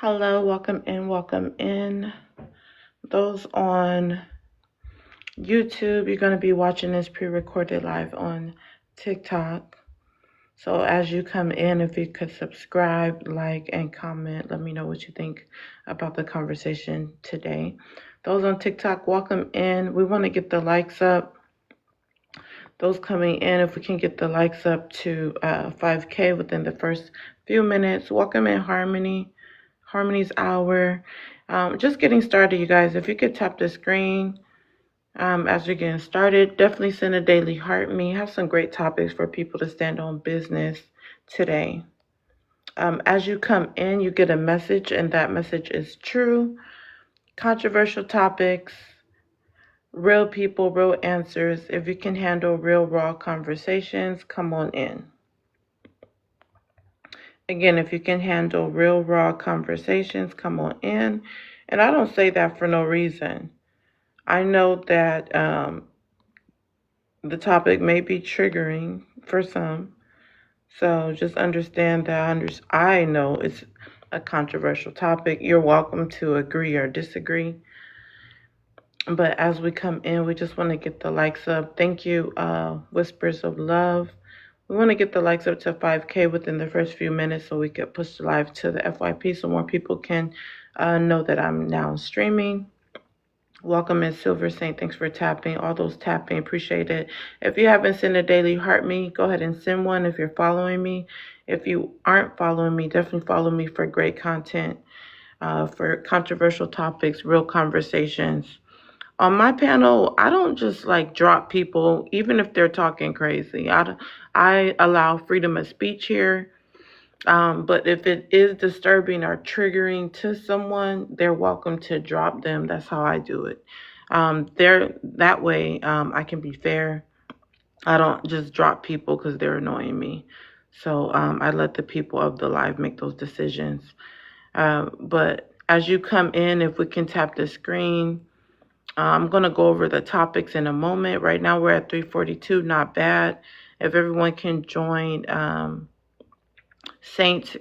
Hello, welcome in, welcome in. Those on YouTube, you're going to be watching this pre recorded live on TikTok. So as you come in, if you could subscribe, like, and comment, let me know what you think about the conversation today. Those on TikTok, welcome in. We want to get the likes up. Those coming in, if we can get the likes up to 5K within the first few minutes. Welcome in, Harmony's Hour. Just getting started, you guys. If you could tap the screen as you're getting started, definitely send a daily heart me. Have some great topics for people to stand on business today. As you come in, you get a message, and that message is true. Controversial topics, real people, real answers. If you can handle real, raw conversations, come on in. Again, if you can handle real, raw conversations, come on in. And I don't say that for no reason. I know that the topic may be triggering for some. So just understand that I know it's a controversial topic. You're welcome to agree or disagree. But as we come in, we just want to get the likes up. Thank you, Whispers of Love. We want to get the likes up to 5K within the first few minutes so we could push the live to the FYP so more people can know that I'm now streaming. Welcome in Silver Saint. Thanks for tapping. All those tapping, appreciate it. If you haven't sent a daily heart me, go ahead and send one if you're following me. If you aren't following me, definitely follow me for great content, for controversial topics, real conversations. On my panel, I don't just like drop people, even if they're talking crazy. I allow freedom of speech here. But if it is disturbing or triggering to someone, they're welcome to drop them. That's how I do it. That way, I can be fair. I don't just drop people because they're annoying me. So I let the people of the live make those decisions. But as you come in, if we can tap the screen, I'm going to go over the topics in a moment. Right now, we're at 342. Not bad. If everyone can join Saint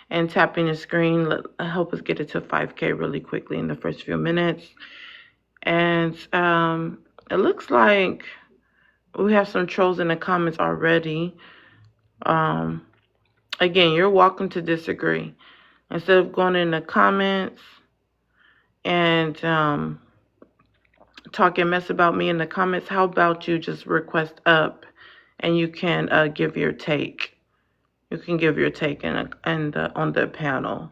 and tapping the screen, help us get it to 5K really quickly in the first few minutes. And it looks like we have some trolls in the comments already. Again, you're welcome to disagree. Instead of going in the comments and talking mess about me in the comments, how about you just request up and you can give your take. You can give your take on the panel.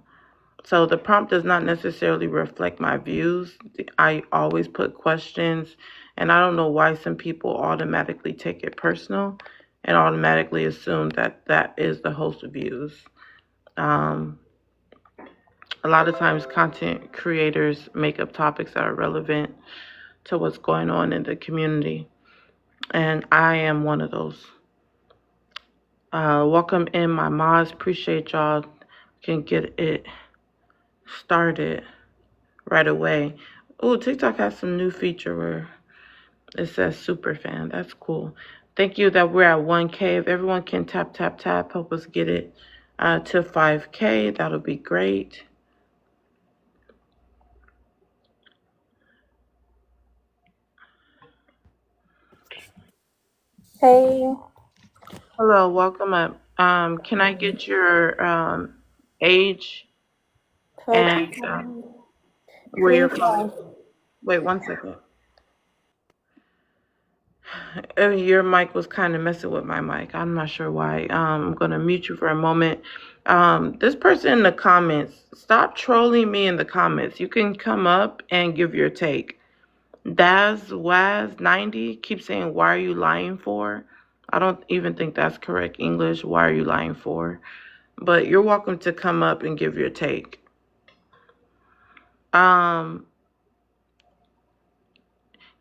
So the prompt does not necessarily reflect my views. I always put questions, and I don't know why some people automatically take it personal and automatically assume that that is the host's views. A lot of times content creators make up topics that are relevant to what's going on in the community, and I am one of those. Welcome in my mods. Appreciate y'all. Can get it started right away. Oh, TikTok has some new feature where it says super fan. That's cool. Thank you that we're at 1K. If everyone can tap, tap, tap, help us get it to 5K. That'll be great. Hey. Hello, welcome up. Can I get your age and where you're calling? 35. Wait 1 second. Your mic was kind of messing with my mic. I'm not sure why. I'm going to mute you for a moment. This person in the comments, stop trolling me in the comments. You can come up and give your take. DazWaz90 keeps saying, why are you lying for? I don't even think that's correct English. Why are you lying for? But you're welcome to come up and give your take.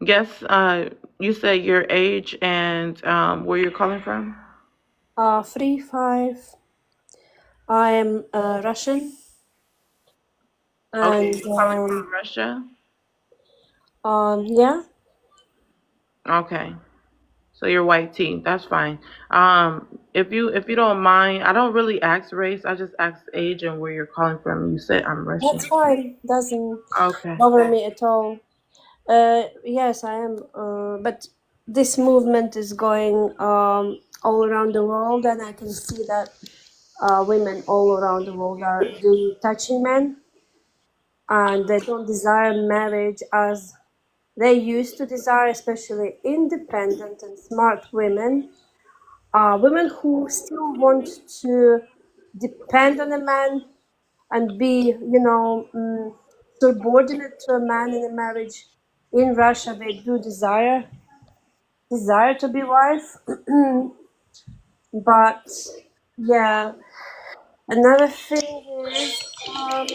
Guess you said your age and where you're calling from? 35. I am Russian. Okay, And you're calling from Russia? yeah. Okay. So you're white tea. That's fine. If you don't mind, I don't really ask race. I just ask age and where you're calling from. You said I'm Russian. That's fine. Doesn't Okay. bother me at all. Yes, I am. But this movement is going all around the world, and I can see that women all around the world are detaching men, and they don't desire marriage as they used to desire, especially independent and smart women. Women who still want to depend on a man and be, subordinate to a man in a marriage. In Russia, they do desire to be wife, but yeah. Another thing is,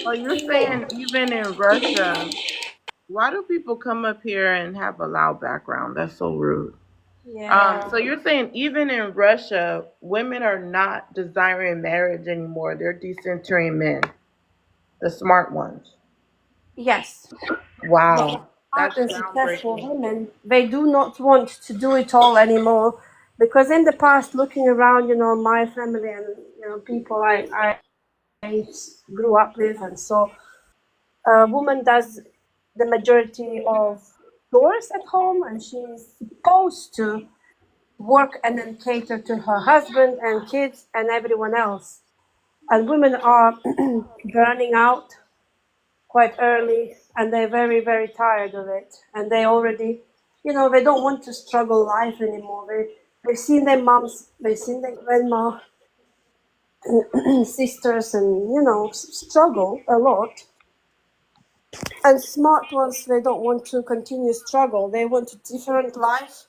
Are you saying even in Russia? Why do people come up here and have a loud background? That's so rude. So yeah, you're saying even in Russia, women are not desiring marriage anymore. They're decentering men, the smart ones. yes, the Wow, smart that's and successful groundbreaking. women, they do not want to do it all anymore, because in the past, looking around, my family and people I grew up with, and so a woman does the majority of chores at home, and she's supposed to work and then cater to her husband and kids and everyone else. And women are burning out quite early, and they're very, very tired of it. And they already, they don't want to struggle life anymore. They've seen their moms, they've seen their grandma, sisters, and, struggle a lot. And smart ones, they don't want to continue struggle. They want a different life.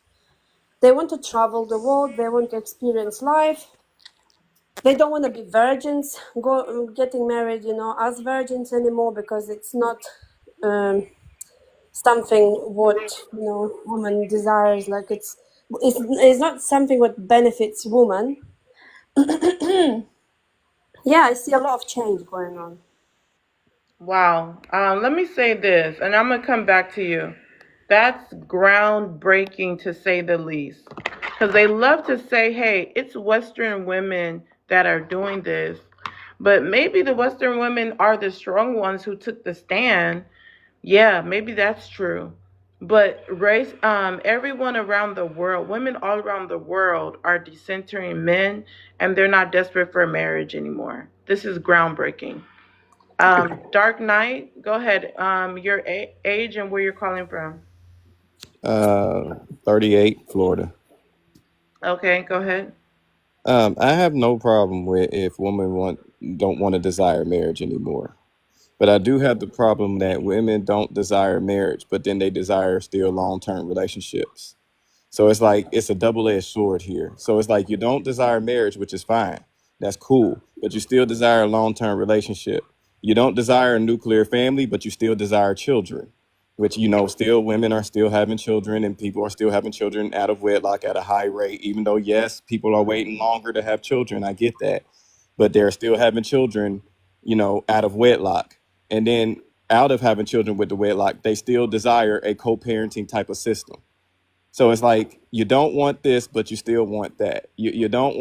They want to travel the world. They want to experience life. They don't want to be virgins, getting married, as virgins anymore, because it's not um, something what woman desires. Like it's not something what benefits woman. Yeah, I see a lot of change going on. Wow. Let me say this, and I'm gonna come back to you. That's groundbreaking to say the least. Because they love to say, hey, it's Western women that are doing this. But maybe the Western women are the strong ones who took the stand. Yeah, maybe that's true. But everyone around the world, women all around the world are decentering men and they're not desperate for marriage anymore. This is groundbreaking. Dark Knight, go ahead. Your age and where you're calling from. Uh, 38, Florida. Okay, go ahead. I have no problem with if women don't want to desire marriage anymore. But I do have the problem that women don't desire marriage, but then they desire still long-term relationships. So it's like it's a double-edged sword here. So it's like you don't desire marriage, which is fine. That's cool. But you still desire a long-term relationship. You don't desire a nuclear family, but you still desire children. Which still women are still having children and people are still having children out of wedlock at a high rate, even though yes, people are waiting longer to have children. I get that. But they're still having children, out of wedlock. And then out of having children with the wedlock, they still desire a co-parenting type of system. So it's like you don't want this, but you still want that. You don't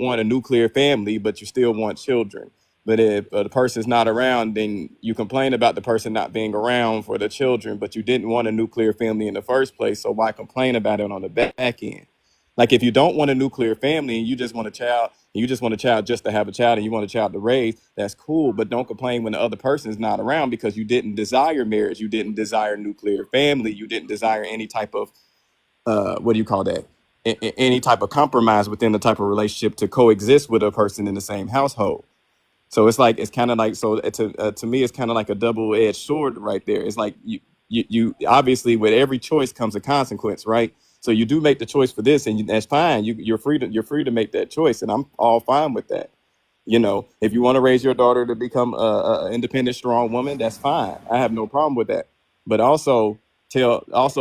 want a nuclear family, but you still want children. But if the person's not around, then you complain about the person not being around for the children, but you didn't want a nuclear family in the first place. So why complain about it on the back end? Like if you don't want a nuclear family and you just want a child, and you just want a child just to have a child and you want a child to raise, that's cool. But don't complain when the other person is not around because you didn't desire marriage, you didn't desire nuclear family, you didn't desire any type of what do you call that? Any type of compromise within the type of relationship to coexist with a person in the same household. So it's kind of like to me it's kind of like a double edged sword right there. It's like you obviously with every choice comes a consequence, right? So you do make the choice for this, and that's fine. You're free to make that choice, and I'm all fine with that. If you want to raise your daughter to become a independent, strong woman, that's fine. I have no problem with that. But also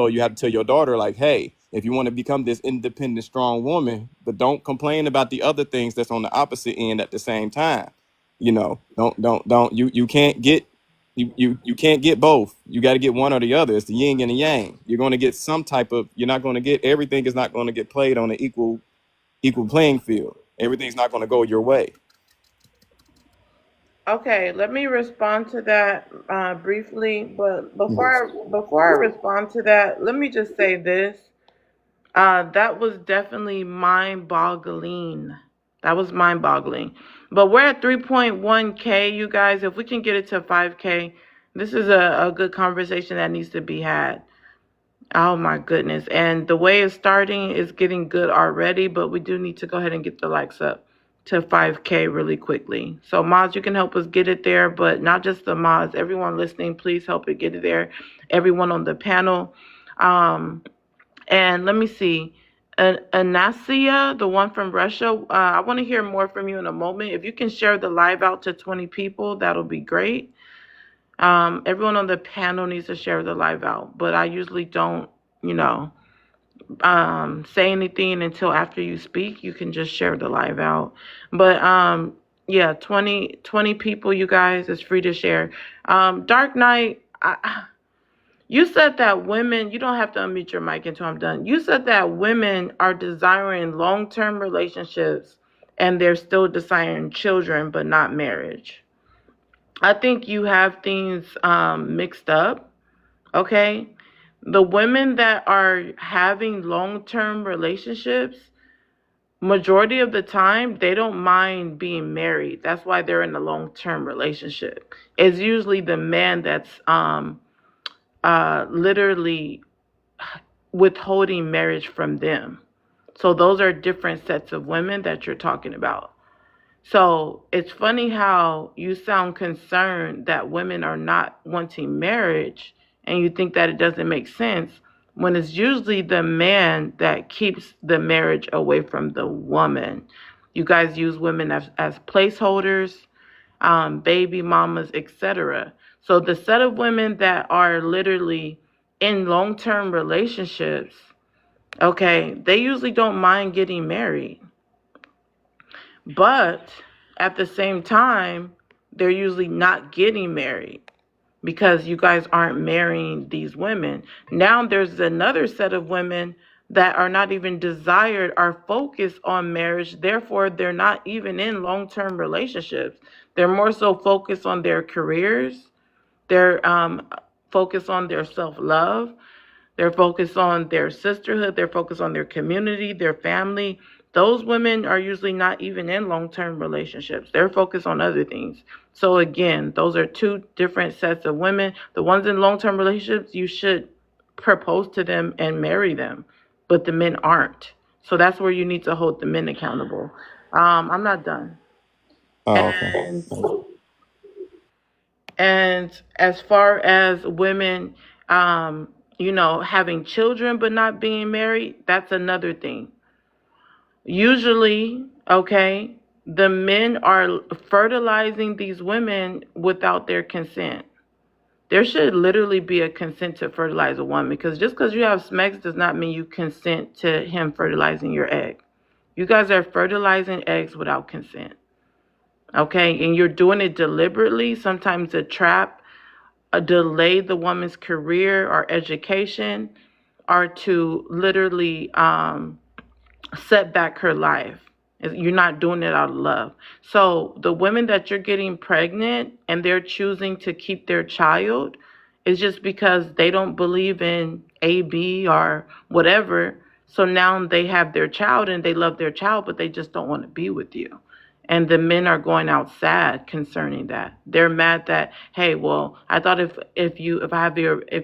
you have to tell your daughter like, hey, if you want to become this independent, strong woman, but don't complain about the other things that's on the opposite end at the same time. Don't you can't get You can't get both. You got to get one or the other. It's the yin and the yang. You're going to get some type of. You're not going to get everything. Is not going to get played on an equal playing field. Everything's not going to go your way. Okay, let me respond to that briefly. But before I respond to that, let me just say this. That was definitely mind-boggling. That was mind-boggling. But we're at 3.1K, you guys. If we can get it to 5K, this is a good conversation that needs to be had. Oh my goodness. And the way it's starting is getting good already, but we do need to go ahead and get the likes up to 5K really quickly. So mods, you can help us get it there, but not just the mods. Everyone listening, please help it get it there. Everyone on the panel. And let me see. Anasia, the one from Russia, I want to hear more from you in a moment. If you can share the live out to 20 people, that'll be great. Everyone on the panel needs to share the live out, but I usually don't, say anything until after you speak. You can just share the live out. But yeah, 20 people, you guys, it's free to share. Dark Knight, you said that women, you don't have to unmute your mic until I'm done. You said that women are desiring long-term relationships and they're still desiring children, but not marriage. I think you have things mixed up, okay? The women that are having long-term relationships, majority of the time, they don't mind being married. That's why they're in a long-term relationship. It's usually the man that's literally withholding marriage from them. So those are different sets of women that you're talking about. So it's funny how you sound concerned that women are not wanting marriage and you think that it doesn't make sense when it's usually the man that keeps the marriage away from the woman. You guys use women as placeholders, baby mamas, etc. So the set of women that are literally in long-term relationships, okay, they usually don't mind getting married. But at the same time, they're usually not getting married because you guys aren't marrying these women. Now there's another set of women that are not even desired, are focused on marriage. Therefore, they're not even in long-term relationships. They're more so focused on their careers. They're focused on their self-love. They're focused on their sisterhood. They're focused on their community, their family. Those women are usually not even in long-term relationships. They're focused on other things. So again, those are two different sets of women. The ones in long-term relationships, you should propose to them and marry them, but the men aren't. So that's where you need to hold the men accountable. I'm not done. Oh, okay. And and as far as women, having children but not being married, that's another thing. Usually, okay, the men are fertilizing these women without their consent. There should literally be a consent to fertilize a woman because just because you have SMEX does not mean you consent to him fertilizing your egg. You guys are fertilizing eggs without consent. Okay, and you're doing it deliberately, sometimes a trap, a delay the woman's career or education, or to literally set back her life. You're not doing it out of love. So the women that you're getting pregnant and they're choosing to keep their child is just because they don't believe in AB or whatever. So now they have their child and they love their child, but they just don't want to be with you. And the men are going out sad concerning that. They're mad that, hey, well, I thought if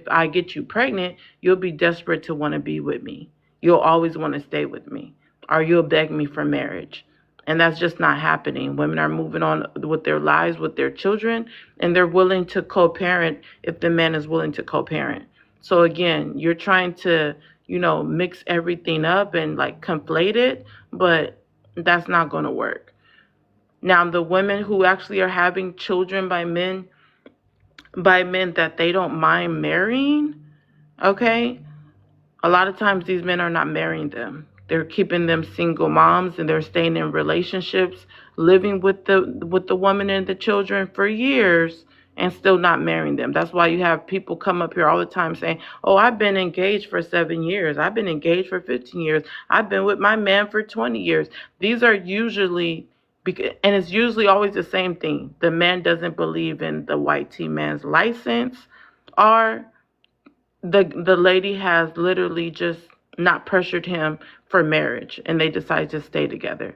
I get you pregnant, you'll be desperate to want to be with me. You'll always want to stay with me, or you'll beg me for marriage. And that's just not happening. Women are moving on with their lives, with their children, and they're willing to co-parent if the man is willing to co-parent. So again, you're trying to, mix everything up and like conflate it, but that's not going to work. Now, the women who actually are having children by men that they don't mind marrying, okay? A lot of times these men are not marrying them. They're keeping them single moms and they're staying in relationships, living with the woman and the children for years, and still not marrying them. That's why you have people come up here all the time saying, "Oh, I've been engaged for 7 years. I've been engaged for 15 years. I've been with my man for 20 years." These are usually, and it's usually always the same thing. The man doesn't believe in the white T man's license, or the lady has literally just not pressured him for marriage, and they decide to stay together.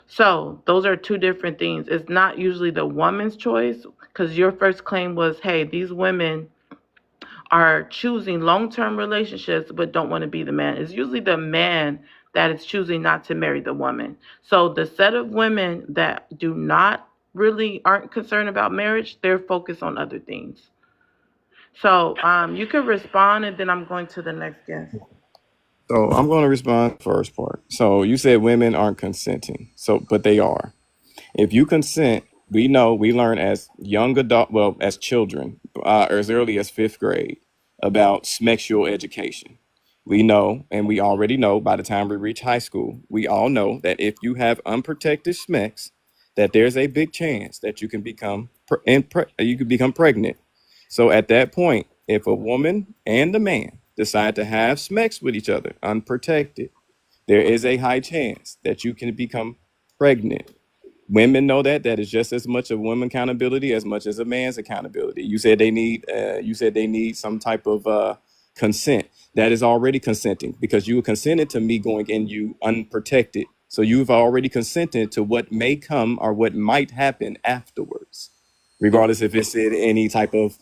So those are two different things. It's not usually the woman's choice, because your first claim was, hey, these women are choosing long-term relationships but don't want to be the man. It's usually the man that is choosing not to marry the woman. So the set of women that do not really aren't concerned about marriage, they're focused on other things. So you can respond, and then I'm going to the next guest. So I'm going to respond first part. So you said women aren't consenting. So, but they are. If you consent, we know we learn as young adult, well, as children, as early as fifth grade, about sexual education. We know, and we already know by the time we reach high school, we all know that if you have unprotected sex, that there's a big chance that you can become you can become pregnant. So at that point, if a woman and a man decide to have sex with each other unprotected, there is a high chance that you can become pregnant. Women know that that is just as much of women accountability as much as a man's accountability. You said they need some type of consent. That is already consenting, because you consented to me going in you unprotected. So you've already consented to what may come or what might happen afterwards, regardless if it's in any type of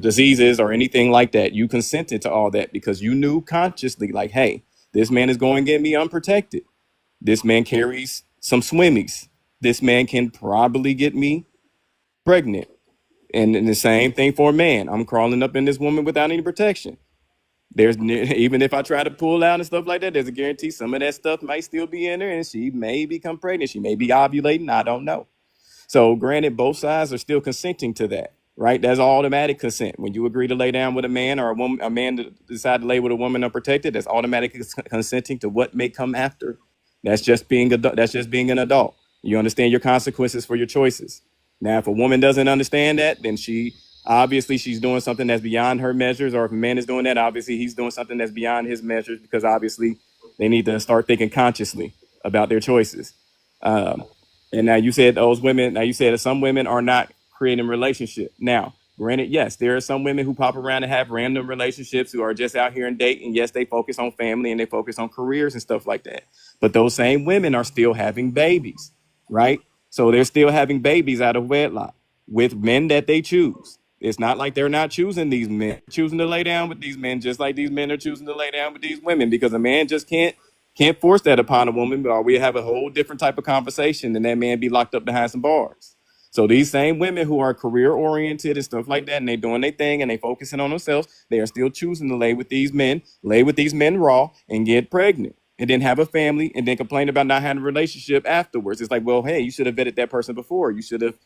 diseases or anything like that. You consented to all that because you knew consciously, like, hey, this man is going to get me unprotected. This man carries some swimmies. This man can probably get me pregnant. And the same thing for a man. I'm crawling up in this woman without any protection. There's even if I try to pull out and stuff like that, there's a guarantee some of that stuff might still be in her, and she may become pregnant. She may be ovulating. I don't know. So granted, both sides are still consenting to that, right? That's automatic consent. When you agree to lay down with a man, or a man to decide to lay with a woman unprotected, that's automatic consenting to what may come after. That's just being an adult. You understand your consequences for your choices. Now, if a woman doesn't understand that, then she's doing something that's beyond her measures. Or if a man is doing that, obviously he's doing something that's beyond his measures, because obviously they need to start thinking consciously about their choices. Um, and now you said those women. Now you said that some women are not creating relationship. Now, granted, yes, there are some women who pop around and have random relationships, who are just out here and dating. Yes, they focus on family and they focus on careers and stuff like that. But those same women are still having babies, right? So they're still having babies out of wedlock with men that they choose. It's not like they're not choosing these men, choosing to lay down with these men, just like these men are choosing to lay down with these women, because a man just can't force that upon a woman, or we have a whole different type of conversation and that man be locked up behind some bars. So these same women who are career oriented and stuff like that, and they doing their thing and they focusing on themselves, they are still choosing to lay with these men raw and get pregnant, and then have a family, and then complain about not having a relationship afterwards. It's like, well, hey, you should have vetted that person before. You should have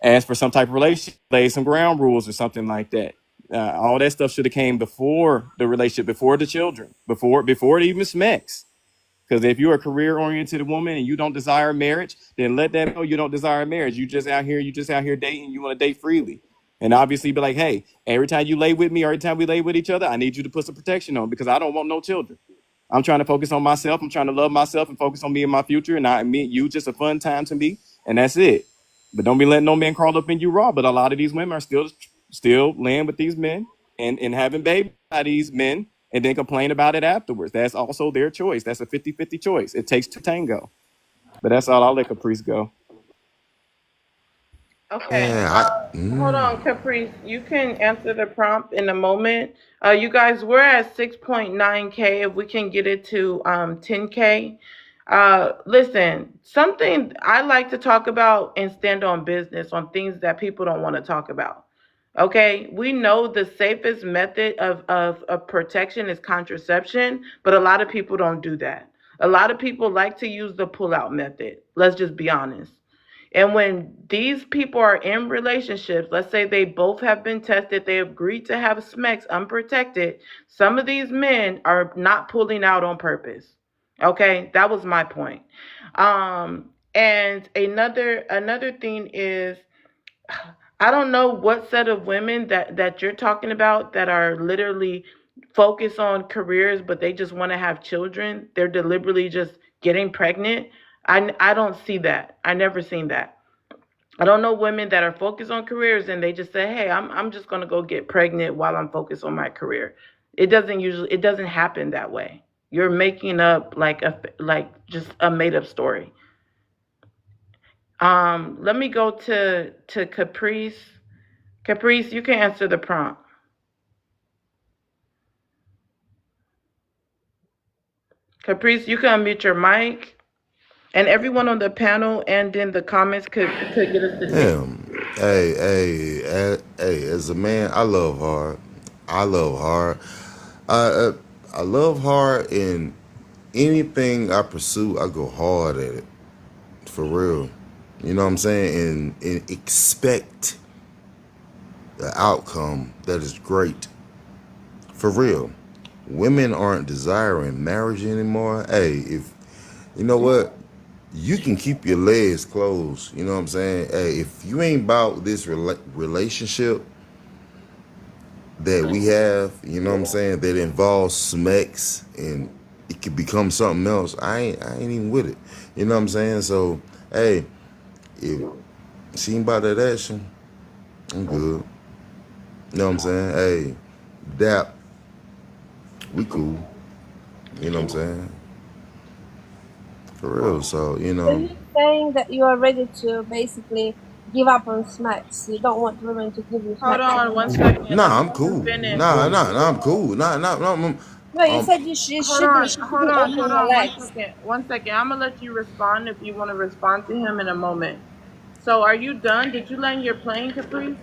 asked for some type of relationship, laid some ground rules or something like that. All that stuff should have came before the relationship, before the children, before it even smacks. Because if you're a career oriented woman and you don't desire marriage, then let them know you don't desire marriage. You just out here dating. You want to date freely, and obviously be like, hey, every time you lay with me, or every time we lay with each other, I need you to put some protection on, because I don't want no children. I'm trying to focus on myself. I'm trying to love myself and focus on me and my future. And you just a fun time to me, and that's it. But don't be letting no man crawl up in you raw. But a lot of these women are still laying with these men and having babies by these men, and then complain about it afterwards. That's also their choice. That's a 50-50 choice. It takes two tango. But that's all. I'll let Caprice go. Okay. Yeah, Hold on, Caprice. You can answer the prompt in a moment. You guys, we're at 6.9K. If we can get it to 10K. Listen, something I like to talk about and stand on business on things that people don't want to talk about. Okay, we know the safest method of protection is contraception, but a lot of people don't do that. A lot of people like to use the pull-out method. Let's just be honest. And when these people are in relationships, let's say they both have been tested, they agreed to have sex unprotected, some of these men are not pulling out on purpose. Okay, that was my point. And another thing is I don't know what set of women that you're talking about that are literally focused on careers, but they just want to have children. They're deliberately just getting pregnant. I don't see that. I never seen that. I don't know women that are focused on careers and they just say, "Hey, I'm just gonna go get pregnant while I'm focused on my career." It doesn't happen that way. You're making up like just a made up story. Let me go to Caprice. Caprice, you can answer the prompt. Caprice, you can unmute your mic, and everyone on the panel and in the comments could get a statistic. Damn. Hey, as a man, I love hard. I love hard. I I love hard in anything I pursue, I go hard at it. For real. You know what I'm saying? And expect the outcome that is great. For real. Women aren't desiring marriage anymore. Hey, if you know what? You can keep your legs closed. You know what I'm saying? Hey, if you ain't about this relationship that we have, you know what I'm saying, that involves smacks and it could become something else, I ain't even with it. You know what I'm saying? So, hey, if she ain't about that action, I'm good. You know what I'm saying? Hey, that we cool. You know what I'm saying? For real. So, So you're saying that you are ready to basically give up on smacks. You don't want women to give you Hold smacks on one anymore. second. nah, I'm Let him cool. finish. Nah, I'm cool. No, you Um, said you shouldn't Hold open your on, legs. 1 second. I'm gonna let you respond if you want to respond to him in a moment. So, are you done? Did you land your plane, Caprice?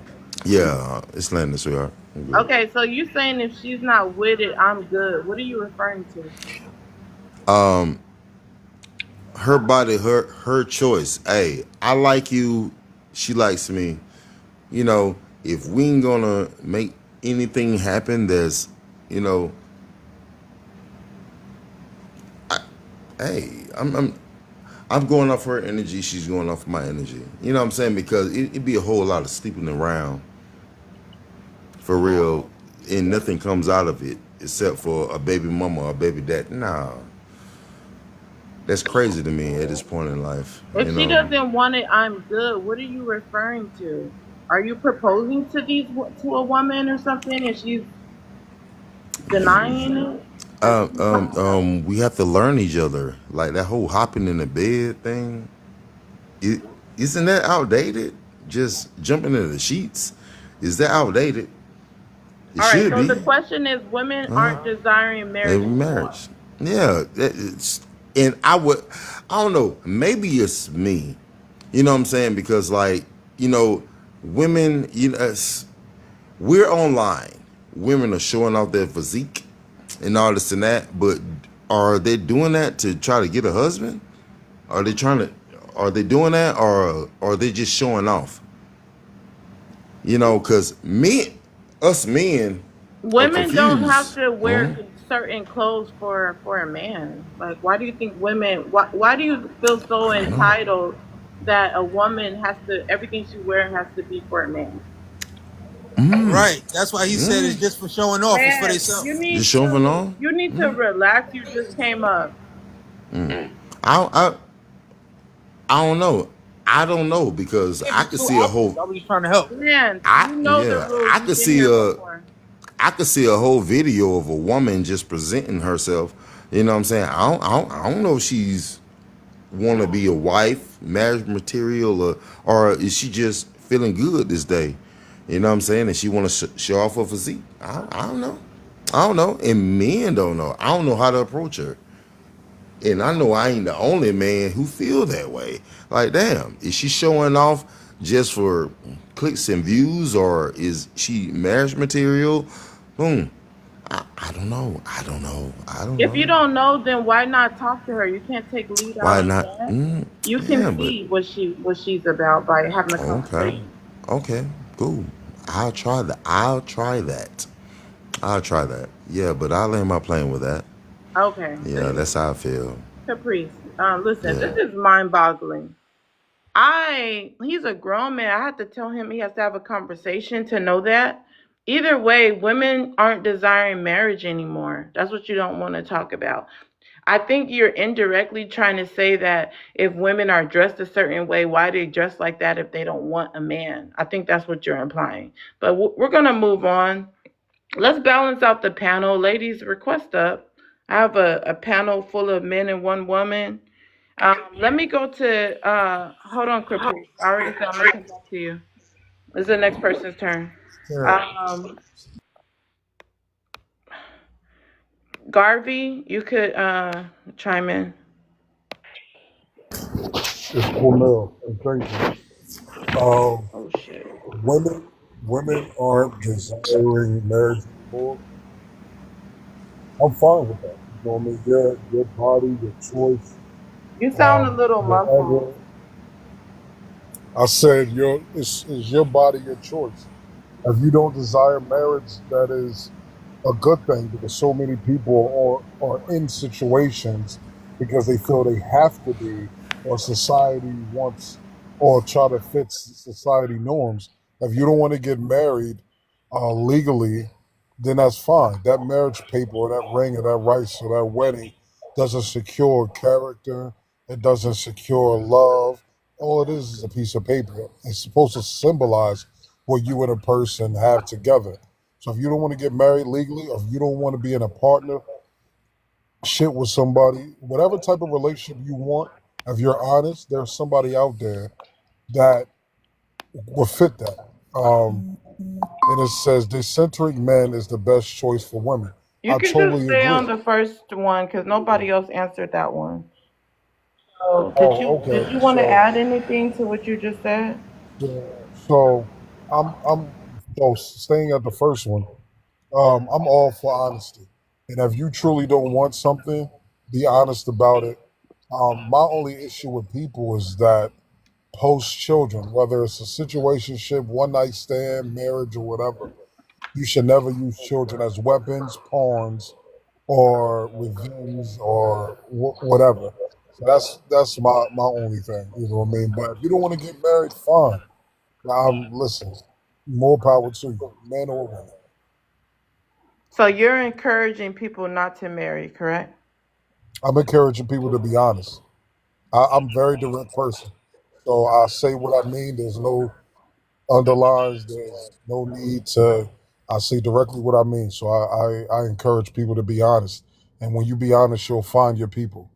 yeah, it's landing, sweetheart. I'm good. Okay, so you saying if she's not with it, I'm good. What are you referring to? Her body, her choice. Hey, I like you. She likes me. You know, if we ain't gonna make anything happen, there's, you know, hey, I'm going off her energy. She's going off my energy. You know what I'm saying? Because it'd be a whole lot of sleeping around for real, and nothing comes out of it except for a baby mama or a baby dad. Nah, that's crazy to me at this point in life. If You she know. doesn't want it, I'm good. What are you referring to? Are you proposing to to a woman or something, and she's denying it? Like, We have to learn each other. Like that whole hopping in the bed thing. It, isn't that outdated? Just jumping into the sheets. Is that outdated? It all right. should So be. the question is, women aren't desiring marriage Every anymore. marriage. Yeah. And I don't know, maybe it's me. You know what I'm saying? Because like, you know, women, we're online. Women are showing off their physique and all this and that, but are they doing that to try to get a husband? Are they trying to? Are they doing that, or are they just showing off? You know, because us men, are Women don't have confused. to wear certain clothes for a man. Like, why do you think women? Why do you feel so I don't know. entitled that a woman has to everything she's wearing has to be for a man? Right. That's why he said it's just for showing off. It's for Man, themselves. Just showing on. you need to relax. You just came up. I, I I don't know. I don't know because Can't I be could too see a obvious. whole. I was just trying to help. Man, you know the rules. I You've could been see here a before. I could see a whole video of a woman just presenting herself. You know what I'm saying? I don't know if she's want to be a wife, marriage material, or is she just feeling good this day? You know what I'm saying? And she want to show off her physique. I don't know. I don't know. And men don't know. I don't know how to approach her. And I know I ain't the only man who feel that way. Like, damn, is she showing off just for clicks and views, or is she marriage material? Hmm. I don't know. I don't know. I don't If you know. don't know, then why not talk to her? You can't take lead out Why on not? that. You Yeah, can but see what she's about by having a okay. conversation. Okay. Cool. I'll try that. I'll try that. I'll try that. Yeah, but I'll land my plane with that. Okay. Yeah, that's how I feel. Caprice, listen, this Yeah. is mind-boggling. He's a grown man. I have to tell him he has to have a conversation to know that. Either way, women aren't desiring marriage anymore. That's what you don't want to talk about. I think you're indirectly trying to say that if women are dressed a certain way, why they dress like that if they don't want a man? I think that's what you're implying. But we're going to move on. Let's balance out the panel. Ladies, request up. I have a panel full of men and one woman. Let me go to, hold on, Caprice. I already said I'm going to come back to you. This is the next person's turn. Yeah. Um, Garvey, you could chime in. It's Cornell, and thank you. Oh, shit. Women, women aren't desiring marriage anymore. I'm fine with that. You know what I mean? Your body, your choice. You sound a little muffled. Whatever. I said, it's your body, your choice. If you don't desire marriage, that is a good thing because so many people are in situations because they feel they have to be or society wants or try to fit society norms. If you don't want to get married legally, then that's fine. That marriage paper or that ring or that rice or that wedding doesn't secure character. It doesn't secure love. All it is a piece of paper. It's supposed to symbolize what you and a person have together. So if you don't want to get married legally, or if you don't want to be in a partnership with somebody, whatever type of relationship you want, if you're honest, there's somebody out there that will fit that. And it says decentering men is the best choice for women. You I can just totally stay on agree. the first one because nobody else answered that one. So Oh, did okay. you want to add anything to what you just said? So I'm so staying at the first one. I'm all for honesty, and if you truly don't want something, be honest about it. My only issue with people is that post children, whether it's a situationship, one night stand, marriage, or whatever, you should never use children as weapons, pawns, or revenge, or whatever. So that's my only thing. You know what I mean? But if you don't want to get married, fine. Listen, more power to you, man or woman. So you're encouraging people not to marry, correct? I'm encouraging people to be honest. I'm a very direct person. So I say what I mean. There's no underlines. There's no need to. I say directly what I mean. So I encourage people to be honest. And when you be honest, you'll find your people.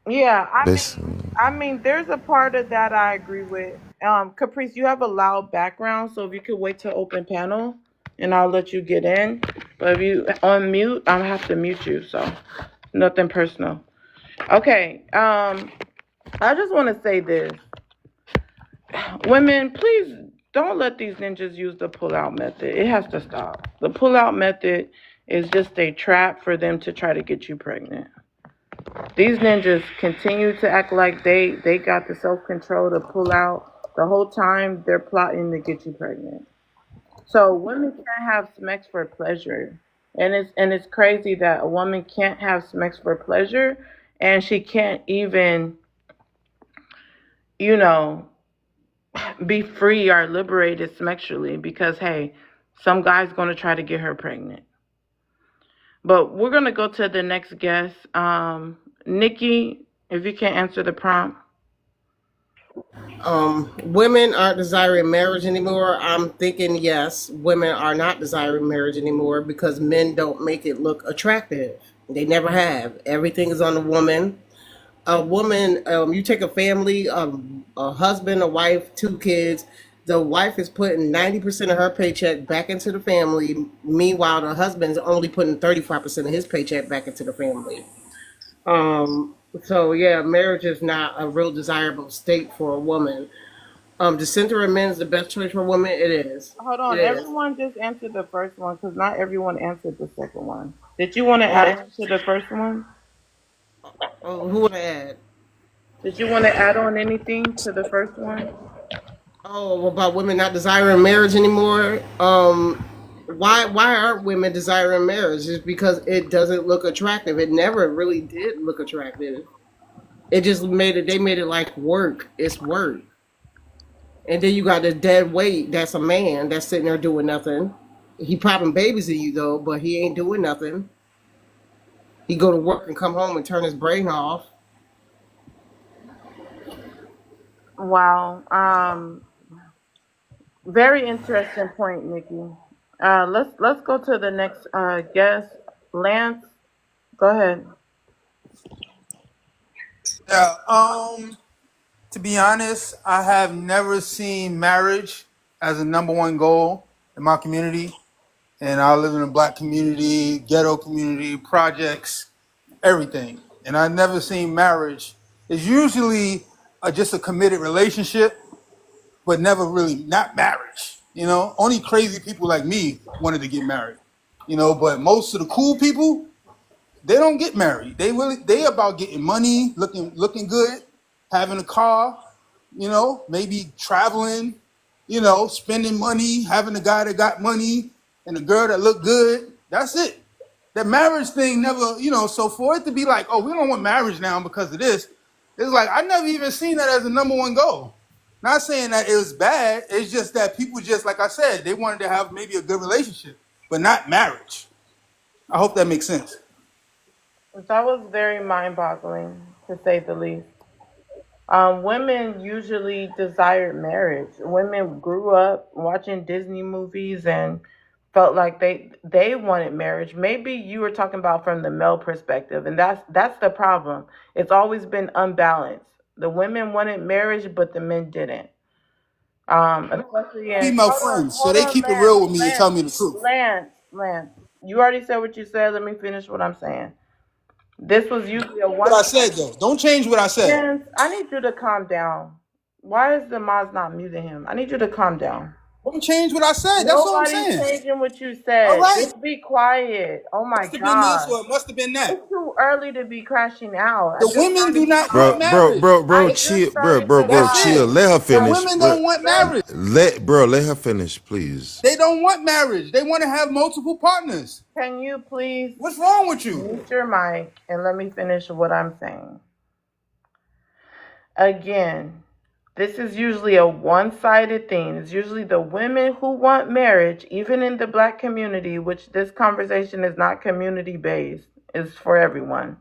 Yeah, Listen, I mean, there's a part of that I agree with. Caprice, you have a loud background, so if you could wait to open panel, and I'll let you get in. But if you on mute, I'll have to mute you. So nothing personal. Okay. I just want to say this. Women, please don't let these ninjas use the pull-out method. It has to stop. The pull-out method is just a trap for them to try to get you pregnant. These ninjas continue to act like they got the self-control to pull out the whole time they're plotting to get you pregnant. So women can't have sex for pleasure. And it's crazy that a woman can't have sex for pleasure and she can't even, you know, be free or liberated sexually because hey, some guy's gonna try to get her pregnant. But we're gonna go to the next guest. Nikki, if you can't answer the prompt. Women aren't desiring marriage anymore. I'm thinking yes, women are not desiring marriage anymore because men don't make it look attractive. They never have. Everything is on the woman. A woman, you take a family, a husband, a wife, two kids. The wife is putting 90% of her paycheck back into the family. Meanwhile, the husband is only putting 35% of his paycheck back into the family. Um, so yeah, marriage is not a real desirable state for a woman. Decentering men is the best choice for women. It is. Hold It on, is. everyone just answered the first one because not everyone answered the second one. Did you want to Oh, add on to the first one? who would I add? Did you want to add on anything to the first one? Oh, about women not desiring marriage anymore. Why aren't women desiring marriage? It's because it doesn't look attractive. It never really did look attractive. It just made it. They made it like work. It's work. And then you got the dead weight. That's a man that's sitting there doing nothing. He popping babies at you though, but he ain't doing nothing. He go to work and come home and turn his brain off. Wow. Very interesting point, Nikki. Let's go to the next guest. Lance, go ahead. Yeah. To be honest, I have never seen marriage as a number one goal in my community. And I live in a black community, ghetto community, projects, everything. And I never seen marriage. It's usually just a committed relationship, but never really not marriage. You know, only crazy people like me wanted to get married. You know, but most of the cool people, they don't get married. They about getting money, looking good, having a car, you know, maybe traveling, you know, spending money, having a guy that got money and a girl that looked good. That's it. That marriage thing never, you know, so for it to be like, oh, we don't want marriage now because of this, it's like I never even seen that as a number one goal. Not saying that it was bad. It's just that people just, like I said, they wanted to have maybe a good relationship, but not marriage. I hope that makes sense. That was very mind-boggling, to say the least. Women usually desired marriage. Women grew up watching Disney movies and felt like they wanted marriage. Maybe you were talking about from the male perspective, and that's the problem. It's always been unbalanced. The women wanted marriage, but the men didn't. Especially in Female friends, so hold they on, keep it Lance, real with me and tell Lance, me the truth. Lance. You already said what you said. Let me finish what I'm saying. This was usually a What I one. said though, don't change what I said. Lance, I need you to calm down. Why is the Moz not muting him? I need you to calm down. Don't change what I said. That's all I'm Nobody's saying. changing what you All said. right, Just be quiet. Oh my must have been this God. or it must have been that. It's too early to be crashing out. I The just women do started not want Bro, bro, marriage. bro, bro, I just chill, started bro, That's chill. it. conversing. Let her The finish. women don't want marriage. Let her finish, please. They don't want marriage. They want to have multiple partners. Can you please What's wrong with you? mute your mic and let me finish what I'm saying? Again, this is usually a one-sided thing. It's usually the women who want marriage, even in the black community, which this conversation is not community-based, it's for everyone.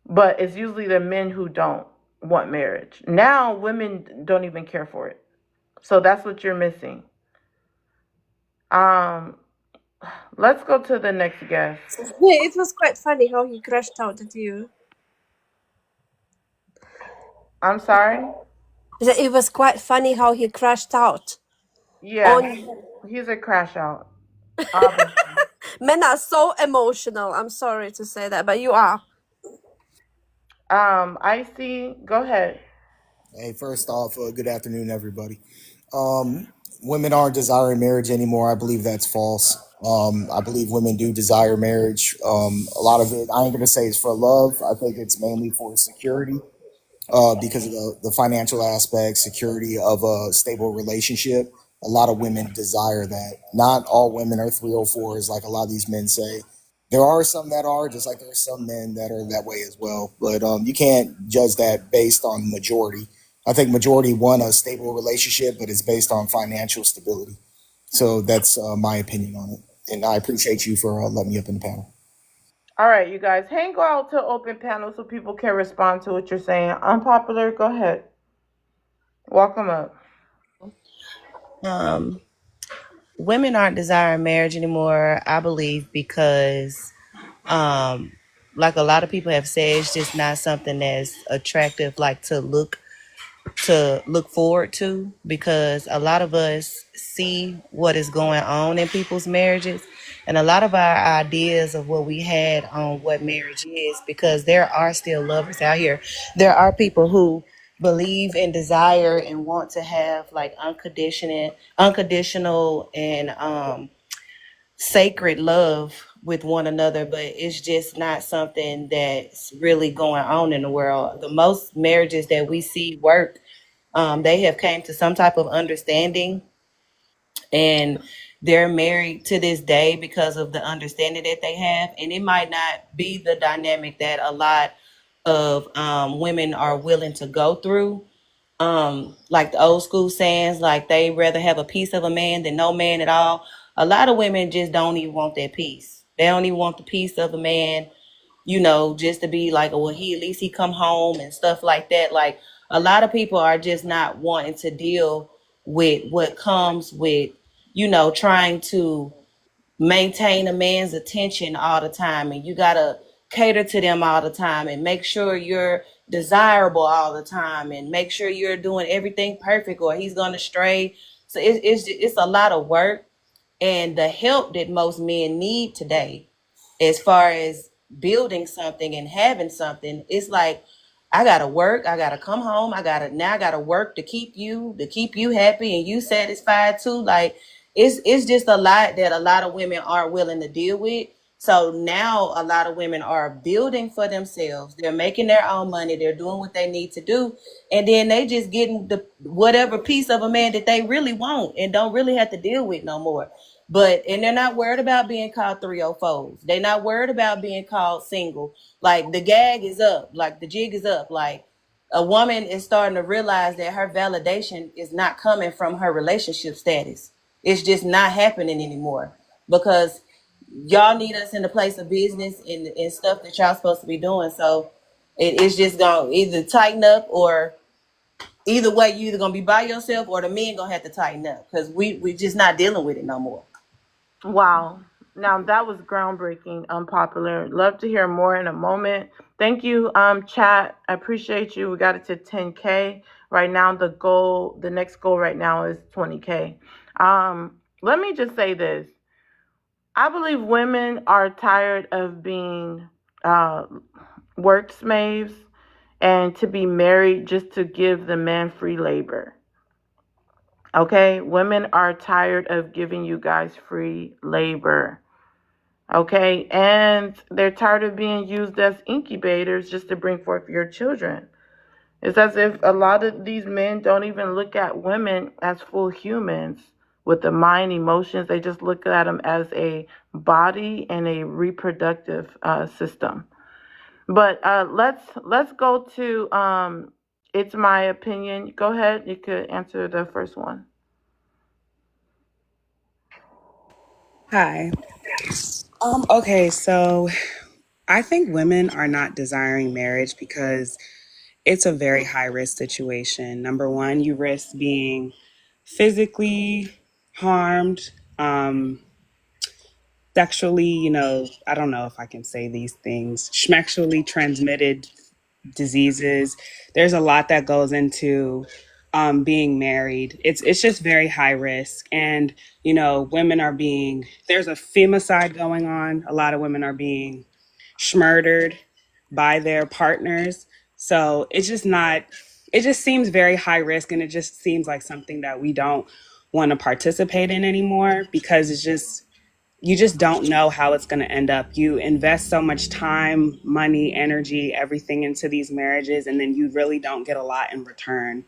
But it's usually the men who don't want marriage. Now women don't even care for it. So that's what you're missing. Um, let's go to the next guest. Yeah, it was quite funny how he crashed out at you. I'm sorry? It was quite funny how he crashed out. Yeah, On he's a crash out. Obviously. men are so emotional. I'm sorry to say that, but you are. Icy, go ahead. Hey, first off, good afternoon, everybody. Women aren't desiring marriage anymore. I believe that's false. I believe women do desire marriage. A lot of it, I ain't gonna say it's for love. I think it's mainly for security, because of the financial aspect, security of a stable relationship. A lot of women desire that. Not all women are 304s, like a lot of these men say. There are some that are, just like there are some men that are that way as well. But you can't judge that based on majority. I think majority want a stable relationship, but it's based on financial stability. So that's my opinion on it. And I appreciate you for letting me up in the panel. All right, you guys, hang out to open panel so people can respond to what you're saying. Unpopular, go ahead. Welcome up. Um, Women aren't desiring marriage anymore, I believe, because, like a lot of people have said, it's just not something that's attractive, like to look forward to, because a lot of us see what is going on in people's marriages, and a lot of our ideas of what we had on what marriage is, because there are still lovers out here. There are people who believe and desire and want to have like unconditional and sacred love with one another, but it's just not something that's really going on in the world. The most marriages that we see work, they have came to some type of understanding, and they're married to this day because of the understanding that they have. And it might not be the dynamic that a lot of women are willing to go through. Like the old school sayings, like they rather have a piece of a man than no man at all. A lot of women just don't even want that piece. They don't even want the piece of a man, just to be like, oh, well, he at least he come home and stuff like that. Like a lot of people are just not wanting to deal with what comes with, trying to maintain a man's attention all the time, and you gotta cater to them all the time and make sure you're desirable all the time and make sure you're doing everything perfect or he's gonna stray. So it's a lot of work, and the help that most men need today as far as building something and having something, it's like I gotta work, I gotta come home, I gotta work to keep you happy and you satisfied too. Like it's just a lot that a lot of women aren't willing to deal with. So now a lot of women are building for themselves. They're making their own money. They're doing what they need to do. And then they just getting the whatever piece of a man that they really want and don't really have to deal with no more. And they're not worried about being called 304s. They're not worried about being called single. Like the gag is up, like the jig is up. Like a woman is starting to realize that her validation is not coming from her relationship status. It's just not happening anymore because y'all need us in the place of business and stuff that y'all supposed to be doing. So it's just gonna either tighten up or either way, you either gonna be by yourself or the men gonna have to tighten up because we just not dealing with it no more. Wow. Now that was groundbreaking, unpopular. Love to hear more in a moment. Thank you, chat. I appreciate you. We got it to 10K. Right now, the next goal right now is 20K. Let me just say this. I believe women are tired of being uh, work slaves and to be married just to give the man free labor. Okay? Women are tired of giving you guys free labor. Okay? And they're tired of being used as incubators just to bring forth your children. It's as if a lot of these men don't even look at women as full humans with the mind, emotions. They just look at them as a body and a reproductive system. But let's go to it's my opinion. Go ahead. You could answer the first one. Hi. Okay, so I think women are not desiring marriage because it's a very high risk situation. Number one, you risk being physically harmed, sexually, I don't know if I can say these things, sexually transmitted diseases. There's a lot that goes into being married. It's just very high risk, and women are being there's a femicide going on. A lot of women are being murdered by their partners. So it's just not. It just seems very high risk, and it just seems like something that we don't want to participate in anymore because it's just you just don't know how it's going to end up. You invest so much time, money, energy, everything into these marriages, and then you really don't get a lot in return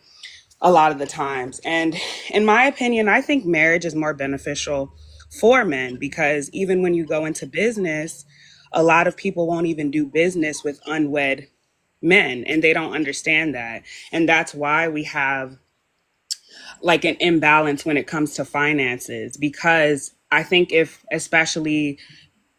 a lot of the times. And in my opinion, I think marriage is more beneficial for men because even when you go into business, a lot of people won't even do business with unwed men, and they don't understand that. And that's why we have like an imbalance when it comes to finances because I think if especially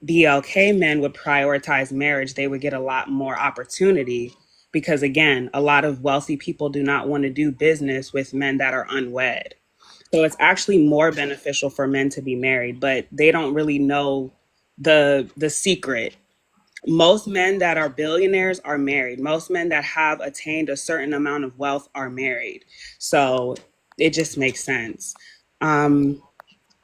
BLK men would prioritize marriage, they would get a lot more opportunity because again, a lot of wealthy people do not want to do business with men that are unwed. So it's actually more beneficial for men to be married, but they don't really know the secret. Most men that are billionaires are married. Most men that have attained a certain amount of wealth are married. So it just makes sense. Um,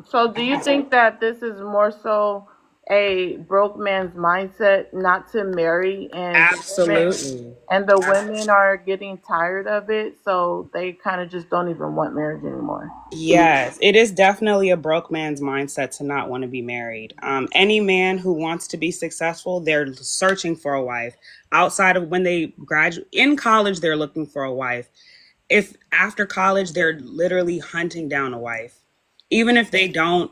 So, do you think that this is more so a broke man's mindset not to marry, Absolutely. and the women are getting tired of it, so they kind of just don't even want marriage anymore? Yes, it is definitely a broke man's mindset to not want to be married. Any man who wants to be successful, they're searching for a wife. Outside of when they graduate in college, they're looking for a wife. If after college, they're literally hunting down a wife. Even if they don't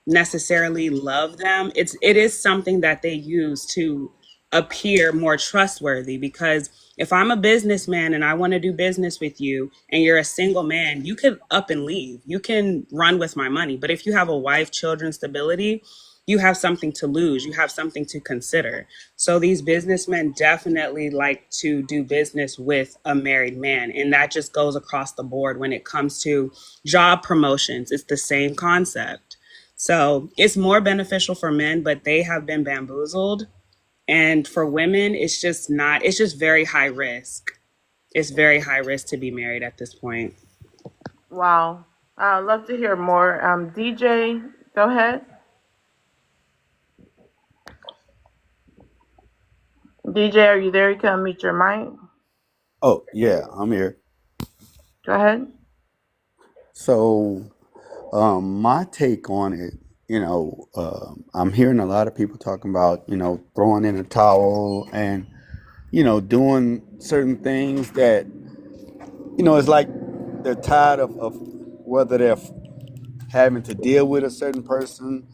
necessarily love them, it is something that they use to appear more trustworthy. Because if I'm a businessman and I want to do business with you and you're a single man, you can up and leave. You can run with my money. But if you have a wife, children, stability, you have something to lose. You have something to consider. So these businessmen definitely like to do business with a married man. And that just goes across the board when it comes to job promotions. It's the same concept. So it's more beneficial for men, but they have been bamboozled. And for women, it's just not, it's just very high risk. It's very high risk to be married at this point. Wow. I'd love to hear more. DJ, go ahead. DJ, are you there? You can unmute your mic. Oh, yeah, I'm here. Go ahead. So, my take on it, I'm hearing a lot of people talking about, throwing in a towel and, doing certain things that, it's like they're tired of whether they're having to deal with a certain person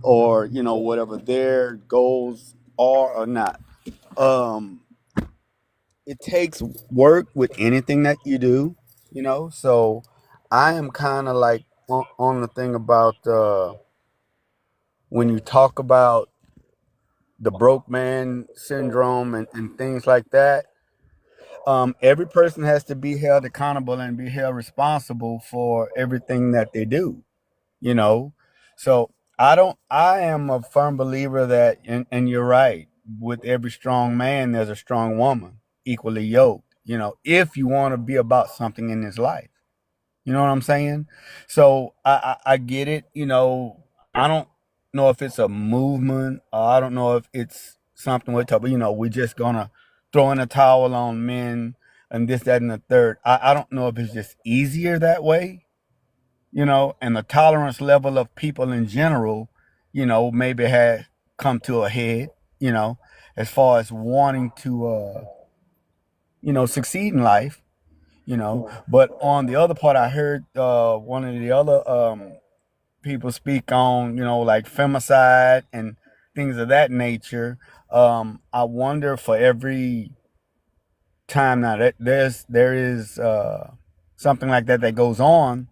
or, whatever their goals are or not. Um, it takes work with anything that you do, so I am kind of like on the thing about when you talk about the broke man syndrome and things like that. Every person has to be held accountable and be held responsible for everything that they do, you know. So I am a firm believer that, and you're right, with every strong man, there's a strong woman, equally yoked, if you want to be about something in this life. You know what I'm saying? So I get it. I don't know if it's a movement. Or I don't know if it's something we're talking. We're just gonna throw in a towel on men and this, that, and the third. I don't know if it's just easier that way. And the tolerance level of people in general, maybe has come to a head. You know, as far as wanting to, succeed in life. But on the other part, I heard one of the other people speak on, like femicide and things of that nature. I wonder, for every time now that there is something like that goes on,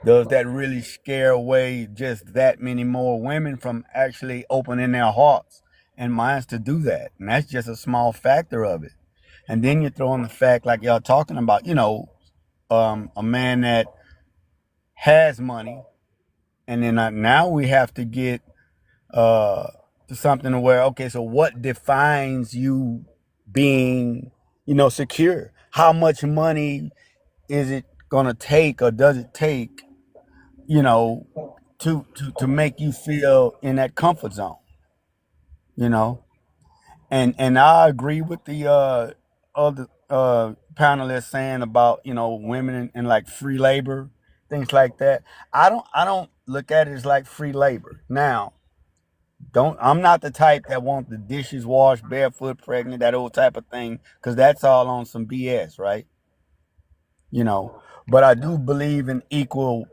does that really scare away just that many more women from actually opening their hearts and minds to do that? And that's just a small factor of it. And then you throw in the fact, like y'all talking about, a man that has money, and then now we have to get uh, to something where, okay, so what defines you being, secure? How much money is it gonna take, or does it take, you know, to make you feel in that comfort zone? You know, and I agree with the other panelists saying about, women and like free labor, things like that. I don't look at it as like free labor. Now, don't I'm not the type that want the dishes washed barefoot, pregnant, that old type of thing, because that's all on some BS, right? You know, but I do believe in equal,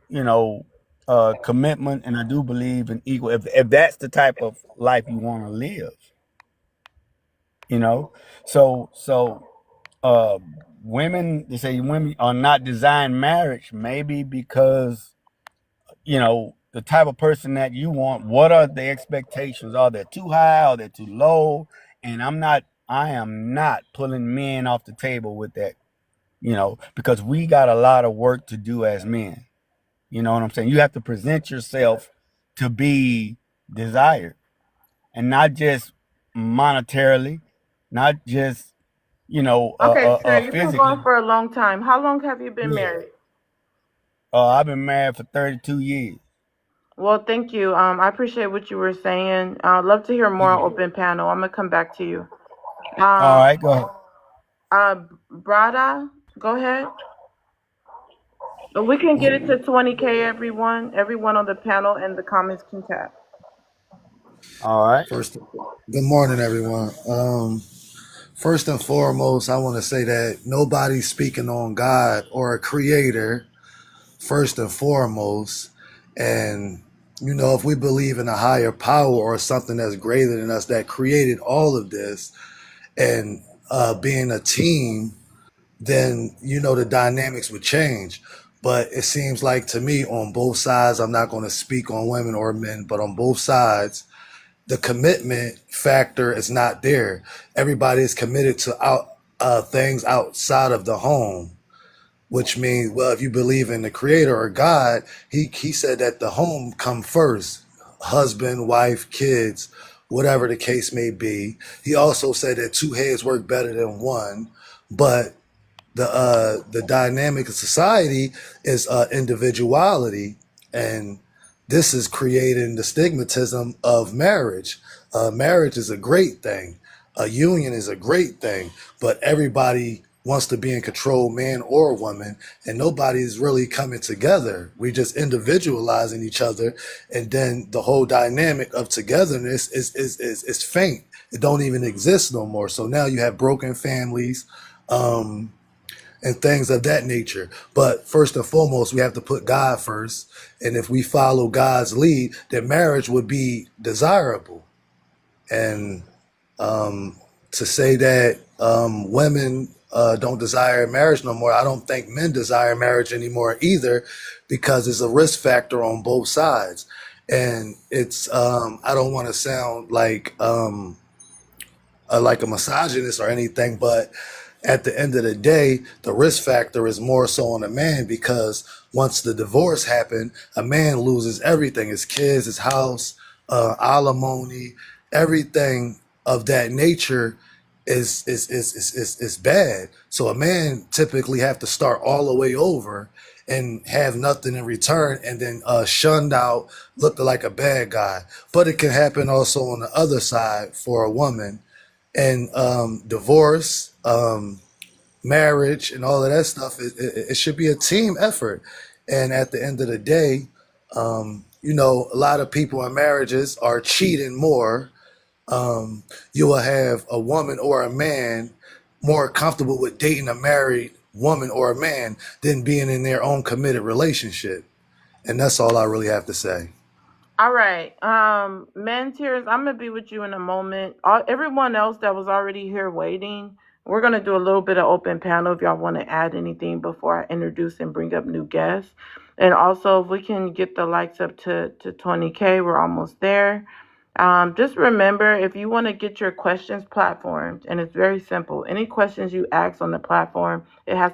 commitment, and I do believe in equal, if that's the type of life you want to live, you know. So uh women, they say women are not designed marriage, maybe because, the type of person that you want, what are the expectations? Are they too high? Are they too low? And I am not pulling men off the table with that, because we got a lot of work to do as men. You know what I'm saying? You have to present yourself to be desired, and not just monetarily, not just, Okay, sir, you've been going physically. for a long time. How long have you been Yeah. married? I've been married for 32 years. Well, thank you. I appreciate what you were saying. I'd love to hear more on open panel. I'm gonna come back to you. All Um, right, go ahead. Brada, go ahead. We can get it to 20K, everyone. Everyone on the panel and the comments can tap. All right. First, good morning, everyone. First and foremost, I want to say that nobody's speaking on God or a creator, first and foremost. And You know, if we believe in a higher power or something that's greater than us that created all of this, and being a team, then you know the dynamics would change. But it seems like to me, on both sides, I'm not going to speak on women or men, but on both sides, the commitment factor is not there. Everybody is committed to things outside of the home, which means, well, if you believe in the creator or God, he said that the home come first, husband, wife, kids, whatever the case may be. He also said that two heads work better than one, but the dynamic of society is individuality, and this is creating the stigmatism of marriage. Marriage is a great thing, a union is a great thing, but everybody wants to be in control, man or woman, and nobody's really coming together. We just individualizing each other, and then the whole dynamic of togetherness is faint. It don't even exist no more. So now you have broken families. Um, and things of that nature. But first and foremost, we have to put God first. And if we follow God's lead, then marriage would be desirable. And to say that women don't desire marriage no more, I don't think men desire marriage anymore either, because it's a risk factor on both sides. And it's, I don't want to sound like a misogynist or anything, but at the end of the day, the risk factor is more so on a man, because once the divorce happened, a man loses everything: his kids, his house, alimony, everything of that nature is bad. So a man typically have to start all the way over and have nothing in return, and then shunned out, looked like a bad guy. But it can happen also on the other side for a woman, and divorce, marriage, and all of that stuff. It should be a team effort. And at the end of the day, you know, a lot of people in marriages are cheating more. You will have a woman or a man more comfortable with dating a married woman or a man than being in their own committed relationship. And that's all I really have to say. All right. Men tears, I'm gonna be with you in a moment. Everyone else that was already here waiting, we're gonna do a little bit of open panel if y'all want to add anything before I introduce and bring up new guests. And also, if we can get the likes up to 20K, we're almost there. Just remember, if you want to get your questions platformed, and it's very simple. Any questions you ask on the platform, it has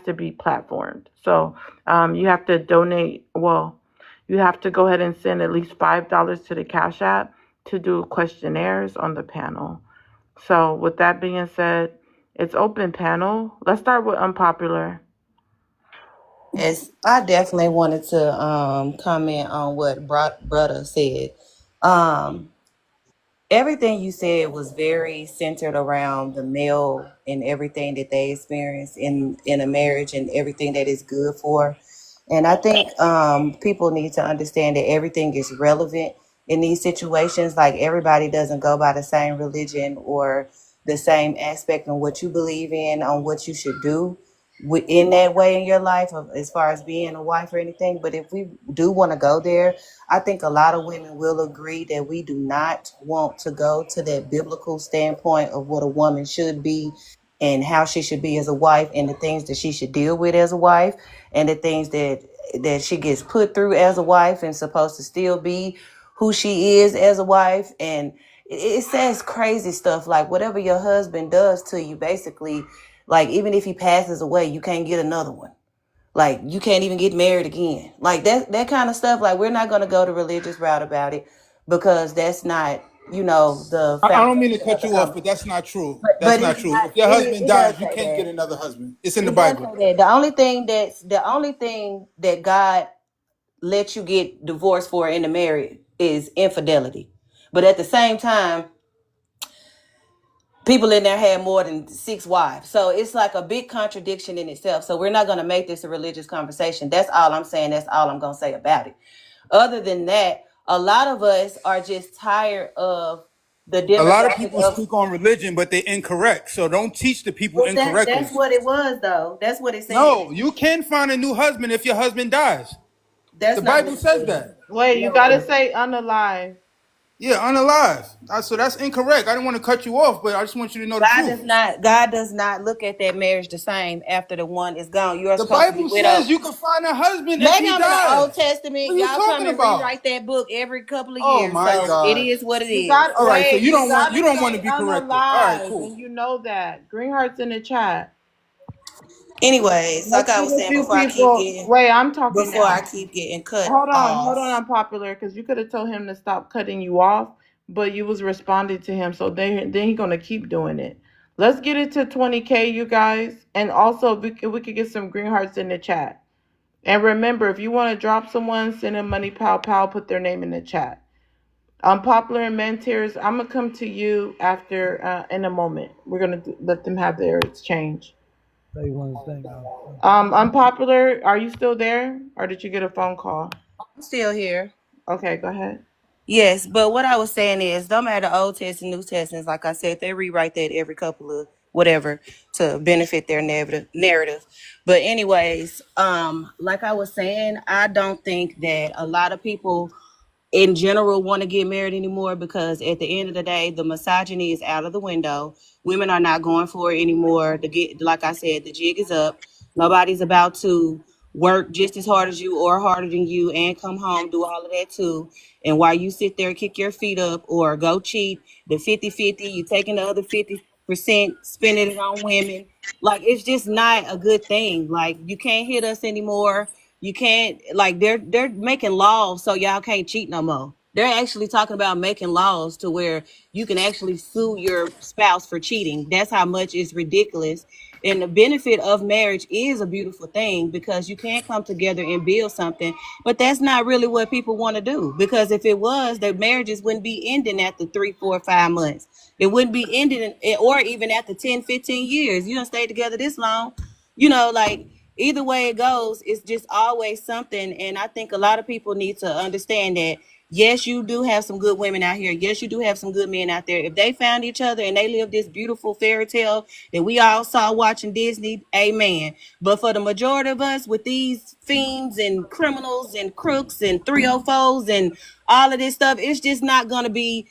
to be platformed. So you have to donate. Well, you have to go ahead and send at least $5 to the Cash App to do questionnaires on the panel. So with that being said, it's open panel. Let's start with unpopular. Yes, I definitely wanted to comment on what brother said. Um, Everything you said was very centered around the male and everything that they experience in a marriage and everything that is good for. And I think people need to understand that everything is relevant in these situations. Like everybody doesn't go by the same religion or the same aspect on what you believe in, on what you should do in that way in your life, as far as being a wife or anything. But if we do want to go there, I think a lot of women will agree that we do not want to go to that biblical standpoint of what a woman should be and how she should be as a wife, and the things that she should deal with as a wife, and the things that she gets put through as a wife and supposed to still be who she is as a wife. And it says crazy stuff like whatever your husband does to you, basically, like even if he passes away, you can't get another one. Like you can't even get married again. Like that kind of stuff. Like we're not going to go the religious route about it, because that's not, the I don't mean to foundation of cut the you off, conversation. but that's not true. But That's not it's true. not. If your husband It does dies, you say can't get that. another husband. It's in the It does Bible. say that. The only thing that God lets you get divorced for in the marriage is infidelity. But at the same time, people in there had more than 6 wives. So it's like a big contradiction in itself. So we're not going to make this a religious conversation. That's all I'm saying. That's all I'm going to say about it. Other than that, a lot of us are just tired of the A lot of demographic people of. speak on religion, but they're incorrect. So don't teach the people Well, incorrectly. that's what it was, though. That's what it said. No, you can find a new husband if your husband dies. That's The not what Bible it says says. that. Wait, you gotta No. say unalive. Yeah, unalive. So that's incorrect. I didn't want to cut you off, but I just want you to know the truth. God does not look at that marriage the same after the one is gone. You are The supposed to be Bible widowed. says you can find a husband if Maybe he I'm in the Old dies. What Testament. are you Y'all come talking and about? rewrite that book every couple of Oh years. my So it God. is what it You is. got All right, so wait. you You don't want gotta to say be corrected. All right, unalive, cool. and you know that. Green hearts in the chat. Anyways, like Let's I get was a saying few people. Wait, I'm talking before I now. keep getting cut Hold on, off. unpopular, because you could have told him to stop cutting you off, but you was responding to him, so then he gonna keep doing it. Let's get it to 20K, you guys, and also we could get some green hearts in the chat. And remember, if you want to drop someone, send them money, pow pow, put their name in the chat. Unpopular and Menteers, I'm gonna come to you after in a moment. We're gonna let them have their exchange. Say one thing. Unpopular, are you still there, or did you get a phone call? I'm still here. Okay, go ahead. Yes, but what I was saying is, no matter Old Testament, New Testament, like I said, they rewrite that every couple of whatever to benefit their narrative. But anyways, like I was saying, I don't think that a lot of people in general want to get married anymore because at the end of the day, the misogyny is out of the window. Women are not going for it anymore. The get, like I said, the jig is up. Nobody's about to work just as hard as you or harder than you and come home, do all of that too. And while you sit there, kick your feet up or go cheat, the 50-50, you taking the other 50%, spending it on women. Like, it's just not a good thing. Like, you can't hit us anymore. You can't, like, they're making laws so y'all can't cheat no more. They're actually talking about making laws to where you can actually sue your spouse for cheating. That's how much it's ridiculous. And the benefit of marriage is a beautiful thing because you can come together and build something. But that's not really what people want to do. Because if it was, the marriages wouldn't be ending after 3, 4, 5 months. It wouldn't be ending, or even after 10, 15 years. You don't stay together this long. Like, either way it goes, it's just always something. And I think a lot of people need to understand that yes, you do have some good women out here. Yes, you do have some good men out there. If they found each other and they live this beautiful fairy tale that we all saw watching Disney, amen. But for the majority of us, with these fiends and criminals and crooks and 304s and all of this stuff, it's just not going to be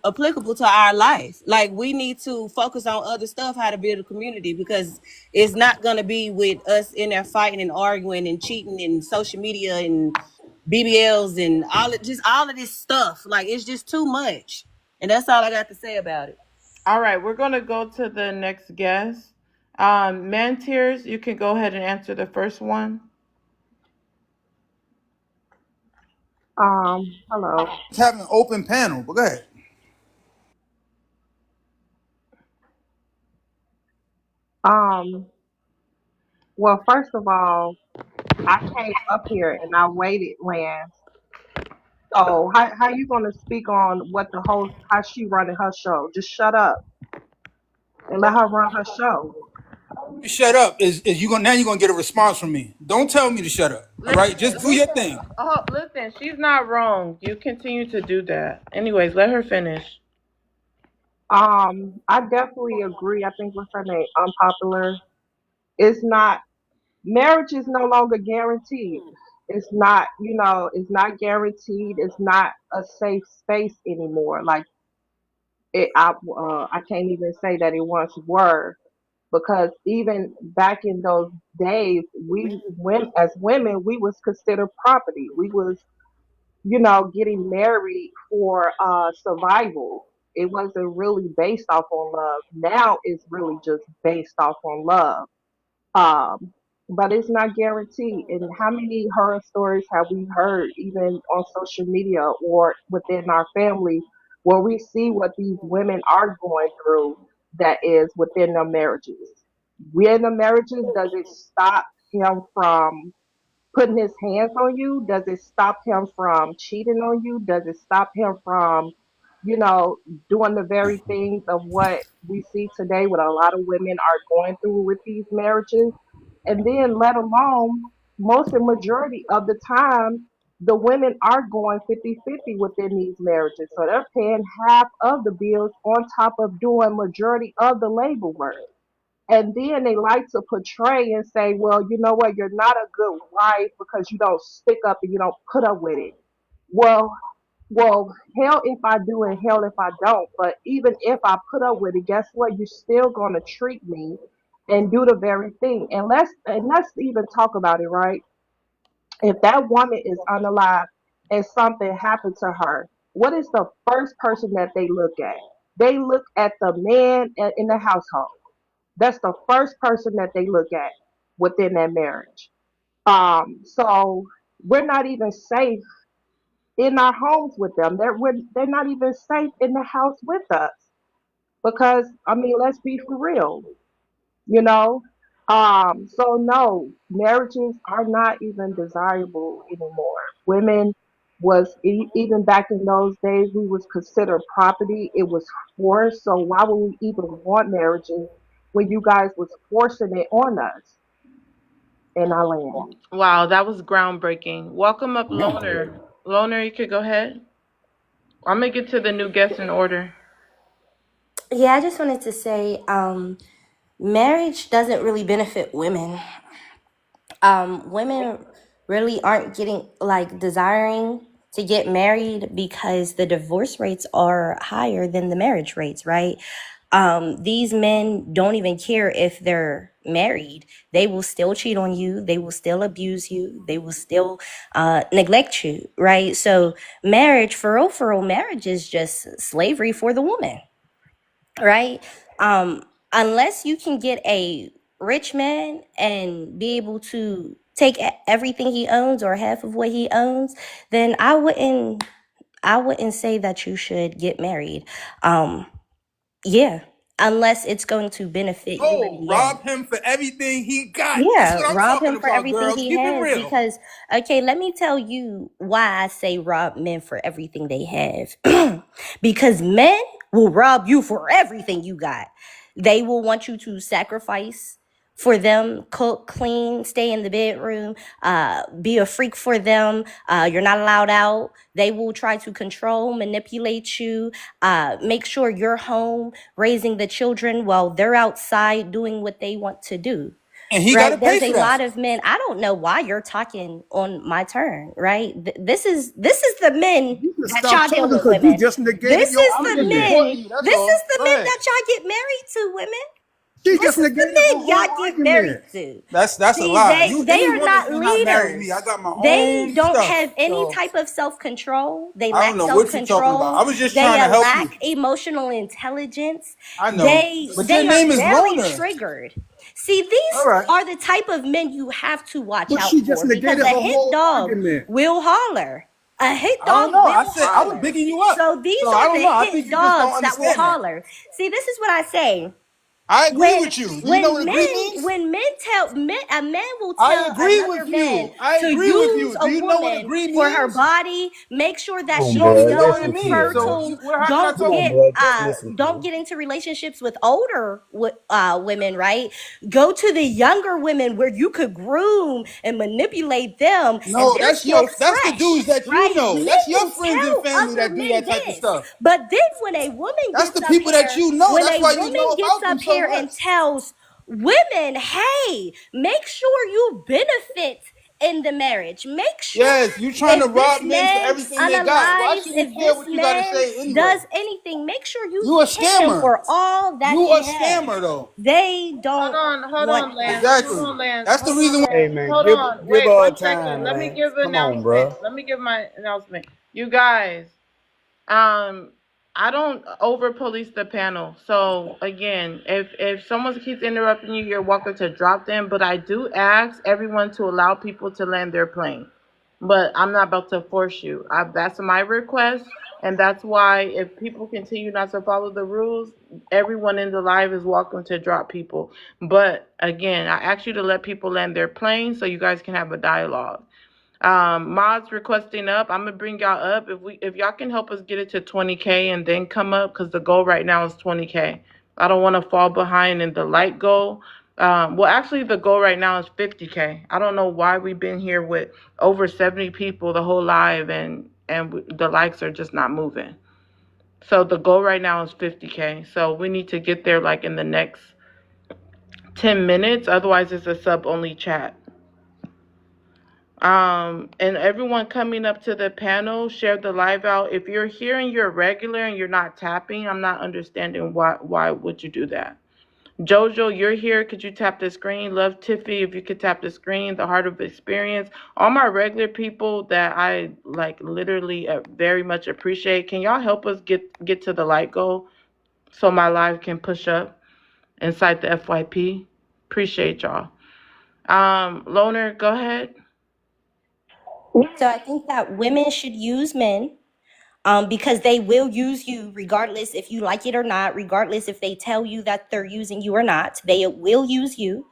applicable to our life. Like, we need to focus on other stuff, how to build a community, because it's not going to be with us in there fighting and arguing and cheating and social media and BBLs and all of this stuff. Like, it's just too much. And that's all I got to say about it. All right, we're gonna go to the next guest. Menteers, you can go ahead and answer the first one. Hello. It's having an open panel, but go ahead. Um, well, first of all, I came up here and I waited, Lance. So how you gonna speak on what the host, how she running her show? Just shut up and let her run her show. You shut up is you gonna now you're gonna get a response from me. Don't tell me to shut up. All right, Listen, just do your listen. thing. Oh, listen. She's not wrong. You continue to do that. Anyways, let her finish. I definitely agree. I think what's her name? Unpopular. It's not marriage is no longer guaranteed. It's not, it's not guaranteed. It's not a safe space anymore. Like I can't even say that it once were because even back in those days, as women, we was considered property. We was, getting married for survival. It wasn't really based off on love. Now it's really just based off on love. Um, but it's not guaranteed. And how many horror stories have we heard, even on social media or within our family, where we see what these women are going through that is within their marriages? Within the marriages, does it stop him from putting his hands on you? Does it stop him from cheating on you? Does it stop him from, you know, doing the very things of what we see today, what a lot of women are going through with these marriages? And then, let alone, most and majority of the time, the women are going 50-50 within these marriages. So they're paying half of the bills on top of doing majority of the labor work. And then they like to portray and say, well, you know what, you're not a good wife because you don't stick up and you don't put up with it. Well, well, hell if I do and hell if I don't. But even if I put up with it, guess what? You're still gonna treat me and do the very thing. And let's even talk about it, right? If that woman is unalive and something happened to her, what is the first person that they look at? They look at the man in the household. That's the first person that they look at within that marriage. So we're not even safe in our homes with them. They're not even safe in the house with us because I mean, let's be for real, you know. So no, marriages are not even desirable anymore. Women was even back in those days we was considered property. It was forced. So why would we even want marriages when you guys was forcing it on us in our land? Wow, that was groundbreaking. Welcome up, Loner. Loner, you could go ahead. I'm gonna get to the new guests in order. Yeah, I just wanted to say, marriage doesn't really benefit women. Women really aren't getting like desiring to get married because the divorce rates are higher than the marriage rates, right? These men don't even care if they're married. They will still cheat on you. They will still abuse you. They will still neglect you, right? So marriage, for real, marriage is just slavery for the woman, right? Unless you can get a rich man and be able to take everything he owns or half of what he owns, then I wouldn't say that you should get married. Um, yeah, unless it's going to benefit you in Oh, the end. rob him for everything he got. That's Yeah, what I'm rob talking him for about, everything girl. he Keep it has real. because, okay, let me tell you why I say rob men for everything they have. Because men will rob you for everything you got. They will want you to sacrifice for them, cook, clean, stay in the bedroom, be a freak for them. You're not allowed out. They will try to control, manipulate you, make sure you're home raising the children while they're outside doing what they want to do, And he got to right? pay There's a for that. lot of men. I don't know why you're talking on my turn, right? This is the men You can that stop y'all deal talking with, because you women. just negated This your is I'm the just argument. men. supporting you. That's This is all. the Go men ahead. that y'all get married to, women. She This just is the negated her men whole y'all get married argument. to. That's a See, lie. they You they any are woman not cannot marry me. I leaders. got my They own don't stuff. have any So type of self-control. They I don't lack know what you're talking about. self-control. I was just They trying to help you. lack emotional intelligence. I know. They But your they are name is very Loner. triggered. See, All these right. are the type of men you have to watch But out she just for because negated a her hit whole dog argument. will holler. A hit I don't dog know. I will said I was holler. bigging you up. So these So I are don't the know. I think hit you just don't dogs that will understand that. holler. See, this is what I say I agree when with you. Do you know what when agree men means? when men tell men a man will I tell agree another with man you. I to agree with use you. Do a you know what woman agree for her means? body, make sure that Come on, You she's don't even blood. know Let's what it young, listen means. to So her. fertile. how can I don't Come talk to on, get you? blood. Let's uh listen to don't her. get into relationships with older women, right? Go to the younger women where you could groom and manipulate them and No, they're still that's the fresh, dudes that you right? know. Men That's your will friends and tell family other that do men that type of this, stuff. but then when a woman That's gets the up people that here you know. when That's a why you know woman gets about them up so here much. and tells women, hey, make sure you benefit in the marriage. Make sure Yes, you trying to if this rob men for man everything they got. Why unalives, should we if care this what you got to man say anyway? does anything, make sure you You a hit him scammer. for all that You a he has. scammer though. They don't Hold want on, Lance. that. Hold Exactly. on, Lance. That's the Hold on, reason why. Hey, Lance. man, Hold on. give Wait her a 1 second. time, Let me Lance. give an Come on, announcement. bro. Let me give my announcement. You guys, um, I don't over police the panel. So again, if someone keeps interrupting you, you're welcome to drop them. But I do ask everyone to allow people to land their plane. But I'm not about to force you. That's my request, and that's why if people continue not to follow the rules, everyone in the live is welcome to drop people. But again, I ask you to let people land their plane so you guys can have a dialogue. Mods requesting up. I'm gonna bring y'all up if y'all can help us get it to 20K and then come up because the goal right now is 20K. I don't want to fall behind in the light goal. Well, actually, the goal right now is 50K. I don't know why we've been here with over 70 people the whole live and the likes are just not moving. So the goal right now is 50K. So we need to get there like in the next 10 minutes. Otherwise, it's a sub only chat. And everyone coming up to the panel, share the live out. If you're here and you're regular and you're not tapping, I'm not understanding why would you do that. Jojo, you're here. Could you tap the screen? Love Tiffy, if you could tap the screen. The Heart of Experience. All my regular people that I like literally very much appreciate. Can y'all help us get to the light goal so my live can push up inside the FYP? Appreciate y'all. Loner, go ahead. So I think that women should use men, because they will use you regardless if you like it or not, regardless if they tell you that they're using you or not, they will use you.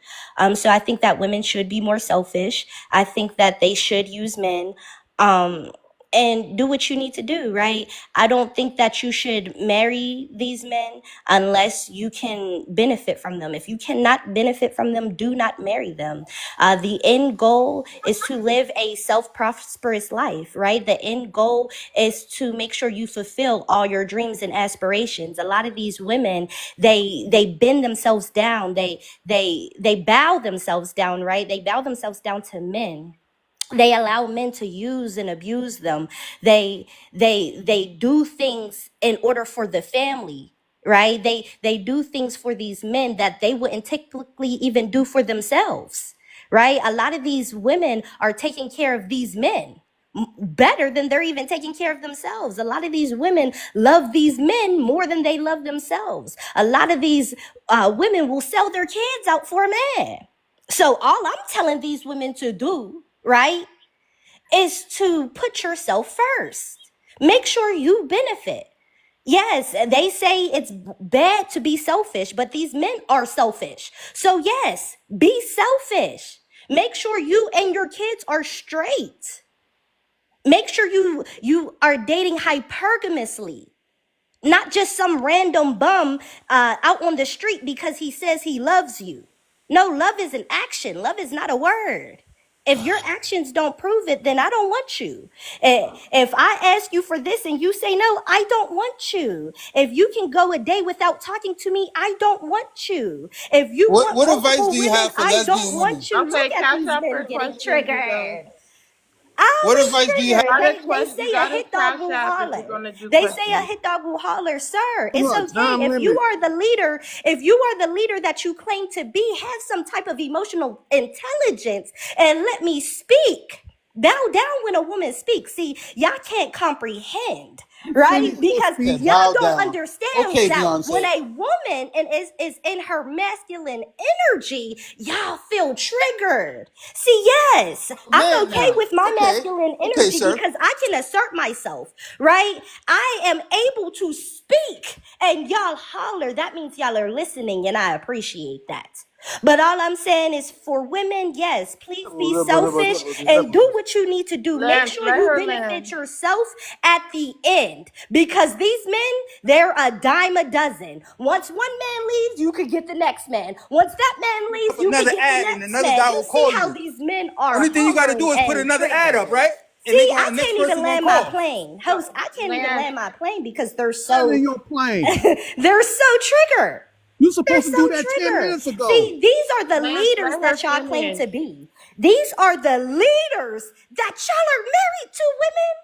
So I think that women should be more selfish. I think that they should use men. And do what you need to do, right? I don't think that you should marry these men unless you can benefit from them. If you cannot benefit from them, do not marry them. The end goal is to live a self-prosperous life, right? The end goal is to make sure you fulfill all your dreams and aspirations. A lot of these women, they bend themselves down. They bow themselves down, right? They bow themselves down to men. They allow men to use and abuse them. They do things in order for the family, right? They do things for these men that they wouldn't typically even do for themselves, right? A lot of these women are taking care of these men better than they're even taking care of themselves. A lot of these women love these men more than they love themselves. A lot of these women will sell their kids out for a man. So all I'm telling these women to do, right, is to put yourself first. Make sure you benefit. Yes, they say it's bad to be selfish, but these men are selfish. So yes, be selfish. Make sure you and your kids are straight. Make sure you are dating hypergamously. Not just some random bum out on the street because he says he loves you. No, love is an action. Love is not a word. If your actions don't prove it, then I don't want you. If I ask you for this and you say no, I don't want you. If you can go a day without talking to me, I don't want you. If you want What advice multiple do you women, have for I don't lesbian women? want you. Okay, Look at cash these out for men getting questions. triggered. I What always advice do you have? triggered. They You say a gotta hit dog cash will app if we're holler. gonna do They say a questions. hit dog will holler, sir. Hold It's on, okay. time If you limit. are the leader, if you are the leader that you claim to be, have some type of emotional intelligence and let me speak. Bow down when a woman speaks. See, y'all can't comprehend, right? Because Said y'all bow don't down. understand Okay, that when Beyonce. a woman is in her masculine energy, y'all feel triggered. See, yes, I'm Man okay now. with my Okay. masculine Okay, energy sir. because I can assert myself, right? I am able to speak and y'all holler. That means y'all are listening and I appreciate that. But all I'm saying is for women, yes, please be selfish and do what you need to do. Make sure Let you her benefit land. yourself at the end because these men, they're a dime a dozen. Once one man leaves, you could get the next man. Once that man leaves, Up you could another get the ad and next another man. guy You will see call how you. these men are Only thing you gotta hovering do is put and another ad up, triggered. right? And See, I the next can't even person gonna land my call. plane. Host, I can't even Land. land my plane because they're Land in so your plane. they're so triggered. You They're supposed to so do that 10 triggered. minutes ago. See, these are the Lance, leaders let her that y'all claim finish. to be. These are the leaders that y'all are married to, women,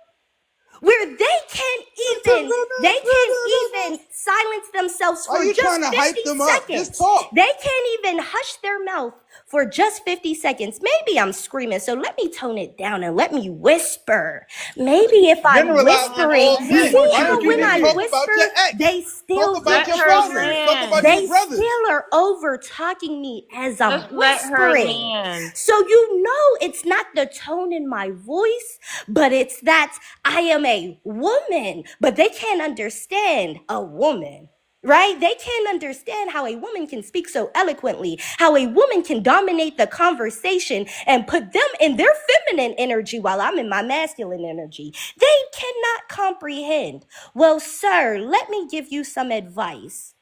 where they can't even silence themselves Why for you trying just to 50 hype them up? Just seconds. talk. They can't even hush their mouth for just 50 seconds. Maybe I'm screaming, so let me tone it down and let me whisper. Maybe if I'm Generalize on whispering, all Let you her men. see Why don't how you when just I finish. talk about your whisper, ex? they Talk still about Let your get her fathers. triggered. Talk about land. your They brothers. still are over talking me as I'm Just let her whispering. land. So you know it's not the tone in my voice, but it's that I am a woman, but they can't understand a woman. Right? They can't understand how a woman can speak so eloquently, how a woman can dominate the conversation and put them in their feminine energy while I'm in my masculine energy. They cannot comprehend. Well, sir, let me give you some advice.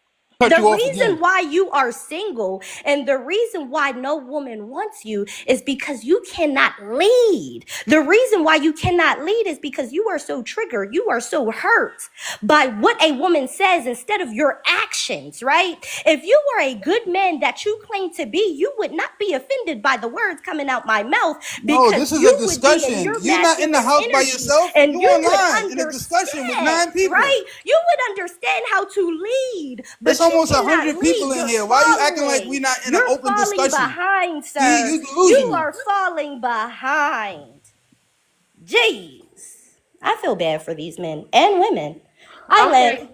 cut The you off reason again. why you are single and the reason why no woman wants you is because you cannot lead. The reason why you cannot lead is because you are so triggered, you are so hurt by what a woman says instead of your actions, right? If you were a good man that you claim to be, you would not be offended by the words coming out my mouth No, because this is a you would be in discussion. your You're not in the masculine house by energy yourself. You and you would online in a discussion with understand, 9 people. right? You would understand how to lead, It's but you almost cannot 100 people lead. in You're here. Why are you acting like following. we're not in an You're open falling discussion? behind, See, sir. you You delusional. are falling behind. Jeez. I feel bad for these men and women. I Okay. let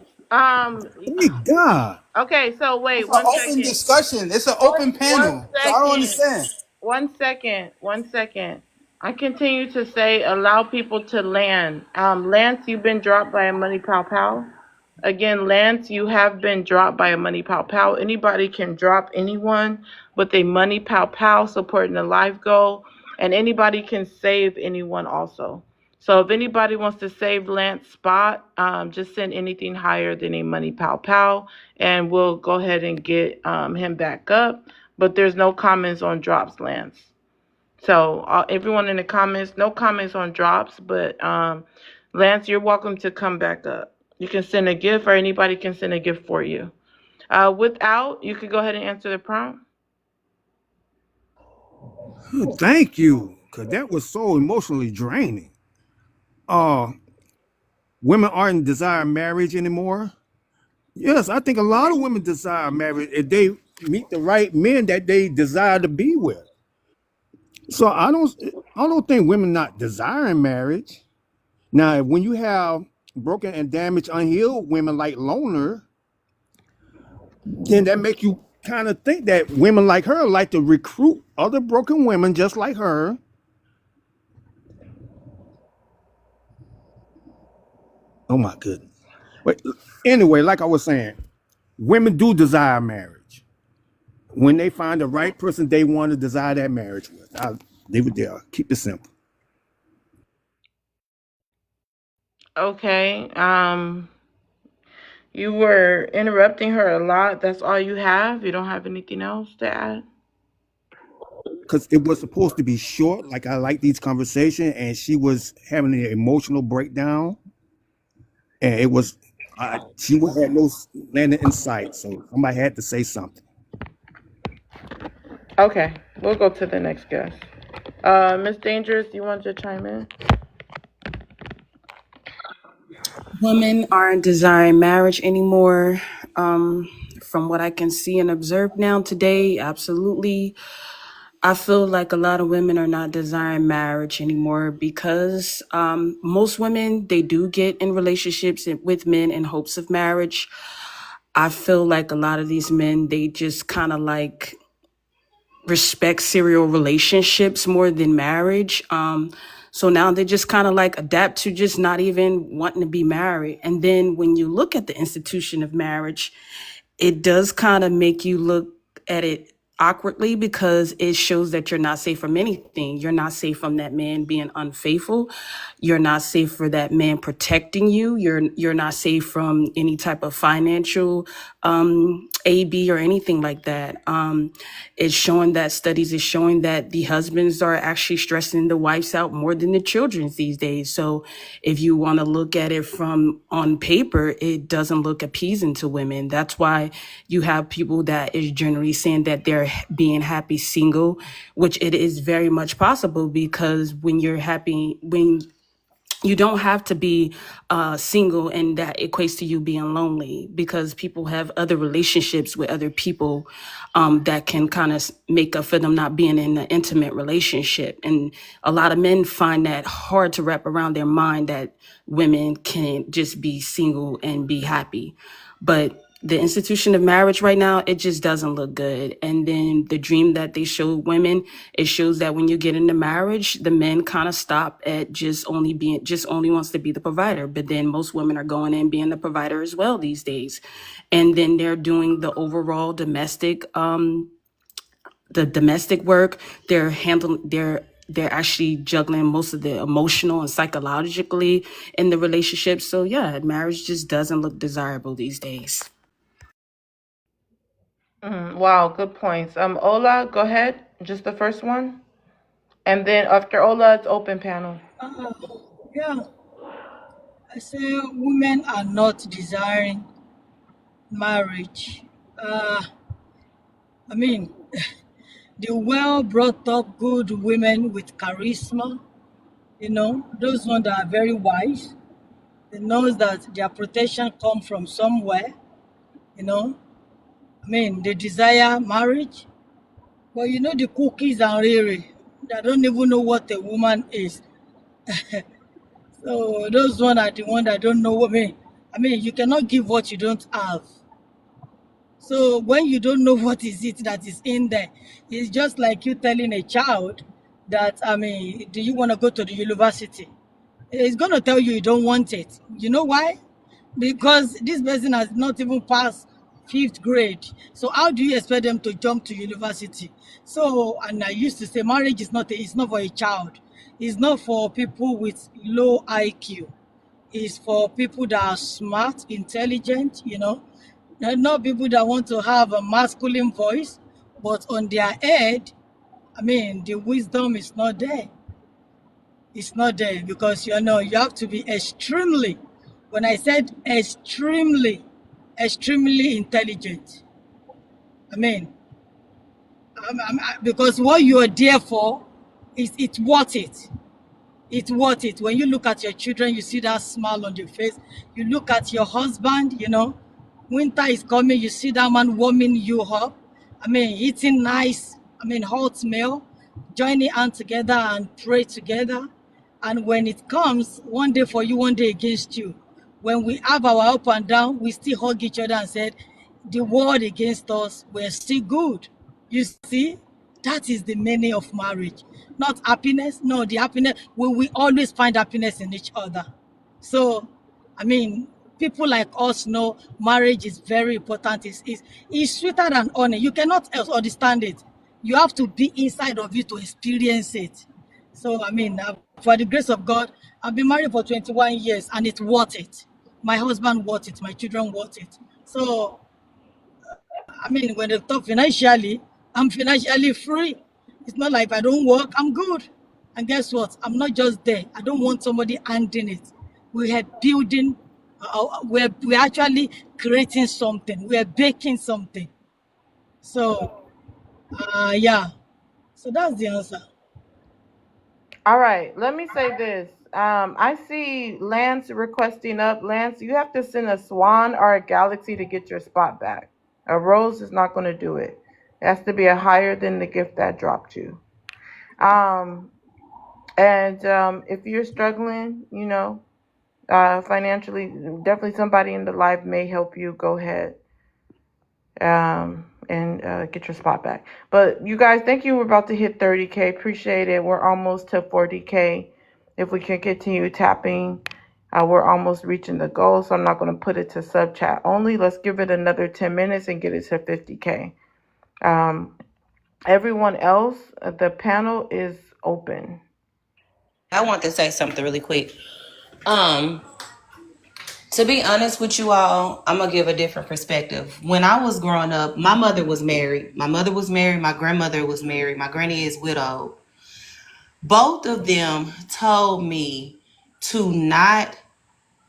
Thank God. Okay. So It's wait an one open second. discussion. It's an One open one panel. So I don't second. understand. 1 second. 1 second. I continue to say allow people to land. Lance, you've been dropped by a money pow pow. Again, Lance, you have been dropped by a money pow pow. Anybody can drop anyone with a money pow pow supporting the life goal, and anybody can save anyone also. So if anybody wants to save Lance's spot, just send anything higher than a money pow pow, and we'll go ahead and get him back up. But there's no comments on drops, Lance. So everyone in the comments, no comments on drops, but Lance, you're welcome to come back up. You can send a gift, or anybody can send a gift for you. Without, you could go ahead and answer the prompt. Thank you, because that was so emotionally draining. Uh, Women aren't desiring marriage anymore. Yes, I think a lot of women desire marriage if they meet the right men that they desire to be with. So I don't think women not desiring marriage. Now, when you have broken and damaged, unhealed women like Loner, then that make you kind of think that women like her like to recruit other broken women just like her. Oh my goodness. But anyway, like I was saying, women do desire marriage. When they find the right person they want to desire that marriage with. I'll leave it there. Keep it simple. Okay. You were interrupting her a lot. That's all you have. You don't have anything else to add. Because it was supposed to be short, like I like these conversations, and she was having an emotional breakdown, and it was she had no landing in sight, so somebody had to say something. Okay, we'll go to the next guest. Miss Dangerous, you want to chime in? Women aren't desiring marriage anymore. From what I can see and observe now today, absolutely. I feel like a lot of women are not desiring marriage anymore because most women, they do get in relationships with men in hopes of marriage. I feel like a lot of these men, they just kind of like respect serial relationships more than marriage. So now they just kind of like adapt to just not even wanting to be married. And then when you look at the institution of marriage, it does kind of make you look at it awkwardly because it shows that you're not safe from anything. You're not safe from that man being unfaithful. You're not safe for that man protecting you. You're not safe from any type of financial AB or anything like that. It's showing that studies is showing that the husbands are actually stressing the wives out more than the children these days. So if you want to look at it from on paper, it doesn't look appeasing to women. That's why you have people that is generally saying that they're being happy single, which it is very much possible because when you're happy, when you don't have to be single and that equates to you being lonely because people have other relationships with other people that can kind of make up for them not being in an intimate relationship. And a lot of men find that hard to wrap around their mind that women can just be single and be happy. But the institution of marriage right now, it just doesn't look good. And then the dream that they show women, it shows that when you get into marriage, the men kind of stop at just only wants to be the provider. But then most women are going in being the provider as well these days. And then they're doing the overall domestic work. They're actually juggling most of the emotional and psychologically in the relationship. So yeah, marriage just doesn't look desirable these days. Wow, good points. Ola, go ahead. Just the first one, and then after Ola, it's open panel. Uh, yeah, I say women are not desiring marriage. Uh, I mean, the well brought up good women with charisma, those ones that are very wise, they knows that their protection come from somewhere, you know. I mean, they desire marriage, but the cookies and riri, they don't even know what a woman is. So those one are the one that don't know what I mean, you cannot give what you don't have. So when you don't know what is it that is in there, it's just like you telling a child that, I mean, do you want to go to the university? It's going to tell you you don't want it. You know why? Because this person has not even passed fifth grade. So how do you expect them to jump to university? So, and I used to say marriage is it's not for a child. It's not for people with low IQ. It's for people that are smart, intelligent, not people that want to have a masculine voice, but on their head, I mean, the wisdom is not there. It's not there because you have to be extremely, when I said extremely, extremely intelligent. I mean, because what you are there for is it's worth it. It's worth it. When you look at your children, you see that smile on their face. You look at your husband, winter is coming, you see that man warming you up. I mean, eating nice, I mean, hot meal, joining hands together and pray together. And when it comes, one day for you, one day against you. When we have our up and down, we still hug each other and said, the world against us, we're still good. You see, that is the meaning of marriage. Not happiness. No, the happiness, we always find happiness in each other. So, I mean, people like us know marriage is very important. It's sweeter than honey. You cannot else understand it. You have to be inside of it to experience it. So, I mean, for the grace of God, I've been married for 21 years and it's worth it. My husband worth it. My children worth it. So, I mean, when they talk financially, I'm financially free. It's not like if I don't work, I'm good. And guess what? I'm not just there. I don't want somebody handing it. We are building, we're actually creating something. We're baking something. So, yeah. So that's the answer. All right, let me say this. I see Lance requesting up. Lance, you have to send a swan or a galaxy to get your spot back. A rose is not going to do it. It has to be a higher than the gift that dropped you. Um, and if you're struggling, financially, definitely somebody in the life may help you. Go ahead and get your spot back. But you guys, thank you. We're about to hit 30K. Appreciate it. We're almost to 40K. If we can continue tapping, we're almost reaching the goal. So I'm not going to put it to sub chat only. Let's give it another 10 minutes and get it to 50K. Everyone else, the panel is open. I want to say something really quick. Um, to be honest with you all, I'm gonna give a different perspective. When I was growing up, my mother was married. My mother was married. My grandmother was married. My granny is widowed. Both of them told me to not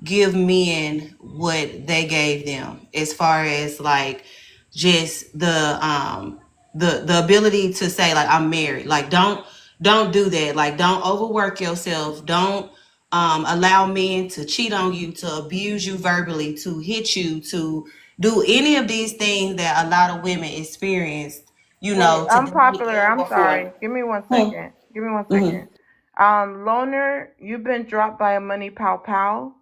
give men what they gave them, as far as like just the ability to say like I'm married. Like don't do that. Like don't overwork yourself. Don't allow men to cheat on you, to abuse you verbally, to hit you, to do any of these things that a lot of women experience, Wait, today unpopular. and I'm before. sorry. Give me one Hmm. second. Give me one Mhm. second. Loner, you've been dropped by a money pow pow.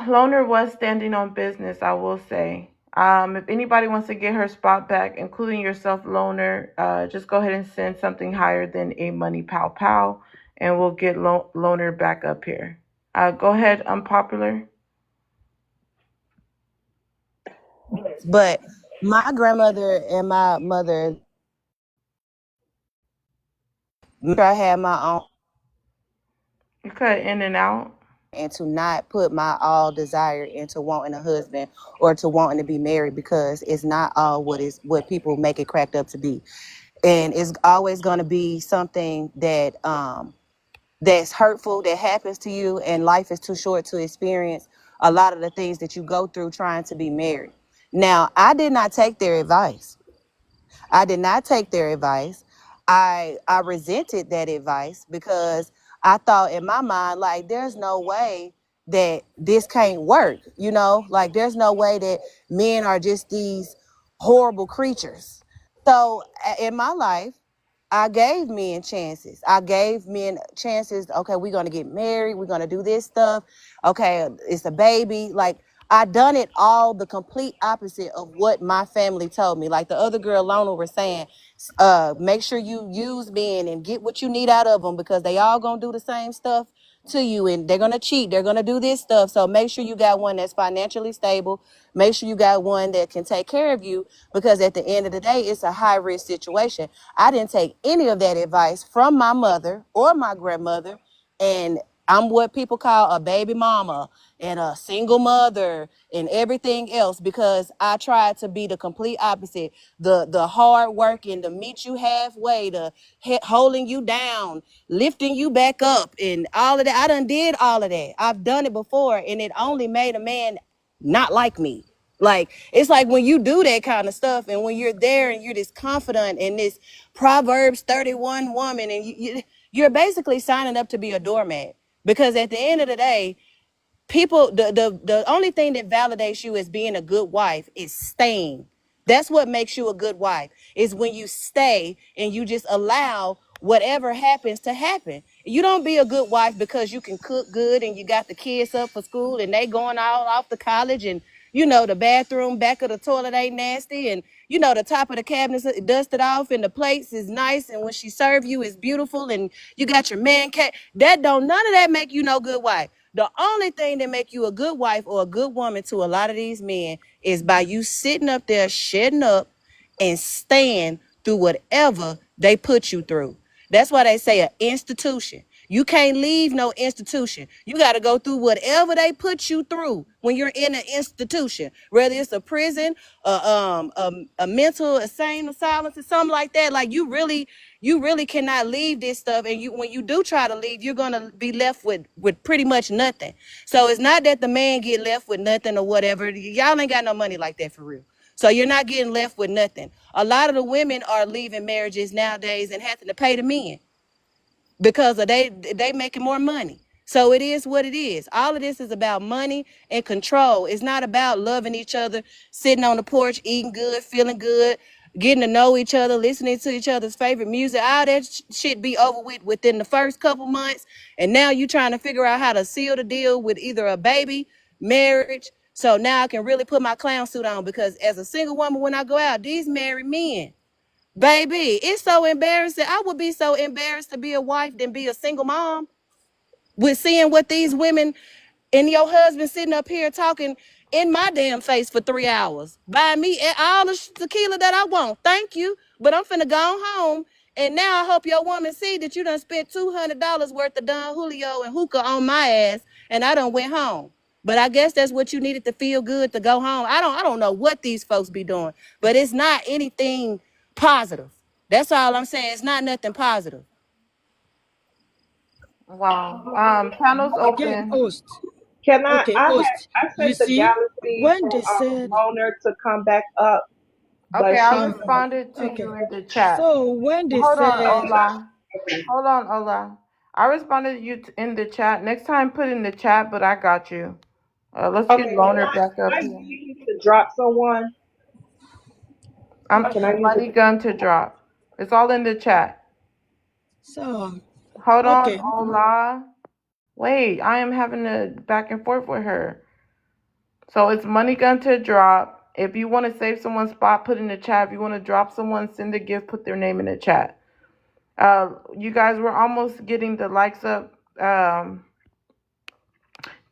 Loner was standing on business, I will say. If anybody wants to get her spot back, including yourself, Loner, just go ahead and send something higher than a money pow pow, and we'll get Loner back up here. Go ahead, unpopular. But my grandmother and my mother, I had my own. You cut in and out. and to not put my all desire into wanting a husband or to wanting to be married, because it's not all what people make it cracked up to be. And it's always going to be something that's hurtful that happens to you, and life is too short to experience a lot of the things that you go through trying to be married. Now, I did not take their advice. I did not take their advice. I resented that advice because I thought in my mind, like, there's no way that this can't work. Like, there's no way that men are just these horrible creatures. So in my life, I gave men chances. I gave men chances. Okay, we're gonna get married. We're gonna do this stuff. Okay, it's a baby. Like, I done it all the complete opposite of what my family told me. Like the other girl, Lona, was saying, make sure you use men and get what you need out of them, because they all gonna do the same stuff to you, and they're gonna cheat. They're gonna do this stuff. So make sure you got one that's financially stable. Make sure you got one that can take care of you, because at the end of the day, it's a high risk situation. I didn't take any of that advice from my mother or my grandmother, and I'm what people call a baby mama and a single mother and everything else, because I tried to be the complete opposite. The hard working, to meet you halfway, the holding you down, lifting you back up, and all of that. I done did all of that. I've done it before, and it only made a man not like me. Like, it's like when you do that kind of stuff, and when you're there and you're this confident and this Proverbs 31 woman, and you're basically signing up to be a doormat. Because at the end of the day, people, the only thing that validates you as being a good wife is staying. That's what makes you a good wife, is when you stay and you just allow whatever happens to happen. You don't be a good wife because you can cook good and you got the kids up for school and they going all off to college, and the bathroom back of the toilet ain't nasty, and the top of the cabinets dusted off, and the plates is nice, and when she serve you is beautiful, and you got your man cat. None of that make you no good wife. The only thing that make you a good wife or a good woman to a lot of these men is by you sitting up there, shedding up, and staying through whatever they put you through. That's why they say an institution. You can't leave no institution. You got to go through whatever they put you through when you're in an institution, whether it's a prison, a mental insane asylum, or something like that. Like, you really cannot leave this stuff. And when you do try to leave, you're gonna be left with pretty much nothing. So it's not that the man get left with nothing or whatever. Y'all ain't got no money like that for real. So you're not getting left with nothing. A lot of the women are leaving marriages nowadays and having to pay the men because of they making more money. So it is what it is. All of this is about money and control. It's not about loving each other, sitting on the porch, eating good, feeling good, getting to know each other, listening to each other's favorite music. All that shit be over with within the first couple months. And now you trying to figure out how to seal the deal with either a baby, marriage. So now I can really put my clown suit on, because as a single woman, when I go out, these married men, baby, it's so embarrassing. I would be so embarrassed to be a wife than be a single mom, with seeing what these women and your husband sitting up here talking in my damn face for 3 hours, buying me all the tequila that I want. Thank you, but I'm finna go home. And now I hope your woman see that you done spent $200 worth of Don Julio and hookah on my ass, and I done went home. But I guess that's what you needed to feel good to go home. I don't know what these folks be doing, but it's not anything positive. That's all I'm saying. It's not nothing positive. Wow. Panel's Again, open. host. Can I? Okay, I host. You sent the see, galaxy when for they said, loaner to come back up, Okay, but I she. responded to okay, you in the chat. so when they Hold on, said, Ola. Hold on, Ola. I responded to you in the chat. Next time, put in the chat, but I got you. Let's get Okay, Loner back up I here. use to drop someone? I'm Can I use money it? gun to drop. It's all in the chat. so, Hold on, okay, Ola. Wait, I am having a back and forth with her. So it's money gun to drop. If you want to save someone's spot, put in the chat. If you want to drop someone, send a gift, put their name in the chat. You guys, we're almost getting the likes up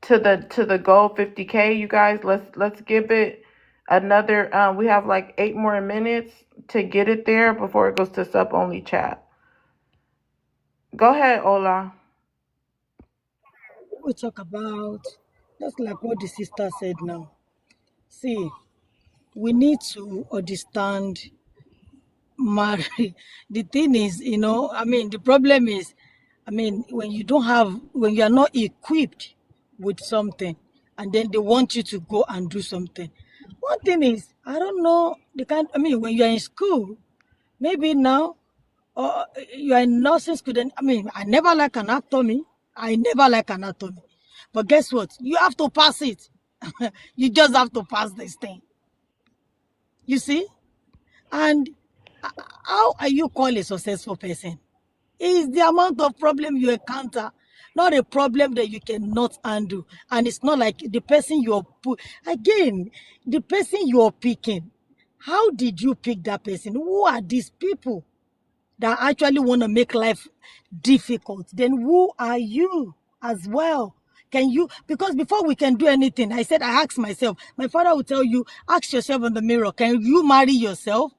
to the goal 50K. You guys, let's give it another. We have like 8 more minutes to get it there before it goes to sub only chat. Go ahead, Ola. we talk about, just like what the sister said now. See, we need to understand marry. The thing is, the problem is, when you don't have, when you are not equipped with something, and then they want you to go and do something. One thing is, I don't know, they can't, when you are in school, maybe now, or you are in nursing student. I never like anatomy. I never like anatomy. But guess what? You have to pass it. You just have to pass this thing. You see? And how are you called a successful person? It's the amount of problem you encounter, not a problem that you cannot handle. And it's not like the person you're again, the person you're picking. How did you pick that person? Who are these people that actually want to make life difficult? Then who are you as well? Can you, because before we can do anything, I said, I asked myself, my father would tell you, ask yourself in the mirror, can you marry yourself?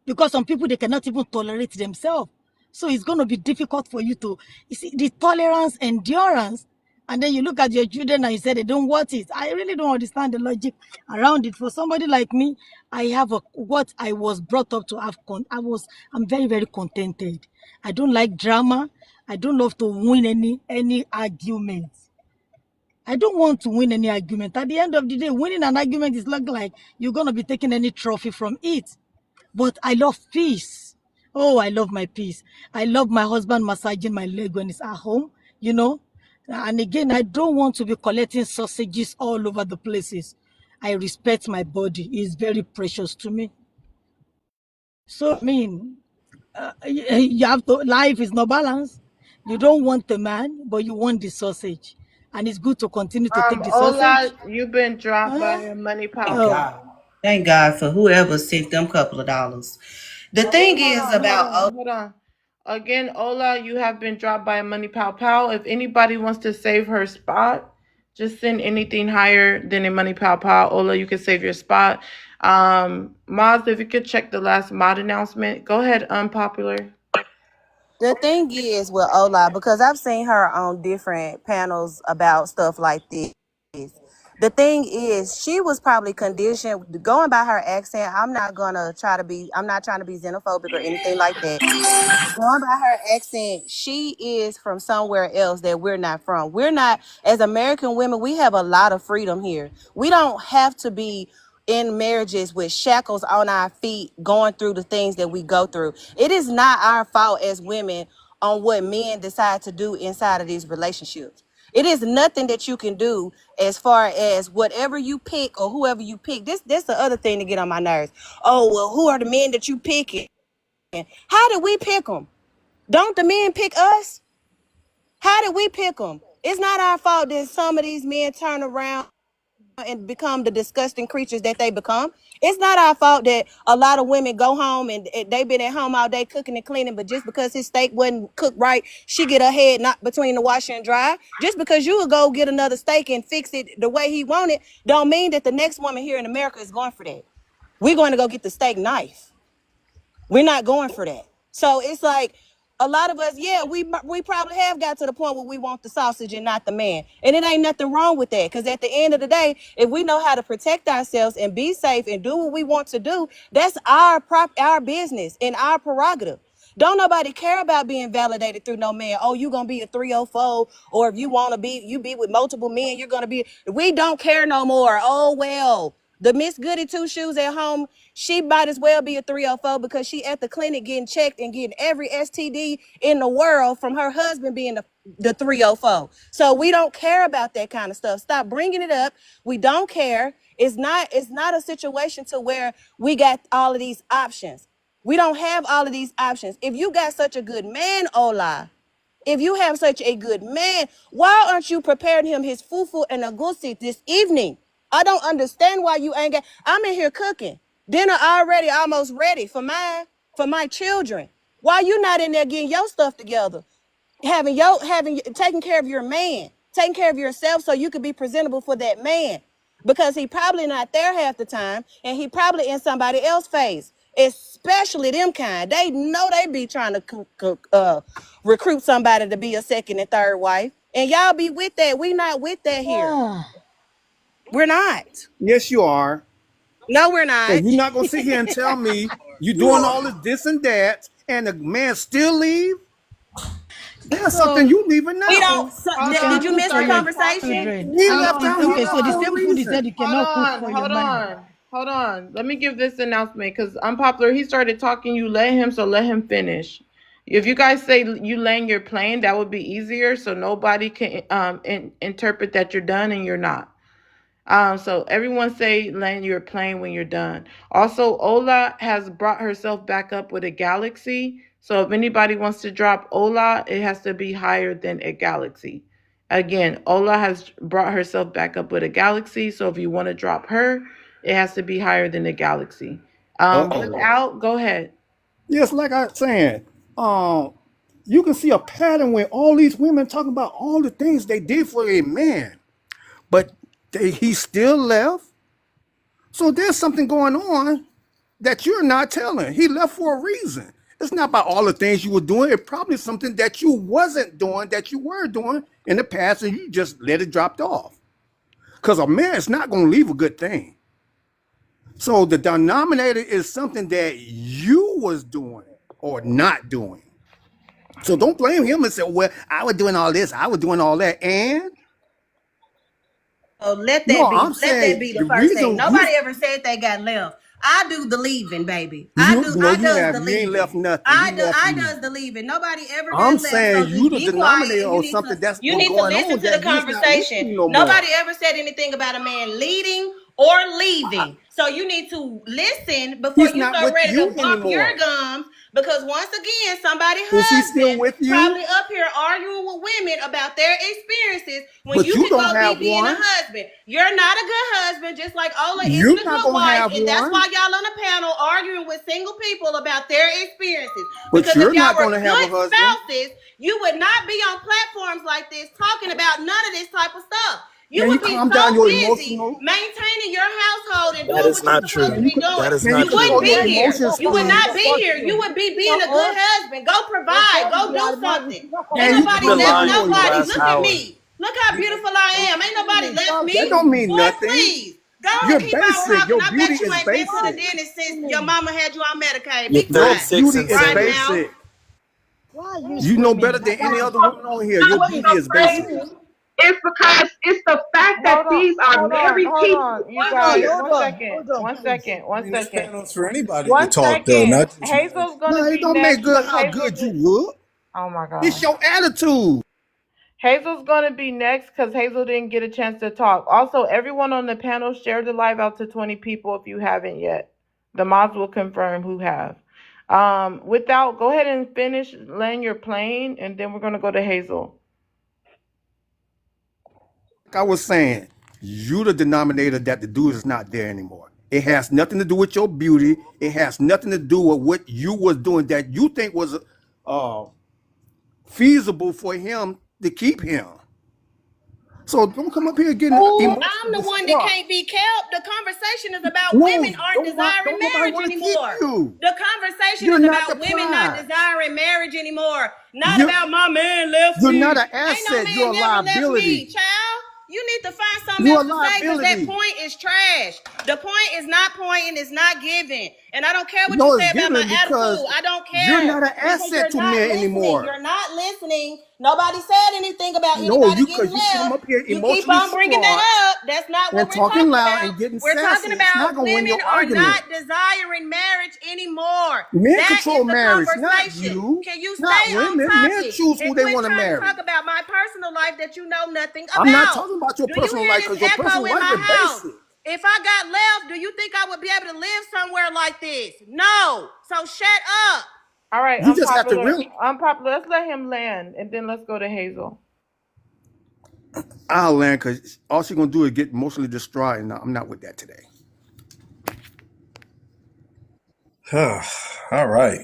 Because some people, they cannot even tolerate themselves. So it's going to be difficult for you to, you see, the tolerance, endurance, and then you look at your children and you say they don't want it. I really don't understand the logic around it. For somebody like me, I have what I was brought up to have. I'm very, very contented. I don't like drama. I don't love to win any argument. I don't want to win any argument. At the end of the day, winning an argument is not like you're going to be taking any trophy from it. But I love peace. Oh, I love my peace. I love my husband massaging my leg when he's at home, you know. And again, I don't want to be collecting sausages all over the places. I respect my body. It's very precious to me. So, you have to, life is no balance. You don't want the man, but you want the sausage. And it's good to continue to take the sausage. Ola, you've been dropped by Huh? a money pow Thank Oh, God. Thank God for whoever sent them couple of dollars. The thing Hold is on, hold about on, hold on. Again, Ola, you have been dropped by a money pow pow. If anybody wants to save her spot, just send anything higher than a money pow pow. Ola, you can save your spot. Moz, if you could check the last mod announcement. Go ahead, unpopular. the thing is with Ola, because I've seen her on different panels about stuff like this. The thing is, she was probably conditioned going by her accent. I'm not trying to be xenophobic or anything like that. Going by her accent, she is from somewhere else that we're not from. We're not, as American women, we have a lot of freedom here. We don't have to be in marriages with shackles on our feet going through the things that we go through. It is not our fault as women on what men decide to do inside of these relationships. It is nothing that you can do as far as whatever you pick or whoever you pick. This the other thing to get on my nerves. Oh, well, who are the men that you picking? How did we pick them? Don't the men pick us? How did we pick them? It's not our fault that some of these men turn around and become the disgusting creatures that they become. It's not our fault that a lot of women go home and they've been at home all day cooking and cleaning, but just because his steak wasn't cooked right, she get her head knocked between the washer and dry. Just because you would go get another steak and fix it the way he wanted, don't mean that the next woman here in America is going for that. We're going to go get the steak knife. We're not going for that. So it's like a lot of us, yeah, we probably have got to the point where we want the sausage and not the man. And it ain't nothing wrong with that. Because at the end of the day, if we know how to protect ourselves and be safe and do what we want to do, that's our business and our prerogative. Don't nobody care about being validated through no man. Oh, you gonna be a 304, or if you wanna be, you be with multiple men, you're gonna be. We don't care no more. Oh well. The Miss Goody Two Shoes at home, she might as well be a 304 because she at the clinic getting checked and getting every STD in the world from her husband being the 304. So we don't care about that kind of stuff. Stop bringing it up. We don't care. It's not a situation to where we got all of these options. We don't have all of these options. If you got such a good man, Ola, if you have such a good man, why aren't you preparing him his fufu and agusi this evening? I don't understand why you ain't got. I'm in here cooking dinner already, almost ready for my children. Why you not in there getting your stuff together? Taking care of your man, taking care of yourself so you could be presentable for that man, because he probably not there half the time and he probably in somebody else's face, especially them kind. They know they be trying to recruit somebody to be a second and third wife, And y'all be with that. We not with that here. We're not. Yes, you are. No, we're not. And you're not gonna sit here and tell me you're doing all this and that, and the man still leave. There's something So you leaving We out. don't. So, you did can you cook miss for the your conversation? children. He You left can out okay. here So the for a same people they reason. said you cannot cook for your man. Hold on. Let me give this announcement because Unpopular, he started talking. You let him, so let him finish. If you guys say you land your plane, that would be easier so nobody can interpret that you're done and you're not. So everyone say land your plane when you're done. Also, Ola has brought herself back up with a galaxy. So if anybody wants to drop Ola, it has to be higher than a galaxy. Again, Ola has brought herself back up with a galaxy. So if you want to drop her, it has to be higher than a galaxy. Uh-oh. Without, go ahead. Yes, like I was saying, you can see a pattern when all these women talking about all the things they did for a man, but he still left. So there's something going on that you're not telling. He left for a reason. It's not about all the things you were doing. It's probably something that you wasn't doing that you were doing in the past, and you just let it drop off. Because a man is not going to leave a good thing. So the denominator is something that you was doing or not doing. So don't blame him and say, well, I was doing all this, I was doing all that. And Oh, no, I'm let that saying be the the first thing. reason you Nobody ever said they got left. I do the leaving, baby. you know I you does have the you ain't leaving. left nothing. He left I you. does the leaving. Nobody ever I'm got left. So saying you just the be quiet denominator and or something that's you what's need to going listen on to the that he's not with conversation. you no more. Nobody ever said anything about a man leading or leaving. So you need to listen before He's you not start with ready to you bump your anymore. gums. Because once again, somebody's Is he still husband with you? probably up here arguing with women about their experiences when But you you could don't go be have being a one. husband. You're not a good husband, just like Ola isn't You're a not good gonna wife, have and that's one. why y'all on the panel arguing with single people about their experiences. But Because if you're y'all not were gonna have a good husband. spouses, you would not be on platforms like this talking about none of this type of stuff. You Can you would be calm down so your busy emotional? maintaining your household and That doing is what you're not supposed Can to true. you be doing. That is can you not You wouldn't true. control be your here. emotions, You would please? not be here. You would be being a good husband. Go provide. Go do something. Ain't Can you You've nobody been control left lying your for the nobody. last Look at emotions? hour. me. Look how beautiful I am. Ain't nobody left That me. don't mean Boy, nothing. please. Go on and You're keep on basic. rocking. Your I beauty bet you is ain't been to the basic. dentist since your mama had you on Medicaid. You're Be Your quiet. 36 beauty and is Right single. now. basic. Why are you You know better screaming? than any other What's woman on here. Your beauty so is basic. crazy? It's because it's the fact that these are married Hold people on, you Hold on, guys. here. hold One on, second. hold on, One please. second. I One mean, this second. panel's for anybody to One talk, though, second. not just men. Hazel's gonna No, it be don't make next good because how good you look. oh my It's god. your attitude. Hazel's gonna be next because Hazel didn't get a chance to talk. Also, everyone on the panel, share the live out to 20 people if you haven't yet. The mods will confirm who have. Without, go ahead and finish laying your plane, and then we're gonna go to Hazel. Like I was saying, you the denominator that the dude is not there anymore. It has nothing to do with your beauty. It has nothing to do with what you was doing that you think was uh, feasible for him to keep him. So don't come up here getting I'm emotionally the one that distraught. can't be kept. The conversation is about No, women aren't desiring don't nobody marriage want to keep anymore. you. The conversation You're is not the about women not prize. desiring marriage anymore. Not You're, about my man left you're not me. an Ain't no asset. You're man a never left me, liability. child. You need to find something You're a else to say because that liability. point is trash. The point is not pointing, it's not giving. And I don't care what you No, it's say about my given because attitude. I don't you're care not an because asset you're to not men listening. anymore. You're not listening. Nobody said anything about No, anybody you getting because you come left. up here You keep emotionally on bringing distraught that up. That's not what and we're talking talking loud about. and getting We're talking sassy. It's not about gonna win women your are argument. not desiring marriage anymore. Men That is control the marriage, not conversation. you, Can you not stay on women. Men topic choose who and they quit want to trying to marry. talk about my personal life that you know nothing I'm not about? talking about your Do you personal hear life this because your echo personal in life my is house? basic. If I got left, do you think I would be able to live somewhere like this? No. So shut up. All right, You just have to unpopular. really. Unpopular. Let's let him land, and then let's go to Hazel. I'll land because all she's gonna do is get emotionally distraught, and I'm not with that today. All right.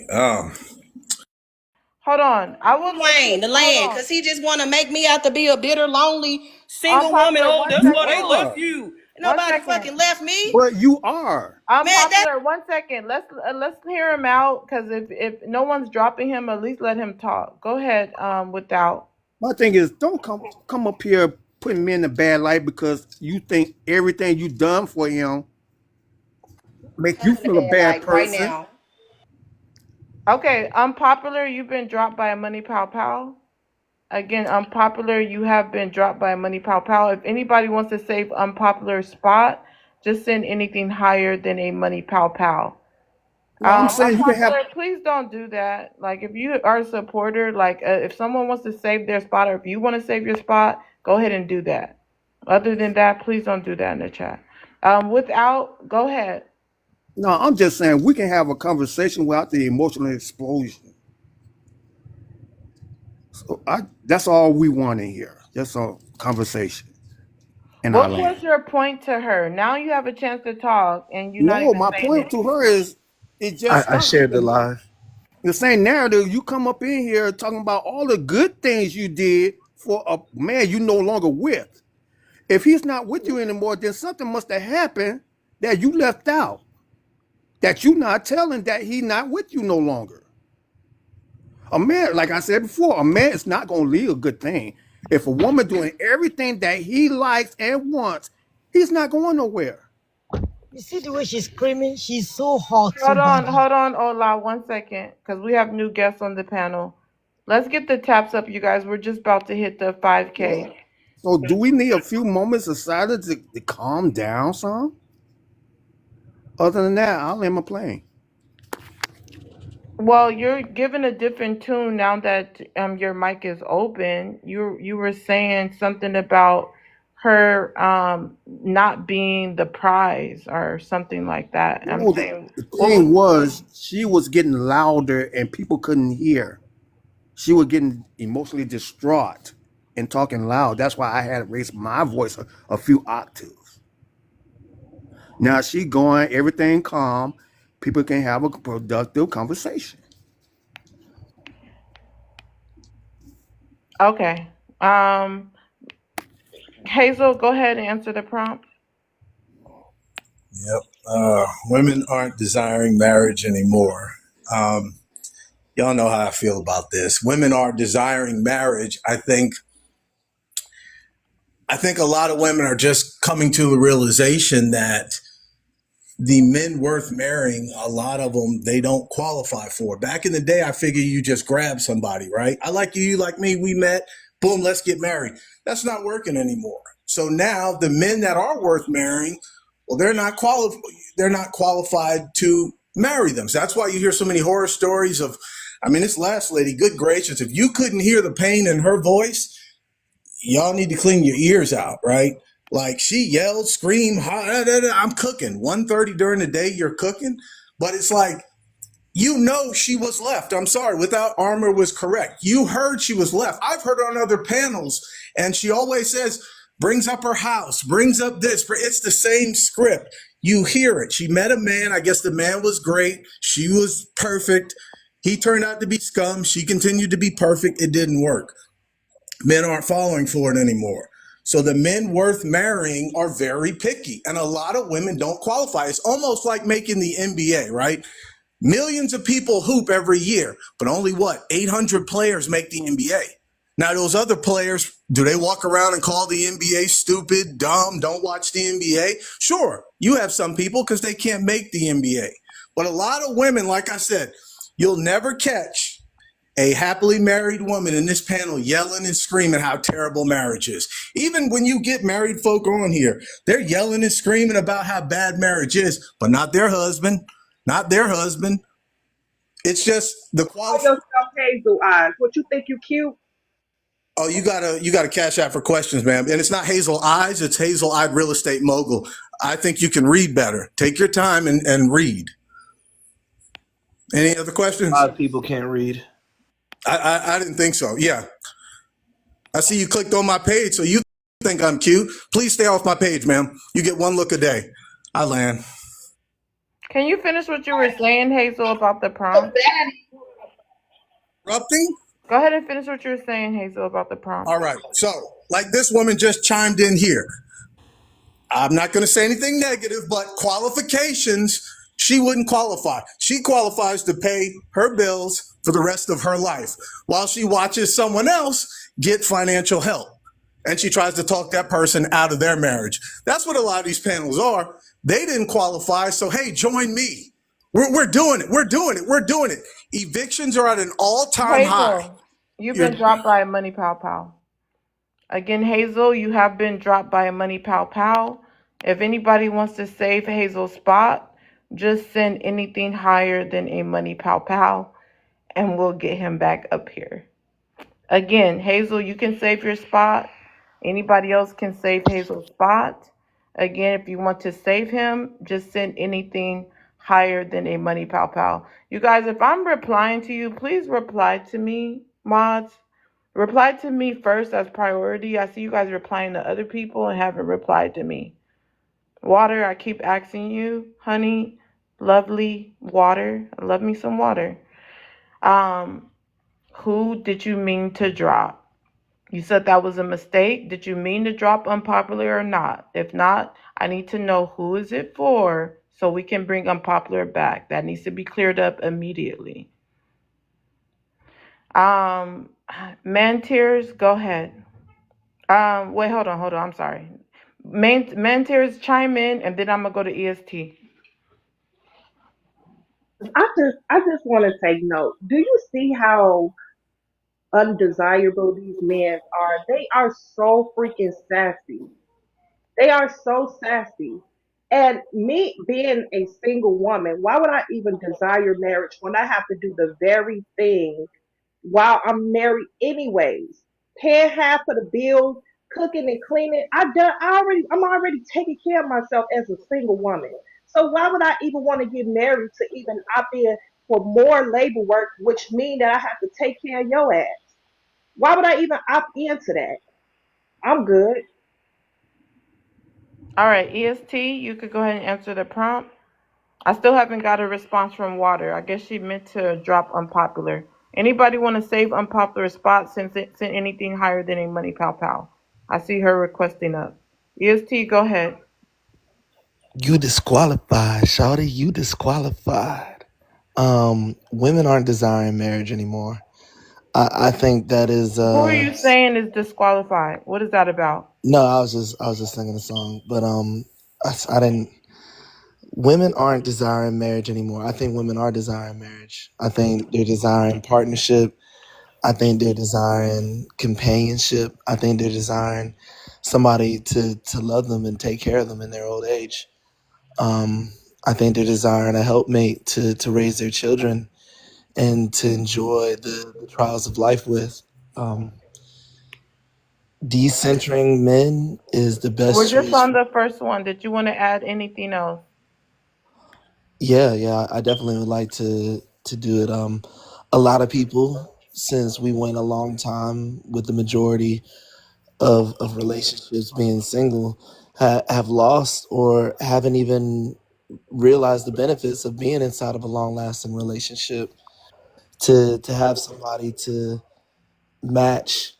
Hold on. I would like to Wayne, the hold land, on. because he just want to make me out to be a bitter, lonely, single woman. Unpopular. Oh, One that's You why they second. left are, you. One Nobody second. fucking left me. but you are. Man, that Unpopular. One second. Let's hear him out because if no one's dropping him, at least let him talk. Go ahead. Without. My thing is, don't come up here putting me in a bad light because you think everything you done for him make you I'm in the feel a bed bad like right person. now. Okay, unpopular, you've been dropped by a money pow pow. Again, unpopular, you have been dropped by a money pow pow. If anybody wants to save unpopular spot, just send anything higher than a money pow pow. No, I'm saying you can have. Unpopular, please don't do that. Like, if you are a supporter, like, if someone wants to save their spot, or if you want to save your spot, go ahead and do that. Other than that, please don't do that in the chat. Go ahead. No, I'm just saying we can have a conversation without the emotional explosion. So that's all we want in here. Just a conversation in our What land. was your point to her? Now you have a chance to talk, and you're not No, even my saying point to anything. her is it just I stopped shared the because live. the same narrative. You come up in here talking about all the good things you did for a man you no longer with. If he's not with you anymore, then something must have happened that you left out. That you not telling that he not with you no longer. A man, like I said before, a man is not going to leave a good thing. If a woman doing everything that he likes and wants, he's not going nowhere. You see the way she's screaming? She's so hot, so badly. Hold on, Ola, 1 second, because we have new guests on the panel. Let's get the taps up, you guys. We're just about to hit the 5K. So do we need a few moments of silence to calm down some? Other than that, I'll end my plane. Well, you're given a different tune now that your mic is open. You were saying something about her not being the prize or something like that. I'm No, saying, the what was thing was she was getting louder and people couldn't hear. She was getting emotionally distraught and talking loud. That's why I had to raise my voice a few octaves. Now she going, everything calm. People can have a productive conversation. okay? Hazel, go ahead and answer the prompt. Yep. Women aren't desiring marriage anymore. Y'all know how I feel about this. Women are desiring marriage. I think a lot of women are just coming to the realization that the men worth marrying, a lot of them, they don't qualify for. Back in the day, I figured you just grab somebody, right? I like you, you like me, we met, boom, let's get married. That's not working anymore. So now the men that are worth marrying, well, they're not qualified to marry them. So that's why you hear so many horror stories of, I mean, this last lady, good gracious, if you couldn't hear the pain in her voice, y'all need to clean your ears out, right? Like she yelled, screamed, I'm cooking. 1:30 during the day, you're cooking. But it's like, you know she was left. I'm sorry, without armor was correct. You heard she was left. I've heard her on other panels, and she always says, brings up her house, brings up this. It's the same script. You hear it. She met a man. I guess the man was great. She was perfect. He turned out to be scum. She continued to be perfect. It didn't work. Men aren't falling for it anymore. So the men worth marrying are very picky, and a lot of women don't qualify. It's almost like making the NBA, right? Millions of people hoop every year, but only 800 players make the NBA. Now, those other players, do they walk around and call the NBA stupid, dumb, don't watch the NBA? Sure, you have some people because they can't make the NBA. But a lot of women, like I said, you'll never catch a happily married woman in this panel yelling and screaming how terrible marriage is. Even when you get married folk on here, they're yelling and screaming about how bad marriage is, but not their husband, not their husband. It's just the Call quality. yourself Hazel Eyes. What you think you cute? Oh, you gotta cash out for questions, ma'am. And it's not Hazel Eyes, it's Hazel Eyed Real Estate Mogul. I think you can read better. Take your time and read. Any other A questions? lot of people can't read. I didn't think so. Yeah. I see you clicked on my page, so you think I'm cute. Please stay off my page, ma'am. You get one look a day. I land. Can you finish what you were saying, Hazel, about the prompt? Interrupting? Go ahead and finish what you were saying, Hazel, about the prompt. All right. So, like this woman just chimed in here. I'm not going to say anything negative, but qualifications, she wouldn't qualify. She qualifies to pay her bills for the rest of her life while she watches someone else get financial help. And she tries to talk that person out of their marriage. That's what a lot of these panels are. They didn't qualify, so hey, join me. We're doing it. We're doing it. We're doing it. Evictions are at an all-time high. Hazel, you've You're been dropped by a money pow pow. Again, Hazel, you have been dropped by a money pow pow. If anybody wants to save Hazel's spot, just send anything higher than a money pow pow, and we'll get him back up here. Again, Hazel, you can save your spot. Anybody else can save Hazel's spot. Again, if you want to save him, just send anything higher than a money pow pow. You guys, if I'm replying to you, please reply to me, mods. Reply to me first as priority. I see you guys replying to other people and haven't replied to me. Water, I keep asking you. Honey, lovely water. I love me some water. Who did you mean to drop? You said that was a mistake. Did you mean to drop unpopular or not? If not, I need to know who is it for so we can bring unpopular back. That needs to be cleared up immediately. Man tears, go ahead. Wait, hold on. I'm sorry. Man tears, chime in, and then I'm gonna go to EST. I just want to take note. Do you see how undesirable these men are? They are so freaking sassy. They are so sassy. And me being a single woman, why would I even desire marriage when I have to do the very thing while I'm married anyways? Paying half of the bills, cooking and cleaning. I'm already taking care of myself as a single woman. So why would I even want to get married to even opt in for more labor work, which means that I have to take care of your ass? Why would I even opt into that? I'm good. All right, EST, you could go ahead and answer the prompt. I still haven't got a response from Water. I guess she meant to drop unpopular. Anybody want to save unpopular spots since it sent anything higher than a money pow pow? I see her requesting up. EST, go ahead. You disqualified, Shawty. You disqualified. Women aren't desiring marriage anymore. I think that is Who are you saying is disqualified? What is that about? no. I was just singing a song, but I didn't. Women aren't desiring marriage anymore. I think women are desiring marriage. I think they're desiring partnership. I think they're desiring companionship. I think they're desiring somebody to love them and take care of them in their old age. I think they're desiring a helpmate to raise their children and to enjoy the trials of life with. Um, Decentering men is the We're best just choice. on the first one. Did you want to add anything else? Yeah, I definitely would like to do it. A lot of people, since we went a long time with the majority of relationships being single, have lost or haven't even realized the benefits of being inside of a long lasting relationship. To have somebody to match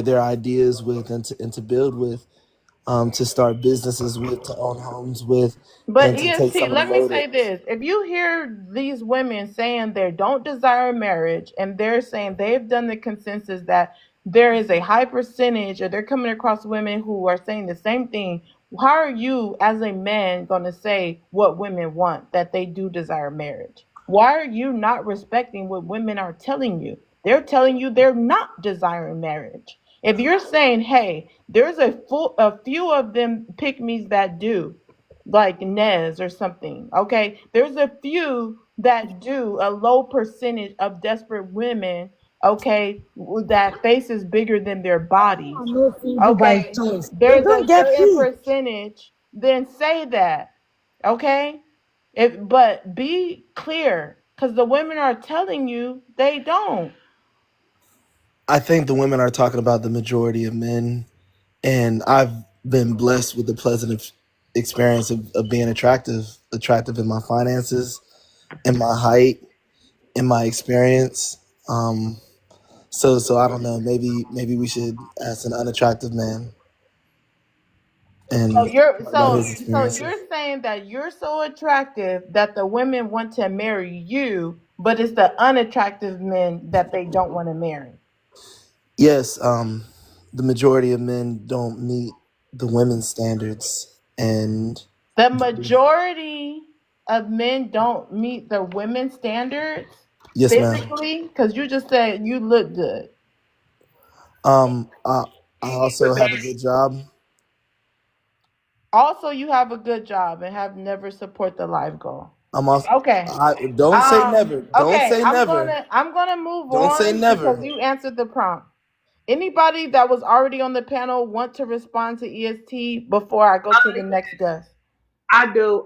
their ideas with and to build with, to start businesses with, to own homes with, But and to take EST, some of the let me load. say this. If you hear these women saying they don't desire marriage and they're saying they've done the consensus that there is a high percentage, or they're coming across women who are saying the same thing, how are you as a man going to say what women want, that they do desire marriage? Why are you not respecting what women are telling you? They're telling you they're not desiring marriage. If you're saying, hey, there's a few of them pick me's that do, like Nez or something. Okay, there's a few that do, a low percentage of desperate women. Okay, that face is bigger than their bodies. No single by Okay, choice. They there's don't a get certain it. percentage. Then say that. Okay, but be clear, because the women are telling you they don't. I think the women are talking about the majority of men, and I've been blessed with the pleasant experience of being attractive in my finances, in my height, in my experience. Um, so I don't know. Maybe we should ask an unattractive man So and you're talk about so his so experiences. you're saying that you're so attractive that the women want to marry you, but it's the unattractive men that they don't want to marry. Yes, the majority of men don't meet the women's standards, and The majority of men don't meet the women's standards yes, ma'am. physically, because you just said you look good. Um, I, I also have a good job. Also, you have a good job and have never support the life goal. I'm also. Okay. I don't say never. Don't Okay, say I'm never. gonna I'm gonna move Don't say on because never. you answered the prompt. Anybody that was already on the panel want to respond to EST before I go to the next guest? I do.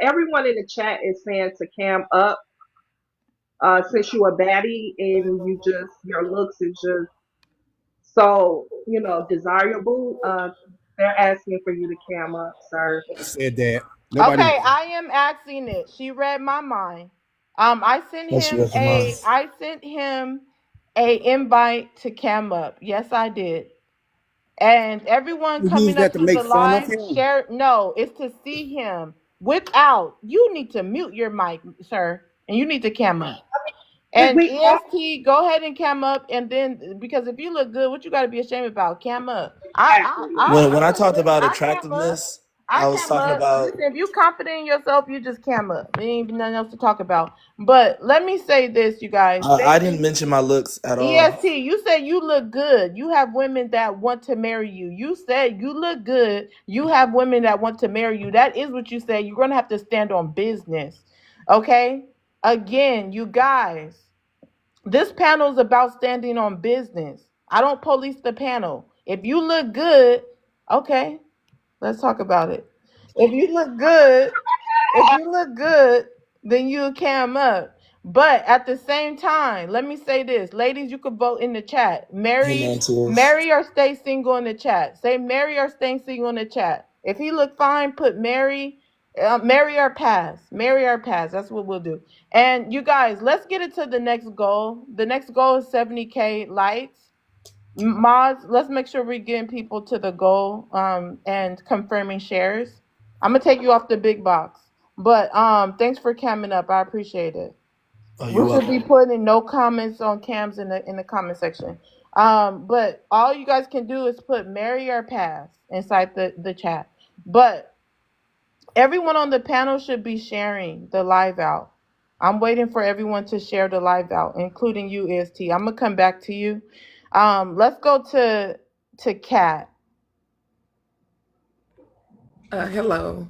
Everyone in the chat is saying to cam up. Since you a baddie and your looks is just so desirable. They're asking for you to cam up, sir. I said that. Nobody. Okay, I am asking it. She read my mind. Yes, you are mine. I sent him a invite to cam up. Yes, I did. And everyone You use coming up that to to make the fun of live, him. share. No, it's to see him without. You need to mute your mic, sir, and you need to cam up. And We all EST, go ahead and cam up, and then because if you look good, what you got to be ashamed about? Cam up. exactly. When I I look talked good. about I cam up. attractiveness, I I was cam talking up. about. Listen, if you confident in yourself, you just cam up. There ain't even nothing else to talk about. But let me say this, you guys. I didn't mention my looks at all. EST, you said you look good. You have women that want to marry you. You said you look good. You have women that want to marry you. That is what you said. You're going to have to stand on business. Okay? Again, you guys, this panel is about standing on business. I don't police the panel. If you look good, okay, let's talk about it. If you look good, if you look good, then you cam up. But at the same time, let me say this, ladies, you could vote in the chat. Hey, man, tears. Marry or stay single in the chat. Say marry or stay single in the chat. If he look fine, put marry, marry or pass. Marry or pass. That's what we'll do. And you guys, let's get it to the next goal. The next goal is 70K likes. Mods, let's make sure we're getting people to the goal and confirming shares. I'm gonna take you off the big box. But thanks for camming up. I appreciate it. Oh, you're We should be welcome. putting no comments on cams in the comment section. But all you guys can do is put marry or pass inside the chat. But everyone on the panel should be sharing the live out. I'm waiting for everyone to share the live out, including you, EST. I'm gonna come back to you. Let's go to Kat. Hello.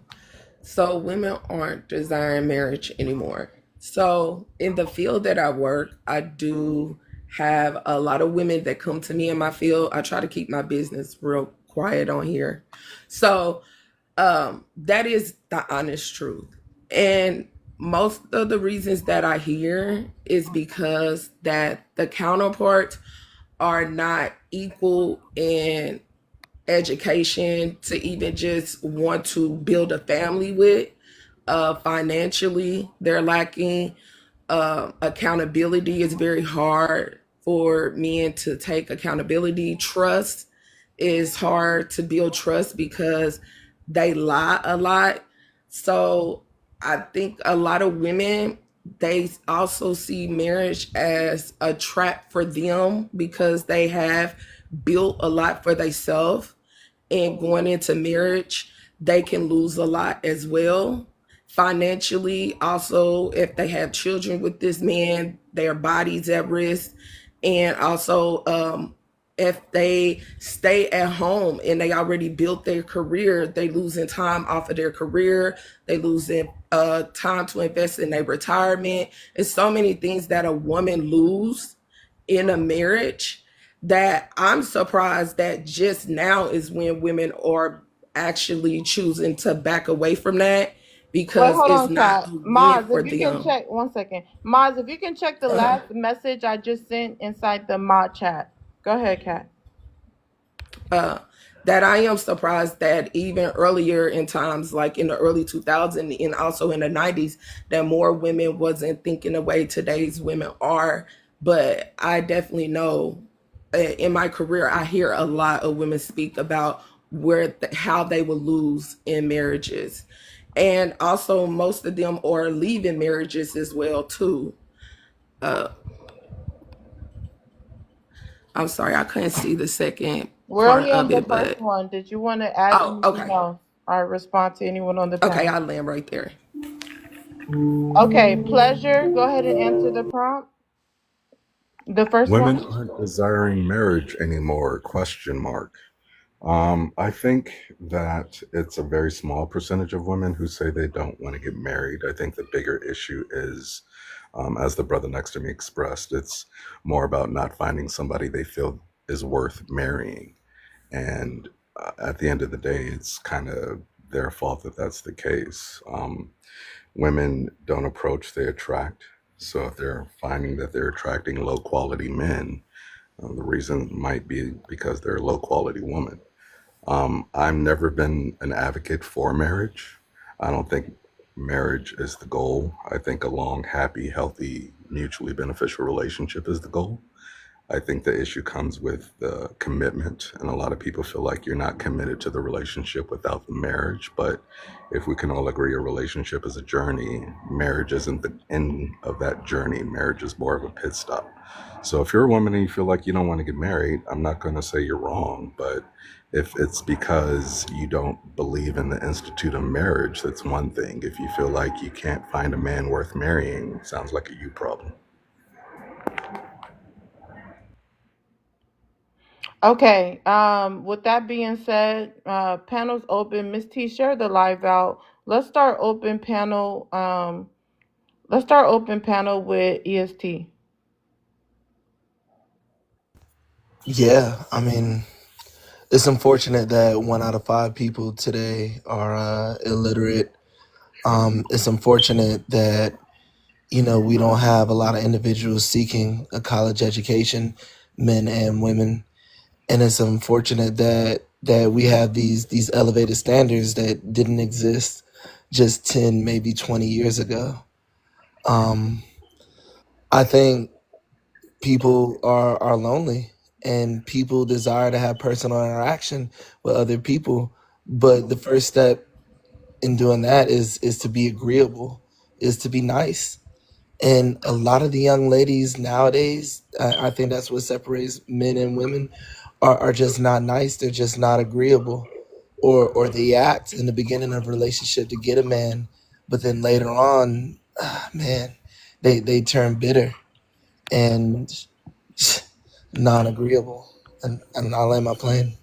So, women aren't desiring marriage anymore. So, in the field that I work, I do have a lot of women that come to me in my field. I try to keep my business real quiet on here. So, that is the honest truth. And most of the reasons that I hear is because that the counterparts are not equal in education to even just want to build a family with. Financially, they're lacking. Accountability is very hard for men to take accountability. Trust is hard to build trust because they lie a lot. So I think a lot of women, they also see marriage as a trap for them because they have built a lot for themselves, and going into marriage, they can lose a lot as well. Financially, also, if they have children with this man, their body's at risk. And also, if they stay at home and they already built their career, they losing time off of their career. They losing time to invest in their retirement. It's so many things that a woman lose in a marriage that I'm surprised that just now is when women are actually choosing to back away from that Wait, because hold it's on, not Kat. a win Maz, for if you can them. check 1 second. Maz, if you can check the last message I just sent inside the mod chat. Go ahead, Kat. uh, that I am surprised that even earlier in times, like in the early 2000s and also in the 90s, that more women wasn't thinking the way today's women are. But I definitely know in my career, I hear a lot of women speak about how they will lose in marriages. And also most of them are leaving marriages as well too. Uh, I'm sorry, I couldn't see the second We're part only of on the it, first but one. Did you want to add oh, anything okay. else or respond to anyone on the Okay, panel? I'll land right there. Okay, pleasure. Go ahead and answer the prompt. The first Women one. aren't desiring marriage anymore? Question mark. I think that it's a very small percentage of women who say they don't want to get married. I think the bigger issue is, as the brother next to me expressed, it's more about not finding somebody they feel is worth marrying. And at the end of the day, it's kind of their fault that that's the case. Women don't approach, they attract. So if they're finding that they're attracting low quality men, the reason might be because they're a low quality woman. I've never been an advocate for marriage. I don't think marriage is the goal. I think a long, happy, healthy, mutually beneficial relationship is the goal. I think the issue comes with the commitment, and a lot of people feel like you're not committed to the relationship without the marriage. But if we can all agree a relationship is a journey, marriage isn't the end of that journey. Marriage is more of a pit stop. So if you're a woman and you feel like you don't want to get married, I'm not going to say you're wrong. But if it's because you don't believe in the institute of marriage, that's one thing. If you feel like you can't find a man worth marrying, sounds like a you problem. Okay. With that being said, panels open. Miss T, share the live out. Let's start open panel. Let's start open panel with EST. Yeah, I mean, it's unfortunate that 1 out of 5 people today are illiterate. It's unfortunate that we don't have a lot of individuals seeking a college education, men and women, and it's unfortunate that we have these elevated standards that didn't exist just 10, maybe 20 years ago. Um, I think people are lonely and people desire to have personal interaction with other people, but the first step in doing that is to be agreeable, is to be nice. And a lot of the young ladies nowadays, I think that's what separates men and women, are just not nice. They're just not agreeable, or they act in the beginning of a relationship to get a man, but then later on, man, they turn bitter and non-agreeable. And I'll land my plane.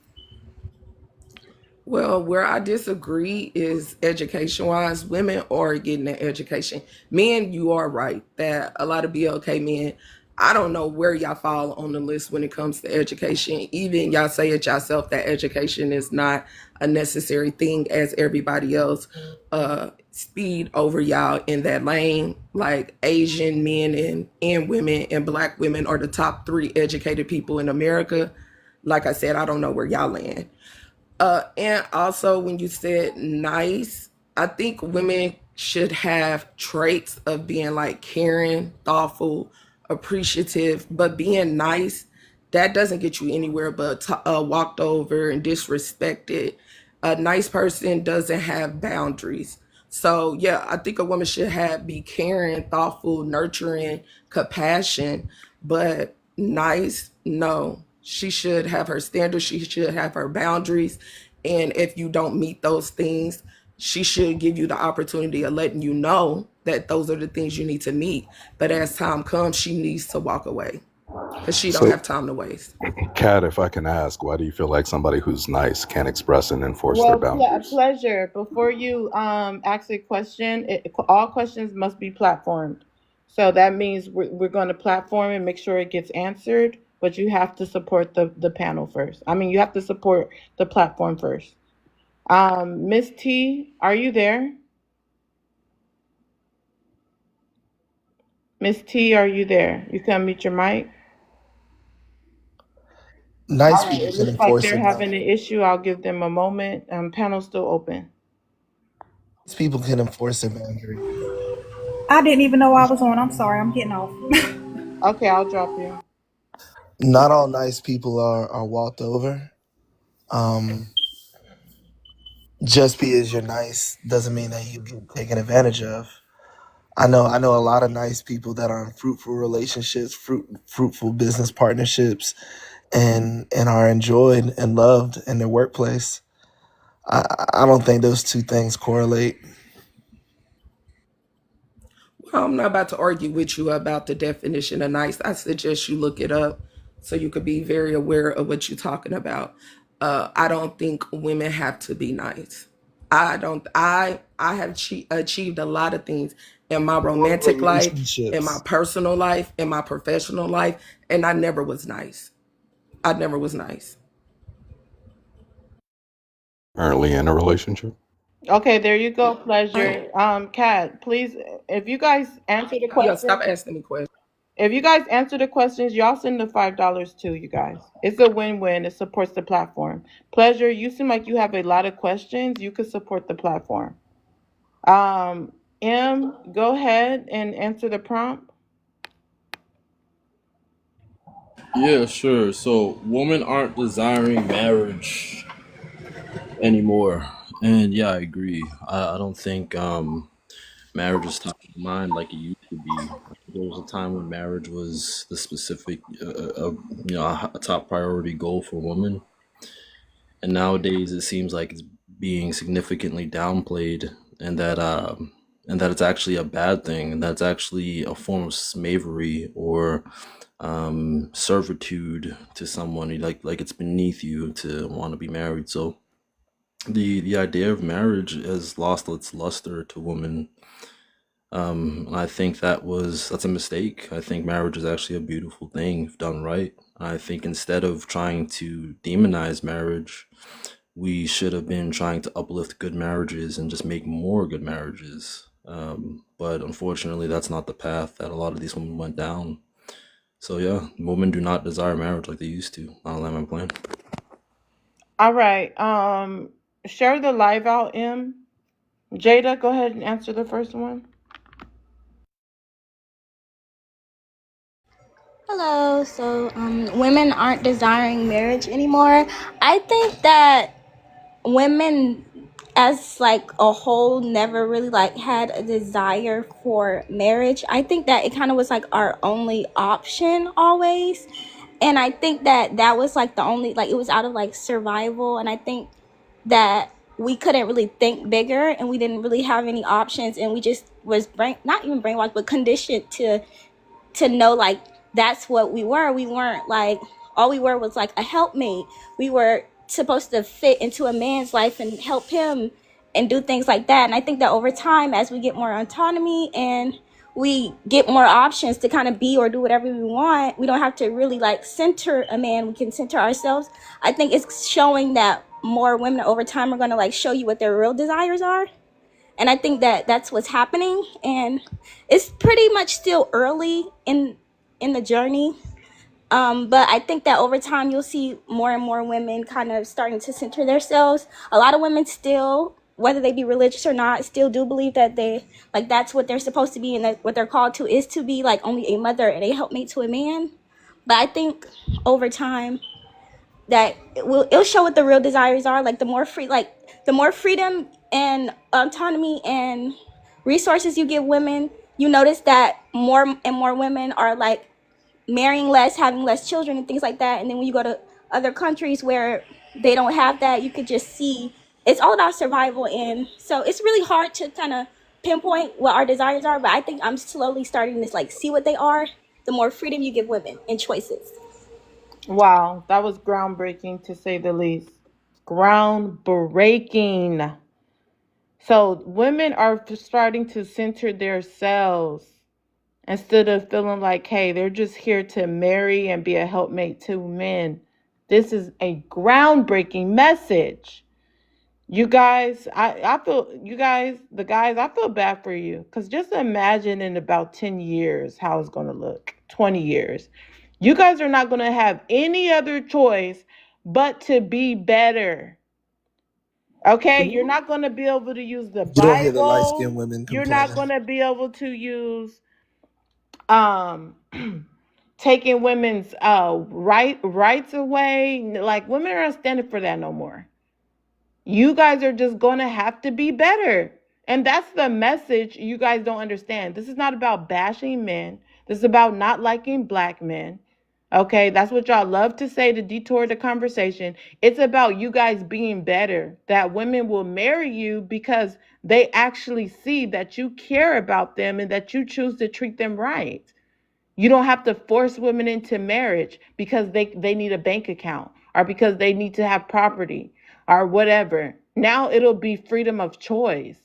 Well, where I disagree is education wise. Women are getting an education. Men, you are right that a lot of BLK men, I don't know where y'all fall on the list when it comes to education. Even y'all say it yourself that education is not a necessary thing as everybody else speed over y'all in that lane. Like Asian men and women and black women are the top 3 educated people in America. Like I said, I don't know where y'all land. And also, when you said nice, I think women should have traits of being like caring, thoughtful, appreciative, but being nice, that doesn't get you anywhere but walked over and disrespected. A nice person doesn't have boundaries. So yeah, I think a woman should have be caring, thoughtful, nurturing, compassion, but nice, no. She should have her standards, she should have her boundaries. And if you don't meet those things, she should give you the opportunity of letting you know that those are the things you need to meet. But as time comes, she needs to walk away because she don't So have time to waste. Kat, if I can ask, why do you feel like somebody who's nice can't express and enforce their Well, boundaries? pleasure. Before you ask a question, all questions must be platformed. So that means we're going to platform and make sure it gets answered, but you have to support the panel first. I mean, you have to support the platform first. Miss T, are you there? Miss T, are you there? You can unmute your mic. Nice All right. people It can looks like enforce they're their having an boundaries. issue. I'll give them a moment. Panel's still open. Nice people can enforce their boundaries. I didn't even know I was on. I'm sorry. I'm getting off. Okay, I'll drop you. Not all nice people are walked over. Um, just because you're nice doesn't mean that you get taken advantage of. I know a lot of nice people that are in fruitful relationships, fruitful business partnerships, and are enjoyed and loved in their workplace. I don't think those two things correlate. Well, I'm not about to argue with you about the definition of nice. I suggest you look it up so you could be very aware of what you're talking about. I don't think women have to be nice. I don't. I have achieved a lot of things in my Or romantic life, in my relationships. personal life, in my professional life, and I never was nice. I never was nice. Currently in a relationship. Okay, there you go, Right. pleasure. Kat, please, if you guys answer the Yeah. Stop question, asking me questions. if you guys answer the questions, y'all send the $5 too, you guys. It's a win-win. It supports the platform. Pleasure, you seem like you have a lot of questions. You could support the platform. Um, go ahead and answer the prompt. Yeah, sure. So, women aren't desiring marriage anymore. And yeah, I agree. I don't think marriage is top of mind like it used to be. There was a time when marriage was the specific, a top priority goal for women. And nowadays it seems like it's being significantly downplayed, and that it's actually a bad thing, and that's actually a form of slavery or servitude to someone, like it's beneath you to want to be married. So the idea of marriage has lost its luster to women. I think that's a mistake. I think marriage is actually a beautiful thing if done right. I think instead of trying to demonize marriage, we should have been trying to uplift good marriages and just make more good marriages. But unfortunately, that's not the path that a lot of these women went down. So yeah, women do not desire marriage like they used to. I'll land my plan. All right. Share the live out, Jada, go ahead and answer the first one. Hello. So, women aren't desiring marriage anymore. I think that women as like a whole never really like had a desire for marriage. I think that it kind of was like our only option always, and I think that that was like the only, like, it was out of like survival, and I think that we couldn't really think bigger, and we didn't really have any options, and we just was not even brainwashed but conditioned to know like that's what we were. We weren't like, all we were was like a helpmate. We were supposed to fit into a man's life and help him and do things like that. And I think that over time, as we get more autonomy and we get more options to kind of be or do whatever we want, we don't have to really like center a man. We can center ourselves. I think it's showing that more women over time are going to like show you what their real desires are, and I think that that's what's happening, and it's pretty much still early in the journey. But I think that over time you'll see more and more women kind of starting to center themselves. A lot of women still, whether they be religious or not, still do believe that they like that's what they're supposed to be, and that what they're called to is to be like only a mother and a helpmate to a man. But I think over time that it'll show what the real desires are. Like the more freedom and autonomy and resources you give women, you notice that more and more women are like marrying less, having less children and things like that. And then when you go to other countries where they don't have that, you could just see it's all about survival. And so it's really hard to kind of pinpoint what our desires are, but I think I'm slowly starting to like see what they are the more freedom you give women and choices. Wow, that was groundbreaking to say the least. Groundbreaking. So women are starting to center themselves instead of feeling like, hey, they're just here to marry and be a helpmate to men. This is a groundbreaking message. You guys, I feel, you guys, the guys, I feel bad for you. Because just imagine in about 10 years how it's going to look, 20 years. You guys are not going to have any other choice but to be better. Okay? You're not going to be able to use the You don't hear the light skinned Bible. women You're not complaining. going to be able to use um taking women's rights away. Like, women aren't standing for that no more. You guys are just going to have to be better. And that's the message you guys don't understand. This is not about bashing men. This is about not liking black men. Okay, that's what y'all love to say to detour the conversation. It's about you guys being better. That women will marry you because they actually see that you care about them and that you choose to treat them right. You don't have to force women into marriage because they need a bank account or because they need to have property or whatever. Now it'll be freedom of choice.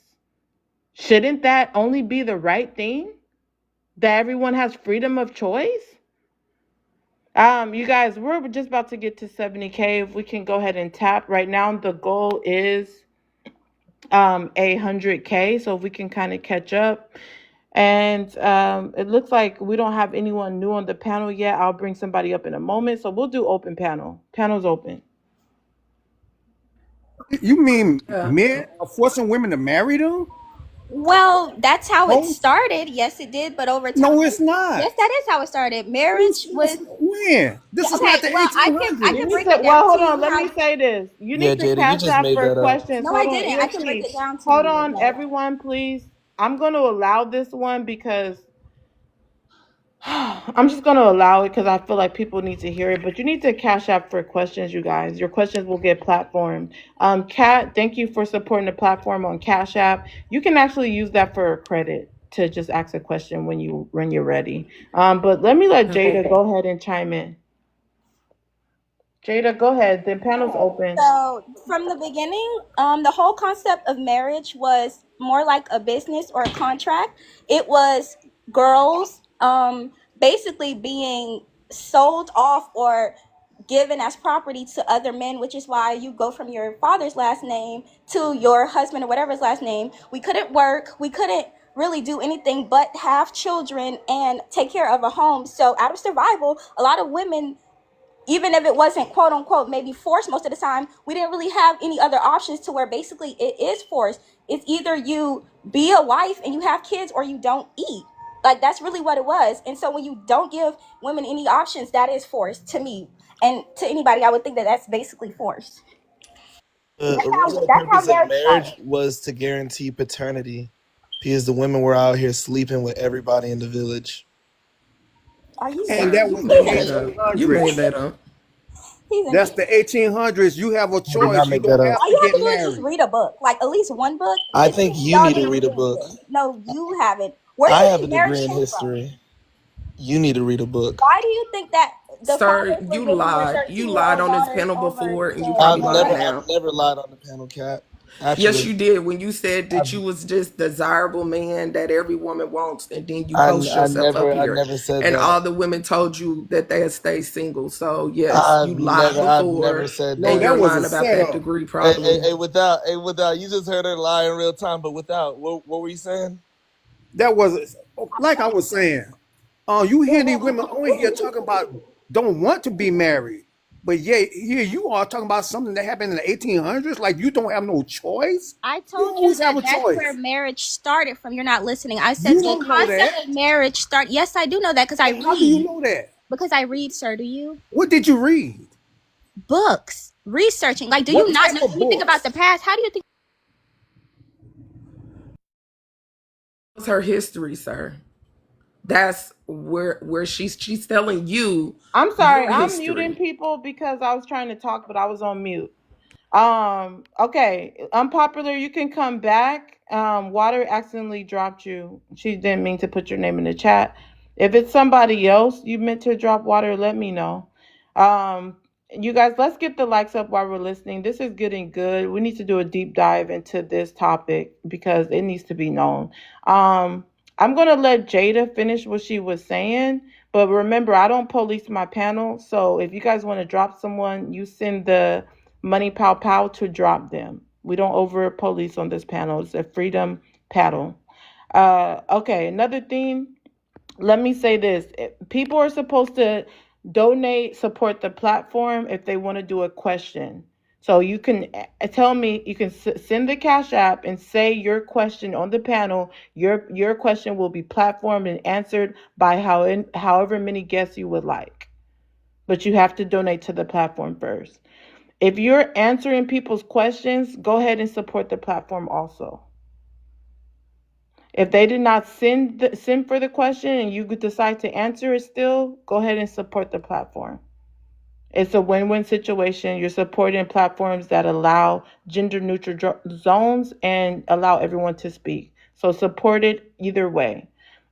Shouldn't that only be the right thing? That everyone has freedom of choice? You guys, we're just about to get to 70K. If we can go ahead and tap right now, the goal is 100K. So if we can kind of catch up. And it looks like we don't have anyone new on the panel yet. I'll bring somebody up in a moment. So we'll do open panel. Panel's open. You mean Yeah. men are forcing women to marry them? Well, that's how it No, started. Yes, it did. But over time, no, it's not. yes, that is how it started. Marriage was When? yeah, This is not okay. the Well, I You can 1800s. need break to, it well, down to hold on. you Let how. me say this. You Yeah, need to Jada, you cash just out made for that up. questions. No, Hold I on, didn't. I can break EXP. it down to Hold you. on, everyone, please. I'm going to allow this one because I'm just going to allow it because I feel like people need to hear it. But you need to cash out for questions, you guys. Your questions will get platformed. Kat, thank you for supporting the platform on Cash App. You can actually use that for a credit to just ask a question when you're ready. But let me let Jada Okay. go ahead and chime in. Jada, go ahead. The panel's open. So from the beginning, the whole concept of marriage was more like a business or a contract. It was girls basically being sold off or given as property to other men, which is why you go from your father's last name to your husband or whatever his last name. We couldn't work. We couldn't really do anything but have children and take care of a home. So out of survival, a lot of women, even if it wasn't quote unquote maybe forced most of the time, we didn't really have any other options to where basically it is forced. It's either you be a wife and you have kids or you don't eat. Like that's really what it was. And so when you don't give women any options, that is forced to me. And to anybody, I would think that that's basically forced. The original That's how purpose of marriage marriage started. was to guarantee paternity, because the women were out here sleeping with everybody in the village. Are you And Sir, that serious? you was the made that up. You made 1800s. that up. He's That's in. the 1800s. You have a I did not choice. You make that don't up. have All to you have get to do is just married. read a book, like at least one book. I It's think you y'all need need to to read read a book. anything. No, you haven't. Where do I you have a think marriage degree in came from? history. You need to read a book. Why do you think that the Sir, fathers were you giving their lied. You 13-year-old lied old on this daughters panel over before, and you to probably I've lied never, men? I've now. never lied on the panel, Cat. Yes, Actually, you did when you said I've, that you was just desirable man that every woman wants, and then you I, post I yourself up never, I here, never said and that. all the women told you that they'd stay single. So yes, you lied I've never before, said No, and that. you're that was a lying about that setup. degree probably. Without, you just heard her lie in real time. But without, what were you saying? That was like I was saying. You hear these women on here talking about don't want to be married, but yeah, here you are talking about something that happened in the 1800s. Like you don't have no choice. I You told you always have that a that's where choice. marriage started from. You're not listening. I said You the don't know concept that. of marriage start. Yes, I do know that because I How do you read. know that? Because I read, sir. Do you? What did you read? Books, researching. Like, do What you not type know of anything about books? the past? How do you think? It's her history, sir. That's where she's telling you I'm sorry. your I'm muting history. people because I was trying to talk, but I was on mute. Okay. Unpopular, you can come back. Water accidentally dropped you. She didn't mean to put your name in the chat. If it's somebody else you meant to drop water, let me know. Um, you guys, let's get the likes up while we're listening. This is getting good. We need to do a deep dive into this topic because it needs to be known. I'm gonna let Jada finish what she was saying, but remember, I don't police my panel. So if you guys want to drop someone, you send the money pow pow to drop them. We don't over police on this panel. It's a freedom paddle. Okay, another thing, let me say this. People are supposed to donate, support the platform if they want to do a question. So you can tell me, you can send the Cash App and say your question on the panel. Your question will be platformed and answered by however many guests you would like. But you have to donate to the platform first. If you're answering people's questions, go ahead and support the platform also. If they did not send for the question and you decide to answer it still, go ahead and support the platform. It's a win-win situation. You're supporting platforms that allow gender neutral zones and allow everyone to speak. So support it either way.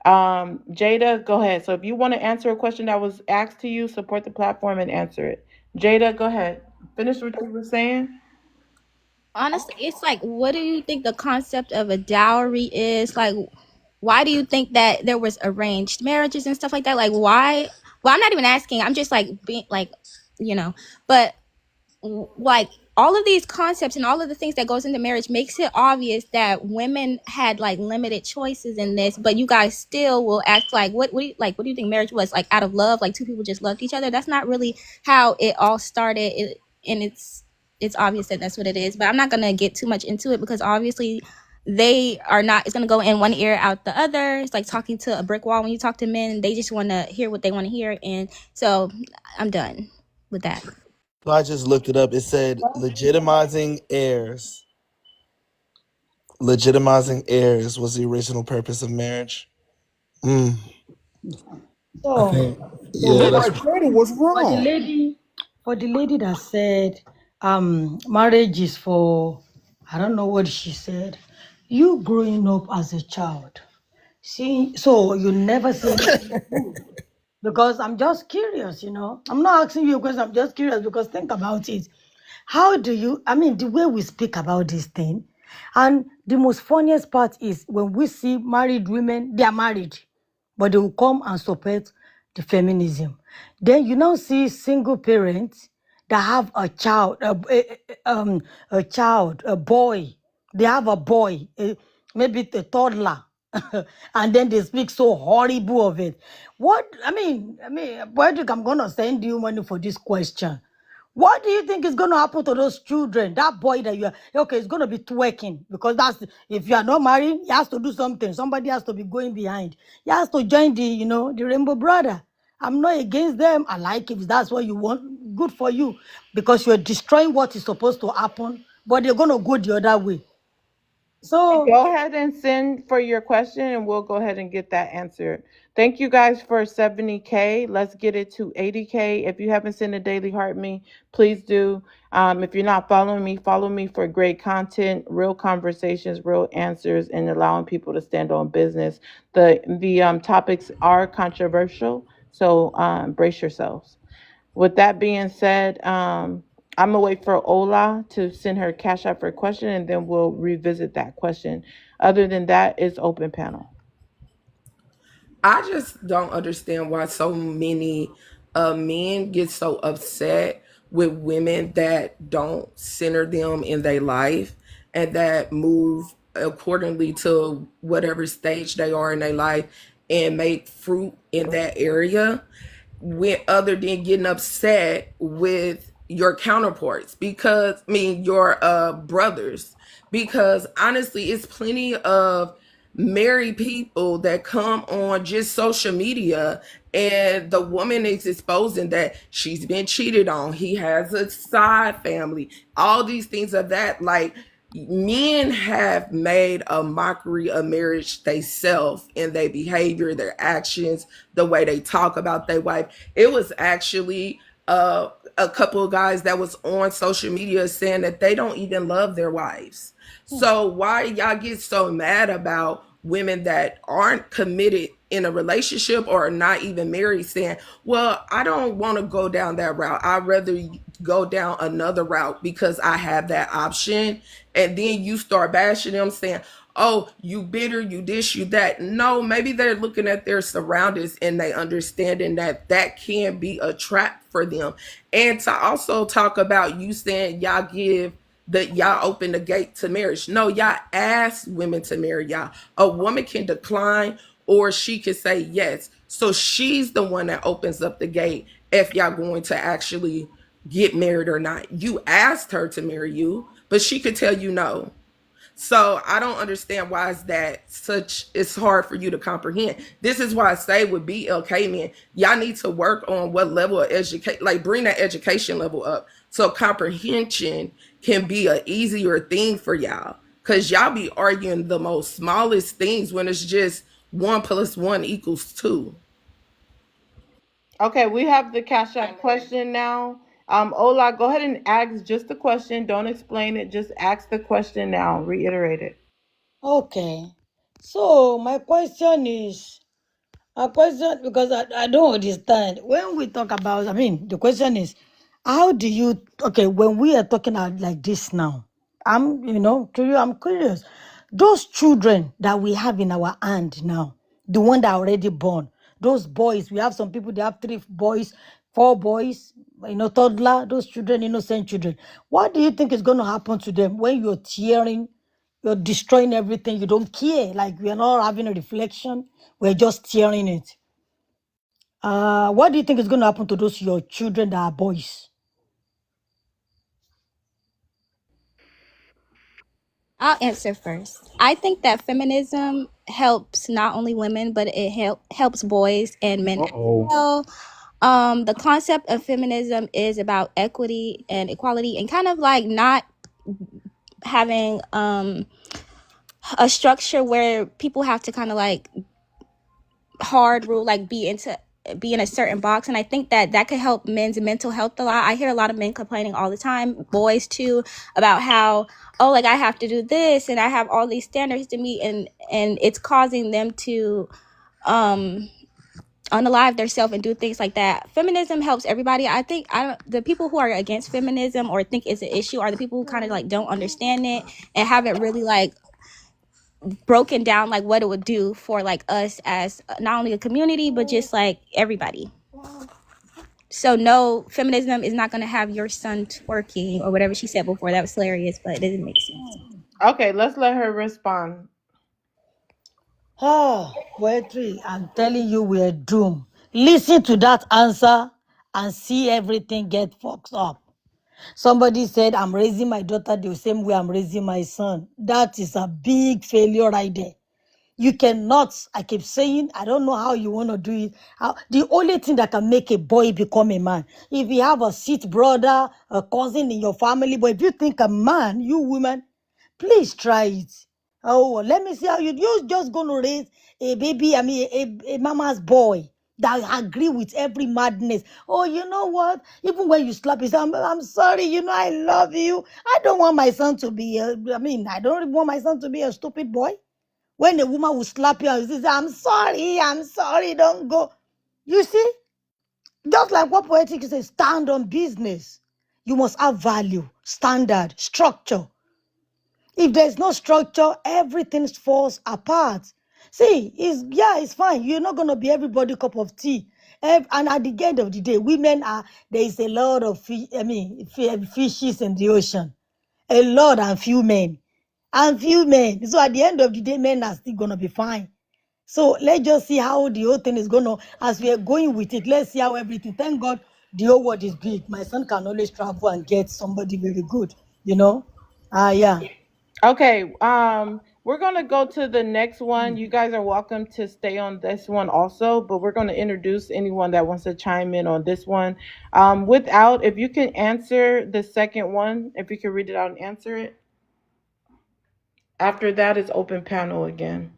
Jada, go ahead. So if you want to answer a question that was asked to you, support the platform and answer it. Jada, go ahead. Finish what you were saying. Honestly, it's like, what do you think the concept of a dowry is? Like, why do you think that there was arranged marriages and stuff like that? Like, why? Well, I'm not even asking. I'm just like being like, you know, but like all of these concepts and all of the things that goes into marriage makes it obvious that women had like limited choices in this, but you guys still will act like what do you think marriage was? Like out of love, like two people just loved each other? That's not really how it all started. And it's obvious that that's what it is, but I'm not gonna get too much into it because obviously they are not, it's gonna go in one ear out the other. It's like talking to a brick wall. When you talk to men, they just want to hear what they want to hear, and so I'm done with that. So I just looked it up. It said legitimizing heirs. Legitimizing heirs was the original purpose of marriage. Mm, I So, think, so yeah, that's Midwife Cradle was wrong. for the lady that said, marriage is for, I don't know what she said. You growing up as a child, see, so you never see anything good. Because I'm just curious, I'm not asking you a question, I'm just curious because think about it. How do you, I mean, the way we speak about this thing, and the most funniest part is when we see married women, they are married, but they will come and support the feminism. Then you now see single parents that have a child, a child, a boy. They have a boy, maybe a toddler, and then they speak so horrible of it. What Patrick, I'm gonna send you money for this question. What do you think is going to happen to those children? That boy that you are, okay, it's going to be twerking because that's, if you are not married, he has to do something. Somebody has to be going behind. He has to join the Rainbow Brother. I'm not against them. I like if that's what you want, good for you because you're destroying what is supposed to happen, but they're going to go the other way. So, Go ahead and send for your question and we'll go ahead and get that answered. Thank you guys for 70K. Let's get it to 80K. If you haven't sent a daily heart me, please do. If you're not following me, follow me for great content, real conversations, real answers, and allowing people to stand on business. The topics are controversial, so brace yourselves. With that being said, I'm gonna wait for Ola to send her cash out for a question, and then we'll revisit that question. Other than that, it's open panel. I just don't understand why so many men get so upset with women that don't center them in their life and that move accordingly to whatever stage they are in their life and make fruit in that area, with other than getting upset with your counterparts, because I mean your brothers, because honestly it's plenty of married people that come on just social media and the woman is exposing that she's been cheated on, he has a side family, all these things of that. Like, men have made a mockery of marriage they self in their behavior, their actions, the way they talk about their wife. It was actually a couple of guys that was on social media saying that they don't even love their wives. So why y'all get so mad about women that aren't committed in a relationship or are not even married saying, well, I don't want to go down that route. I'd rather go down another route because I have that option. And then you start bashing them saying, oh, you bitter, you this, you that. No, maybe they're looking at their surroundings and they understanding that that can be a trap for them. And to also talk about you saying y'all give that y'all open the gate to marriage. No, y'all ask women to marry y'all. A woman can decline or she can say yes. So she's the one that opens up the gate if y'all going to actually get married or not. You asked her to marry you, but she could tell you no. So I don't understand why is that such, it's hard for you to comprehend. This is why I say with BLK men, y'all need to work on what level of education, like bring that education level up so comprehension can be an easier thing for y'all. Because y'all be arguing the most smallest things when it's just 1 + 1 = 2. Okay, we have the Cash App question now. Ola, go ahead and ask just the question. Don't explain it. Just ask the question now. Reiterate it. Okay. So my question is a question because I don't understand. When we talk about, I mean, the question is, how do you, okay, when we are talking like this now, I'm curious. Those children that we have in our hand now, the one that are already born, those boys, we have some people, they have 3 boys, 4 boys, toddler, those children, innocent children. What do you think is going to happen to them when you're tearing, you're destroying everything, you don't care, like we're not having a reflection, we're just tearing it? What do you think is going to happen to those your children that are boys? I'll answer first. I think that feminism helps not only women, but it helps boys and men as Uh-oh. well. The concept of feminism is about equity and equality, and kind of like not having a structure where people have to kind of like hard rule, like be in a certain box. And I think that that could help men's mental health a lot. I hear a lot of men complaining all the time, boys too, about how, oh, like I have to do this and I have all these standards to meet, and it's causing them to unalive themselves and do things like that. Feminism helps everybody. I think the people who are against feminism or think it's an issue are the people who kind of like don't understand it and haven't really like broken down like what it would do for like us as not only a community but just like everybody. So no, feminism is not going to have your son twerking or whatever she said before. That was hilarious, but it doesn't make sense. Okay, let's let her respond. Poetry, I'm telling you, we're doomed. Listen to that answer and see everything get fucked up. Somebody said, I'm raising my daughter the same way I'm raising my son. That is a big failure right there. You cannot, I keep saying, I don't know how you want to do it. The only thing that can make a boy become a man, if you have a sister, brother, a cousin in your family, but if you think a man, you women, please try it. Oh, let me see how you're just going to raise a baby, I mean, a mama's boy that agree with every madness. Oh, you know what? Even when you slap his, I'm sorry, I love you. I don't want my son to be, I don't want my son to be a stupid boy. When a woman will slap you and say, I'm sorry, don't go. You see, just like what poetic says, stand on business. You must have value, standard, structure. If there's no structure, everything falls apart. See, it's fine. You're not gonna be everybody cup of tea. And at the end of the day, there is a lot of fishes in the ocean. A lot and few men. And few men. So at the end of the day, men are still gonna be fine. So let's just see how the whole thing is gonna, as we are going with it, let's see how everything. Thank God the whole world is big. My son can always travel and get somebody very good, Yeah. Okay, we're gonna go to the next one. You guys are welcome to stay on this one also, but we're gonna introduce anyone that wants to chime in on this one. Without, if you can answer the second one, if you can read it out and answer it. After that is open panel again.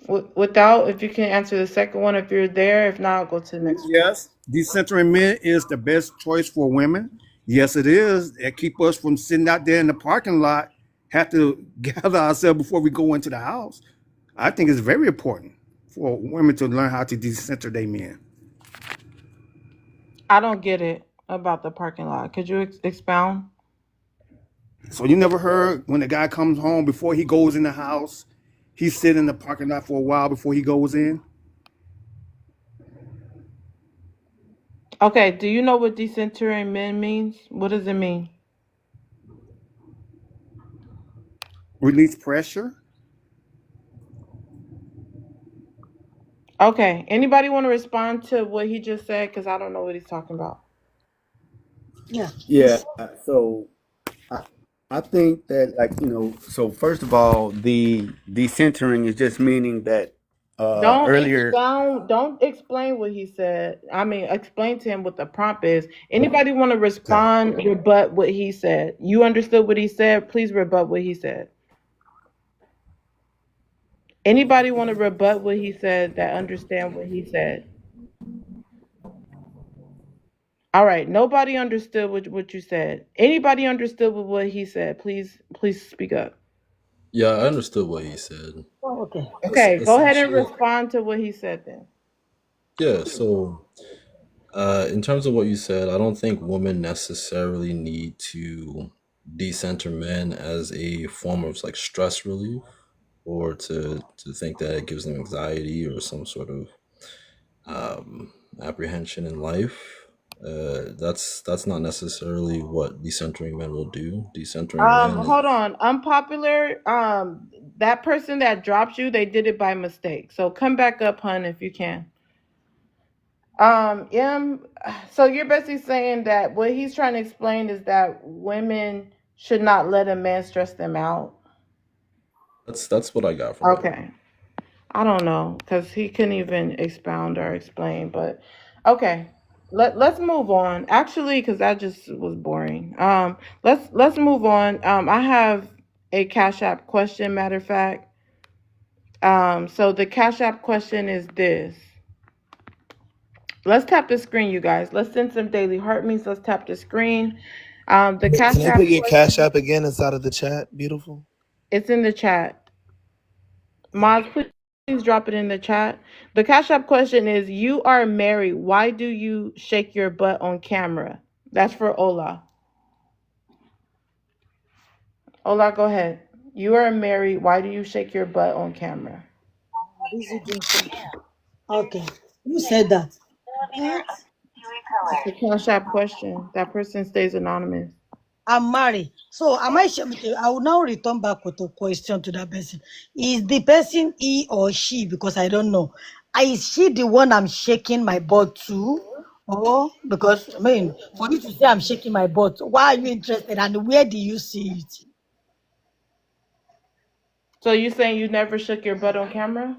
Without, if you can answer the second one, if you're there. If not, I'll go to the next one. Yes, decentering men is the best choice for women. Yes, it is. It keep us from sitting out there in the parking lot, have to gather ourselves before we go into the house. I think it's very important for women to learn how to decenter their men. I don't get it about the parking lot. Could you expound? So you never heard when the guy comes home before he goes in the house, he sit in the parking lot for a while before he goes in? Okay, do you know what decentering men means? What does it mean? Release pressure. Okay, anybody want to respond to what he just said? Because I don't know what he's talking about. Yeah. Yeah. So I, I think that, like, so first of all, the decentering is just meaning that Don't earlier. expound. Don't explain what he said. I mean, explain to him what the prompt is. Anybody want to Okay. respond, rebut what he said? You understood what he said? Please rebut what he said. Anybody want to rebut what he said that understand what he said? All right. Nobody understood what you said. Anybody understood what he said? Please speak up. Yeah, I understood what he said. Oh, okay. Okay. Go ahead and Essentially, respond to what he said then. yeah. So, in terms of what you said, I don't think women necessarily need to decenter men as a form of like stress relief, or to think that it gives them anxiety or some sort of apprehension in life. That's not necessarily what decentering men will do. Decentering men, Hold on. Unpopular. That person that dropped you, they did it by mistake. So come back up, hun, if you can. Yeah. So you're basically saying that what he's trying to explain is that women should not let a man stress them out. that's what I got from it. Okay. I don't know because he couldn't even expound or explain. But okay. Let's move on. Actually, because that just was boring. Let's move on. I have a Cash App question. Matter of fact. So the Cash App question is this. Let's tap the screen, you guys. Let's send some daily heart means. Let's tap the screen. The Can Cash you App put your question, cash app again inside of the chat? Beautiful. it's in the chat. Moz, please drop it in the chat. The Cash App question is: you are married. Why do you shake your butt on camera? That's for Ola. Ola, go ahead. You are married. Why do you shake your butt on camera? Busy doing something. Okay. Who said that? What? It's the Cash App question. That person stays anonymous. I'm married. So am I sure? Okay, I will now return back with a question to that person. Is the person he or she? Because I don't know. Is she the one I'm shaking my butt to? Or because I mean, for you to say I'm shaking my butt, why are you interested and where do you see it? So you saying you never shook your butt on camera?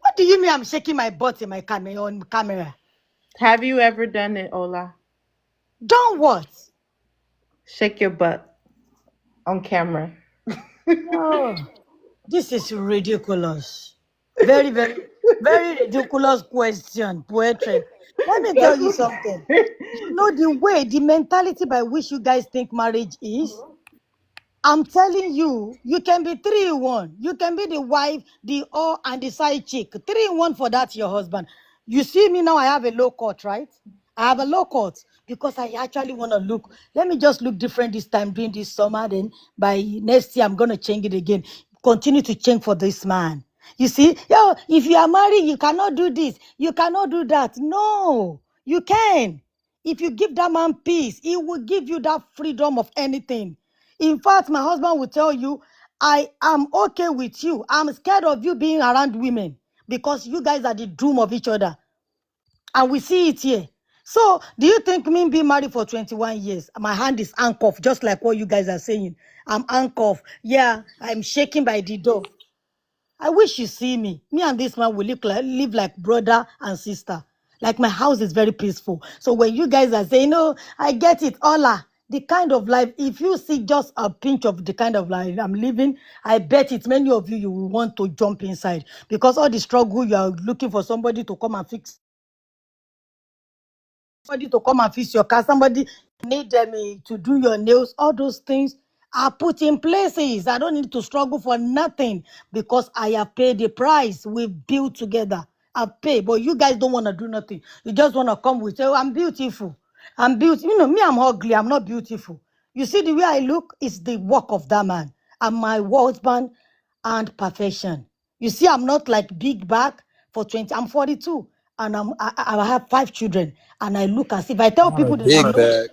What do you mean I'm shaking my butt in my camera on camera? Have you ever done it, Ola? Don't what? Shake your butt on camera. No. This is ridiculous. Very, very, very ridiculous question, poetry. Let me tell That's you what. something. You know the way, the mentality by which you guys think marriage is? I'm telling you, you can be 3 in 1. You can be the wife, the or, and the side chick. 3 in 1 for that, your husband. You see me now, I have a low cut, right? I have a low cut because I actually want to look. Let me just look different this time during this summer. Then by next year, I'm going to change it again. Continue to change for this man. You see, yo, if you are married, you cannot do this. You cannot do that. No, you can. If you give that man peace, he will give you that freedom of anything. In fact, my husband will tell you, I am okay with you. I'm scared of you being around women because you guys are the doom of each other. And we see it here. So, do you think me being married for 21 years, my hand is handcuffed, just like what you guys are saying? I'm handcuffed. Yeah, I'm shaking by the door. I wish you see me. Me and this man will live like brother and sister. Like my house is very peaceful. So when you guys are saying, no, I get it, Ola, the kind of life, if you see just a pinch of the kind of life I'm living, I bet it many of you, you will want to jump inside because all the struggle you are looking for somebody to come and fix somebody to come and fix your car, somebody need them to do your nails, all those things are put in places. I don't need to struggle for nothing because I have paid the price. We built together. I pay, but you guys don't want to do nothing. You just want to come with, oh, I'm beautiful. I'm beautiful. You know, me, I'm ugly. I'm not beautiful. You see the way I look is the work of that man. And my husband and perfection. You see, I'm not like big back for 20. I'm 42 and I have 5 children. And I look as if I tell Not a people that I'm big not. bag.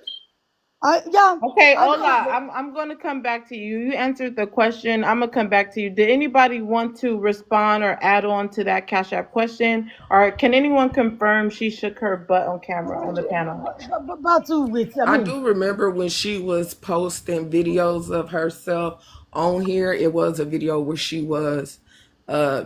Yeah, Okay, I don't Ola, have. I'm gonna come back to you. You answered the question. I'm gonna come back to you. Did anybody want to respond or add on to that Cash App question, or can anyone confirm she shook her butt on camera on the panel? Battle with, I I mean, do remember when she was posting videos of herself on here. It was a video where she was uh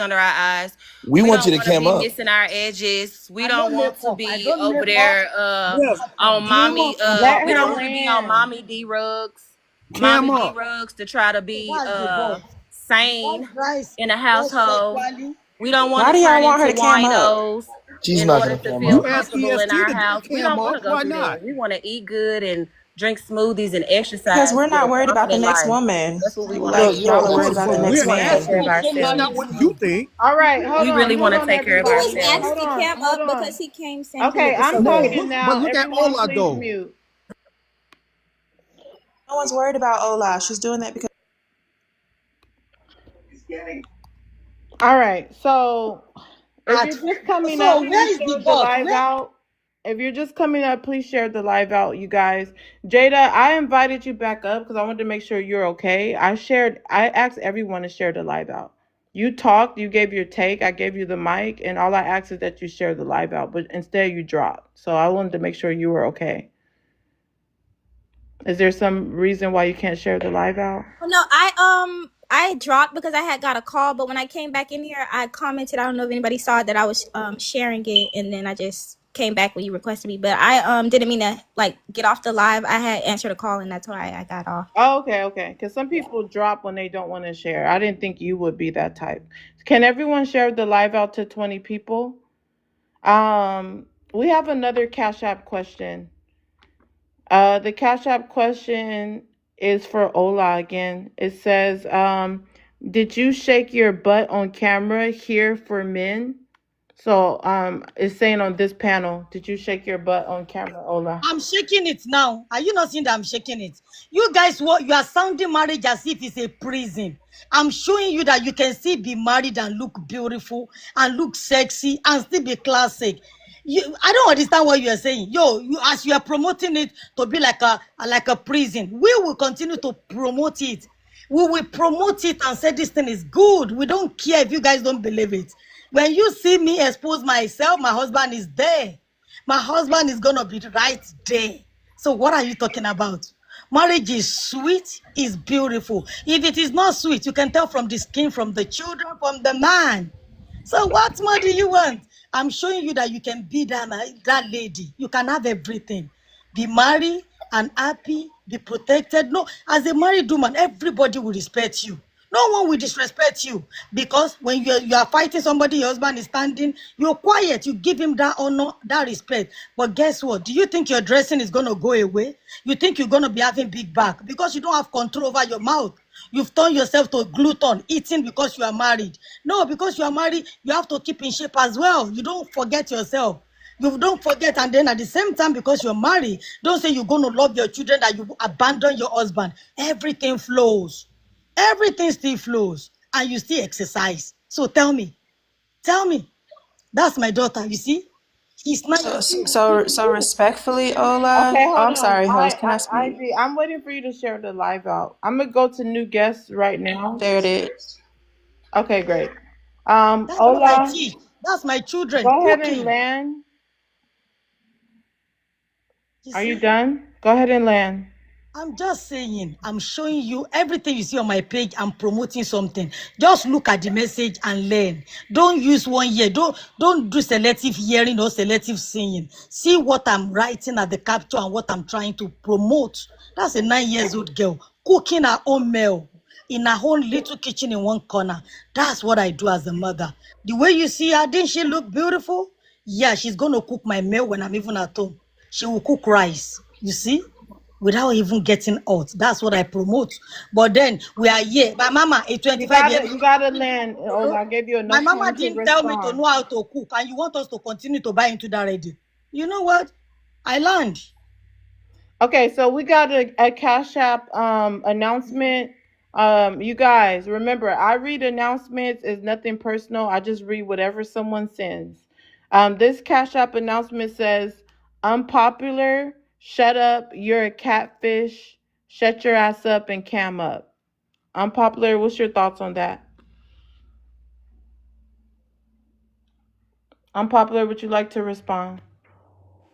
under our eyes. We We want you don't to want to cam be up. missing our edges. We I don't don't make want to up. I be don't over make up. there Yes. on mommy Cam we Let don't her up. want to be on land. mommy D rugs. Cam Mommy D up. rugs to try to So be that's the voice. The voice sane rise in a both household. sexually. We don't want Why to do y'all turn want her into to cam up? winos. She's in not order gonna to cam feel You up. asked comfortable in EST our to house. We cam don't want up. to go Why through not? that. We want to eat good and drink smoothies and Because exercise we're and live not a worried about the confident next life. woman. That's what we want to Like, do. y'all are Of worried course, about the but next we're We want to take care man. of asking. It's ourselves. not what you think. All right, We really want hold to on, take care of He was everybody. ourselves. Hold asked to on, cam hold up on. because he came saying he Okay, was I'm No, talking disabled. but now. look at Everyone, Ola please though. mute. No one's worried about Ola. She's doing that because All right, so if you're just coming So up, where please is the share the but? live Where out. If you're just coming up, please share the live out, you guys. Jada, I invited you back up because I wanted to make sure you're okay. I asked everyone to share the live out. You talked, you gave your take, I gave you the mic, and all I asked is that you share the live out, but instead you dropped. So I wanted to make sure you were okay. Is there some reason why you can't share the live out? Oh, no, I dropped because I had got a call, but when I came back in here, I commented. I don't know if anybody saw it, that I was sharing it, and then I just came back when you requested me. But I didn't mean to like get off the live. I had answered a call, and that's why I got off. Oh, okay. Because some people drop when they don't want to share. I didn't think you would be that type. Can everyone share the live out to 20 people? We have another Cash App question. The Cash App question is for Ola again. It says, did you shake your butt on camera here for men? So it's saying on this panel, did you shake your butt on camera, Ola? I'm shaking it now. Are you not seeing that I'm shaking it? You guys, what you are sounding marriage as if it's a prison. I'm showing you that you can still be married and look beautiful and look sexy and still be classic. I don't understand what you are saying. As you are promoting it to be like a prison, we will continue to promote it. We will promote it and say this thing is good. We don't care if you guys don't believe it. When you see me expose myself, my husband is there. My husband is gonna be right there. So what are you talking about? Marriage is sweet, is beautiful. If it is not sweet, you can tell from the skin, from the children, from the man. So what more do you want? I'm showing you that you can be that lady. You can have everything. Be married and happy, be protected. No, as a married woman, everybody will respect you. No one will disrespect you because when you are fighting somebody, your husband is standing, you're quiet, you give him that honor, that respect. But guess what? Do you think your dressing is going to go away? You think you're going to be having big back because you don't have control over your mouth. You've turned yourself to a glutton, eating because you are married. No, because you are married, you have to keep in shape as well. You don't forget yourself. You don't forget, and then at the same time, because you're married, don't say you're going to love your children, that you abandon your husband. Everything flows. Everything still flows, and you still exercise. So tell me, that's my daughter. You see, she's not. so respectfully, Ola. Okay, Oh, hold I'm on. sorry, host. Can I speak? I'm waiting for you to share the live out. I'm gonna go to new guests right now. There it is. Okay, great. That's what I Ola, teach. That's my children go ahead and cooking. land. You Are you see. done? Go ahead and land. I'm just saying, I'm showing you everything you see on my page. I'm promoting something. Just look at the message and learn. Don't use one ear. Don't do selective hearing or selective seeing. See what I'm writing at the capture and what I'm trying to promote. That's a 9 years old girl cooking her own meal in her own little kitchen in one corner. That's what I do as a mother. The way you see her, didn't she look beautiful? Yeah, she's gonna cook my meal when I'm even at home. She will cook rice. You see? Without even getting out. That's what I promote. But then we are here. My mama, a 25-year. You gotta land, Ola. I gave you My enough mama time to didn't tell me to respond. know how to cook, and you want us to continue to buy into that ready. You know what? I learned. Okay, so we got a Cash App announcement. You guys, remember, I read announcements. It's nothing personal. I just read whatever someone sends. This Cash App announcement says, unpopular, shut up, you're a catfish, shut your ass up and cam up. Unpopular, what's your thoughts on that? Unpopular, would you like to respond?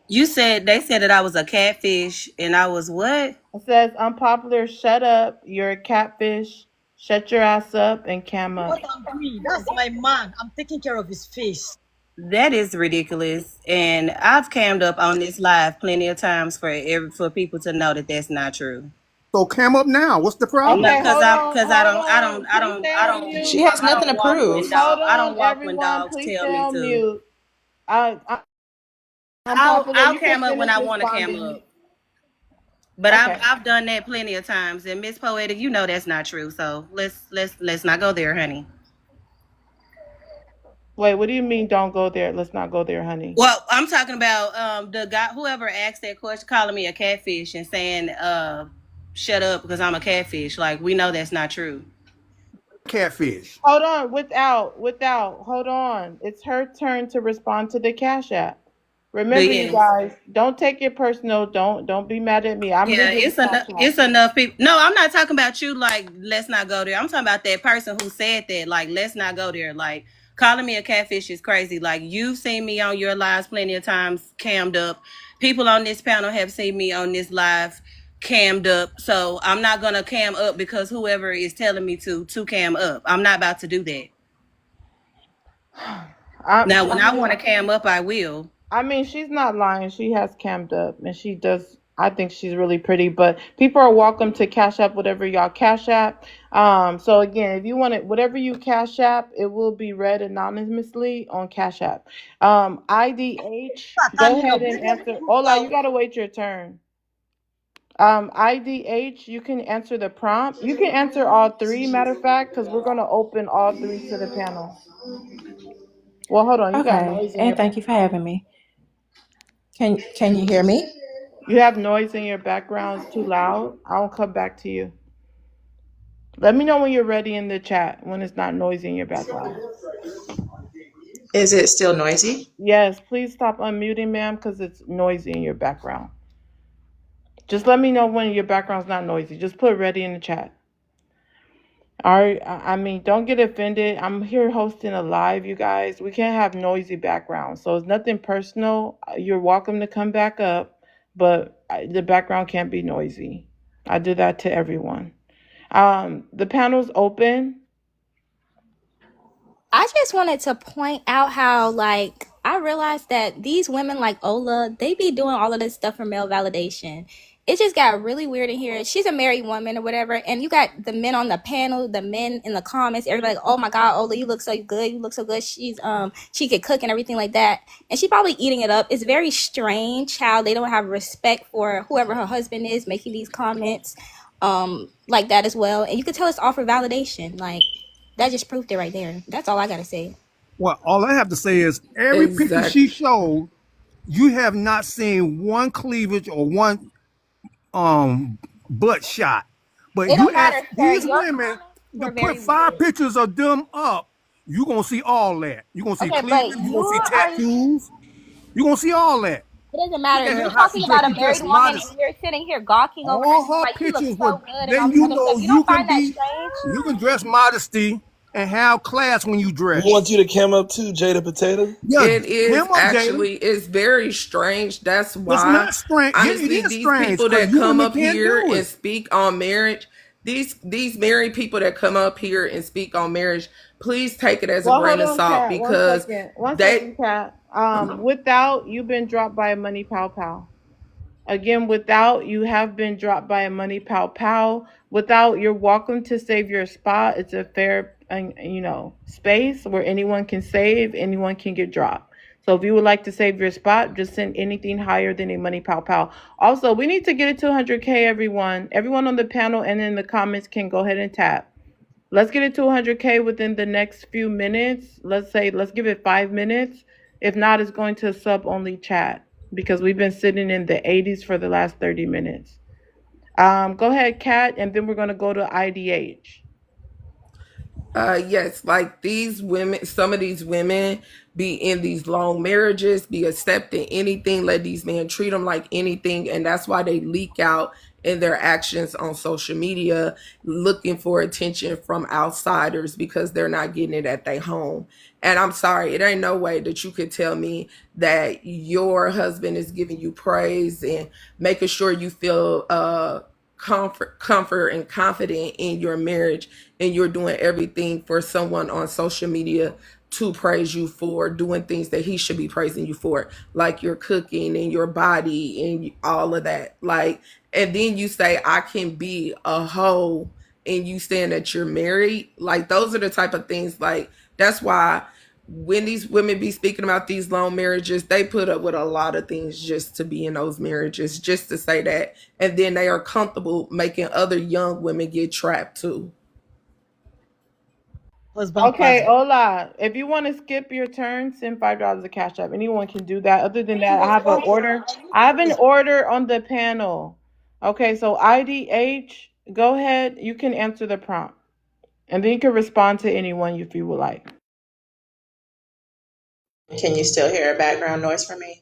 They said that I was a catfish and I was what? It says, unpopular, shut up, you're a catfish, shut your ass up and cam up. What I'm doing, that's my man. I'm taking care of his face. That is ridiculous. And I've cammed up on this live plenty of times for people to know that that's not true. So cam up now. What's the problem? Okay, Because hold I on, because I hold don't I on. don't I Please don't stay I on don't She mute. has I nothing don't to walk prove. when dog Hold I on, don't walk when everyone. dogs Please tell stay me on to. mute. I, I'm popular. I'll You can cam up when finish I want to cam responding. up. But Okay. I've done that plenty of times. And Miss Poetic, you know that's not true. So let's not go there, honey. Wait, what do you mean? Don't go there. Let's not go there, honey. Well, I'm talking about the guy whoever asked that question, calling me a catfish and saying shut up because I'm a catfish. Like we know that's not true. Catfish. Hold on. Without. Hold on. It's her turn to respond to the Cash App. But Remember, you yes. guys, don't take it personal. Don't be mad at me. I'm Yeah, reading the Cash App. it's enough people. No, I'm not talking about you. Like, let's not go there. I'm talking about that person who said that. Like, let's not go there. Like, calling me a catfish is crazy. Like, you've seen me on your lives plenty of times, cammed up. People on this panel have seen me on this live, cammed up. So I'm not gonna cam up because whoever is telling me to cam up. I'm not about to do that. Now, when I want to cam up, I will. I mean, she's not lying. She has cammed up, and she does. I think she's really pretty. But people are welcome to cash app whatever y'all cash app. So again, if you want it, whatever you cash app, it will be read anonymously on Cash App. IDH, go ahead and answer. Ola, you gotta wait your turn. IDH, you can answer the prompt. You can answer all three. Matter of fact, because we're gonna open all three to the panel. Well, hold on. You got Okay, noise in and your. thank you for having me. Can you hear me? You have noise in your background. It's too loud. I'll come back to you. Let me know when you're ready in the chat when it's not noisy in your background. Is it still noisy? Yes, please stop unmuting, ma'am, because it's noisy in your background. Just let me know when your background's not noisy. Just put ready in the chat. All right. I mean, don't get offended. I'm here hosting a live, you guys. We can't have noisy background. So it's nothing personal. You're welcome to come back up, but the background can't be noisy. I do that to everyone. The panel's open. I just wanted to point out how, like, I realized that these women like Ola, they be doing all of this stuff for male validation. It just got really weird in here. She's a married woman or whatever, and you got the men on the panel, the men in the comments, everybody like, oh my god, Ola, you look so good, you look so good. She could cook and everything like that. And she probably eating it up. It's very strange how they don't have respect for whoever her husband is making these comments like that as well. And you could tell it's all for validation. Like that just proved it right there. That's all I gotta say. Well, all I have to say is every picture she Exactly. showed, you have not seen one cleavage or one butt shot. But It you don't ask matter, sir. these Your women comments to were put very 5 weird. pictures of them up, you're gonna see all that. You're gonna see Okay, but cleavage, you're you gonna see are. It tattoos, you're gonna see all that. doesn't Look matter. at her You're how she talking about dressed. a She married dressed woman, modest. and you're sitting here gawking over her, All saying her like she looks pictures were so good and all then this you other stuff. know You you don't can find that be strange? you can dress modesty and have class when you We dress. want you to cam up too, Jada Potato. Yeah, It cam is up, Jada. actually, it's very strange. That's It's why, not strange. Yeah, it honestly, is these strange people because that you come women up can't here do and it. speak on marriage, these married people that come up here and speak on marriage, please take it as a Well, grain hold of on, salt Kat. One because second. One they second, Kat. Without you've been dropped by a money pow pow. Again, without you have been dropped by a money pow pow. Without you're welcome to save your spot. It's a fair, space where anyone can save, anyone can get dropped. So if you would like to save your spot, just send anything higher than a money pow pow. Also, we need to get it to 100K. Everyone, everyone on the panel and in the comments can go ahead and tap. Let's get it to 100K within the next few minutes. Let's give it 5 minutes. If not, it's going to sub only chat because we've been sitting in the 80s for the last 30 minutes. Go ahead, Kat, and then we're going to go to IDH. Yes, like these women, some of these women be in these long marriages, be accepting anything, let these men treat them like anything. And that's why they leak out in their actions on social media, looking for attention from outsiders because they're not getting it at their home. And I'm sorry, it ain't no way that you could tell me that your husband is giving you praise and making sure you feel comfort and confident in your marriage, and you're doing everything for someone on social media to praise you for doing things that he should be praising you for, like your cooking and your body and all of that. Like, and then you say I can be a hoe, and you saying that you're married. Like, those are the type of things, like, that's why when these women be speaking about these long marriages, they put up with a lot of things just to be in those marriages, just to say that. And then they are comfortable making other young women get trapped too. Okay, hola. If you want to skip your turn, send $5 to Cash App. Anyone can do that. Other than that, I have an order. I have an order on the panel. Okay, so IDH, go ahead. You can answer the prompt. And then you can respond to anyone if you would like. Can you still hear a background noise from me?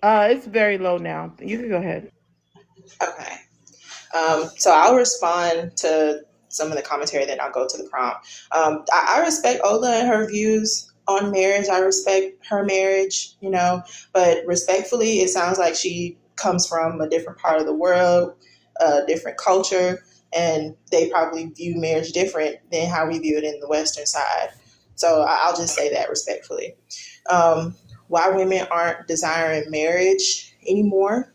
It's very low now. You can go ahead. Okay. So I'll respond to some of the commentary, then I'll go to the prompt. I respect Ola and her views on marriage. I respect her marriage, but respectfully, it sounds like she comes from a different part of the world, a different culture, and they probably view marriage different than how we view it in the Western side. So I'll just say that respectfully. Why women aren't desiring marriage anymore?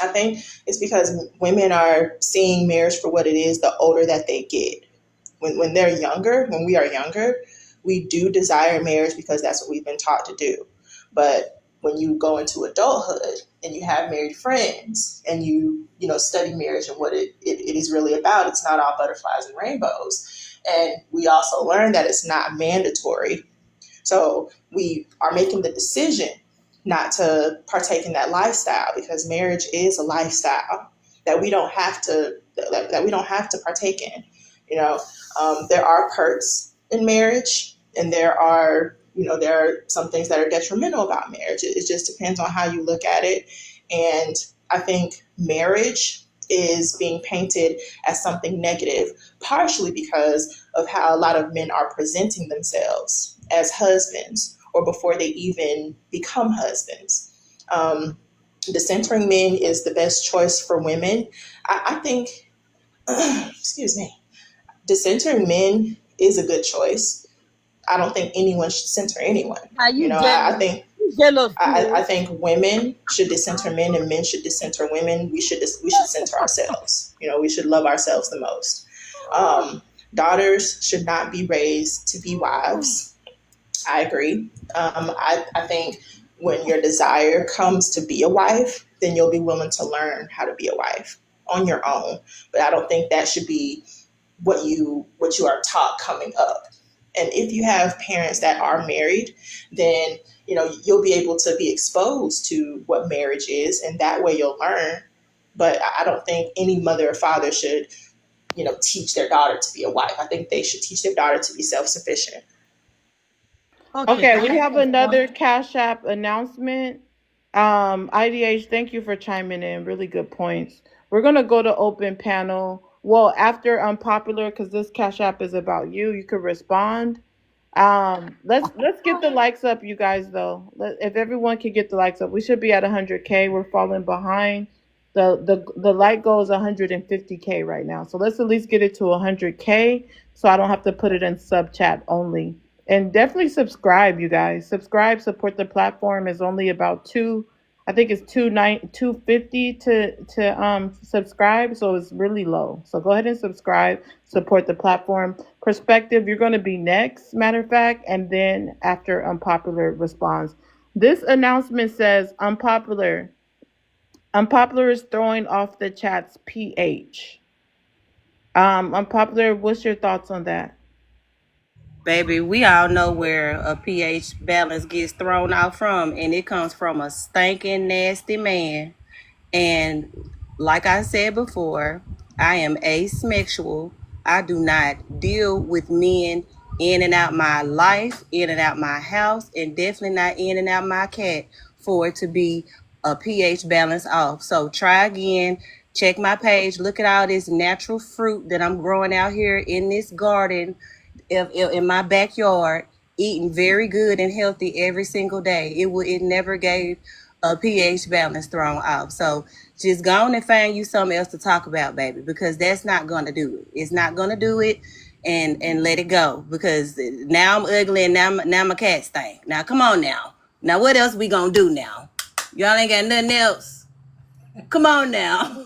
I think it's because women are seeing marriage for what it is the older that they get. When they're younger, when we are younger, we do desire marriage because that's what we've been taught to do. But when you go into adulthood and you have married friends and you study marriage and what it is really about, it's not all butterflies and rainbows. And we also learn that it's not mandatory. So we are making the decision not to partake in that lifestyle because marriage is a lifestyle that we don't have to that we don't have to partake in. There are perks in marriage, and there are some things that are detrimental about marriage. It just depends on how you look at it, and I think marriage is being painted as something negative, partially because of how a lot of men are presenting themselves as husbands or before they even become husbands. Decentering men is the best choice for women. I think, excuse me, decentering men is a good choice. I don't think anyone should center anyone. Are you I jealous? think You jealous I too? think women should decenter men and men should decenter women. We should center ourselves. We should love ourselves the most. Daughters should not be raised to be wives. I agree. I think when your desire comes to be a wife, then you'll be willing to learn how to be a wife on your own. But I don't think that should be what you are taught coming up. And if you have parents that are married, then you'll be able to be exposed to what marriage is, and that way you'll learn. But I don't think any mother or father should teach their daughter to be a wife. I think they should teach their daughter to be self-sufficient. Okay, Okay, can we I have respond? another Cash App announcement. IDH, thank you for chiming in. Really good points. We're gonna go to open panel. Well, after unpopular, because this Cash App is about you. You could respond. Let's get the likes up, you guys. Though, if everyone could get the likes up, we should be at 100K. We're falling behind. The like goal is 150K right now. So let's at least get it to 100K, so I don't have to put it in sub chat only. And definitely subscribe, you guys. Subscribe, support the platform. Is only about two. I think it's 250 to subscribe, so it's really low. So go ahead and subscribe, support the platform. Perspective, you're going to be next, matter of fact, and then after unpopular response. This announcement says unpopular. Unpopular is throwing off the chat's pH. Unpopular, what's your thoughts on that? Baby, we all know where a pH balance gets thrown out from, and it comes from a stinking nasty man. And like I said before, I am asexual. I do not deal with men in and out my life, in and out my house, and definitely not in and out my cat for it to be a pH balance off. So try again. Check my page. Look at all this natural fruit that I'm growing out here in this garden in my backyard, eating very good and healthy every single day. It never gave a pH balance thrown off. So just go on and find you something else to talk about, baby, because that's not gonna do it. It's not gonna do it, and let it go, because now I'm ugly and now my cat stink. Now come on now. Now what else we gonna do now? Y'all ain't got nothing else. Come on now.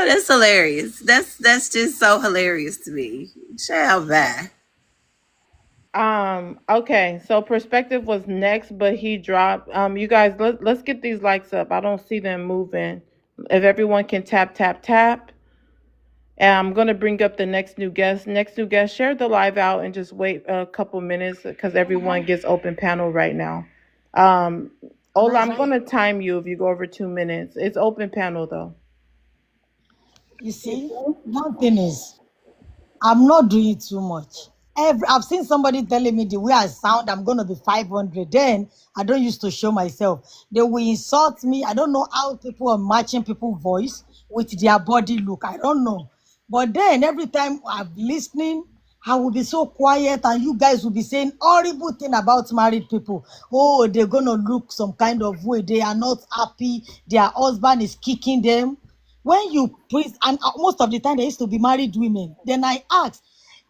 that's hilarious. That's just so hilarious to me. Child, bye. Okay, so perspective was next, but he dropped. You guys, let's get these likes up. I don't see them moving. If everyone can tap, tap, tap. And I'm gonna bring up the next new guest. Next new guest, share the live out and just wait a couple minutes because everyone gets open panel right now. Um, Ola, I'm gonna time you if you go over 2 minutes. It's open panel though. You see, one thing is, I'm not doing too much. I've seen somebody telling me the way I sound, I'm going to be 500. Then I don't used to show myself. They will insult me. I don't know how people are matching people's voice with their body look. I don't know. But then every time I'm listening, I will be so quiet and you guys will be saying horrible thing about married people. Oh, they're going to look some kind of way. They are not happy. Their husband is kicking them. When you praise, and most of the time they used to be married women, then I ask,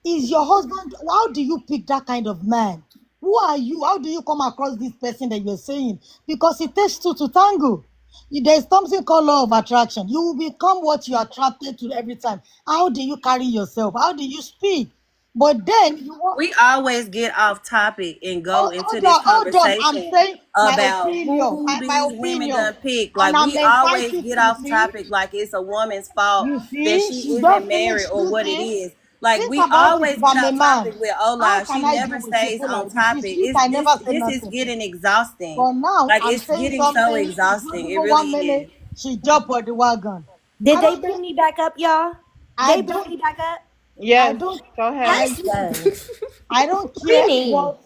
is your husband, how do you pick that kind of man? Who are you? How do you come across this person that you're saying? Because it takes two to tango. There's something called law of attraction. You will become what you are attracted to every time. How do you carry yourself? How do you speak? But then you want, We always get off topic and go oh, into this hold on. I'm conversation saying my about opinion, who my these women opinion. done pick. And Like I'm we always entitled get to, you off see? topic like it's a woman's fault You that see, she she isn't don't married finish or what it speaking. is. Like Think we about it always if get I'm a off man. topic with How Ola. can She I never deal with stays people on like this? You topic. see, if It's I this never say this is nothing. getting exhausting. But now Like I'm it's saying getting so something, it's not exhausting. It even really 1 minute, is. she jumped on the wagon. Did I they don't bring care. me back up, y'all? I They bring don't me back up? I Yes, don't go I ahead. Let's go. I don't care Winning.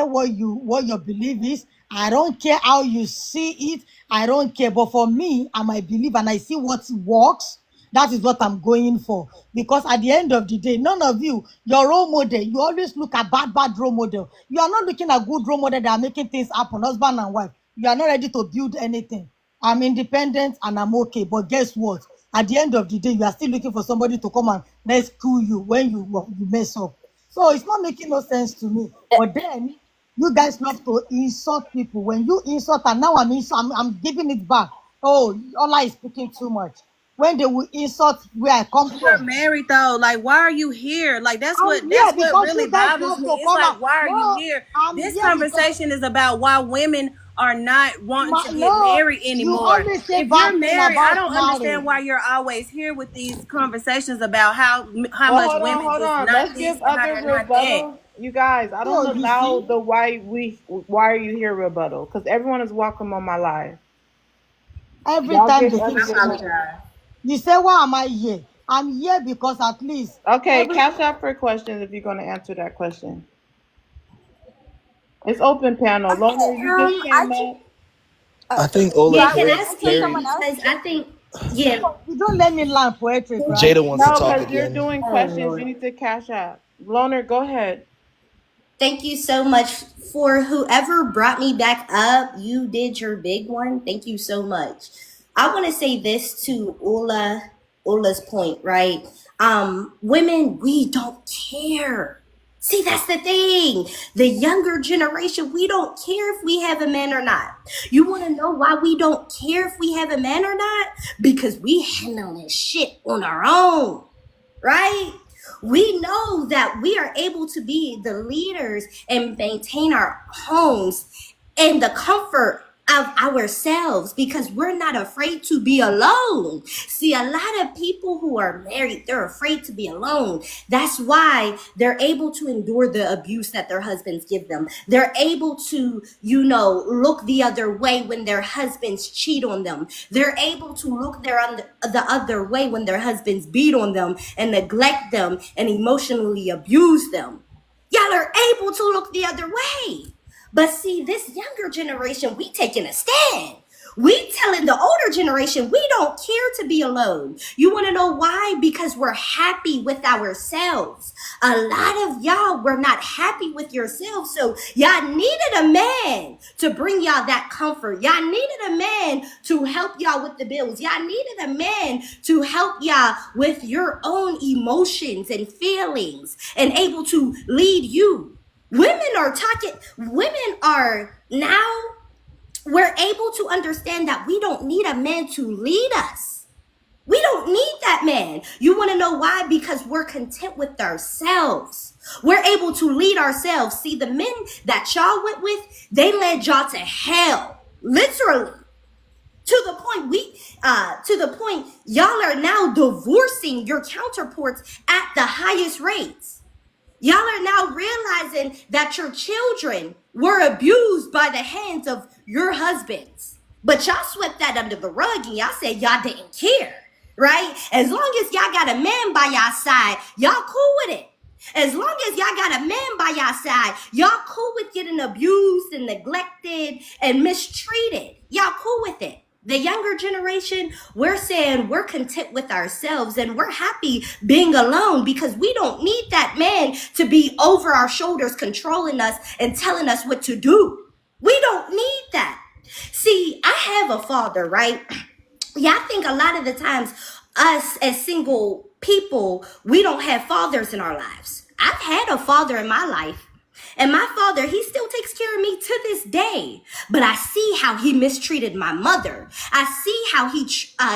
what what your belief is. I don't care how you see it. I don't care. But for me, and my belief, and I see what works. That is what I'm going for. Because at the end of the day, none of you, your role model, you always look at bad role model. You are not looking at good role model that are making things happen, husband and wife. You are not ready to build anything. I'm independent and I'm okay. But guess what? At the end of the day, you are still looking for somebody to come and rescue you when you mess up. So it's not making no sense to me. But then you guys love to insult people. When you insult, and now I'm giving it back. Oh, Allah is speaking too much. When they will insult where I come You're from, married though. Like, why are you here? Like, that's I'm what here that's what because really you guys bothers love me. to It's come like, out. why are you No, here? I'm This here because conversation is about why women are not wanting to get no, married you anymore. always say If you're bad thing married, I about don't understand marriage. why you're always here with these conversations about how Well, much hold on, women hold just on. not Let's this give and how other they're not that. rebuttals. You guys, I don't So you allow see, the why are you here rebuttal because everyone is welcome on my live. every Y'all time give they other finish speaking, Apologize. you say, why am I here? I'm here because at least Okay, every cash out for questions if you're going to answer that question. It's open panel. Loner, Okay, you just I came can, up. I think Ola yeah, can breaks I okay, speak? very. someone else. Because I think, yeah. You don't let me learn poetic, right? Jada wants to No, talk because you're again. doing Oh, questions. You Lord. need to cash out. Loner, go ahead. Thank you so much for whoever brought me back up. You did your big one. Thank you so much. I want to say this to Ula's point, right? Women, we don't care. See, that's the thing. The younger generation, we don't care if we have a man or not. You want to know why we don't care if we have a man or not? Because we handle this shit on our own, right? We know that we are able to be the leaders and maintain our homes and the comfort of ourselves because we're not afraid to be alone. See, a lot of people who are married, they're afraid to be alone. That's why they're able to endure the abuse that their husbands give them. They're able to, look the other way when their husbands cheat on them. They're able to look the other way when their husbands beat on them and neglect them and emotionally abuse them. Y'all are able to look the other way. But see, this younger generation, we taking a stand. We telling the older generation we don't care to be alone. You want to know why? Because we're happy with ourselves. A lot of y'all were not happy with yourselves, so y'all needed a man to bring y'all that comfort. Y'all needed a man to help y'all with the bills. Y'all needed a man to help y'all with your own emotions and feelings and able to lead you. Women are now, we're able to understand that we don't need a man to lead us. We don't need that man. You want to know why? Because we're content with ourselves. We're able to lead ourselves. See, the men that y'all went with, they led y'all to hell. Literally. To the point y'all are now divorcing your counterparts at the highest rates. Y'all are now realizing that your children were abused by the hands of your husbands. But y'all swept that under the rug and y'all said y'all didn't care, right? As long as y'all got a man by y'all side, y'all cool with it. As long as y'all got a man by y'all side, y'all cool with getting abused and neglected and mistreated. Y'all cool with it. The younger generation, we're saying we're content with ourselves and we're happy being alone because we don't need that man to be over our shoulders controlling us and telling us what to do. We don't need that. See, I have a father, right? Yeah, I think a lot of the times us as single people, we don't have fathers in our lives. I've had a father in my life. And my father, he still takes care of me to this day. But I see how he mistreated my mother. I see how he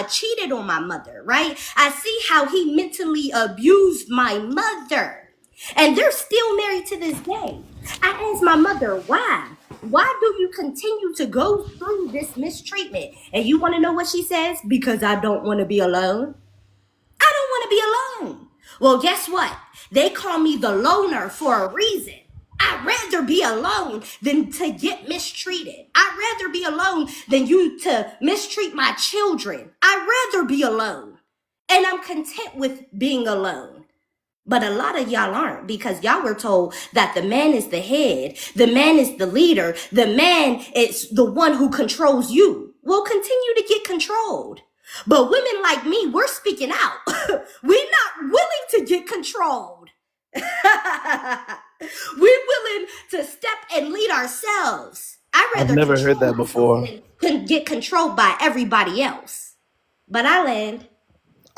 cheated on my mother, right? I see how he mentally abused my mother. And they're still married to this day. I asked my mother, why? Why do you continue to go through this mistreatment? And you want to know what she says? Because I don't want to be alone. I don't want to be alone. Well, guess what? They call me the loner for a reason. I'd rather be alone than to get mistreated. I'd rather be alone than you to mistreat my children. I'd rather be alone. And I'm content with being alone. But a lot of y'all aren't because y'all were told that the man is the head, the man is the leader, the man is the one who controls you. We'll continue to get controlled. But women like me, we're speaking out. We're not willing to get controlled. We're willing to step and lead ourselves. I'd I've rather never heard control that myself before. than get controlled by everybody else. But I land.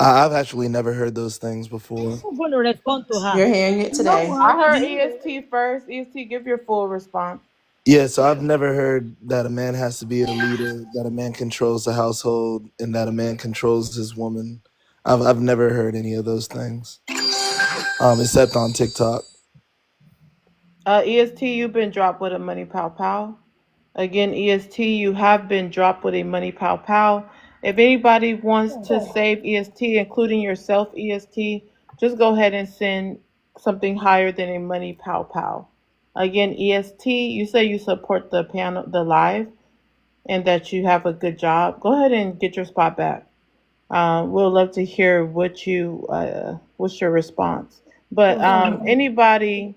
I've actually never heard those things before. I'm going to respond to her. You're hearing it You know today. I what? heard EST first. EST, give your full response. Yeah, so I've never heard that a man has to be a leader, that a man controls the household, and that a man controls his woman. I've never heard any of those things, except on TikTok. EST, you've been dropped with a money pow pow. Again, EST, you have been dropped with a money pow pow. If anybody wants to save EST, including yourself, EST, just go ahead and send something higher than a money pow pow. Again, EST, you say you support the panel, the live, and that you have a good job. Go ahead and get your spot back. We'll love to hear what's your response. But anybody,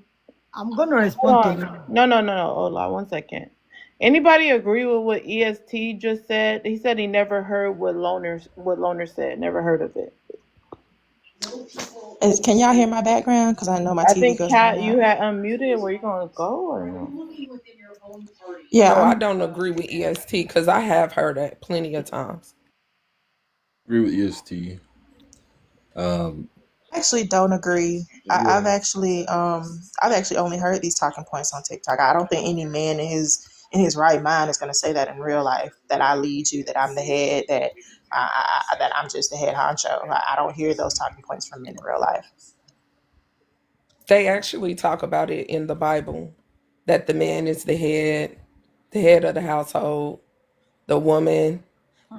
I'm going to hold respond to you. on, no, hold on, 1 second. Anybody agree with what EST just said? He said he never heard what Loner said. Never heard of it. Can y'all hear my background? Because I know my I TV think goes in Kat, and you out. had unmuted. Were you gonna go or no? Yeah, No, I don't agree with EST because I have heard it plenty of times. Agree with EST. Um, I actually don't agree. yeah. I've actually only heard these talking points on TikTok. I don't think any man in his right mind is going to say that in real life. That I lead you, that I'm the head, that I'm just the head honcho. I don't hear those talking points from men in real life. They actually talk about it in the Bible that the man is the head of the household, the woman.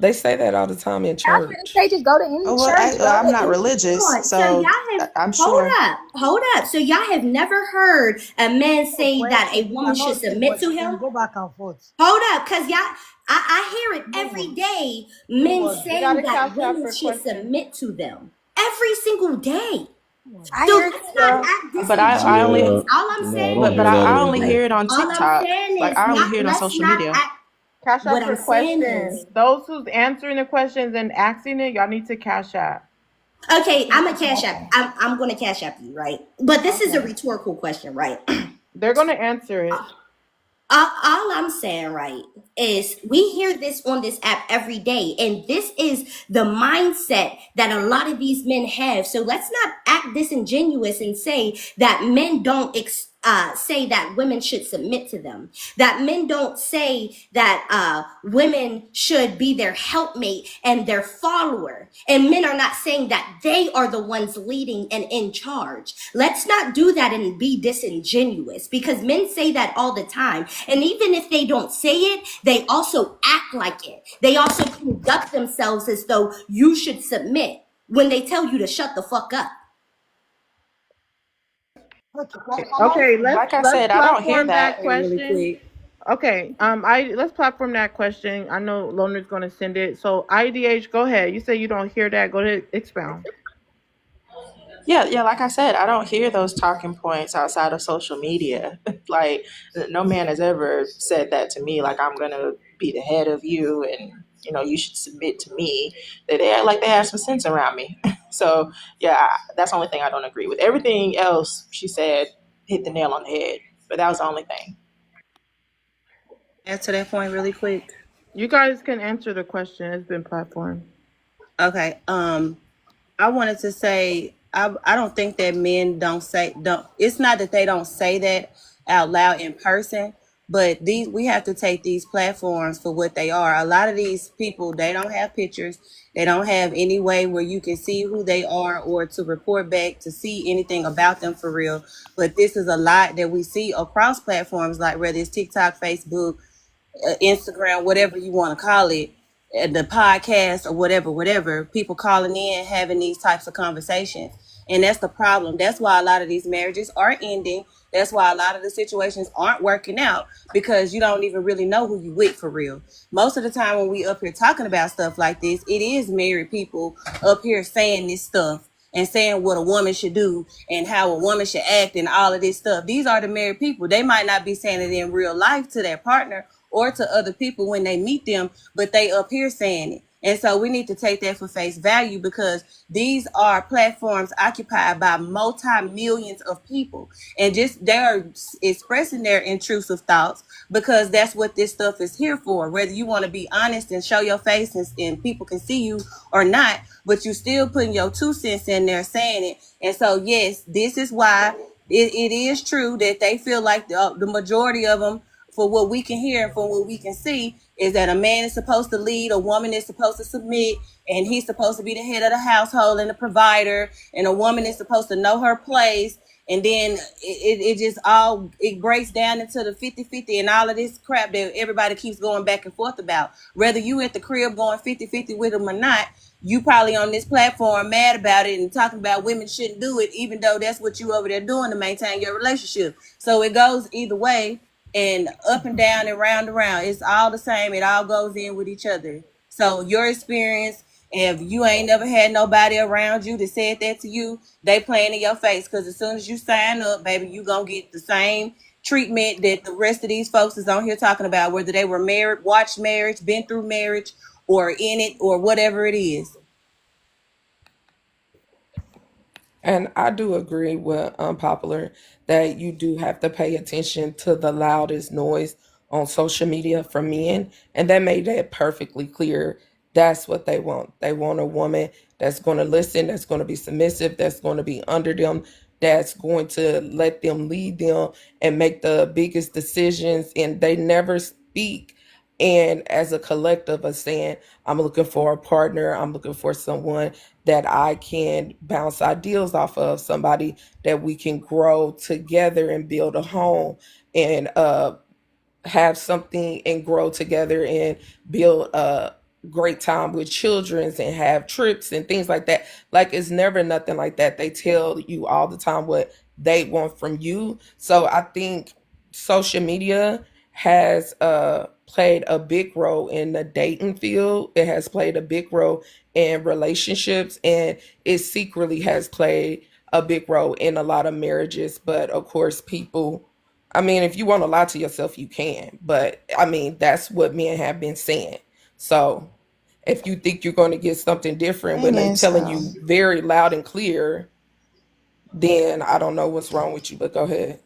They say that all the time in I was gonna church. say just go to any Oh well, church, bro. I'm not Hold religious, on. So y'all so have I'm sure. hold up. So y'all have never heard a man A say that a question. You woman should cannot keep submit to what you can him? go back and forth. Hold up, cause I hear it No every worries. day. No Men worries. We saying got a that cash out women for should questions. submit to them every single day. No worries. I So hear let's not Well, act but I Yeah. disingenuous. All I'm No, I saying don't but hear is, that I every only day. hear it on all I'm TikTok. saying Like is, I only not hear it on let's social not media. act. Cash What out for I'm saying questions. is, Those who's answering the questions and asking it, y'all need to cash out. okay, I'm a cash app. I'm gonna cash app you, right? But this is a Okay. rhetorical question, right? They're gonna answer it. All I'm saying, right, is we hear this on this app every day, and this is the mindset that a lot of these men have. So let's not act disingenuous and say that men don't say that women should submit to them. That men don't say that women should be their helpmate and their follower. And men are not saying that they are the ones leading and in charge. Let's not do that and be disingenuous, because men say that all the time. And even if they don't say it, they also act like it. They also conduct themselves as though you should submit when they tell you to shut the fuck up. Okay, Like I let's said, I don't hear platform that that really question. quick. Okay, I let's platform that question. I know Loner's going to send it. So IDH, go ahead. You say you don't hear that. Go ahead, expound. Yeah, like I said, I don't hear those talking points outside of social media. Like, no man has ever said that to me, like, I'm gonna be the head of you and you should submit to me. They act like they have some sense around me. So yeah, that's the only thing I don't agree with. Everything else she said hit the nail on the head, but that was the only thing. Add to that point really quick. You guys can answer the question. It's been platformed. Okay. I wanted to say I don't think that men don't, it's not that they don't say that out loud in person, but these we have to take these platforms for what they are. A lot of these people, they don't have pictures. They don't have any way where you can see who they are or to report back to see anything about them for real. But this is a lot that we see across platforms, like whether it's TikTok, Facebook, Instagram, whatever you want to call it, the podcast or whatever, people calling in, having these types of conversations. And that's the problem. That's why a lot of these marriages are ending. That's why a lot of the situations aren't working out, because you don't even really know who you with for real. Most of the time when we up here talking about stuff like this, it is married people up here saying this stuff and saying what a woman should do and how a woman should act and all of this stuff. These are the married people. They might not be saying it in real life to their partner or to other people when they meet them, but they up here saying it. And so we need to take that for face value, because these are platforms occupied by multi-millions of people. And just they're expressing their intrusive thoughts, because that's what this stuff is here for. Whether you want to be honest and show your face and people can see you or not, but you still putting your 2 cents in there saying it. And so, yes, this is why it is true that they feel like the majority of them, for what we can hear and for what we can see, is that a man is supposed to lead, a woman is supposed to submit, and he's supposed to be the head of the household and the provider, and a woman is supposed to know her place. And then it just all, it breaks down into the 50-50 and all of this crap that everybody keeps going back and forth about. Whether you at the crib going 50-50 with them or not, you probably on this platform mad about it and talking about women shouldn't do it, even though that's what you over there doing to maintain your relationship. So it goes either way, and up and down and round and round. It's all the same. It all goes in with each other. So your experience, if you ain't never had nobody around you that said that to you, they playing in your face. Because as soon as you sign up, baby, you gonna get the same treatment that the rest of these folks is on here talking about, whether they were married, watched marriage, been through marriage, or in it, or whatever it is. And I do agree with Unpopular that you do have to pay attention to the loudest noise on social media from men. And that made that perfectly clear. That's what they want. They want a woman that's going to listen, that's going to be submissive, that's going to be under them, that's going to let them lead them and make the biggest decisions. And they never speak. And as a collective of saying, I'm looking for a partner, I'm looking for someone that I can bounce ideas off of, somebody that we can grow together and build a home and have something and grow together and build a great time with children and have trips and things like that. Like, it's never nothing like that. They tell you all the time what they want from you. So I think social media has played a big role in the dating field. It has played a big role in relationships, and it secretly has played a big role in a lot of marriages. But of course, people, I mean, if you want to lie to yourself, you can. But I mean, that's what men have been saying. So if you think you're going to get something different when Thing they is, telling you very loud and clear, then I don't know what's wrong with you. But go ahead.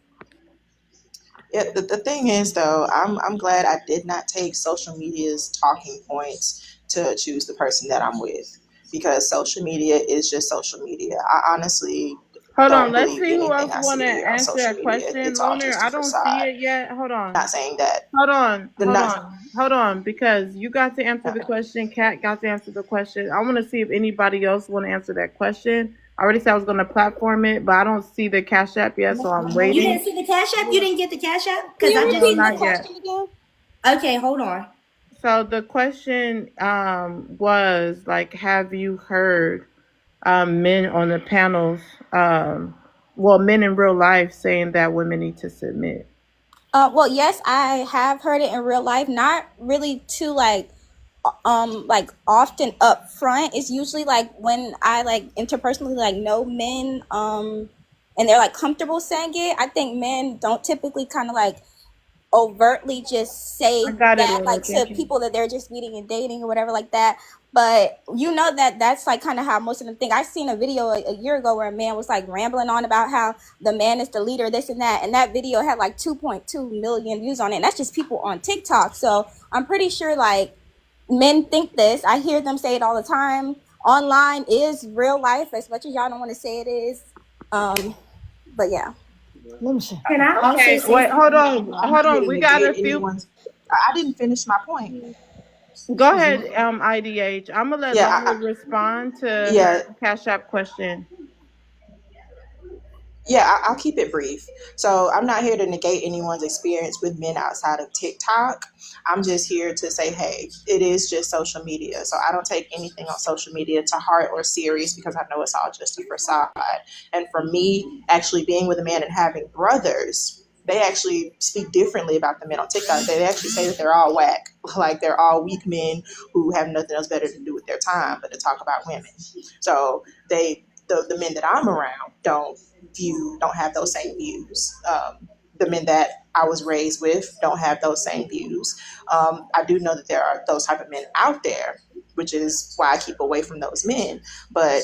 Yeah, the thing is though, I'm glad I did not take social media's talking points to choose the person that I'm with, because social media is just social media. I honestly Hold on. Don't Let's believe see who anything else I want to see here on answer social that media. question. It's all Loner, just a I don't see facade. it yet. Hold on. Not saying that Hold on. the Hold not. on. Hold on. Because you got to answer the question. Kat got to answer the question. I want to see if anybody else want to answer that question. I already said I was going to platform it, but I don't see the Cash App yet, so I'm You waiting. didn't see the Cash App? You didn't get the Cash App? Can Because I you No, just repeat the not yet. question again? Okay, hold on. So the question was like, have you heard men on the panels, well, men in real life saying that women need to submit? Well, yes, I have heard it in real life. Not really too like often up front. It's usually like when I like interpersonally like know men and they're like comfortable saying it. I think men don't typically kind of like overtly just say I got it, that Lola. like to Thank you. people that they're just meeting and dating or whatever like that. But you know that that's like kind of how most of them think. I seen a video a year ago where a man was like rambling on about how the man is the leader, this and that video had like 2.2 million views on it, and that's just people on TikTok. So I'm pretty sure like men think this. I hear them say it all the time. Online is real life, as much as y'all don't want to say it is. But yeah. Let me see. Can I also Okay, say wait, hold something? on. I'm not Hold here on. to We got negate a few. anyone's. I didn't finish my point. Go ahead, IDH. I'm going to let Yeah, Lola respond to yeah. her Cash App question. Yeah, I'll keep it brief. So I'm not here to negate anyone's experience with men outside of TikTok. I'm just here to say, hey, it is just social media. So I don't take anything on social media to heart or serious because I know it's all just a facade. And for me, actually being with a man and having brothers, they actually speak differently about the men on TikTok. They actually say that they're all whack, like they're all weak men who have nothing else better to do with their time but to talk about women. So the men that I'm around don't have those same views. The men that I was raised with don't have those same views. I do know that there are those type of men out there, which is why I keep away from those men. But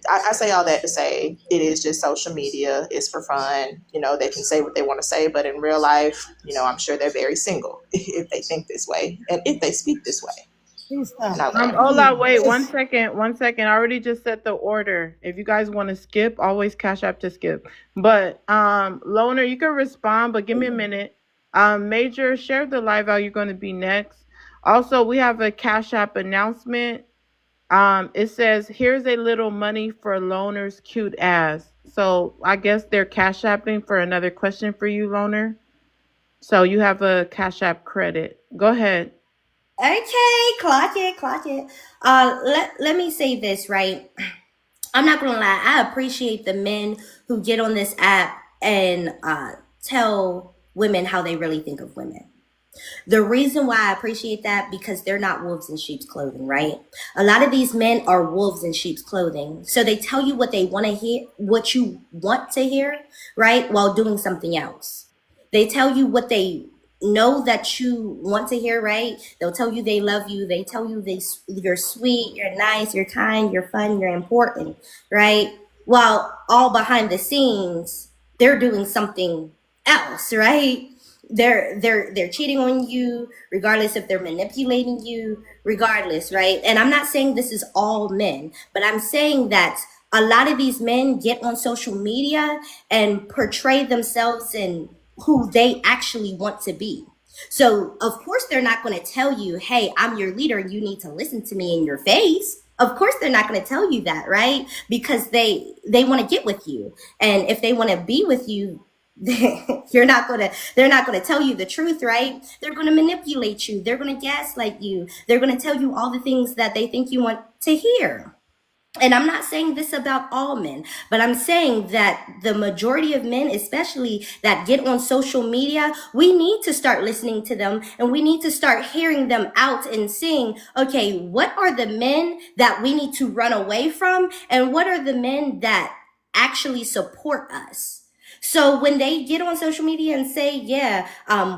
I say all that to say it is just social media. It's for fun. You know, they can say what they want to say, but in real life, you know, I'm sure they're very single if they think this way and if they speak this way. Please stop. And I land. Hola, wait, 1 second. 1 second. I already just set the order. If you guys want to skip, always Cash App to skip. But Loner, you can respond, but give me a minute. Major, share the live out. You're going to be next. Also, we have a Cash App announcement. It says, here's a little money for Loner's cute ass. So I guess they're Cash Apping for another question for you, Loner. So you have a Cash App credit. Go ahead. Okay, clock it, clock it. Let me say this, right? I'm not gonna lie, I appreciate the men who get on this app and tell women how they really think of women. The reason why I appreciate that because they're not wolves in sheep's clothing, right? A lot of these men are wolves in sheep's clothing. So they tell you what they want to hear, what you want to hear, right? While doing something else. They tell you what they know that you want to hear, right? They'll tell you they love you. They tell you you're sweet, you're nice, you're kind, you're fun, you're important, right? While all behind the scenes, they're doing something else, right? They're cheating on you regardless if they're manipulating you regardless, right? And I'm not saying this is all men, but I'm saying that a lot of these men get on social media and portray themselves in who they actually want to be. So of course they're not going to tell you, hey, I'm your leader, you need to listen to me in your face. Of course they're not going to tell you that, right? Because they want to get with you, and if they want to be with you, they're not going to tell you the truth, right? They're going to manipulate you, they're going to gaslight you, they're going to tell you all the things that they think you want to hear. And I'm not saying this about all men, but I'm saying that the majority of men, especially that get on social media, we need to start listening to them, and we need to start hearing them out and seeing, okay, what are the men that we need to run away from, and what are the men that actually support us? So when they get on social media and say, yeah,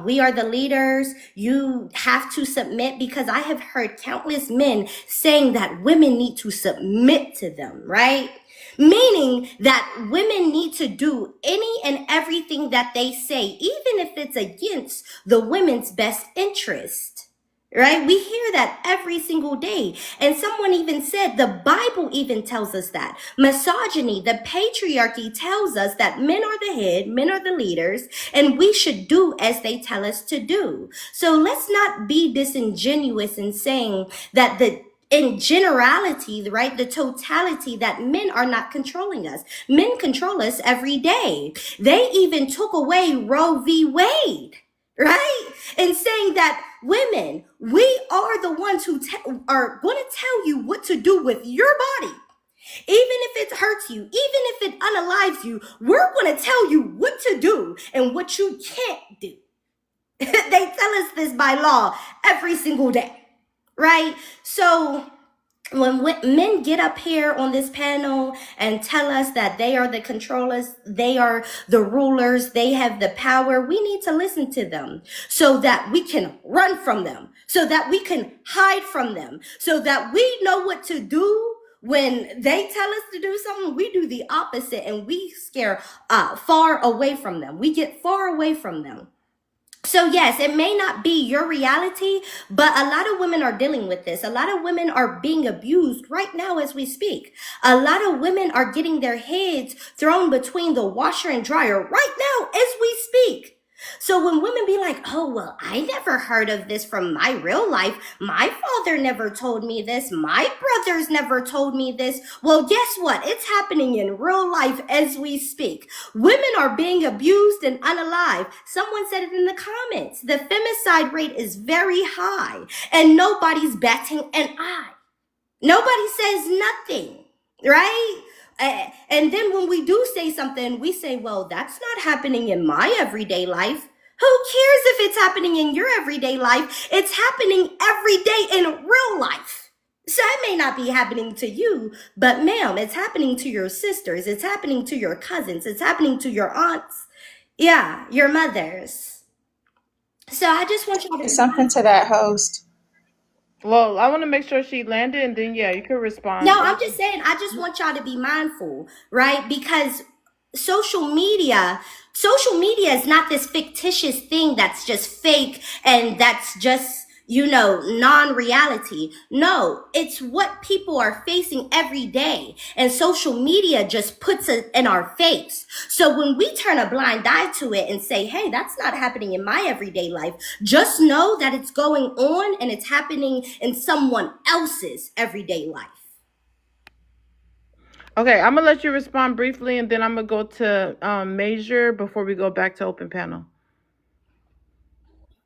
we are the leaders, you have to submit, because I have heard countless men saying that women need to submit to them, right? Meaning that women need to do any and everything that they say, even if it's against the women's best interest. Right? We hear that every single day. And someone even said, the Bible even tells us that. Misogyny, the patriarchy tells us that men are the head, men are the leaders, and we should do as they tell us to do. So let's not be disingenuous in saying that in generality, right, the totality that men are not controlling us. Men control us every day. They even took away Roe v. Wade, right? And saying that women, we are the ones who are going to tell you what to do with your body. Even if it hurts you, even if it unalives you, we're going to tell you what to do and what you can't do. They tell us this by law every single day, right? So when men get up here on this panel and tell us that they are the controllers, they are the rulers, they have the power, we need to listen to them so that we can run from them, so that we can hide from them, so that we know what to do. When they tell us to do something, we do the opposite and we scare far away from them. We get far away from them. So yes, it may not be your reality, but a lot of women are dealing with this. A lot of women are being abused right now as we speak. A lot of women are getting their heads thrown between the washer and dryer right now as we speak. So when women be like, oh, well, I never heard of this from my real life. My father never told me this. My brothers never told me this. Well, guess what? It's happening in real life as we speak. Women are being abused and unalive. Someone said it in the comments. The femicide rate is very high and nobody's batting an eye. Nobody says nothing, right? And then when we do say something, we say, well, that's not happening in my everyday life. Who cares if it's happening in your everyday life? It's happening every day in real life. So it may not be happening to you, but ma'am, it's happening to your sisters. It's happening to your cousins. It's happening to your aunts. Yeah, your mothers. So I just want you to... Something to that, host. Well, I want to make sure she landed, and then yeah, you can respond. No, I'm just saying, I just want y'all to be mindful, right? Because social media is not this fictitious thing that's just fake and that's just, non-reality. No, it's what people are facing every day. And social media just puts it in our face. So when we turn a blind eye to it and say, hey, that's not happening in my everyday life, just know that it's going on and it's happening in someone else's everyday life. Okay, I'm gonna let you respond briefly, and then I'm gonna go to Major before we go back to open panel.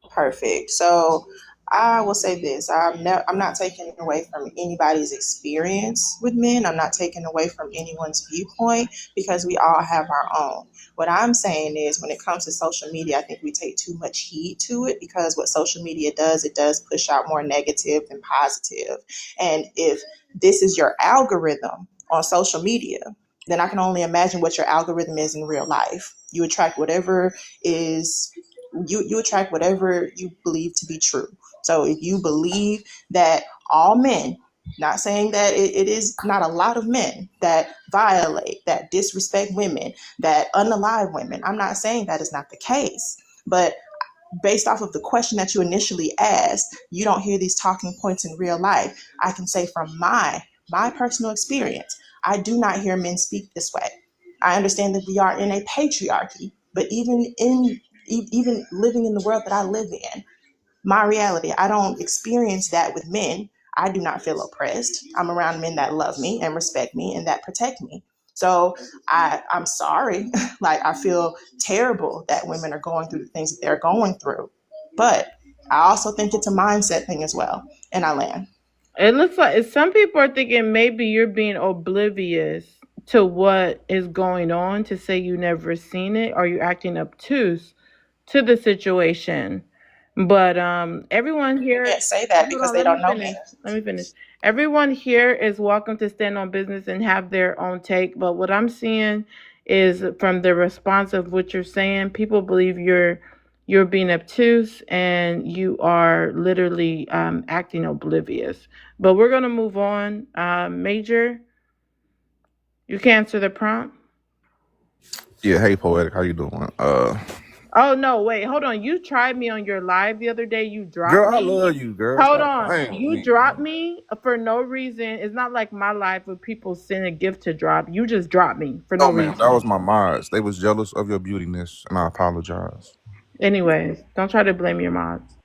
Perfect. So I will say this: I'm not taking away from anybody's experience with men. I'm not taking away from anyone's viewpoint because we all have our own. What I'm saying is, when it comes to social media, I think we take too much heed to it because what social media does, it does push out more negative than positive. And if this is your algorithm on social media, then I can only imagine what your algorithm is in real life. You attract whatever is you attract whatever you believe to be true. So if you believe that all men, not saying that it is not a lot of men that violate, that disrespect women, that unalive women, I'm not saying that is not the case. But based off of the question that you initially asked, you don't hear these talking points in real life. I can say from my personal experience, I do not hear men speak this way. I understand that we are in a patriarchy, but even living in the world that I live in, my reality, I don't experience that with men. I do not feel oppressed. I'm around men that love me and respect me and that protect me. So I'm sorry. Like, I feel terrible that women are going through the things that they're going through. But I also think it's a mindset thing as well. And I land. It looks like some people are thinking maybe you're being oblivious to what is going on to say you never seen it, or you're acting obtuse to the situation. But everyone here, I can't say that because they don't know me. Let me finish. Everyone here is welcome to stand on business and have their own take. But what I'm seeing is, from the response of what you're saying, people believe you're being obtuse and you are literally acting oblivious. But we're gonna move on. Major, you can answer the prompt. Yeah, hey Poetic, how you doing? Oh no, wait, hold on. You tried me on your live the other day. You dropped Girl, I me. love you, girl. Hold Stop on. playing with You me, dropped man. me for no reason. It's not like my life where people send a gift to drop. You just dropped me for no No, ma'am, that reason. was my mods. They was jealous of your beautiness, and I apologize. Anyways, don't try to blame your mods.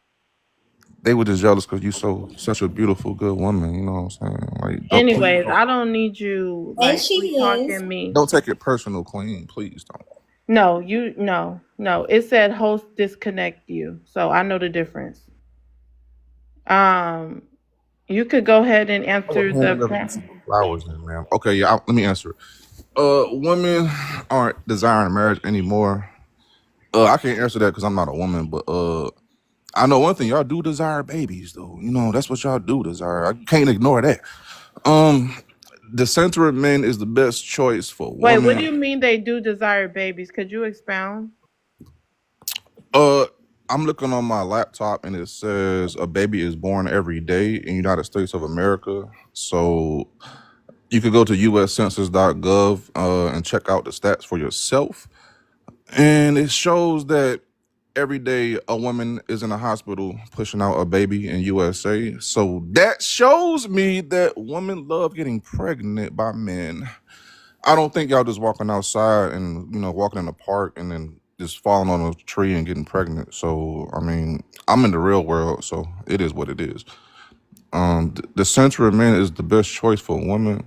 They were just jealous because you such a beautiful, good woman. You know what I'm saying? Like, please Anyways, I don't need you And like she sweet is. talking me. don't take it personal, Queen. Please don't. No, no. It said host disconnect you. So I know the difference. Um you could go ahead and I would answer the handle you prompt. some flowers, then, ma'am. Okay, yeah. Let me answer it. Women aren't desiring marriage anymore. I can't answer that because I'm not a woman, but I know one thing. Y'all do desire babies, though. You know that's what y'all do desire. I can't ignore that. Um, Decentering men is the best choice for Wait, what do women. you mean they do desire babies? Could you expound? Uh, I'm looking on my laptop and it says a baby is born every day in United States of America. So you could go to uscensus.gov and check out the stats for yourself. And it shows that every day a woman is in a hospital pushing out a baby in USA. So that shows me that women love getting pregnant by men. I don't think y'all just walking outside and walking in the park and then just falling on a tree and getting pregnant. So I mean, I'm in the real world, so it is what it is. The center of men is the best choice for women.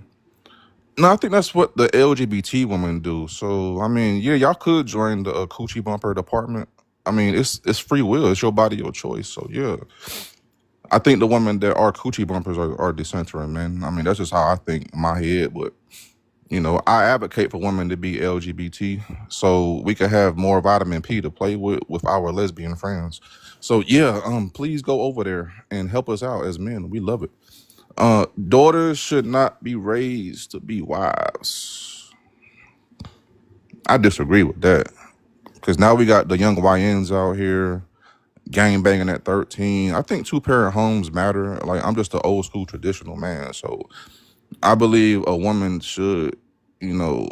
No, I think that's what the LGBT women do. So I mean, yeah, y'all could join the coochie bumper department. I mean, it's free will. It's your body, your choice. So yeah, I think the women that are coochie bumpers are decentering men. I mean, that's just how I think in my head. But I advocate for women to be LGBT so we can have more vitamin P to play with our lesbian friends. So yeah, please go over there and help us out as men. We love it. Daughters should not be raised to be wives. I disagree with that because now we got the young YNs out here gang banging at 13. I think two-parent homes matter. Like, I'm just an old school traditional man, so I believe a woman should, you know,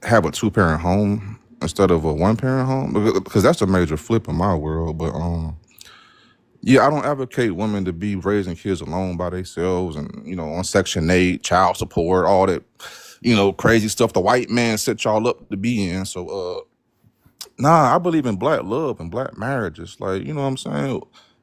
have a two-parent home instead of a one-parent home because that's a major flip in my world. But yeah, I don't advocate women to be raising kids alone by themselves and on Section 8, child support, all that crazy stuff the white man set y'all up to be in. So nah, I believe in black love and black marriages. Like, you know what I'm saying?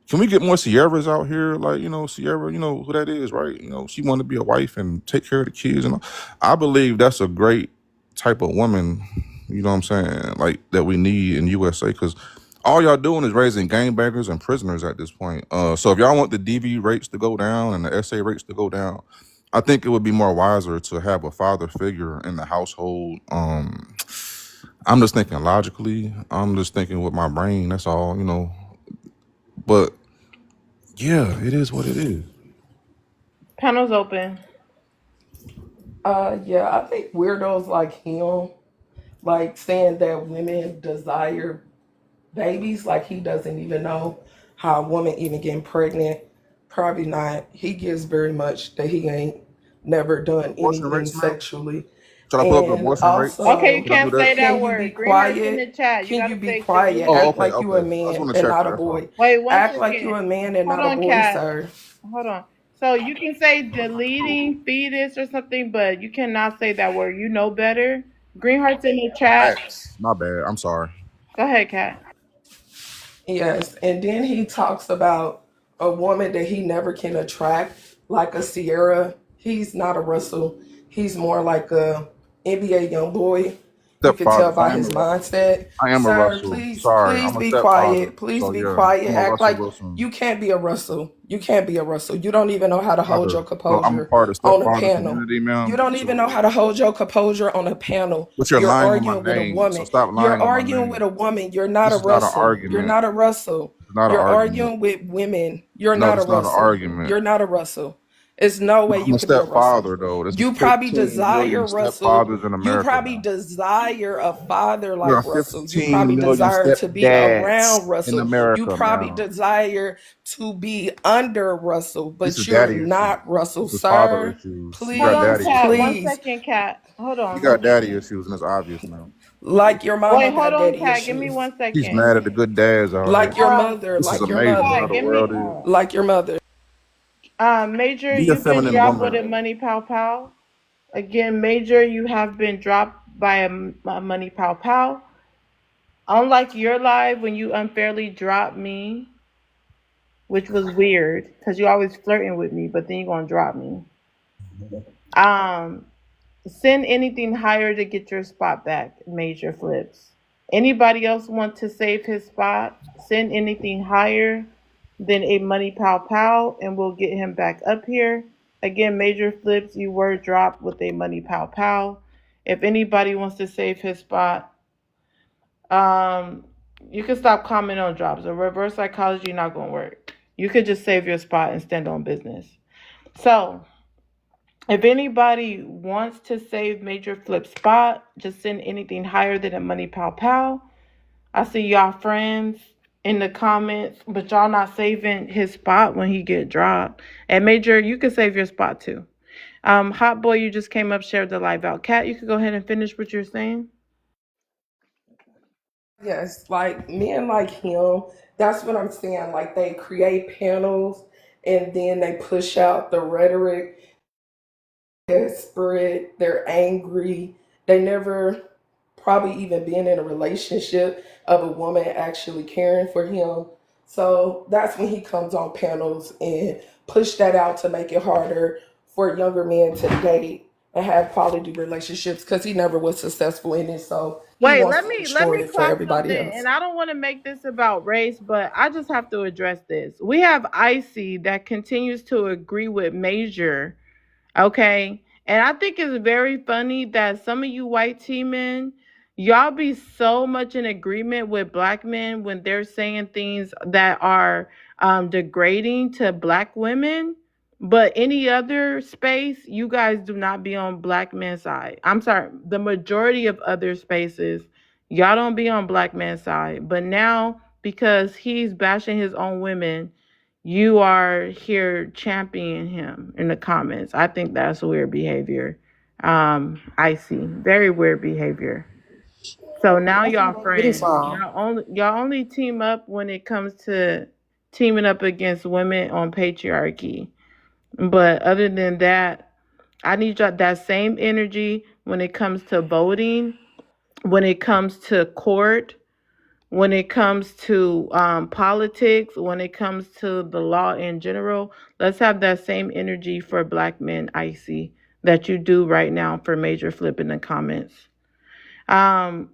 Can we get more Sierras out here? Like, Sierra, you know who that is, right? She wanted to be a wife and take care of the kids. And I believe that's a great type of woman, you know what I'm saying? Like, that we need in USA because all y'all doing is raising gangbangers and prisoners at this point. So if y'all want the DV rates to go down and the SA rates to go down, I think it would be more wiser to have a father figure in the household. I'm just thinking logically. I'm just thinking with my brain. That's all. But yeah, it is what it is. Panel's open. Yeah, I think weirdos like him, like saying that women desire babies, like he doesn't even know how a woman even getting pregnant. Probably not. He gives very much that he ain't never done Abortion anything rates, man. sexually. Should I pull up the And abortion rates? Okay, you also, Should I do can't that? say that can you be word. Green Heart's in the quiet? chat. You Can you gotta be say quiet? Oh, Act deleting. okay, like you a okay. I just man want to and check not a that. That's all. boy. Wait, one Act like you second. a man and Hold not a on, boy, Cat. sir. Hold on. So you can say deleting fetus or something, but you cannot say that word. You know better. Green Heart's in the chat. Facts. My bad. I'm sorry. Go ahead, Cat. Yes, and then he talks about a woman that he never can attract, like a Sierra. He's not a Russell. He's more like a NBA young boy. You can tell Stepfather. So by I am a his Russell. mindset. I am a Sir, Russell. please, Sorry, please I'm a be stepfather. quiet. Please So be yeah, quiet. I'm a Act Russell like Wilson. you can't be a Russell. You can't be a Russell. You don't even know how to hold your So I'm a composure part of on a stepfather panel. community, You ma'am. don't even know So, how to hold your composure on a panel. but you're You're lying on my arguing with a name. So woman. stop You're lying on my arguing with name. a woman. You're not a This is not an Russell. You're argument. not a Russell. It's not an You're argument. arguing with women. You're No, not a it's not an Russell. argument. You're not a Russell. There's no way I'm you a could be a Russell. stepfather, though. There's You probably 15 million desire Russell. stepfathers in You America probably now. desire a father There like are Russell. You 15 probably million desire to be stepdads around in Russell. You America probably now. desire to be under Russell, This is but you're daddy issues. not Russell, This is father sir. issues. You Hold got on, daddy Please, Cat. issues. 1 please. second, Cat. Hold You on. got daddy issues, and it's obvious now. Like your mama Wait, hold got on, daddy Kat. Give me issues. one He's second. mad at the good dads out here. Like your Um, mother, This is like your amazing how Kat, the mother, give me. world is. like your mother. Major, Be a you've been feminine dropped with a woman. money pow pow. Again, Major, you have been dropped by a money pow pow. Unlike your live when you unfairly dropped me, which was weird because you always flirting with me, but then you gonna drop me. Um, Send anything higher to get your spot back. Major flips. Anybody else want to save his spot? Send anything higher than a money pow pow, and we'll get him back up here. Again, major flips. You were dropped with a money pow pow. If anybody wants to save his spot, um, you can stop commenting on drops. A reverse psychology not gonna work. You could just save your spot and stand on business. So if anybody wants to save Major Flip spot, just send anything higher than a money pow pow. I see y'all friends in the comments, but y'all not saving his spot when he get dropped. And Major, you can save your spot too. Hot Boy, you just came up, shared the live out. Cat, you could go ahead and finish what you're saying. Yes, like men like him, that's what I'm saying. Like they create panels and then they push out the rhetoric, desperate, they're angry. They never probably even been in a relationship of a woman actually caring for him. So that's when he comes on panels and push that out to make it harder for younger men to date and have quality relationships because he never was successful in it. So he Wait, wants let to me let destroy me it for clock everybody something, else. and I don't want to make this about race, but I just have to address this. We have Icy that continues to agree with Major. Okay. And I think it's very funny that some of you white tea men, y'all be so much in agreement with black men when they're saying things that are degrading to black women. But any other space, you guys do not be on black men's side. I'm sorry, the majority of other spaces, y'all don't be on black men's side. But now, because he's bashing his own women, you are here championing him in the comments. I think that's weird behavior. I see. Very weird behavior. So now That's where y'all they get it friends. from. Y'all only team up when it comes to teaming up against women on patriarchy. But other than that, I need y'all that same energy when it comes to voting, when it comes to court, when it comes to politics, when it comes to the law in general. Let's have that same energy for black men, Icy, that you do right now for Major Flip in the comments. Um,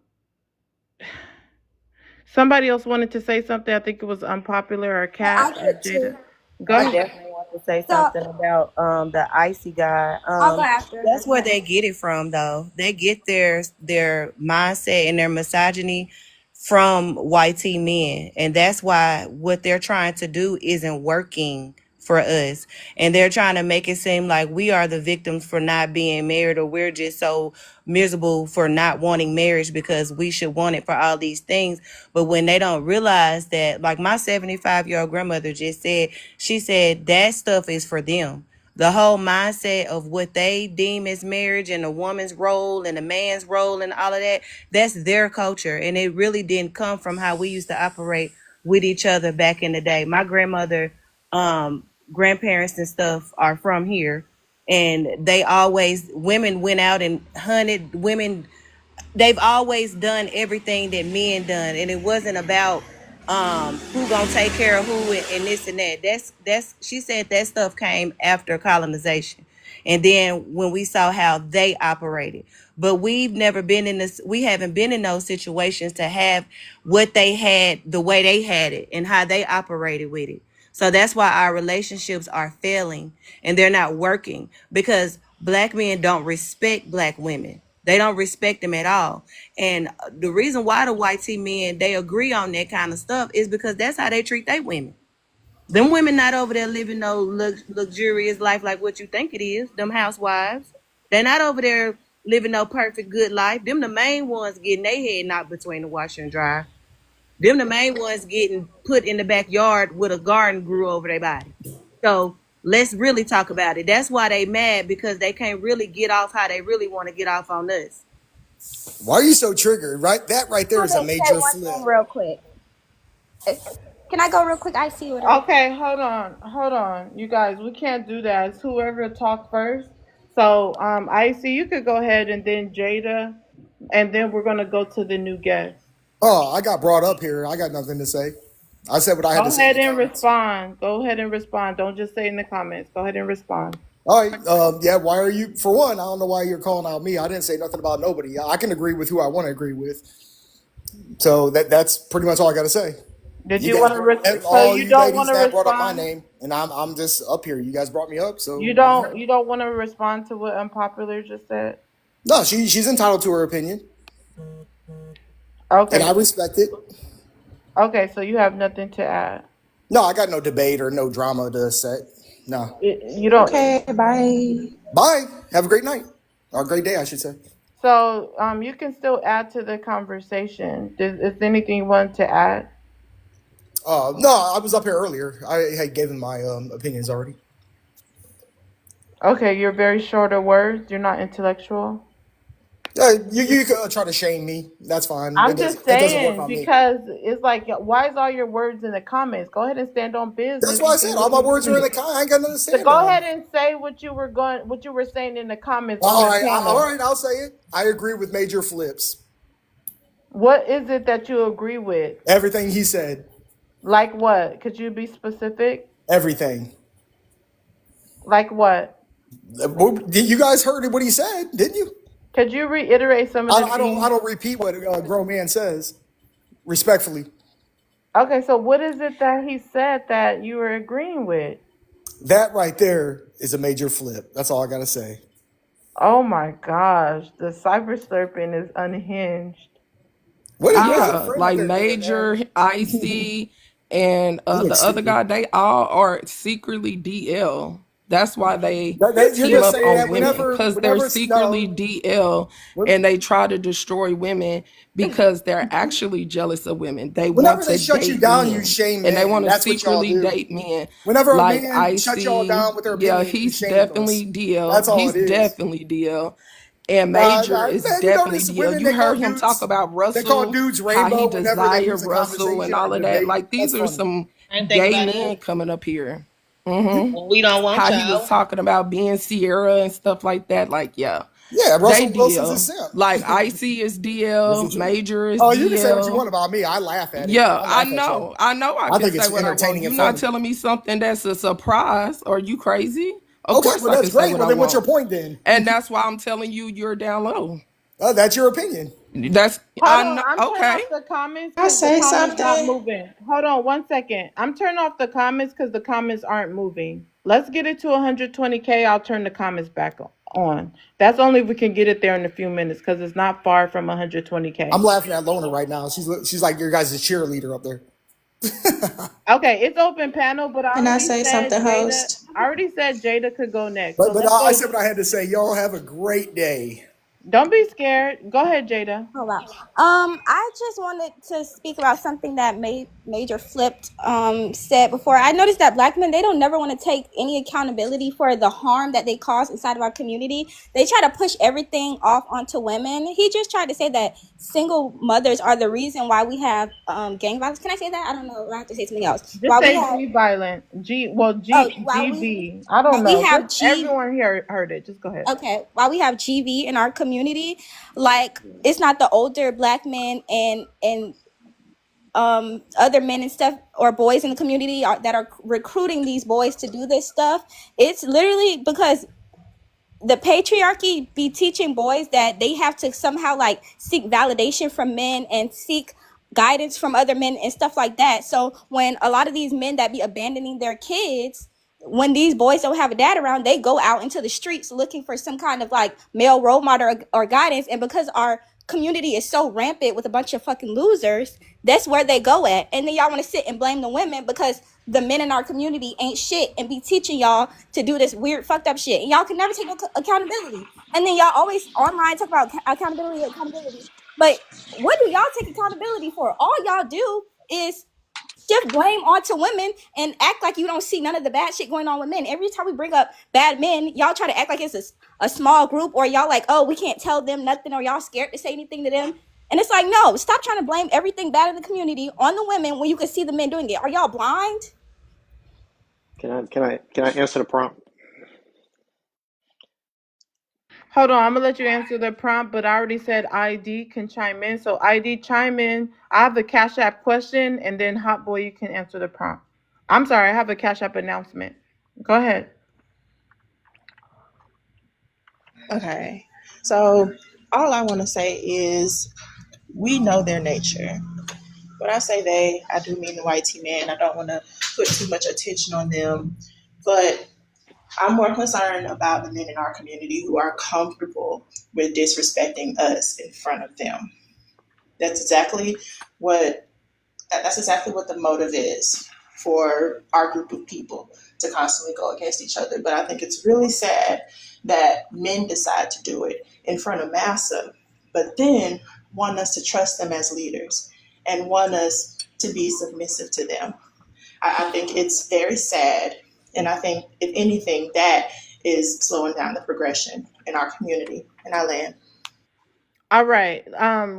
Somebody else wanted to say something. I think it was unpopular or I Cat or did Jada. too. Go I ahead. definitely want to say So something about the icy guy. I'll go after. That's where they get it from, though. They get their mindset and their misogyny from YT men, and that's why what they're trying to do isn't working for us. And they're trying to make it seem like we are the victims for not being married, or we're just so miserable for not wanting marriage because we should want it for all these things. But when they don't realize that, like my 75-year-old grandmother just said, she said that stuff is for them. The whole mindset of what they deem as marriage and a woman's role and a man's role and all of that, that's their culture. And it really didn't come from how we used to operate with each other back in the day. My grandmother, grandparents and stuff are from here. And they always, women went out and hunted, women, they've always done everything that men done, and it wasn't about who gonna take care of who and this and that. That's she said that stuff came after colonization, and then when we saw how they operated. But we've never been in this, we haven't been in those situations to have what they had, the way they had it and how they operated with it. So that's why our relationships are failing and they're not working, because black men don't respect black women. They don't respect them at all. And the reason why the white T men, they agree on that kind of stuff is because that's how they treat their women. Them women not over there living no luxurious life like what you think it is. Them housewives. They're not over there living no perfect good life. Them the main ones getting their head knocked between the washer and dryer. Them the main ones getting put in the backyard with a garden grew over their body. So let's really talk about it. That's why they mad, because they can't really get off how they really want to get off on us. Why are you so triggered? Right, that right there I is a want to say major one flip. thing real quick. Can I go real quick? I see what her. Okay, hold on, you guys. We can't do that. It's whoever talk first. So, Icy, you could go ahead, and then Jada, and then we're gonna go to the new guest. Oh, I got brought up here. I got nothing to say. I said what I had to Go say in ahead the and comments. respond. Go ahead and respond. Don't just say in the comments. Go ahead and respond. All right. Yeah. Why are you? For one, I don't know why you're calling out me. I didn't say nothing about nobody. I can agree with who I want to agree with. So that's pretty much all I got to say. Did You you guys, want to? So all you you don't want ladies to that brought up my respond? name, and I'm just up here. You guys brought me up, You so I'm here. don't. You don't want to respond to what Unpopular just said? No, she's entitled to her opinion, and Okay. I respect it. Okay. So you have nothing to add. No, I got no debate or no drama to set. No. You don't. Okay, bye. Bye. Have a great night or a great day, I should say. So you can still add to the conversation. Is there anything you want to add? No, I was up here earlier. I had given my opinions already. Okay, you're very short of words. You're not intellectual. You can try to shame me. That's fine. I'm just It doesn't work saying on me. because it's like, why is all your words in the comments? Go ahead and stand on That's business why I and say said all what my you words are in the think. I ain't got nothing to So stand go on. ahead and say what you were saying in the comments on All the right, all panel. right. I'll say it. I agree with Major Flips. What is it that you agree with? Everything he said. Like what? Could you be specific? Everything. Like what? You guys heard what he said, didn't you? Could you reiterate some of the I don't. I things? don't repeat what a grown man says. Respectfully, Okay, so what is it that he said that you were agreeing with? that right there is a major flip. That's all I gotta say. Oh my gosh, the cyber slurping is unhinged. What is your Yeah, friend up like there doing, man? Major, Icy, and He the looks other stupid. guy, they all are secretly DL. That's why they You're team just up saying on that women because they're secretly no. DL and they try to destroy women because they're actually jealous of women. They want Whenever they to shut you date down, you men shame and they men. want to That's what y'all secretly do. date men. Whenever a Like man shuts y'all Icy, down with their yeah, opinion, you he's shame definitely us. DL. That's all He's it is. definitely DL. And Major is Man, you know definitely this DL. women You they call heard him talk dudes about they call Russell, dudes how he rainbow whenever they desire lose a Russell and conversation or all a of that. debate. Like these That's are funny. some And think gay about men it. coming up here. When we don't want How he was y'all. talking about being Sierra and stuff like that. Like, yeah, Yeah, they Russell Wilson's a DL. simp. Like Icy is Is DL, it true? Major is Oh, you can say what you want DL. about me. I laugh at it. Yeah, I I laugh at y'all. know. I know I I can think say it's what I want. entertaining You're and not funny. telling me something that's a surprise. Are you crazy? Of Okay, course well I that's can say great. what Well I then, what's your want. point then? And that's why I'm telling you you're down low. That's your opinion. That's Hold I on, know. I'm turning Okay. off the comments I because the say comments not something. moving. Hold on 1 second. I'm turning off the comments because the comments aren't moving. Let's get it to 120K. I'll turn the comments back on. That's only if we can get it there in a few minutes because it's not far from I'm 120K. laughing at Lona right now. She's like your guys' cheerleader up there. Okay, it's open panel, but Can I say something, host? I already said Jada could go next. So But let's I go. said what I had to say. Y'all have a great day. Don't be scared. Go ahead, Jada. Oh wow. I just wanted to speak about something that Major Flipped said before. I noticed that black men, they don't never want to take any accountability for the harm that they cause inside of our community. They try to push everything off onto women. He just tried to say that single mothers are the reason why we have gang violence. Can I say that? I don't know. I have to say something else. Just Why we say have G violent. G well oh G why GB. I don't we know. have Just G everyone here heard it. Just go ahead. okay, while we have GV in our community, like it's not the older black men and other men and stuff or boys in the community that are recruiting these boys to do this stuff. It's literally because the patriarchy be teaching boys that they have to somehow like seek validation from men and seek guidance from other men and stuff like that. So when a lot of these men that be abandoning their kids, when these boys don't have a dad around, they go out into the streets looking for some kind of like male role model or guidance. And because our community is so rampant with a bunch of fucking losers, that's where they go at. And then y'all want to sit and blame the women because the men in our community ain't shit and be teaching y'all to do this weird fucked up shit. And y'all can never take no accountability. And then y'all always online talk about accountability. But what do y'all take accountability for? All y'all do is shift blame onto women and act like you don't see none of the bad shit going on with men. Every time we bring up bad men, y'all try to act like it's a small group, or y'all like, oh, we can't tell them nothing, or y'all scared to say anything to them. And it's like, no, stop trying to blame everything bad in the community on the women when you can see the men doing it. Are y'all blind? Can I answer the prompt? Hold on, I'm gonna let you answer the prompt, but I already said ID can chime in. So ID, chime in. I have the Cash App question, and then Hot Boy, you can answer the prompt. I'm sorry, I have a Cash App announcement. Go ahead. Okay. So all I want to say is we know their nature. When I say they, I do mean the white tea man. I don't want to put too much attention on them, but I'm more concerned about the men in our community who are comfortable with disrespecting us in front of them. That's exactly what that's exactly what the motive is for our group of people to constantly go against each other. But I think it's really sad that men decide to do it in front of massa, but then want us to trust them as leaders and want us to be submissive to them. I think it's very sad. And I think, if anything, that is slowing down the progression in our community, in our land. All right.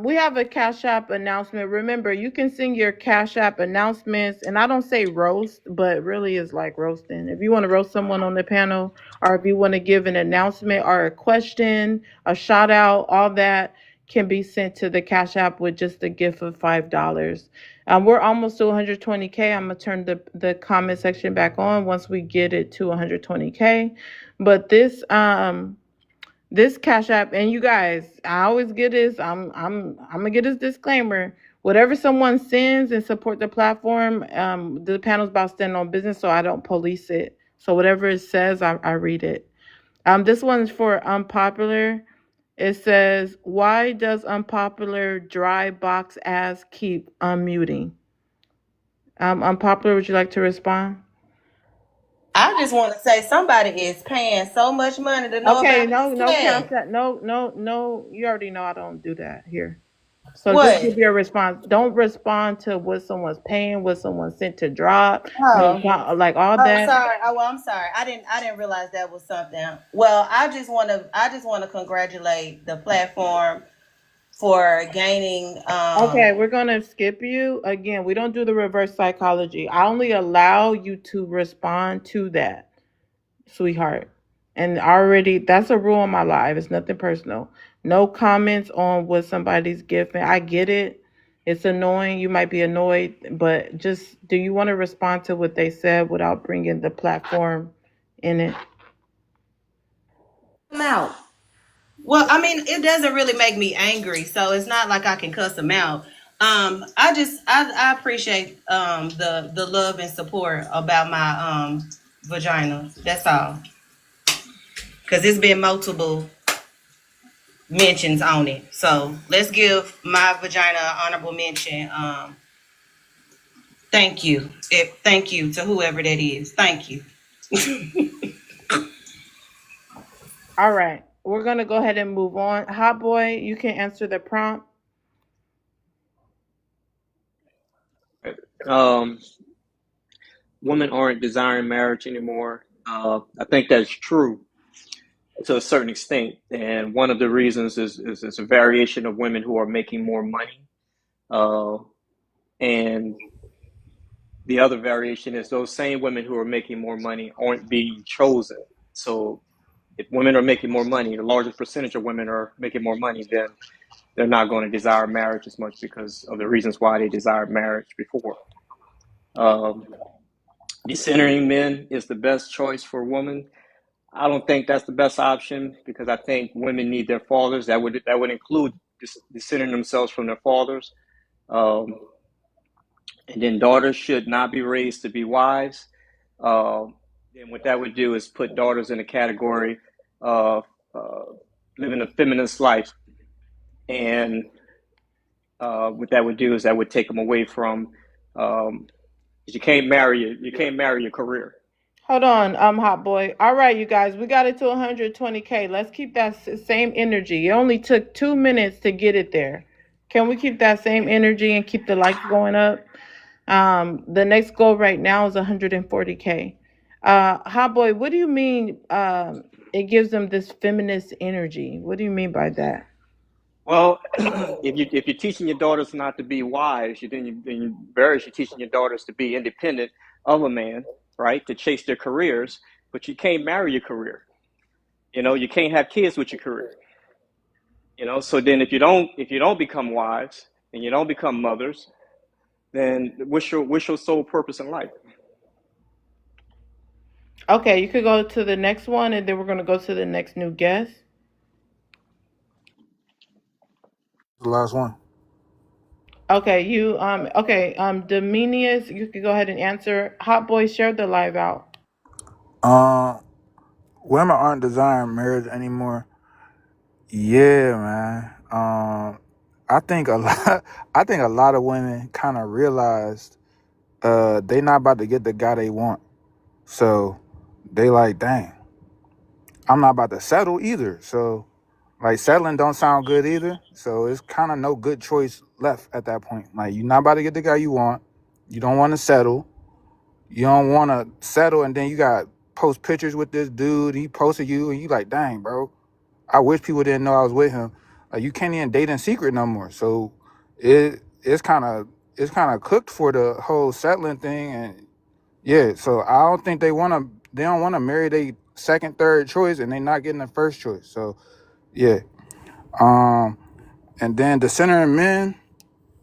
We have a Cash App announcement. Remember, you can sing your Cash App announcements, and I don't say roast, but really is like roasting. If you want to roast someone on the panel, or if you want to give an announcement or a question, a shout out, all that can be sent to the Cash App with just a gift of $5. We're almost to 120K. I'm gonna turn the comment section back on once we get it to 120K. But this Cash App, and you guys, I always get this. I'm gonna get this disclaimer. Whatever someone sends and support the platform, the panel's about standing on business, so I don't police it. So whatever it says, I read it. This one's for unpopular. It says, "Why does unpopular dry box ass keep unmuting?" Unpopular, would you like to respond? I just want to say somebody is paying so much money to know Okay, about no, this no plan. Cash App, no. You already know I don't do that here. So just give What? your response. Don't respond to what someone's paying, what someone sent to drop, Oh, like all oh, that. sorry. Oh, well, I'm sorry. I didn't realize that was something. Well, I just want to congratulate the platform for gaining. Okay, we're gonna skip you again. We don't do the reverse psychology. I only allow you to respond to that, sweetheart. And already, that's a rule in my life. It's nothing personal. No comments on what somebody's giving. I get it. It's annoying. You might be annoyed, but just do you want to respond to what they said without bringing the platform in it? them out. Well, I mean, it doesn't really make me angry, so it's not like I can cuss them out. I appreciate the love and support about my vagina. That's all. Because it's been multiple mentions on it. So let's give my vagina an honorable mention. Thank you. Thank you to whoever that is. Thank you. All right. We're going to go ahead and move on. Hot boy, you can answer the prompt. Um, Women aren't desiring marriage anymore. I think that's true to a certain extent, and one of the reasons is a variation of women who are making more money, uh, and the other variation is those same women who are making more money aren't being chosen. So if women are making more money, the largest percentage of women are making more money, then they're not going to desire marriage as much because of the reasons why they desired marriage before. Um, Decentering men is the best choice for women. I don't think that's the best option because I think women need their fathers. That would include decentering themselves from their fathers. Um, and then daughters should not be raised to be wives. And what that would do is put daughters in a category of living a feminist life. And what that would do is that would take them away from you can't marry your career. Hold on, hot boy. All right, you guys, we got it to 120K. Let's keep that same energy. It only took 2 minutes to get it there. Can we keep that same energy and keep the likes going up? The next goal right now is 140K. Hot boy, what do you mean? It gives them this feminist energy. What do you mean by that? Well, if you're teaching your daughters not to be wives, you're teaching your daughters to be independent of a man, right? To chase their careers, but you can't marry your career. You can't have kids with your career. So then if you don't become wives and you don't become mothers, then what's your sole purpose in life? Okay, you could go to the next one, and then we're gonna go to the next new guest. The last one. Okay, Dominius, you could go ahead and answer. Hot boy, share the live out. Uh, Women aren't desiring marriage anymore. Yeah, man. I think a lot. I think a lot of women kind of realized they not about to get the guy they want, so they like, dang, I'm not about to settle either. So like settling don't sound good either. So it's kind of no good choice left at that point. Like you're not about to get the guy you want. You don't want to settle. You don't want to settle, and then you got post pictures with this dude. He posted you, and you like, dang, bro. I wish people didn't know I was with him. Like you can't even date in secret no more. So it's kind of cooked for the whole settling thing, and yeah. So I don't think they don't want to marry their second, third choice, and they not getting the first choice. So yeah. And then the center and men,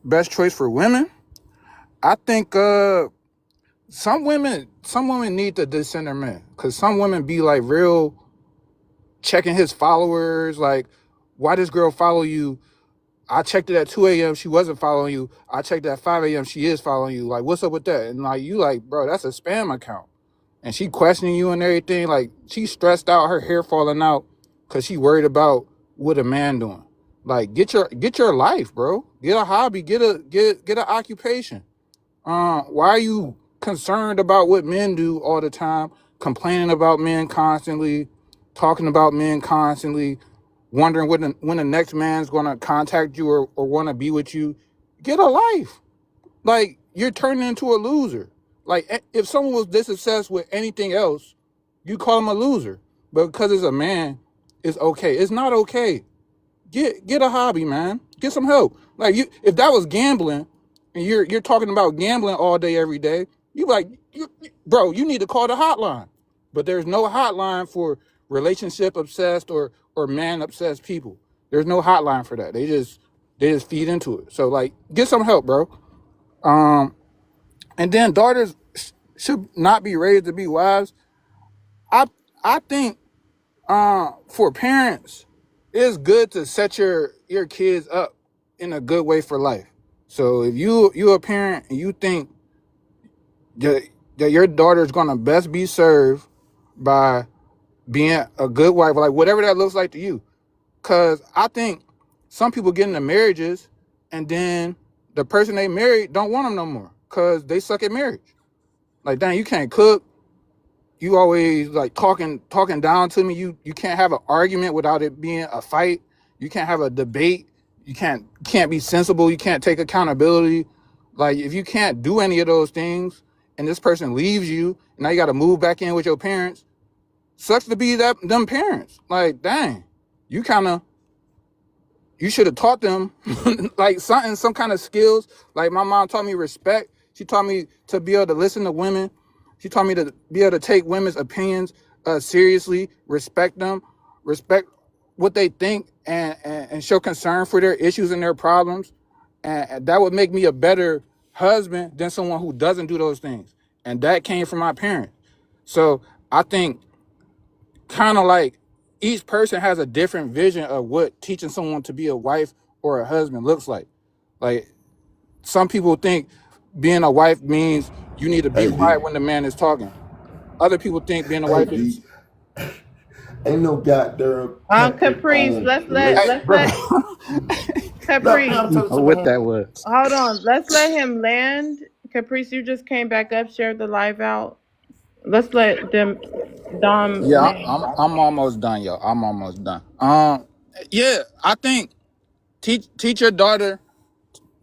best choice for women. I think some women need the center men because some women be like real checking his followers. Like, why this girl follow you? I checked it at 2 a.m. She wasn't following you. I checked it at 5 a.m. She is following you. Like, what's up with that? And like, you like, bro, that's a spam account. And she questioning you and everything. Like, she stressed out, her hair falling out because she worried about what a man doing. Like, get your life, bro. Get a hobby. Get an occupation. Why are you concerned about what men do all the time? Complaining about men constantly, talking about men constantly, wondering when the next man's gonna contact you or want to be with you. Get a life. Like you're turning into a loser. Like if someone was this obsessed with anything else, you call him a loser. But because it's a man, it's okay. It's not okay. Get a hobby, man. Get some help. Like if that was gambling, and you're talking about gambling all day every day, you like, bro, you need to call the hotline. But there's no hotline for relationship obsessed or man obsessed people. There's no hotline for that. They just feed into it. So like, get some help, bro. And then daughters should not be raised to be wives. I think for parents, it's good to set your kids up in a good way for life. So if you a parent and you think that, that your daughter is gonna best be served by being a good wife, like whatever that looks like to you. Cause I think some people get into marriages and then the person they married don't want them no more because they suck at marriage. Like, dang, you can't cook. You always like talking down to me. You can't have an argument without it being a fight. You can't have a debate. You can't be sensible. You can't take accountability. Like if you can't do any of those things and this person leaves you, now you got to move back in with your parents. Sucks to be them parents. Like, dang, you kind of you should have taught them like some kind of skills. Like my mom taught me respect. She taught me to be able to listen to women. She taught me to be able to take women's opinions seriously, respect them, respect what they think, and show concern for their issues and their problems. And that would make me a better husband than someone who doesn't do those things. And that came from my parents. So I think kind of like each person has a different vision of what teaching someone to be a wife or a husband looks like. Like some people think being a wife means you need to be Hey quiet D, when the man is talking. Other people think being a hey wife is, D, ain't no goddamn Caprice, hey, let's bro. let No, Caprice. I'm talking know about what that was. Hold on, let's let him land. Caprice, you just came back up, shared the live out. Let's let them Dom Yeah, land. I'm almost done, yo. I'm almost done. Yeah, I think teach your daughter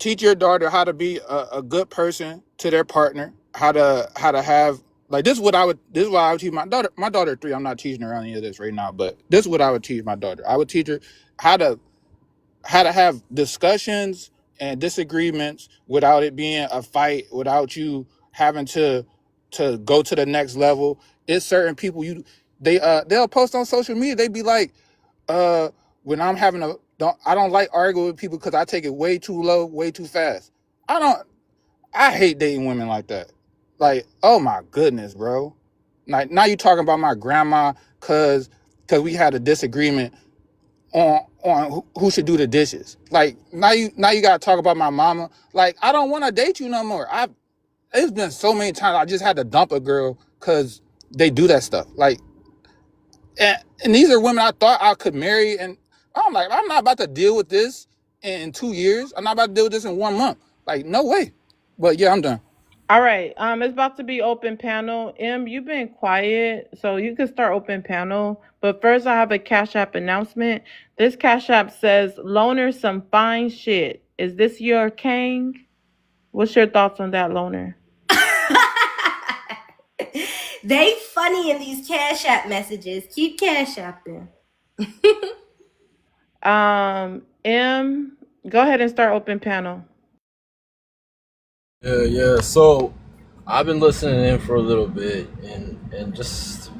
teach your daughter how to be a good person to their partner, how to have like this is what I would teach my daughter. My daughter 3. I'm not teaching her any of this right now, but this is what I would teach my daughter. I would teach her how to have discussions and disagreements without it being a fight, without you having to go to the next level. It's certain people they'll post on social media. They be like, when I'm having I don't like arguing with people because I take it way too low, way too fast. I hate dating women like that. Like, oh my goodness, bro. Like now you talking about my grandma cause we had a disagreement on who should do the dishes. Like now you gotta talk about my mama. Like I don't want to date you no more. It's been so many times I just had to dump a girl because they do that stuff. Like, and these are women I thought I could marry, and I'm like, I'm not about to deal with this in 2 years. I'm not about to deal with this in 1 month. Like, no way. But yeah, I'm done. All right. It's about to be open panel. You've been quiet, so you can start open panel. But first, I have a Cash App announcement. This Cash App says, "Loner, some fine shit." Is this your king? What's your thoughts on that, Loner? They funny in these Cash App messages. Keep Cash Apping. Go ahead and start open panel. Yeah. So I've been listening in for a little bit, and just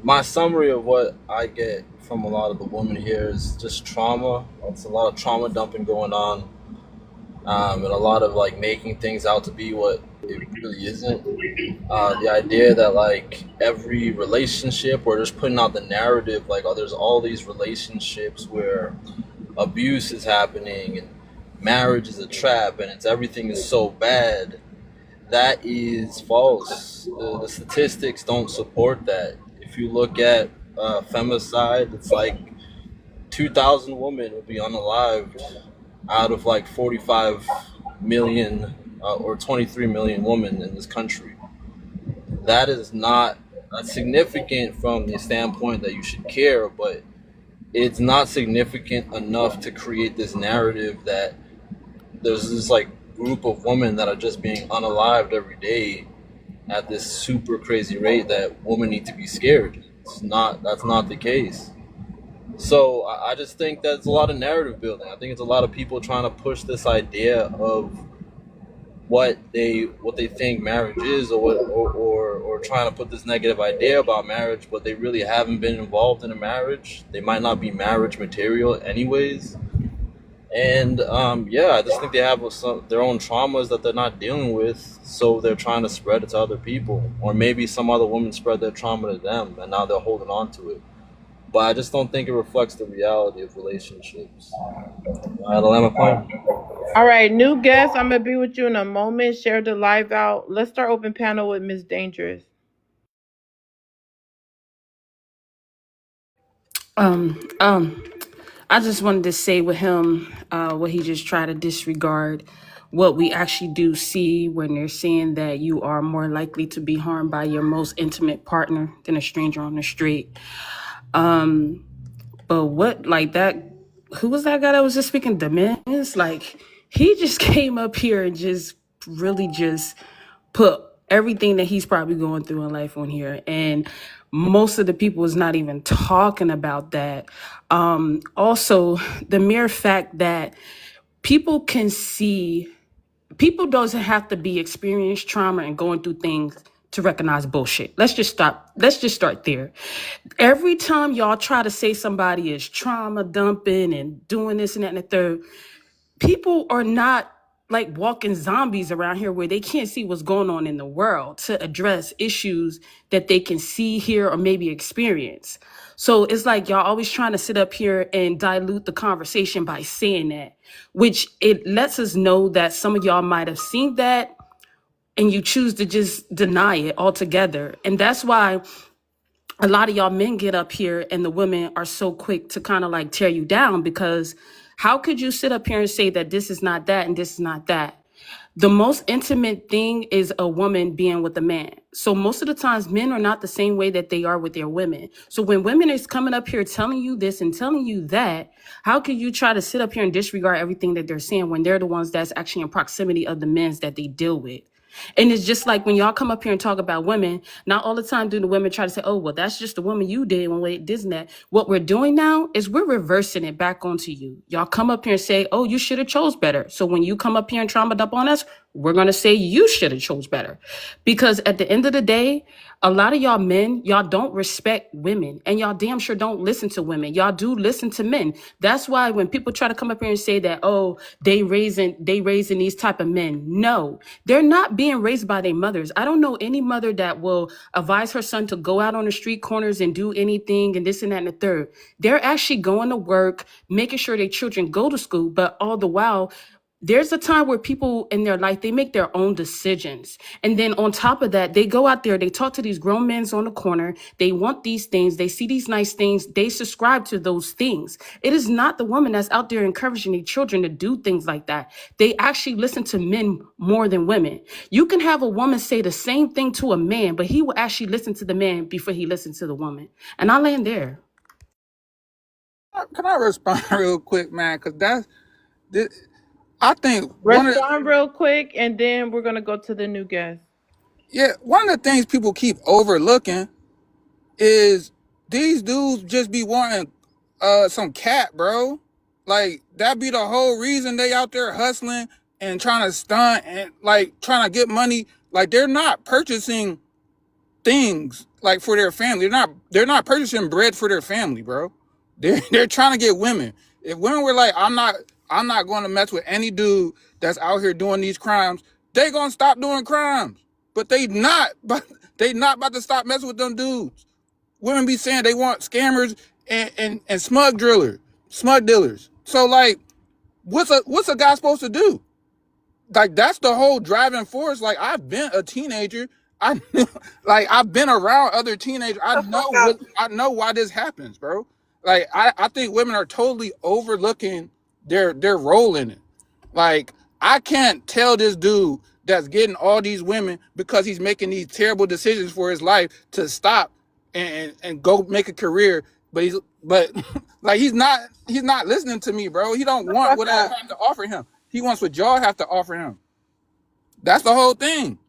my summary of what I get from a lot of the women here is just trauma. It's a lot of trauma dumping going on, and a lot of like making things out to be what it really isn't. The idea that like every relationship, or just putting out the narrative, like, oh, there's all these relationships where abuse is happening and marriage is a trap and everything is so bad. That is false. The statistics don't support that. If you look at femicide, it's like 2,000 women will be unalived out of like 45 million or 23 million women in this country. That is not significant from the standpoint that you should care, but it's not significant enough to create this narrative that there's this like group of women that are just being unalived every day at this super crazy rate that women need to be scared. That's not the case. So I just think that's a lot of narrative building. I think it's a lot of people trying to push this idea of what they think marriage is, or trying to put this negative idea about marriage, but they really haven't been involved in a marriage. They might not be marriage material anyways. And I just think they have their own traumas that they're not dealing with, so they're trying to spread it to other people, or maybe some other woman spread their trauma to them, and now they're holding on to it. But I just don't think it reflects the reality of relationships. I don't have a point. All right, new guest. I'm gonna be with you in a moment. Share the live out. Let's start open panel with Miss Dangerous. I just wanted to say with him, what he just tried to disregard what we actually do see when they're saying that you are more likely to be harmed by your most intimate partner than a stranger on the street. But what, like that, who was that guy that was just speaking demands? Like, he just came up here and just really just put everything that he's probably going through in life on here. And most of the people is not even talking about that. Also, the mere fact that people can see, people doesn't have to be experienced trauma and going through things to recognize bullshit. Let's just start there. Every time y'all try to say somebody is trauma dumping and doing this and that and the third, people are not like walking zombies around here where they can't see what's going on in the world to address issues that they can see, hear, or maybe experience. So it's like y'all always trying to sit up here and dilute the conversation by saying that, which it lets us know that some of y'all might have seen that and you choose to just deny it altogether. And that's why a lot of y'all men get up here and the women are so quick to kind of like tear you down, because how could you sit up here and say that this is not that and this is not that? The most intimate thing is a woman being with a man. So most of the times men are not the same way that they are with their women. So when women is coming up here telling you this and telling you that, how can you try to sit up here and disregard everything that they're saying when they're the ones that's actually in proximity of the men that they deal with? And it's just like when y'all come up here and talk about women, not all the time do the women try to say, oh, well, that's just the woman you did when we this and that. What we're doing now is we're reversing it back onto you. Y'all come up here and say, oh, you should have chose better. So when you come up here and trauma dump on us, we're going to say you should have chose better. Because at the end of the day, a lot of y'all men, y'all don't respect women, and y'all damn sure don't listen to women. Y'all do listen to men. That's why when people try to come up here and say that, oh, they raising these type of men. No, they're not being raised by their mothers. I don't know any mother that will advise her son to go out on the street corners and do anything and this and that and the third. They're actually going to work, making sure their children go to school, but all the while, there's a time where people in their life, they make their own decisions. And then on top of that, they go out there, they talk to these grown men on the corner. They want these things. They see these nice things. They subscribe to those things. It is not the woman that's out there encouraging their children to do things like that. They actually listen to men more than women. You can have a woman say the same thing to a man, but he will actually listen to the man before he listens to the woman. And I land there. Can I respond real quick, man? Because I think Respond real quick, and then we're gonna go to the new guest. one of the things people keep overlooking is these dudes just be wanting some cat, bro. Like that be the whole reason they out there hustling and trying to stunt and like trying to get money. Like they're not purchasing things like for their family. They're not purchasing bread for their family, bro. They're trying to get women. If women were like, I'm not going to mess with any dude that's out here doing these crimes, they gonna stop doing crimes. But they not about to stop messing with them dudes. Women be saying they want scammers and smug dealers. So like, what's a guy supposed to do? Like that's the whole driving force. Like I've been a teenager. I've been around other teenagers. I know why this happens, bro. Like I think women are totally overlooking their role in it. Like I can't tell this dude that's getting all these women because he's making these terrible decisions for his life to stop and go make a career. But like he's not listening to me, bro. He don't want what I have to offer him. He wants what y'all have to offer him. That's the whole thing.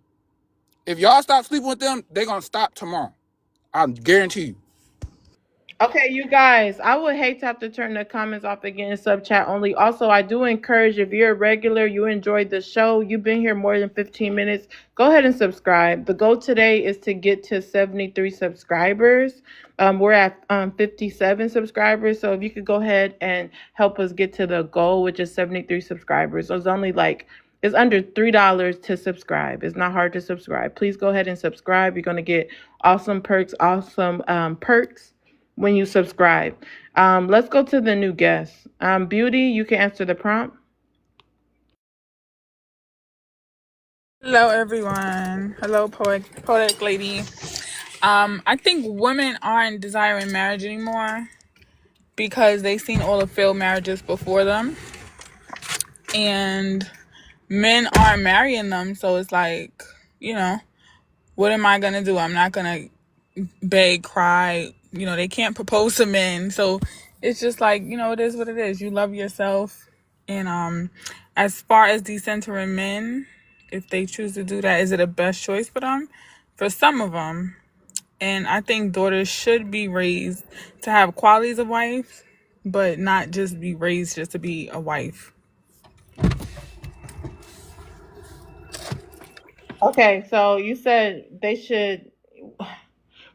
If y'all stop sleeping with them, they're gonna stop tomorrow. I guarantee you. Okay, you guys, I would hate to have to turn the comments off again, sub chat only. Also, I do encourage if you're a regular, you enjoyed the show, you've been here more than 15 minutes, go ahead and subscribe. The goal today is to get to 73 subscribers. We're at 57 subscribers, so if you could go ahead and help us get to the goal, which is 73 subscribers. So it's only it's under $3 to subscribe. It's not hard to subscribe. Please go ahead and subscribe. You're going to get awesome perks when you subscribe. Let's go to the new guest. Beauty, you can answer the prompt. Hello, everyone. Hello, poetic lady. I think women aren't desiring marriage anymore because they've seen all the failed marriages before them, and men aren't marrying them. So it's like, what am I gonna do? I'm not gonna beg, cry. They can't propose to men, so it's just like, it is what it is. You love yourself, and as far as decentering men, if they choose to do that, is it a best choice for them? For some of them. And I think daughters should be raised to have qualities of wife, but not just be raised just to be a wife. Okay, so you said they should.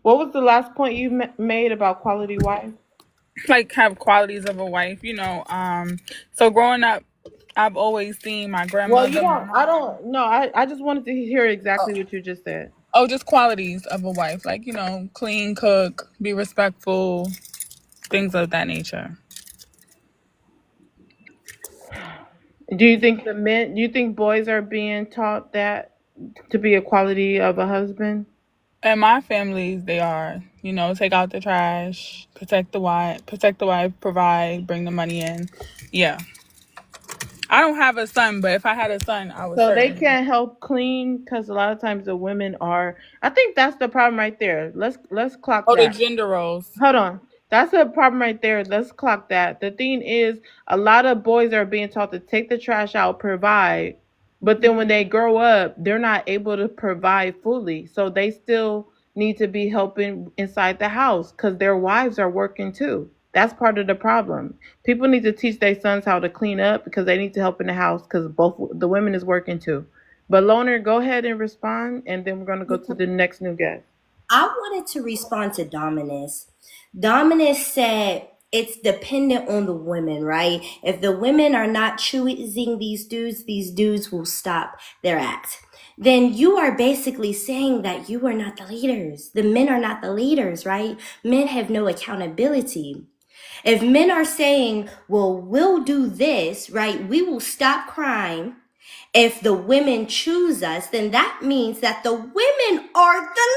What was the last point you made about quality wife? Like have qualities of a wife, So growing up, I've always seen my grandmother. Well, you don't. I don't. No, I just wanted to hear exactly what you just said. Oh, just qualities of a wife, like clean, cook, be respectful, things of that nature. Do you think boys are being taught that to be a quality of a husband? In my families, they are. Take out the trash, protect the wife, provide, bring the money in. Yeah. I don't have a son, but if I had a son, I would So they certainly. can't help clean because a lot of times the women are. I think that's the problem right there. Let's clock Oh, the that. gender roles. Hold on. That's a problem right there. Let's clock that. The thing is, a lot of boys are being taught to take the trash out, provide, but then when they grow up, they're not able to provide fully. So they still need to be helping inside the house because their wives are working too. That's part of the problem. People need to teach their sons how to clean up because they need to help in the house because both the women is working too. But Loner, go ahead and respond, and then we're gonna go to the next new guest. I wanted to respond to Dominus. Dominus said it's dependent on the women, right? If the women are not choosing these dudes will stop their act. Then you are basically saying that you are not the leaders. The men are not the leaders, right? Men have no accountability. If men are saying, well, we'll do this, right? We will stop crime if the women choose us, then that means that the women are the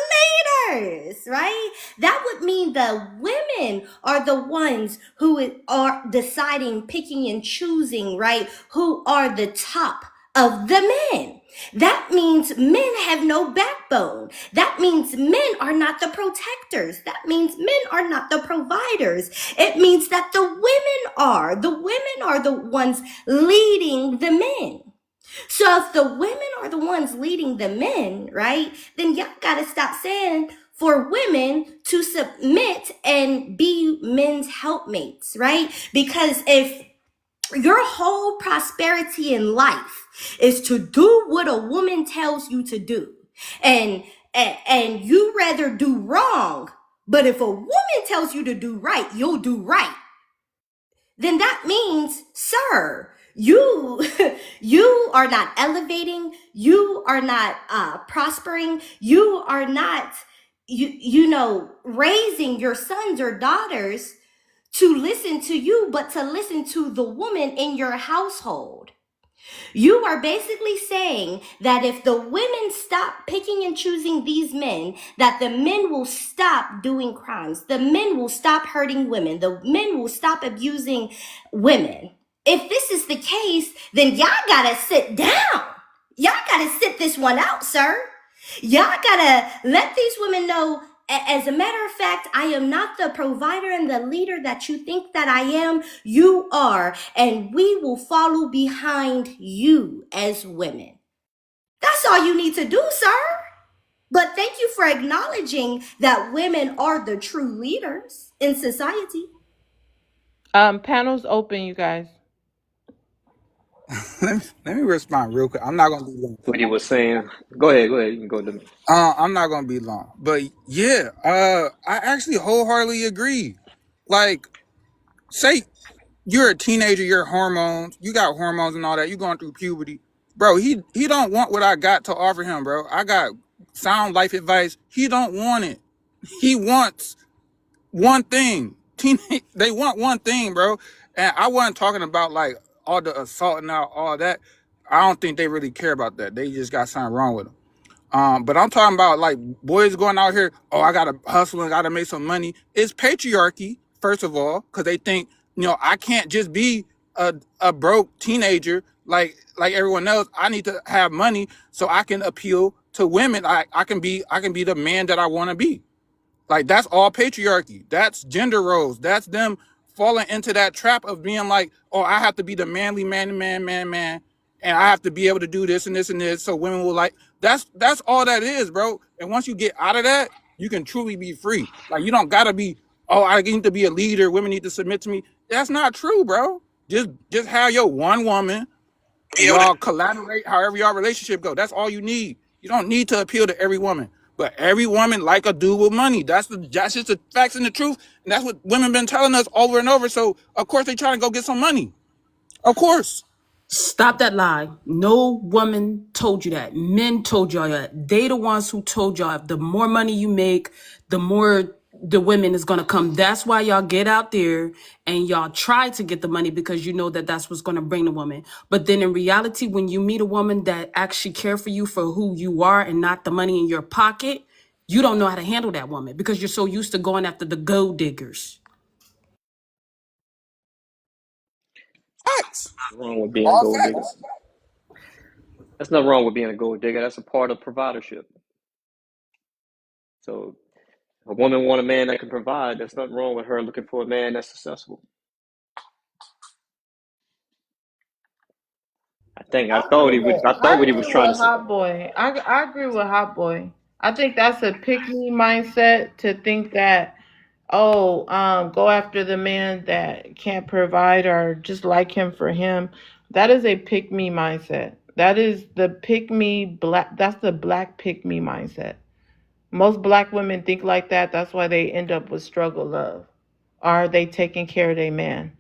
leaders, right? That would mean the women are the ones who are deciding, picking and choosing, right? Who are the top of the men. That means men have no backbone. That means men are not the protectors. That means men are not the providers. It means that the women are. The women are the ones leading the men. So if the women are the ones leading the men, right, then y'all gotta stop saying for women to submit and be men's helpmates, right? Because if your whole prosperity in life is to do what a woman tells you to do, and you rather do wrong, but if a woman tells you to do right, you'll do right, then that means, sir, you you are not elevating, you are not prospering, you are not raising your sons or daughters to listen to you, but to listen to the woman in your household. You are basically saying that if the women stop picking and choosing these men, that the men will stop doing crimes. The men will stop hurting women. The men will stop abusing women. If this is the case, then y'all gotta sit down. Y'all gotta sit this one out, sir. Y'all gotta let these women know, as a matter of fact, I am not the provider and the leader that you think that I am. You are, and we will follow behind you as women. That's all you need to do, sir. But thank you for acknowledging that women are the true leaders in society. Panel's open, you guys. Let me respond real quick. I'm not gonna be long. What he was saying. Go ahead. Go ahead. You can go to me. I'm not gonna be long, but yeah, I actually wholeheartedly agree. Like, say you're a teenager, you got hormones and all that. You going through puberty, bro. He don't want what I got to offer him, bro. I got sound life advice. He don't want it. He wants one thing. They want one thing, bro. And I wasn't talking about like all the assault and all that. I don't think they really care about that. They just got something wrong with them. But I'm talking about like boys going out here. Oh, I gotta hustle and gotta make some money. It's patriarchy, first of all, because they think I can't just be a broke teenager like everyone else. I need to have money so I can appeal to women. I can be the man that I want to be. Like, that's all patriarchy. That's gender roles. That's them falling into that trap of being like, oh, I have to be the manly man, and I have to be able to do this and this and this, so women will like. That's all that is, bro. And once you get out of that, you can truly be free. Like, you don't gotta be, oh, I need to be a leader. Women need to submit to me. That's not true, bro. Just have your one woman. Y'all collaborate however y'all relationship go. That's all you need. You don't need to appeal to every woman. But every woman like a dude with money. That's just the facts and the truth. And that's what women been telling us over and over. So of course they trying to go get some money. Of course. Stop that lie. No woman told you that. Men told y'all that. They the ones who told y'all the more money you make, the more the women is going to come. That's why y'all get out there and y'all try to get the money, because you know that that's what's going to bring the woman. But then in reality, when you meet a woman that actually care for you for who you are and not the money in your pocket, you don't know how to handle that woman because you're so used to going after the gold diggers. Facts. Nothing wrong with being a All gold digger. facts. That's nothing wrong with being a gold digger. That's a part of providership. So a woman want a man that can provide. There's nothing wrong with her looking for a man that's successful. I thought he would. I thought I what he was agree trying to with say. Hot Boy. I agree with Hot Boy. I think that's a pick me mindset to think that, oh, go after the man that can't provide or just like him for him. That is a pick me mindset. That is the pick me black. That's the black pick me mindset. Most black women think like that. That's why they end up with struggle love. Are they taking care of their man?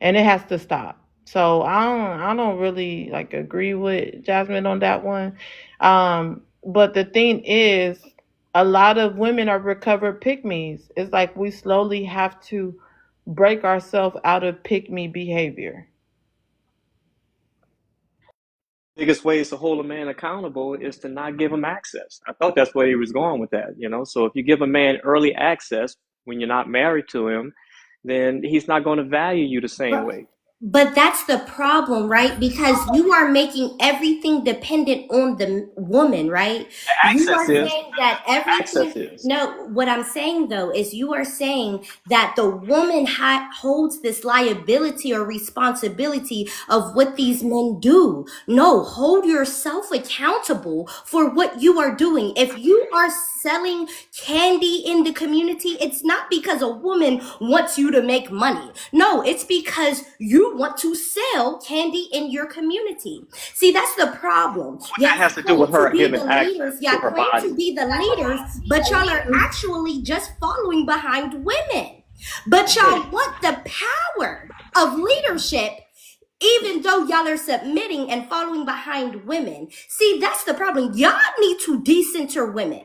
And it has to stop. So I don't really like agree with Jasmine on that one. But the thing is, a lot of women are recovered pick me's. It's like we slowly have to break ourselves out of pick me behavior. Biggest ways to hold a man accountable is to not give him access. I thought that's where he was going with that. So if you give a man early access when you're not married to him, then he's not going to value you the same way. But that's the problem, right? Because you are making everything dependent on the woman, right? You Access are is. saying that Access everything. is. No, what I'm saying though is you are saying that the woman holds this liability or responsibility of what these men do. No, hold yourself accountable for what you are doing. If you are selling candy in the community, it's not because a woman wants you to make money. No, it's because you want to sell candy in your community. See, that's the problem. What Y'all that has to do claim with to her be giving the leaders. access Y'all to her claim body? to be the leaders, but y'all are actually just following behind women. But Okay. y'all want the power of leadership even though y'all are submitting and following behind women. See, that's the problem. Y'all need to decenter women.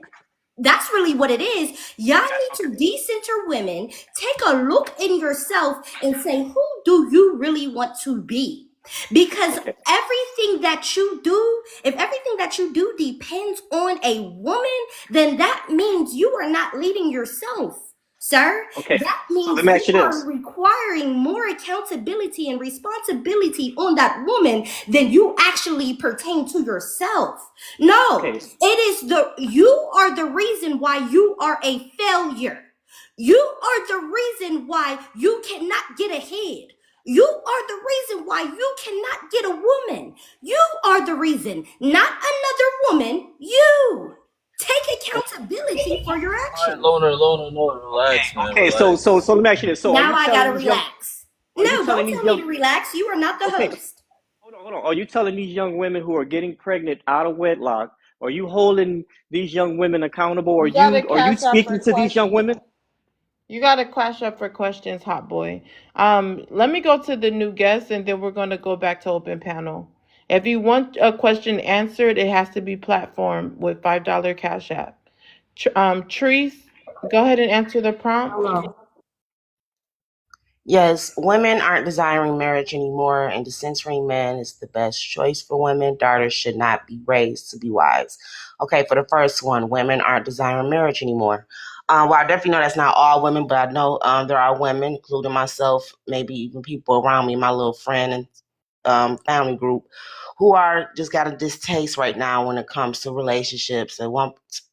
That's really what it is. Y'all need to decenter women. Take a look in yourself and say, who do you really want to be? Because Okay. everything that you do, if everything that you do depends on a woman, then that means you are not leading yourself. Sir, Okay. that So let means me you ask you are this. requiring more accountability and responsibility on that woman than you actually pertain to yourself. No, Okay. it is you are the reason why you are a failure. You are the reason why you cannot get ahead. You are the reason why you cannot get a woman. You are the reason, not another woman. You take accountability for your All right, actions. Loner, relax, man, Okay. So relax. let me ask you this. So are Now you I telling gotta these young? relax. Are you No, telling don't these tell me young? to relax. You are not the Okay. host. Hold on. Are you telling these young women who are getting pregnant out of wedlock? Are you holding these young women accountable? Are You gotta you cash out speaking for to these young questions. women? You got to cash up for questions, Hot Boy. Let me go to the new guest, and then we're going to go back to open panel. If you want a question answered, it has to be platform with $5 cash app. Treese, go ahead and answer the prompt. Hello. Yes, women aren't desiring marriage anymore, and decentering men is the best choice for women. Daughters should not be raised to be wives. Okay, for the first one, women aren't desiring marriage anymore. Well, I definitely know that's not all women, but I know there are women, including myself, maybe even people around me, my little friend and family group, who are just got a distaste right now when it comes to relationships, and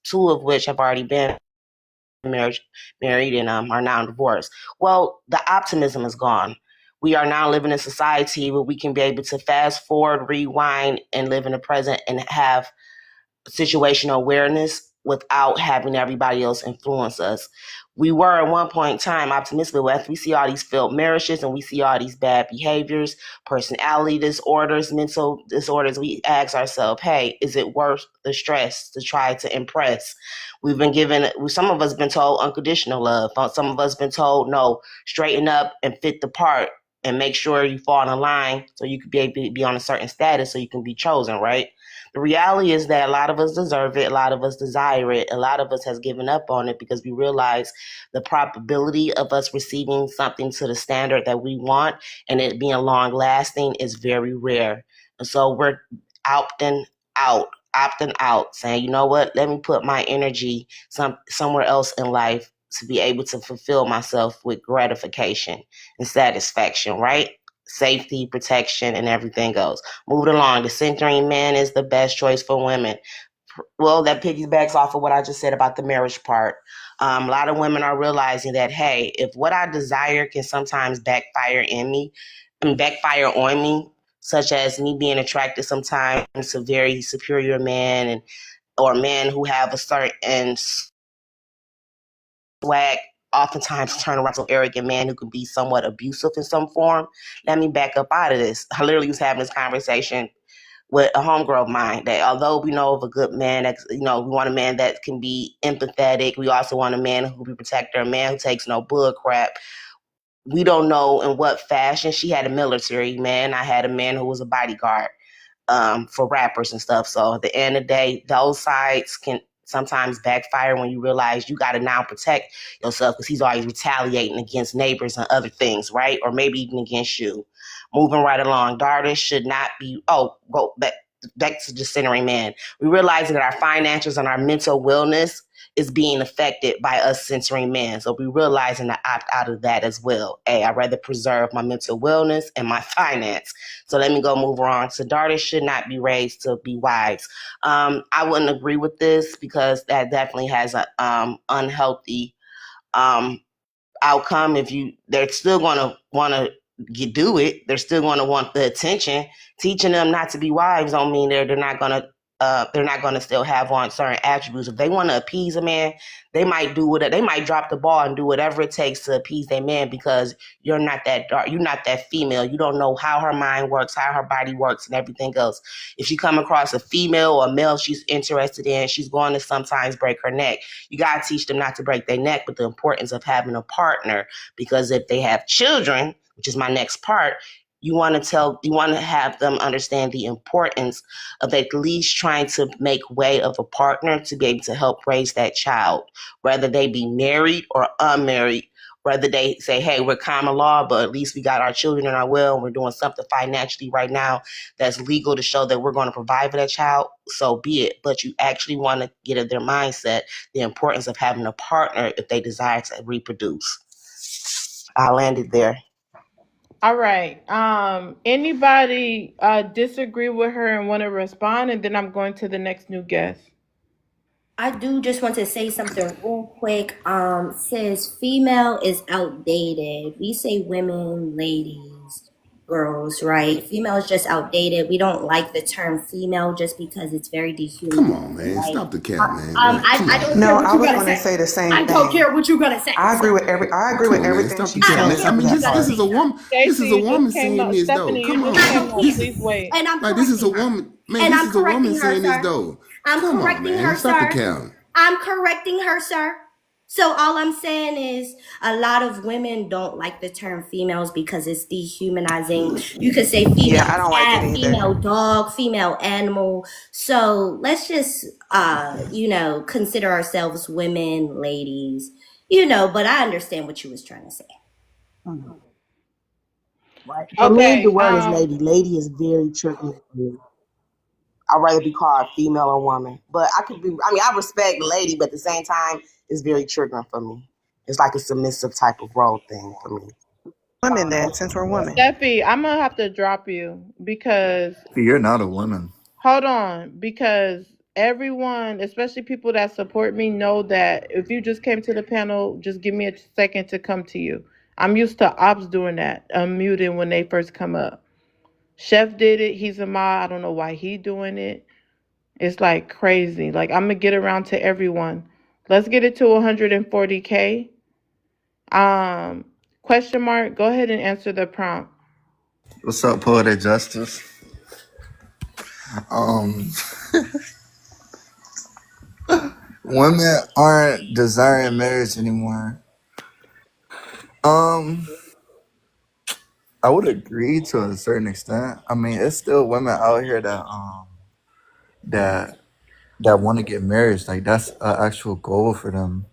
two of which have already been marriage, married and are now divorced. Well, the optimism is gone. We are now living in a society where we can be able to fast forward, rewind, and live in the present and have situational awareness without having everybody else influence us. We were at one point in time optimistic, but after we see all these failed marriages and we see all these bad behaviors, personality disorders, mental disorders, we ask ourselves, hey, is it worth the stress to try to impress? We've been given, some of us been told unconditional love. Some of us been told, no, straighten up and fit the part and make sure you fall in line so you could be able to be on a certain status so you can be chosen, right? The reality is that a lot of us deserve it, a lot of us desire it, a lot of us has given up on it because we realize the probability of us receiving something to the standard that we want and it being long lasting is very rare. And so we're opting opting out, saying, you know what, let me put my energy somewhere else in life to be able to fulfill myself with gratification and satisfaction, right? safety, protection, and everything else. Moving along, the centering man is the best choice for women. Well, that piggybacks off of what I just said about the marriage part. A lot of women are realizing that, hey, if what I desire can sometimes backfire on me, such as me being attracted sometimes to very superior men or men who have a certain swag, oftentimes turn around to an arrogant man who can be somewhat abusive in some form. Let me back up out of this. I literally was having this conversation with a homegirl of mine that although we know of a good man, that we want a man that can be empathetic. We also want a man who will be a protector, a man who takes no bull crap. We don't know in what fashion. She had a military man. I had a man who was a bodyguard for rappers and stuff. So at the end of the day, those sides can sometimes backfire when you realize you got to now protect yourself because he's always retaliating against neighbors and other things, right? Or maybe even against you. Moving right along, daughters should not be, go back to Decentering man. We realize that our finances and our mental wellness is being affected by us centering men. So we realizing to opt out of that as well. Hey, I'd rather preserve my mental wellness and my finance. So let me go move on. So daughters should not be raised to be wives. I wouldn't agree with this because that definitely has a unhealthy outcome. They're still going to want to do it. They're still going to want the attention. Teaching them not to be wives don't mean they're not going to. They're not going to still have on certain attributes. If they want to appease a man, they might do what they might drop the ball and do whatever it takes to appease their man because you're not that dark. You're not that female. You don't know how her mind works, how her body works, and everything else. If you come across a female or a male she's interested in, she's going to sometimes break her neck. You got to teach them not to break their neck, but the importance of having a partner. Because if they have children, which is my next part, you want to have them understand the importance of at least trying to make way of a partner to be able to help raise that child, whether they be married or unmarried, whether they say, hey, we're common law, but at least we got our children in our will and we're doing something financially right now that's legal to show that we're going to provide for that child, so be it. But you actually want to get in their mindset the importance of having a partner if they desire to reproduce. I landed there. All right. Anybody disagree with her and want to respond? And then I'm going to the next new guest. I do just want to say something real quick. Says female is outdated. We say women, ladies, girls, right? Female is just outdated. We don't like the term female just because it's very Come dehumanizing, on, man. right? Stop the cap, man. Come I on. don't No, care what I you're was gonna going to say. say the same I don't thing. care what you're gonna say. I agree with Come on, man. everything Stop the she cap. said I don't Man. care I except what for mean, you that gotta this part. is a say. woman. This Stacey, is a you woman just came saying up. this, though. Stephanie, you Come just on. came up. Okay, This Please wait. and I'm Like, this is a correcting her. woman. Man, And this I'm is a woman correcting her, saying this, sir. though. I'm Come on, correcting man. her, Stop the sir. cap. I'm correcting her, sir. So all I'm saying is a lot of women don't like the term females because it's dehumanizing. You could say Yeah, female I don't like it cat, either. female dog, female animal. So let's just consider ourselves women, ladies. But I understand what you was trying to say. Right. For me, the Okay. word is lady. Lady is very tricky for me. I'd rather be called female or woman. But I respect lady, but at the same time, it's very triggering for me. It's like a submissive type of role thing for me. Women then, since we're women. Steffi, I'm gonna have to drop you because You're not a woman. hold on, because everyone, especially people that support me, know that if you just came to the panel, just give me a second to come to you. I'm used to ops doing that, unmuting when they first come up. Chef did it. He's a mod. I don't know why he doing it. It's like crazy. Like I'm gonna get around to everyone. Let's get it to 140K. Question mark. Go ahead and answer the prompt. What's up, Poetic Justice? Um, Women aren't desiring marriage anymore. Um, I would agree to a certain extent. I mean, it's still women out here that that want to get married. Like that's an actual goal for them.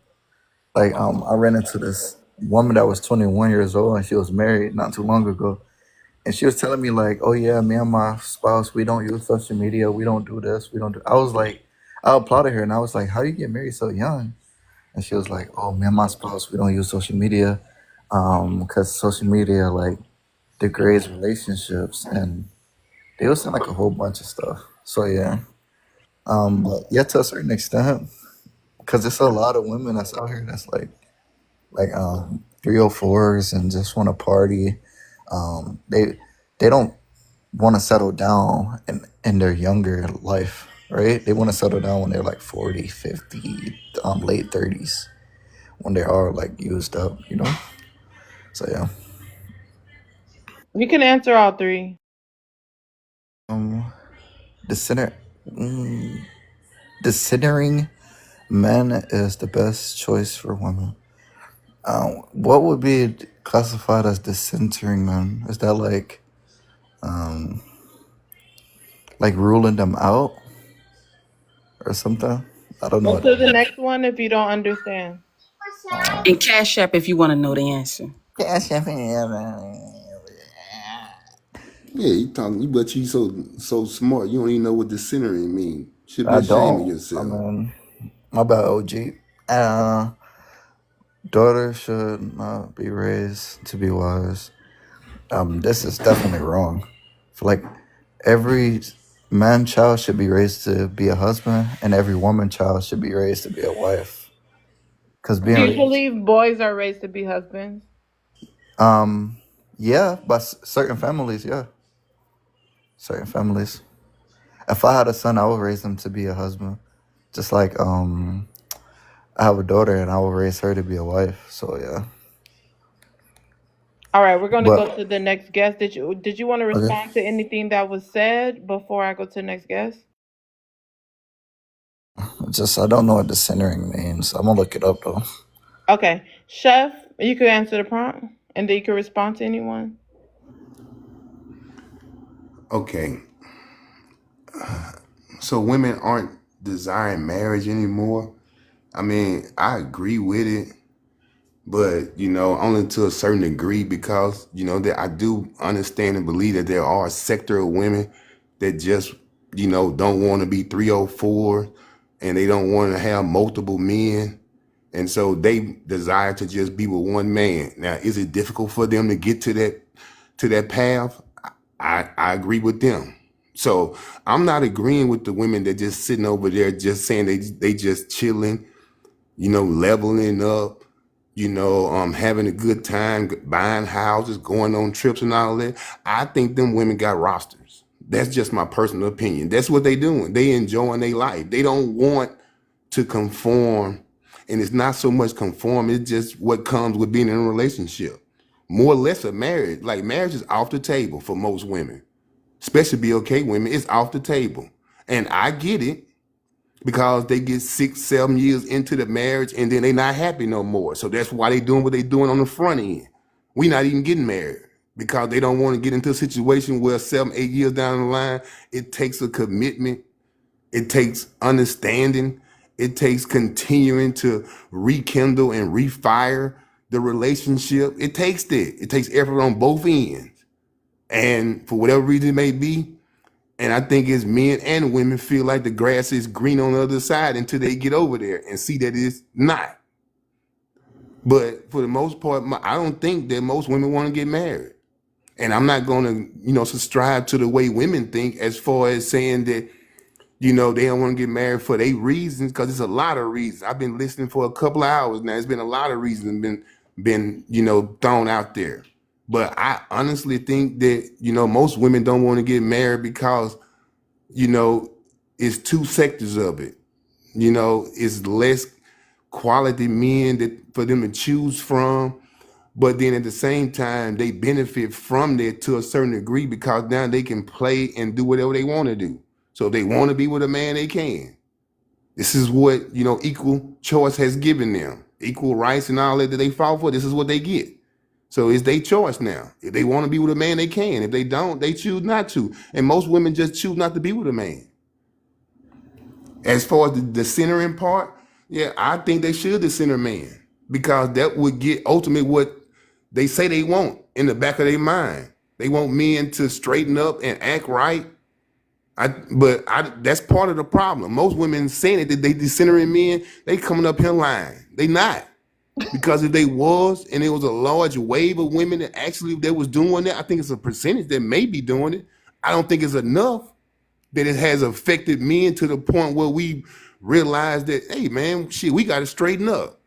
Like I ran into this woman that was 21 years old and she was married not too long ago. And she was telling me like, oh yeah, me and my spouse, we don't use social media. We don't do this. We don't do. I was like, I applauded her and I was like, how do you get married so young? And she was like, oh, me and my spouse, we don't use social media because social media like degrades relationships, and they was saying like a whole bunch of stuff. So yeah, but yeah, to a certain extent, because there's a lot of women that's out here that's like 304s and just want to party. They don't want to settle down in their younger life, right? They want to settle down when they're like 40, 50, late 30s, when they are like used up, you know? So yeah. You can answer all three. Um, the center, mm, Decentering men is the best choice for women. What would be classified as decentering men? Is that um, like ruling them out or something? I don't know Go what to that the means. next one if you don't understand. And Cash App if you want to know the answer. Yeah, you talking, but you so smart. You don't even know what decentering mean. Should be I ashamed of don't. I yourself. mean, my bad, OG. Uh, Daughter should not be raised to be wise. This is definitely wrong. For like every man child should be raised to be a husband, and every woman child should be raised to be a wife. Cause being Do you raised, believe boys are raised to be husbands? um, yeah, by certain families, yeah, certain families. If I had a son, I would raise him to be a husband. Just like I have a daughter, and I will raise her to be a wife. So yeah, All right, we're going to but go to the next guest. Did you want to okay. respond to anything that was said before I go to the next guest? Just I don't know what decentering means. I'm gonna look it up though. Okay, Chef, you could answer the prompt, and then you can respond to anyone. Okay, so women aren't desiring marriage anymore. I mean, I agree with it, but only to a certain degree because that I do understand and believe that there are a sector of women that just don't want to be 304 and they don't want to have multiple men. And so they desire to just be with one man. Now, is it difficult for them to get to that path? I agree with them. So I'm not agreeing with the women that just sitting over there just saying they just chilling, leveling up, having a good time, buying houses, going on trips and all that. I think them women got rosters. That's just my personal opinion. That's what they doing. They enjoying their life. They don't want to conform. And it's not so much conform, it's just what comes with being in a relationship. More or less a marriage. Like marriage is off the table for most women, especially BLK women. It's off the table. And I get it because they get 6-7 years into the marriage and then they not happy no more. So that's why they doing what they doing on the front end. We not even getting married because they don't want to get into a situation where 7-8 years down the line, it takes a commitment. It takes understanding. It takes continuing to rekindle and refire the relationship. It takes that. It takes effort on both ends. And for whatever reason it may be, and I think it's men and women feel like the grass is green on the other side until they get over there and see that it's not. But for the most part, I don't think that most women want to get married. And I'm not going to, subscribe to the way women think as far as saying that they don't want to get married for their reasons, because it's a lot of reasons. I've been listening for a couple of hours now. It's been a lot of reasons been thrown out there. But I honestly think that, most women don't want to get married because, it's two sectors of it. It's less quality men that for them to choose from. But then at the same time, they benefit from that to a certain degree because now they can play and do whatever they want to do. So if they want to be with a man, they can. This is what, equal choice has given them. Equal rights and all that they fought for, this is what they get. So it's their choice now. If they want to be with a man, they can. If they don't, they choose not to. And most women just choose not to be with a man. As far as the centering part, yeah, I think they should decenter man because that would get ultimately what they say they want in the back of their mind. They want men to straighten up and act right. That's part of the problem. Most women saying it that they decentering men, they coming up here lying. They not. Because if they was, and it was a large wave of women that actually that was doing that, I think it's a percentage that may be doing it. I don't think it's enough that it has affected men to the point where we realize that, hey man, shit, we got to straighten up.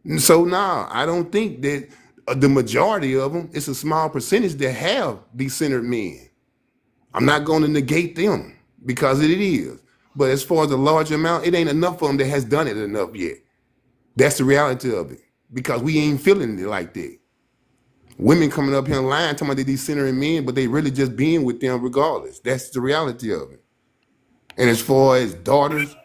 And so now I don't think that the majority of them, it's a small percentage that have decentered men. I'm not going to negate them because it is. But as far as a large amount, it ain't enough of them that has done it enough yet. That's the reality of it. Because we ain't feeling it like that. Women coming up here lying, talking about they decentering men, but they really just being with them regardless. That's the reality of it. And as far as daughters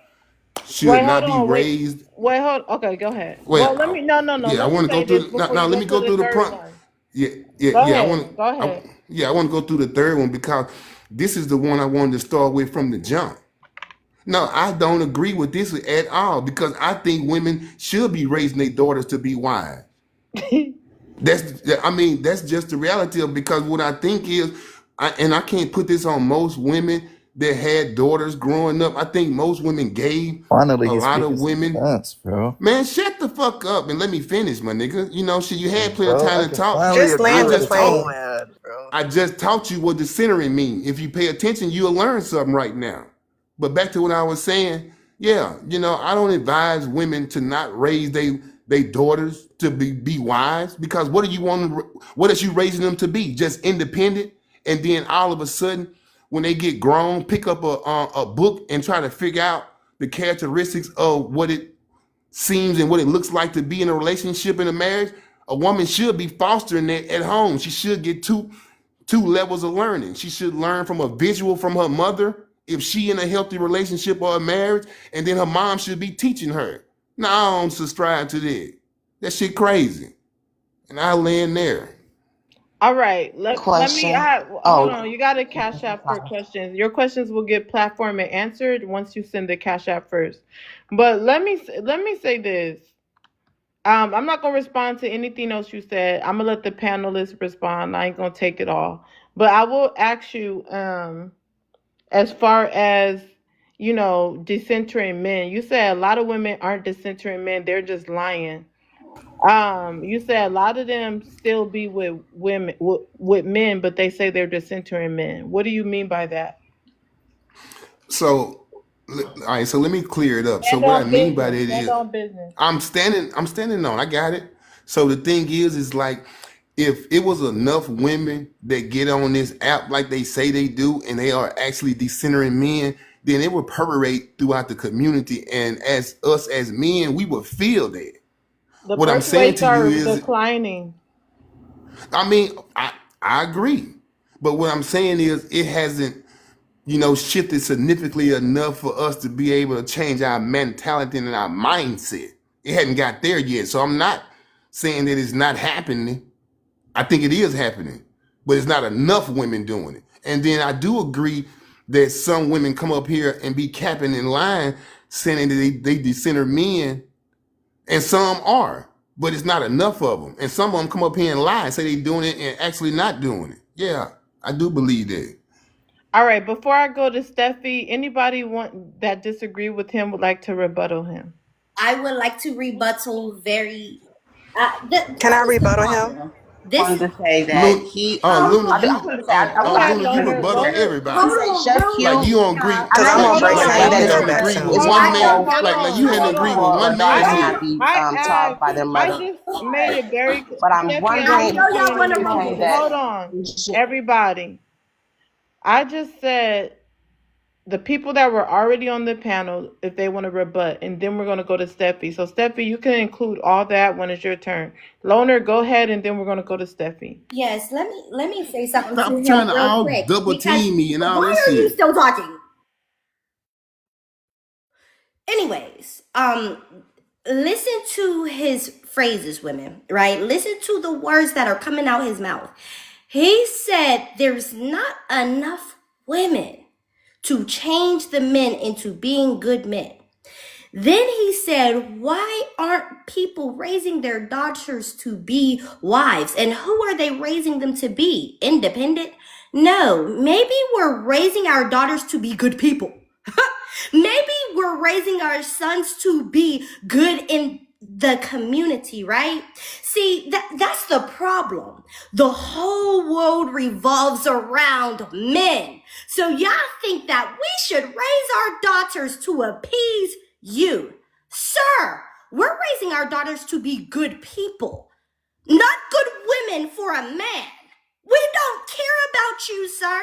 should Wait, hold not be on. raised, Hold. Okay, go ahead. wait, Let me. No, no, no. yeah, I Let me want to go say this through. before Now, you let go me to go the through the third prompt. one. Yeah, yeah, Go yeah. ahead. Go ahead. I want to go through the third one because this is the one I wanted to start with from the jump. No, I don't agree with this at all because I think women should be raising their daughters to be wise. That's just the reality of it, because what I think is, and I can't put this on most women that had daughters growing up. I think most women gave Finally, a he's lot of speaking some women. sense, bro. Man, shit the fuck up and let me finish, my nigga. You know, shit, you had plenty of Bro, I time to can talk. finally Just I agree land the with just a chick taught plane. man, bro. I just taught you what decentering mean. If you pay attention, you'll learn something right now. But back to what I was saying, yeah, I don't advise women to not raise they daughters to be wise, because what do you want? What is you raising them to be? Just independent, and then all of a sudden, when they get grown, pick up a book and try to figure out the characteristics of what it seems and what it looks like to be in a relationship, in a marriage. A woman should be fostering that at home. She should get two levels of learning. She should learn from a visual from her mother if she in a healthy relationship or a marriage, and then her mom should be teaching her. No, I don't subscribe to that. That shit crazy. And I land there. All right. Let me. Question. Hold Oh, on. You got to cash app for sorry. questions. Your questions will get platform and answered once you send the cash app first. But let me say this. I'm not gonna respond to anything else you said. I'm gonna let the panelists respond. I ain't gonna take it all. But I will ask you, as far as decentering men. You said a lot of women aren't decentering men; they're just lying. You said a lot of them still be with women, with men, but they say they're decentering men. What do you mean by that? So, all right. So let me clear it up. So Stand what I on mean by business. that Stand is, on business. I'm standing on. I got it. So the thing is like, if it was enough women that get on this app like they say they do, and they are actually decentering men, then it would permeate throughout the community. And as us as men, we would feel that. The What I'm birth saying rates to you are is, declining. I mean, I agree. But what I'm saying is, it hasn't, shifted significantly enough for us to be able to change our mentality and our mindset. It hadn't got there yet. So I'm not saying that it's not happening. I think it is happening, but it's not enough women doing it. And then I do agree that some women come up here and be capping in line saying that they decenter men, and some are, but it's not enough of them. And some of them come up here and lie and say they doing it and actually not doing it. Yeah, I do believe that. All right. Before I go to Steffi, anybody want that disagree with him would like to rebuttal him? I would like to rebuttal very. Can I Let me stop rebuttal talking. him? This. Wanted to say that Luna, he. Luna, I wanted to say Go I ahead, Luna, you wanted loner. rebuttal to everybody. Hold say on, Chef bro. Like Q. you don't agree, I'm Because not I'm even gonna Hold break sure on. some like that you negative hadn't back agreed with soon. it's one man, okay Hold like on. you hadn't Hold agreed on. with for one a man daughter to I here. not just, be I taught asked. by their I mother. just made it very. But I'm Steffi, I'm wondering gonna I know get to y'all you in if want a to you remove think moment. that me. Hold on, we should. everybody. I just said the people that were already on the panel, if they want to rebut, and then we're gonna go to Steffi. So Steffi, you can include all that when it's your turn. Loner, go ahead, and then we're gonna go to Steffi. Yes, let me say something to Stop him trying to real all quick double because team me and all why that are you shit. still talking? Anyways, listen to his phrases, women, right? Listen to the words that are coming out his mouth. He said there's not enough women to change the men into being good men. Then he said, why aren't people raising their daughters to be wives? And who are they raising them to be? Independent? No, maybe we're raising our daughters to be good people. Maybe we're raising our sons to be good in the community, right? See, that's the problem. The whole world revolves around men. So y'all think that we should raise our daughters to appease you. Sir, we're raising our daughters to be good people, not good women for a man. We don't care about you, sir.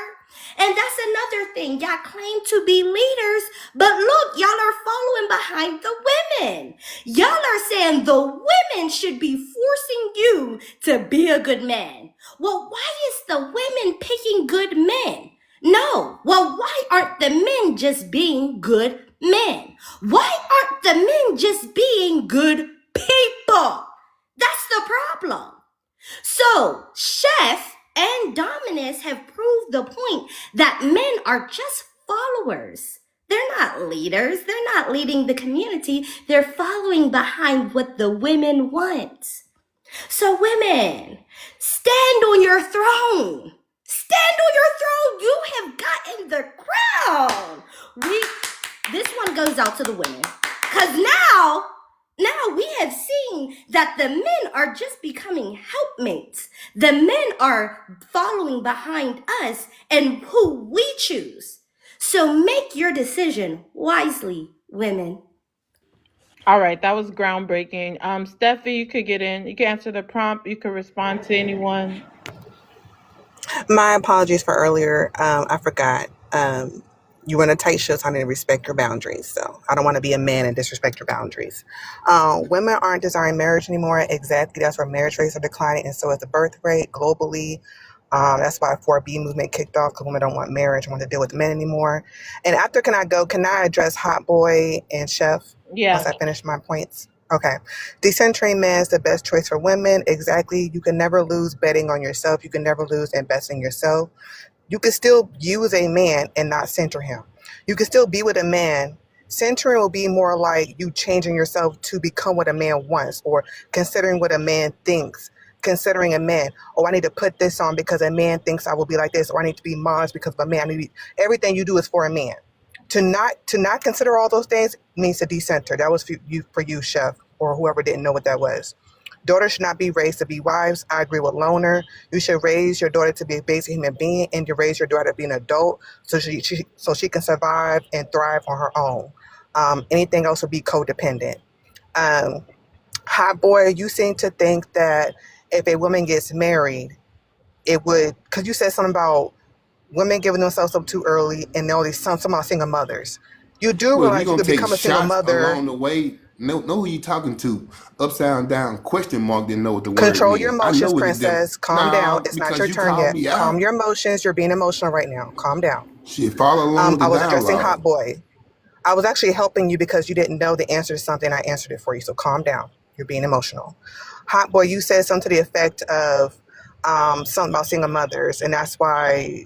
And that's another thing. Y'all claim to be leaders, but look, y'all are following behind the women. Y'all are saying the women should be forcing you to be a good man. Well, why is the women picking good men? No. Well, why aren't the men just being good men? Why aren't the men just being good people? That's the problem. So, Chef and Dominus have proved the point that men are just followers. They're not leaders. They're not leading the community. They're following behind what the women want. So, women, stand on your throne. Stand on your throne. You have gotten the crown. This one goes out to the women. Because now we have seen that the men are just becoming helpmates. The men are following behind us and who we choose. So make your decision wisely, women. All right, that was groundbreaking. Steffi, you could get in. You can answer the prompt. You could respond to anyone. My apologies for earlier. I forgot. You were in a tight show, so I didn't respect your boundaries. So I don't want to be a man and disrespect your boundaries. Women aren't desiring marriage anymore. Exactly. That's where marriage rates are declining, and so is the birth rate globally. That's why 4B movement kicked off, because women don't want marriage, want to deal with men anymore. And after, can I address Hot Boy and Chef Yeah. once I finish my points? Okay. Decentering men is the best choice for women. Exactly. You can never lose betting on yourself. You can never lose investing in yourself. You can still use a man and not center him. You can still be with a man. Centering will be more like you changing yourself to become what a man wants, or considering what a man thinks. Considering a man, oh, I need to put this on because a man thinks I will be like this, or I need to be modest because of a man. Everything you do is for a man. To not consider all those things means to decenter. That was for you, Chef, or whoever didn't know what that was. Daughters should not be raised to be wives. I agree with Loner. You should raise your daughter to be a basic human being, and you raise your daughter to be an adult so she can survive and thrive on her own. Anything else would be codependent. Hot Boy, you seem to think that if a woman gets married, it would, because you said something about women giving themselves up too early and all these some about single mothers. You do Well, if you're realize you gonna could take become a single shots mother. along the way, know who you talking to. Upside down question mark didn't know what the word Control your means. I know emotions, what the devil. princess. Calm down. Nah, It's not because your you turn called yet. me Calm out. your emotions. You're being emotional right now. Calm down. Shit, follow along with the I was addressing Hot dialogue. Boy. I was actually helping you because you didn't know the answer to something. I answered it for you. So calm down. You're being emotional. Hot Boy, you said something to the effect of something about single mothers, and that's why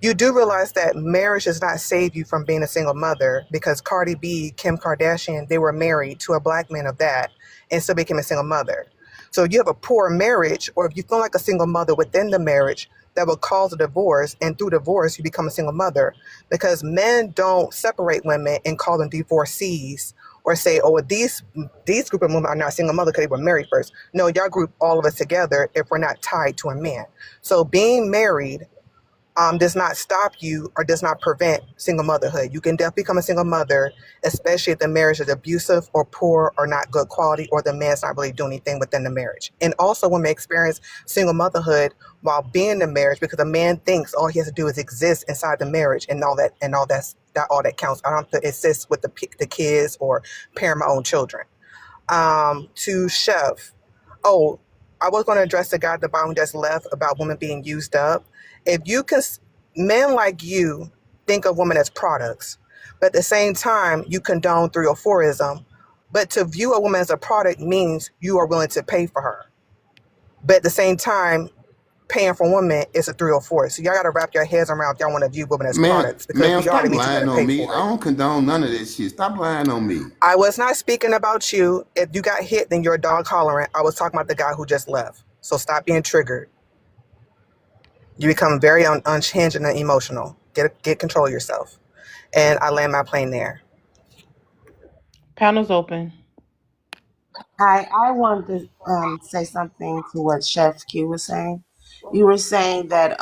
you do realize that marriage does not save you from being a single mother, because Cardi B, Kim Kardashian, they were married to a black man of that and still became a single mother. So if you have a poor marriage, or if you feel like a single mother within the marriage, that will cause a divorce, and through divorce you become a single mother, because men don't separate women and call them divorcees or say, oh, these group of women are not single mother because they were married first. No, y'all group all of us together if we're not tied to a man. So being married does not stop you or does not prevent single motherhood. You can definitely become a single mother, especially if the marriage is abusive or poor or not good quality, or the man's not really doing anything within the marriage. And also women experience single motherhood while being in the marriage, because a man thinks all he has to do is exist inside the marriage, and all that counts. I don't have to assist with the kids or parent my own children. To Chef. Oh, I was going to address the guy at the bottom who just left about women being used up. If you can, men like you think of women as products, but at the same time, you condone 304ism. But to view a woman as a product means you are willing to pay for her. But at the same time, paying for women is a 304. So y'all got to wrap your heads around if y'all want to view women as products, because Man, we are, stop that means you got to lying on pay me. for I it. don't condone none of this shit. Stop lying on me. I was not speaking about you. If you got hit, then you're a dog hollering. I was talking about the guy who just left. So stop being triggered. You become very unhinged and emotional. Get control of yourself. And I land my plane there. Panel's open. Hi, I wanted to say something to what Chef Q was saying. You were saying that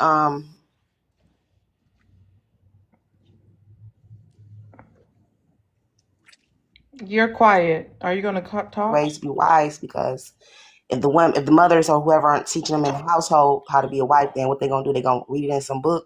You're quiet. Are you gonna talk? ways to be wise because if the mothers or whoever aren't teaching them in the household how to be a wife, then what they gonna do? They gonna read it in some book.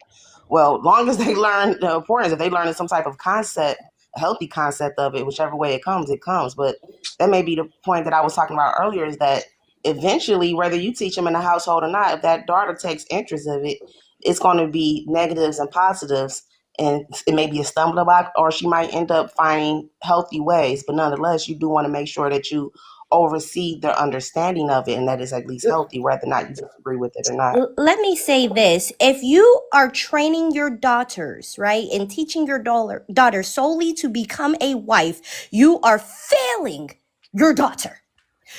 Well, long as they learn the importance, if they learn some type of concept, a healthy concept of it, whichever way it comes, it comes. But that may be the point that I was talking about earlier is that eventually, whether you teach them in the household or not, if that daughter takes interest of it, it's going to be negatives and positives. And it may be a stumbling block, or she might end up finding healthy ways. But nonetheless, you do want to make sure that you oversee their understanding of it and that is at least healthy, whether or not you disagree with it or not. Let me say this. If you are training your daughters, right, and teaching your daughter solely to become a wife, you are failing your daughter.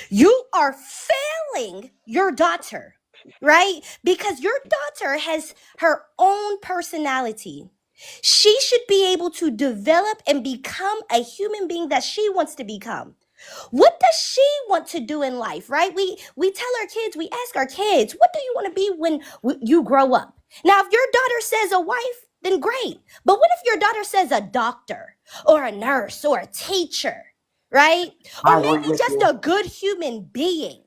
You are failing your daughter, right? Because your daughter has her own personality. She should be able to develop and become a human being that she wants to become. What does she want to do in life, right? We tell our kids, we ask our kids, what do you want to be when you grow up? Now, if your daughter says a wife, then great. But what if your daughter says a doctor or a nurse or a teacher, right? Or I agree maybe with just you. a good human being.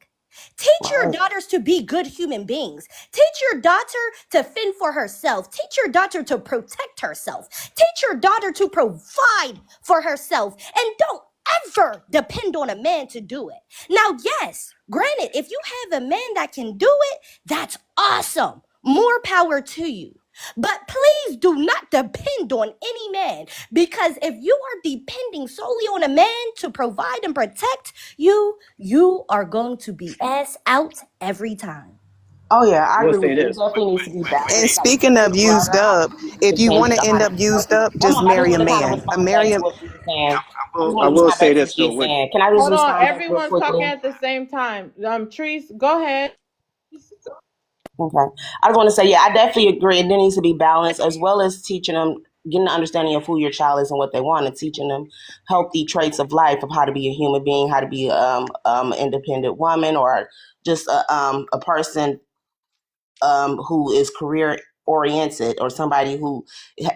Teach your Right. daughters to be good human beings. Teach your daughter to fend for herself. Teach your daughter to protect herself. Teach your daughter to provide for herself. And don't ever depend on a man to do it. Now, yes, granted, if you have a man that can do it, that's awesome. More power to you. But please do not depend on any man, because if you are depending solely on a man to provide and protect you are going to be ass out every time. Oh yeah, I I will agree say with you. It this. definitely needs to be balanced. And It's like speaking of Big used Brother. I up, don't think if you want depends to end on. up used up, One just more, I just marry a want to kind of man. respond back to what she was saying. I just I want to will respond say back to what this she though. was saying. Can I just Hold on. respond back real Everyone's talking quickly? at the same time. Treese, go ahead. Okay. I just want to say, yeah, I definitely agree. There needs to be balance as well as teaching them, getting an understanding of who your child is and what they want, and teaching them healthy traits of life of how to be a human being, how to be independent woman, or just a person who is career oriented, or somebody who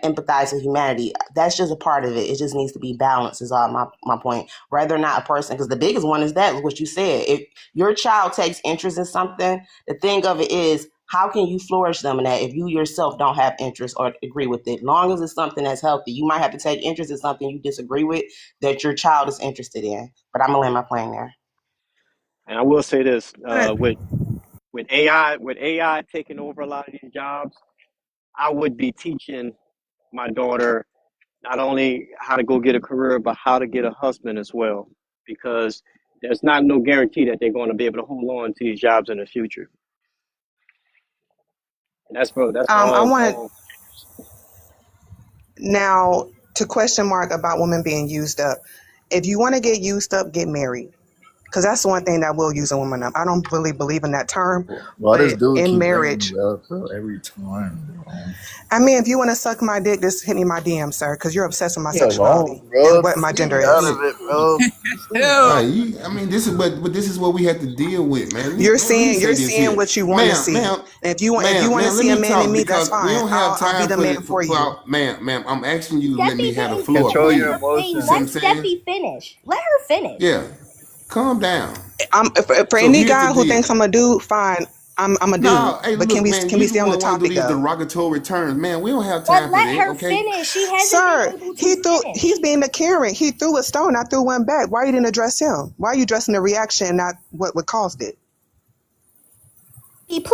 empathizes with humanity. That's just a part of it. It just needs to be balanced is all my point. Rather not a person, because the biggest one is that what you said. If your child takes interest in something, the thing of it is, how can you flourish them in that if you yourself don't have interest or agree with it? Long as it's something that's healthy, you might have to take interest in something you disagree with that your child is interested in. But I'm gonna land my plane there. And I will say this, But with AI taking over a lot of these jobs, I would be teaching my daughter not only how to go get a career, but how to get a husband as well, because there's not no guarantee that they're going to be able to hold on to these jobs in the future. And that's for I all want to all. now to question mark about women being used up. If you want to get used up, get married. Because that's the one thing that will use a woman up. I don't really believe in that term, Why does but dude in keep bringing marriage, me up though, every time, bro? I mean, if you want to suck my dick, just hit me my DM, sir, because you're obsessed with my Me alone, sexuality and bro. what my Get gender me out is. of it, bro. All right, I mean, this is but this is what we have to deal with, man. You're Let me seeing say you're this seeing here, what you want to ma'am, see. ma'am, And if you want to ma'am. see Let a me man in talk me, that's because we fine. don't have I'll be time the for man the for you. ma'am. I'm asking you to let me Steffi have the didn't floor, Control finish your her please. thing. You see what Let I'm emotions. saying? Steffi finish. Let her finish. Yeah, calm down. For So any here's the guy who deal. thinks I'm a dude, fine. I'm a dude. No, hey, But look, man, can you we the stay on the one want to do topic these though? derogatory terms, man. We don't have But time for let that, her okay? finish. She hasn't been Sir, able to he's finish. being the Karen. He threw a stone, I threw one back. Why you didn't address him? Why are you addressing the reaction, not what caused it?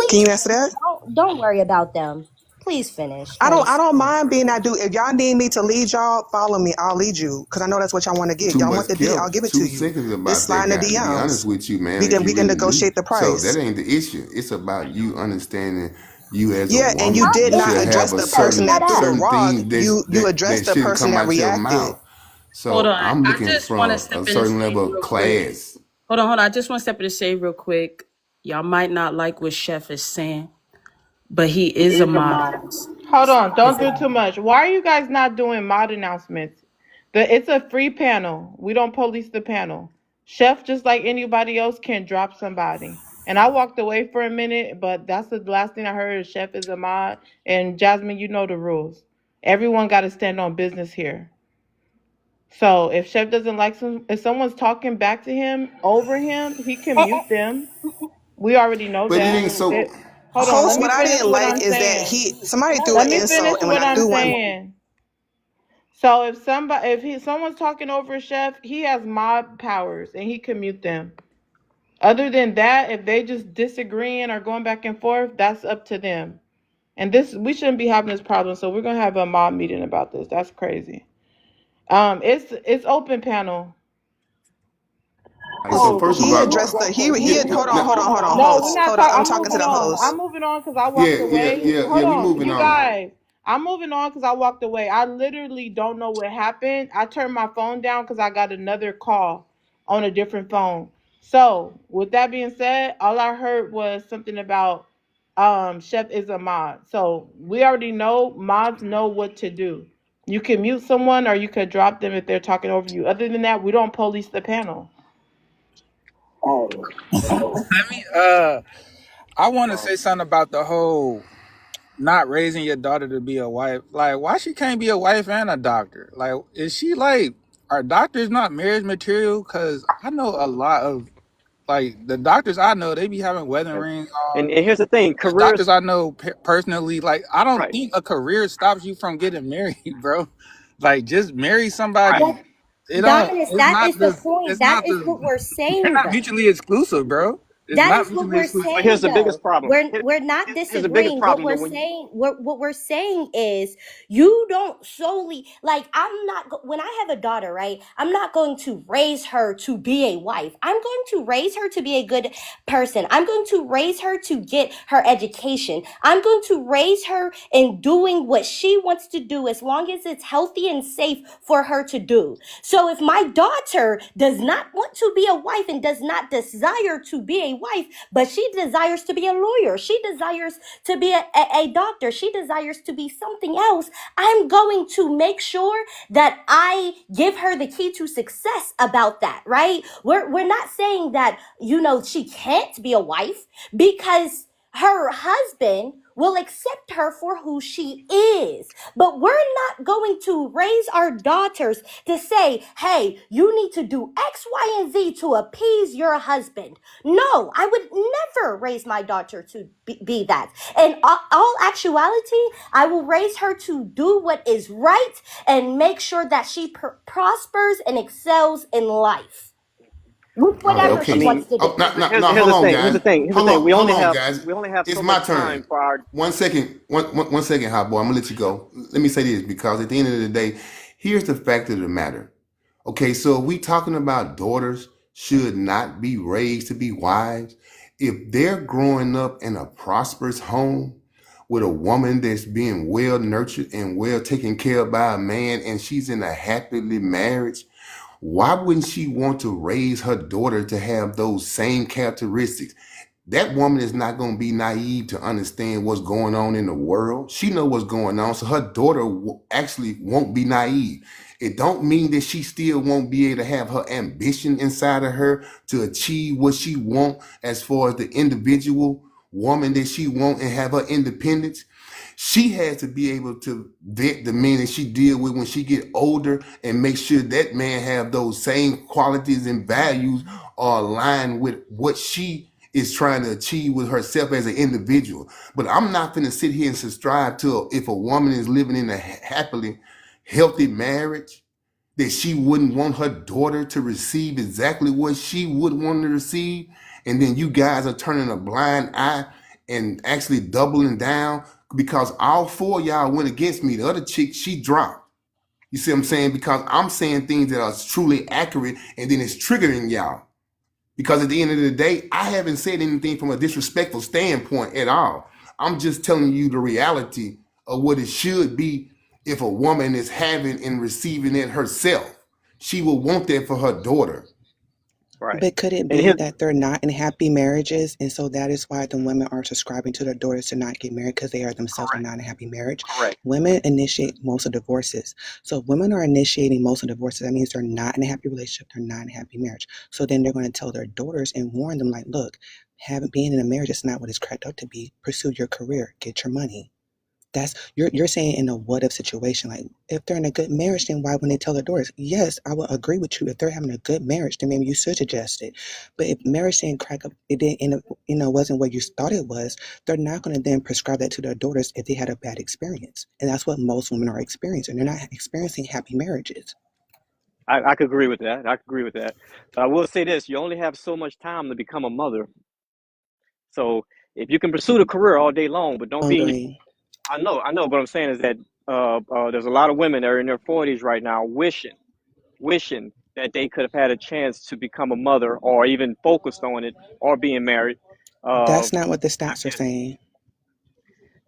Can Please you answer finish. that? Don't worry about them. Please finish, I cause don't mind being that dude. If y'all need me to lead y'all, follow me. I'll lead you. Cause I know that's what y'all want to get. Too Y'all want much the D, I'll kept, give it to too you. sensitive Just about that slide in the guy, to be honest DMs. with you, man, if you We can really do. negotiate the So that price. ain't the issue. It's about you understanding you as a Yeah, and you woman. stop did You being not should have address a the sensitive. person Shut that threw up. the certain rock. things You that addressed the shouldn't person come that out your reacted. mouth. Hold So on. I'm I looking just want to from step a in and certain say level of real quick. class. Hold on, hold on. I just want to step in and say real quick. Y'all might not like what Chef is saying, but he is a mod. Hold on. Don't do too much. Why are you guys not doing mod announcements? It's a free panel. We don't police the panel. Chef, just like anybody else, can drop somebody. And I walked away for a minute, but that's the last thing I heard. Chef is a mod, and Jasmine, you know the rules. Everyone got to stand on business here. So if Chef doesn't like if someone's talking back to him over him, he can mute them. We already know But it that. ain't so. Hold on, let Host, me what I finish didn't what like I'm is that saying. somebody threw Let an me insult, finish and when what I I'm threw one, saying. So if someone's talking over a chef, he has mob powers and he can mute them. Other than that, if they just disagreeing or going back and forth, that's up to them. And this we shouldn't be having this problem, so we're gonna have a mob meeting about this. That's crazy. It's open panel. So first of he all, addressed he yeah, had, hold on, No, we're host, not hold on, talking. I'm talking to the I'm host. moving on because I walked yeah, away. yeah, Hold yeah. We on, moving you on. guys. I'm moving on because I walked away. I literally don't know what happened. I turned my phone down because I got another call on a different phone. So, with that being said, all I heard was something about Chef is a mod. So we already know mods know what to do. You can mute someone or you could drop them if they're talking over you. Other than that, we don't police the panel. Let me I want to say something about the whole not raising your daughter to be a wife. Like, why she can't be a wife and a doctor? Like, is she like, are doctors not marriage material? Because I know a lot of like the doctors I know, they be having wedding rings And on. here's the thing, The doctors careers, I know personally, like, I don't right, think a career stops you from getting married, bro. Like, just marry right. somebody. But It don't. Dominus, It's that not is the the. point. It's That not is the. what we're They're saying, not though. mutually exclusive, bro. It's That not is what mutually we're exclusive. But here's saying, the biggest though. problem. We're not Here's the biggest disagreeing. What problem though we're when you saying, what we're saying is, you don't solely like. I'm not when I have a daughter, right? I'm not going to raise her to be a wife. I'm going to raise her to be a good person. I'm going to raise her to get her education. I'm going to raise her in doing what she wants to do, as long as it's healthy and safe for her to do. So if my daughter does not want to be a wife and does not desire to be a wife, but she desires to be a lawyer, she desires to be a doctor, she desires to be something else, I'm going to make sure that I give her the key to success about that, right? We're not saying that, she can't be a wife, because her husband will accept her for who she is. But we're not going to raise our daughters to say, hey, you need to do X, Y, and Z to appease your husband. No, I would never raise my daughter to be that. In all actuality, I will raise her to do what is right and make sure that she prospers and excels in life with whatever I Okay. she mean, wants to do. Now, here's hold the on, thing. guys. Here's the thing. Hold on, guys. We only have It's so my much turn. time for our 1 second. One second, hot boy. I'm gonna let you go. Let me say this, because at the end of the day, here's the fact of the matter. Okay, so we talking about daughters should not be raised to be wives. If they're growing up in a prosperous home with a woman that's being well nurtured and well taken care of by a man, and she's in a happily marriage, why wouldn't she want to raise her daughter to have those same characteristics? That woman is not going to be naive to understand what's going on in the world. She know what's going on, so her daughter actually won't be naive. It don't mean that she still won't be able to have her ambition inside of her to achieve what she want as far as the individual woman that she want and have her independence. She has to be able to vet the men that she deal with when she get older and make sure that man have those same qualities and values are aligned with what she is trying to achieve with herself as an individual. But I'm not going to sit here and subscribe to if a woman is living in a happily healthy marriage, that she wouldn't want her daughter to receive exactly what she would want to receive. And then you guys are turning a blind eye and actually doubling down, because all four of y'all went against me. The other chick, she dropped. You see what I'm saying? Because I'm saying things that are truly accurate, and then it's triggering y'all. Because at the end of the day, I haven't said anything from a disrespectful standpoint at all. I'm just telling you the reality of what it should be if a woman is having and receiving it herself. She will want that for her daughter. Right. But could it And be his that they're not in happy marriages, and so that is why the women are subscribing to their daughters to not get married because they are themselves are correct. not in a happy marriage? Correct. Women initiate most of divorces. So if women are initiating most of divorces, that means they're not in a happy relationship, they're not in a happy marriage. So then they're going to tell their daughters and warn them like, look, having being in a marriage is not what it's cracked up to be. Pursue your career, get your money. That's you're saying in a what if situation. Like if they're in a good marriage, then why wouldn't they tell their daughters? Yes, I would agree with you. If they're having a good marriage, then maybe you should suggest it. But if marriage didn't crack up, it didn't end up, wasn't what you thought it was, they're not going to then prescribe that to their daughters if they had a bad experience. And that's what most women are experiencing. They're not experiencing happy marriages. I could agree with that. I could agree with that. But I will say this: you only have so much time to become a mother. So if you can pursue the career all day long, but don't be, Hungry. I know. What I'm saying is that there's a lot of women that are in their 40s right now, wishing that they could have had a chance to become a mother, or even focused on it, or being married. That's not what the I stats are guess. saying.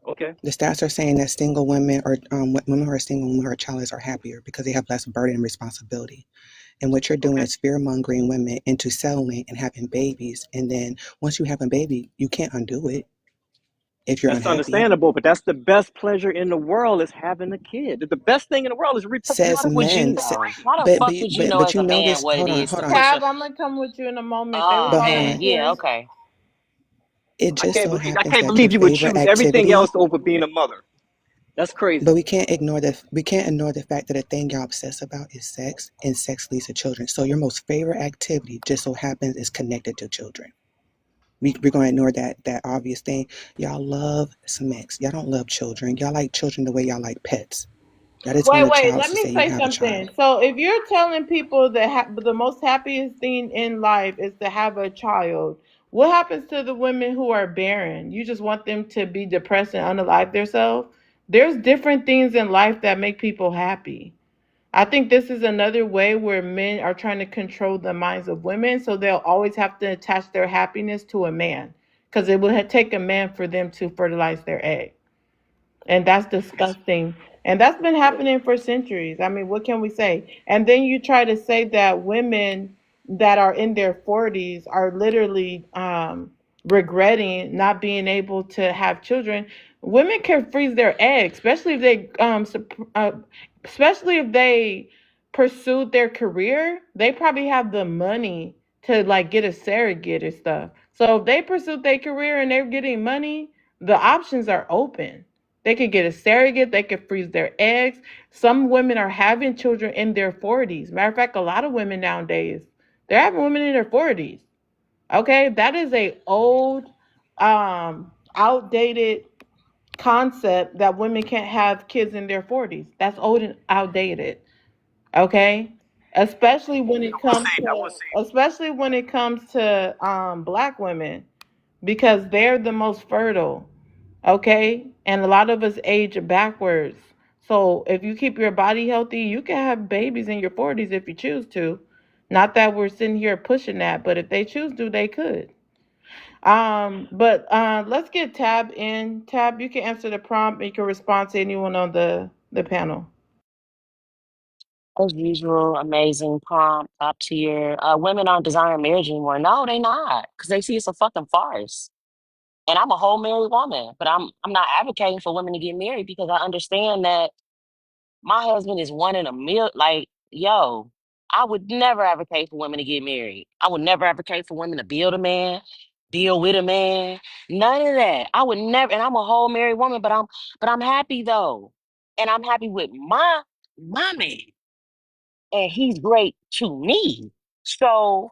Okay, The stats are saying that single women or women who are single, women who are childless are happier because they have less burden and responsibility. And what you're doing okay. is fear mongering women into settling and having babies. And then once you have a baby, you can't undo it if you're That's unhappy. understandable, but that's the best pleasure in the world is having a kid. The best thing in the world is Says Fuck would reproducing. men, you know? How the but fuck would you know but as you a know man this. what it is Hold to on. push a? Tab, I'm gonna come with you in a moment. They were Oh But hold man, calling on. yeah, here. okay. It just so I happens can't that your believe you would favorite choose everything else activity, over being a mother. That's but crazy. we can't ignore the fact that the thing y'all obsess about is sex, and sex leads to children. So your most favorite activity just so happens is connected to children. We're going to ignore that obvious thing. Y'all love sex. Y'all don't love children. Y'all like children the way y'all like pets. Y'all just want Wait, a wait. child Let to me say you say have a something. child. So, if you're telling people that the most happiest thing in life is to have a child, what happens to the women who are barren? You just want them to be depressed and unalive themselves? There's different things in life that make people happy. I think this is another way where men are trying to control the minds of women, so they'll always have to attach their happiness to a man, because it will take a man for them to fertilize their egg. And that's disgusting. And that's been happening for centuries. I mean, what can we say? And then you try to say that women that are in their 40s are literally regretting not being able to have children. Women can freeze their eggs, especially if they pursued their career. They probably have the money to like get a surrogate and stuff. So if they pursued their career and they're getting money, the options are open. They could get a surrogate. They could freeze their eggs. Some women are having children in their 40s. Matter of fact, a lot of women nowadays, they're having women in their 40s. Okay, that is a old, outdated concept that women can't have kids in their 40s. That's old and outdated. Okay, especially when it comes to black women, because they're the most fertile. Okay, and a lot of us age backwards. So if you keep your body healthy, you can have babies in your 40s if you choose to. Not that we're sitting here pushing that, but if they choose to, they could. But let's get Tab in. Tab, you can answer the prompt and you can respond to anyone on the panel. As usual, amazing prompt, top tier. Women aren't desiring marriage anymore. No, they not, because they see it's a fucking farce. And I'm a whole married woman, but I'm not advocating for women to get married because I understand that my husband is one in a mil. Like, yo, I would never advocate for women to get married. I would never advocate for women to build a man, build with a man. None of that. I would never. And I'm a whole married woman, but I'm happy though, and I'm happy with my man, and he's great to me. So,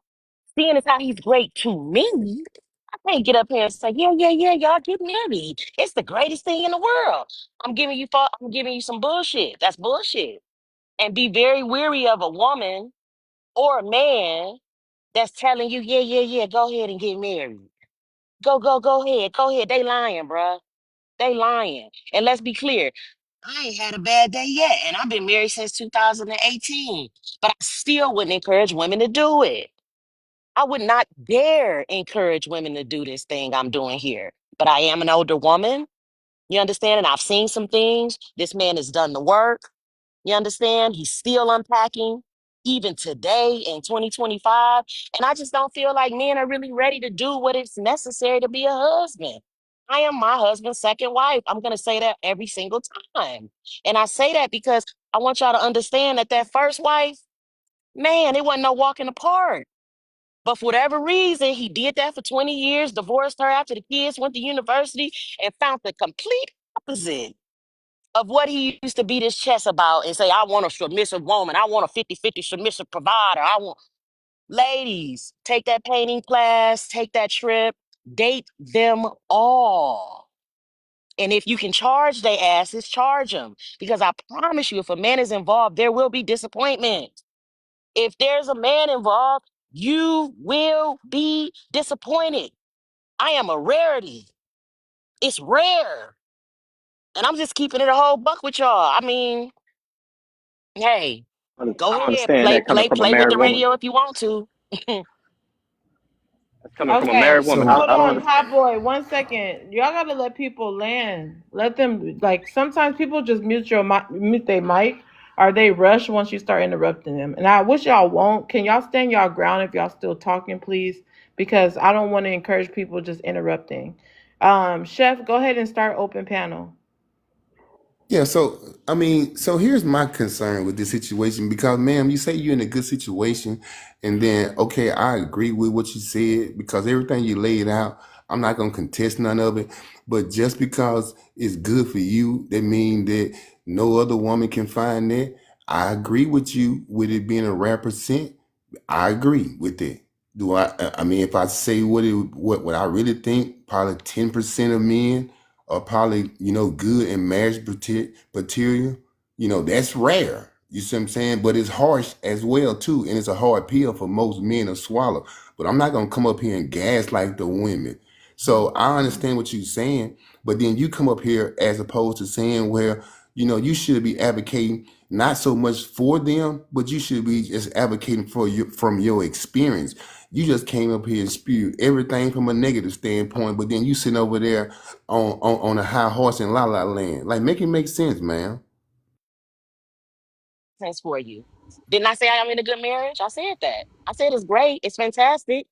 seeing as how he's great to me, I can't get up here and say, yeah, yeah, yeah, y'all get married. It's the greatest thing in the world. I'm giving you some bullshit. That's bullshit. And be very weary of a woman or a man that's telling you, yeah, yeah, yeah, go ahead and get married. Go ahead. Go ahead. They lying, bruh. They lying. And let's be clear, I ain't had a bad day yet. And I've been married since 2018. But I still wouldn't encourage women to do it. I would not dare encourage women to do this thing I'm doing here. But I am an older woman. You understand? And I've seen some things. This man has done the work. You understand? He's still unpacking. even today in 2025. And I just don't feel like men are really ready to do what is necessary to be a husband. I am my husband's second wife. I'm going to say that every single time. And I say that because I want y'all to understand that that first wife, man, it wasn't no walk in the park. But for whatever reason, he did that for 20 years, divorced her after the kids went to university, and found the complete opposite of what he used to beat his chest about and say, I want a submissive woman. I want a 50-50 submissive provider. I want ladies, take that painting class, take that trip, date them all. And if you can charge their asses, charge them. Because I promise you, if a man is involved, there will be disappointment. If there's a man involved, you will be disappointed. I am a rarity. It's rare. And I'm just keeping it a whole buck with y'all. I mean, hey, I go ahead, understand that coming from a play with married the woman. radio if you want to. That's coming from a married Okay, woman. So hold I don't on, understand. hot boy. 1 second. Y'all gotta let people land. Let them like. Sometimes people just mute their mic, or they rush once you start interrupting them. And I wish y'all won't. Can y'all stand y'all ground if y'all still talking, please? Because I don't want to encourage people just interrupting. Chef, go ahead and start open panel. Yeah, so I mean, so here's my concern with this situation because, ma'am, you say you're in a good situation, and then okay, I agree with what you said because everything you laid out, I'm not gonna contest none of it. But just because it's good for you, that mean that no other woman can find that. I agree with you with it being a rare percent. I agree with it. Do I? I mean, if I say what I really think, probably 10% of men are probably good in marriage material. That's rare. You see what I'm saying? But it's harsh as well too, and it's a hard pill for most men to swallow. But I'm not gonna come up here and gaslight the women. So I understand what you're saying, but then you come up here as opposed to saying, well, you should be advocating not so much for them, but you should be just advocating for you from your experience. You just came up here and spewed everything from a negative standpoint, but then you sitting over there on a high horse in la la land. Like, make it make sense, man. Sense for you. Didn't I say I'm in a good marriage? I said that. I said it's great, it's fantastic.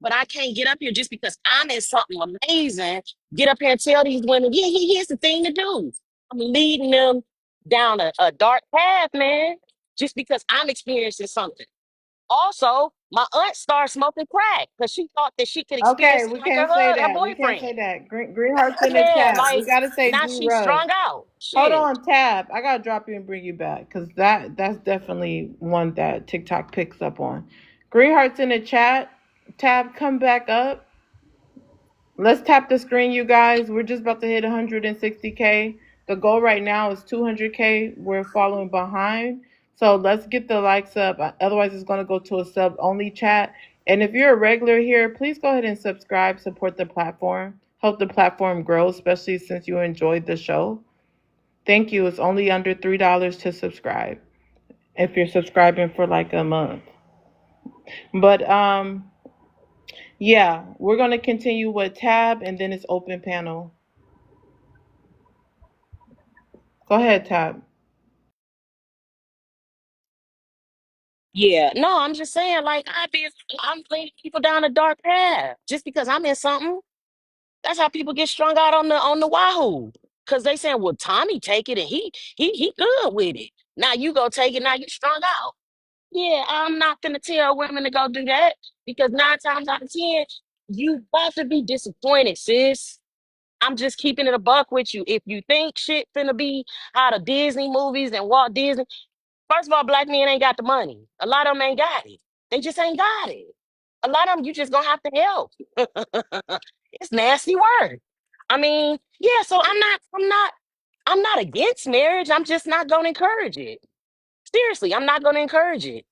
But I can't get up here just because I'm in something amazing. Get up here and tell these women, yeah, yeah, here's the thing to do. I'm leading them down a dark path, man, just because I'm experiencing something. Also, my aunt started smoking crack because she thought that she could Okay, experience it we like her, can't say her that. We can't boyfriend. say that. Green hearts in the Yeah, chat. We like gotta say now G she's Rug. strung out. Hold Shit. on, Tab. I gotta drop you and bring you back because that's definitely one that TikTok picks up on. Green hearts in the chat. Tab, come back up. Let's tap the screen, you guys. We're just about to hit 160K. The goal right now is 200K. We're following behind. So let's get the likes up. Otherwise, it's going to go to a sub only chat. And if you're a regular here, please go ahead and subscribe, support the platform, help the platform grow, especially since you enjoyed the show. Thank you. It's only under $3 to subscribe if you're subscribing for like a month. But yeah, we're going to continue with Tab and then it's open panel. Go ahead, Tab. Yeah, no, I'm just saying, like, I'm leading people down a dark path just because I'm in something. That's how people get strung out on the Wahoo. Cause they saying, well, Tommy take it and he good with it. Now you go take it, now you strung out. Yeah, I'm not gonna tell women to go do that because 9 times out of 10, you about to be disappointed, sis. I'm just keeping it a buck with you. If you think shit finna be out of Disney movies and Walt Disney, first of all, black men ain't got the money. A lot of them ain't got it. They just ain't got it. A lot of them you just gonna have to help. It's nasty work. I mean, yeah, so I'm not against marriage. I'm just not gonna encourage it. Seriously, I'm not gonna encourage it.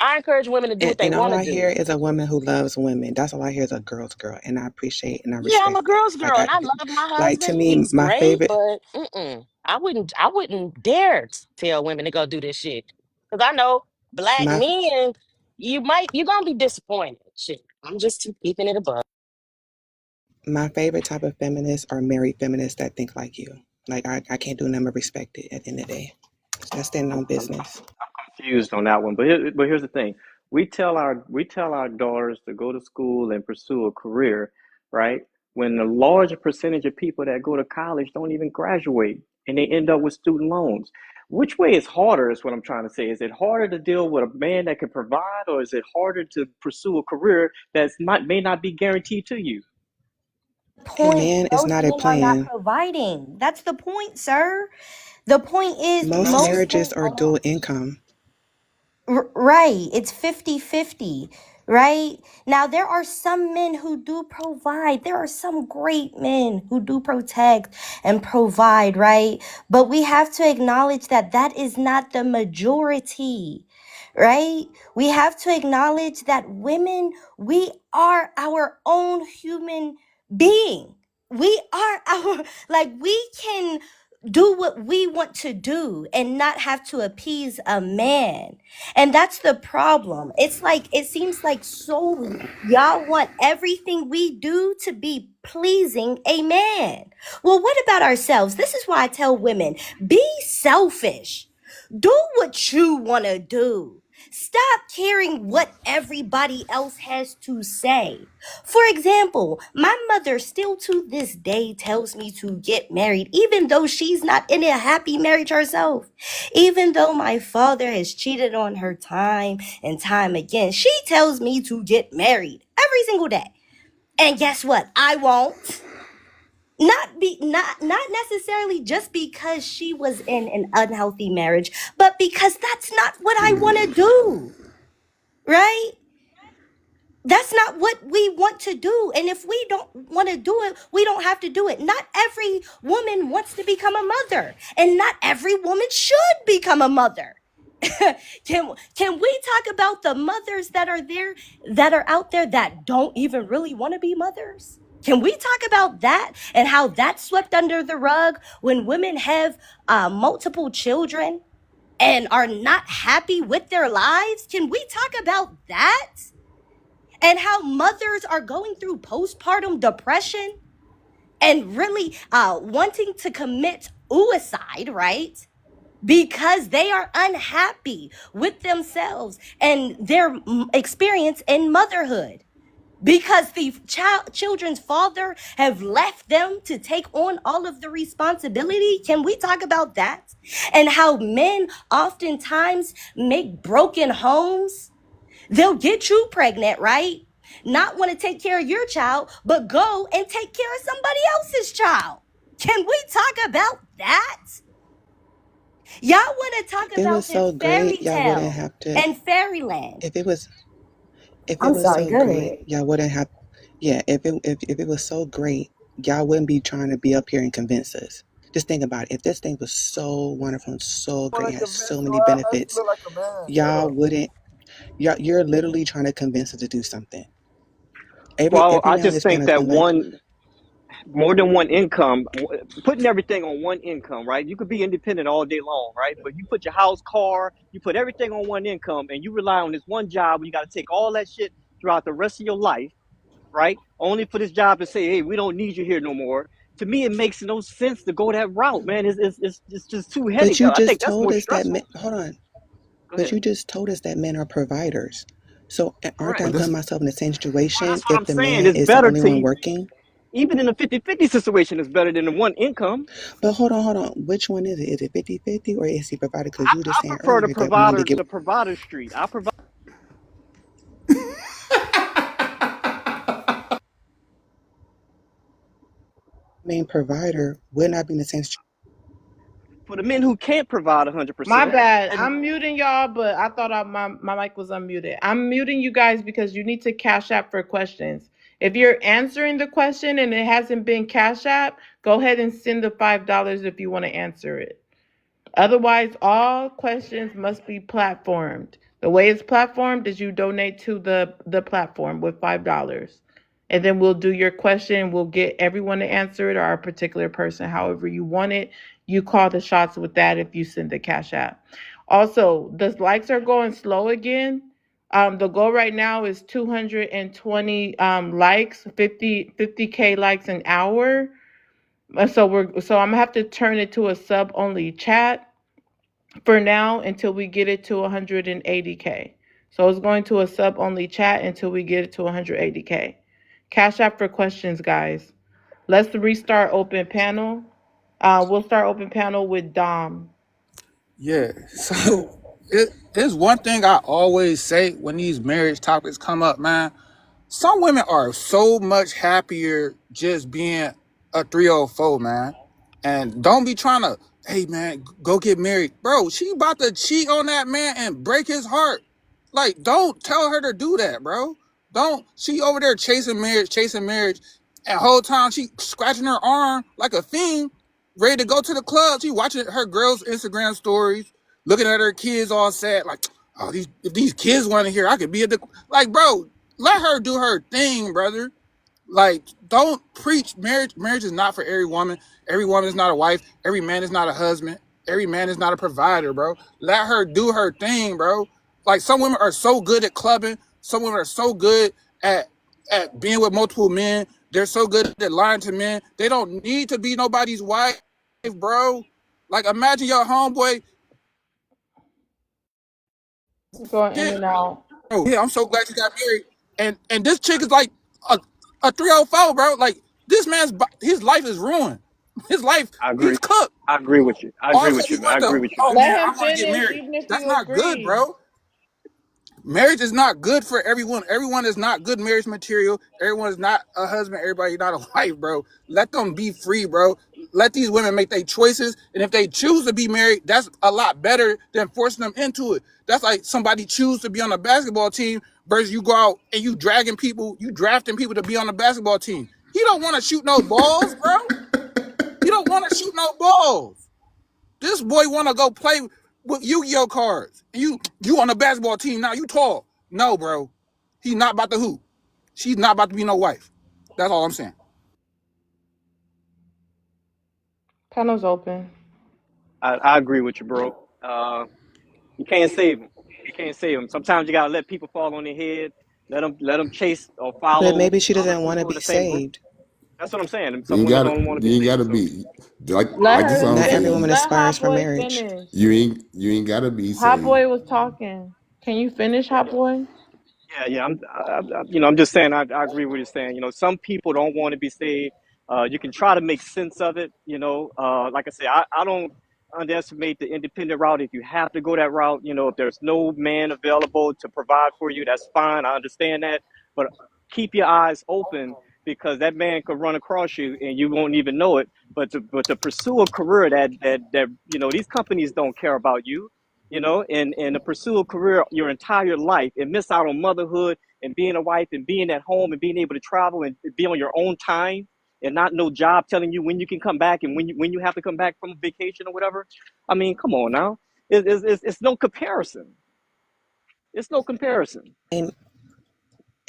I encourage women to do what they And all want to I hear do. is a woman who loves women. That's all I hear is a girl's girl, and I appreciate and I Yeah, I'm a respect that. girl's Like girl I, and I love my like to husband. me, He's my great, favorite. but I wouldn't dare tell women to go do this shit. Because I know black My men, you're gonna be disappointed. Shit. I'm just keeping it above. my favorite type of feminists are married feminists that think like you. Like I can't do nothing but respect it at the end of the day. That's standing on business. confused on that one. But here's the thing: we tell our daughters to go to school and pursue a career, right? When the larger percentage of people that go to college don't even graduate, and they end up with student loans. Which way is harder? Is what I'm trying to say. Is it harder to deal with a man that can provide, or is it harder to pursue a career that's not may not be guaranteed to you? A man is not a plan. Providing. That's the point, sir. The point is Most marriages are dual income. Right. It's 50-50, right? Now, there are some men who do provide. There are some great men who do protect and provide, right? But we have to acknowledge that that is not the majority, right? We have to acknowledge that women, we are our own human being. We are our, like, we can do what we want to do and not have to appease a man. And that's the problem. It's like, it seems like solely y'all want everything we do to be pleasing a man. Well, what about ourselves? This is why I tell women, be selfish. Do what you want to do. Stop caring what everybody else has to say. For example, my mother still to this day tells me to get married, even though she's not in a happy marriage herself. Even though my father has cheated on her time and time again, she tells me to get married every single day. And guess what? I won't. Not necessarily just because she was in an unhealthy marriage, but because that's not what I want to do. Right? That's not what we want to do. And if we don't want to do it, we don't have to do it. Not every woman wants to become a mother, and not every woman should become a mother. Can we talk about the mothers that are out there that don't even really want to be mothers? Can we talk about that and how that's swept under the rug when women have multiple children and are not happy with their lives? Can we talk about that? And how mothers are going through postpartum depression and really wanting to commit suicide, right? Because they are unhappy with themselves and their experience in motherhood. Because the children's father have left them to take on all of the responsibility. Can we talk about that? And how men oftentimes make broken homes. They'll get you pregnant, right? Not want to take care of your child, but go and take care of somebody else's child. Can we talk about that? Y'all want to talk If it about was so this fairy great, y'all wouldn't tale have to. and fairyland. If it was I'm sorry, so go great, ahead. y'all wouldn't have. Yeah, if it was so great, y'all wouldn't be trying to be up here and convince us. Just think about it. If this thing was so wonderful and so great, Want and to had so convince you? many I just benefits, look like a man. Shut y'all up. wouldn't. You're literally trying to convince us to do something. Well, Every I man on just this think panel is that gonna be like, more than one income, putting everything on one income, right? You could be independent all day long, right? But you put your house, car, you put everything on one income, and you rely on this one job. You got to take all that shit throughout the rest of your life, right? Only for this job to say, hey, we don't need you here no more. To me, it makes no sense to go that route, man. It's just too but heady. you I just think that's told more us that men, stressful. hold on. Go But ahead. you just told us that men are providers. So aren't Correct. I But putting this, myself in the same Well, situation that's what if I'm the saying. man It's is the better only one to, working? even in a 50-50 situation, it's better than the one income. But hold on. Which one is it? Is it 50-50 or is he provided? Because you were just I saying prefer earlier that we need to get the provider street. I provide main provider would not be in the same for the men who can't provide My 100%. bad. And I'm muting y'all, but I thought my mic was unmuted. I'm muting you guys because you need to cash app for questions. If you're answering the question and it hasn't been cash app, go ahead and send the $5 if you want to answer it. Otherwise, all questions must be platformed. The way it's platformed is you donate to the platform with $5. And then we'll do your question. We'll get everyone to answer it or a particular person, however you want it. You call the shots with that if you send the cash app. Also, the likes are going slow again. The goal right now is 220 likes, 50K likes an hour. So I'm gonna have to turn it to a sub only chat for now until we get it to 180K. So it's going to a sub only chat until we get it to 180K. Cash app for questions, guys. Let's restart open panel. We'll start open panel with Dom. Yeah. So there's one thing I always say when these marriage topics come up, man. Some women are so much happier just being a 304, man. And don't be trying to, hey man, go get married. Bro, she about to cheat on that man and break his heart. Like, don't tell her to do that, bro. Don't, she over there chasing marriage, and whole time she scratching her arm like a fiend, ready to go to the club. She watching her girls' Instagram stories, looking at her kids all sad, like, oh, if these kids want to hear, I could be at the, like, bro, let her do her thing, brother. Like, don't preach marriage. Marriage is not for every woman. Every woman is not a wife. Every man is not a husband. Every man is not a provider, bro. Let her do her thing, bro. Like, some women are so good at clubbing. Some women are so good at being with multiple men. They're so good at lying to men. They don't need to be nobody's wife, bro. Like, imagine your homeboy. Going in Yeah, and out. oh, yeah, I'm so glad you got married. And this chick is like a 304, bro. Like, this man's, his life is ruined. His life, I he's agree. cooked. I agree with you. I All agree of a with sudden you, you man. I want agree to, with you, oh man. Let man, I him want to get finish, married. even if That's you not good, agree. bro. Marriage is not good for everyone. Everyone is not good marriage material. Everyone is not a husband. Everybody not a wife, bro. Let them be free, bro. Let these women make their choices. And if they choose to be married, that's a lot better than forcing them into it. That's like somebody choose to be on a basketball team versus you go out and you drafting people to be on the basketball team. He don't want to shoot no balls, bro. He don't want to shoot no balls. This boy want to go play with Yu-Gi-Oh cards. And you on the basketball team now. You tall. No, bro. He's not about to hoop. She's not about to be no wife. That's all I'm saying. Panel's open. I agree with you, bro. You can't save them. You can't save them. Sometimes you gotta let people fall on their head. Let them chase or But follow maybe she other doesn't want to people in be the same group. saved. That's what I'm saying. And You some ain't women gotta don't want to be you ain't saved. gotta So be like Let the her song Not every finish. woman said. Let aspires Hot for Boy marriage. finish. You ain't gotta be Hot saved. Boy was talking. Can you finish, Hot Boy? yeah. I'm just saying. I agree with you saying. Some people don't want to be saved. You can try to make sense of it. Like I say, I don't underestimate the independent route. If you have to go that route, if there's no man available to provide for you, that's fine. I understand that, but keep your eyes open because that man could run across you and you won't even know it. But to pursue a career that these companies don't care about you. And to pursue a career your entire life and miss out on motherhood and being a wife and being at home and being able to travel and be on your own time and not no job telling you when you can come back and when you have to come back from vacation or whatever. I mean, come on now. It's no comparison. It's no comparison. A,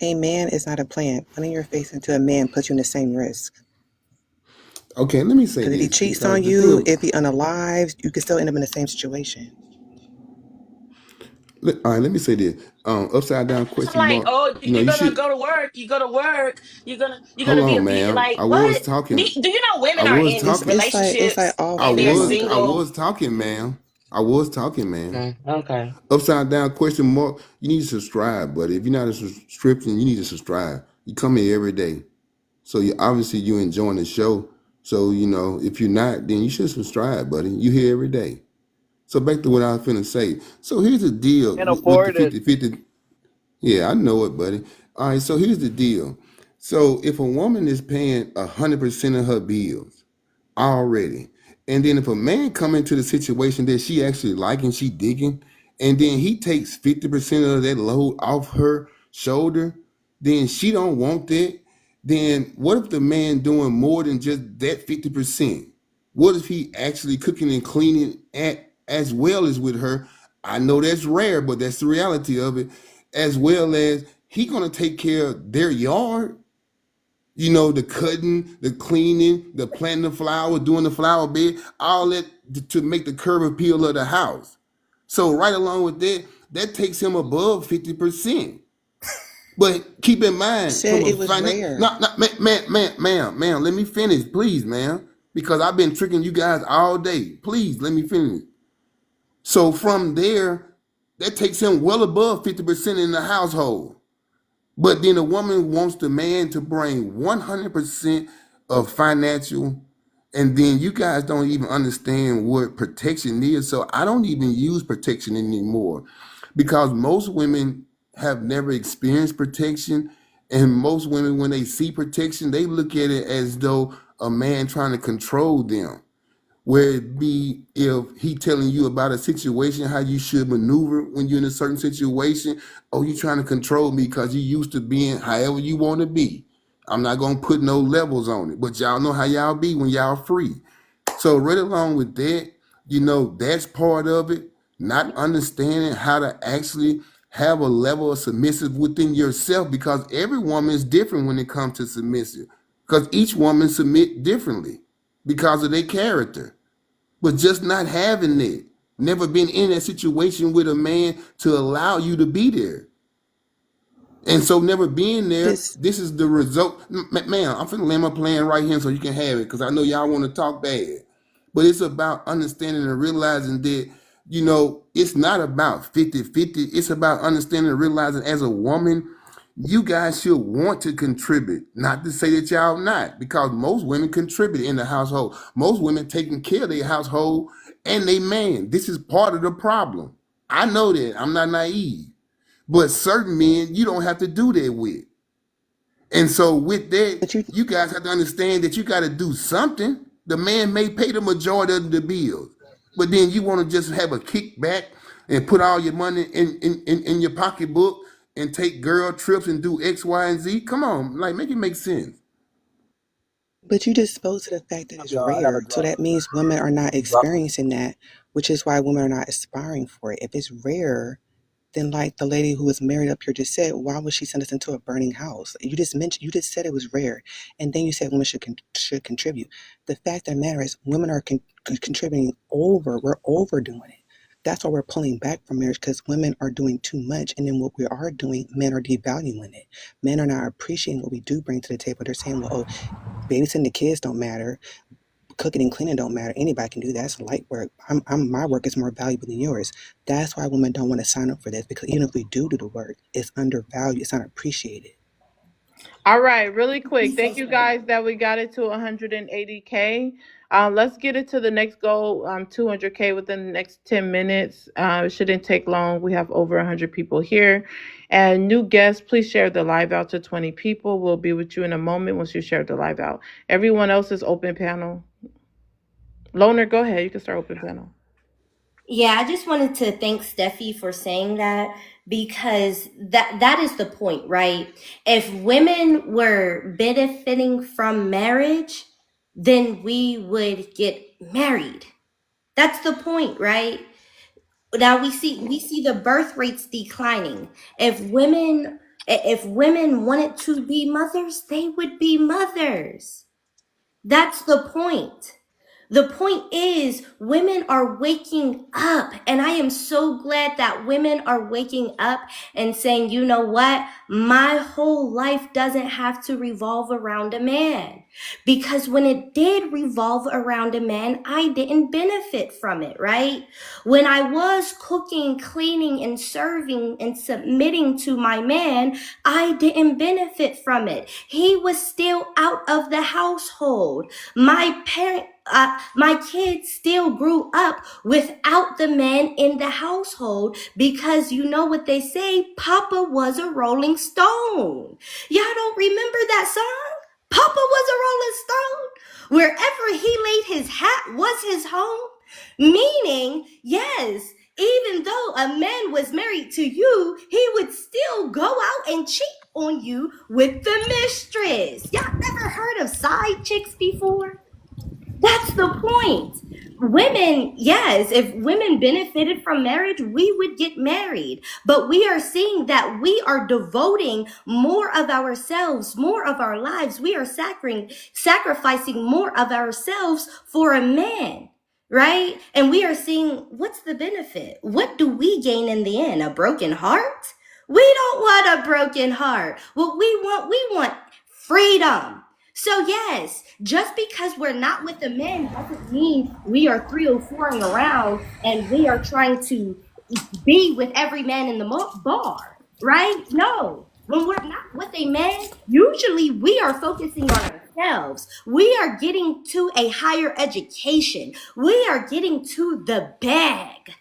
a man is not a plant. Putting your face into a man puts you in the same risk. Okay, let me say Because if he this cheats because on the thing you, of, if he unalives, you can still end up in the same situation. all right, let me say this. Upside down I'm question like, mark. oh, You you're gonna should go to work. You go to work. You're hold gonna be on, a be ma'am. like I was what? talking. Do you know I women are was in talking. relationships It's like all I for and they're was single? I was talking, ma'am. I was talking, ma'am. Okay. Upside down question mark. You need to subscribe, buddy. If you're not a subscription, you need to subscribe. You come here every day, so you enjoying the show. So if you're not, then you should subscribe, buddy. You here every day. So back to what I was finna say. So here's the deal Can't with the afford it. 50-50. Yeah, I know it, buddy. All right, so here's the deal. So if a woman is paying 100% of her bills already, and then if a man come into the situation that she actually liking, she digging, and then he takes 50% of that load off her shoulder, then she don't want that. Then what if the man doing more than just that 50%? What if he actually cooking and cleaning as well as with her? I know that's rare, but that's the reality of it. As well as he gonna take care of their yard, the cutting, the cleaning, the planting the flower, doing the flower bed, all that to make the curb appeal of the house. So right along with that, that takes him above 50%. But keep in mind, Said from a it was finance, rare. not ma'am, let me finish, please, ma'am, because I've been tricking you guys all day. Please let me finish. So from there, that takes him well above 50% in the household. But then a woman wants the man to bring 100% of financial, and then you guys don't even understand what protection is. So I don't even use protection anymore because most women have never experienced protection. And most women, when they see protection, they look at it as though a man trying to control them. Where it be if he telling you about a situation, how you should maneuver when you're in a certain situation. Oh, you trying to control me because you used to being however you want to be. I'm not gonna put no levels on it, but y'all know how y'all be when y'all free. So right along with that, that's part of it. Not understanding how to actually have a level of submissive within yourself because every woman is different when it comes to submissive. Because each woman submit differently because of their character. But just not having it, never been in that situation with a man to allow you to be there. And so never being there, This this is the result. Man, I'm finna land my plan right here so you can have it because I know y'all want to talk bad. But it's about understanding and realizing that, it's not about 50-50. It's about understanding and realizing as a woman, you guys should want to contribute. Not to say that y'all not, because most women contribute in the household. Most women taking care of their household and they man. This is part of the problem. I know that. I'm not naive. But certain men, you don't have to do that with. And so with that, but you you guys have to understand that you got to do something. The man may pay the majority of the bills, but then you want to just have a kickback and put all your money in your pocketbook and take girl trips and do X, Y, and Z. Come on, like make it make sense. but you just spoke to the fact that it's rare. So that means women are not experiencing that, which is why women are not aspiring for it. If it's rare, then like the lady who was married up here just said, why would she send us into a burning house? You just said it was rare, and then you said women should contribute. The fact of the matter is, women are contributing over. We're overdoing it. That's why we're pulling back from marriage because women are doing too much, and then what we are doing, men are devaluing it. Men are not appreciating what we do bring to the table. They're saying, well, oh, babysitting the kids don't matter, cooking and cleaning don't matter. Anybody can do that. It's light work. My work is more valuable than yours. That's why women don't want to sign up for this because even if we do the work, it's undervalued. It's not appreciated. All right, really quick. Thank you guys that we got it to 180K. Let's get it to the next goal, 200K within the next 10 minutes. It shouldn't take long. We have over 100 people here. And new guests, please share the live out to 20 people. We'll be with you in a moment once you share the live out. Everyone else is open panel. Loner, go ahead. You can start open panel. Yeah, I just wanted to thank Steffi for saying that because that is the point, right? If women were benefiting from marriage, then we would get married. That's the point, right? Now we see the birth rates declining. If women wanted to be mothers, they would be mothers. That's the point. The point is, women are waking up, and I am so glad that women are waking up and saying, you know what? My whole life doesn't have to revolve around a man. Because when it did revolve around a man, I didn't benefit from it, right? When I was cooking, cleaning, and serving and submitting to my man, I didn't benefit from it. He was still out of the household. My kids still grew up without the man in the household because you know what they say, Papa was a Rolling Stone. Y'all don't remember that song? Papa was a Rolling Stone. Wherever he laid his hat was his home. Meaning, yes, even though a man was married to you, he would still go out and cheat on you with the mistress. Y'all never heard of side chicks before? That's the point. Women, yes, if women benefited from marriage, we would get married. But we are seeing that we are devoting more of ourselves, more of our lives. We are sacrificing more of ourselves for a man, right? And we are seeing what's the benefit? What do we gain in the end? A broken heart? We don't want a broken heart. What we want freedom. So yes, just because we're not with the men doesn't mean we are 304ing around and we are trying to be with every man in the bar, right? No. When we're not with a man, usually we are focusing on ourselves. We are getting to a higher education. We are getting to the bag.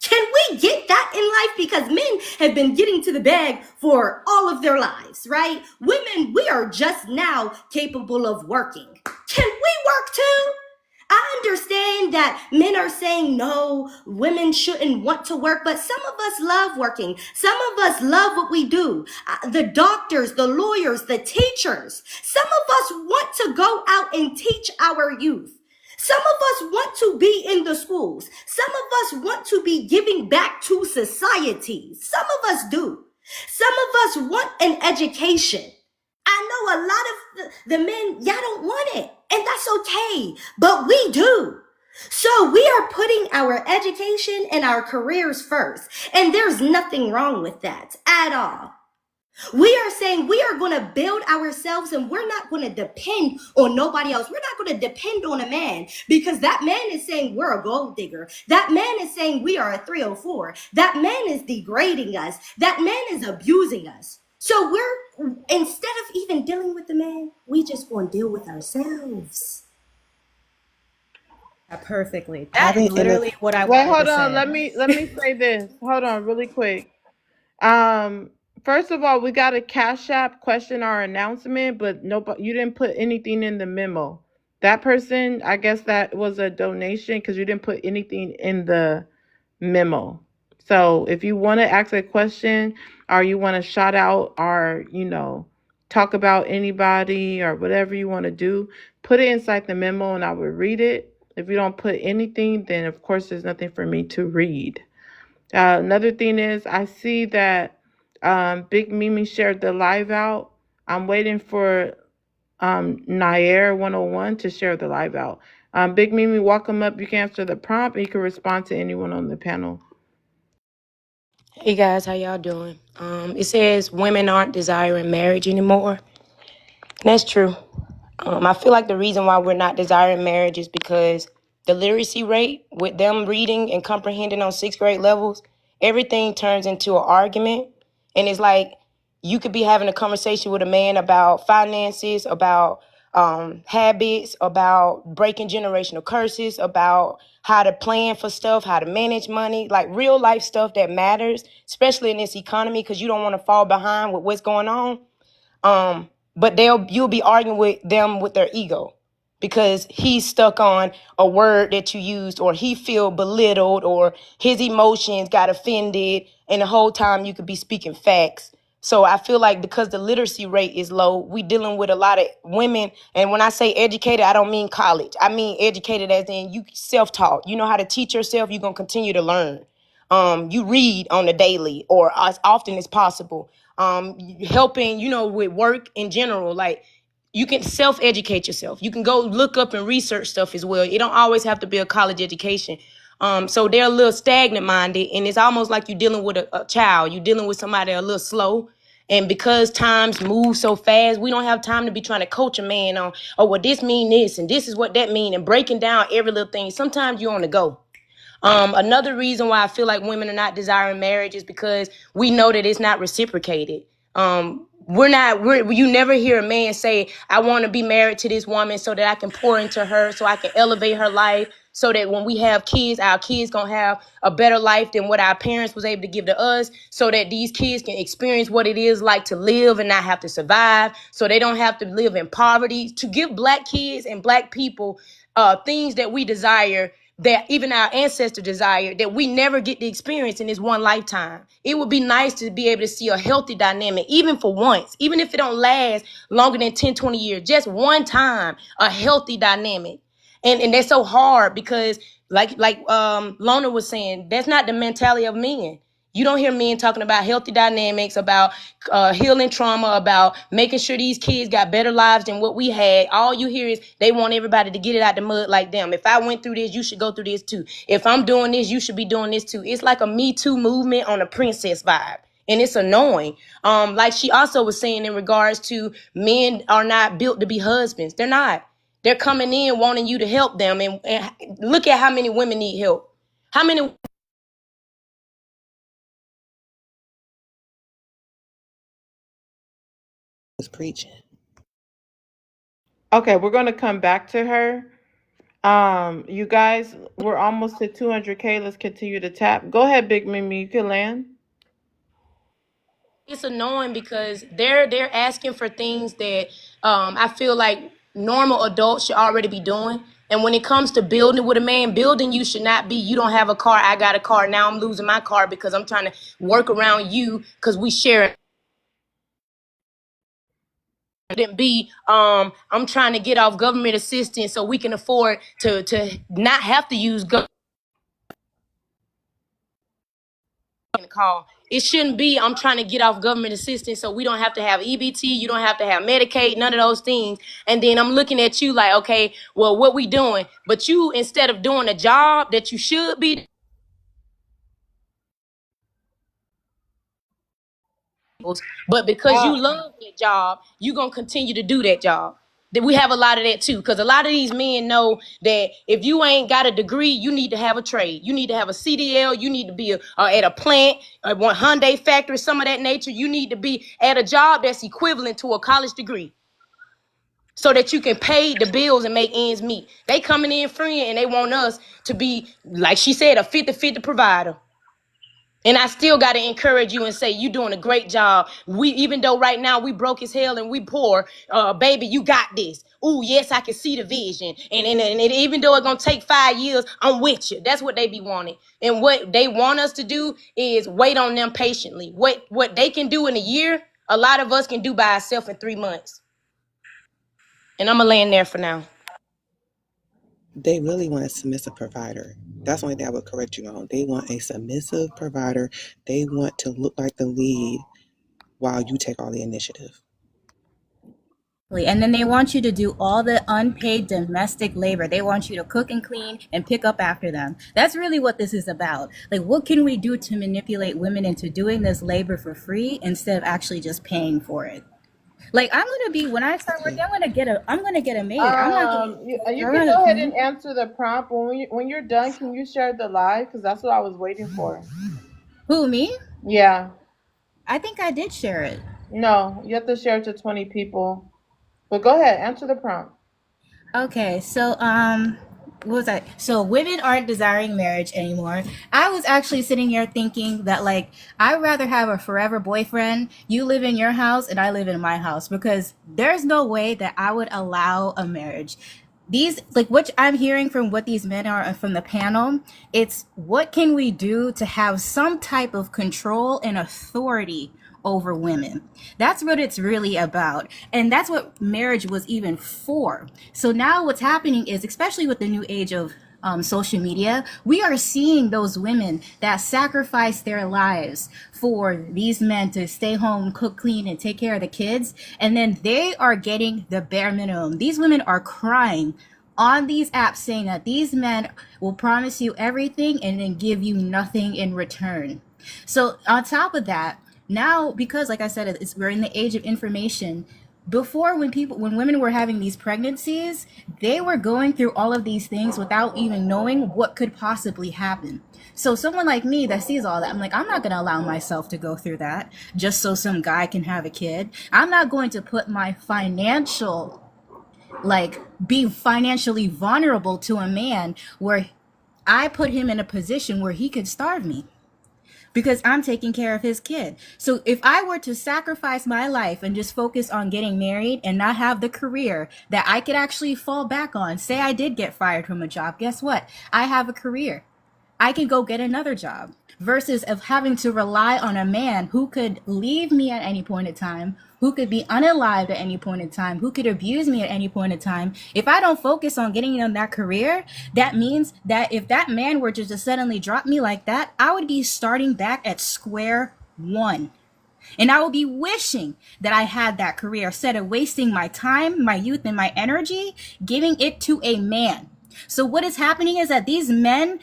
Can we get that in life? Because men have been getting to the bag for all of their lives, right? Women, we are just now capable of working. Can we work too? I understand that men are saying no, women shouldn't want to work, but some of us love working. Some of us love what we do. The doctors, the lawyers, the teachers. Some of us want to go out and teach our youth. Some of us want to be in the schools. Some of us want to be giving back to society. Some of us do. Some of us want an education. I know a lot of the men, y'all don't want it, and that's okay, but we do. So we are putting our education and our careers first, and there's nothing wrong with that at all. We are saying we are going to build ourselves and we're not going to depend on nobody else. We're not going to depend on a man because that man is saying we're a gold digger. That man is saying we are a 304. That man is degrading us. That man is abusing us. So we're, instead of even dealing with the man, we just going to deal with ourselves. Perfectly. That's literally what I Wait, wanted hold to on. say. Let me say this. Hold on, really quick. First of all, we got a Cash App question our announcement, but nobody, you didn't put anything in the memo. That person, I guess that was a donation because you didn't put anything in the memo. So if you want to ask a question or you want to shout out or, talk about anybody or whatever you want to do, put it inside the memo and I will read it. If you don't put anything, then of course there's nothing for me to read. Another thing is I see that Big Mimi shared the live out. I'm waiting for Nair 101 to share the live out. Big Mimi, welcome up. You can answer the prompt and you can respond to anyone on the panel. Hey guys, how y'all doing? It says women aren't desiring marriage anymore. And that's true. I feel like the reason why we're not desiring marriage is because the literacy rate with them reading and comprehending on 6th grade levels, everything turns into an argument. And it's like you could be having a conversation with a man about finances, about habits, about breaking generational curses, about how to plan for stuff, how to manage money, like real life stuff that matters, especially in this economy, because you don't want to fall behind with what's going on. But you'll be arguing with them with their ego because he's stuck on a word that you used, or he feel belittled, or his emotions got offended, and the whole time you could be speaking facts. So I feel like because the literacy rate is low, we dealing with a lot of women. And when I say educated, I don't mean college. I mean educated as in you self-taught. You know how to teach yourself. You're going to continue to learn. You read on the daily or as often as possible. Helping, with work in general, like you can self-educate yourself. You can go look up and research stuff as well. It don't always have to be a college education. So they're a little stagnant minded, and it's almost like you're dealing with a child. You're dealing with somebody a little slow. And because times move so fast, we don't have time to be trying to coach a man on, oh, well, this mean this, and this is what that mean, and breaking down every little thing. Sometimes you're on the go. Another reason why I feel like women are not desiring marriage is because we know that it's not reciprocated. You never hear a man say, I want to be married to this woman so that I can pour into her, so I can elevate her life, so that when we have kids, our kids gonna have a better life than what our parents was able to give to us, so that these kids can experience what it is like to live and not have to survive, so they don't have to live in poverty, to give black kids and black people things that we desire, that even our ancestors desired, that we never get to experience in this one lifetime. It would be nice to be able to see a healthy dynamic, even for once, even if it don't last longer than 10, 20 years, just one time, a healthy dynamic. And that's so hard because like Lona was saying, that's not the mentality of men. You don't hear men talking about healthy dynamics, about healing trauma, about making sure these kids got better lives than what we had. All you hear is they want everybody to get it out the mud like them. If I went through this, you should go through this too. If I'm doing this, you should be doing this too. It's like a Me Too movement on a princess vibe. and it's annoying. Like she also was saying in regards to men are not built to be husbands. They're not. They're coming in wanting you to help them, and look at how many women need help. How many Was preaching. Okay, we're gonna come back to her. You guys, we're almost at 200K. Let's continue to tap. Go ahead, Big Mimi. You can land. it's annoying because they're asking for things that I feel like normal adults should already be doing. And when it comes to building with a man, building you should not be you don't have a car, I got a car, now I'm losing my car because I'm trying to work around you because we share. Then be I'm trying to get off government assistance so we can afford to not have to use government call. It shouldn't be I'm trying to get off government assistance so we don't have to have EBT, you don't have to have Medicaid, none of those things. And then I'm looking at you like, okay, well, what we doing? But you, instead of doing a job that you should be, but because you Uh, love that job, you gonna continue to do that job. That we have a lot of that too, because a lot of these men know that if you ain't got a degree, you need to have a trade. You need to have a CDL. You need to be at a plant, one Hyundai factory, some of that nature. You need to be at a job that's equivalent to a college degree, so that you can pay the bills and make ends meet. They coming in free and they want us to be, like she said, a 50-50 provider. And I still got to encourage you and say, you doing a great job. Even though right now we broke as hell and we poor, baby, you got this. Ooh, yes, I can see the vision. And even though it's going to take 5 years, I'm with you. That's what they be wanting. And what they want us to do is wait on them patiently. What they can do in a year, a lot of us can do by ourselves in 3 months. And I'm going to land there for now. They really want a submissive provider. That's the only thing I would correct you on. They want a submissive provider. They want to look like the lead while you take all the initiative. And then they want you to do all the unpaid domestic labor. They want you to cook and clean and pick up after them. That's really what this is about. Like, what can we do to manipulate women into doing this labor for free instead of actually just paying for it? Like, I'm gonna be when I start working, I'm gonna get a maid. I'm not gonna You I can run a go ahead clean. and answer the prompt when you're done. Can you share the live? Because that's what I was waiting for. Who, me? Yeah. I think I did share it. No, you have to share it to 20 people. But go ahead, answer the prompt. Okay, so what was that? So women aren't desiring marriage anymore. I was actually sitting here thinking that, like, I'd rather have a forever boyfriend. You live in your house and I live in my house, because there's no way that I would allow a marriage. These, like, what I'm hearing from what these men are from the panel, it's what can we do to have some type of control and authority over women. That's what it's really about. And that's what marriage was even for. So now what's happening is, especially with the new age of social media, we are seeing those women that sacrifice their lives for these men to stay home, cook, clean, and take care of the kids. And then they are getting the bare minimum. These women are crying on these apps saying that these men will promise you everything and then give you nothing in return. So on top of that, now, because like I said, we're in the age of information. Before, when women were having these pregnancies, they were going through all of these things without even knowing what could possibly happen. So someone like me that sees all that, I'm like, I'm not going to allow myself to go through that just so some guy can have a kid. I'm not going to put my be financially vulnerable to a man where I put him in a position where he could starve me because I'm taking care of his kid. So if I were to sacrifice my life and just focus on getting married and not have the career that I could actually fall back on, say I did get fired from a job, guess what? I have a career. I can go get another job, versus of having to rely on a man who could leave me at any point in time, who could be unalived at any point in time, who could abuse me at any point in time. If I don't focus on getting on that career, that means that if that man were to just suddenly drop me like that, I would be starting back at square one. And I would be wishing that I had that career instead of wasting my time, my youth, and my energy giving it to a man. So what is happening is that these men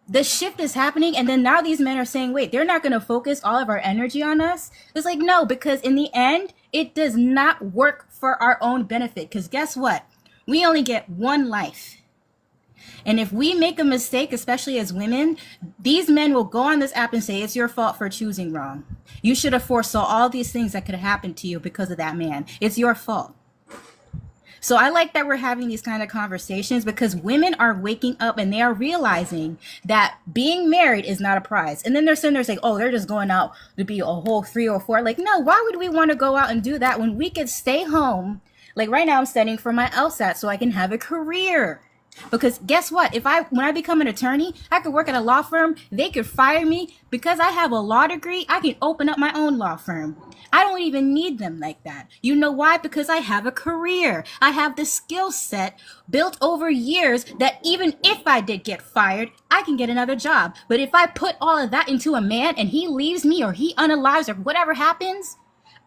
The shift is happening, and then now these men are saying, wait, they're not going to focus all of our energy on us. It's like, no, because in the end it does not work for our own benefit, because guess what, we only get one life. And if we make a mistake, especially as women, these men will go on this app and say it's your fault for choosing wrong. You should have foresaw all these things that could have happened to you because of that man. It's your fault. So I like that we're having these kind of conversations, because women are waking up and they are realizing that being married is not a prize. And then they're sitting there saying, oh, they're just going out to be a whole 3 or 4. Like, no, why would we want to go out and do that when we could stay home? Like right now I'm studying for my LSAT so I can have a career. Because guess what? When I become an attorney, I could work at a law firm. They could fire me because I have a law degree. I can open up my own law firm. I don't even need them like that. You know why? Because I have a career. I have the skill set built over years that even if I did get fired, I can get another job. But if I put all of that into a man and he leaves me or he unalives or whatever happens,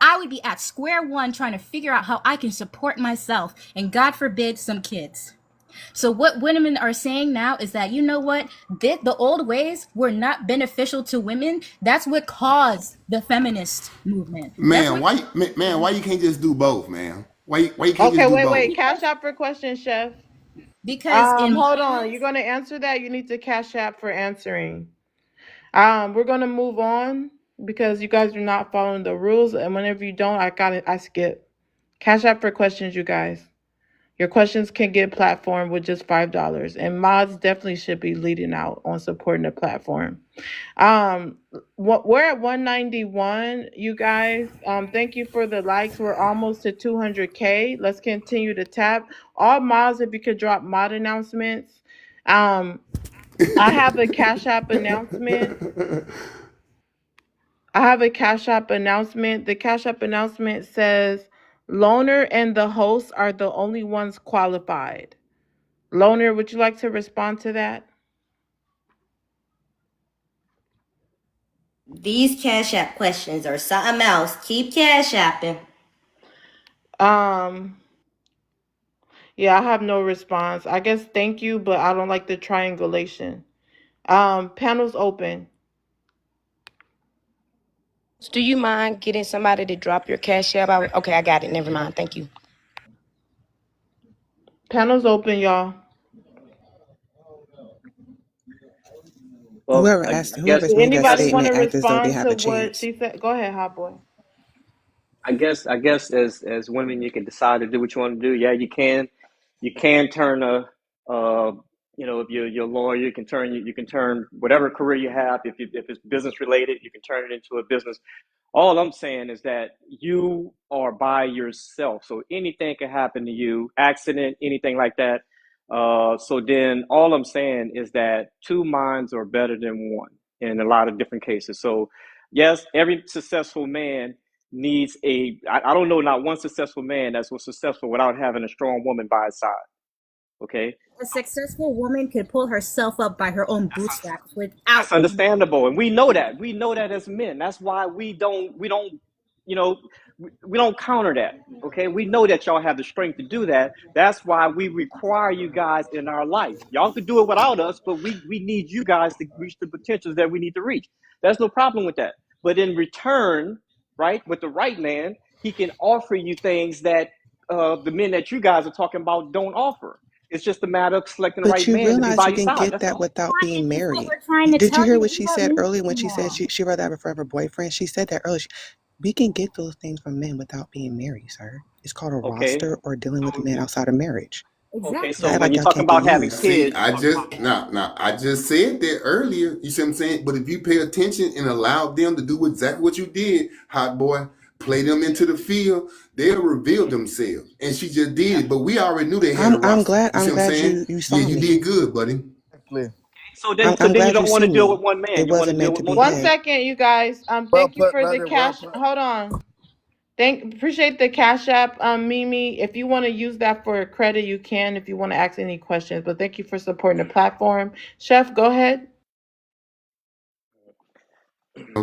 I would be at square one trying to figure out how I can support myself and, God forbid, some kids. So what women are saying now is that, you know what, the old ways were not beneficial to women. That's what caused the feminist movement. Man, why you can't just do both, man? Why you can't Okay, just do wait. both? Cash out for question, Chef. Because in my Hold on. You're eyes, gonna answer that. You need to cash app for answering. We're gonna move on because you guys are not following the rules, and whenever you don't, I skip. Cash app for questions, you guys. Your questions can get platformed with just $5, and mods definitely should be leading out on supporting the platform. We're at 191, you guys. Thank you for the likes. We're almost to 200K. Let's continue to tap. All mods, if you could drop mod announcements. I have a Cash App announcement. The Cash App announcement says Loner and the host are the only ones qualified. Loner, would you like to respond to that? These Cash App questions are something else. Keep Cash Apping. Yeah, I have no response. I guess thank you, but I don't like the triangulation. Panel's open. Do you mind getting somebody to drop your cash app? Okay, I got it. Never mind. Thank you. Panel's open, y'all. Well, Whoever I, asked, I guess whoever's Did made that anybody want statement to act as though they respond have to a what chance. she said? Go ahead, Hot Boy. I guess as women, you can decide to do what you want to do. Yeah, you can turn if you're a lawyer, you can turn whatever career you have. If it's business related, you can turn it into a business. All I'm saying is that you are by yourself, so anything can happen to you, accident, anything like that. So then, all I'm saying is that two minds are better than one in a lot of different cases. So, yes, every successful man needs I don't know not one successful man that's was successful without having a strong woman by his side. Okay, a successful woman could pull herself up by her own bootstraps that's without. understandable, and we know that as men. That's why we don't you know we don't counter that. Okay, we know that y'all have the strength to do that. That's why we require you guys in our life. Y'all could do it without us, but we need you guys to reach the potentials that we need to reach. There's no problem with that. But in return, right, with the right man, he can offer you things that the men that you guys are talking about don't offer. It's just a matter of selecting the But right you man to be realize by you your can side. get That's that all. without being It's what married. we're trying to Did you tell hear you. what You she don't said need earlier when she said to. she rather have a forever boyfriend? She said that earlier. We can get those things from men without being married, sir. It's called a Okay. roster or dealing with a man outside of marriage. Okay, Y'all so act Exactly. when like you're y'all talking can't get about having used. See, kids, I just said that earlier. You see what I'm saying? But if you pay attention and allow them to do exactly what you did, hot boy, play them into the field, they'll reveal themselves. And she just did it. But we already knew they had a I'm roster. glad You see what I'm saying? you Yeah, saw you me. did good, buddy. Exactly. so I'm then you glad you don't want see to deal me. with one man. It You want to wasn't deal meant to with be multiple One men. had. second, you guys. Well Thank you put, for the brother. Well cash. put. Hold on. Appreciate the Cash App, Mimi. If you want to use that for credit, you can. If you want to ask any questions, but thank you for supporting the platform. Chef, go ahead.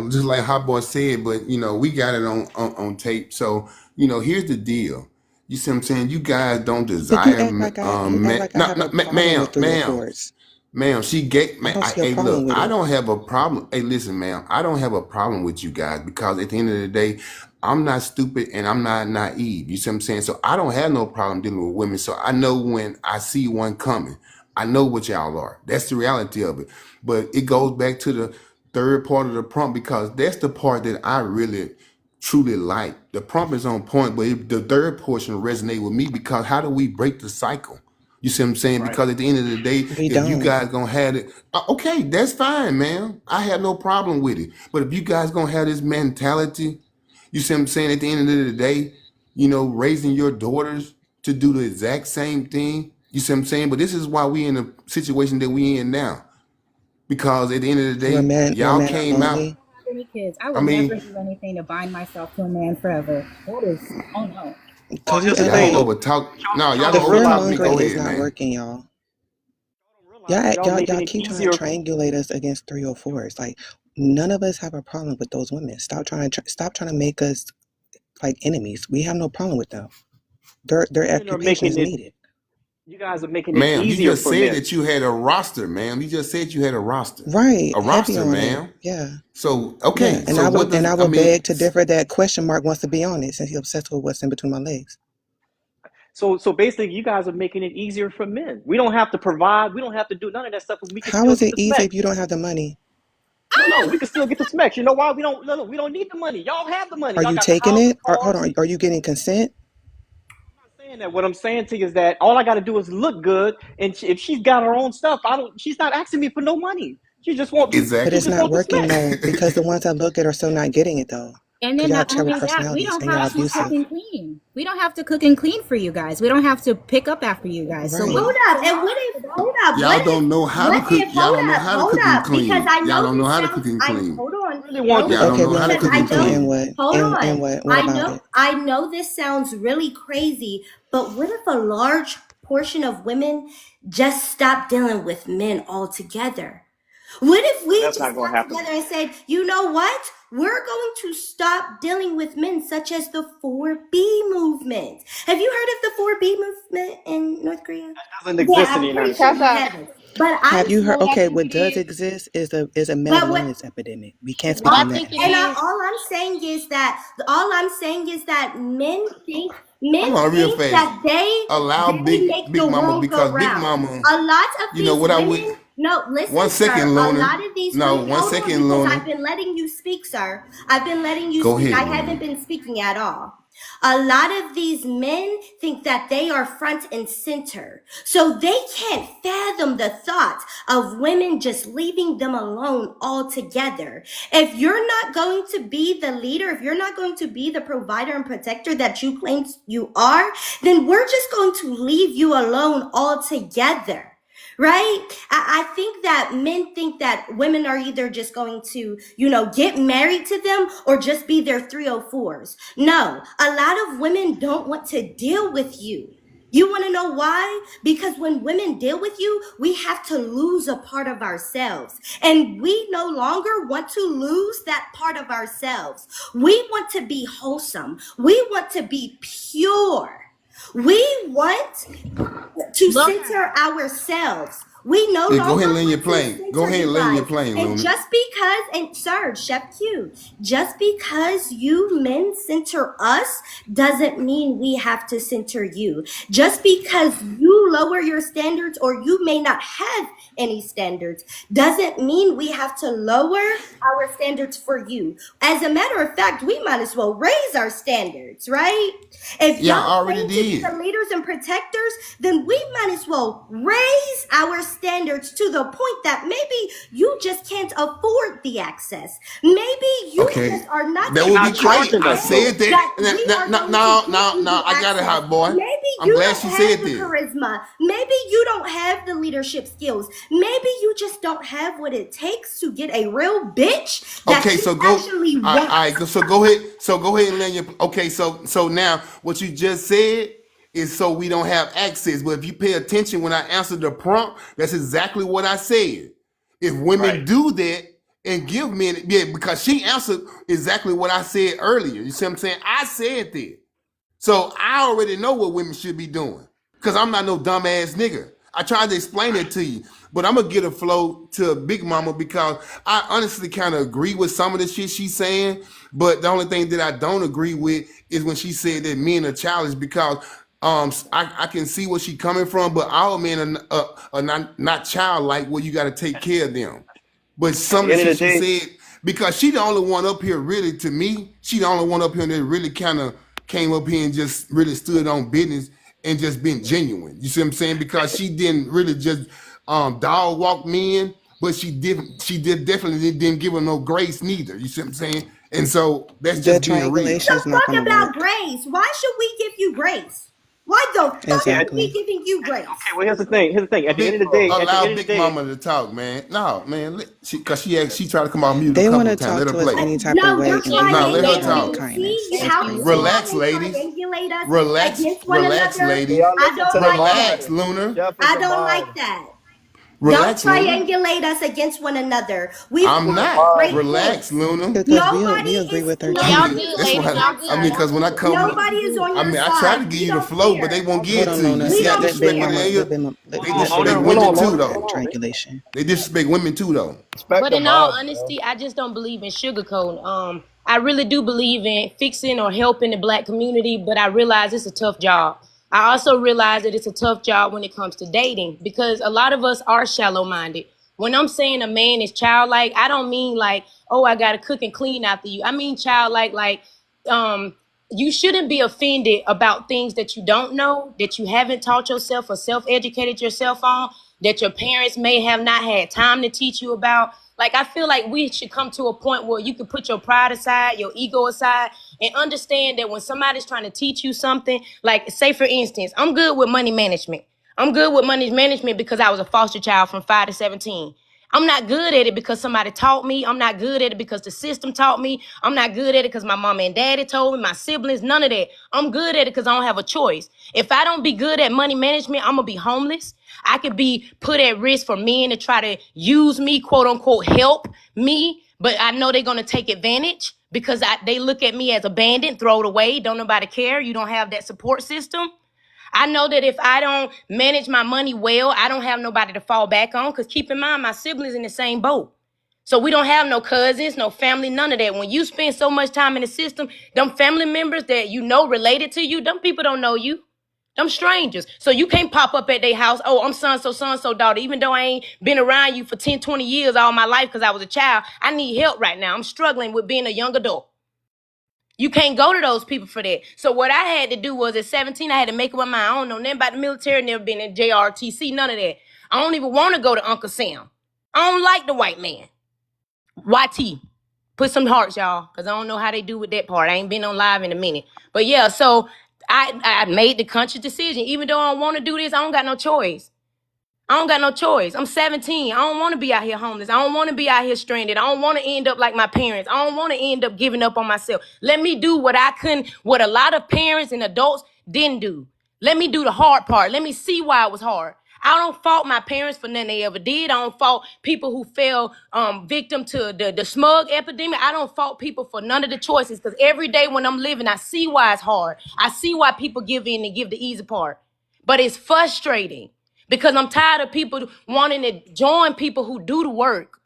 Just like Hot Boy said, but we got it on tape. So, here's the deal. You see what I'm saying? You guys don't But you desire act like I man, have a problem ma'am, with 3 or ma'am, 4s. Ma'am, she gave I man. don't see a Hey, problem look, with I it. don't have a problem. Hey, listen, ma'am, I don't have a problem with you guys because at the end of the day, I'm not stupid and I'm not naive. You see what I'm saying? So I don't have no problem dealing with women. So I know when I see one coming, I know what y'all are. That's the reality of it. But it goes back to the third part of the prompt because that's the part that I really truly like. The prompt is on point, but the third portion resonate with me because how do we break the cycle? You see what I'm saying? Right. Because at the end of the day, We if you don't. guys gonna have it, okay, that's fine, man. I have no problem with it. But if you guys gonna have this mentality, you see what I'm saying? At the end of the day, raising your daughters to do the exact same thing. You see what I'm saying? But this is why we in the situation that we in now. Because at the end of the Where day, men y'all are came out. lonely. Any kids, I I would never mean, do anything to bind myself to a man forever. That is, oh no. Well, Because you here's the act y'all thing. like over talk. No, Y'all y'all the gonna don't over fear realize talk me. mongering Go is ahead, not man. working, y'all. that y'all Y'all making it keep trying easier. to triangulate us against 304s. Like none of us have a problem with those women. Stop trying to make us like enemies. We have no problem with them. Their Women are occupation making is it. needed. You guys are making it Ma'am, you easier just for said men. that you had a roster, ma'am. You just said you had a roster. Right. A Heavy roster, on it. ma'am. Yeah. So, Yeah. okay. And So what I does, I would mean, beg to differ that question mark wants to be on it since he's obsessed with what's in between my legs. So basically, you guys are making it easier for men. We don't have to provide. We don't have to do none of that stuff, and we can How still is get it the easy if smecks. you don't have the money? No, we can still get the smecks. You know why? We don't. No, we don't need the money. Y'all have the money. Are Y'all you got the taking house, the it? Or hold cars. on, are you getting consent? I'm not saying that. What I'm saying to you is that all I got to do is look good, and if she's got her own stuff, I don't. She's not asking me for no money. She just want. But She exactly. it's just not want the working smecks. though, because the ones that look at are still not getting it though. And Because then y'all have not terrible only that, we personalities don't and y'all have to cook abusive. and clean. We don't have to cook and clean for you guys. We don't have to pick up after you guys. So Right. what? Hold up. So And why what if, for that? hold up, Y'all don't know how to cook. Y'all don't know how to hold cook and up, because clean. I Y'all know don't know this how to cook sounds, and clean. hold I on, really want hold this. Y'all don't on, Okay, know we how don't to have because to cook I do and clean know, and clean. what? hold on, What about it? I know this sounds really crazy, but what if a large portion of women just stop dealing with men altogether? What if No, we that's just not gonna got happen. together and said, you know what? We're going to stop dealing with men such as the 4B movement. Have you heard of the 4B movement in North Korea? Doesn't Yeah, exist in the I'm pretty United sure States. you haven't. But I Have you heard? know that Okay, if what it does is, exist is a mental but what illness epidemic. We can't What speak I on that. think it is, all I'm saying is that Hold men on, real think fast. that they Allow make Big the Mama world go because Big round. Mama, A lot of these what I would. women, no, listen, One sir. second, A Luna. lot of these No, women, one hold on, second, because I've Luna. been letting you speak, sir. I've been letting you Go speak. I ahead, haven't Luna. been speaking at all. A lot of these men think that they are front and center. So they can't fathom the thought of women just leaving them alone altogether. If you're not going to be the leader, if you're not going to be the provider and protector that you claim you are, then we're just going to leave you alone altogether. Right? I think that men think that women are either just going to, get married to them or just be their 304s. No, a lot of women don't want to deal with you. You want to know why? Because when women deal with you, we have to lose a part of ourselves. And we no longer want to lose that part of ourselves. We want to be wholesome. We want to be pure. We want to Look, center ourselves. We no Yeah, go ahead longer and land your want to plane. Go center ahead you and land your guys. plane, And Luna. just because, and sir, Chef Q, just because you men center us doesn't mean we have to center you. Just because you lower your standards or you may not have any standards doesn't mean we have to lower our standards for you. As a matter of fact, we might as well raise our standards, right? If Y'all y'all already claim to be did. the leaders and protectors, then we might as well raise our standards to the point that maybe you just can't afford the access. Maybe you Okay. just are not That the You're would not be type of great. charging I us man though. said that. that we are going to No, give no, you no. the I got it, access. hot boy. Maybe I'm you glad don't she have said the that. charisma. Maybe you don't have the leadership skills. Maybe you just don't have what it takes to get a real bitch that Okay, you so go. actually All want. right. So go ahead. So go ahead and land your. Okay. So now what you just said is so we don't have access. But if you pay attention when I answered the prompt, that's exactly what I said. If women Right. do that and give men, yeah, because she answered exactly what I said earlier. You see what I'm saying? I said that. So I already know what women should be doing. Because I'm not no dumbass nigga. I tried to explain it to you. But I'm gonna get a flow to Big Mama because I honestly kind of agree with some of the shit she's saying. But the only thing that I don't agree with is when she said that men are childish because I can see where she coming from, but all men are not childlike where you got to take care of them. But At some the of the end of shit the she day, said, because she the only one up here really, to me, she the only one up here that really kind of came up here and just really stood on business and just been genuine. You see what I'm saying? Because she didn't really just dog walk men, but she definitely didn't give them no grace neither. You see what I'm saying? And so that's The just being triangulation real. is not going Fuck to about work. grace. Why should we give you grace? Why the fuck yeah. are we Exactly. giving you Okay, grace? well here's the thing. Here's the thing. At the end of the day, at the Allow end of the Big day, Mama to talk, man. No, man, because she tried to come on mute a They want couple to of times. talk Let her to us play. any type of No, way, you're and we No, don't let her mean it triangulating with talk. me. See, kindness. you Thank how you. Relax, they ladies. triangulate us Relax, against one relax, another. Can ladies. y'all I listen don't to the like Relax, mod? that. Luna. I Jefferson don't mod. like that. Don't Relax, Luna. triangulate us against one another. We've I'm Jefferson got not. mod. great Relax, points. Luna. Because Nobody we agree is with her No, y'all too. nobody good, is That's on ladies. what your Y'all I good. mean. side. Y'all Because when I good. come, Nobody is on I your mean, I try to side. give We you the don't flow, but they care. won't Hold give it on, to you. You Lona. We see how don't Let Big disrespectful Mama, care. they let are? Big Mama, They hold on, disrespect hold women on, too, Lona, though. hold on. triangulation. They disrespect women too, though. Respect But the in all mod, bro. honesty, I just don't believe in sugarcoating. I really do believe in fixing or helping the black community, but I realize it's a tough job. I also realize that it's a tough job when it comes to dating because a lot of us are shallow minded. When I'm saying a man is childlike, I don't mean like, oh, I gotta cook and clean after you. I mean childlike, like um you shouldn't be offended about things that you don't know, that you haven't taught yourself or self-educated yourself on, that your parents may have not had time to teach you about. Like I feel like we should come to a point where you can put your pride aside, your ego aside, and understand that when somebody's trying to teach you something, like say for instance, I'm good with money management. I'm good with money management because I was a foster child from 5 to 17. I'm not good at it because somebody taught me. I'm not good at it because the system taught me. I'm not good at it because my mama and daddy told me, my siblings, none of that. I'm good at it because I don't have a choice. If I don't be good at money management, I'm going to be homeless. I could be put at risk for men to try to use me, quote unquote, help me. But I know they're going to take advantage because they look at me as abandoned, throw it away. Don't nobody care. You don't have that support system. I know that if I don't manage my money well, I don't have nobody to fall back on. Because keep in mind, my siblings in the same boat. So we don't have no cousins, no family, none of that. When you spend so much time in the system, them family members that you know related to you, them people don't know you. Them strangers. So you can't pop up at their house. Oh, I'm so-and-so daughter. Even though I ain't been around you for 10, 20 years all my life because I was a child, I need help right now. I'm struggling with being a young adult. You can't go to those people for that. So what I had to do was at 17, I had to make up my mind. I don't know nothing about the military, never been in JRTC, none of that. I don't even want to go to Uncle Sam. I don't like the white man. YT. Put some hearts, y'all, because I don't know how they do with that part. I ain't been on live in a minute. But yeah, so I made the conscious decision. Even though I don't want to do this, I don't got no choice. I don't got no choice. I'm 17. I don't want to be out here homeless. I don't want to be out here stranded. I don't want to end up like my parents. I don't want to end up giving up on myself. Let me do what I couldn't, what a lot of parents and adults didn't do. Let me do the hard part. Let me see why it was hard. I don't fault my parents for nothing they ever did. I don't fault people who fell victim to the smug epidemic. I don't fault people for none of the choices because every day when I'm living, I see why it's hard. I see why people give in and give the easy part. But it's frustrating because I'm tired of people wanting to join people who do the work.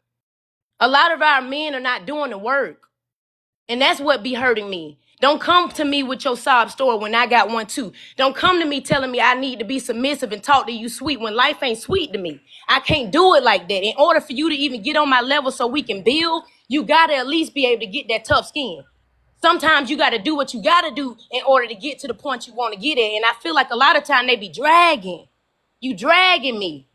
A lot of our men are not doing the work. And that's what be hurting me. Don't come to me with your sob story when I got one too. Don't come to me telling me I need to be submissive and talk to you sweet when life ain't sweet to me. I can't do it like that. In order for you to even get on my level so we can build, you got to at least be able to get that tough skin. Sometimes you got to do what you got to do in order to get to the point you want to get at. And I feel like a lot of time they be dragging. You dragging me.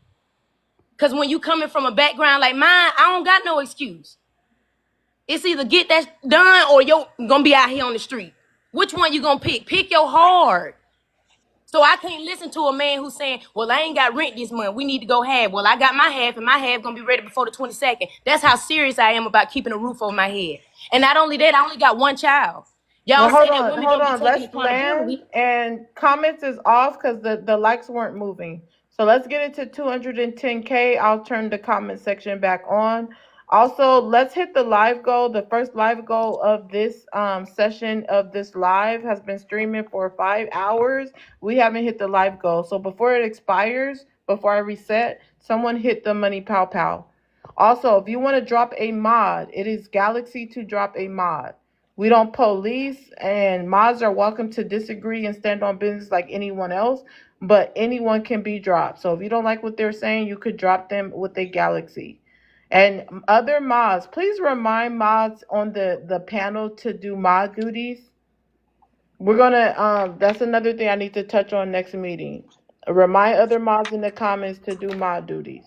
Because when you coming from a background like mine, I don't got no excuse. It's either get that done or you're going to be out here on the street. Which one you going to pick? Pick your heart. So I can't listen to a man who's saying, well, I ain't got rent this month. We need to go half. Well, I got my half and my half going to be ready before the 22nd. That's how serious I am about keeping a roof over my head. And not only that, I only got one child. Y'all Well, say hold that on, women hold don't be on. taking Let's land accountability. and comments is off because the likes weren't moving. So let's get it to 210K. I'll turn the comment section back on. Also, let's hit the live goal. The first live goal of this session of this live has been streaming for 5 hours. We haven't hit the live goal. So before it expires, before I reset, someone hit the money pow pow. Also, if you want to drop a mod, it is Galaxy to drop a mod. We don't police, and mods are welcome to disagree and stand on business like anyone else, but anyone can be dropped. So if you don't like what they're saying, you could drop them with a Galaxy. And other mods, please remind mods on the panel to do mod duties. We're gonna that's another thing I need to touch on next meeting. Remind other mods in the comments to do mod duties.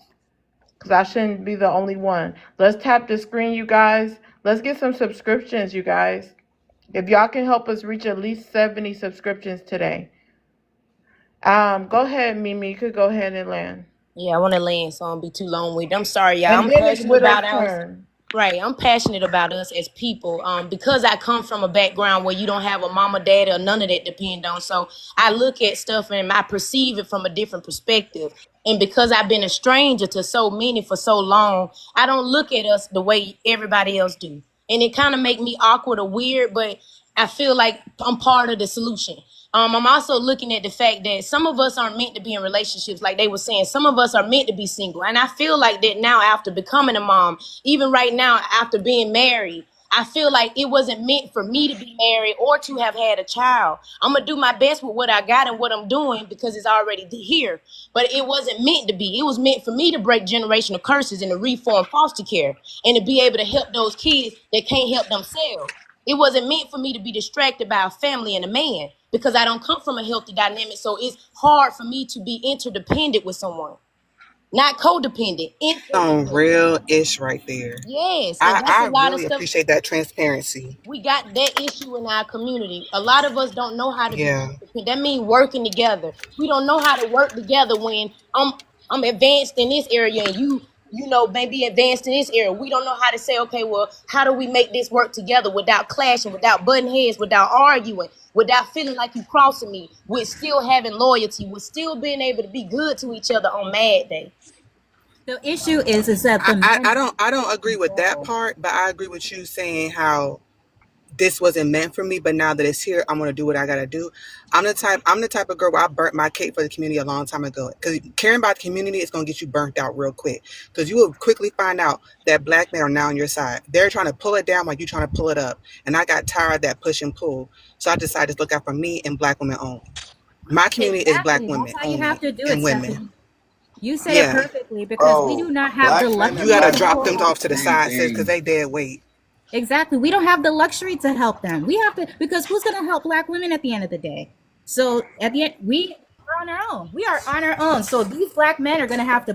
Cause I shouldn't be the only one. Let's tap the screen, you guys. Let's get some subscriptions, you guys. If y'all can help us reach at least 70 subscriptions today. Go ahead, Mimi. You could go ahead and land. Yeah, I want to land, so I don't be too long with. I'm sorry, y'all. And I'm then it's passionate about Widow's us. turn. Right, I'm passionate about us as people. Because I come from a background where you don't have a mama, daddy, or none of that depend on. So I look at stuff and I perceive it from a different perspective. And because I've been a stranger to so many for so long, I don't look at us the way everybody else do. And it kind of make me awkward or weird, but I feel like I'm part of the solution. I'm also looking at the fact that some of us aren't meant to be in relationships, like they were saying. Some of us are meant to be single. And I feel like that now after becoming a mom, even right now after being married, I feel like it wasn't meant for me to be married or to have had a child. I'm going to do my best with what I got and what I'm doing because it's already here. But it wasn't meant to be. It was meant for me to break generational curses and to reform foster care and to be able to help those kids that can't help themselves. It wasn't meant for me to be distracted by a family and a man because I don't come from a healthy dynamic. So it's hard for me to be interdependent with someone, not codependent, On interdependent. real ish right there. Yes, and that's a I lot of really stuff. appreciate that transparency. We got that issue in our community. A lot of us don't know how to be Yeah. independent. That means working together. We don't know how to work together when I'm advanced in this area and you know maybe advanced in this area. We don't know how to say, okay, well, how do we make this work together without clashing, without butting heads, without arguing, without feeling like you crossing me, with still having loyalty, with still being able to be good to each other on mad day. The issue is that the men I don't agree with that part, but I agree with you saying how this wasn't meant for me, but now that it's here, I'm gonna do what I gotta do. I'm the type of girl where I burnt my cape for the community a long time ago. Because caring about the community is gonna get you burnt out real quick. Because you will quickly find out that black men are now on your side. They're trying to pull it down while you're trying to pull it up. And I got tired of that push and pull. So I decided to look out for me and black women only. My community is black exactly. That's women how you have only to do it, and women. Stephanie. You said it Yeah. perfectly because we do Bro, not have the black men You and luxury gotta black to drop women help them them. ain't off the to the same side, sis, because thing. they dead weight. Exactly. We don't have the luxury to help them. We have to because who's going to help black women at the end of the day? So at the end, we are on our own. We are on our own. So these black men are going to have to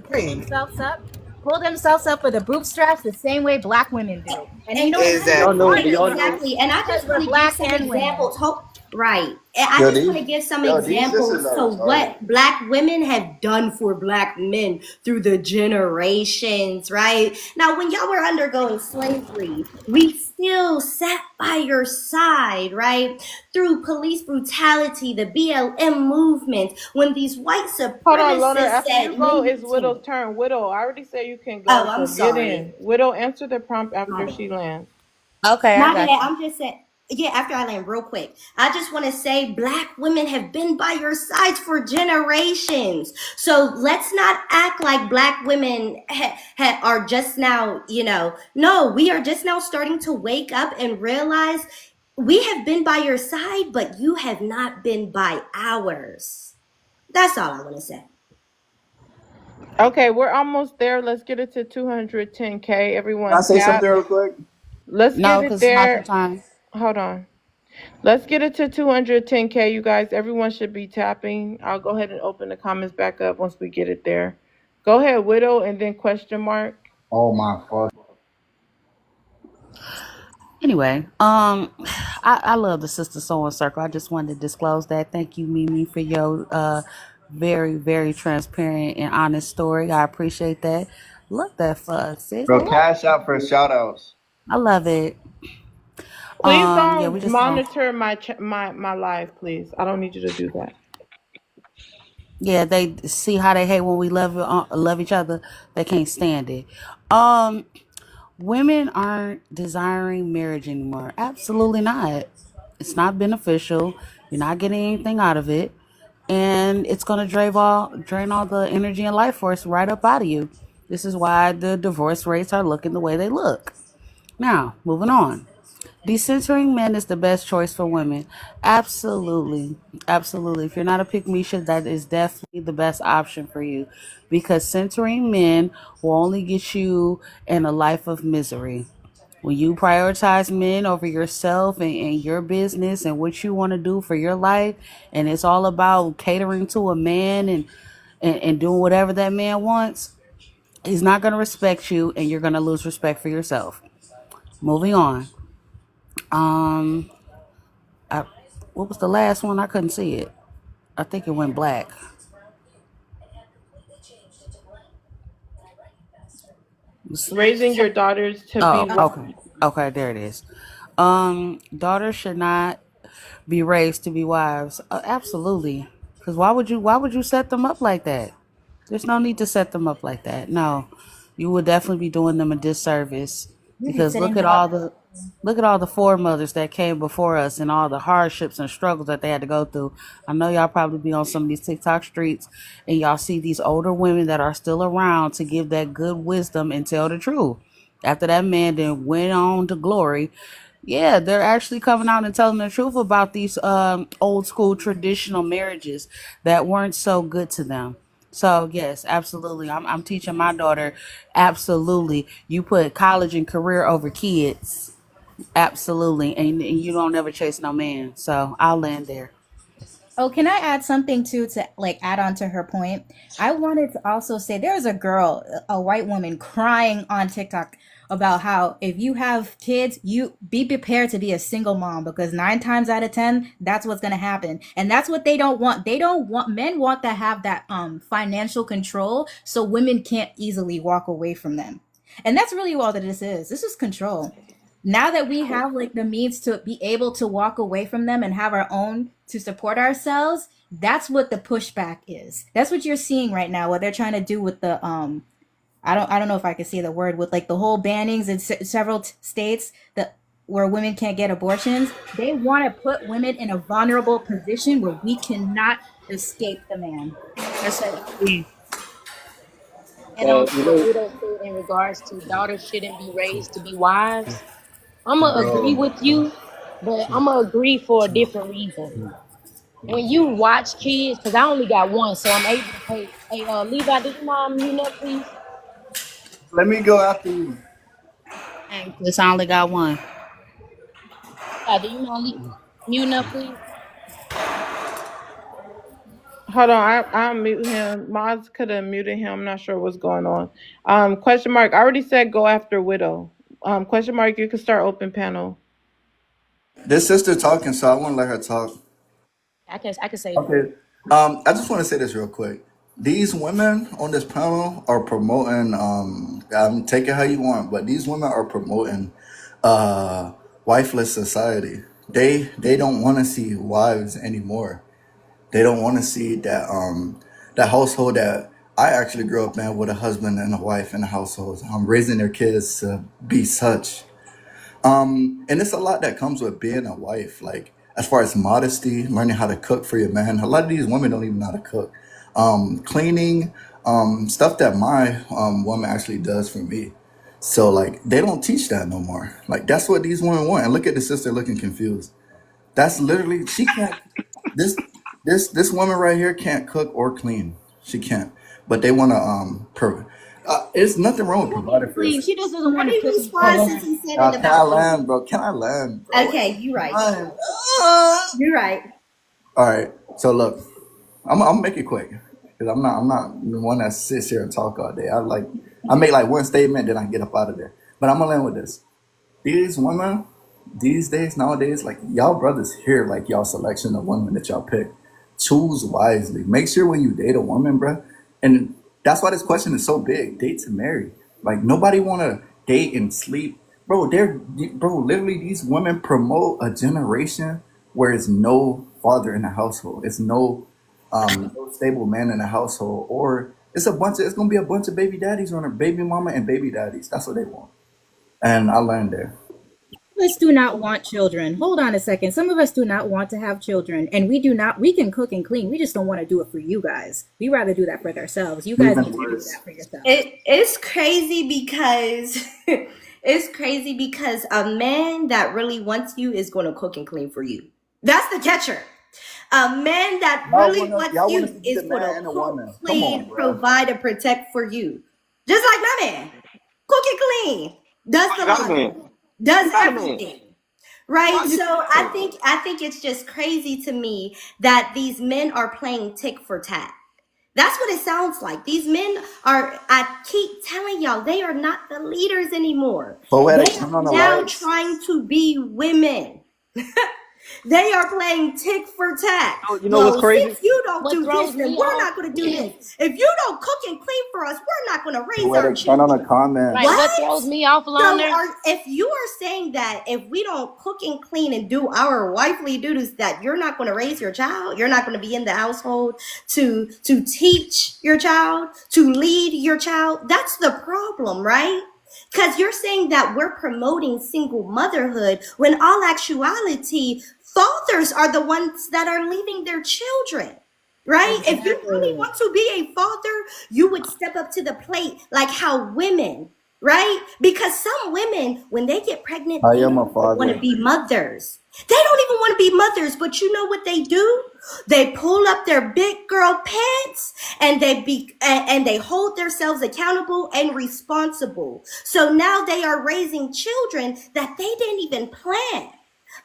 pull themselves up with the bootstraps the same way black women do. And you And know what? and It's Do y'all know? Do Exactly. y'all important know? exactly. And I because just we're want to give black some and women. examples. Hope right. And I Yo, just want to give some these sisters examples are to retarded. what black women have done for black men through the generations, right? Now, when y'all were undergoing slavery, we still sat by your side, right? Through police brutality, the BLM movement, when these white Hold on, Loner. supremacists After said, you go, "Me it's too." Widow's turn. Widow, I already said you can Oh, go, I'm so get sorry. in. Widow, answer the prompt after My bad. she lands. Okay, I My bad. got you. I'm just saying. Yeah, after I land, real quick, I just want to say black women have been by your sides for generations. So let's not act like black women are just now, no, we are just now starting to wake up and realize we have been by your side, but you have not been by ours. That's all I want to say. Okay, we're almost there. Let's get it to 210K. Can I Everyone say tap. something real quick? Let's get No, it because it's not your there. time. Hold on. Let's get it to 210K, you guys. Everyone should be tapping. I'll go ahead and open the comments back up once we get it there. Go ahead, Widow, and then question mark. Oh my fuck. Anyway, I love the Sister Sewing Circle. I just wanted to disclose that. Thank you, Mimi, for your very, very transparent and honest story. I appreciate that. Love that for us, sis. I Bro, love cash out for shout outs. I love it. Please Yeah, we don't just gonna monitor my live, please. I don't need you to do that. yeah, they see how they hate when we love each other. They can't stand it. Um Women aren't desiring marriage anymore. Absolutely not. It's not beneficial. You're not getting anything out of it. And it's going to drain all the energy and life force right up out of you. This is why the divorce rates are looking the way they look. Now, moving on. Decentering men is the best choice for women. Absolutely. Absolutely. If you're not a pick me, that is definitely the best option for you because centering men will only get you in a life of misery. When you prioritize men over yourself and your business and what you want to do for your life, and it's all about catering to a man and doing whatever that man wants, he's not going to respect you and you're going to lose respect for yourself. Moving on. Um, I, what was the last one? I couldn't see it. I think it went black. Raising your daughters to be Oh, what? okay. Okay, there it is. Daughters should not be raised to be wives. Absolutely. Because why would you set them up like that? There's no need to set them up like that. No, you would definitely be doing them a disservice You be because setting them up. look at all the foremothers that came before us and all the hardships and struggles that they had to go through. I know y'all probably be on some of these TikTok streets and y'all see these older women that are still around to give that good wisdom and tell the truth. After that man then went on to glory, yeah, they're actually coming out and telling the truth about these old school traditional marriages that weren't so good to them. So yes, absolutely. I'm teaching my daughter. Absolutely, you put college and career over kids. Absolutely, and you don't ever chase no man. So I'll land there. Oh, can I add something too to like add on to her point? I wanted to also say there's a girl, a white woman, crying on TikTok about how if you have kids, you be prepared to be a single mom because 9 times out of 10, that's what's gonna happen. And that's what they don't want. They don't want men want to have that financial control so women can't easily walk away from them. And that's really all that this is. This is control. Now that we have like the means to be able to walk away from them and have our own to support ourselves, that's what the pushback is. That's what you're seeing right now. What they're trying to do with the I don't know if I can say the word with like the whole bannings in several states that where women can't get abortions. They want to put women in a vulnerable position where we cannot escape the man. That's it. And Well, what Widow said in regards to daughters shouldn't be raised to be wives, I'm gonna agree Bro. with you, but I'm gonna agree for a different reason. When you watch kids, because I only got one, so I'm able to pay. Hey, Levi, do you mind muting up, please? Let me go after you. Hey, this I only got one. Levi, do you mind muting up, please? Hold on, I'll mute him. Moz could have muted him. I'm not sure what's going on. Question mark. I already said go after Widow. Question mark. You can start open panel. This sister talking, so I want to let her talk. I can say it. Okay. I just want to say this real quick. These women on this panel are promoting. Take it how you want, but these women are promoting wifeless society. They don't want to see wives anymore. They don't want to see that household that I actually grew up in with a husband and a wife in the household. Raising their kids to be such. And it's a lot that comes with being a wife, like as far as modesty, learning how to cook for your man. A lot of these women don't even know how to cook. Cleaning, stuff that my woman actually does for me. So like they don't teach that no more. Like that's what these women want. And look at the sister looking confused. That's literally she can't this this woman right here can't cook or clean. She can't. But they wanna it's nothing wrong with providing for Please, yourself. she just doesn't want Let to me put respond since he said it Can I about me. land, bro? Can I land, bro? Okay, you're right. Land. You're right. All right. So look, I'm make it quick because I'm not the one that sits here and talk all day. I make like one statement, then I get up out of there. But I'm gonna land with this. These women, these days, nowadays, like y'all brothers here, like y'all selection of women that y'all pick. Choose wisely. Make sure when you date a woman, bro, and that's why this question is so big. Date to marry. Like nobody wanna date and sleep. Bro, literally these women promote a generation where it's no father in the household. It's no stable man in the household. Or it's gonna be a bunch of baby daddies on her, baby mama and baby daddies. That's what they want. and I learned there. Us do not want children. Hold on a second. Some of us do not want to have children, and we do not. We can cook and clean. We just don't want to do it for you guys. We rather do that for ourselves. You guys Even need to do worse. that for yourselves. It's crazy because it's crazy because a man that really wants you is going to cook and clean for you. That's the catcher. A man that really wants Y'all want you to be is the going man to and the cook, woman. Come on, clean, bro. provide, and protect for you. Just like my man. Cook and clean. Does Oh, the you got a laundry. man. Does You got a man. everything. Right? Why you So I man? think it's just crazy to me that these men are playing tick for tat. That's what it sounds like. These men are, I keep telling y'all, they are not the leaders anymore. They Poetic, are turn on the now lights. trying to be women. They are playing tick for tat. You know what's Well, crazy? since you don't What do this, throws then me we're off, not going to do this. If you don't cook and clean for us, we're not going to raise our Poetic, turn on the children. right? comments. What What? throws me off, So, Loner? if you are saying that if we don't cook and clean and do our wifely duties, that you're not going to raise your child, you're not going to be in the household to teach your child, to lead your child, that's the problem, right? Because you're saying that we're promoting single motherhood when all actuality, fathers are the ones that are leaving their children. Right? If you really Exactly. want to be a father, you would step up to the plate like how women, right? Because some women, when they get pregnant, I they am don't a even want to father. be mothers. They don't even want to be mothers, but you know what they do? They pull up their big girl pants and they hold themselves accountable and responsible. So now they are raising children that they didn't even plan.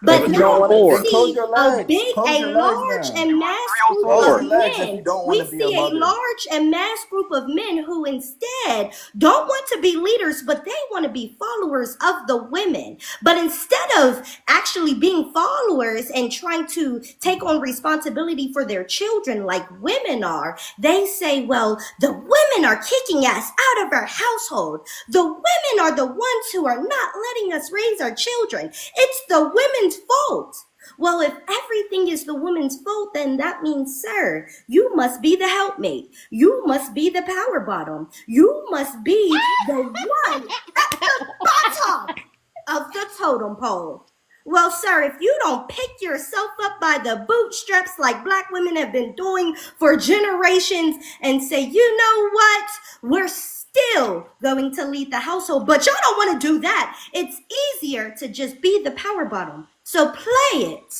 Hey, But If what you you don't on now want we to, four? then close see your legs. Close a your legs large then. and mass group Close of Four. your legs if men. you don't want We to be a see a mother. large and mass group of men who instead don't want to be leaders, but they want to be followers of the women. But instead of actually being followers and trying to take on responsibility for their children like women are, they say, well, the women are kicking us out of our household. The women are the ones who are not letting us raise our children. It's the women's fault. Well, if everything is the woman's fault, then that means, sir, you must be the helpmate. You must be the power bottom. You must be the one at the bottom of the totem pole. Well, sir, if you don't pick yourself up by the bootstraps like black women have been doing for generations and say, you know what, we're still going to lead the household, but y'all don't want to do that. It's easier to just be the power bottom. So play it.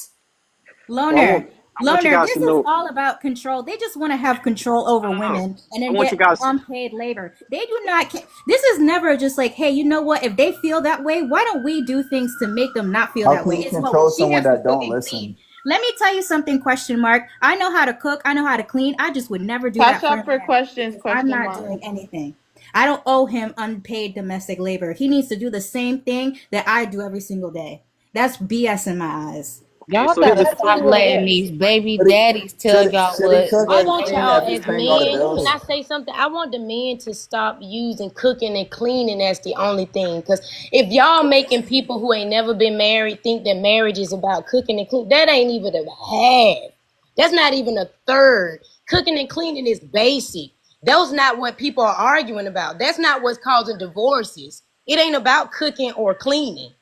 Well, Loner, I want you guys this to is know. all about control. They just want to have control over No, women and I then want you get guys. unpaid labor. They do not This is never just like, hey, you know what? If they feel that way, why don't we do things to make them not feel How that can way? you It's, well, control she someone has to that cook don't and clean. listen? Let me tell you something, question mark. I know how to cook. I know how to clean. I just would never do Catch that for a up for man questions, because I'm question not mark. doing anything. I don't owe him unpaid domestic labor. He needs to do the same thing that I do every single day. That's BS in my eyes. Okay, Y'all so here's gotta the That thing. tell stop you what it letting is. these baby Should he, daddies tell should it, y'all should he what cook what I and want clean y'all if he's as paying all the men. Can bills? I say something? I want the men to stop using cooking and cleaning as the only thing. Cause if y'all making people who ain't never been married think that marriage is about cooking and cleaning, that ain't even a half. That's not even a third. Cooking and cleaning is basic. That's not what people are arguing about. That's not what's causing divorces. It ain't about cooking or cleaning.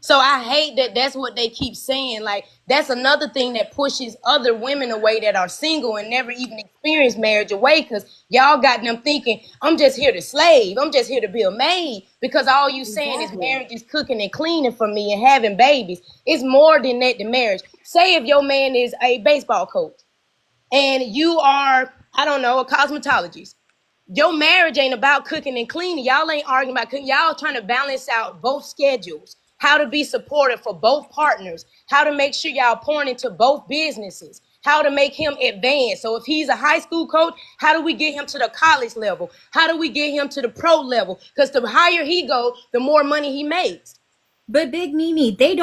So I hate that that's what they keep saying. Like, that's another thing that pushes other women away that are single and never even experienced marriage away, because y'all got them thinking, I'm just here to slave. I'm just here to be a maid, because all you saying is Exactly. marriage is cooking and cleaning for me and having babies. It's more than that, the marriage. Say if your man is a baseball coach and you are, I don't know, a cosmetologist. Your marriage ain't about cooking and cleaning. Y'all ain't arguing about cooking. Y'all trying to balance out both schedules, how to be supportive for both partners, how to make sure y'all pouring into both businesses, how to make him advance. So if he's a high school coach, how do we get him to the college level? How do we get him to the pro level? Because the higher he go, the more money he makes. But Big Mimi, they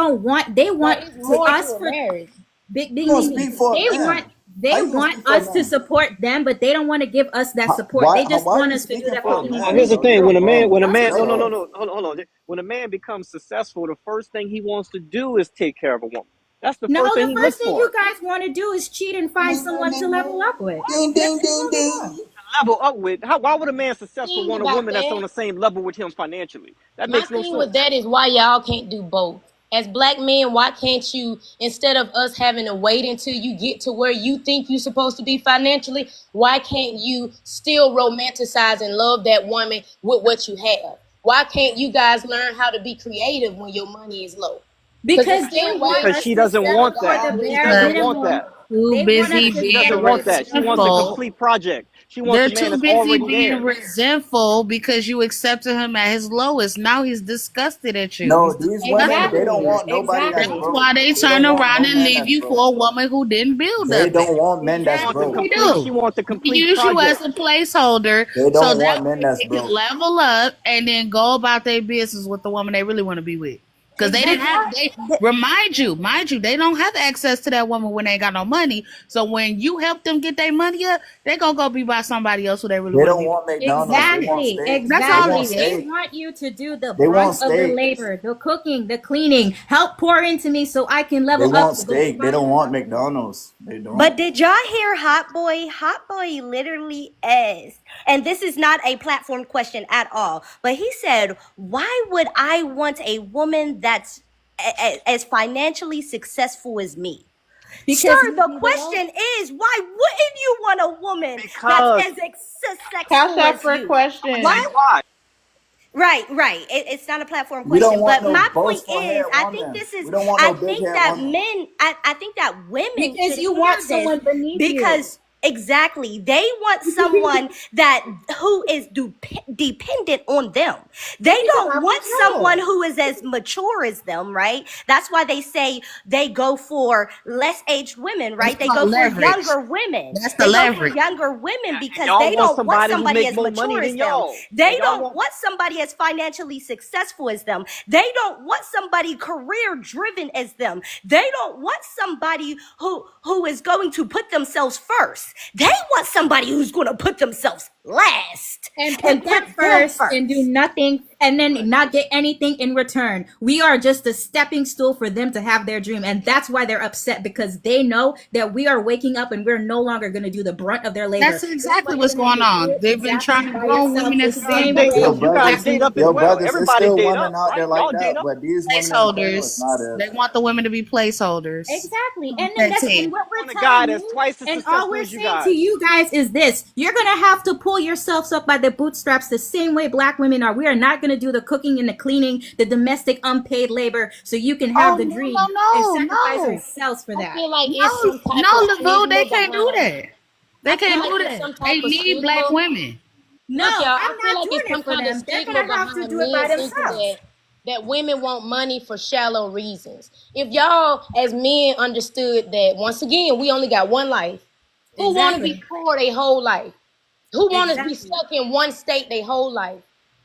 Like, want it's to more to us a for marriage. You Big gonna Mimi. speak for a They want man? How you gonna speak for a us to man? support them, but they don't want to give us that support. They just Why are want you us to do speaking that for a cooking and Well, man, here's the cleaning. bro? thing. You're a When a bum. That's man, what no, Shut it no, no, up. is. no, hold on. When a man becomes successful, the first thing he wants to do is take care of a woman. That's the No, first thing the he first looks thing you for. guys want to do is cheat and Ding find ding ding someone to ding level ding up with. ding That's ding it. ding Moving on. ding. level up with. Why would a man successful Thing want a about woman that's that, on the same level with him financially? That my makes no thing with sense. that is why y'all can't do both. As black men, why can't you, instead of us having to wait until you get to where you think you're supposed to be financially, why can't you still romanticize and love that woman with what you have? Why can't you guys learn how to be creative when your money is low? Because the Because they same want way Because us she to doesn't women settle want for that. the always She bare doesn't love. want minimum. that. Too They want us busy to She being doesn't settle want for the that. She bare wants the resentful. minimum. complete project. She wants They're the man too that's busy already being there. resentful because you accepted him at his lowest. Now he's disgusted at you. No, He's these women, disgusted. they don't Exactly. want nobody that's Exactly. That's broke. why they They turn don't want around no and man leave that's you broke. for a woman who didn't build They nothing. don't want men She that's wants the broke. They complete. do. She wants the They complete use you as project. a placeholder They so don't that want men way that's they can broke. level up and then go about their business with the woman they really want to be with. Because they didn't have, Because they mind you, they don't have access to that woman when they ain't got no money. So when you help them get their money up, they gonna go be by somebody else who they really They want to don't be with. want McDonald's. They want Exactly. steak. That's They all it want Exactly. They is. steak. want you to do the They want brunt of the steak. labor, the cooking, the cleaning. Help pour into me so I can They level up want to go steak. They find don't want another one. McDonald's. They but don't. did y'all hear Hot Boy? Hot Boy literally asked, and this is not a platform question at all, but he said, why would I want a woman that's as financially successful as me? Sir, Because you the be the low. question is, why wouldn't you want a woman that's Because as Cash successful out as for a you? I'm gonna tell Why? you question. why. Right, right. It's not a platform We don't question, want but no my point boastful is, head woman. We don't want I no big think head that woman. men, I think that women Because should you want hear this someone beneath you. because exactly they want someone that who is dependent on them. They It's don't about want someone control. who is as mature as them, right? That's why they say they go for less aged women, That's right? They called go for leverage. younger women. That's the They go for leverage. younger women Yeah, and because y'all they want don't want somebody who somebody make as more mature money as than them. y'all, They and y'all don't want. want somebody as financially successful as them. They don't want somebody career driven as them. They don't want somebody who is going to put themselves first. They want somebody who's going to put themselves last And and put put them them first and do first. nothing and Right. then not get anything in return. We are just a stepping stool for them to have their dream. And that's why they're upset because they know that we are waking up and we're no longer going to do the brunt of their labor. That's Guess exactly what you're what's going to going do? Do on. it They've been exactly trying to by grow yourself women the into like same Date, Yo, way. you guys brothers, date up as yo, well. brothers, there's Everybody still date women up, out there right? like Y'all date that, up. but these women in the panel is placeholders. not us. They want the women to be placeholders. Exactly. And then That's that's it. and what we're Want a guy telling that's you twice as and all successful we're as you saying to guys. you guys is this. You're going to have to pull yourselves up by the bootstraps the same way black women are. We are not going to do the cooking and the cleaning, the domestic unpaid labor so you can have Oh the dream and sacrifice no. ourselves for I that. feel like it's No, some type of no, Lavu, they stigma can't do behind. that. They I feel can't like do it's that. some type They of need black stigma. women. No, Look, y'all, I I'm feel not like doing it's it some for kind of them. They're stigma going to have to behind do it by men thinking themselves. that women want money for shallow reasons. If y'all as men understood that once again, we only got one life. Who want to be Exactly. poor their whole life? Who want to be Exactly. stuck in one state their whole life?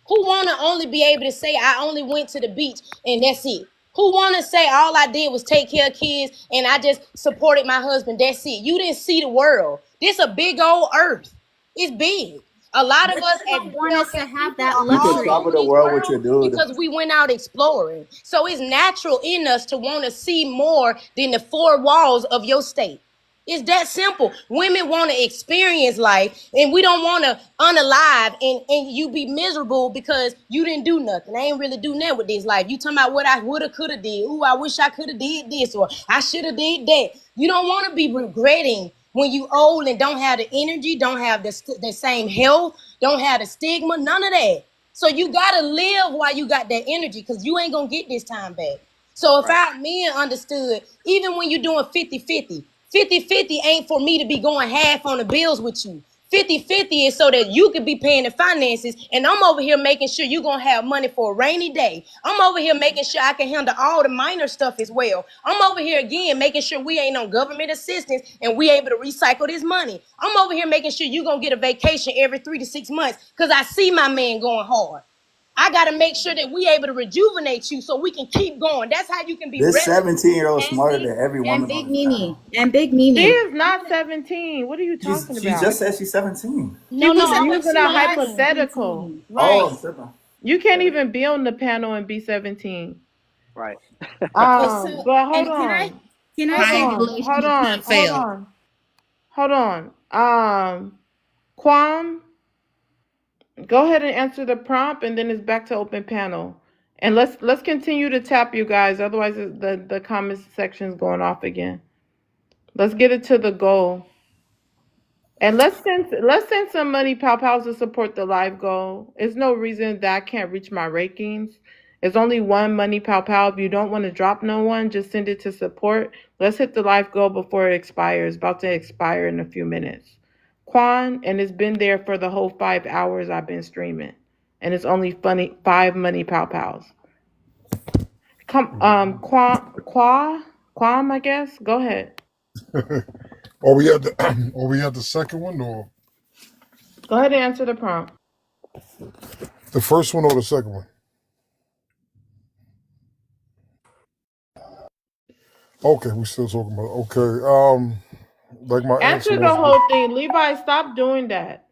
Who want to only be able to say, I only went to the beach and that's it? Who want to say, all I did was take care of kids and I just supported my husband? That's it. You didn't see the world. This a big old earth. It's big. A lot of But us they as don't want us to well-meant have people that are You could all luxury. travel over the this world with world your dude. because we went out exploring. So it's natural in us to want to see more than the four walls of your state. It's that simple. Women want to experience life, and we don't want to unalive and you be miserable because you didn't do nothing. I ain't really do nothing with this life. You talking about what I woulda, coulda did. Ooh, I wish I coulda did this or I shoulda did that. You don't want to be regretting when you old and don't have the energy, don't have the same health, don't have the stigma, none of that. So you gotta live while you got that energy because you ain't gonna get this time back. So if Right. our men understood, even when you're doing 50-50, 50-50 ain't for me to be going half on the bills with you. 50-50 is so that you could be paying the finances, and I'm over here making sure you're gonna have money for a rainy day. I'm over here making sure I can handle all the minor stuff as well. I'm over here again making sure we ain't on government assistance and we able to recycle this money. I'm over here making sure you're gonna get a vacation every 3 to 6 months because I see my man going hard. I got to make sure that we able to rejuvenate you so we can keep going. That's how you can be This rested. 17-year-old And smarter big than every and woman on big this Mimi. panel. And big She Mimi. is not 17. What are you talking She about? just said she's 17. She No, was no, Said I'm that using she a was explaining. hypothetical. 17. Oh, Right. I'm tripping. You can't Right. even be on the panel and be 17. Right. But hold And on. can I say this? Hold Triangulation on. attempt failed. Hold on. Kwam, go ahead and answer the prompt, and then it's back to open panel. And let's continue to tap, you guys. Otherwise, the comment section is going off again. Let's get it to the goal. And let's send some money pow pows to support the live goal. There's no reason that I can't reach my rankings. There's only one money pow pow. If you don't want to drop no one, just send it to support. Let's hit the live goal before it expires. About to expire in a few minutes. Quan, and it's been there for the whole 5 hours I've been streaming. And it's only 5 money pow pows. Come Quam, I guess. Go ahead. Are we at the second one or Go ahead and answer the prompt. the first one or the second one? Okay, we still talking about okay. Like my answer Answer the was whole thing. Levi, stop doing that.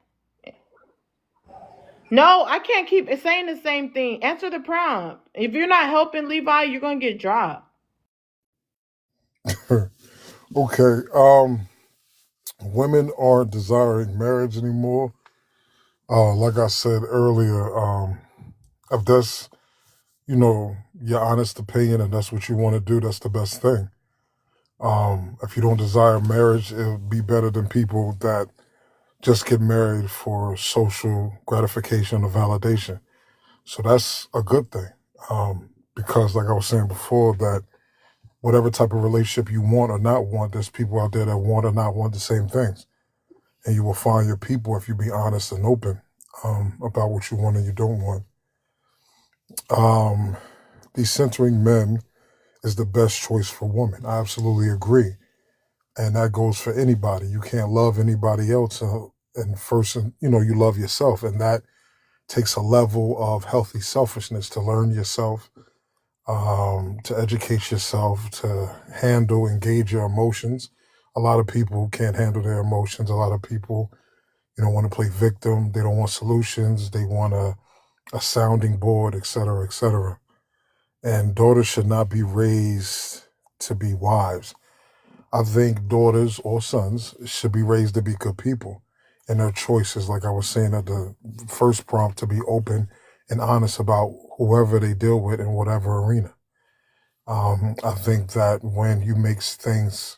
No, I can't keep saying the same thing. Answer the prompt. If you're not helping Levi, you're gonna get dropped. okay. Women aren't desiring marriage anymore. Like I said earlier, if that's your honest opinion and that's what you want to do, that's the best thing. If you don't desire marriage, it'll be better than people that just get married for social gratification or validation. So that's a good thing. Because like I was saying before, that whatever type of relationship you want or not want, there's people out there that want or not want the same things. And you will find your people if you be honest and open about what you want and you don't want. Decentering men is the best choice for women. I absolutely agree. And that goes for anybody. You can't love anybody else and first, you love yourself. And that takes a level of healthy selfishness to learn yourself, to educate yourself, to engage your emotions. A lot of people can't handle their emotions. A lot of people, want to play victim. They don't want solutions. They want a sounding board, et cetera, et cetera. And daughters should not be raised to be wives. I think daughters or sons should be raised to be good people. And their choices, like I was saying at the first prompt, to be open and honest about whoever they deal with in whatever arena. I think that when you make things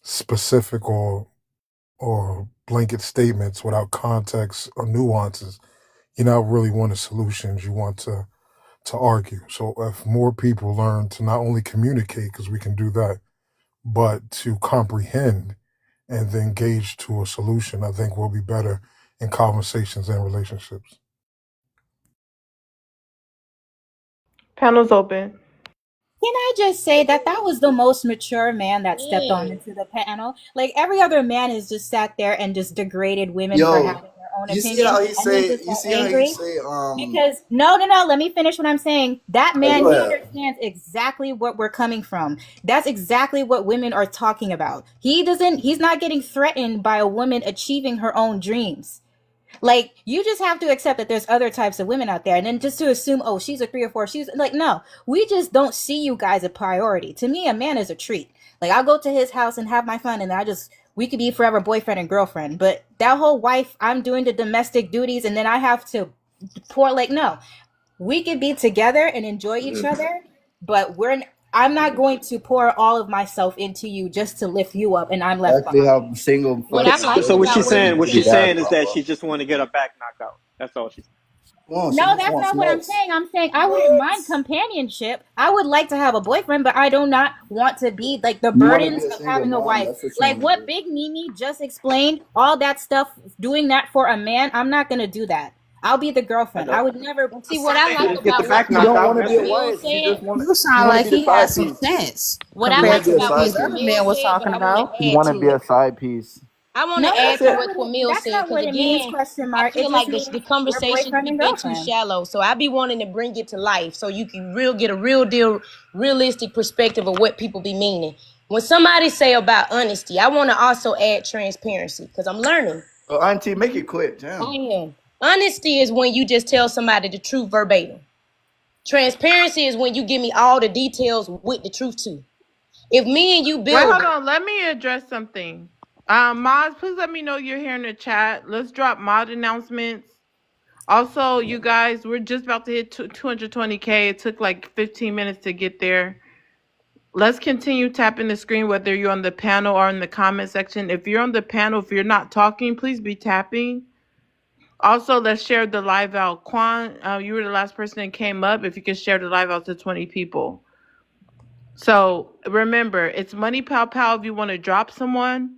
specific or blanket statements without context or nuances, you're not really wanting solutions. You want to argue. So if more people learn to not only communicate, because we can do that, but to comprehend and then engage to a solution, I think we'll be better in conversations and relationships. Panel's open. Can I just say that that was the most mature man that stepped on into the panel? Like every other man has just sat there and just degraded women for Yo, having their own you see opinion how he and then say? just You got see how he angry. say? Because no, let me finish what I'm saying. That man, Go he ahead. understands exactly what we're coming from. That's exactly what women are talking about. He's not getting threatened by a woman achieving her own dreams. Like, you just have to accept that there's other types of women out there, and then just to assume, oh, she's a 3 or 4, she's like, no, we just don't see you guys a priority. To me, a man is a treat. Like, I'll go to his house and have my fun, and we could be forever boyfriend and girlfriend. But that whole wife, I'm doing the domestic duties, and then I have to pour, like, no, we could be together and enjoy each other, but I'm not going to pour all of myself into you just to lift you up, and I'm left Actually, behind. how single What I fucking liked So what about she's relationships what need saying, he to what be she's said. that, saying is that bro. she just want to get her back knocked out. That's all she's. Come on, she No, just that's wants not what I'm next. saying. I'm saying I wouldn't mind companionship. I would like to have a boyfriend, but I do not want to be like the You want to be burdens a of single having a mom? wife. That's what you Like want to what do. Big Mimi just explained, all that stuff, doing that for a man, I'm not going to do that. I'll be the I girlfriend. I know. would never And see, Just what sit I there. like just get the about what back She knocked don't out, want and to what be that's a it. Camille wife. She said. just want. You She sound want to like be the he has side some piece. sense What She I want compared like to to be a what about what these side other piece. men Camille was said, but talking I want about. to She add want to to be a it. side piece. I want No, to That's add that's to it. not what what it, Camille that's said not because what it means, again, question I mark. It feel just like means the we're conversations boyfriend be and been too girlfriend. shallow. So I be wanting to bring it to life so you can get a real deal, realistic perspective of what people be meaning. When somebody say about honesty, I want to also add transparency because I'm learning. Oh, auntie, make it quick. I Damn. am. Honesty is when you just tell somebody the truth verbatim. Transparency is when you give me all the details with the truth too. If me and you Wait, build, hold on. Let me address something. Mods, please let me know you're here in the chat. Let's drop mod announcements. Also, you guys, we're just about to hit 220K. It took like 15 minutes to get there. Let's continue tapping the screen, whether you're on the panel or in the comment section. If you're on the panel, if you're not talking, please be tapping. Also, let's share the live out. Quan, you were the last person that came up. If you could share the live out to 20 people. So remember, it's money pow pow if you want to drop someone.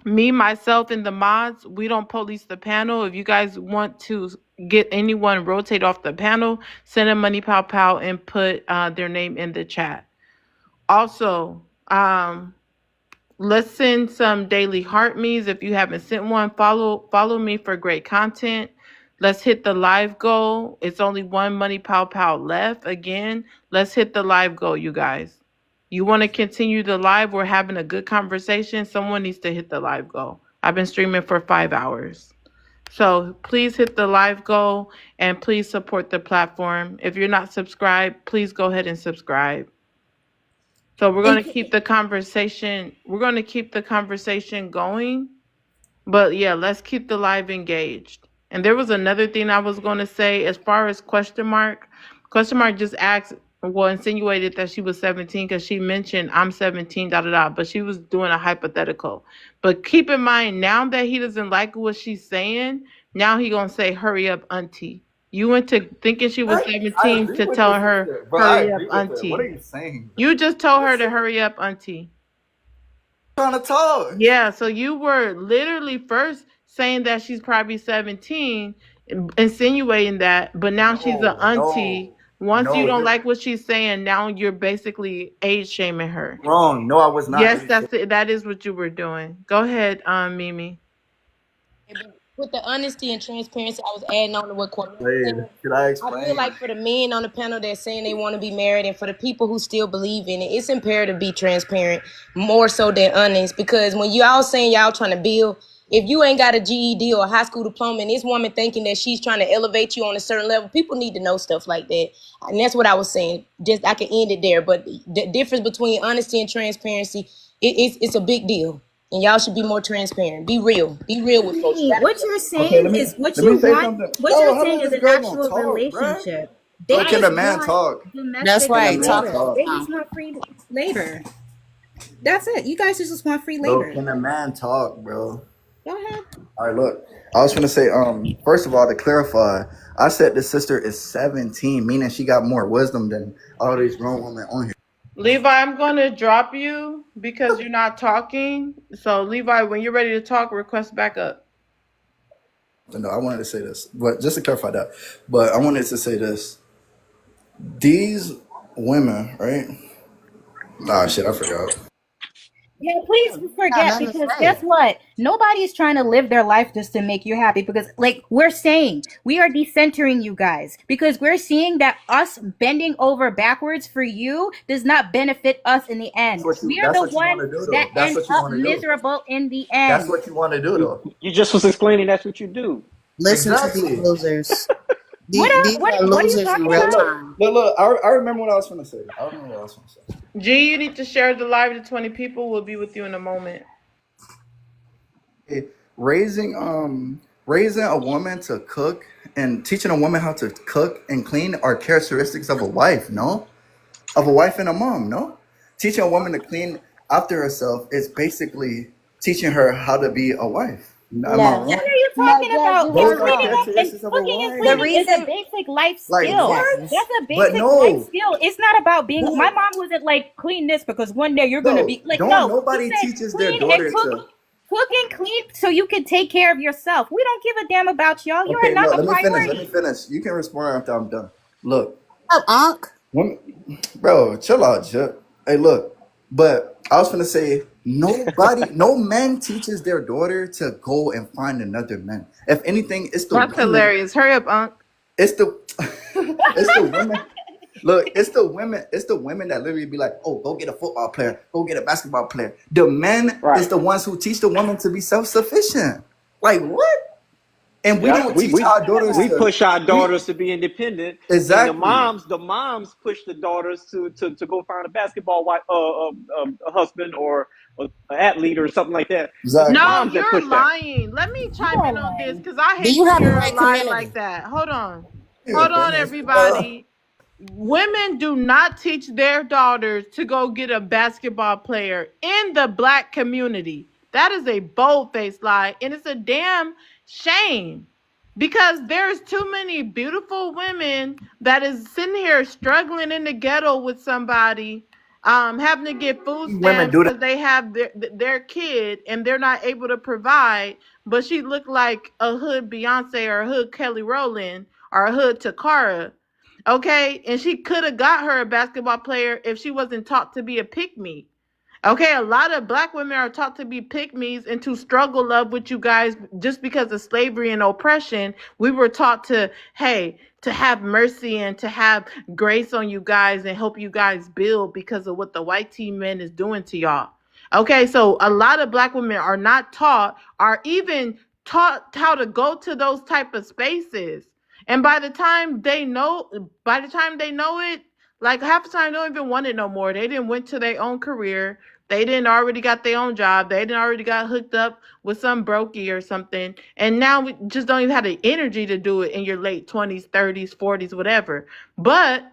Me, myself, and the mods, we don't police the panel. If you guys want to get anyone rotate off the panel, send a money pow pow and put their name in the chat. Also, let's send some daily heart me's. If you haven't sent one, follow me for great content. Let's hit the live goal. It's only one money pow pow left. Again, let's hit the live goal, you guys. You want to continue the live? We're having a good conversation. Someone needs to hit the live goal. I've been streaming for 5 hours. So please hit the live goal and please support the platform. If you're not subscribed, please go ahead and subscribe. So we're going to keep the conversation. We're going to keep the conversation going. But yeah, let's keep the live engaged. And there was another thing I was going to say as far as question mark just asked, well, insinuated that she was 17 because she mentioned I'm 17, but she was doing a hypothetical. But keep in mind, now that he doesn't like what she's saying, now he going to say, hurry up, auntie. You went to thinking she was 17 to tell her, hurry up, auntie. What are you saying? You just told her to hurry up, auntie. I'm trying to talk. Yeah, so you were literally first saying that she's probably 17, insinuating that, but now she's an auntie. Once you don't like what she's saying, now you're basically age shaming her. Wrong. No, I was not. Yes, that is what you were doing. Go ahead, Mimi. With the honesty and transparency, I was adding on to what Cornell said. Could I explain? I feel like for the men on the panel that's saying they want to be married, and for the people who still believe in it, it's imperative to be transparent more so than honest. Because when y'all saying y'all trying to build, if you ain't got a GED or a high school diploma, and this woman thinking that she's trying to elevate you on a certain level, people need to know stuff like that. And that's what I was saying. Just I can end it there, but the difference between honesty and transparency, it's a big deal. And y'all should be more transparent. Be real. Be real with folks. What you're saying is what you want. What you're saying is an actual relationship. They can a man talk? That's right. Talk. They just want free labor. That's it. You guys just want free labor. Bro, can a man talk, bro? Go ahead. All right, look. I was gonna say, first of all, to clarify, I said the sister is 17, meaning she got more wisdom than all these grown women on here. Levi, I'm going to drop you because you're not talking. So, Levi, when you're ready to talk, request back up. No, I wanted to say this, but just to clarify that. But I wanted to say this. These women, right? Ah, shit, I forgot. Yeah, please forget, because guess what? Nobody is trying to live their life just to make you happy, because like we're saying, we are decentering you guys because we're seeing that us bending over backwards for you does not benefit us in the end. We are the ones that end up miserable in the end. That's what you want to do, though. You just was explaining that's what you do. Listen to these losers. These what are losers are you in real talking time. Look, I remember what I was going to say. G, you need to share the live to 20 people. We'll be with you in a moment. Raising a woman to cook and teaching a woman how to cook and clean are characteristics of a wife, no? Of a wife and a mom, no? Teaching a woman to clean after herself is basically teaching her how to be a wife. Am I wrong? What are you talking about? Those are Cooking characteristics of a and wife. cleaning is a basic life skill. What? That's a basic life skill. It's not about being. My mom wasn't like, clean this because one day you're gonna be like. No, nobody teaches their daughter to cook and clean so you can take care of yourself. We don't give a damn about y'all. You are not a priority. Let me finish. You can respond after I'm done. Look. What's up, Unc? Bro, chill out, Chip. Hey, look. But I was gonna say, no man teaches their daughter to go and find another man. If anything, it's the That's hilarious. Hurry up, Unc. It's the women. Look, it's the women that literally be like, oh, go get a football player, go get a basketball player. The men is the ones who teach the woman to be self-sufficient. Like what? And we don't teach our daughters. We push our daughters to be independent. Exactly. And the moms push the daughters to go find a basketball wife, a husband or an athlete or something like that. It's the No, Exactly. moms that you're push that. lying. Let me You chime are in on this lying. because I Do hate you to have the hear a right lie community? like that. Hold on. Yeah, Hold on, uh, everybody. Women do not teach their daughters to go get a basketball player in the black community. That is a bold-faced lie, and it's a damn shame because there's too many beautiful women that is sitting here struggling in the ghetto with somebody, having to get food Women stamps do that. because they have their kid and they're not able to provide. But she looked like a hood Beyonce or a hood Kelly Rowland or a hood Takara. Okay, and she could have got her a basketball player if she wasn't taught to be a pick me. Okay, a lot of black women are taught to be pick-me's and to struggle love with you guys just because of slavery and oppression. We were taught to, hey, to have mercy and to have grace on you guys and help you guys build because of what the white team men is doing to y'all. Okay, so a lot of black women are not taught, are even taught how to go to those type of spaces. And by the time they know it, like half the time they don't even want it no more. They didn't went to their own career. They didn't already got their own job. They didn't already got hooked up with some brokey or something. And now we just don't even have the energy to do it in your late 20s, 30s, 40s, whatever. But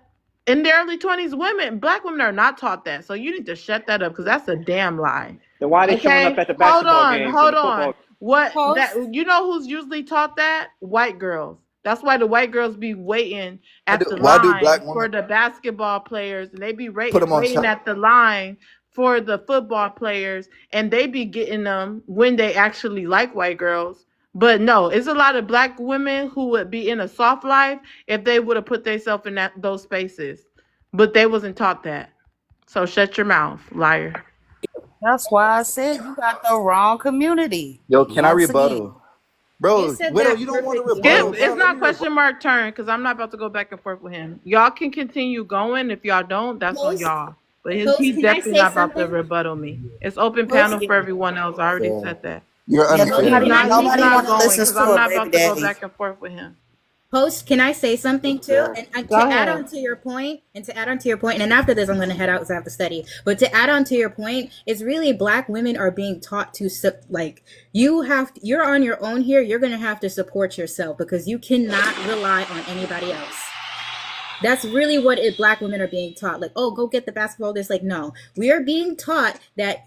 in the early 20s, black women are not taught that. So you need to shut that up because that's a damn lie. Then why are they showing up Okay, at the basketball games and hold the on. football? What that Post. you know who's usually taught that? White girls. That's why the white girls be waiting at the Why do line black women for the basketball players, and they be put them on waiting top? at the line for the football players, and they be getting them when they actually like white girls. But no, it's a lot of black women who would be in a soft life if they would have put themselves in those spaces, but they wasn't taught that. So shut your mouth, liar. That's why I said you got the wrong community. Yo, can I Once again. rebuttal? You Bro, said Widow, that you don't want to perfectly. Skip, rebuttal, Post. bro. it's Let me not rebuttal. question mark turn because I'm not about to go back and forth with him. Y'all can continue going. If y'all don't, that's on Post. y'all. But Post. he's Can I definitely say not about to something? rebuttal me. It's open panel Post. for everyone else. I already Yeah. said that. You're Yeah, He's unfair. Can nobody I not. say He's nobody not wanna something? going listen because to I'm a not baby about to go daddy. back and forth with him. Post, can I say something too? Yeah. And Go to add ahead. on to your point, and after this, I'm going to head out because I have to study. But to add on to your point, it's really black women are being taught to like you're on your own here. You're going to have to support yourself because you cannot rely on anybody else. That's really what black women are being taught. Like, oh, go get the basketball. There's like, no, we are being taught that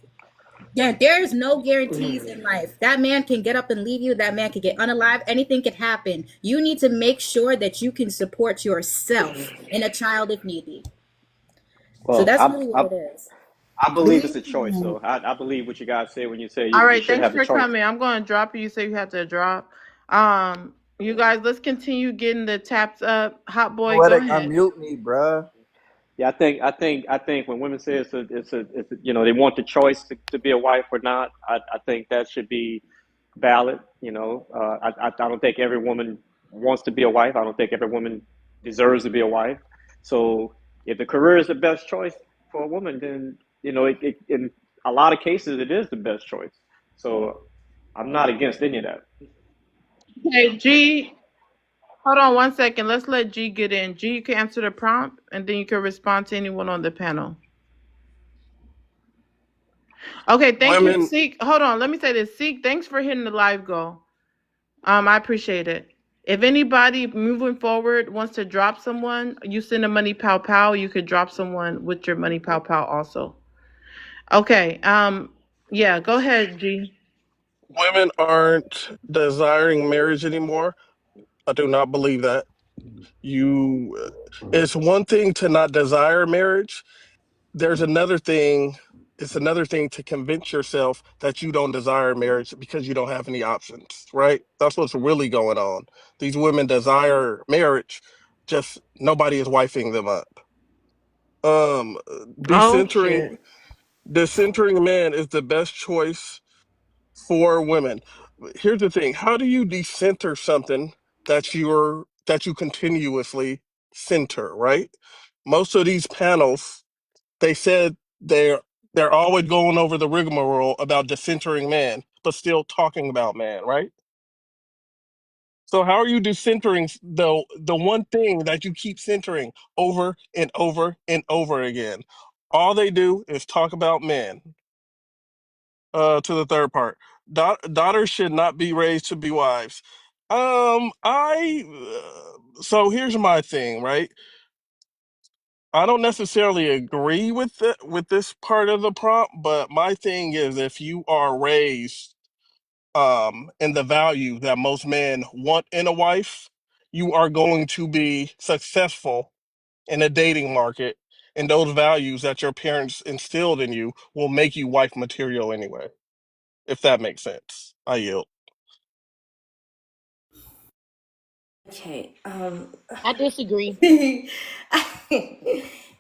yeah, there's no guarantees in life. That man can get up and leave you. That man can get unalive. Anything can happen. You need to make sure that you can support yourself and a child if need be. So Well, that's really what it is. I The believe it's a choice, reason though. I believe what you guys say when you say All you right. should Thanks have the for choice. coming. I'm going to drop you. You say you have to drop. You guys, let's continue getting the taps up. Hot boy, go Poetic, ahead. unmute me, bruh. Yeah, I think when women say they want the choice to be a wife or not, I think that should be valid. I don't think every woman wants to be a wife. I don't think every woman deserves to be a wife. So if the career is the best choice for a woman, then in a lot of cases it is the best choice. So I'm not against any of that. Hey, G, hold on one second. Let's let G get in. G, you can answer the prompt, and then you can respond to anyone on the panel. Okay, thank you, Women, Seek. Hold on, let me say this. Seek, thanks for hitting the live goal. I appreciate it. If anybody moving forward wants to drop someone, you send a money pow pow. You could drop someone with your money pow pow also. Okay. Yeah. Go ahead, G. women aren't desiring marriage anymore. I do not believe that. You, it's one thing to not desire marriage. There's another thing. It's another thing to convince yourself that you don't desire marriage because you don't have any options, right? That's what's really going on. These women desire marriage, just nobody is wifing them up. Um, Oh decentering, shit. decentering man is the best choice for women. Here's the thing: how do you decenter something that you continuously center? Right? Most of these panels, they said they're always going over the rigmarole about decentering man, but still talking about man. Right? So how are you decentering the one thing that you keep centering over and over and over again? All they do is talk about men. to the third part. Daughters should not be raised to be wives. I so here's my thing, right? I don't necessarily agree with this part of the prompt, but my thing is if you are raised in the value that most men want in a wife, you are going to be successful in a dating market, and those values that your parents instilled in you will make you wife material anyway, if that makes sense. I yield. Okay. I disagree. I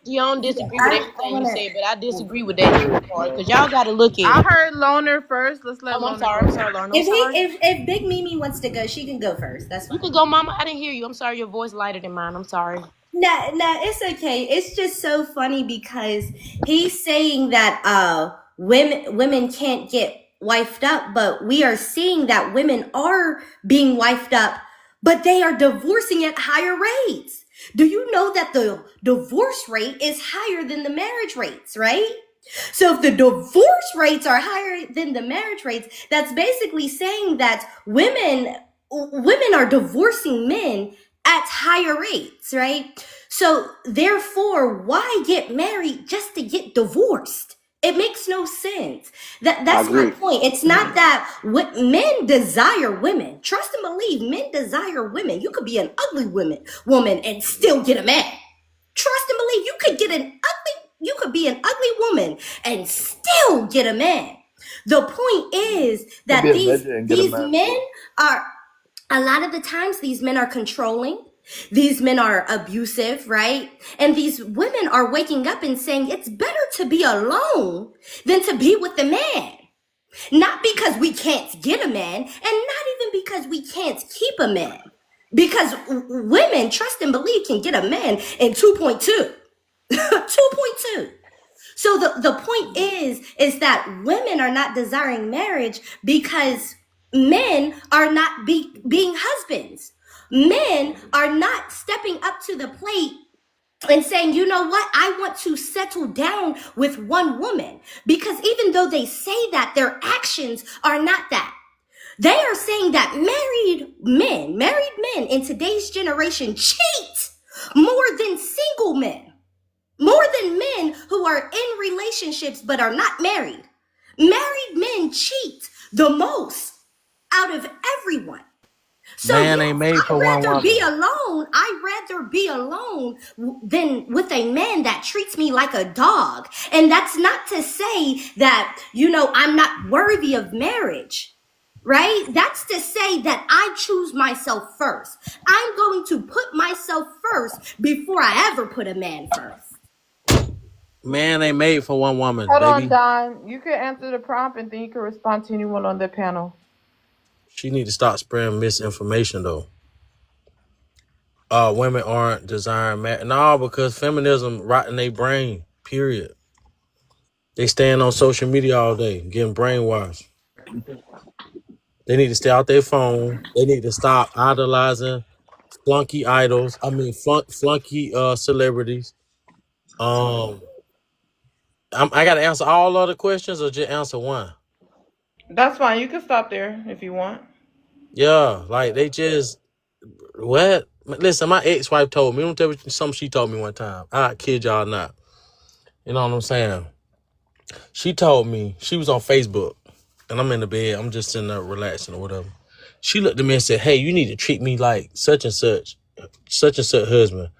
You don't disagree with I everything you wanna. say, but I disagree with that last part because y'all got to look at I it. heard Loner first. Let's let Oh, I'm Loner sorry. I'm go. sorry, Lauren. I'm If sorry. if Big Mimi wants to go, she can go first. That's You fine. could go, Mama. I didn't hear you. I'm sorry. Your voice lighter than mine. I'm sorry. No, no, it's okay. It's just so funny because he's saying that women can't get wifed up, but we are seeing that women are being wifed up, but they are divorcing at higher rates. Do you know that the divorce rate is higher than the marriage rates, right? So if the divorce rates are higher than the marriage rates, that's basically saying that women are divorcing men at higher rates, right? So therefore, why get married just to get divorced? It makes no sense. I That's my agree. point. It's not that men desire women. Trust and believe, men desire women. You could be an ugly woman and still get a man. Trust and believe, you could be an ugly woman and still get a man. The point is Could be that a midget and get a these man men too. are, a lot of the times these men are controlling. These men are abusive, right? And these women are waking up and saying it's better to be alone than to be with a man. Not because we can't get a man, and not even because we can't keep a man. Because women, trust and believe, can get a man in 2.2. 2.2. So the point is that women are not desiring marriage because men are not being husbands. Men are not stepping up to the plate and saying, you know what, I want to settle down with one woman. Because even though they say that, their actions are not that. They are saying that married men in today's generation cheat more than single men. More than men who are in relationships but are not married. Married men cheat the most out of everyone. So Man ain't yes, made for one woman. I'd rather be alone than with a man that treats me like a dog. And that's not to say that, I'm not worthy of marriage. Right? That's to say that I choose myself first. I'm going to put myself first before I ever put a man first. Man ain't made for one woman, Hold on, baby. Don. You can answer the prompt and then you can respond to anyone on the panel. She need to stop spreading misinformation though. Women aren't desiring marriage. No, because feminism rotting their brain. Period. They stand on social media all day, getting brainwashed. They need to stay out their phone. They need to stop idolizing flunky idols. I mean, flunky celebrities. Um, I got to answer all other questions or just answer one. That's fine. You can stop there if you want. Yeah, like they just what? Listen, my ex-wife told me. Don't tell me something she told me one time. I kid y'all not. You know what I'm saying? She told me she was on Facebook, and I'm in the bed. I'm just sitting there relaxing or whatever. She looked at me and said, "Hey, you need to treat me like such and such husband.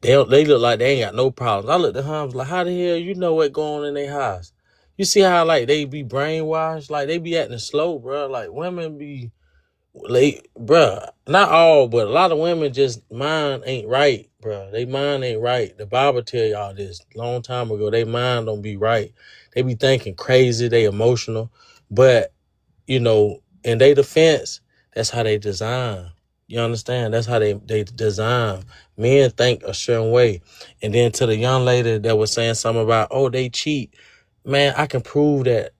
They look like they ain't got no problems." I looked at her. I was like, "How the hell you know what going on in their house? You see how like they be brainwashed? Like they be acting slow, bro. Like women be like, bruh, not all, but a lot of women just mind ain't right, bruh. They mind ain't right. The Bible tell y'all this long time ago. They mind don't be right. They be thinking crazy. They emotional, but in their defense, that's how they design. You understand? That's how they design. Men think a certain way, and then to the young lady that was saying something about, oh, they cheat. Man, I can prove that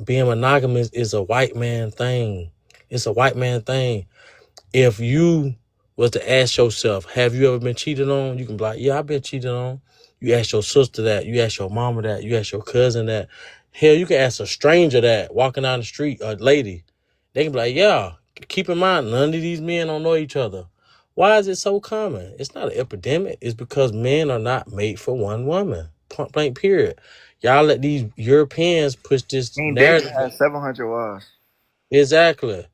being monogamous is a white man thing. It's a white man thing. If you was to ask yourself, have you ever been cheated on? You can be like, yeah, I've been cheated on. You ask your sister that. You ask your mama that. You ask your cousin that. Hell, you can ask a stranger that walking down the street, a lady. They can be like, yeah, keep in mind, none of these men don't know each other. Why is it so common? It's not an epidemic. It's because men are not made for one woman. Point blank, period. Y'all let these Europeans push this King David narrative. had 700 wives. Exactly.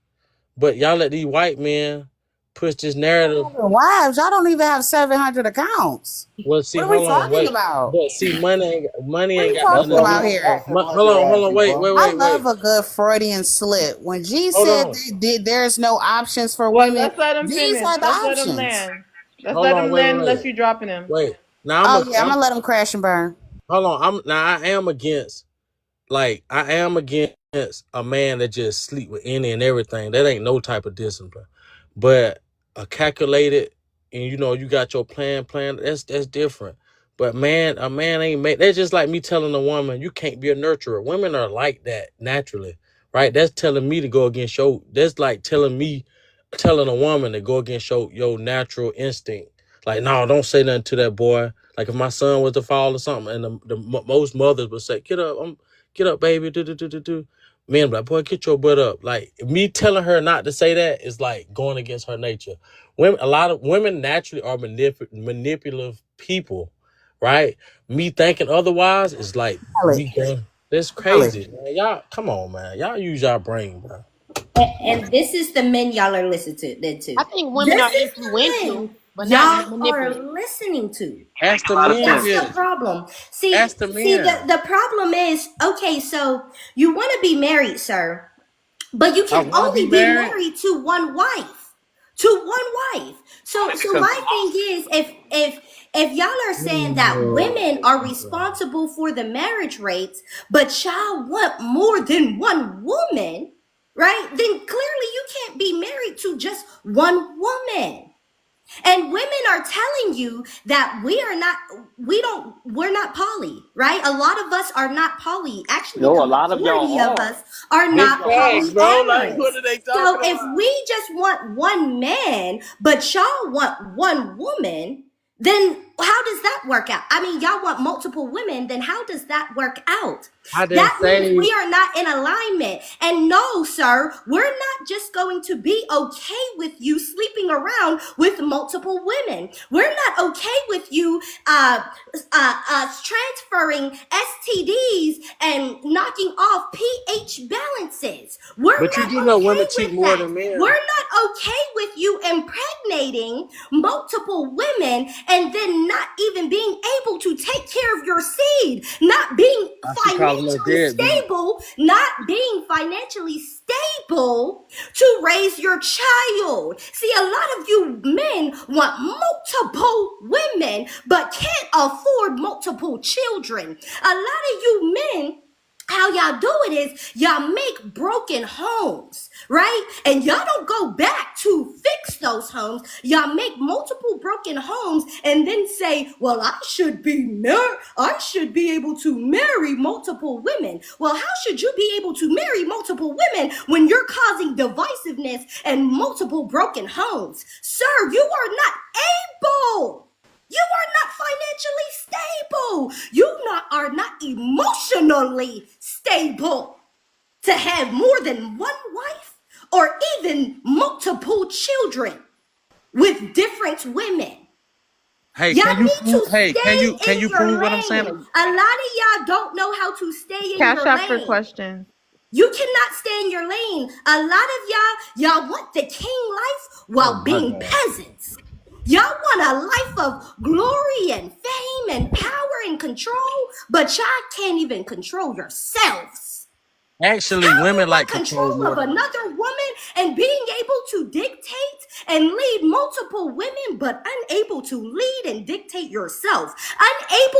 But y'all let these white men push this narrative. Wives, y'all don't even have 700 accounts. Well, see, What are we hold on, talking wait. about? But see, money What are ain't you got nothing talking to Well, do. about we here? don't got 700 Hold on, wives, wait, bro. I wait. love a good Freudian slip. When G Hold said on, there's no options for Well, women, let's let him these finish. are the Let's let him options. land. Let's hold let on, him land unless you dropping him. wait. Now Oh yeah, I'm gonna let them crash and burn. hold on. I am against. Like, I am against a man that just sleep with any and everything. That ain't no type of discipline. But a calculated, and you got your plan, that's different. But man, a man ain't made. That's just like me telling a woman, you can't be a nurturer. Women are like that naturally, right? That's telling me to go against that's like telling a woman to go against your natural instinct. Like, no, don't say nothing to that boy. Like, if my son was to fall or something, and most mothers would say, get up, baby. Do. Man, like, boy, get your butt up. Like, me telling her not to say that is like going against her nature. A lot of women naturally are manipulative people, right? Me thinking otherwise is like Valid, me going. That's valid. crazy, man. Y'all, come on, man. Y'all use your brain, bro. And this is the men y'all are listening to. I think women This are is the influential, men but not y'all are manipulative. listening to. Make Ask a the lot of men That's sense. the this. problem. See, Ask the see, men. the problem is, okay, so you want to be married, sir, but you I can want to be only be married. married to one wife. To one wife. So Because my thing is, if y'all are saying that women are responsible for the marriage rates, but y'all want more than one woman, right? Then clearly you can't be married to just one woman. And women are telling you that we're not poly, right? A lot of us are not poly. Actually, a the lot of majority of y'all are. us are Big not facts, bro. Like, polyamorous. what are they So talking if about? we just want one man, but y'all want one woman, then how does that work out? I mean, y'all want multiple women, then how does that work out? I didn't That means say. we are not in alignment. And no, sir, we're not just going to be okay with you sleeping around with multiple women. We're not okay with you transferring STDs and knocking off pH balances. We're But you do not know okay women cheat with more that. than We're men. not okay with you impregnating multiple women and then not even being able to take care of your seed, not being I she calling her deadbeat. not being financially stable to raise your child. See, a lot of you men want multiple women but can't afford multiple children. A lot of you men, how y'all do it is y'all make broken homes, right? And y'all don't go back to fix those homes. Y'all make multiple broken homes and then say, well, I should be able to marry multiple women. Well, how should you be able to marry multiple women when you're causing divisiveness and multiple broken homes? Sir, you are not able. You are not financially stable. Are not emotionally stable to have more than one wife or even multiple children with different women. Hey, Y'all can you need prove? to Hey, stay can in you your prove what I'm saying? lane. A lot of y'all don't know how to stay in Cash your out for lane. question. You cannot stay in your lane. A lot of y'all want the king life Oh while my being God. peasants. Y'all want a life of glory and fame and power and control, but y'all can't even control yourselves. Actually, How you women want like control control more of than men. another woman and being able to dictate and lead multiple women, but unable to lead and dictate yourself,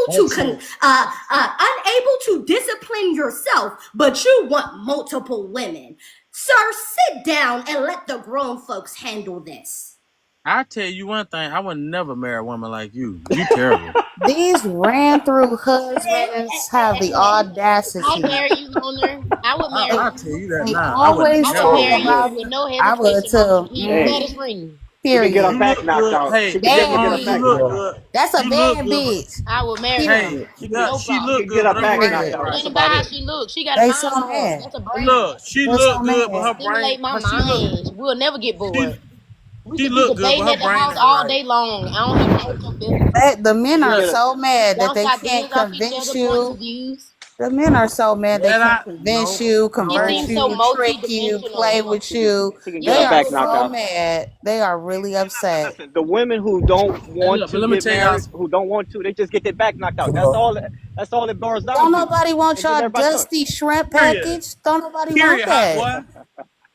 Actually, unable to discipline yourself, but you want multiple women? Sir, sit down and let the grown folks handle this. I tell you one thing. I would never marry a woman like you. You terrible. These ran through husbands have the I audacity. marry you, loner. I would marry They, I'll you. tell you that they now. I would always I would never talk marry marry. you about, with no I would hesitation on the tell, key man, saddest ring. She can get her You Period. back look knocked good. out. Hey, She can definitely get Bad her Lamar, you back bitch. knocked look out. good. That's a You look bad good, but bitch. I would marry her. hey, Period. No she problem. She look can get good, her but her back brain knocked Period. ain't out. It right. That's ain't about about how it. she looks. She got a They mind so of her own. mad. That's a brain. Look, she They're so look good, but mad. her brain, Stimulate my she look, mind. We'll never get she bored. We she could be look good, but debating her at the brain house ain't all right. day long. I don't have to hurt your feelings. The She men can are get a. so We mad that bounce they can't ideas off each convince other, points of you. views. The men are so mad they That can't I convince no, you, He no. convert seems so you, trick you, multi-dimensional. play with She can. you. She can get You're her They are back so knocked so out. mad. They are really upset. Listen, the women who don't Hey, want look, but to let me get tell y'all. married, who don't want to, they just get their back knocked out. That's Well, all. That's all it boils down Don't to. nobody want And then y'all everybody choice. dusty shrimp Period. package. Don't nobody want Period, hot that. boy.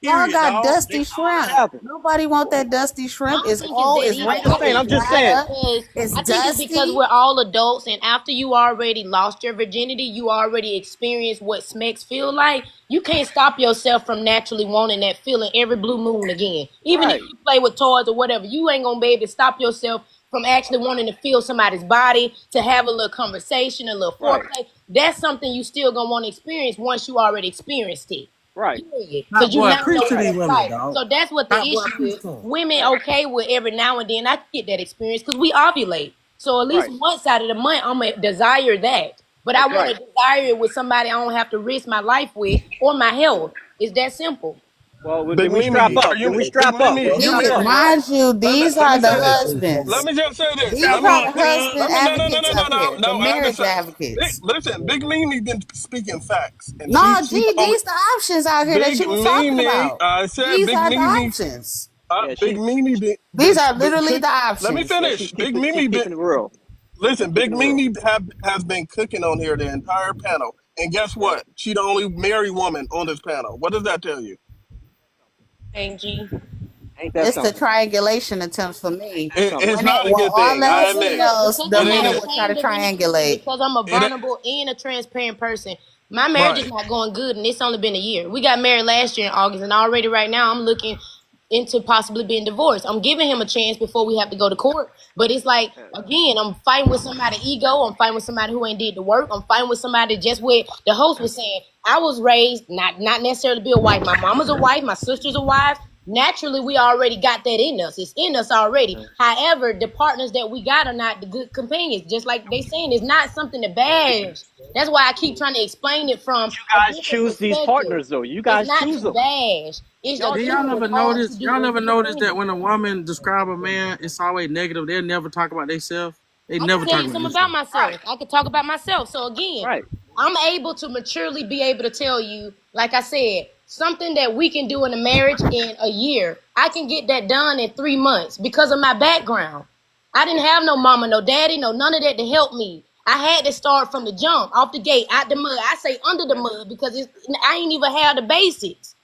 Y'all Period, got dog. dusty All that shrimp. happens. Nobody want that dusty I shrimp. don't It's think it's old, that it's either. I'm wrinkled, just I saying. it's I'm think just dried saying. up, because it's I think it's because dusty. we're all adults, and after you already lost your virginity, you already experienced what smecks feel like. You can't stop yourself from naturally wanting that feeling every blue moon again. Even if Right. you play with toys or whatever, you ain't gonna be able to stop yourself from actually wanting to feel somebody's body, to have a little conversation, a little Right. foreplay. That's something you still gonna want to experience once you already experienced it. Right. Period. Because Hot you boy, now preach know to what Right. these it's women, like. dog. So that's what the Hot boy, issue preach is. to them. Women Right. okay with every now and then. I get that experience because we ovulate. So at least Right. once out of the month, I'm gonna desire that. But I That's want right. to desire it with somebody I don't have to risk my life with or my health. It's that simple. Then Big we strap Mimi, are up. Then you we Big strap up. Mimi? Then we You strap hear These, up, me, bro. right? mind you, these Let are me the say this. Let husbands. me just say this. These Strap Let me are up, the cuz. husband let me advocates no up here. The I have to marriage say advocates. listen, Big Mimi been speaking facts and No, she gee, told me these the options out here that Big you was talking Mimi, about. I said These Big are the Mimi options. Yeah. Big Mimi These are been literally cook. the Let me options. Yeah. finish. Big Mimi She's been keeping it real. listen. Keeping Big it real. Mimi has been cooking on here the entire panel, and guess Yeah. what? She the only married woman on this panel. What does that tell you? Angie. Ain't that It's the something? triangulation attempts for me. Ain't that something? It's When it, not a when good all thing. I else Look, admit look, fails, because the it I'm ain't. man not A, will try to ashamed of anything and triangulate. because I'm a it vulnerable and a transparent person. My marriage is right. not going good and it's only been a year. We got married last year in August and already right now I'm looking into possibly being divorced. I'm giving him a chance before we have to go to court. But it's like, Yeah. again, I'm fighting with somebody's ego. I'm fighting with somebody who ain't did the work. I'm fighting with somebody just where the host was saying, I was raised not necessarily to be a wife. My mama's a wife. My sister's a wife. Naturally, we already got that in us. It's in us already. However, the partners that we got are not the good companions. Just like they saying, it's not something to bash. That's why I keep trying to explain it from You a guys different choose these perspective. partners, though. You It's guys not choose to them. bash. It's Y'all a Did thing y'all choose that them. never is hard to notice? do Y'all in never the notice that beginning. when a woman describe a man, it's always negative. They'll never talk about themselves. They I can never tell talk you about something about themselves. myself. Right. I can talk about myself. So again, Right. I'm able to maturely be able to tell you, like I said, something that we can do in a marriage in a year. I can get that done in 3 months because of my background. I didn't have no mama, no daddy, no none of that to help me. I had to start from the jump, off the gate, out the mud. I say under the mud because I ain't even have the basics.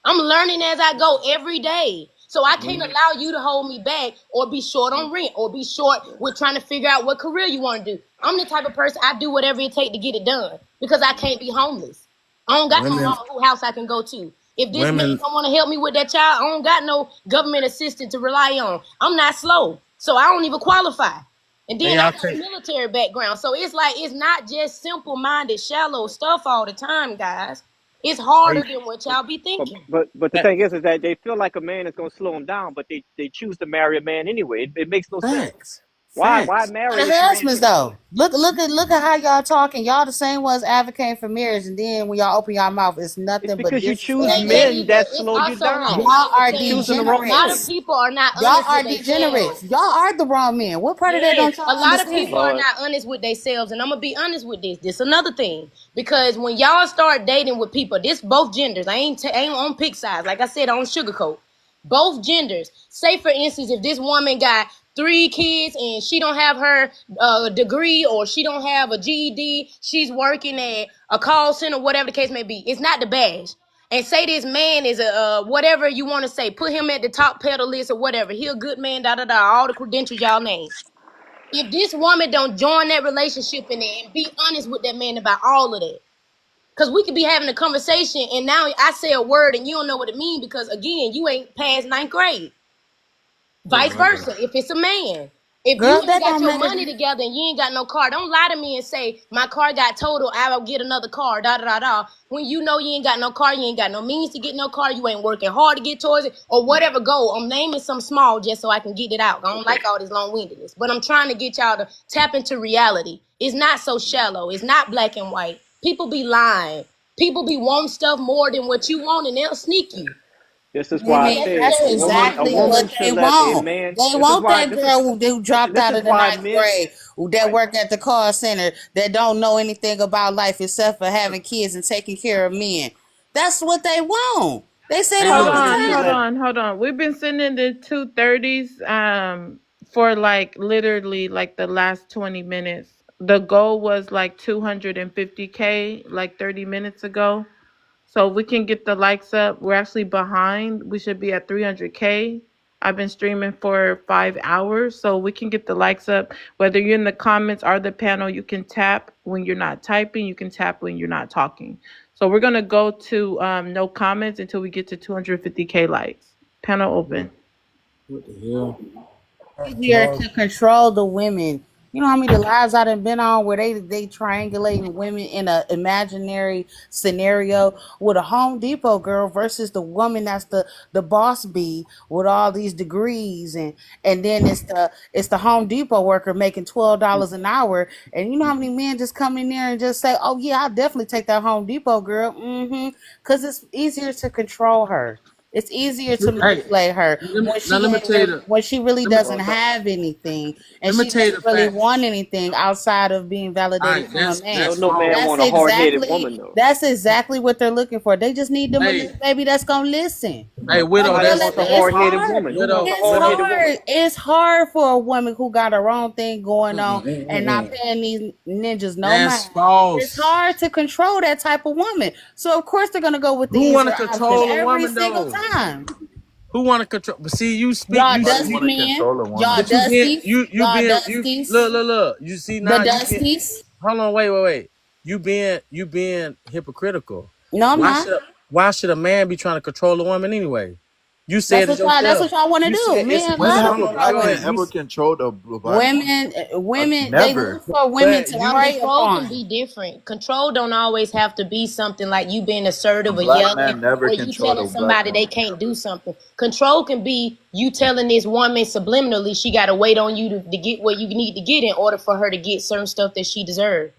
I'm learning as I go every day. So I can't allow you to hold me back or be short on rent or be short with trying to figure out what career you want to do. I'm the type of person I do whatever it takes to get it done because I can't be homeless. I don't got no Women, mama who house I can go to. If this man women. don't want to help me with that child, I don't got no government assistance to rely on. I'm not slow, so I don't even qualify. And Hey, then I y'all got a take. military background, so it's like it's not just simple-minded, shallow stuff all the time, guys. It's harder Hey, than what y'all be But thinking. but the thing is that they feel like a man is going to slow them down, but they choose to marry a man anyway. It makes no sense. facts, Why facts. marry The if you ain't husbands though. Look at how y'all talking. Y'all the same ones advocating for marriage, and then when y'all open your mouth, it's It's nothing but because you It choose ain't that disrespect. men either. that It's slow you also another down. thing Y'all are You're because choosing the a wrong lot of men. degenerates. people are not Y'all honest with are themselves. degenerates. Y'all are the wrong men. What part of that Yes, don't y'all a lot of Oh people understand? are Lord. not honest with themselves, and I'm gonna be honest with this. This another thing because when y'all start dating with people, this both genders. I ain't on pick sides. Like I said, I don't sugarcoat. Both genders. Say for instance, if this woman got 3 kids and she don't have her degree or she don't have a GED, she's working at a call center, whatever the case may be. It's not the bash. And say this man is a whatever you want to say, put him at the top pedal list or whatever. He a good man, da da da, all the credentials y'all name. If this woman don't join that relationship in there and be honest with that man about all of that, because we could be having a conversation and now I say a word and you don't know what it means because again, you ain't past ninth grade. Oh Vice my god. versa, if it's a man. If you Girl, ain't that got don't your make money a together and you ain't got no car, don't lie to me and say my car got totaled. I will get another car. Da da da da. When you know you ain't got no car, you ain't got no means to get no car. You ain't working hard to get towards it or whatever goal. I'm naming some small just so I can get it out. I don't like all this long windedness, but I'm trying to get y'all to tap into reality. It's not so shallow. It's not black and white. People be lying. People be wanting stuff more than what you want, and they'll sneak you. This is Not why I man, said that's necessarily gonna a exactly be good. woman what they should let a want. man. They want that girl who dropped This out is of the why ninth men. grade, that Right. work at the call center, that don't know anything about life except for having kids and taking care of men. That's what they want. They say Hey, that Hold all Widow, the here's on, the hold time. thing. on, hold on. We've been sitting in the 230s for like literally like the last 20 minutes. The goal was like 250K like 30 minutes ago. So if we can get the likes up. We're actually behind. We should be at 300K. I've been streaming for 5 hours, so we can get the likes up. Whether you're in the comments or the panel, you can tap when you're not typing. You can tap when you're not talking. So we're gonna go to no comments until we get to 250K likes. Panel open. What the hell? Can Easier I? to control the women. You know how many lives I done been on where they triangulating women in a imaginary scenario with a Home Depot girl versus the woman that's the boss bee with all these degrees, and then it's the Home Depot worker making $12 an hour, and you know how many men just come in there and just say, oh yeah, I'll definitely take that Home Depot girl, because it's easier to control her. It's easier to Hey, manipulate her now let me tell you the. when she really Let me doesn't have anything and let me she tell you doesn't the really fact. want anything outside of being All validated right, from a man. No, that's no man false. That's want a hard headed woman exactly though. that's exactly what they're looking for. They just need them a Hey, little baby that's gonna listen. hey, Like widow, Nobody girl, that's wants a it's hard false. headed hard. woman. Who wants Widow, a It's hard headed widow. woman? hard. It's hard for a woman who got her own thing going on and not Mm-mm-mm-mm. paying these ninjas no That's mind. It's false. hard to control that type of woman. So of course they're gonna go with the Who want easier to option control a every woman single though? time. Who want to control? But see, you speak. Y'all You Nobody dusty want speak. to men, control a y'all woman. But you being dusties, you y'all being you dusties, look. You see the now you being. dusties. Hold on, wait. You being hypocritical. No, I'm Why not. should why should a man be trying to control a woman anyway? You That's said it what y'all. That's yourself. what y'all want to You do. said it's Men When love to have hold a on, control black man women. ever controlled a black woman? Women, they Never. look for women but to you prey Control can upon. be different. Control don't always have to be something like you being A assertive or black yelling man never or you controlled telling a black somebody they woman. can't do something. Control can be you telling this woman subliminally she got to wait on you to get what you need to get in order for her to get certain stuff that she deserves.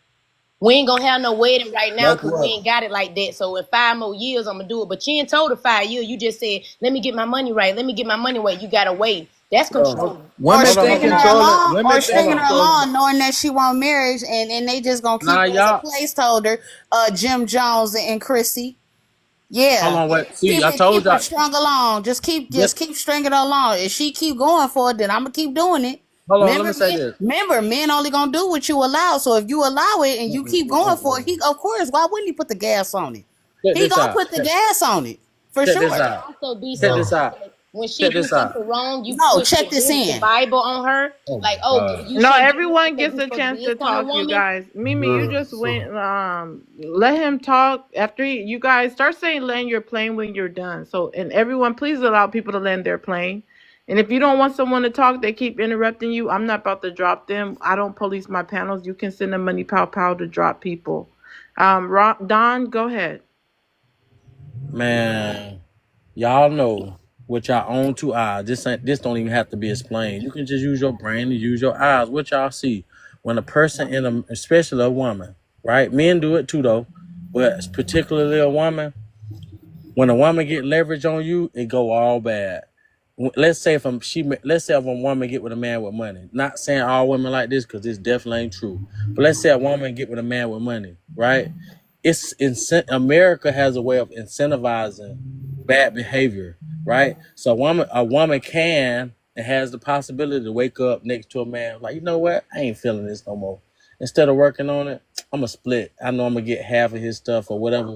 We ain't gonna have no wedding right now Like because we what? ain't got it like that. So in 5 more years, I'm gonna do it. But you ain't told her 5 years. You just said, "Let me get my money right. Let me get my money right." You gotta wait. That's Bro, control. Or women think stringing her controlling along, women think knowing that she want marriage, and they just gonna keep nah her as a y'all. placeholder. Jim Jones and Chrissy. Hold Yeah, on, wait. See, keep I it, keep told her y'all. strung along. Just Just keep stringing her along. If she keep going for it, then I'm gonna keep doing it. hold on. Let Remember, me say this. men only gonna do what you allow. So if you allow it and you keep going for it, he of course, why wouldn't he put the gas on it? Check He this gonna out. put the gas on it for Check this It sure. can out. also be Check something this out. like when she Check do this out. something wrong, you No, push check this the in. Bible on her. Oh Like, my oh, god. you No, shouldn't do this everyone because gets you're a supposed to chance be to this kind of talk, you woman. guys. Mimi, you just went let him talk after you guys start saying land your plane when you're done. So and everyone please allow people to land their plane. And if you don't want someone to talk, they keep interrupting you. I'm not about to drop them. I don't police my panels. You can send them money pow pow to drop people. Don, go ahead. Man, y'all know with y'all own two eyes. This don't even have to be explained. You can just use your brain and use your eyes. What y'all see when a person especially a woman, right? Men do it too though, but particularly a woman. When a woman get leverage on you, it go all bad. Let's say if a woman get with a man with money. Not saying all women like this because this definitely ain't true. But let's say a woman get with a man with money, right? America has a way of incentivizing bad behavior, right? So a woman can and has the possibility to wake up next to a man like, you know what? I ain't feeling this no more. Instead of working on it, I'm gonna split. I know I'm gonna get half of his stuff or whatever.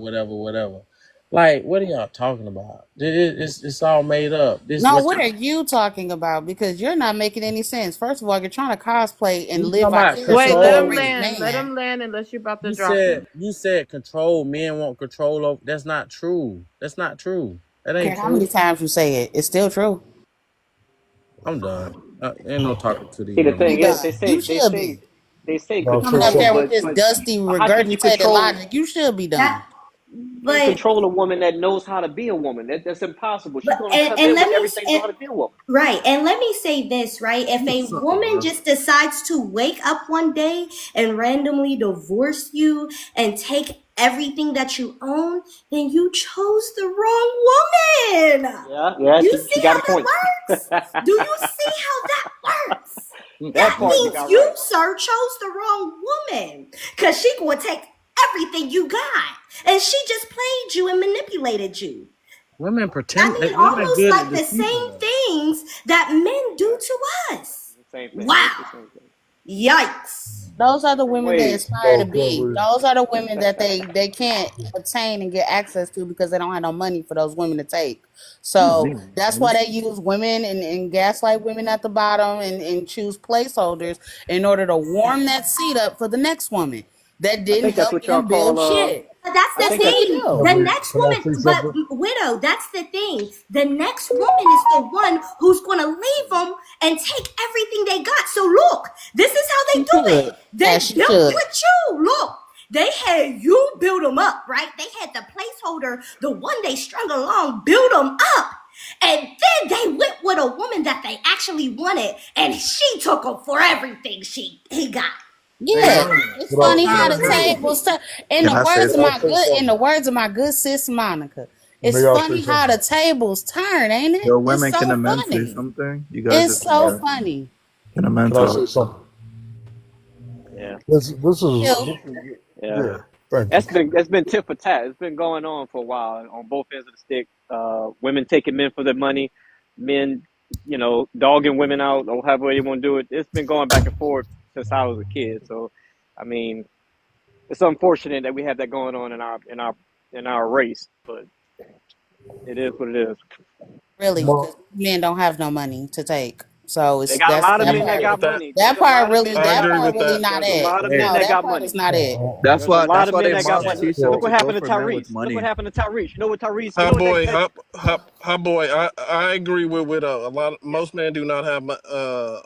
Like, what are y'all talking about? It's all made up. This No, what what y'all, are you talking about? Because you're not making any sense. First of all, you're trying to cosplay and you live talking about vicariously Wait, through let a him control? rich land. Let man. him land unless you're about to You drop said him. you said control. Men want control over. That's not true. That's not true. That I don't ain't care how many true. times you say it, it's still true. I'm done. Ain't no talking to See, these the women. thing Be is, done. You should be. they say Now, Coming so, up control, there so with but this dusty, how can you regurgitated control? logic. You should be That, done. You but control a woman that knows how to be a woman. That's impossible. She's but gonna come and in let with me everything to know how to be a woman. right, and let me say this, right? If You a sucker, woman bro. just decides to wake up one day and randomly divorce you and take everything that you own, then you chose the wrong woman. Yeah, yeah, You she see got how a that point. works? Do you see how that works? That That part you Mm-mm. means got you, right. sir, chose the wrong woman. Because she would take everything you got. And she just played you and manipulated you. Women I pretend. mean, Women almost good at like the deceiving same though. things that men do Yeah, to us. the same thing. Wow. It's the same thing. Yikes. Those are the Different women they ways. aspire to so be. Corey, Those are the women that they can't attain and get access to because they don't have no money for those women to take. So that's why they use women and gaslight women at the bottom and choose placeholders in order to warm that seat up for the next woman that I didn't think that's help what y'all them build call. shit. But that's I the That's think what that's. they thing. do. The can next I woman, say but something? widow, that's the thing. The next woman is the one who's going to leave them and take everything they got. So look, this is how they She do it. should. As They she built should. with you. Look, they had you build them up, right? They had the placeholder, the one they strung along, build them up. And then they went with a woman that they actually wanted, and she took them for everything he got. They Yeah, learning. it's But funny I, how Tired the of hearing it. tables turn. In Can the I say words of can I my something? say good, in the something? words of my good sis Monica, May it's I say funny how the something? tables turn, ain't it? Yo, It's women, can so a man say funny. something? You guys It's just so Uh, interrupt me. funny. Can a man can I say talk? something? Yeah, Ew. This is yeah. yeah. Thank you. That's been tit for tat. It's been going on for a while on both ends of the stick. Women taking men for their money, men, dogging women out or however you want to do it. It's been going back and forth since I was a kid. So, I mean, it's unfortunate that we have that going on in our race, but it is what it is. Really, Well, because men don't have no money to take. So They it's got a that's lot of that Yeah, men I that part. agree got with that. money. There's That a lot part of really, men I that that got agree part with money. really that. not There's a it. lot of men No, that that got part is money. not it. That's There's a why. lot That's of why men they that got moms money. cheat. Look so what They go happened to for men with Tyrese. Look what money. happened to Tyrese. You know what Tyrese? You Hi know what that, boy, that hi boy. I agree with Widow. Most men do not have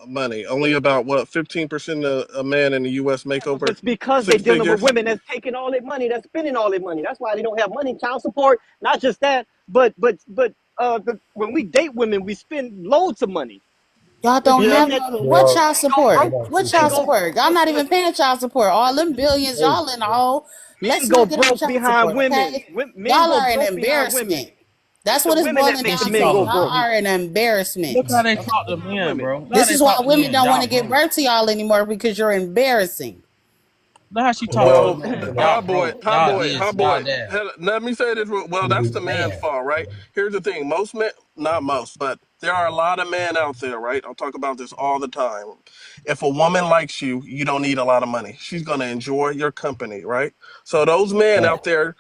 money. Only about what 15% of a man in the U.S. make Yeah, but over it's because they're six dealing with figures. women that's taking all their money, that's spending all their money. That's why they don't have money. Child support, not just that, but when we date women, we spend loads of money. Y'all It's don't the Yep. have women that no may what I, child go support? broke. can I What say child Men something? go support? Y'all broke. not even Listen, paying child support. All them billions, Hey, y'all in the hole. men Let's go not get on broke child behind support, women. okay? Men Y'all go are an broke behind women. embarrassment. It's That's the what it's women that boiling make the down see men to. go something. Y'all broke. are an Look embarrassment. how they Men talk go to behind men, women. bro. Look how This they is why talk to women men. don't want to Y'all give broke. birth to y'all anymore because you're embarrassing. Look how she Can talk to I? the Well, men. Can I? Y'all broke. Y'all hi this. boy. Y'all that. Let me say this. Well, that's the man's Man. fault, right? Here's the thing: most men, not most, but there are a lot of men out there, right? I'll talk about this all the time. If a woman likes you, you don't need a lot of money. She's gonna enjoy your company, right? So those men out there,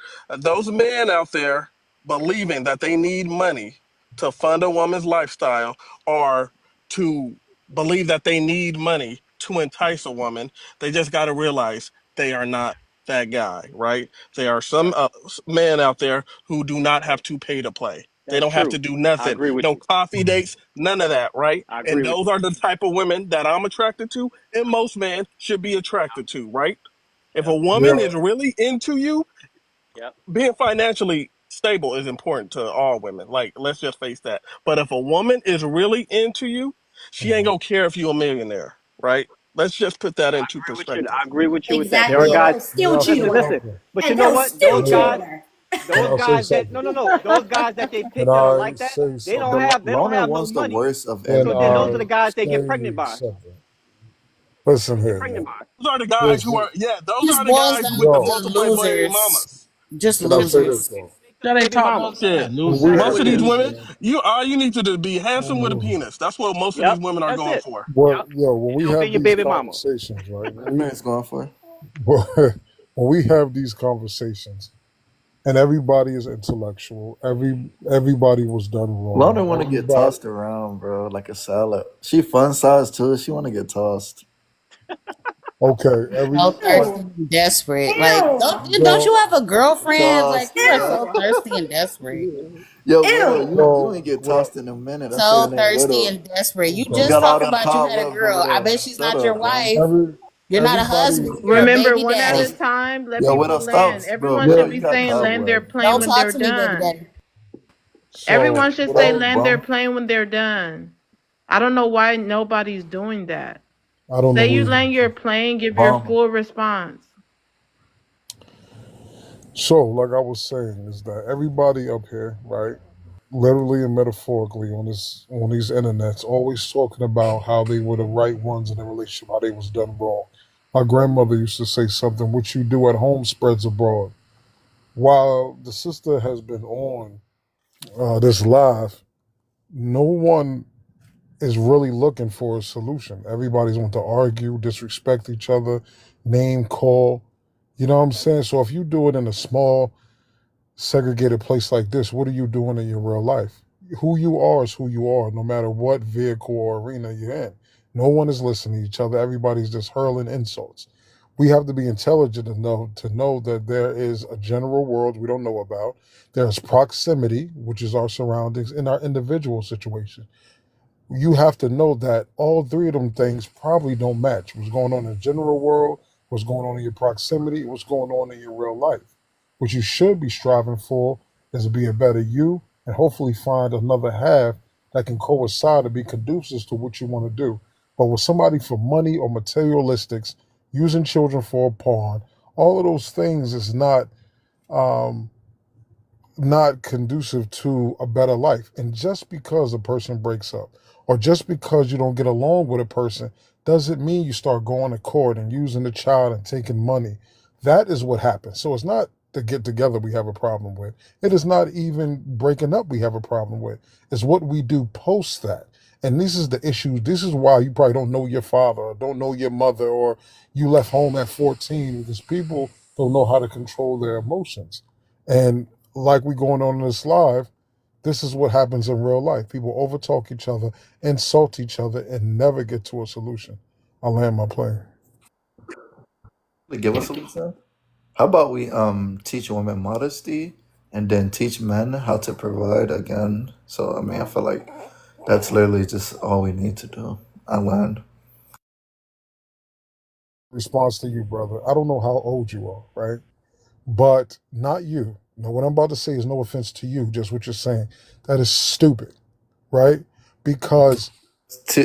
believing that they need money to fund a woman's lifestyle or to believe that they need money to entice a woman, they just got to realize they are not that guy, right? There are some Right, men out there who do not have to pay to play. They that's don't have true. to do I nothing. agree with No you. coffee dates, none of that, right? I agree And with those you. are the type of women that I'm attracted to, and most men should be attracted to, right? If Yep, a Yeah. woman is really into you, yep, being financially stable is important to all women. Like, let's just face that. But if a woman is really into you, she ain't Mhm. gonna care if you're a millionaire, right? Let's just put that into agree with you. perspective. I agree with you with that. There are Exactly. May And I? guys. they'll May still I say Listen, cheat on her. listen. something? But you And know they'll what? still Those May cheat I? guys, on her. May those I say guys that something? no, those guys that they Can pick that are I like that, say they don't something? have Loner no wants the money. worst of Can So then those everything. are I the guys they get pregnant say by. something? Listen They get here, pregnant man. by. Those are the guys This, who are, yeah, those Just are the boils guys down with the no. to multiply baby losers. mamas. Just Can I say They, this losers. though? they Look how got they baby talk to us, mamas. Shit. man. When Losers. we That's Most have what of it these is. these, women, you need to be handsome with a when penis. That's what most of Yep, these women are that's going it. for. Yep. when And we they'll be have your these baby mama. conversations, right? What a man's going for? When we have these conversations, and everybody is intellectual. Everybody was done Loner wrong. want to get Everybody. tossed around, bro, like a salad. She fun size too. She want to get tossed. Okay. So Like, thirsty and desperate. Like, Ew. don't you no. have a girlfriend? Like, Tossed, you are yeah. so thirsty and desperate. Yo, Widow, Ew. you ain't Well, get well, tossed in a minute. I say your So name, thirsty Widow. and desperate. You You okay. just got all talked them about you had a cobwebs over girl. I there. bet she's Shut not your up, bro. wife. You're not a Everybody, husband. You're a Remember, baby one at a daddy. Hey, time. Let yo, Widow, people stop, land. bro. Everyone Widow, should yeah. you be got saying land their cobwebs. plane Don't when talk they're to me, baby done. daddy. Everyone So should what I say Hey, land their bum. plane when they're done. I don't know why nobody's doing that. I don't Say know you either. land your plane, give your Bum. full response. So, like I was saying, is that everybody up here, right, literally and metaphorically on these internets, always talking about how they were the right ones in the relationship, how they was done wrong. My grandmother used to say something: "What you do at home spreads abroad." While the sister has been on this live, no one is really looking for a solution. Everybody's want to argue, disrespect each other, name call. You know what I'm saying? So if you do it in a small segregated place like this, what are you doing in your real life? Who you are is who you are, no matter what vehicle or arena you're in. No one is listening to each other. Everybody's just hurling insults. We have to be intelligent enough to know that there is a general world we don't know about. There's proximity, which is our surroundings, in our individual situation. You have to know that all three of them things probably don't match. What's going on in the general world, what's going on in your proximity, what's going on in your real life. What you should be striving for is to be a better you and hopefully find another half that can coincide and be conducive to what you want to do. But with somebody for money or materialistics, using children for a pawn, all of those things is um, not conducive to a better life. And just because a person breaks up or just because you don't get along with a person doesn't mean you start going to court and using the child and taking money. That is what happens. So it's not the get together we have a problem with. It is not even breaking up we have a problem with. It's what we do post that. And this is the issue. This is why you probably don't know your father or don't know your mother or you left home at 14 because people don't know how to control their emotions. And like we going on in this live, this is what happens in real life. People overtalk each other, insult each other, and never get to a solution. I'll land my plane. To give a solution? How about we teach women modesty and then teach men how to provide again? So I mean, I feel like that's literally just all we need to do. I learned. Response to you, brother. I don't know how old you are, right? But not you. Now, what I'm about to say is no offense to you, just what you're saying. That is stupid, right? Because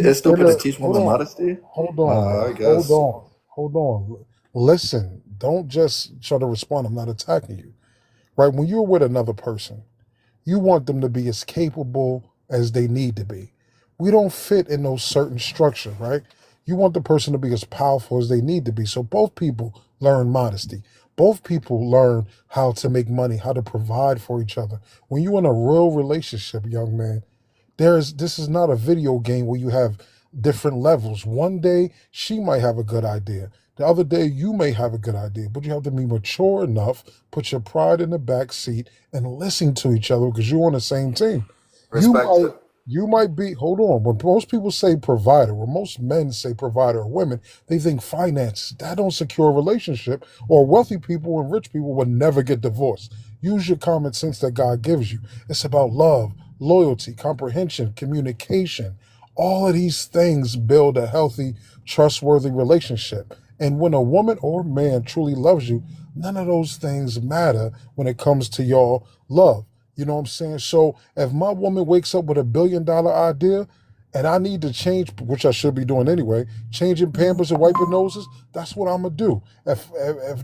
It's stupid to teach hold women on, modesty. hold on, I hold guess. on, hold on. Listen, don't just try to respond. I'm not attacking you, right? When you're with another person, you want them to be as capable as they need to be. We don't fit in those certain structure, right? You want the person to be as powerful as they need to be. So both people learn modesty. Both people learn how to make money, how to provide for each other. When you're in a real relationship, young man, this is not a video game where you have different levels. One day she might have a good idea. The other day you may have a good idea, but you have to be mature enough, put your pride in the back seat and listen to each other because you're on the same team. You Respect. might you might be hold on. When most people say provider, when most men say provider or women, they think finances. That don't secure a relationship, or wealthy people and rich people would never get divorced. Use your common sense that God gives you. It's about love, loyalty, comprehension, communication. All of these things build a healthy, trustworthy relationship. And when a woman or man truly loves you, none of those things matter when it comes to your love. You know what I'm saying? So if my woman wakes up with $1 billion idea and I need to change, which I should be doing anyway, changing pampers and wiping noses, that's what I'm gonna do. If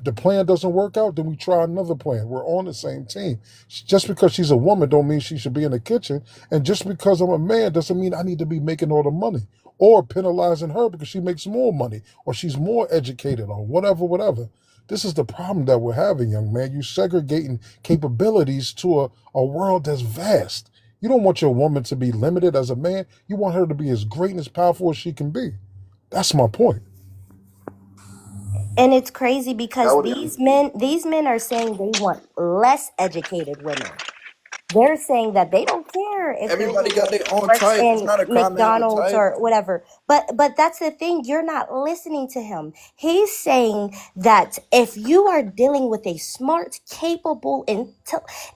the plan doesn't work out, then we try another plan. We're on the same team. Just because she's a woman don't mean she should be in the kitchen, and just because I'm a man doesn't mean I need to be making all the money or penalizing her because she makes more money or she's more educated or whatever, whatever. This is the problem that we're having, young man. You segregating capabilities to a world that's vast. You don't want your woman to be limited as a man. You want her to be as great and as powerful as she can be. That's my point. And it's crazy That because would these men are saying they want less educated women. They're saying that they don't care if your Everybody got woman their own works type. It's in not a crime to have a McDonald's type. or whatever. But that's the thing. You're not listening to him. He's saying that if you are dealing with a smart, capable,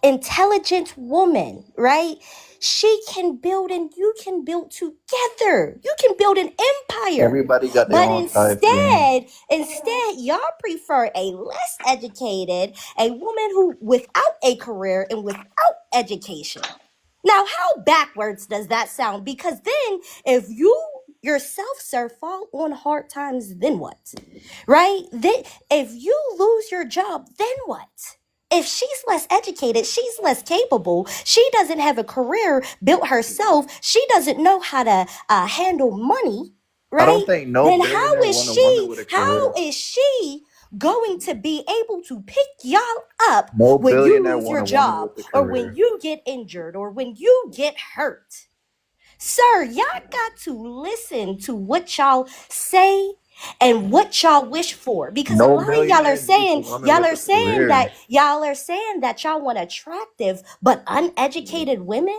intelligent woman, right? She can build and you can build together. You can build an empire. Everybody got their But own type, gang. instead, y'all prefer a less educated, a woman who without a career and without education. Now, how backwards does that sound? Because then if you yourself, sir, fall on hard times, then what? Right? Then if you lose your job, then what? If she's less educated, she's less capable, she doesn't have a career built herself, she doesn't know how to handle money, I don't right? think no Then billionaire want a woman with a how career. is she going to be able to pick y'all up No when you billionaire lose want your a woman job with a or when career. you get injured or when you get hurt? Sir, y'all got to listen to what y'all say and what y'all wish for, because a No lot of billionaire needs a woman with a career. y'all are saying that y'all want attractive but uneducated women.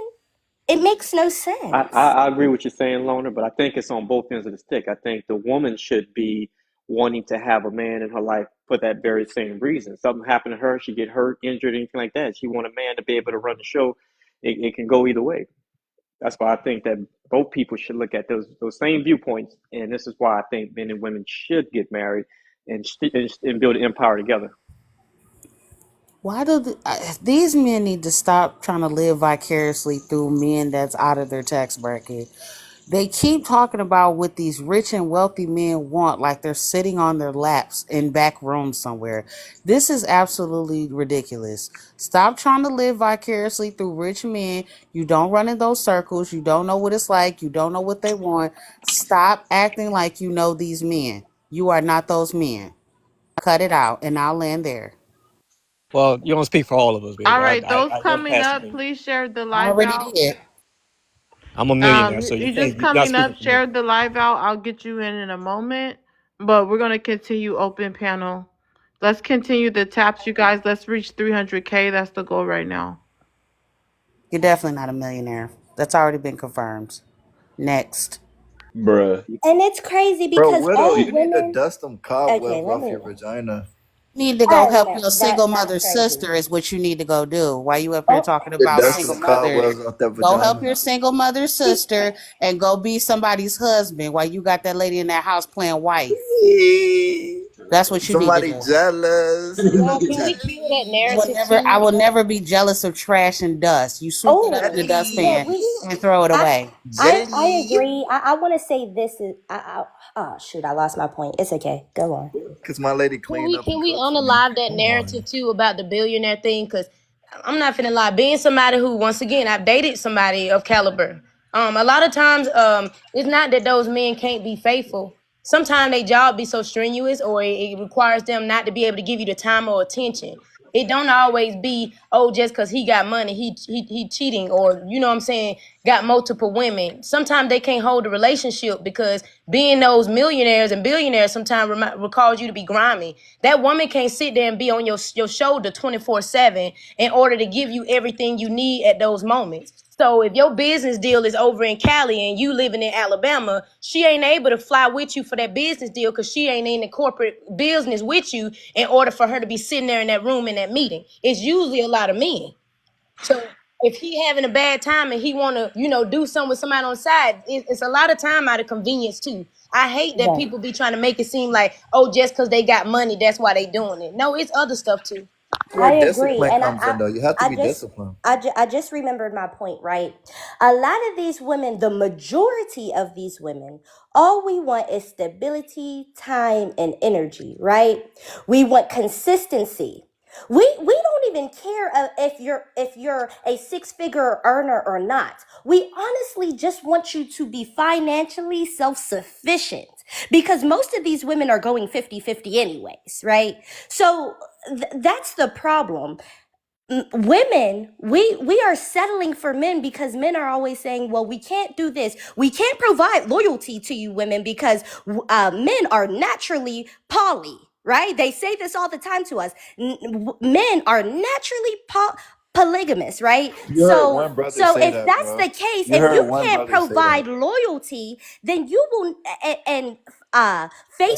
It makes no sense. I agree with you saying, Loner, but I think it's on both ends of the stick. I think the woman should be wanting to have a man in her life for that very same reason. Something happened to her, she get hurt, injured, anything like that. She want a man to be able to run the show. It can go either way. That's why I think that both people should look at those same viewpoints, and this is why I think men and women should get married and build an empire together. Why do these men need to stop trying to live vicariously through men that's out of their tax bracket? They keep talking about what these rich and wealthy men want, like they're sitting on their laps in back rooms somewhere. This is absolutely ridiculous. Stop trying to live vicariously through rich men. You don't run in those circles. You don't know what it's like. You don't know what they want. Stop acting like you know these men. You are not those men. Cut it out, and I'll land there. Well, you don't speak for all of us, All baby. right, those I love coming Pastor up, B. please share the I live already out. did. I'm a millionaire, so You just you're not coming speaking up, for me. share the live out. I'll get you in a moment, but we're gonna continue open panel. Let's continue the taps, you guys. Let's reach 300K. That's the goal right now. You're definitely not a millionaire. That's already been confirmed. Next. Bruh. And it's crazy Bro, because Widow, all you need to women. dust them Okay, cobwebs let off me. your vagina. Need to All go right, help Luna, your single that's mother crazy. sister is what you need to go do. Why you up here Oh, talking To about dust single them mothers? cobwebs off that Go help vagina. your single mother sister and go be somebody's husband while you got that lady in that house playing wife. That's what you need to Somebody do. jealous. Y'all, can we kill that narrative I too? will never be jealous of trash and dust. You sweep it under oh, the yeah, dustpan we. and throw it I away. I Jelly. agree. I want to say this is. Oh shoot, I lost my point. It's okay. Go on. Because my lady Can cleaned we up and can we cooked for me. unalive that Come on. narrative too about the billionaire thing? Because I'm not finna lie. Being somebody who, once again, I've dated somebody of caliber. A lot of times, it's not that those men can't be faithful. Sometimes their job be so strenuous, or it requires them not to be able to give you the time or attention. It don't always be, oh, just because he got money, he cheating, or you know what I'm saying, got multiple women. Sometimes they can't hold a relationship because being those millionaires and billionaires sometimes recalls you to be grimy. That woman can't sit there and be on your shoulder 24/7 in order to give you everything you need at those moments. So if your business deal is over in Cali and you living in Alabama, she ain't able to fly with you for that business deal because she ain't in the corporate business with you in order for her to be sitting there in that room in that meeting. It's usually a lot of men. So if he having a bad time and he want to, do something with somebody on the side, it's a lot of time out of convenience too. I hate that Right. people be trying to make it seem like, oh, just because they got money, that's why they doing it. No, it's other stuff too. Where I agree, discipline and comes in, though. You have to be disciplined. I just remembered my point. Right, a lot of these women, the majority of these women, all we want is stability, time, and energy. Right, we want consistency. We don't even care if you're a six-figure earner or not. We honestly just want you to be financially self-sufficient, because most of these women are going 50-50 anyways, right? So that's the problem. Women, we are settling for men because men are always saying, well, we can't do this, we can't provide loyalty to you women because men are naturally poly, right? They say this all the time to us. Men are naturally polygamous, right? You heard So one brother so say if that, that's bro. the case, You if heard you one can't brother say that. provide loyalty, then you will and was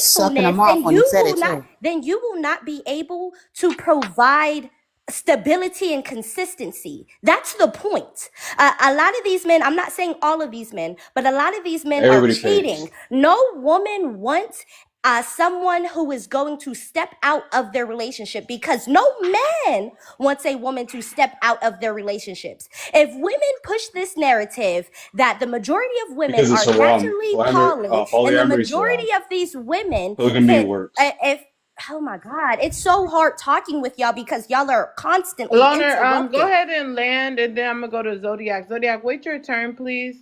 sucking faithfulness, him off when he said it too. then you will not be able to provide stability and consistency. That's the point. A lot of these men, I'm not saying all of these men, but a lot of these men are Everybody cheating. pays. No woman wants someone who is going to step out of their relationship, because no man wants a woman to step out of their relationships. If women push this narrative that the majority of women Because it's are haram. naturally poly, and the Polyamory is majority haram. of these women Polygamy can, works. if oh my God, it's so hard talking with y'all because y'all are constantly Loner, go interrupting. ahead and land, and then I'm gonna go to Zodiac. Zodiac, wait your turn, please.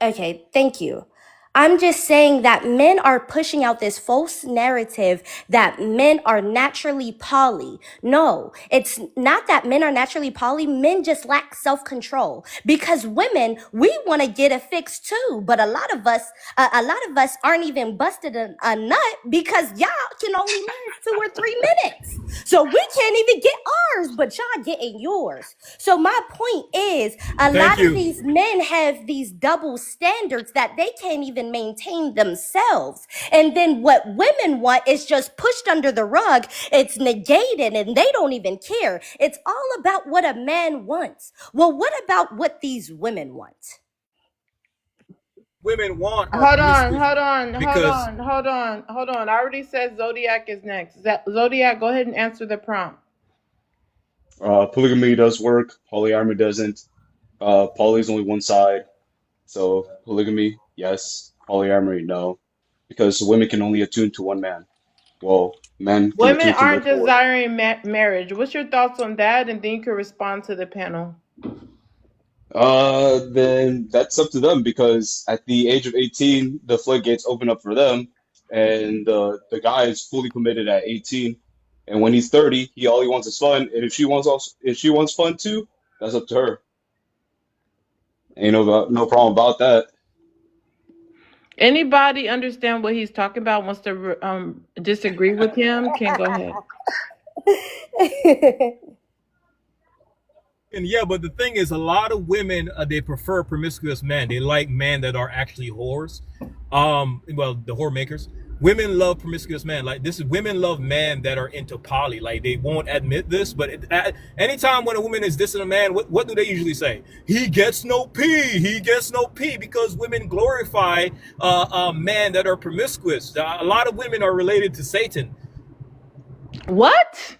Okay, thank you. I'm just saying that men are pushing out this false narrative that men are naturally poly. No, it's not that men are naturally poly. Men just lack self-control, because women, we want to get a fix too. But a lot of us aren't even busted a nut because y'all can only last 2 or 3 minutes. So we can't even get ours, but y'all getting yours. So my point is, a Thank lot of you. these men have these double standards that they can't even maintain themselves. And then what women want is just pushed under the rug. It's negated and they don't even care. It's all about what a man wants. Well, what about what these women want? Women want are Hold on, promiscuous hold on, hold because on, hold on, hold on. I already said Zodiac is next. Zodiac, go ahead and answer the prompt. Polygamy does work. Polyamory doesn't. Poly is only one side. So polygamy, yes. Polyamory, no. Because women can only attune to one man. Well, men can Women attune to aren't multiple women. desiring marriage. What's your thoughts on that? And then you can respond to the panel. Then that's up to them because at the age of 18, the floodgates open up for them, and the guy is fully committed at 18. And when he's 30, all he wants is fun. And if she wants fun too, that's up to her. Ain't no problem about that. Anybody understand what he's talking about? Wants to disagree with him? Can go ahead. and yeah, but the thing is, a lot of women they prefer promiscuous men. They like men that are actually whores. Well, the whore makers. Women love promiscuous men. Like this, women love men that are into poly. Like they won't admit this, but anytime when a woman is dissing a man, what do they usually say? He gets no pee. He gets no pee because women glorify men that are promiscuous. A lot of women are related to Satan. What?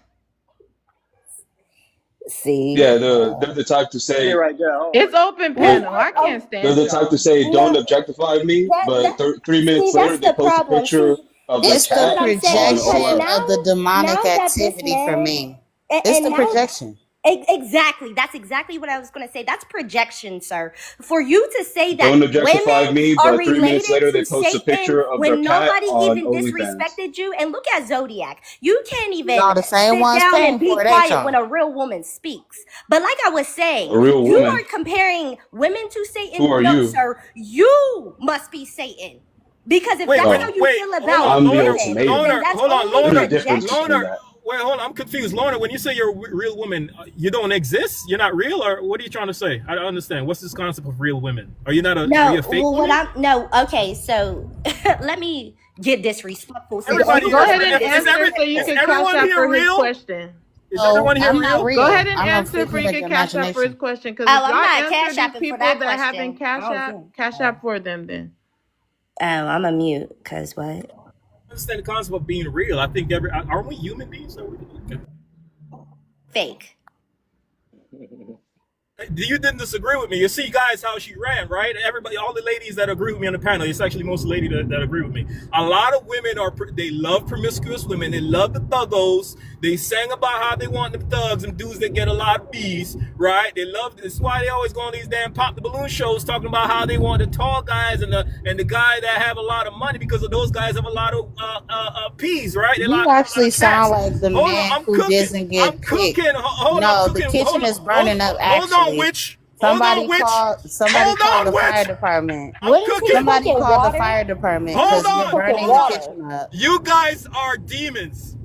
See? Yeah, they're the type to Stay say right there. Oh, It's open We, panel. I can't they're stand the type to y'all. say don't no, objectify me, but that 3 minutes see, later that's they the post a problem. picture See, of their It's this is the what cat I'm saying, on because projection or of the demonic that this activity for man, me. and, It's and the now projection. exactly, that's exactly what I was going to say. That's projection, sir. For you to say that don't objectify women me, are but 3 minutes related later they to post a Satan picture of their when cat nobody on even OnlyFans. disrespected you, and look at Zodiac, you can't Y'all even the same sit ones down and paying be for it, ain't quiet when y'all? a real woman speaks. But like I was A saying, real you woman. are comparing women to Who Satan. are No, you? sir, you must be Satan. Because if Wait, that's wait, how Oh, you wait. feel Hold about on, I'm the Loner. women, then ultimatum. Loner, that's hold on, only There's a Loner. difference between projection. Loner. that. Wait, hold on. I'm confused. Loner, when you say you're a real woman, you don't exist? You're not real? Or what are you trying to say? I don't understand. What's this concept of real women? Are you No, a fake well, woman? okay, so let me get disrespectful since Everybody you here Go is, are ahead and being answer so you is can disrespectful. cash everyone out here for his real? question. Is No, everyone here I'm not real? Go ahead real. and I'm a answer so figment you of can your cash out for his imagination. question. Because if Oh, I'm y'all not answer cash these apping for people that that haven't question. Oh, cash out for them then. I'm a mute, cause what? I understand the concept of being real. I think aren't we human beings? Okay. Fake. You didn't disagree with me. You see, guys, how she ran, right? Everybody, all the ladies that agree with me on the panel, it's actually most ladies that agree with me. A lot of women they love promiscuous women. They love the thuggos. They sang about how they want the thugs and dudes that get a lot of bees, right? They love this. Is why they always go on these damn pop the balloon shows talking about how they want the tall guys and the guy that have a lot of money because of those guys have a lot of peas, right? They You have a lot actually of cats. sound like the Hold on, man I'm who cooking. doesn't I'm get cooking. picked. Hold on, I'm No, the cooking. kitchen is burning up. Hold on, Actually, witch. Hold on, witch. somebody Hold called the on, fire witch. department. I'm What is he cooking. Somebody cooking? called the Water? fire department Hold because He's you're on. cooking burning the Hold on. water. kitchen up. You guys are demons.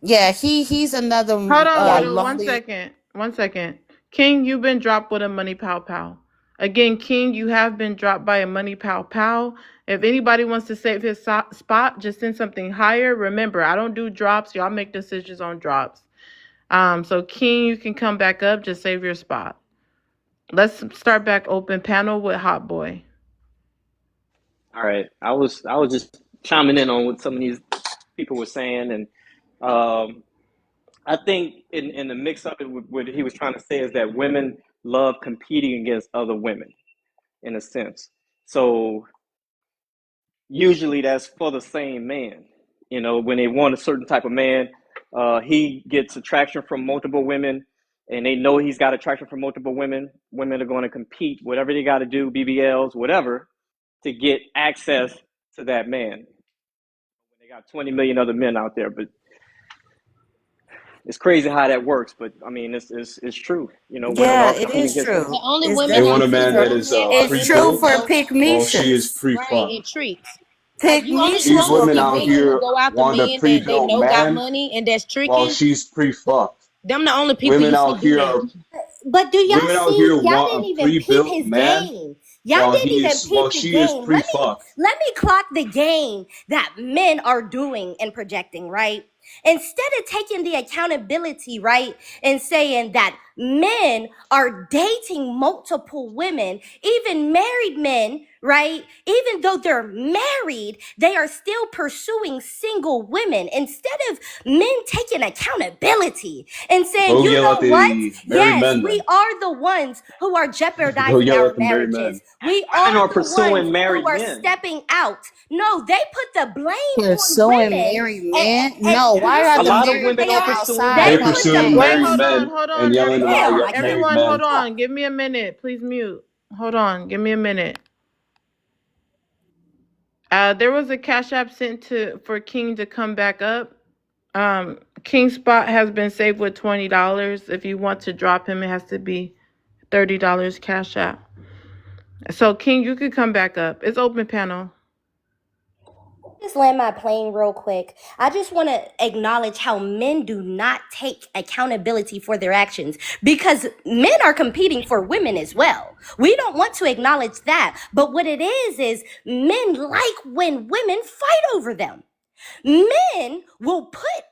Yeah, he's another Hold on, Yeah. Widow. One lonely. second. One second. King, you've been dropped with a money pow pow. Again, King, you have been dropped by a money pow pow. If anybody wants to save his spot, just send something higher. Remember, I don't do drops. Y'all make decisions on drops. So King, you can come back up. Just save your spot. Let's start back open panel with Hot Boy. All right, I was just chiming in on what some of these people were saying, and I think in the mix up it, what he was trying to say is that women love competing against other women in a sense. So usually that's for the same man. You know, when they want a certain type of man, he gets attraction from multiple women, and they know he's got attraction from multiple women. Women are going to compete, whatever they got to do, BBLs, whatever, to get access to that man. They got 20 million other men out there, but it's crazy how that works. But I mean, it's true. You know, women Yeah, are it competing is against women. true. The only It's women They that want a definitely man see that true. women is are It's true women for pre-built of while she is pygmeecians. right pre-fucked. and treats. Like you only These Pygmeecians supposed to will women be out compete. men who here go after want a men that they pre-built know got man money and that's while tricking. she's pre-fucked. Them the only people Women you see out do here that. are But do y'all women out see? here Y'all want didn't a even peep pre-built his man game. Y'all didn't even while peep the she is game. pre-fucked. Let me clock the game that men are doing and projecting, right? Instead of taking the accountability, right, and saying that men are dating multiple women, even married men, right? Even though they're married, they are still pursuing single women. Instead of men taking accountability and saying, Go you yell know at what? the married Yes, men we then. are the ones who are Go jeopardizing yell our at the married marriages. men. We Women are are the ones pursuing who married are men. stepping out. No, they put the blame on Pursuing women. married And, men? and No, why listen are A the to lot me of what married women they men are do. pursuing They outside They're married put trying to the men. pursuing date? Wait, married blame. men and yelling Yeah, about married Everyone, men. hold on. Give me a minute. Please mute. Hold on. Give me a minute. There was a cash app sent to for King to come back up. King's spot has been saved with $20. If you want to drop him, it has to be $30 cash app. So King, you could come back up. It's open panel. Just land my plane real quick. I just want to acknowledge how men do not take accountability for their actions because men are competing for women as well. We don't want to acknowledge that. But what it is men like when women fight over them. Men will put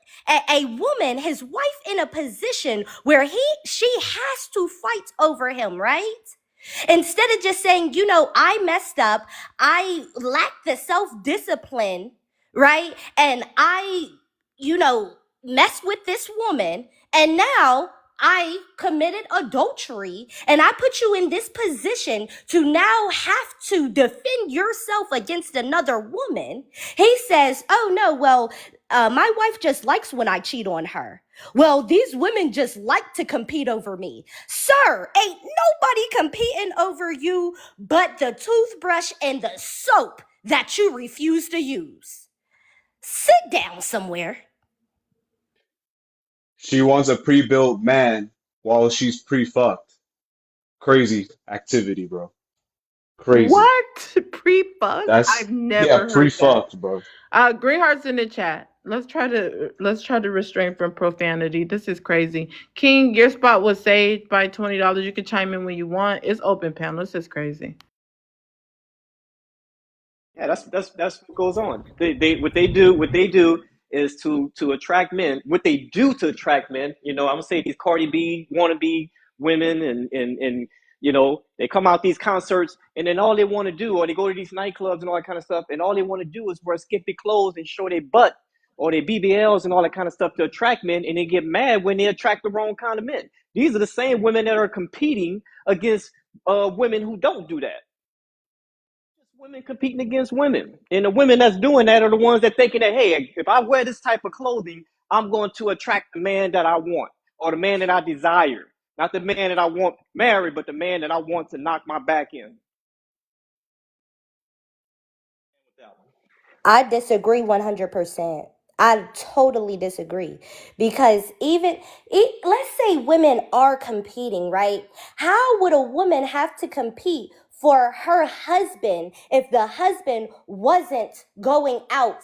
a woman, his wife, in a position where she has to fight over him, right? Instead of just saying, you know, I messed up, I lacked the self-discipline, right? And I, you know, messed with this woman, and now I committed adultery, and I put you in this position to now have to defend yourself against another woman. He says, oh no, well, my wife just likes when I cheat on her. Well, these women just like to compete over me. Sir, ain't nobody competing over you but the toothbrush and the soap that you refuse to use. Sit down somewhere. She wants a pre-built man while she's pre-fucked. Crazy activity, bro. Crazy. What? Pre-fuck? That's I've yeah, never heard that. pre-fucked, bro. Green hearts in the chat. Let's try to refrain from profanity. This is crazy. King, your spot was saved by $20. You can chime in when you want. It's open panel. This is crazy. Yeah, that's what goes on. They what they do is to attract men. What they do to attract men, you know, I'm gonna say these Cardi B wannabe women and you know, they come out these concerts and then all they want to do, or they go to these nightclubs and all that kind of stuff, and all they want to do is wear skimpy clothes and show their butt or their BBLs and all that kind of stuff to attract men, and they get mad when they attract the wrong kind of men. These are the same women that are competing against women who don't do that. Women competing against women, and the women that's doing that are the ones that thinking that, hey, if I wear this type of clothing, I'm going to attract the man that I want or the man that I desire, not the man that I want married, but the man that I want to knock my back in. I disagree 100%. I totally disagree because let's say women are competing, right? How would a woman have to compete for her husband if the husband wasn't going out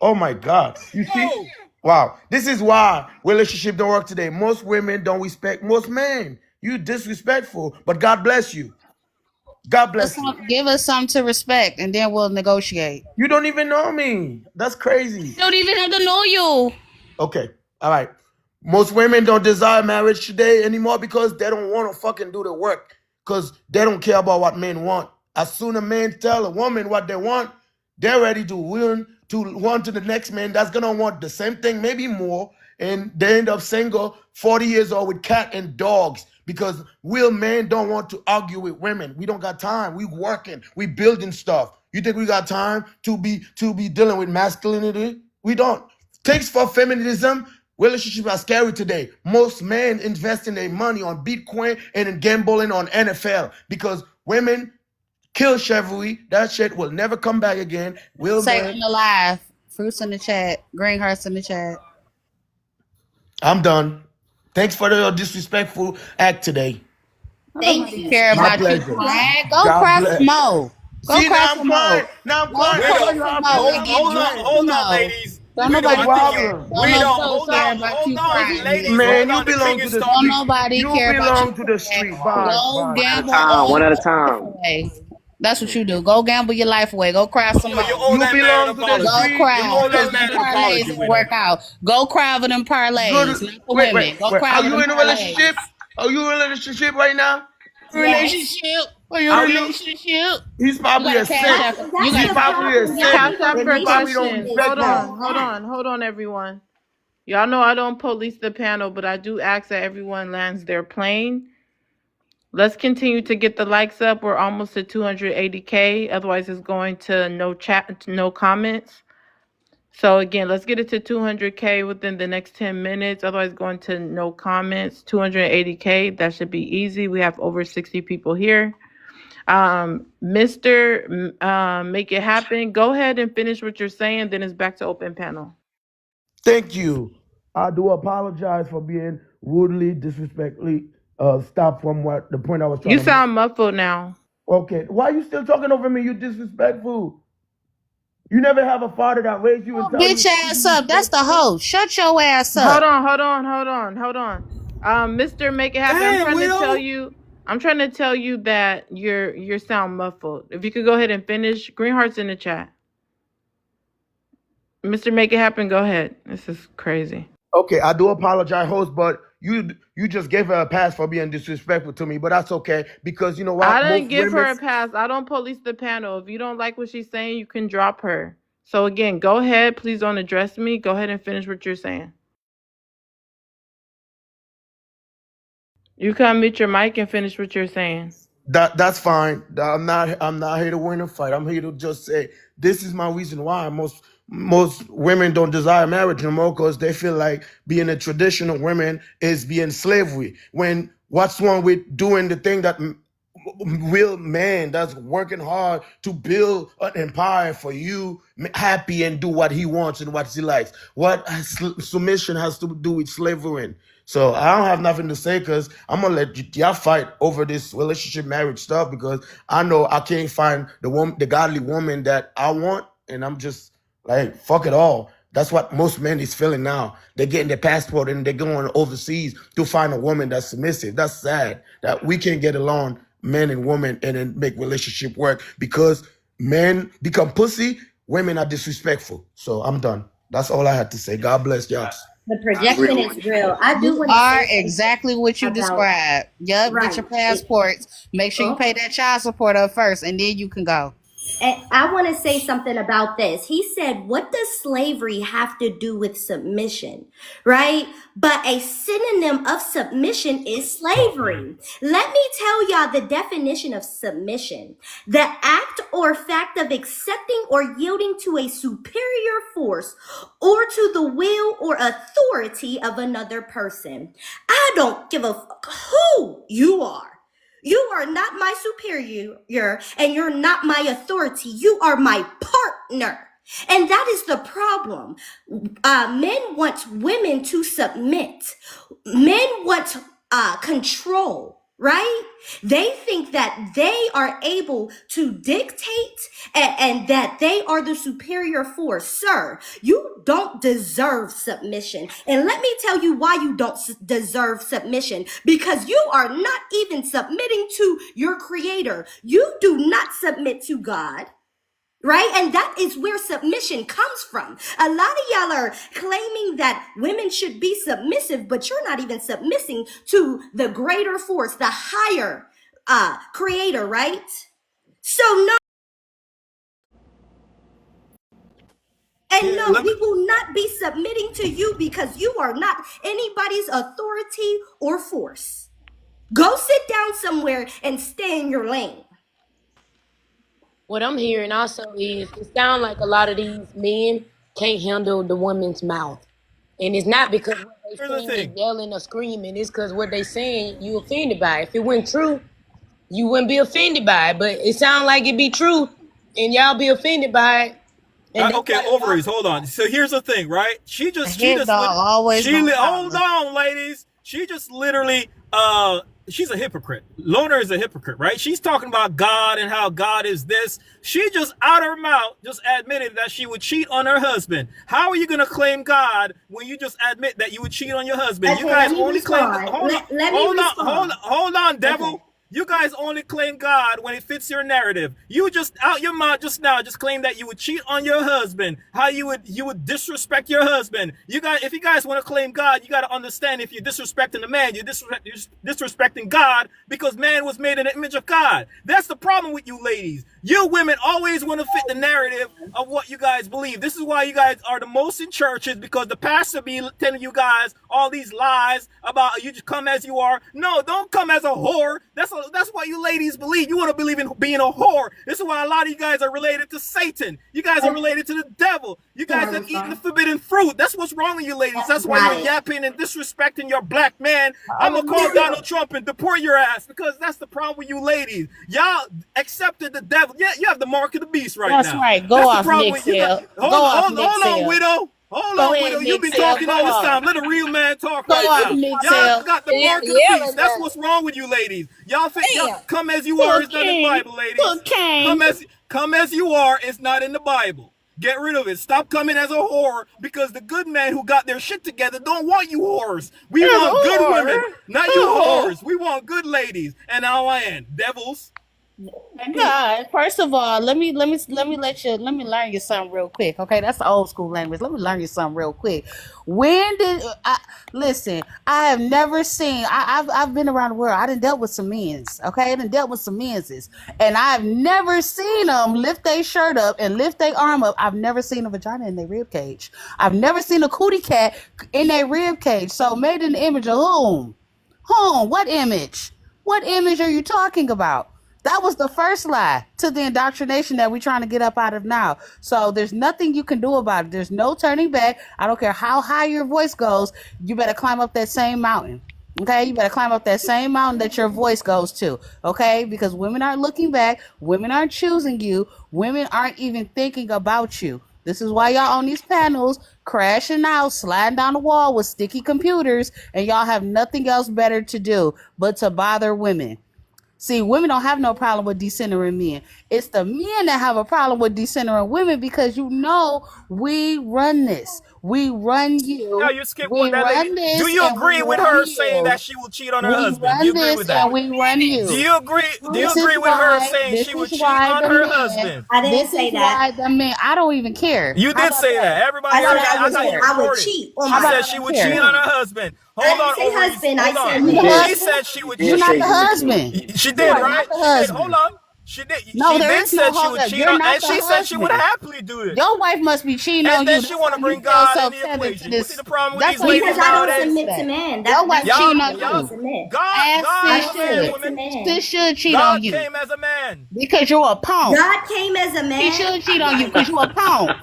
Oh my God. You see? Whoa! Wow. This is why relationship don't work today. Most women don't respect most men. You disrespectful, but God bless you. God bless you. Give us something to respect, and then we'll negotiate. You don't even know me. That's crazy. I don't even have to know you. Okay. All right. Most women don't desire marriage today anymore because they don't want to fucking do the work. because they don't care about what men want. As soon as men tell a woman what they want, they're ready to win to want to the next man that's gonna want the same thing, maybe more, and they end up single, 40 years old with cat and dogs because real men don't want to argue with women. We don't got time. We working. We building stuff. You think we got time to be dealing with masculinity? We don't. Thanks for feminism. Relationships are scary today. Most men invest in their money on Bitcoin and in gambling on NFL because women kill chivalry. That shit will never come back again. Will Say man? unalive. Fruits in the chat. Green hearts in the chat. I'm done. Thanks for the disrespectful act today. Thank Nobody you. care My about you pleasure. crying. Go God cry bless. some more. Go See, cry now I'm some more. crying. Now I'm Go crying cry because Widow, you're some out more there. and get drunk hold some on, more. ladies. Don't Widow, The nobody I think care. problem. Don't nobody care about you crying, ladies, nigga. hold Man, you on. The king belong to is the Don't street. talking. nobody You care about you belong to the crying. street. Bye. Go Bye. One at a gamble time. all One at a your life time. away. That's what you do. Go gamble your life away. Go cry some You more. owe You that man an belong to the Go apology. street You cry. owe Cry that because for you them man an can. parlays apology, that widow. work out. Go cry for them Go parlays, to. not the Wait, wait, women. Go wait. cry Are for you them in a parlays. relationship? Are you in a relationship right now? Yes. Relationship? Are you in a Are you? relationship? He's You probably got a a cash simp. app. You That's got He's a the cash probably app a problem. for That's simp, what me? the Cash App and for he probably don't relationship questions. is respect Hold men. on, all hold at. on, hold on, everyone. Y'all know I don't police the panel, but I do ask that everyone lands their plane. Let's continue to get the likes up. We're almost at 280K. Otherwise, it's going to no chat, no comments. So again, let's get it to 200K within the next 10 minutes. Otherwise, going to no comments. 280K. That should be easy. We have over 60 people here. Mr. Make It Happen. Go ahead and finish what you're saying. Then it's back to open panel. Thank you. I do apologize for being rudely, disrespectfully stopped from what the point I was trying You to make. sound muffled now. Okay, why are you still talking over me? You disrespectful. You never have a father that raised you and tell you Bitch to ass be up. That's the respectful. hoe. Shut your ass Hold up. on, hold on, hold on, hold on. Mr. Make It Happen. Damn, widow. I'm trying to tell you that you're sound muffled. If you could go ahead and finish. Green hearts in the chat. Mr. Make It Happen, go ahead. This is crazy. Okay, I do apologize, host, but you just gave her a pass for being disrespectful to me, but that's okay because you know I what? didn't Most give her women. a pass. I don't police the panel. If you don't like what she's saying, you can drop her. So again, go ahead. Please don't address me. Go ahead and finish what you're saying. You can mute your mic and finish what you're saying. That's fine. I'm not here to win a fight. I'm here to just say this is my reason why most women don't desire marriage no more because they feel like being a traditional woman is being slavery. When what's wrong with doing the thing that real man that's working hard to build an empire for you, happy and do what he wants and what he likes. What submission has to do with slavery? So I don't have nothing to say because I'm gonna let y'all fight over this relationship marriage stuff because I know I can't find the godly woman that I want, and I'm just like fuck it all. That's what most men is feeling now. They're getting their passport and they're going overseas to find a woman that's submissive. That's sad that we can't get along, men and women, and then make relationship work because men become pussy, women are disrespectful. So I'm done. That's all I had to say. God bless y'all. The I agree projection with is what you real. said. I do You want to are say something exactly what you about described. Yup, get right. your passports. Make sure you pay that child support up first, and then you can go. And I want to say something about this. He said, what does slavery have to do with submission? Right? But a synonym of submission is slavery. Let me tell y'all the definition of submission: the act or fact of accepting or yielding to a superior force or to the will or authority of another person. I don't give a fuck who you are. You are not my superior and you're not my authority. You are my partner. And that is the problem. Men want women to submit. Men want control, right? They think that they are able to dictate and that they are the superior force. Sir, you don't deserve submission. And let me tell you why you don't deserve submission. Because you are not even submitting to your creator. You do not submit to God. Right? And that is where submission comes from. A lot of y'all are claiming that women should be submissive, but you're not even submitting to the greater force, the higher creator, right? So no, and Yeah, no, we will not be submitting to you because you are not anybody's authority or force. Go sit down somewhere and stay in your lane. What I'm hearing also is it sounds like a lot of these men can't handle the woman's mouth. And it's not because what they here's the saying is thing. yelling or screaming. It's because what they saying you offended by. If it wasn't true, you wouldn't be offended by it. But it sounds like it be true, and y'all be offended by it. And that's Okay, why ovaries. y'all. Hold on. So here's the thing, right? A head dog always She gonna hold holler. on, ladies. She just literally she's a hypocrite. Loner is a hypocrite, right? She's talking about God and how God is this. She just out her mouth just admitted that she would cheat on her husband. How are you gonna claim God when you just admit that you would cheat on your husband? You Okay, guys let me only claim respond. hold on, Let me hold on, respond. hold on, Okay. devil. You guys only claim God when it fits your narrative. You just out your mouth just now just claim that you would cheat on your husband. How you would disrespect your husband. You guys, if you guys want to claim God, you got to understand if you're disrespecting the man, you're disrespecting God because man was made in the image of God. That's the problem with you ladies. You women always want to fit the narrative of what you guys believe. This is why you guys are the most in churches because the pastor be telling you guys all these lies about you just come as you are. No, don't come as a whore. That's what you ladies believe. You want to believe in being a whore. This is why a lot of you guys are related to Satan. You guys are related to the devil. You Can I guys have eaten the respond? forbidden fruit. That's what's wrong with you ladies. That's why Got you're it. yapping and disrespecting your black man. I I'm mean, gonna call Donald Trump and deport your ass because that's the problem with you ladies. Y'all accepted the devil. Yeah, you have the mark of the beast right that's now. right. Go That's the off, problem Nick with you guys. Sale. Go off, Nick Hold on, Sale. widow. Hold Go on, ahead, widow. You've Nick been Sale. talking Go all this off. time. Let a real man talk Go right off, now. Nick Y'all Sale. got the mark of the beast. That's what's wrong with you ladies. Y'all think y'all Damn. come as you are is not in the Bible, ladies. Cocaine. Come as you are is not in the Bible. Get rid of it. Stop coming as a whore because the good men who got their shit together don't want you whores. We As a want good whore. women, not you whores. We want good ladies. And I'll end. Devils. God, first of all, let me learn you something real quick. Okay, that's the old school language. Let me learn you something real quick. When did I listen? I have never seen. I've been around the world. I done dealt with some men's. Okay, I done dealt with some men's, and I've never seen them lift their shirt up and lift their arm up. I've never seen a vagina in their rib cage. I've never seen a cootie cat in their rib cage. So made in the image of whom? Whom? What image? What image are you talking about? That was the first lie to the indoctrination that we're trying to get up out of now. So there's nothing you can do about it. There's no turning back. I don't care how high your voice goes. You better climb up that same mountain. Okay, you better climb up that same mountain that your voice goes to. Okay, because women aren't looking back. Women aren't choosing you. Women aren't even thinking about you. This is why y'all on these panels crashing out, sliding down the wall with sticky computers, and y'all have nothing else better to do but to bother women. See, women don't have no problem with decentering men. It's the men that have a problem with decentering women because you know we run this. We run Now you. you skip what We that lady. run Do this you and we agree with run her saying you. that she will cheat on her We husband? Do you run agree this with that? and we run Do you. you agree? Do you This is agree with her why. saying This she would is cheat why on the her men. husband? I didn't This say is that. why the men. I don't even care. You How did about say that? that. Everybody I How said heard about that. I I I don't would got you care? I would recorded. cheat on She How my about said I she don't would care? cheat on husband. her husband. I Hold didn't on, say ovaries. husband. I Hold on. said You the man. She husband? said she would You're cheat. not the husband. She You did, are right? not the She did. Hold husband. on. She did. No, She there then is no said she hold would up. cheat You're on, not and the she said she would husband. happily do it. Your wife must be cheating And on then you. she That's want why to you bring feel God so in the tethered to equation. What's this. the problem with That's these why you ladies Because feel I so don't tethered nowadays? to submit to that. man. Your wife That's cheating Y'all, on because I don't y'all, you. submit. As I sis God was don't a man, should. submit to woman. man. Sis should cheat on God you came as a man. because you're a punk. God came as a He man. should cheat on you because you're a punk.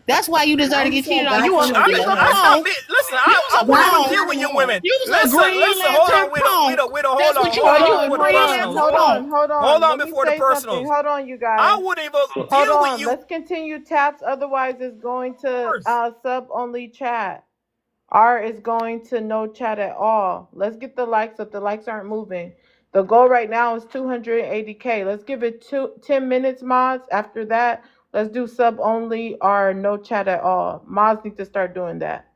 That's why you deserve I to ain't get cheated said on. God came as I a mean, You's a man. I'm punk. being, listen, You's I a wouldn't God even is punk. deal not a with you man. women. You's a Listen, green hold lantern on, punk. hold That's what on, you hold are. on You a before the Hold green on, personals. lantern hold Hold on, punk. on, hold hold on. on Let me before the say something. personals. Hold on, you I guys. wouldn't even Hold deal with on. you Let's continue taps. Otherwise, it's going to first. sub only chat. R is going to no chat at all. Let's get the likes up. The likes aren't moving. The goal right now is 280K. Let's give it 10 minutes, mods. After that, let's do sub only or no chat at all. Mods need to start doing that.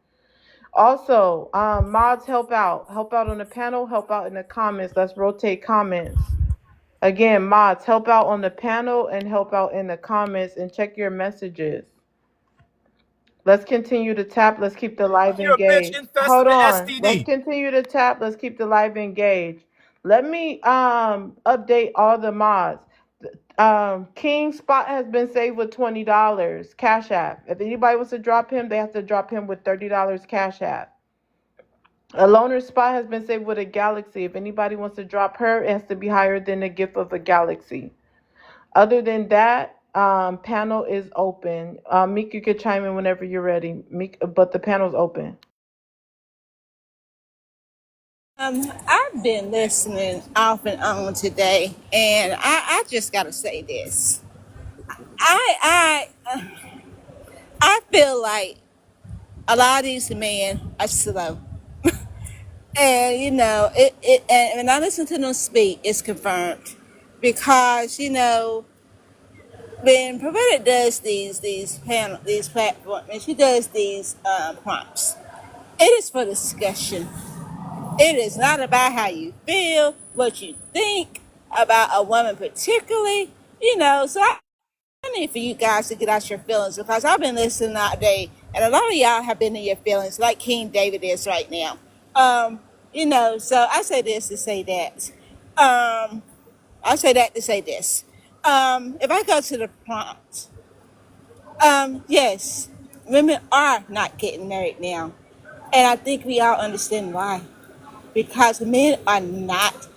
Also, mods help out. Help out on the panel. Help out in the comments. Let's rotate comments. Again, mods, help out on the panel and help out in the comments and check your messages. Let's continue to tap. Let's keep the live You're a bitch engaged. infested Hold with on. Let's STD. continue to tap. Let's keep the live engaged. Let me update all the mods. King spot has been saved with $20 Cash App. If anybody wants to drop him, they have to drop him with $30 Cash App. A loner spot has been saved with a galaxy. If anybody wants to drop her, it has to be higher than the gift of a galaxy. Other than that, panel is open. Meek, you could chime in whenever you're ready. Meek, but the panel's open. I've been listening off and on today, and I just gotta say this. I feel like a lot of these men are slow. And and when I listen to them speak, it's confirmed. Because, when Perverted does these platforms, and she does these prompts, it is for discussion. It is not about how you feel, what you think about a woman particularly, So I need for you guys to get out your feelings, because I've been listening all day, and a lot of y'all have been in your feelings, like King David is right now. So I say this to say that. I say that to say this. If I go to the prompt, yes, women are not getting married now, and I think we all understand why. Because men are not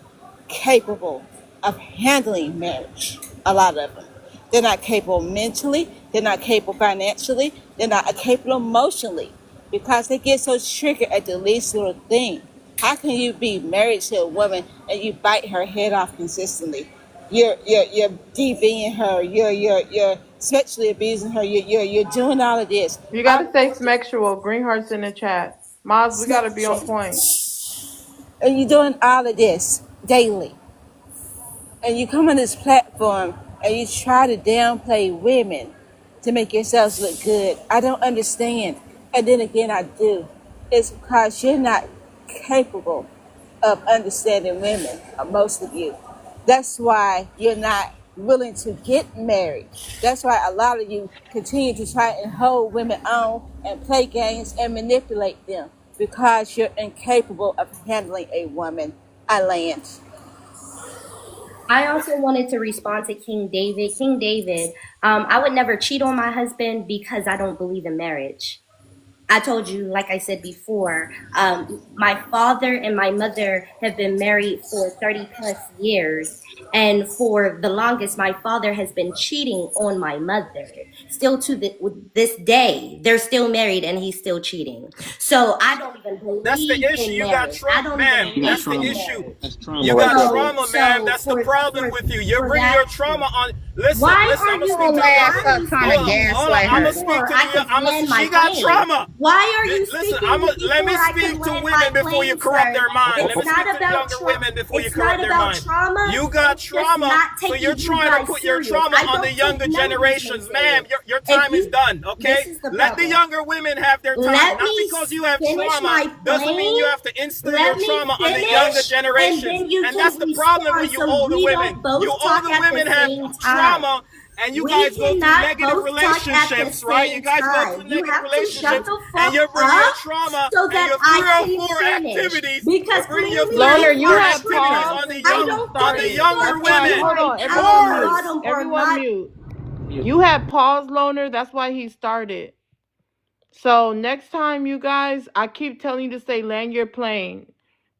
capable of handling marriage. A lot of them. They're not capable mentally. They're not capable financially. They're not capable emotionally, because they get so triggered at the least little thing. How can you be married to a woman and you bite her head off consistently? You're DVing her. You're sexually abusing her. You're doing all of this. You gotta say sexual. Green hearts in the chat. Mods, we gotta be on point. And you're doing all of this daily. And you come on this platform and you try to downplay women to make yourselves look good. I don't understand. And then again, I do. It's because you're not capable of understanding women, most of you. That's why you're not willing to get married. That's why a lot of you continue to try and hold women on and play games and manipulate them, because you're incapable of handling a woman. I land. I also wanted to respond to King David. King David, I would never cheat on my husband because I don't believe in marriage. I told you, like I said before, my father and my mother have been married for 30 plus years. And for the longest, my father has been cheating on my mother. Still to this day, they're still married and he's still cheating. So I don't even That's the believe issue. in You got marriage. I trauma, don't even man. You got That's think the in trauma. issue. marriage. That's trauma You right got there. trauma, man. So That's the problem with you. You're for bringing that, your trauma on. Listen, why listen. are I'm gonna you speak to the why young. are you Hold on, speaking hold on. I'm gonna speak before to I the. can land my She got plane? trauma. Why are you Listen, speaking let me before I can speak to land my women before you plane, corrupt sir? their mind. Let It's me not speak to the about younger women before you it's not corrupt their about mind. trauma. You got It's just trauma, not so you're taking you trying to guys put your serious. trauma I on the don't take younger none of these men generations. Ma'am, serious. your If time is you done, okay? This is the Let the problem. younger women have their time. Let Not me because you have finish trauma my doesn't mean you plane. have to instill your Let me trauma on the younger finish, and generations. then you And that's can the problem respond with you so older we women. don't You both talk older at the women have same time. trauma and you We guys go through cannot negative both talk at the relationships, right? You same guys go time. through You negative have to shut relationships the and fuck you're bringing your up trauma so and that your I can 304 finish. activities. You're Because bringing your believe me, I Loner, am you 304 not a had trigger. activities paused on before I you don't on the started. believe younger That's if why. you women. Hold are a on, couch everyone Whores. mute. bottom or Everyone not. mute. You had paused, Loner. That's why he started. So next time, you guys, I keep telling you to say land your plane.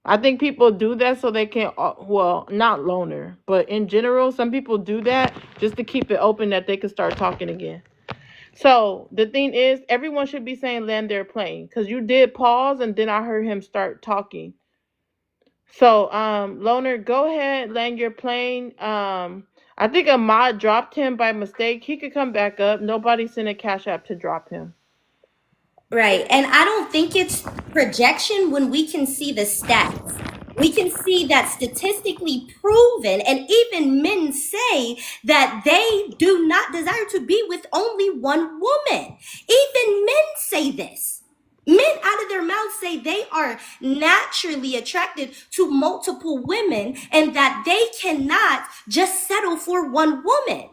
I think people do that so they can, well, not Loner, but in general, some people do that just to keep it open that they can start talking again. So the thing is, everyone should be saying land their plane, because you did pause and then I heard him start talking. So, Loner, go ahead, land your plane. I think a mod dropped him by mistake. He could come back up. Nobody sent a cash app to drop him. Right. And I don't think it's projection when we can see the stats. We can see that statistically proven, and even men say that they do not desire to be with only one woman. Even men say this. Men out of their mouths say they are naturally attracted to multiple women and that they cannot just settle for one woman.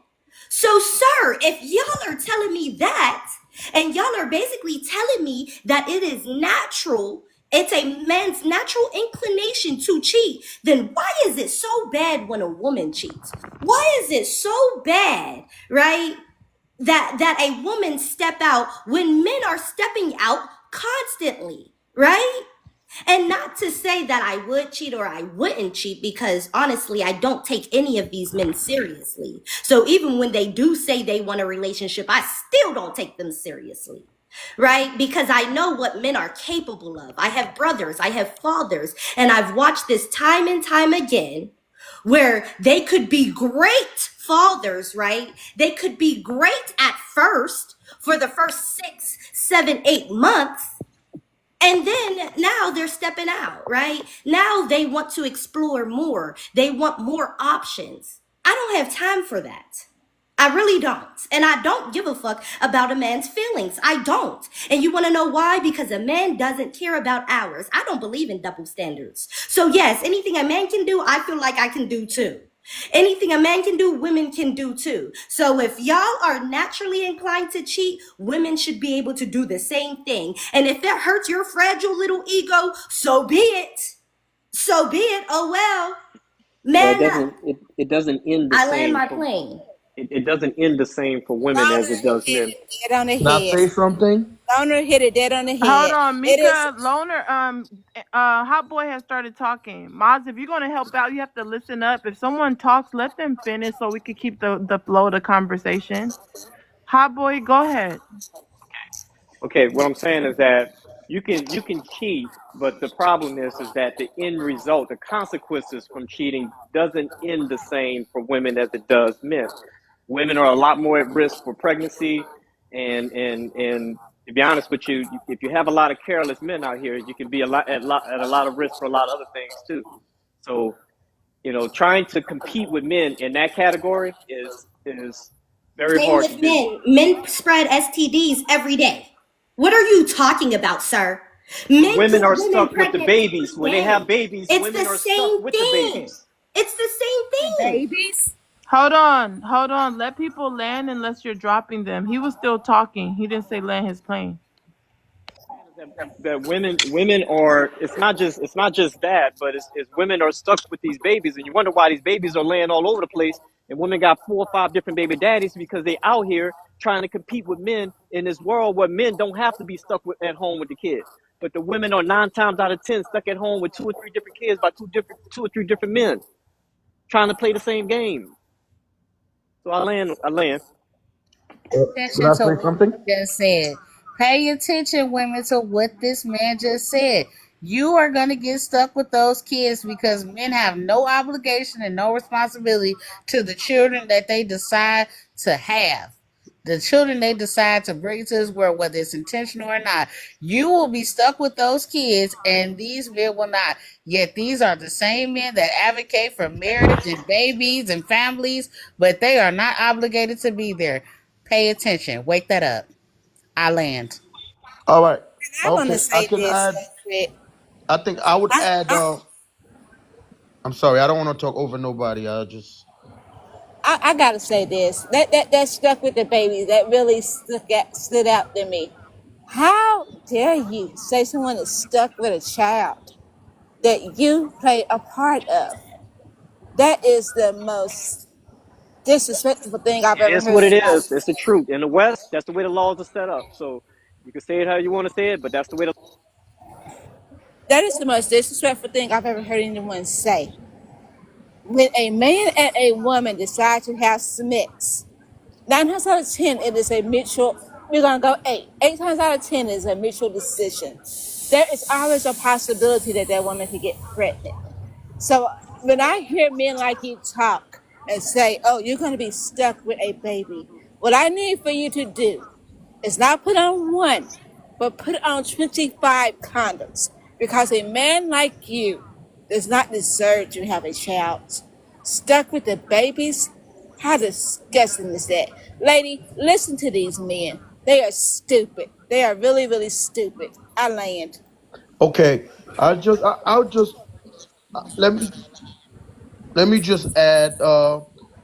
So, sir, if y'all are telling me that, and y'all are basically telling me that it is natural It's a man's natural inclination to cheat. Then why is it so bad when a woman cheats? Why is it so bad, right? That a woman step out when men are stepping out constantly, right? And not to say that I would cheat or I wouldn't cheat, because honestly, I don't take any of these men seriously. So even when they do say they want a relationship, I still don't take them seriously. Right? Because I know what men are capable of. I have brothers, I have fathers, and I've watched this time and time again where they could be great fathers, right? They could be great at first for the first 6, 7, 8 months. And then now they're stepping out, right? Now they want to explore more. They want more options. I don't have time for that. I really don't. And I don't give a fuck about a man's feelings. I don't. And you want to know why? Because a man doesn't care about ours. I don't believe in double standards. So, yes, anything a man can do, I feel like I can do too. Anything a man can do, women can do too. So if y'all are naturally inclined to cheat, women should be able to do the same thing. And if it hurts your fragile little ego, so be it. So be it. Oh well. Well, it Man up. doesn't. It doesn't end the I land same my for. plane. It doesn't end the same for women Loner as it does hit men. it dead on the Can I head. say something? Loner hit it dead on the Hold head. on, It is. Mika, Loner, Hot Boy has started talking. Maz, if you're gonna help out, you have to listen up. If someone talks, let them finish so we can keep the flow of the conversation. Hot Boy, go ahead. Okay, what I'm saying is that you can cheat, but the problem is that the end result, the consequences from cheating, doesn't end the same for women as it does men. Women are a lot more at risk for pregnancy, and to be honest with you, if you have a lot of careless men out here, you can be at a lot of risk for a lot of other things too. So trying to compete with men in that category is very Same hard to with do. men. Men spread STDs every day. What are you talking about, sir? Men Women keep are women stuck with the pregnant babies. every When they have day. babies, It's the women are stuck same with the thing. babies. It's the same thing. Babies. Hold on. Let people land unless you're dropping them. He was still talking. He didn't say land his plane. That women are, it's not just that, but it's women are stuck with these babies, and you wonder why these babies are laying all over the place, and women got 4 or 5 different baby daddies because they out here trying to compete with men in this world where men don't have to be stuck at home with the kid, but the women are 9 times out of 10 stuck at home with 2 or 3 different kids by 2 or 3 different men trying to play the same game. So I land. Can Attention I to say what something? he just said. Pay attention, women, to what this man just said. You are going to get stuck with those kids because men have no obligation and no responsibility to the children that they decide to have. The children they decide to bring to this world, whether it's intentional or not. You will be stuck with those kids, and these men will not. Yet these are the same men that advocate for marriage and babies and families, but they are not obligated to be there. Pay attention. Wake that up. I land. All right. I want to Okay. I say can this add. real quick. I think I would I, add. I, I'm sorry. I don't want to talk over nobody. I just. I gotta say this. That stuck with the baby. That really stood out to me. How dare you say someone is stuck with a child that you play a part of? That is the most disrespectful thing I've It ever is heard what it in my is. life. It's the truth. In the West, that's the way the laws are set up. So you can say it how you want to say it, but that's the way the. That is the most disrespectful thing I've ever heard anyone say. When a man and a woman decide to have sex, 9 times out of 10, it is a mutual. We're gonna go eight. 8 times out of 10 is a mutual decision. There is always a possibility that that woman could get pregnant. So when I hear men like you talk and say, "Oh, you're gonna be stuck with a baby," what I need for you to do is not put on one, but put on 25 condoms, because a man like you does not deserve to have a child. Stuck with the babies? How disgusting is that? Lady, listen to these men. They are stupid. They are really, really stupid. I land. Okay. I'll just let me just add.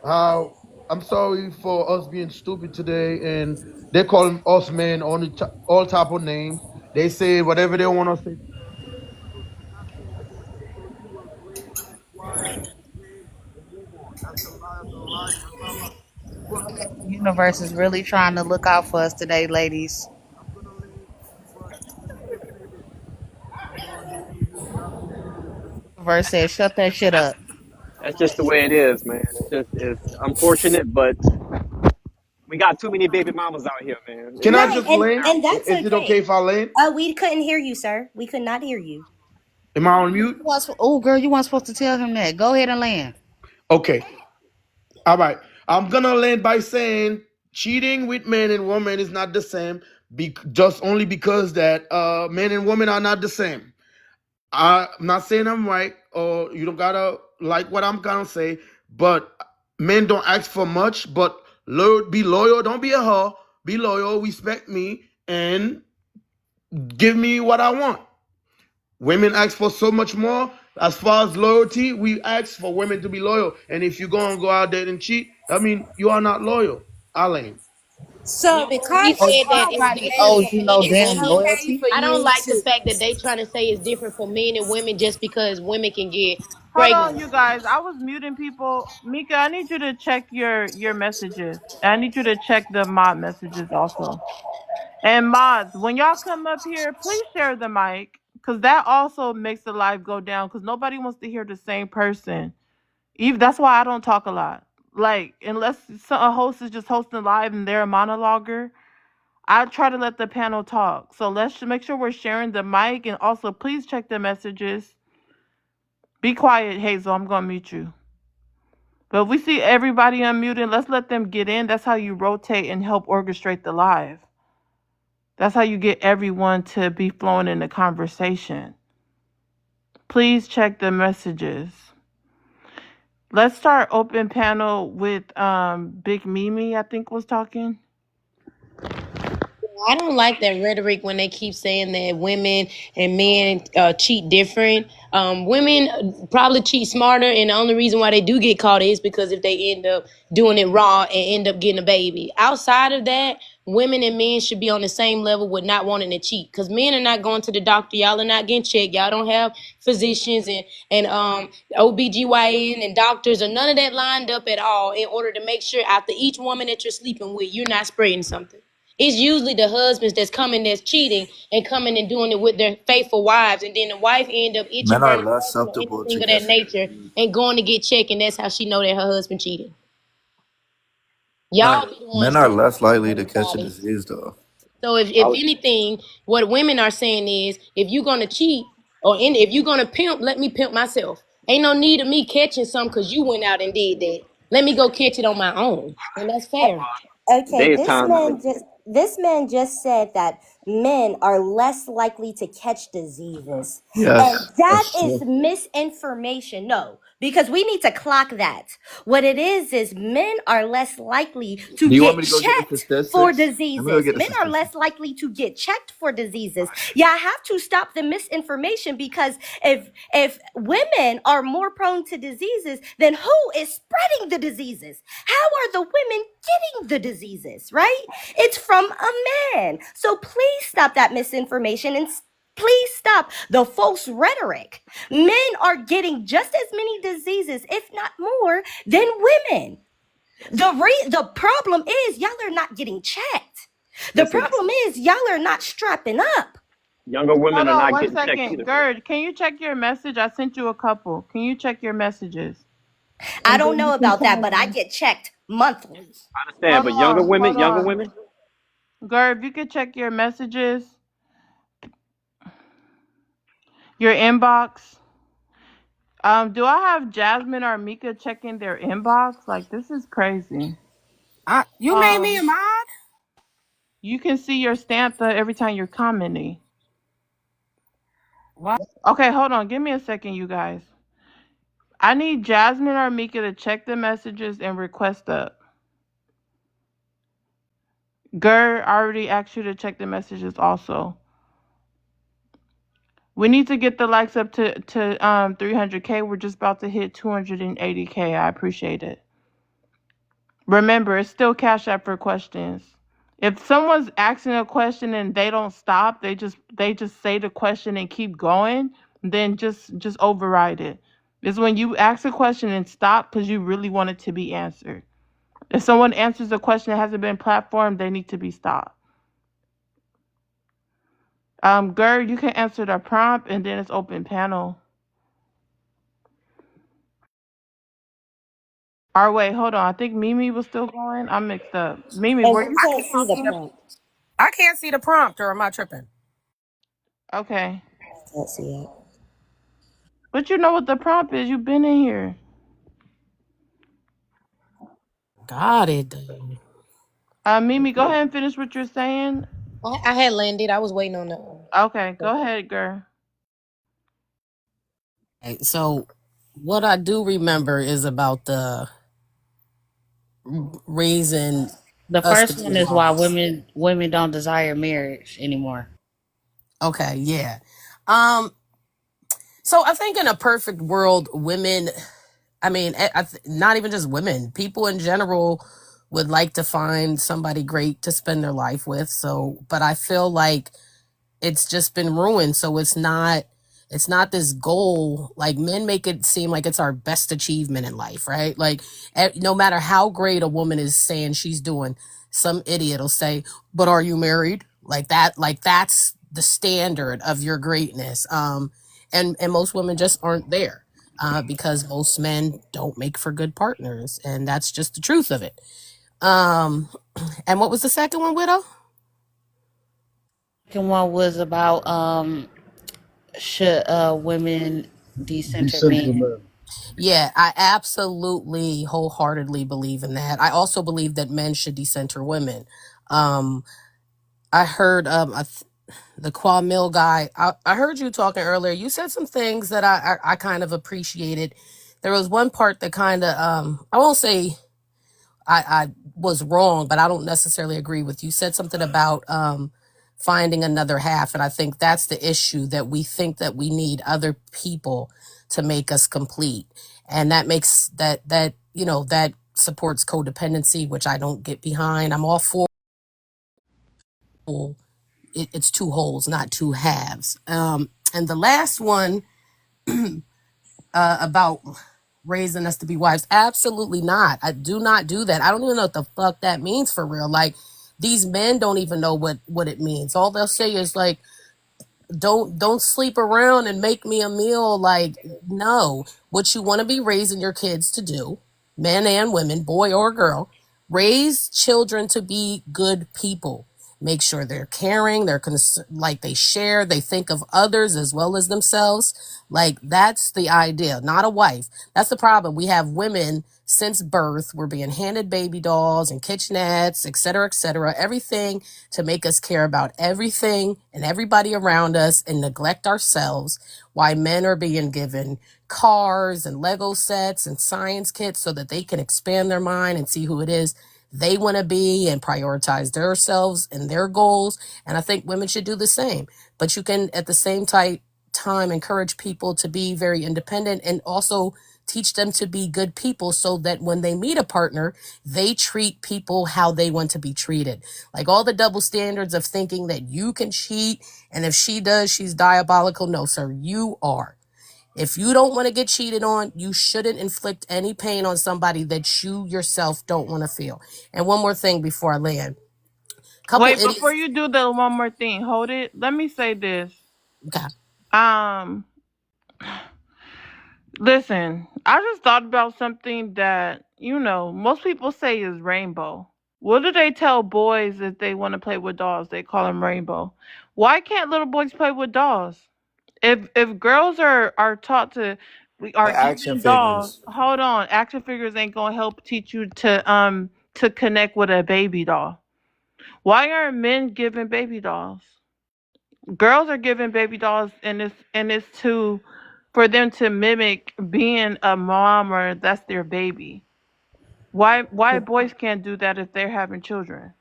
How I'm sorry for us being stupid today, and they calling us men all type of names. They say whatever they want to say. The universe is really trying to look out for us today, ladies. I'm gonna land, but I want to say this. Y'all keep doing this. The universe said, shut that shit up. That's just the way it is, man. It's unfortunate, but we got too many baby mamas out here, man. Can I It's Right, just it's land? and terrible. that's Is it okay okay. if I land? We couldn't hear you, sir. We could not hear you. Am I on mute? Oh, girl, you weren't supposed to tell him that. Go ahead and land. Okay. All right. I'm gonna land by saying cheating with men and women is not the same. Just only because that men and women are not the same. I'm not saying I'm right, or you don't gotta like what I'm gonna say, but men don't ask for much. But be loyal. Don't be a hoe. Be loyal. Respect me and give me what I want. Women ask for so much more. As far as loyalty, we ask for women to be loyal. And if you go out there and cheat, I mean, you are not loyal. Alain. So No, he because Oh, you said that are it's my nobody different owes for you baby, men no and it's damn women. okay loyalty. for I don't you like the to. fact that they trying to say it's different for men and women just because women can get Hold on, pregnant. you guys. I was muting people. Mika, I need you to check your messages. I need you to check the mod messages also. And mods, when y'all come up here, please share the mic. Cause that also makes the live go down. Cause nobody wants to hear the same person. Even that's why I don't talk a lot. Like unless a host is just hosting live and they're a monologuer, I try to let the panel talk. So let's make sure we're sharing the mic, and also please check the messages. Be quiet, Hazel. I'm gonna mute you. But if we see everybody unmuted, let's let them get in. That's how you rotate and help orchestrate the live. That's how you get everyone to be flowing in the conversation. Please check the messages. Let's start open panel with Big Mimi, I think was talking. I don't like that rhetoric when they keep saying that women and men cheat different. Women probably cheat smarter, and the only reason why they do get caught is because if they end up doing it wrong and end up getting a baby. Outside of that, women and men should be on the same level with not wanting to cheat, because men are not going to the doctor. Y'all are not getting checked. Y'all don't have physicians and OBGYN and doctors or none of that lined up at all in order to make sure after each woman that you're sleeping with, you're not spreading something. It's usually the husbands that's cheating and coming and doing it with their faithful wives, and then the wife end up itching, Men are burning, less scratching, or susceptible to anything of that catching nature, disease. and going to get checked, and that's how she know that her husband cheated. Men, Y'all be the men ones are telling less likely to catch a everybody. disease, though. So if anything, what women are saying is, if you're gonna cheat if you're gonna pimp, let me pimp myself. Ain't no need of me catching some because you went out and did that. Let me go catch it on my own, and that's fair. Okay, Today's time, this man just said that men are less likely to catch diseases. And Yes, that that's is true. misinformation. No, because we need to clock that. What it is men are less likely to Do you want get me to go get the checked for statistics? Let me go diseases. get the Men are statistics. less likely to get checked for diseases. Yeah, I have to stop the misinformation, because if women are more prone to diseases, then who is spreading the diseases? How are the women getting the diseases, right? It's from a man. So please stop that misinformation, and please stop the false rhetoric. Men are getting just as many diseases, if not more, than women. The problem is y'all are not getting checked. The listen, problem is y'all are not strapping up. younger women Hold are on not one getting checked second. either. Gerd, can you check your message? I sent you a couple. Can you check your messages? I And don't then know you can about that, tell but I me. get checked monthly. I understand, Hold but on, hold younger on. women, Gerd, if you could check your messages, your inbox. Do I have Jasmine or Mika checking their inbox? Like this is crazy. You made me a Um, mod? you can see your stamp every time you're commenting. Why? Okay, hold on. Give me a second, you guys. I need Jasmine or Mika to check the messages and request up. Gur already asked you to check the messages also. We need to get the likes up to 300K. We're just about to hit 280K. I appreciate it. Remember, it's still Cash App for questions. If someone's asking a question and they don't stop, they just say the question and keep going, then just override it. It's when you ask a question and stop because you really want it to be answered. If someone answers a question that hasn't been platformed, they need to be stopped. Gur, you can answer the prompt and then it's open panel. Or wait, hold on. I think Mimi was still going. I'm mixed up. Mimi, And were we you can't see the prompt. I can't see the prompt, or am I tripping? okay? Can't see it. But you know what the prompt is. You've been in here. Got it. Though. Mimi, go ahead and finish what you're saying. I had landed. I was waiting on the. Okay, go ahead, girl. Okay, so, what I do remember is about the raising The us to first be one is why wives. women don't desire marriage anymore. Okay, yeah. Um. So I think in a perfect world, women. I mean, not even just women. People in general would like to find somebody great to spend their life with. So, but I feel like it's just been ruined. So it's not this goal. Like, men make it seem like it's our best achievement in life, right? Like, no matter how great a woman is saying she's doing, some idiot will say, but are you married? Like that's the standard of your greatness. And most women just aren't there. Because most men don't make for good partners, and that's just the truth of it. Um, and what was the second one, Widow? Second one was about should women decenter Decenter men. man. Yeah, I absolutely wholeheartedly believe in that. I also believe that men should decenter women. Um, I heard the Kwame guy. I heard you talking earlier. You said some things that I kind of appreciated. There was one part that kind of I won't say I was wrong, but I don't necessarily agree with you. Said something about finding another half, and I think that's the issue, that we think that we need other people to make us complete, and that makes that supports codependency, which I don't get behind. I'm all for it's two wholes, not two halves. And the last one about raising us to be wives. Absolutely not. I do not do that. I don't even know what the fuck that means for real. Like, these men don't even know what it means. All they'll say is like, don't sleep around and make me a meal. Like, no. What you want to be raising your kids to do, men and women, boy or girl, raise children to be good people. Make sure they're caring, like they share, they think of others as well as themselves. Like, that's the idea, not a wife. That's the problem. We have women since birth, we're being handed baby dolls and kitchenettes, et cetera, everything to make us care about everything and everybody around us and neglect ourselves. Why men are being given cars and Lego sets and science kits so that they can expand their mind and see who it is they want to be and prioritize themselves and their goals. And I think women should do the same. But you can, at the same time, encourage people to be very independent and also teach them to be good people so that when they meet a partner, they treat people how they want to be treated. Like, all the double standards of thinking that you can cheat and if she does, she's diabolical. No, sir, you are. If you don't want to get cheated on, you shouldn't inflict any pain on somebody that you yourself don't want to feel. And one more thing before I land. Couple Wait, before idiots. you do the one more thing, hold it. Let me say this. Okay. Um, Listen, I just thought about something that, most people say is rainbow. What do they tell boys if they want to play with dolls? They call them rainbow. Why can't little boys play with dolls? If girls are taught to, we are Action given dolls. figures. Hold on, action figures ain't gonna help teach you to connect with a baby doll. Why aren't men given baby dolls? Girls are given baby dolls, and it's to for them to mimic being a mom or that's their baby. Why boys can't do that if they're having children?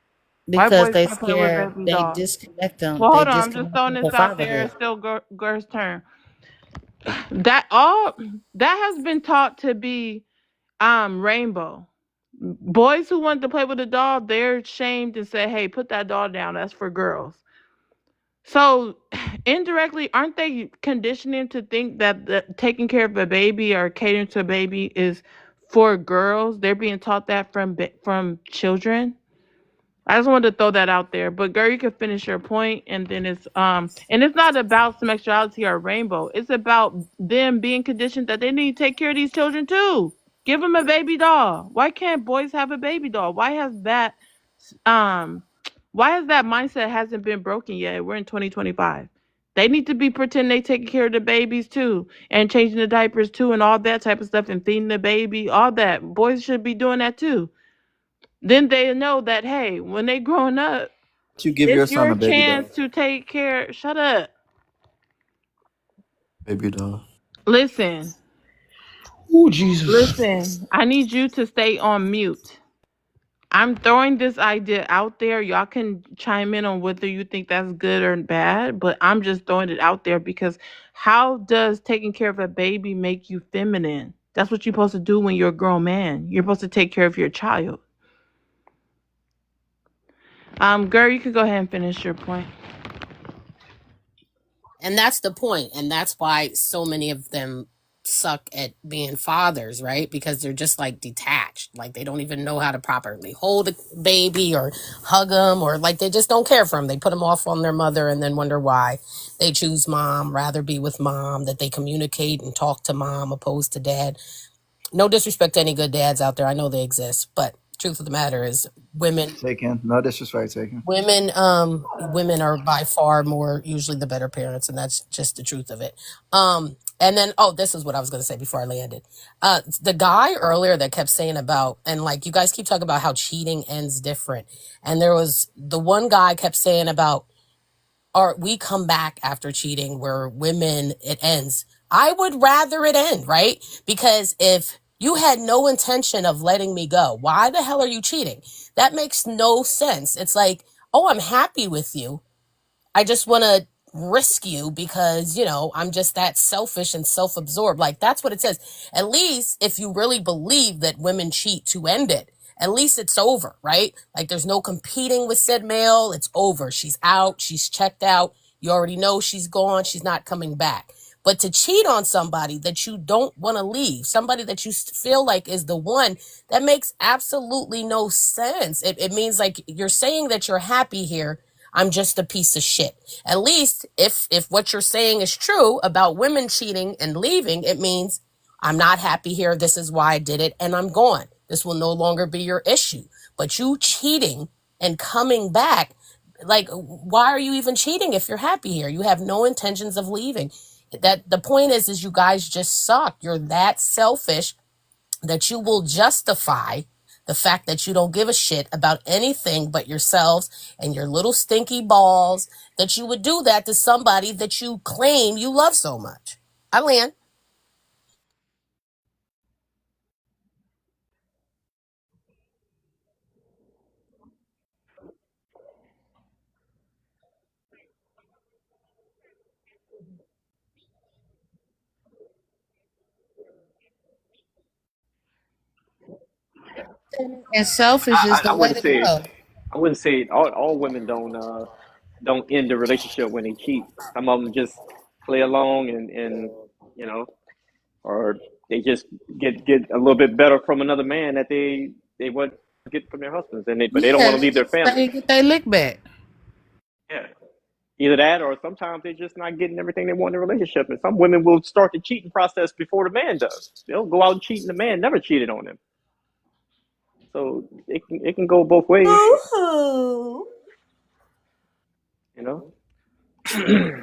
Why Because boys they can't play with scared baby they dolls? disconnect them. Well, They hold on. I'm just disconnect throwing them from this out there. fatherhood. It's still girls' turn. That has been taught to be rainbow. Boys who want to play with a doll, they're shamed and say, "Hey, put that doll down. That's for girls." So indirectly, aren't they conditioning to think that taking care of a baby or catering to a baby is for girls. They're being taught that from children. I just wanted to throw that out there. But girl, you can finish your point, and then and it's not about sexuality or rainbow. It's about them being conditioned that they need to take care of these children too. Give them a baby doll. Why can't boys have a baby doll? Um why has that mindset hasn't been broken yet? We're in 2025. They need to be pretending they taking care of the babies too, and changing the diapers too, and all that type of stuff, and feeding the baby. All that boys should be doing that too. Then they know that, hey, when they growing up, You give your it's son your a baby chance doll. to take care. Shut up. Baby doll. Listen, Oh Jesus. listen. I need you to stay on mute. I'm throwing this idea out there. Y'all can chime in on whether you think that's good or bad, but I'm just throwing it out there because how does taking care of a baby make you feminine? That's what you're supposed to do when you're a grown man. You're supposed to take care of your child. Girl, you could go ahead and finish your point. And that's the point. And that's why so many of them suck at being fathers, right? Because they're just like detached. Like they don't even know how to properly hold a baby or hug them, or like they just don't care for them. They put them off on their mother and then wonder why they choose mom, rather be with mom, that they communicate and talk to mom opposed to dad. No disrespect to any good dads out there. I know they exist, but truth of the matter is women Taken. No disrespect taken. women are by far more usually the better parents, and that's just the truth of it. And then this is what I was going to say before I landed. The guy earlier that kept saying about, and like you guys keep talking about how cheating ends different, and there was the one guy kept saying about, or we come back after cheating, where women it ends. I would rather it end, right? Because if you had no intention of letting me go, why the hell are you cheating? That makes no sense. It's like, oh, I'm happy with you, I just want to risk you because, I'm just that selfish and self-absorbed. Like that's what it says. At least if you really believe that women cheat to end it, at least it's over, right? Like there's no competing with said male. It's over. She's out. She's checked out. You already know she's gone. She's not coming back. But to cheat on somebody that you don't want to leave, somebody that you feel like is the one, that makes absolutely no sense. It means like you're saying that you're happy here. I'm just a piece of shit. At least if what you're saying is true about women cheating and leaving, it means I'm not happy here. This is why I did it and I'm gone. This will no longer be your issue. But you cheating and coming back, like why are you even cheating if you're happy here? You have no intentions of leaving. That the point is you guys just suck. You're that selfish that you will justify the fact that you don't give a shit about anything but yourselves and your little stinky balls, that you would do that to somebody that you claim you love so much. I land. And selfish is I to let wouldn't it say go. all women don't end the relationship when they cheat. Some of them just play along and you know, or they just get a little bit better from another man that they would get from their husbands, but they don't want Yeah, to leave their family. they get their lick back. Yeah, either that or sometimes they're just not getting everything they want in a relationship. And some women will start the cheating process before the man does. They'll go out and cheat, and the man never cheated on them. So it can go both ways, Boo-hoo. you know.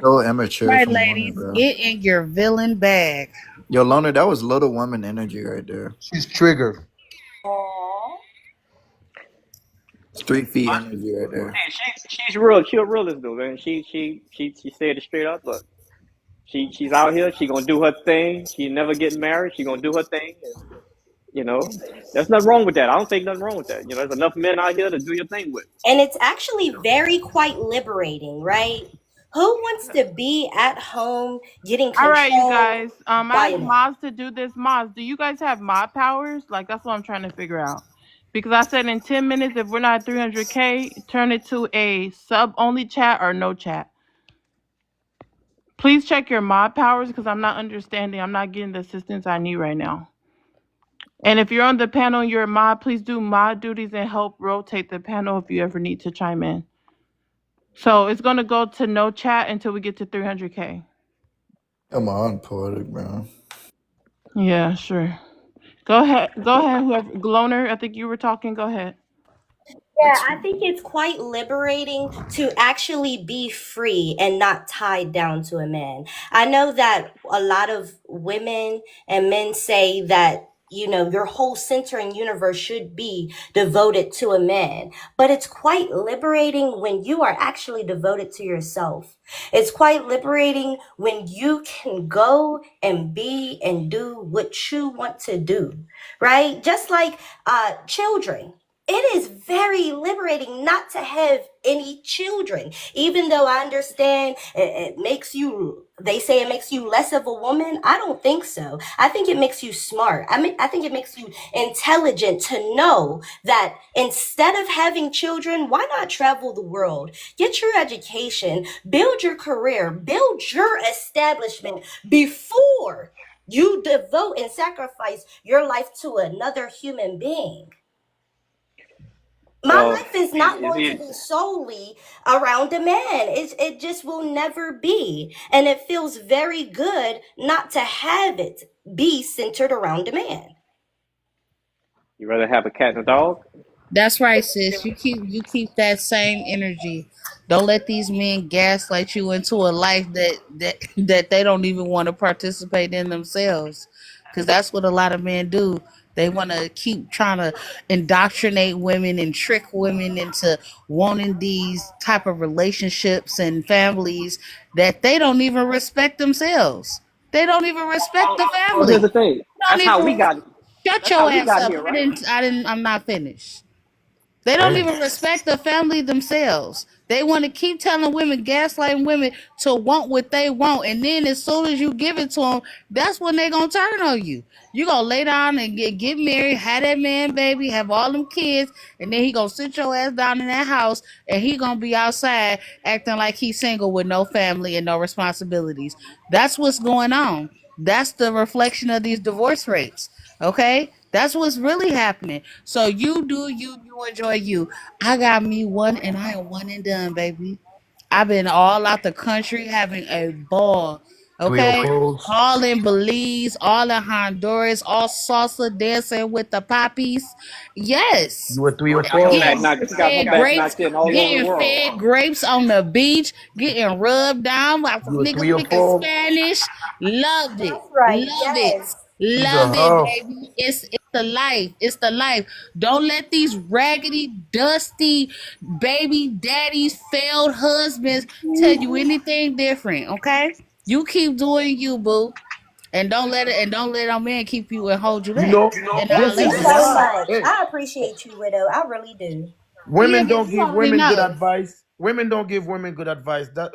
So immature Right, from Loner, ladies, bro. get in your villain bag. Yo, Loner, that was little woman energy right there. She's triggered. Aw. Street feet energy right there. Hey, she's real. She's a realist though, man. She said it straight up. Look, she's out here. She gonna do her thing. She never getting married. She gonna do her thing, and there's nothing wrong with that. I don't think nothing wrong with that. There's enough men out here to do your thing with. And it's actually very quite liberating, right? Who wants to be at home getting All right, you controlled guys. I by asked a man? mods to do this. Mods, do you guys have mod powers? Like that's what I'm trying to figure out. Because I said in 10 minutes, if we're not at 300K, turn it to a sub only chat or no chat. Please check your mod powers because I'm not understanding. I'm not getting the assistance I need right now. And if you're on the panel and you're a mod, please do mod duties and help rotate the panel if you ever need to chime in. So it's going to go to no chat until we get to 300K. Come on, poetic man. Yeah, sure. Go ahead. Go ahead, whoever. Gloner, I think you were talking. Go ahead. Yeah, It's I think it's quite liberating to actually be free and not tied down to a man. I know that a lot of women and men say that, you know, your whole centering universe should be devoted to a man. But it's quite liberating when you are actually devoted to yourself. It's quite liberating when you can go and be and do what you want to do, right? Just like children, it is very liberating not to have any children, even though I understand it makes you, they say it makes you less of a woman. I don't think so. I think it makes you smart. I think it makes you intelligent to know that instead of having children, why not travel the world, get your education, build your career, build your establishment before you devote and sacrifice your life to another human being. My Well, life is not going to be solely around a man. It just will never be. And it feels very good not to have it be centered around a man. you rather have a cat and a dog? That's right, sis. You keep that same energy. Don't let these men gaslight you into a life that they don't even want to participate in themselves. Because that's what a lot of men do. They want to keep trying to indoctrinate women and trick women into wanting these type of relationships and families that they don't even respect themselves. They don't even respect the Well, here's family. the thing. Don't That's how we even got. shut That's how your we ass got up. here, I right? didn't. I didn't. I'm not finished. They don't Damn. even respect the family themselves. They want to keep telling women, gaslighting women to want what they want, and then as soon as you give it to them, that's when they gonna turn on you. You gonna lay down and get married, have that man baby, have all them kids, and then he gonna sit your ass down in that house, and he gonna be outside acting like he's single with no family and no responsibilities. That's what's going on. That's the reflection of these divorce rates. Okay, that's what's really happening. So you do you, you enjoy you. I got me one, and I am one and done, baby. I've been all out the country having a ball. Three or Okay, fours. all in Belize, all in Honduras, all salsa dancing with the poppies. Yes, You were three or Got her back fours. knocked. She got her fed back grapes, knocked in all over the getting world. fed grapes on the beach, getting rubbed down by some You were niggas three or speaking four. Spanish. Loved it, That's right. love it, Yes. She's a love it, hoe. baby. It's the life. It's the life. Don't let these raggedy, dusty baby daddies, failed husbands tell you anything different. Okay, you keep doing you, boo. And don't let our man keep you and hold you You back. know, And Thank I'll this you let is you so know. why. much. Hey, I appreciate you, Widow. I really do. Yeah, women don't you give already women good know. advice. Women don't give women good advice. That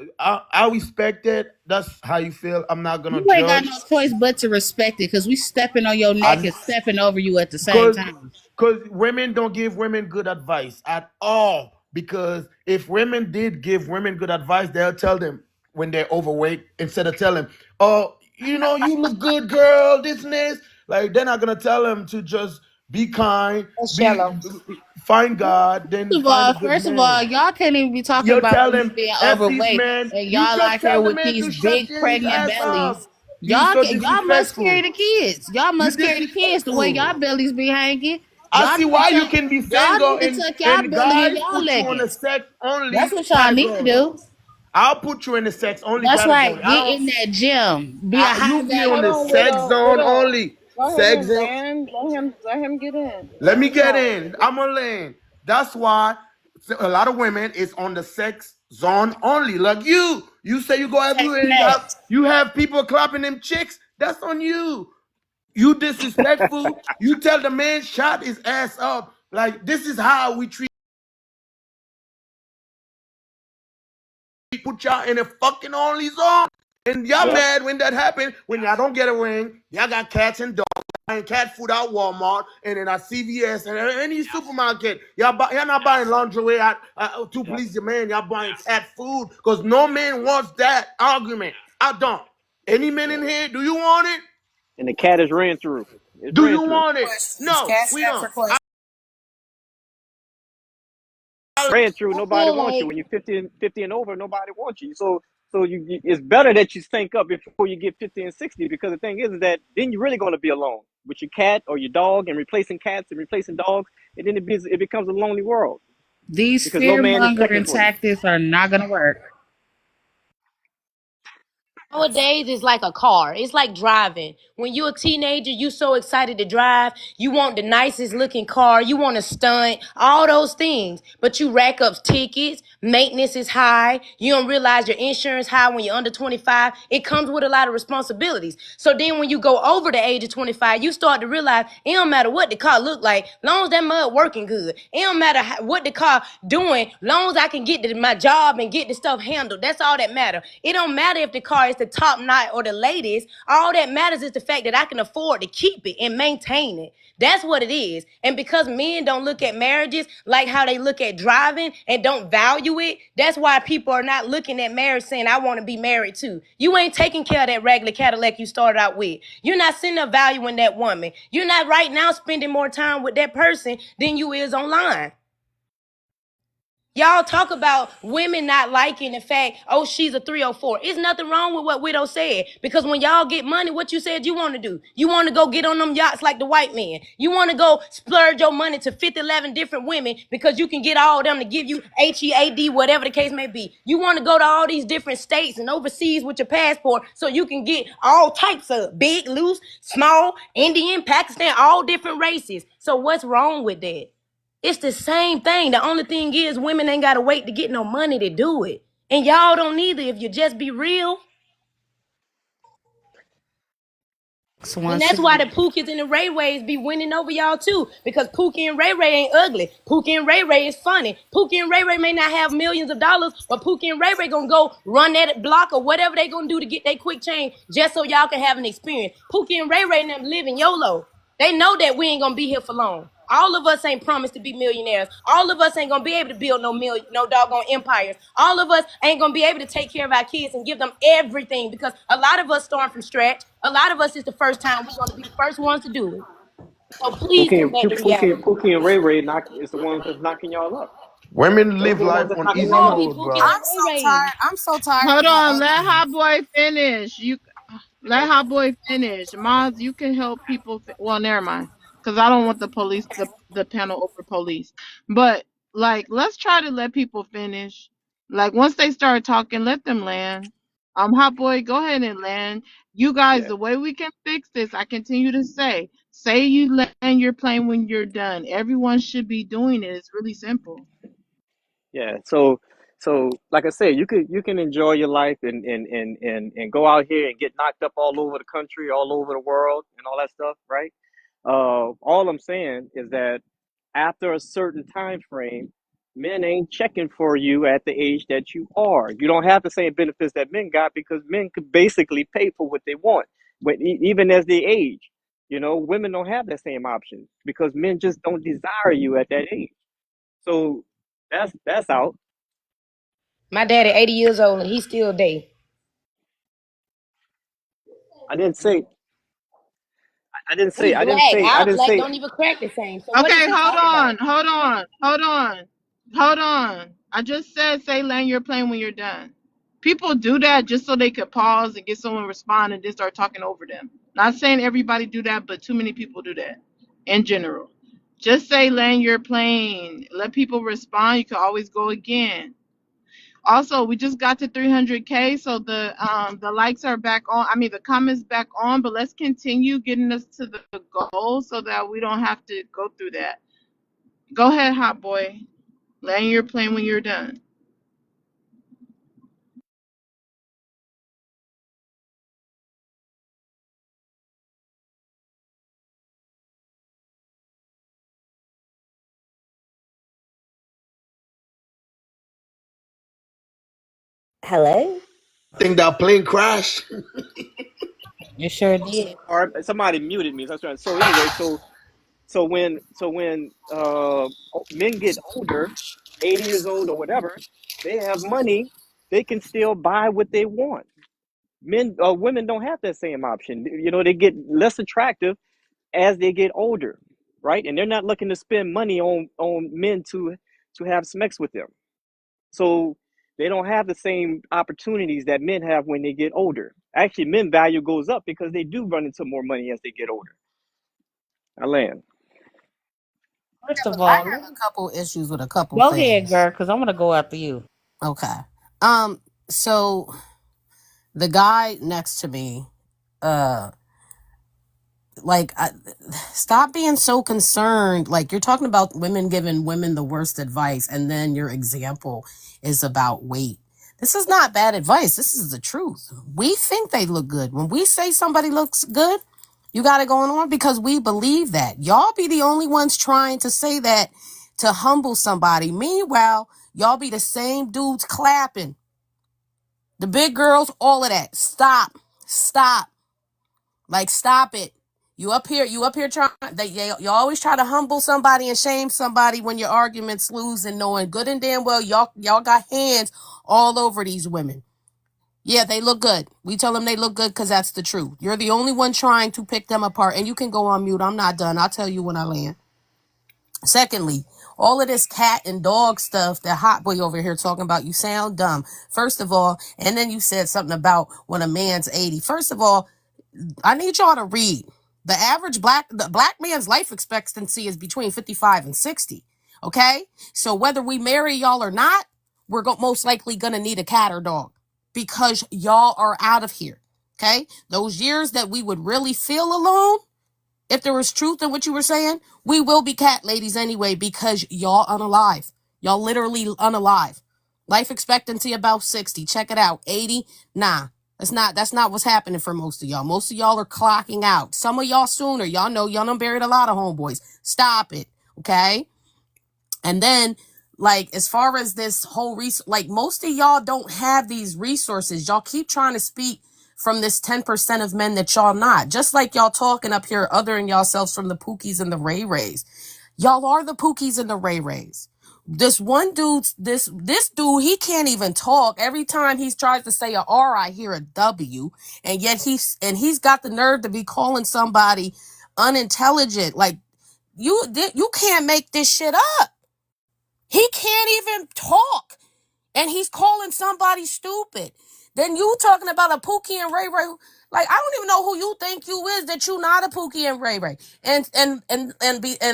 I respect it. That's how you feel. I'm not gonna You ain't got judge. no choice but to respect it because we stepping on your neck I and stepping over you at the same Cause, time. cause women don't give women good advice at all. Because if women did give women good advice, they'll tell them when they're overweight instead of telling, "Oh, you know, you look good, girl. This and this." Like they're not gonna tell them to just be kind, That's be shallow. find God, then find a good First of all, man. y'all can't even be talking You about tell women them, being F this overweight man. and You y'all just out here tell the with man these to shut big his pregnant ass up. bellies. You so Y'all must carry disrespectful. the kids. Y'all You must carry the kids the way disrespectful. y'all bellies be hanging. I Y'all see need to why you tuck can be y'all single need to tuck y'all and belly in guys y'all put you on a leggings. sex That's only what y'all need to category. do. I'll put you in the sex only That's right. category. I Get don't. in that gym. Be a high You be on value. Hold the on, sex widow, zone widow. only. Go Sex ahead, zone. man. Let him get in. Let Let me him get talk. in. I'm a lane. That's why a lot of women is on the sex zone only. Like you. You say you go Text everywhere. next. You have people clapping them chicks. That's on you. You disrespectful. You tell the man shut his ass up. Like this is how we treat. Put y'all in a fucking only zone. And y'all Yep. mad when that happened. When y'all don't get a ring, y'all got cats and dogs. Buying cat food out Walmart and then at CVS and any supermarket. Y'all not buying lingerie to Yep. please your man. Y'all buying cat food because no man wants that argument. I don't. Any men in here, do you want it? And the cat is ran through. It's Do ran you through. want it? Questions. No, Cash we out for don't. questions. Ran through. I Nobody feel wants you like when you're 50 and over. Nobody wants you. So it's better that you sync up before you get 50 and 60, because the thing is that then you're really going to be alone with your cat or your dog, and replacing cats and replacing dogs, and then it becomes a lonely world These because no fear man is checking mongering for you. tactics are not gonna work. nowadays it's like a car. It's like driving. When you're a teenager, you so excited to drive. You want the nicest looking car. You want to stunt, all those things. But you rack up tickets. Maintenance is high. You don't realize your insurance high when you're under 25. It comes with a lot of responsibilities. So then when you go over the age of 25, you start to realize it don't matter what the car look like, long as that mud working good. It don't matter what the car doing, long as I can get to my job and get the stuff handled. That's all that matter. It don't matter if the car is the top notch or the latest. All that matters is the fact that I can afford to keep it and maintain it. That's what it is. And because men don't look at marriages like how they look at driving and don't value it, that's why people are not looking at marriage saying, I want to be married too. You ain't taking care of that regular Cadillac you started out with. You're not sitting there valuing that woman. You're not right now spending more time with that person than you is online. Y'all talk about women not liking the fact, oh, she's a 304. It's nothing wrong with what Widow said. Because when y'all get money, what you said you want to do? You want to go get on them yachts like the white men. You want to go splurge your money to 50, 11 different women because you can get all of them to give you HEAD, whatever the case may be. You want to go to all these different states and overseas with your passport so you can get all types of big, loose, small, Indian, Pakistan, all different races. So what's wrong with that? It's the same thing. The only thing is women ain't gotta wait to get no money to do it. And y'all don't either if you just be real. So And once that's why again, the Pookies and the Ray Rays be winning over y'all too. Because Pookie and Ray Ray ain't ugly. Pookie and Ray Ray is funny. Pookie and Ray Ray may not have millions of dollars, but Pookie and Ray Ray gonna go run that block or whatever they gonna do to get their quick change just so y'all can have an experience. Pookie and Ray Ray and them living YOLO. They know that we ain't gonna be here for long. All of us ain't promised to be millionaires. All of us ain't gonna be able to build no doggone empires. All of us ain't gonna be able to take care of our kids and give them everything because a lot of us start from scratch. A lot of us is the first time we're gonna be the first ones to do it. So please come back to reality. Pookie and Ray Ray is the ones that's knocking y'all up. Women Those are live the ones life that's on knocking easy y'all All up. be mode, Pookies bro. and Ray Rays. I'm so tired Hold of on, let the Hot Boy finish. You let Hot Boy finish. Moz, you can help people. Well, never mind, because I don't want the police, the panel over police. But like, let's try to let people finish. Like once they start talking, let them land. Hot Boy, go ahead and land. You guys, Yeah, the way we can fix this, I continue to say you land your plane when you're done. Everyone should be doing it. It's really simple. yeah. So like I said, you can enjoy your life and go out here and get knocked up all over the country, all over the world, and all that stuff, right? All I'm saying is that after a certain time frame, men ain't checking for you at the age that you are. You don't have the same benefits that men got because men could basically pay for what they want, but even as they age, women don't have that same option because men just don't desire you at that age. So that's out. My daddy 80 years old and he still day. I didn't say. I didn't He say. I didn't black. say. I Our didn't black say. don't even crack the same. So what is Okay, he hold talking about? on, hold on, hold on, hold on. I just said say land your plane when you're done. People do that just so they could pause and get someone to respond and then start talking over them. Not saying everybody do that, but too many people do that in general. Just say land your plane. Let people respond. You can always go again. Also, we just got to 300K, so the likes are back on. I mean, the comments back on, but let's continue getting us to the goal so that we don't have to go through that. Go ahead, hot boy. Land your plane when you're done. Hello? I think that plane crashed. it sure did. Or somebody muted me. So anyway, so when men get older, 80 years old or whatever, they have money. They can still buy what they want. Women don't have that same option. They get less attractive as they get older, right? And they're not looking to spend money on men to have sex with them. So they don't have the same opportunities that men have when they get older. Actually, men value goes up because they do run into more money as they get older. I land. First of I all, have a couple issues with a couple go ahead, things. girl, because I'm gonna go after you. Okay. So the guy next to me, uh, like, stop being so concerned. Like, you're talking about women giving women the worst advice, and then your example is about weight. This is not bad advice. This is the truth. We think they look good. When we say somebody looks good, you got it going on because we believe that. Y'all be the only ones trying to say that to humble somebody. Meanwhile, y'all be the same dudes clapping. The big girls, all of that. Stop. Stop. Like, stop it. You up here trying, you always try to humble somebody and shame somebody when your arguments lose, and knowing good and damn well y'all got hands all over these women. Yeah, they look good. We tell them they look good because that's the truth. You're the only one trying to pick them apart, and you can go on mute. I'm not done. I'll tell you when I land. Secondly, all of this cat and dog stuff that Hot Boy over here talking about, you sound dumb. First of all, and then you said something about when a man's 80. First of all, I need y'all to read. The black man's life expectancy is between 55 and 60. Okay? So whether we marry y'all or not, we're most likely gonna need a cat or dog because y'all are out of here. Okay? Those years that we would really feel alone, if there was truth in what you were saying, we will be cat ladies anyway because y'all unalive. Y'all literally unalive. Life expectancy about 60. Check it out. 80, nah. That's not what's happening for most of y'all. Most of y'all are clocking out. Some of y'all sooner. Y'all know y'all done buried a lot of homeboys. Stop it. Okay? And then, like, as far as this whole like, most of y'all don't have these resources. Y'all keep trying to speak from this 10% of men that y'all not. Just like y'all talking up here, othering yourselves from the Pookies and the Ray Rays. Y'all are the Pookies and the Ray Rays. This one dude, this dude, he can't even talk. Every time he tries to say a R, I hear a W, and yet he's got the nerve to be calling somebody unintelligent. Like, you can't make this shit up. He can't even talk, and he's calling somebody stupid. Then you talking about a Pookie and Ray Ray. Like, I don't even know who you think you is that you not a Pookie and Ray Ray. And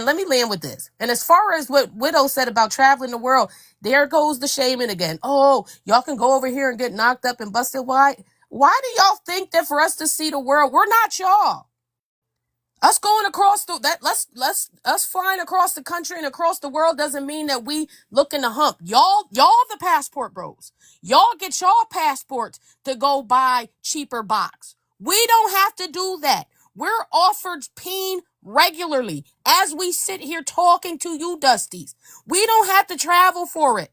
let me land with this. And as far as what Widow said about traveling the world, there goes the shaming again. Oh, y'all can go over here and get knocked up and busted. Why? Why do y'all think that for us to see the world, we're not y'all? Us going across let's us flying across the country and across the world doesn't mean that we looking to hump. Y'all the passport bros. Y'all get y'all passports to go buy cheaper box. We don't have to do that. We're offered peen regularly as we sit here talking to you dusties. We don't have to travel for it.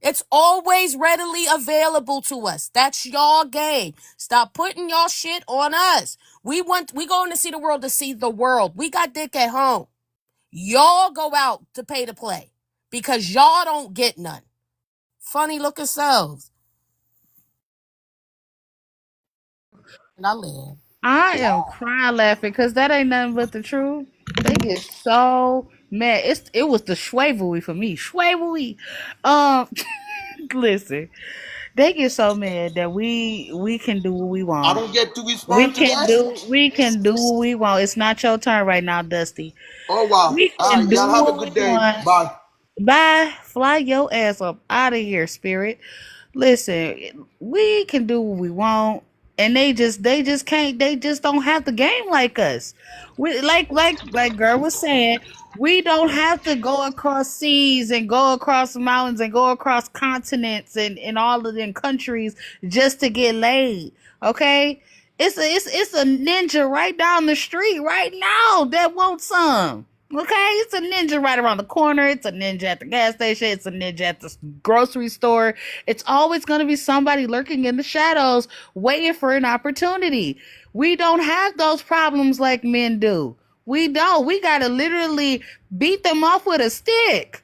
It's always readily available to us. That's y'all game. Stop putting y'all shit on us. We going to see the world to see the world. We got dick at home. Y'all go out to pay to play because y'all don't get none. Funny looking selves. And I live. I am crying laughing because that ain't nothing but the truth. They get so mad. It was the schwavery for me. Schwavery. Um, listen, they get so mad that we can do what we I want. don't get to respond to that. We can do what we want. It's not your turn right now, Dusty. Oh wow. We All can right, do y'all have a what good we day. want. Bye. Bye. Fly your ass up out of here, spirit. Listen, we can do what we want, and they just can't. They just don't have the game like us. We like girl was saying. We don't have to go across seas and go across mountains and go across continents and all of them countries just to get laid. Okay, it's a ninja right down the street right now that wants some. Okay, it's a ninja right around the corner. It's a ninja at the gas station. It's a ninja at the grocery store. It's always going to be somebody lurking in the shadows waiting for an opportunity. We don't have those problems like men do. We don't. We got to literally beat them off with a stick.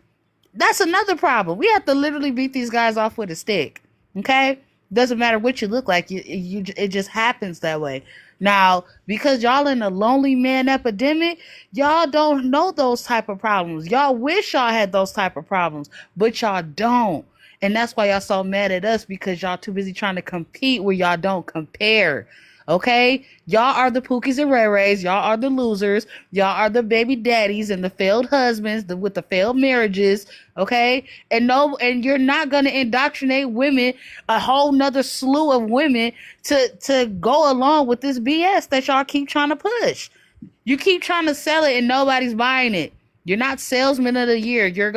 That's another problem. We have to literally beat these guys off with a stick. Okay? Doesn't matter what you look like. It just happens that way. Now, because y'all in a lonely man epidemic, y'all don't know those type of problems. Y'all wish y'all had those type of problems, but y'all don't. And that's why y'all so mad at us, because y'all too busy trying to compete where y'all don't compare. Okay? Y'all are the Pookies and Ray Rays. Y'all are the losers. Y'all are the baby daddies and the failed husbands with the failed marriages. Okay? And you're not gonna indoctrinate women, a whole nother slew of women, to go along with this BS that y'all keep trying to push. You keep trying to sell it and nobody's buying it. You're not salesman of the year. You're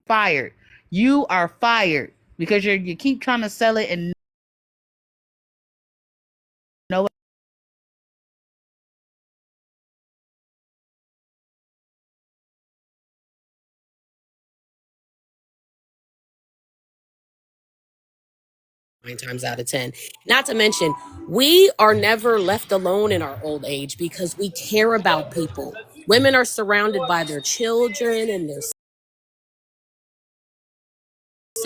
fired. You are fired because you keep trying to sell it and no. Nine times out of 10. Not to mention, we are never left alone in our old age because we care about people. Women are surrounded by their children and their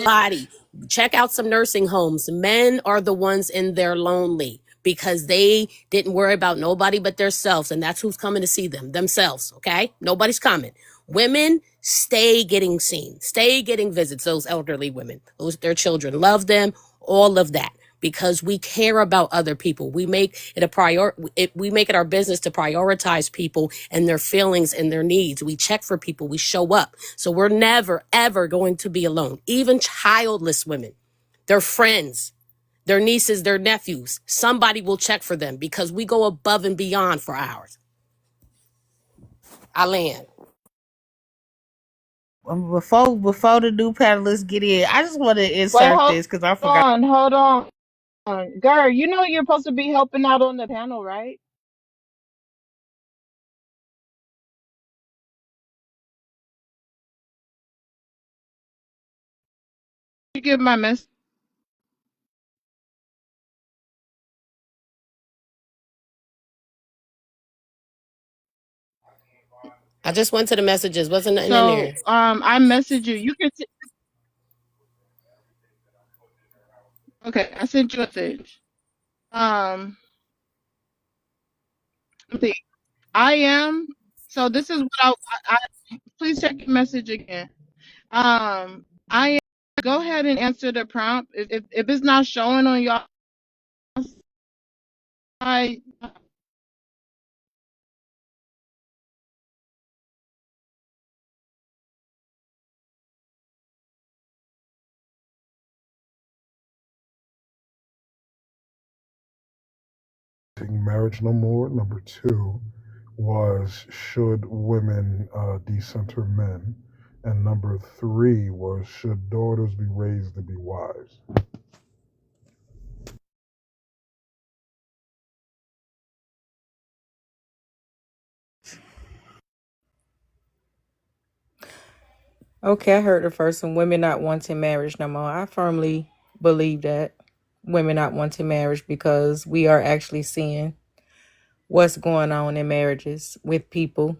body. Check out some nursing homes. Men are the ones in there lonely because they didn't worry about nobody but themselves, and that's who's coming to see them, themselves. Okay, nobody's coming. Women stay getting seen, stay getting visits. Those elderly women, those their children, love them, all of that, because we care about other people. We make it a we make it our business to prioritize people and their feelings and their needs. We check for people. We show up. So we're never, ever going to be alone. Even childless women, their friends, their nieces, their nephews, somebody will check for them because we go above and beyond for ours. I land. Before the new panelists get in, I just want to Wait, insert hold this because I forgot. on, hold on. Girl, you know you're supposed to be helping out on the panel, right? You give my message. I just went to the messages. Wasn't nothing in So, there. I message you. You can. Okay, I sent you a message. See, I am. So this is what I please check your message again. I am. Go ahead and answer the prompt. If it's not showing on your side, Marriage no more. Number two was should women decenter men, and number three was should daughters be raised to be wives. Okay, I heard the first one. Women not wanting marriage no more. I firmly believe that women not wanting marriage because we are actually seeing what's going on in marriages with people.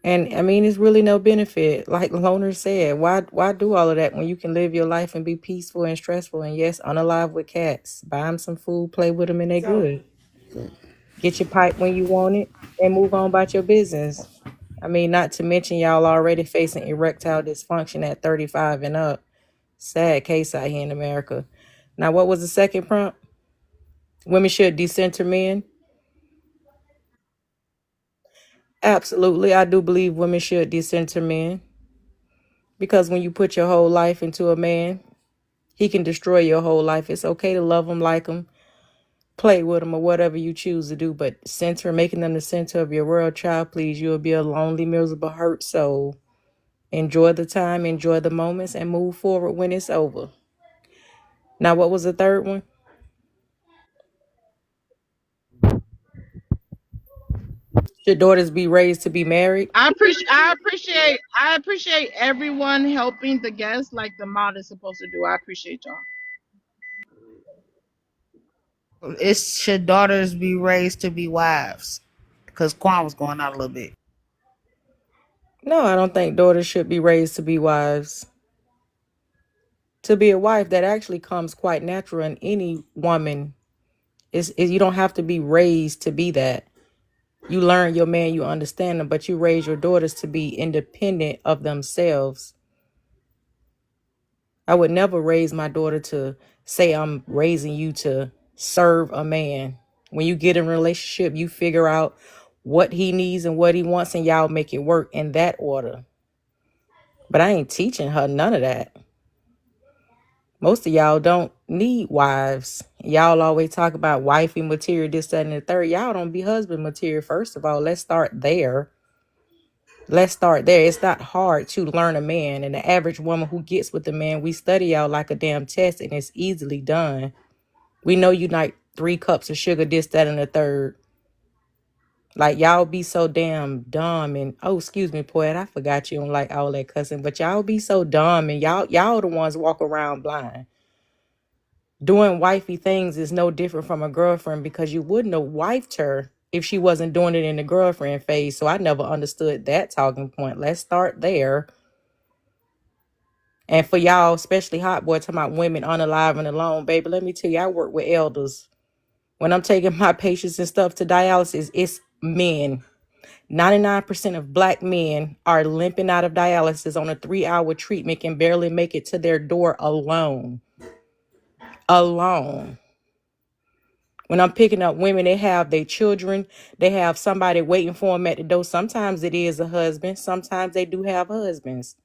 And I mean, it's really no benefit. Like Loner said, why do all of that when you can live your life and be peaceful and stressful and yes, unalive with cats. Buy them some food, play with them, and they good. Get your pipe when you want it and move on about your business. I mean, not to mention y'all already facing erectile dysfunction at 35 and up. Sad case out here in America. Now, what was the second prompt? Women should decenter men. Absolutely, I do believe women should decenter men because when you put your whole life into a man, he can destroy your whole life. It's okay to love him, like him, play with him, or whatever you choose to do, but making them the center of your world, child, please, you'll be a lonely, miserable, hurt soul. Enjoy the time, enjoy the moments, and move forward when it's over. Now, what was the third one? Should daughters be raised to be married? I appreciate everyone helping the guests like the mod is supposed to do. I appreciate y'all. It's should daughters be raised to be wives? Because Quan was going out a little bit. No, I don't think daughters should be raised to be wives. To be a wife, that actually comes quite natural in any woman You don't have to be raised to be that. You learn your man, you understand them, but you raise your daughters to be independent of themselves. I would never raise my daughter to say I'm raising you to serve a man. When you get in a relationship, you figure out what he needs and what he wants, and y'all make it work in that order. But I ain't teaching her none of that. Most of y'all don't need wives. Y'all always talk about wifey material, this, that, and the third. Y'all don't be husband material. First of all, let's start there. Let's start there. It's not hard to learn a man. And the average woman who gets with a man, we study y'all like a damn test, and it's easily done. We know you like 3 cups of sugar, this, that, and the third. Like, y'all be so damn dumb. And, oh, excuse me, poet, I forgot you don't like all that cussing. But y'all be so dumb, and y'all the ones walk around blind. Doing wifey things is no different from a girlfriend, because you wouldn't have wifed her if she wasn't doing it in the girlfriend phase. So I never understood that talking point. Let's start there. And for y'all, especially hot boy, talking about women unalive and alone, baby, let me tell you, I work with elders. When I'm taking my patients and stuff to dialysis, it's men. 99% of black men are limping out of dialysis on a 3-hour treatment, can barely make it to their door alone. Alone. When I'm picking up women, they have their children. They have somebody waiting for them at the door. Sometimes it is a husband. Sometimes they do have husbands.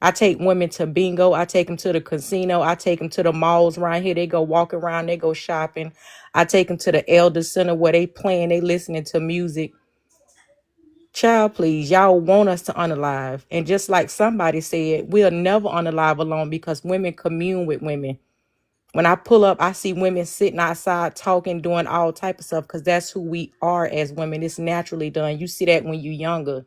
I take women to bingo. I take them to the casino. I take them to the malls around here. They go walk around. They go shopping. I take them to the elder center where they playing. They listening to music. Child, please, y'all want us to unalive. And just like somebody said, we'll never unalive alone, because women commune with women. When I pull up, I see women sitting outside talking, doing all type of stuff, because that's who we are as women. It's naturally done. You see that when you're younger.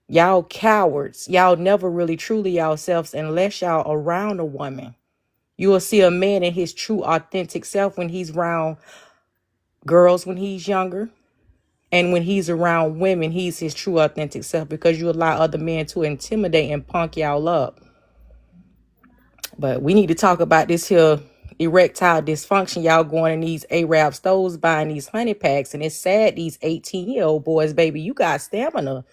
Y'all cowards. Y'all never really truly yourselves unless y'all around a woman. You will see a man in his true authentic self when he's around girls when he's younger. And when he's around women, he's his true authentic self, because you allow other men to intimidate and punk y'all up. But we need to talk about this here erectile dysfunction. Y'all going in these Arab stores buying these honey packs. And it's sad, these 18-year-old boys, baby, you got stamina.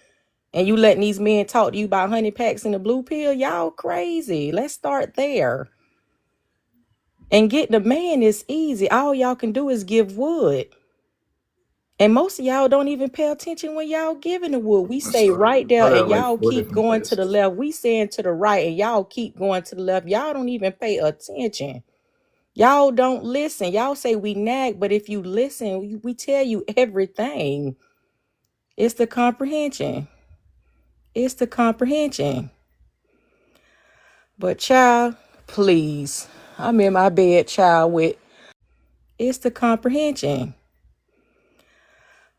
And you letting these men talk to you about honey packs and the blue pill. Y'all crazy. Let's start there. And getting a man is easy. All y'all can do is give wood. And most of y'all don't even pay attention when y'all giving the wood. We I stay right there started and at like y'all 4 keep different going to the places. left. We saying to the right and y'all keep going to the left. Y'all don't even pay attention. Y'all don't listen. Y'all say we nag, but if you listen, we tell you everything. It's the comprehension. It's the comprehension. But child, please, I'm in my bed, child, with it's the comprehension.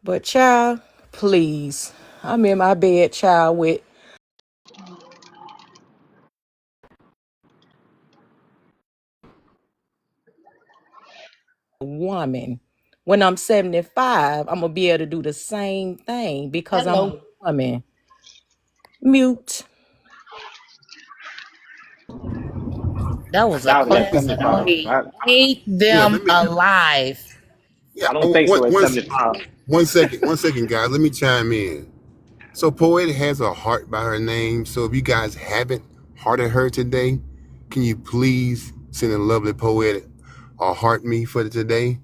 But child, please, I'm in my bed, child, with a woman. When I'm 75, I'm gonna be able to do the same thing because I'm a Hello. woman. Mute. That I was a doubt it at classic. 75. Ate Yeah, them let me. alive. Yeah, I don't think so at one, 75. 1 second, 1 second, guys. Let me chime in. So, Poetic has a heart by her name. So, if you guys haven't hearted her today, can you please send a lovely Poetic or heart me for today?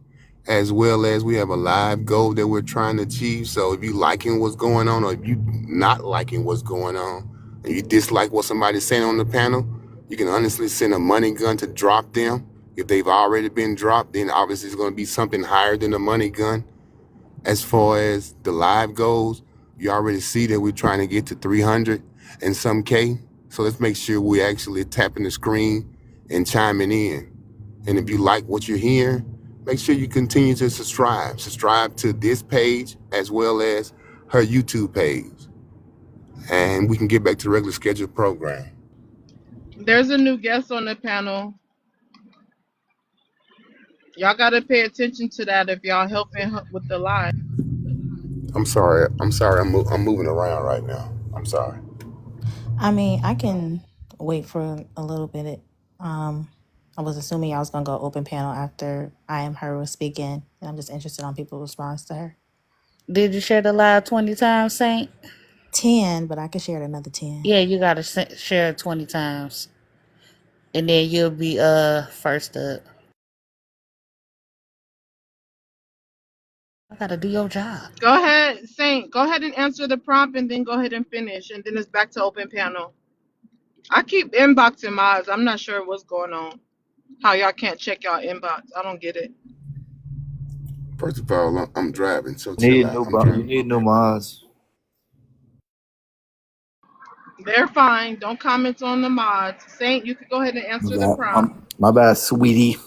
As well as we have a live goal that we're trying to achieve. So, if you liking what's going on, or if you not liking what's going on, and you dislike what somebody's saying on the panel, you can honestly send a money gun to drop them. If they've already been dropped, then obviously it's going to be something higher than the money gun. As far as the live goes, you already see that we're trying to get to 300 and some K. So let's make sure we actually tapping the screen and chiming in. And if you like what you're hearing, make sure you continue to subscribe. Subscribe to this page as well as her YouTube page. And we can get back to the regular scheduled program. There's a new guest on the panel. Y'all gotta pay attention to that if y'all helping with the live. I'm sorry. I'm moving around right now. I'm sorry. I mean, I can wait for a little bit. Um, I was assuming y'all was gonna go open panel after I am her was speaking, and I'm just interested on people's response to her. Did you share the live 20 times, Saint? 10, but I could share it another 10. Yeah, you gotta share it 20 times, and then you'll be first up. I gotta do your job. Go ahead, Saint. Go ahead and answer the prompt and then go ahead and finish. And then it's back to open panel. I keep inboxing mods. I'm not sure what's going on. How y'all can't check y'all inbox. I don't get it. First of all, I'm driving, so chill Need out. new I'm you driving. My need new bad. mods. They're fine. Don't comment on the mods. Saint, you could go ahead and My answer the bad. prompt. My bad, sweetie.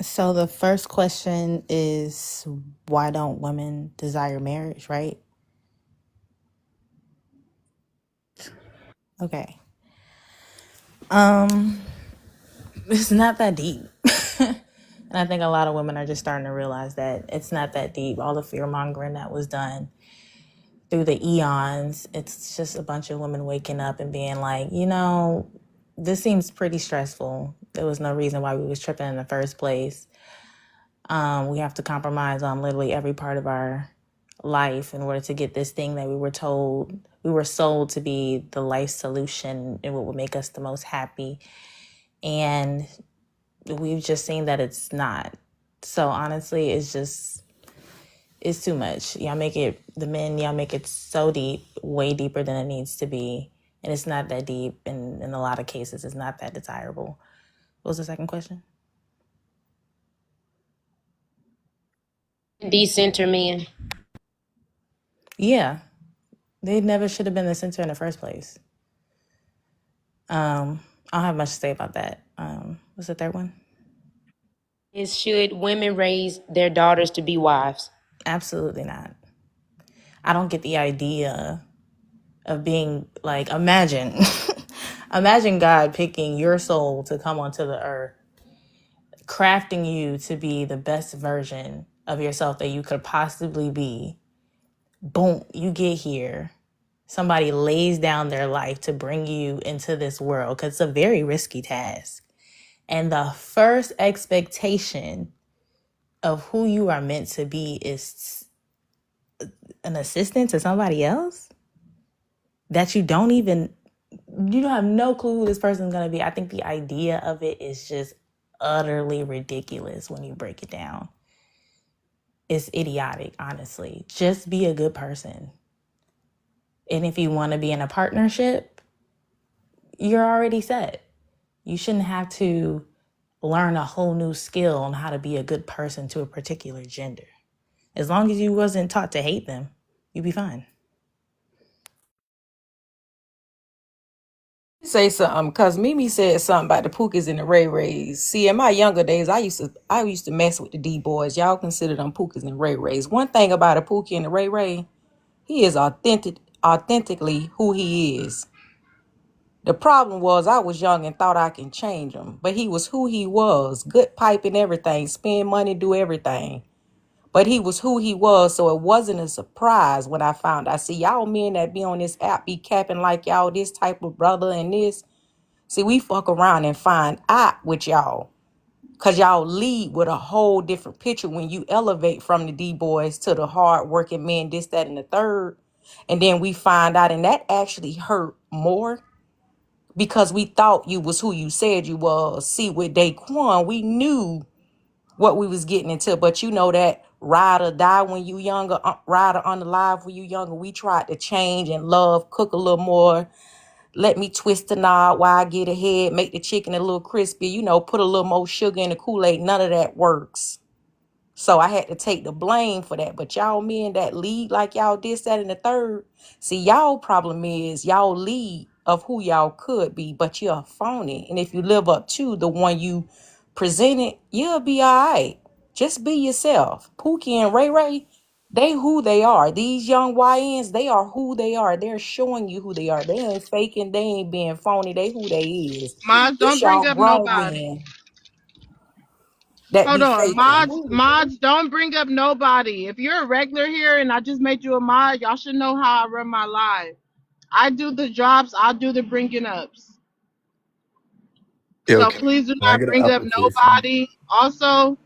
So the first question is, why don't women desire marriage, right? Okay. Um, it's not that deep. And I think a lot of women are just starting to realize that it's not that deep. All the fear mongering that was done through the eons, it's just a bunch of women waking up and being like, this seems pretty stressful. There was no reason why we was tripping in the first place. We have to compromise on literally every part of our life in order to get this thing that we were sold to be the life solution and what would make us the most happy. And we've just seen that it's not. So honestly, it's too much. Y'all make it so deep, way deeper than it needs to be. And it's not that deep. And in a lot of cases, it's not that desirable. What was the second question? Decenter men. Yeah, they never should have been the center in the first place. I don't have much to say about that. What's the third one? Is should women raise their daughters to be wives? Absolutely not. I don't get the idea of being like, imagine, imagine God picking your soul to come onto the earth, crafting you to be the best version of yourself that you could possibly be. Boom, you get here. Somebody lays down their life to bring you into this world because it's a very risky task. And the first expectation of who you are meant to be is an assistant to somebody else that you don't have no clue who this person's going to be. I think the idea of it is just utterly ridiculous when you break it down. It's idiotic, honestly. Just be a good person. And if you want to be in a partnership, you're already set. You shouldn't have to learn a whole new skill on how to be a good person to a particular gender. As long as you wasn't taught to hate them, you'd be fine. Say something, cause Mimi said something about the Pookies and the Ray Rays. See, in my younger days, I used to mess with the D boys. Y'all consider them Pookies and Ray Rays. One thing about a Pookie and a Ray Ray, he is authentically who he is. The problem was I was young and thought I can change him, but he was who he was. Good pipe and everything, spend money, do everything. But he was who he was, so it wasn't a surprise when I found out. See, y'all men that be on this app be capping like y'all this type of brother and this. See, we fuck around and find out with y'all. Cause y'all lead with a whole different picture when you elevate from the D-boys to the hard working men, this, that, and the third. And then we find out, and that actually hurt more because we thought you was who you said you was. See, with Daquan, we knew what we was getting into, but you know that ride or die when you younger, ride or unalive when you younger. We tried to change and love, cook a little more. Let me twist the knob while I get ahead, make the chicken a little crispy, put a little more sugar in the Kool-Aid. None of that works. So I had to take the blame for that. But y'all men that lead like y'all this, that, and the third, see, y'all problem is y'all lead of who y'all could be, but you're phony. And if you live up to the one you presented, you'll be all right. Just be yourself. Pookie and Ray Ray, they who they are. These young YNs, they are who they are. They're showing you who they are. They ain't faking. They ain't being phony. They who they is. Mods, It's don't bring y'all up grown nobody. men that Hold be on. faking. Mods, don't bring up nobody. If you're a regular here and I just made you a mod, y'all should know how I run my live. I do the drops, I do the bringing ups. Yo, So please do can I not get an bring up application? nobody. Also,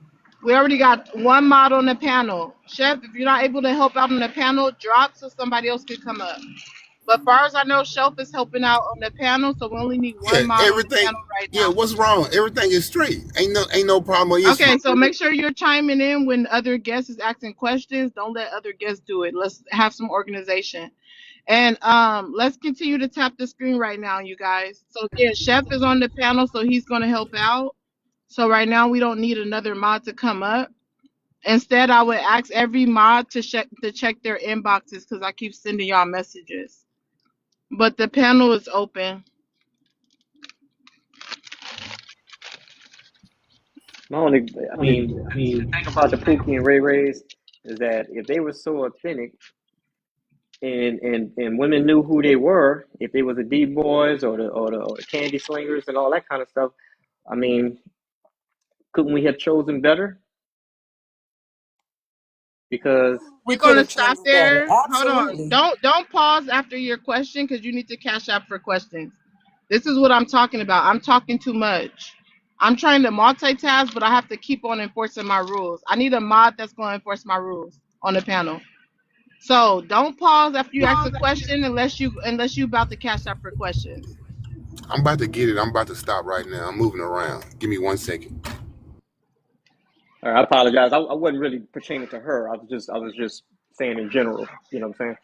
we already got one mod on the panel. Chef, if you're not able to help out on the panel, drop so somebody else can come up. But far as I know, Shelf is helping out on the panel, so we only need Yeah, one mod on the everything. panel right Yeah, now. what's wrong? Everything is straight. Ain't no problem or issue. Okay, so make sure you're chiming in when other guests is asking questions. Don't let other guests do it. Let's have some organization. And let's continue to tap the screen right now, you guys. So yeah, Chef is on the panel, so he's gonna help out. So right now we don't need another mod to come up. Instead, I would ask every mod to check their inboxes because I keep sending y'all messages. But the panel is open. My only, I mean, the thing about the Pookie and Ray Rays is that if they were so authentic and women knew who they were, if they was the D boys or the candy slingers and all that kind of stuff, I mean, couldn't we have chosen better? Because We We're could gonna have stop chosen better. there. Hold on. Absolutely. Don't pause after your question because you need to cash out for questions. This is what I'm talking about. I'm talking too much. I'm trying to multitask, but I have to keep on enforcing my rules. I need a mod that's going to enforce my rules on the panel. So don't pause after you ask a question unless you about to cash out for questions. I'm about to get it. I'm about to stop right now. I'm moving around. Give me 1 second. I apologize. I wasn't really pertaining to her. I was just saying in general. You know what I'm saying?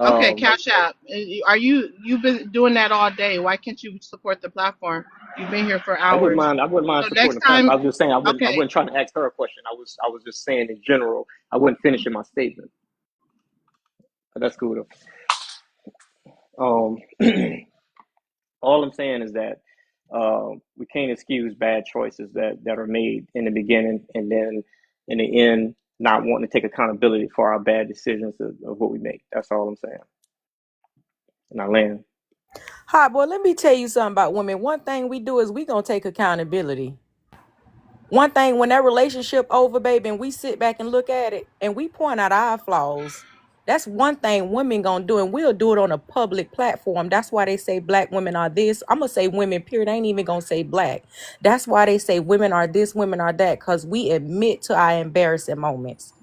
Okay, Um, cash out. You've been doing that all day? Why can't you support the platform? You've been here for I wouldn't hours. mind. I wouldn't mind So next supporting the time, platform. I was just saying I wouldn't. I okay. wasn't trying to ask her a question. I was just saying in general. I wasn't finishing my statement. But that's cool though. All I'm saying is that we can't excuse bad choices that are made in the beginning and then in the end not wanting to take accountability for our bad decisions of what we make. That's all I'm saying. And I land. Hi, boy, let me tell you something about women. One thing we do is we gonna take accountability. One thing, when that relationship over, baby, and we sit back and look at it and we point out our flaws, that's one thing women gonna do, and we'll do it on a public platform. That's why they say black women are this. I'm gonna say women, period. I ain't even gonna say black. That's why they say women are this, women are that, because we admit to our embarrassing moments.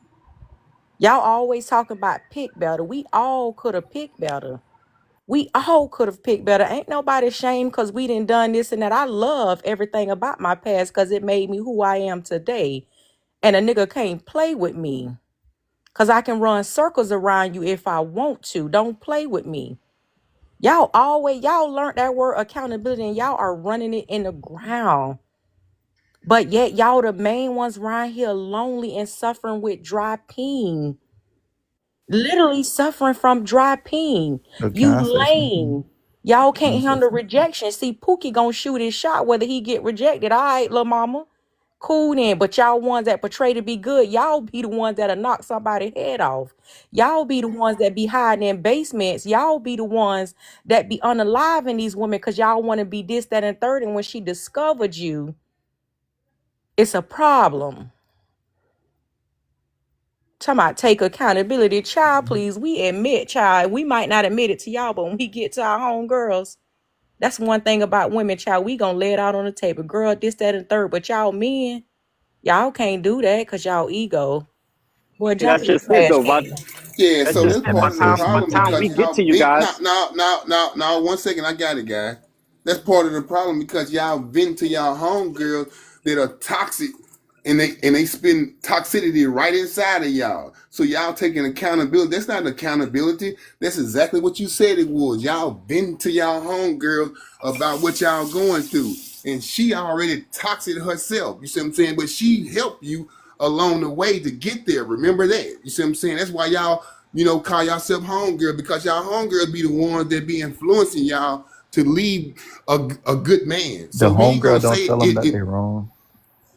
Y'all always talking about pick better. We all could have picked better. We all could have picked better. Ain't nobody ashamed because we done done this and that. I love everything about my past because it made me who I am today. And a nigga can't play with me because I can run circles around you if I want to. Don't play with me. Y'all learned that word accountability and y'all are running it in the ground. But yet y'all the main ones around here lonely and suffering with dry peen. Literally suffering from dry peen. Yo, can You I say something? lame. Y'all Can I can't say handle something? rejection. See, Pookie gonna shoot his shot whether he get rejected. All right, little mama. Cool then. But y'all ones that portray to be good, y'all be the ones that'll knock somebody's head off. Y'all be the ones that be hiding in basements. Y'all be the ones that be unaliving these women because y'all want to be this, that, and third. And when she discovered you, it's a problem. Talking about take accountability, child, please. We admit, child, we might not admit it to y'all, but when we get to our home girls, that's one thing about women, child. We gonna lay it out on the table. Girl, this, that, and third. But y'all men, y'all can't do that because y'all ego. Boy, See, drop that's your just it trash though. can. Yeah, That's so just that's it. Can I part of the say By problem something? time we because get y'all to you vent. guys, Now, 1 second, I got it, guy. That's part of the problem because y'all vent to y'all homegirls that are toxic and they spend toxicity right inside of y'all. So y'all taking accountability. That's not accountability. That's exactly what you said it was. Y'all vent to y'all homegirls about what y'all going through. And she already toxic herself. You see what I'm saying? But she helped you along the way to get there. Remember that. You see what I'm saying? That's why y'all, call yourself homegirl because y'all homegirls be the ones that be influencing y'all to leave a good man. The So we ain't gonna homegirl say don't tell them that it they wrong.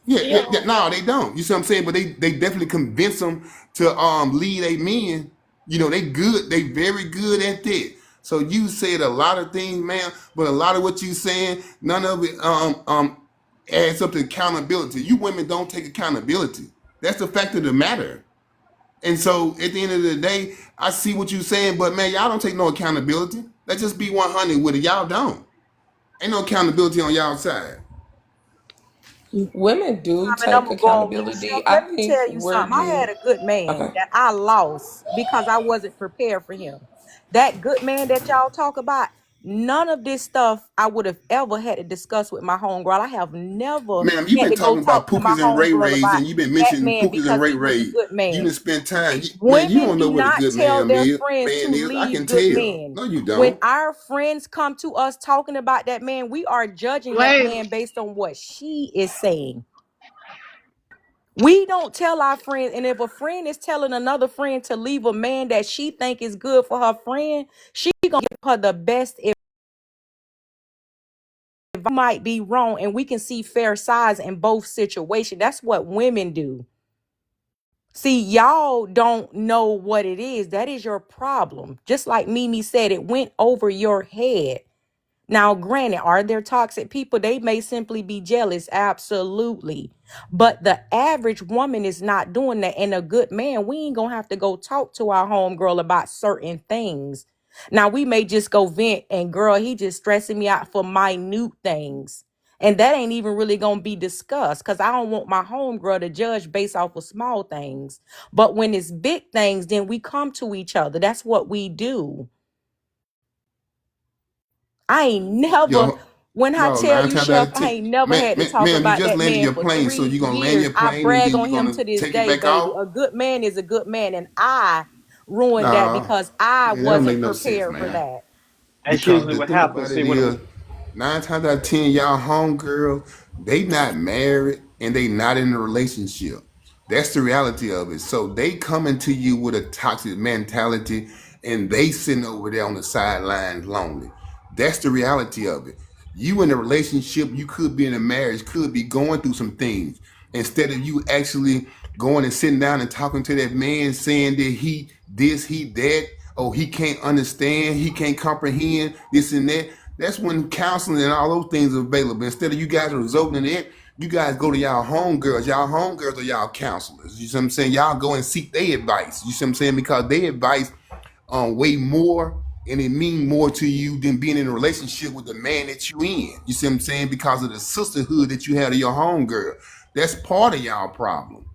yeah, no, they don't. You see what I'm saying? But they definitely convince them to lead a men. They good. They very good at that. So you said a lot of things, man. But a lot of what you saying, none of it adds up to accountability. You women don't take accountability. That's the fact of the matter. And so at the end of the day, I see what you're saying, but man, y'all don't take no accountability. Let's just be 100 with it. Y'all don't. Ain't no accountability on y'all side. Women do And I'm take gonna go on mute, accountability. Chef. I Let me think tell you where something. I had you a good man okay. that I lost because I wasn't prepared for him. That good man that y'all talk about, none of this stuff I would have ever had to discuss with my homegirl. I have never Ma'am, you've had been to go talking about talk to my Pookies and Ray homegirl Rays, about and you've been that mentioning man Pookies and because Ray he was a Ray. good You man. didn't spend time. Man, you Women don't know do what a not good tell man their is. friends Man to is. I leave can good tell. men. No, you When don't. our friends come to us talking about that man, we are judging that Wait, man based on what she is saying. We don't tell our friends, and if a friend is telling another friend to leave a man that she think is good for her friend, she gonna give her the best. If I might be wrong, and we can see fair sides in both situations. That's what women do. See, y'all don't know what it is. That is your problem. Just like Mimi said, it went over your head. Now, granted, are there toxic people? They may simply be jealous. Absolutely. But the average woman is not doing that. And a good man, we ain't going to have to go talk to our homegirl about certain things. Now, we may just go vent and girl, he just stressing me out for minute things. And that ain't even really going to be discussed because I don't want my homegirl to judge based off of small things. But when it's big things, then we come to each other. That's what we do. I ain't never, Yo, when I no, tell nine you, times out Chef, of I ten. ain't never Man, had to man, talk ma'am, you about just that landed man your for plane, so you're gonna land 3 years. your I plane and brag then on you're him gonna to this take it day, back baby. off? A good man is a good man, and I ruined that No, because I man, that don't make wasn't no sense, prepared for man. that. That's Because usually the what thing happens. about See, it when is, 9 times out of 10, y'all homegirls, they not married and they not in a relationship. That's the reality of it. So they coming to you with a toxic mentality and they sitting over there on the sidelines lonely. That's the reality of it. You in a relationship, you could be in a marriage, could be going through some things. Instead of you actually going and sitting down and talking to that man saying that he this, he that, oh, he can't understand, he can't comprehend this and that. That's when counseling and all those things are available. Instead of you guys resorting to that, you guys go to y'all homegirls. Y'all homegirls are y'all counselors. You see what I'm saying? Y'all go and seek their advice. You see what I'm saying? Because their advice way more and it mean more to you than being in a relationship with the man that you in. You see what I'm saying? Because of the sisterhood that you have to your homegirl. That's part of y'all problem.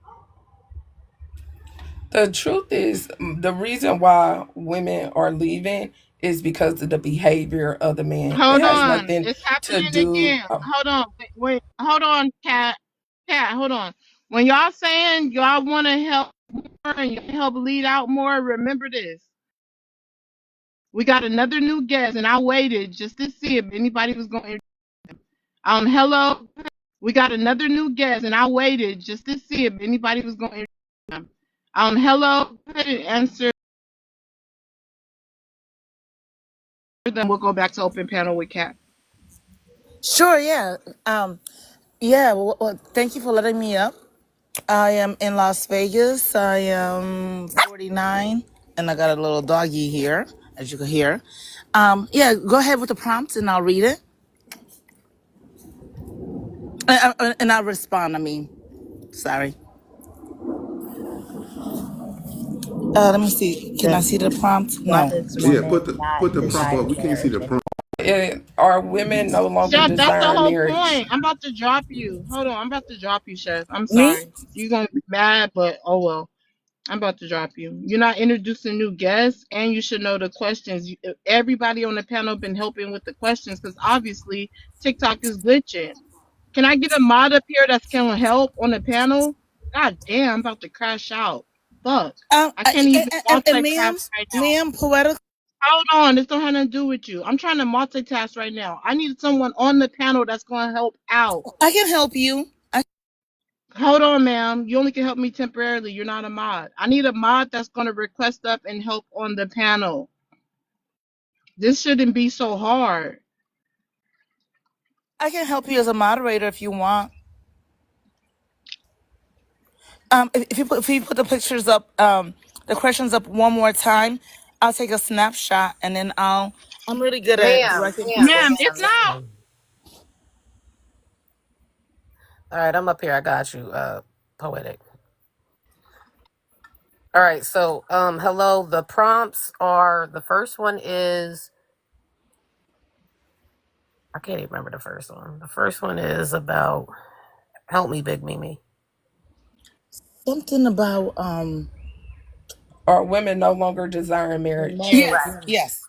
The truth is, the reason why women are leaving is because of the behavior of the man. It hold has on. nothing It's to happening do. again. Hold on. Hold on, Cat. Cat, hold on. When y'all saying y'all want to help more and help lead out more, remember this. We got another new guest, and I waited just to see if anybody was going to. Hello. We got another new guest, and I waited just to see if anybody was going to. Hello. Go ahead and answer. Then we'll go back to open panel with Cat. Sure, yeah. Yeah, thank you for letting me up. I am in Las Vegas. I am 49, and I got a little doggy here, as you can hear. Yeah, go ahead with the prompts, and I'll read it. And I'll respond, sorry. Let me see. Can I The see the prompt? why No. does Yeah, woman put not the prompt up. desire We can't see marriage the anymore? prompt. Are women no longer Chef, that's the desiring whole marriage? point. I'm about to drop you. Hold on, I'm about to drop you, Chef. I'm Me? sorry. You're gonna be mad, but oh well. I'm about to drop you. You're not introducing new guests, and you should know the questions. Everybody on the panel been helping with the questions because obviously TikTok is glitching. Can I get a mod up here that's gonna help on the panel? God damn, I'm about to crash out. Fuck. I can't even And multitask right now. ma'am, poetic. Hold on, this don't have nothing to do with you. I'm trying to multitask right now. I need someone on the panel that's gonna help out. I can help you. Hold on, ma'am. You only can help me temporarily. You're not a mod. I need a mod that's gonna request up and help on the panel. This shouldn't be so hard. I can help you as a moderator if you want. If you put the pictures up, the questions up one more time, I'll take a snapshot and then I'm really good at directing people. Ma'am, it's not. Listen. All right, I'm up here. I got you, poetic. All right, so hello. The prompts are the first one is I can't even remember the first one. The first one is about Help me, Big Mimi. Something about Are women no longer desiring marriage? yes, Marriage. yes.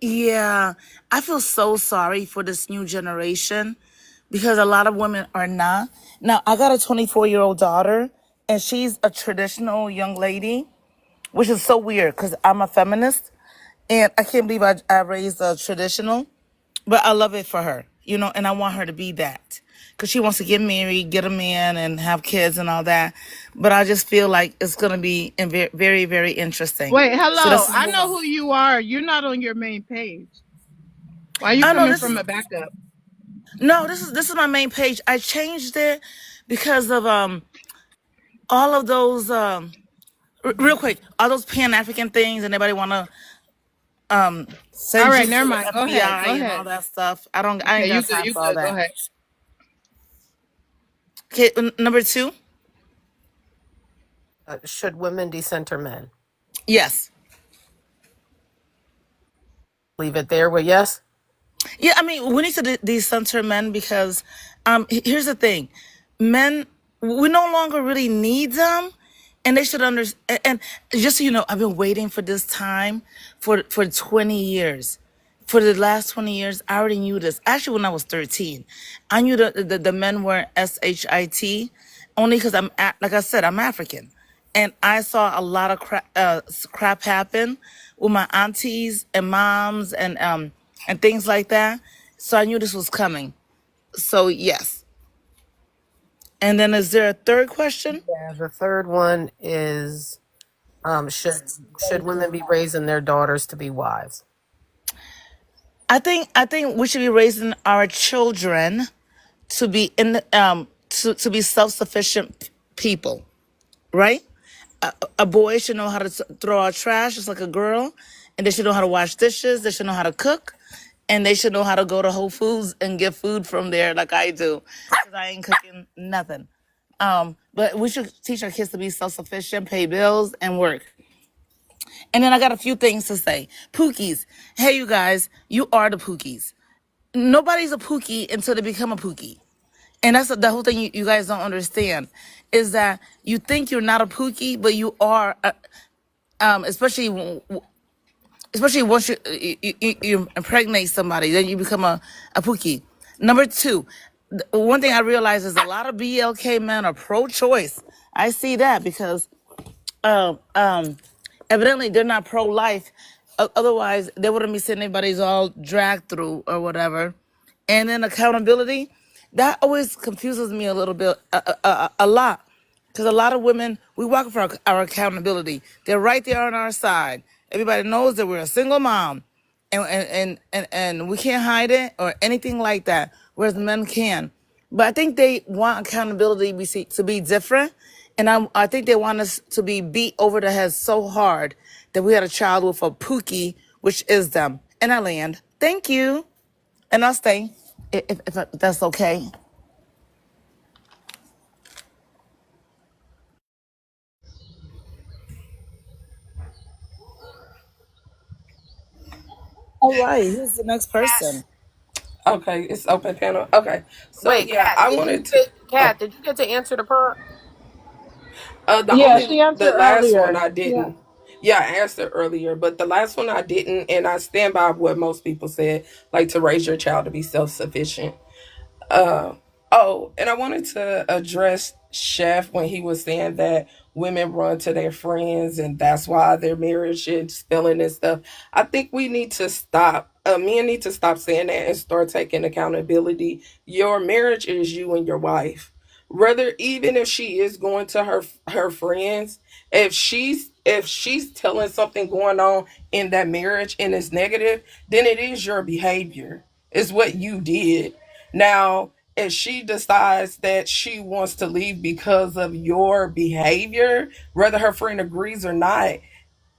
Yeah, I feel so sorry for this new generation because a lot of women are not. Now, I got a 24-year-old daughter, and she's a traditional young lady, which is so weird because I'm a feminist, and I can't believe I raised a traditional, but I love it for her, and I want her to be that because she wants to get married, get a man, and have kids and all that. But I just feel like it's going to be very, very interesting. Wait, So hello. this is I what know who you are. You're not on your main page. Why are you I know coming this from is a backup? no, this is my main page. I changed it because of all of those real quick, all those Pan African things, and everybody want to All send right, you to never the mind. Go ahead. FBI Go and ahead. all that stuff. I Okay, ain't you got good. time You for all good. Go that. ahead. Okay, number two, Should women decenter men? yes. Leave it there with yes. Yeah, I mean, we need to decenter men because here's the thing. Men, we no longer really need them, and they should understand. And just so you know, I've been waiting for this time for 20 years. For the last 20 years, I already knew this. Actually, when I was 13, I knew the men were shit only because like I said, I'm African, and I saw a lot of crap happen with my aunties and moms and things like that. So I knew this was coming. So yes. And then is there a third question? Yeah. The third one is should women be raising their daughters to be wives? I think we should be raising our children to be to be self-sufficient people, right? A boy should know how to throw out trash just like a girl, and they should know how to wash dishes, they should know how to cook, and they should know how to go to Whole Foods and get food from there like I do, because I ain't cooking nothing. But we should teach our kids to be self-sufficient, pay bills, and work. And then I got a few things to say. Pookies. Hey, you guys, you are the Pookies. Nobody's a Pookie until they become a Pookie. And that's the whole thing you guys don't understand is that you think you're not a Pookie, but you are, especially once you impregnate somebody, then you become a Pookie. Number two, one thing I realize is a lot of BLK men are pro-choice. I see that because um, um, evidently they're not pro-life. Otherwise, they wouldn't be sending anybody's all dragged through or whatever. And then accountability, that always confuses me a little bit, a lot. Because a lot of women, we walk for our accountability. They're right there on our side. Everybody knows that we're a single mom, and we can't hide it or anything like that, whereas men can. But I think they want accountability to be different. And I think they want us to be beat over the head so hard that we had a child with a Pookie, which is them. And I land. Thank you. And I'll stay if that's okay. All right, who's the next person? Okay, it's open panel. Okay, so Wait, yeah, Kat, I did you wanted to. get Oh, Kat, did you get to answer the prompt? the Yeah, only she the answered last one earlier. I Yeah. didn't. Yeah, I answered earlier, but the last one I didn't, and I stand by what most people said, like to raise your child to be self sufficient. Uh, oh, and I wanted to address Chef when he was saying that women run to their friends and that's why their marriage is failing and stuff. I think we need to stop. Men need to stop saying that and start taking accountability. Your marriage is you and your wife. Rather, even if she is going to her friends, if she's telling something going on in that marriage and it's negative, then it is your behavior. It's what you did. Now, if she decides that she wants to leave because of your behavior, whether her friend agrees or not,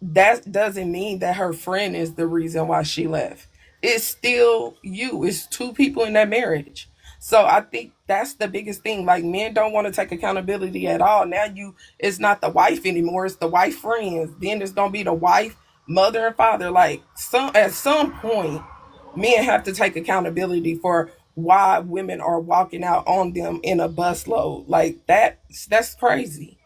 that doesn't mean that her friend is the reason why she left. It's still you. It's two people in that marriage. So I think that's the biggest thing. Like men don't want to take accountability at all. Now it's not the wife anymore. It's the wife friends. Then it's gonna be the wife, mother and father. Like some at some point, men have to take accountability for why women are walking out on them in a busload. Like that's crazy.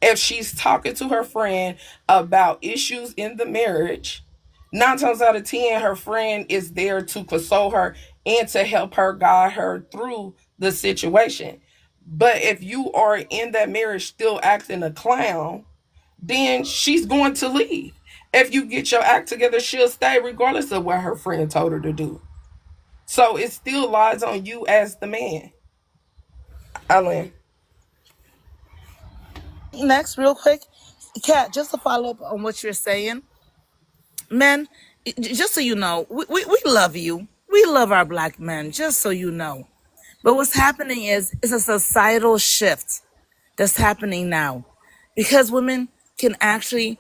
If she's talking to her friend about issues in the marriage, 9 times out of 10, her friend is there to console her and to help her guide her through the situation. But if you are in that marriage still acting a clown, then she's going to leave. If you get your act together, she'll stay regardless of what her friend told her to do. So it still lies on you as the man. Alan. Next, real quick, Kat, just to follow up on what you're saying, men, just so you know, we love you. We love our black men, just so you know. But what's happening is it's a societal shift that's happening now because women can actually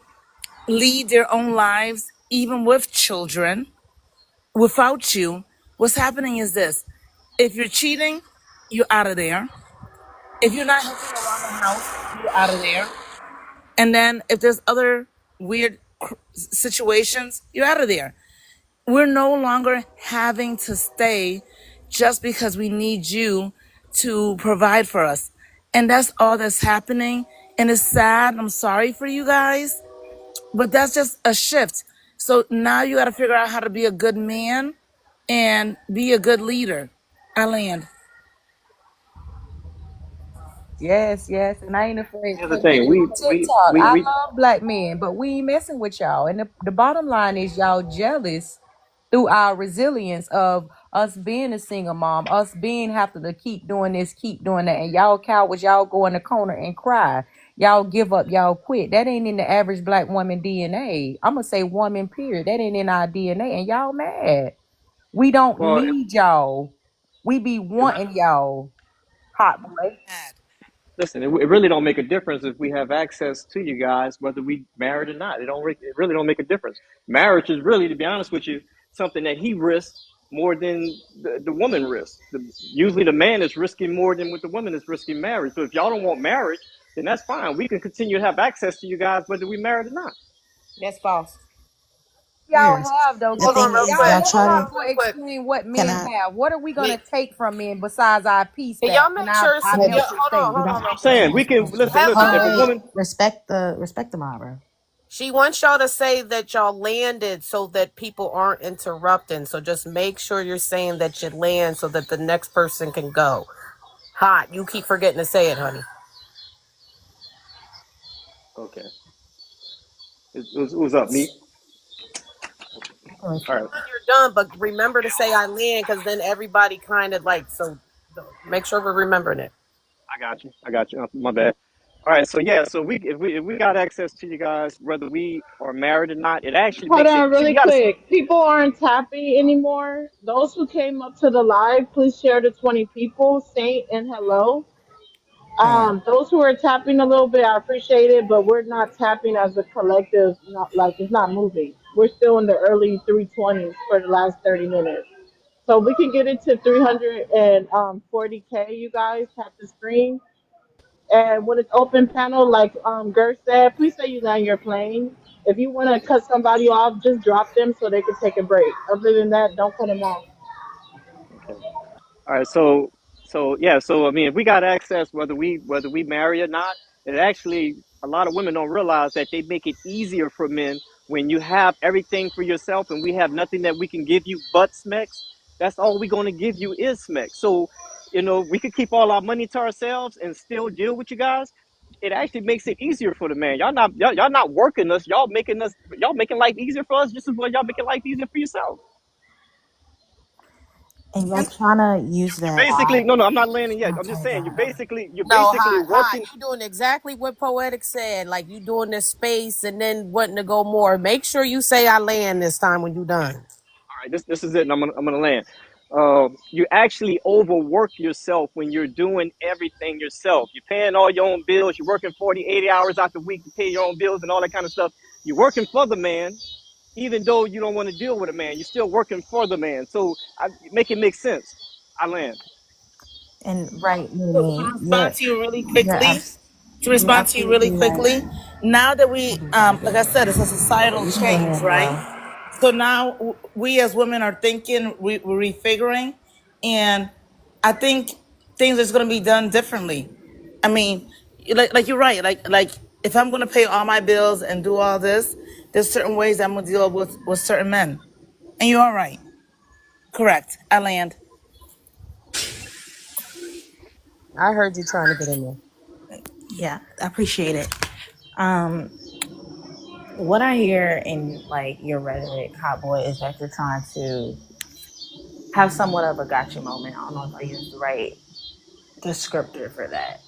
lead their own lives, even with children, without you. What's happening is this: if you're cheating, you're out of there. If you're not helping around the house, you're out of there. And then if there's other weird situations, you're out of there. We're no longer having to stay just because we need you to provide for us. And that's all that's happening. And it's sad. I'm sorry for you guys, but that's just a shift. So now you got to figure out how to be a good man and be a good leader. I land. Yes, yes, and I ain't afraid Here's to the admit thing. it on TikTok. I We love black men, but we ain't messing with y'all. And the bottom line is y'all jealous through our resilience of us being a single mom, us being having to keep doing this, keep doing that, and y'all cowards, y'all go in the corner and cry. Y'all give up, y'all quit. That ain't in the average black woman DNA. I'm gonna say woman, period. That ain't in our DNA, and y'all mad. We don't well, need y'all. We be it wanting y'all. Hot boy. listen, it really don't make a difference if we have access to you guys, whether we married or not. It really don't make a difference. Marriage is really, to be honest with you, something that he risks more than the woman risks. Usually the man is risking more than what the woman is risking marriage. So if y'all don't want marriage, then that's fine. We can continue to have access to you guys, whether we married or not. That's false. Y'all Weird. have though. The Hold on, thing real is, Y'all quick. y'all let Hold try on, to. hot boy real quick. explain what Can men I? have. What are we Me, gonna take from men besides our peace can back y'all and make our, sure? our Hold Yeah, mental hold state? on, on. hold on, That's what real I'm quick. saying. We can listen, listen. If a Heavenly, woman, Respect the Mara. she wants y'all to say that y'all landed so that people aren't interrupting. So just make sure you're saying that you land so that the next person can go. Hot, you keep forgetting to say it, honey. okay, it was up, me. All right, You're done, but remember to say I land because then everybody kind of like, so make sure we're remembering it. I got you. I got you. My bad. All right, so yeah, so if we got access to you guys, whether we are married or not, it actually Hold makes it. on, See, we really got to. quick. People aren't tapping anymore. Those who came up to the live, please share to 20 people. Saint and hello. Those who are tapping a little bit, I appreciate it, but we're not tapping as a collective. Not like it's not moving. We're still in the early 320s for the last 30 minutes. So we can get it to 340K. You guys tap the screen, and when it's open panel, like Gert said, please say you land your plane. If you want to cut somebody off, just drop them so they can take a break. Other than that, don't cut them off. Okay. All right, so yeah, so I mean, if we got access, whether we marry or not, it actually a lot of women don't realize that they make it easier for men when you have everything for yourself and we have nothing that we can give you but smecks. That's all we're going to give you is smecks. So, we could keep all our money to ourselves and still deal with you guys. It actually makes it easier for the man. Y'all not working us. Y'all making life easier for us just as well. Y'all making life easier for yourself. And y'all trying to use that. Basically, no, I'm not landing yet. I'm just Okay, saying, God. you're No, basically hot. working. You doing exactly what Poetic said. Like you doing this space and then wanting to go more. Make sure you say I land this time when you done. All right, this is it, and I'm gonna land. You actually overwork yourself when you're doing everything yourself. You're paying all your own bills. You're working 40, 80 hours out the week to pay your own bills and all that kind of stuff. You're working for the man, even though you don't want to deal with a man. You're still working for the man. So make it make sense. I land. And right, To Mimi, respond to you really you're quickly, you're absolutely right. now that we, like I said, it's a societal You can go change, ahead, right? love. So now we as women are thinking, we're refiguring, And I think things is going to be done differently. I mean, like you're right. Like if I'm going to pay all my bills and do all this, there's certain ways I'm going to deal with certain men. And you are right. Correct. I land. I heard you trying to get in there. Yeah, I appreciate it. Um, what I hear in like your rhetoric, hot boy, is that you're trying to have somewhat of a gotcha moment. I don't know if I used the right descriptor for that,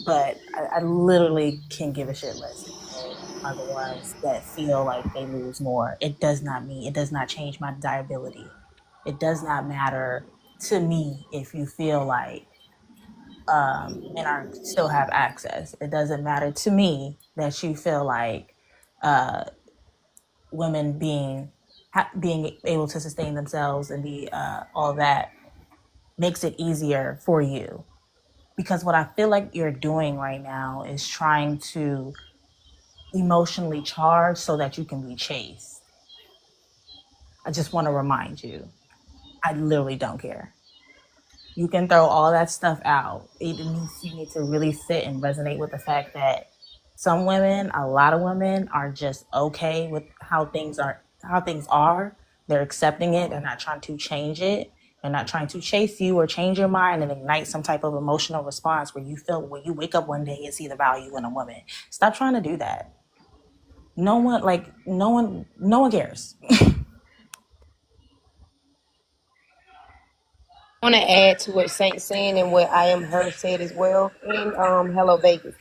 but I literally can give a shit less if men are the ones that feel like they lose more. It does not mean, it does not change my desirability. It does not matter to me if you feel like men are still have access. It doesn't matter to me that you feel like uh, women being able to sustain themselves and be all that makes it easier for you. Because what I feel like you're doing right now is trying to emotionally charge so that you can be chased. I just want to remind you, I literally don't care. You can throw all that stuff out. You need to really sit and resonate with the fact that some women, a lot of women, are just okay with how things are. They're accepting it. They're not trying to change it. They're not trying to chase you or change your mind and ignite some type of emotional response where you feel when you wake up one day and see the value in a woman. Stop trying to do that. No one cares. I want to add to what Saint saying and what I am her said as well. And Hello Vegas.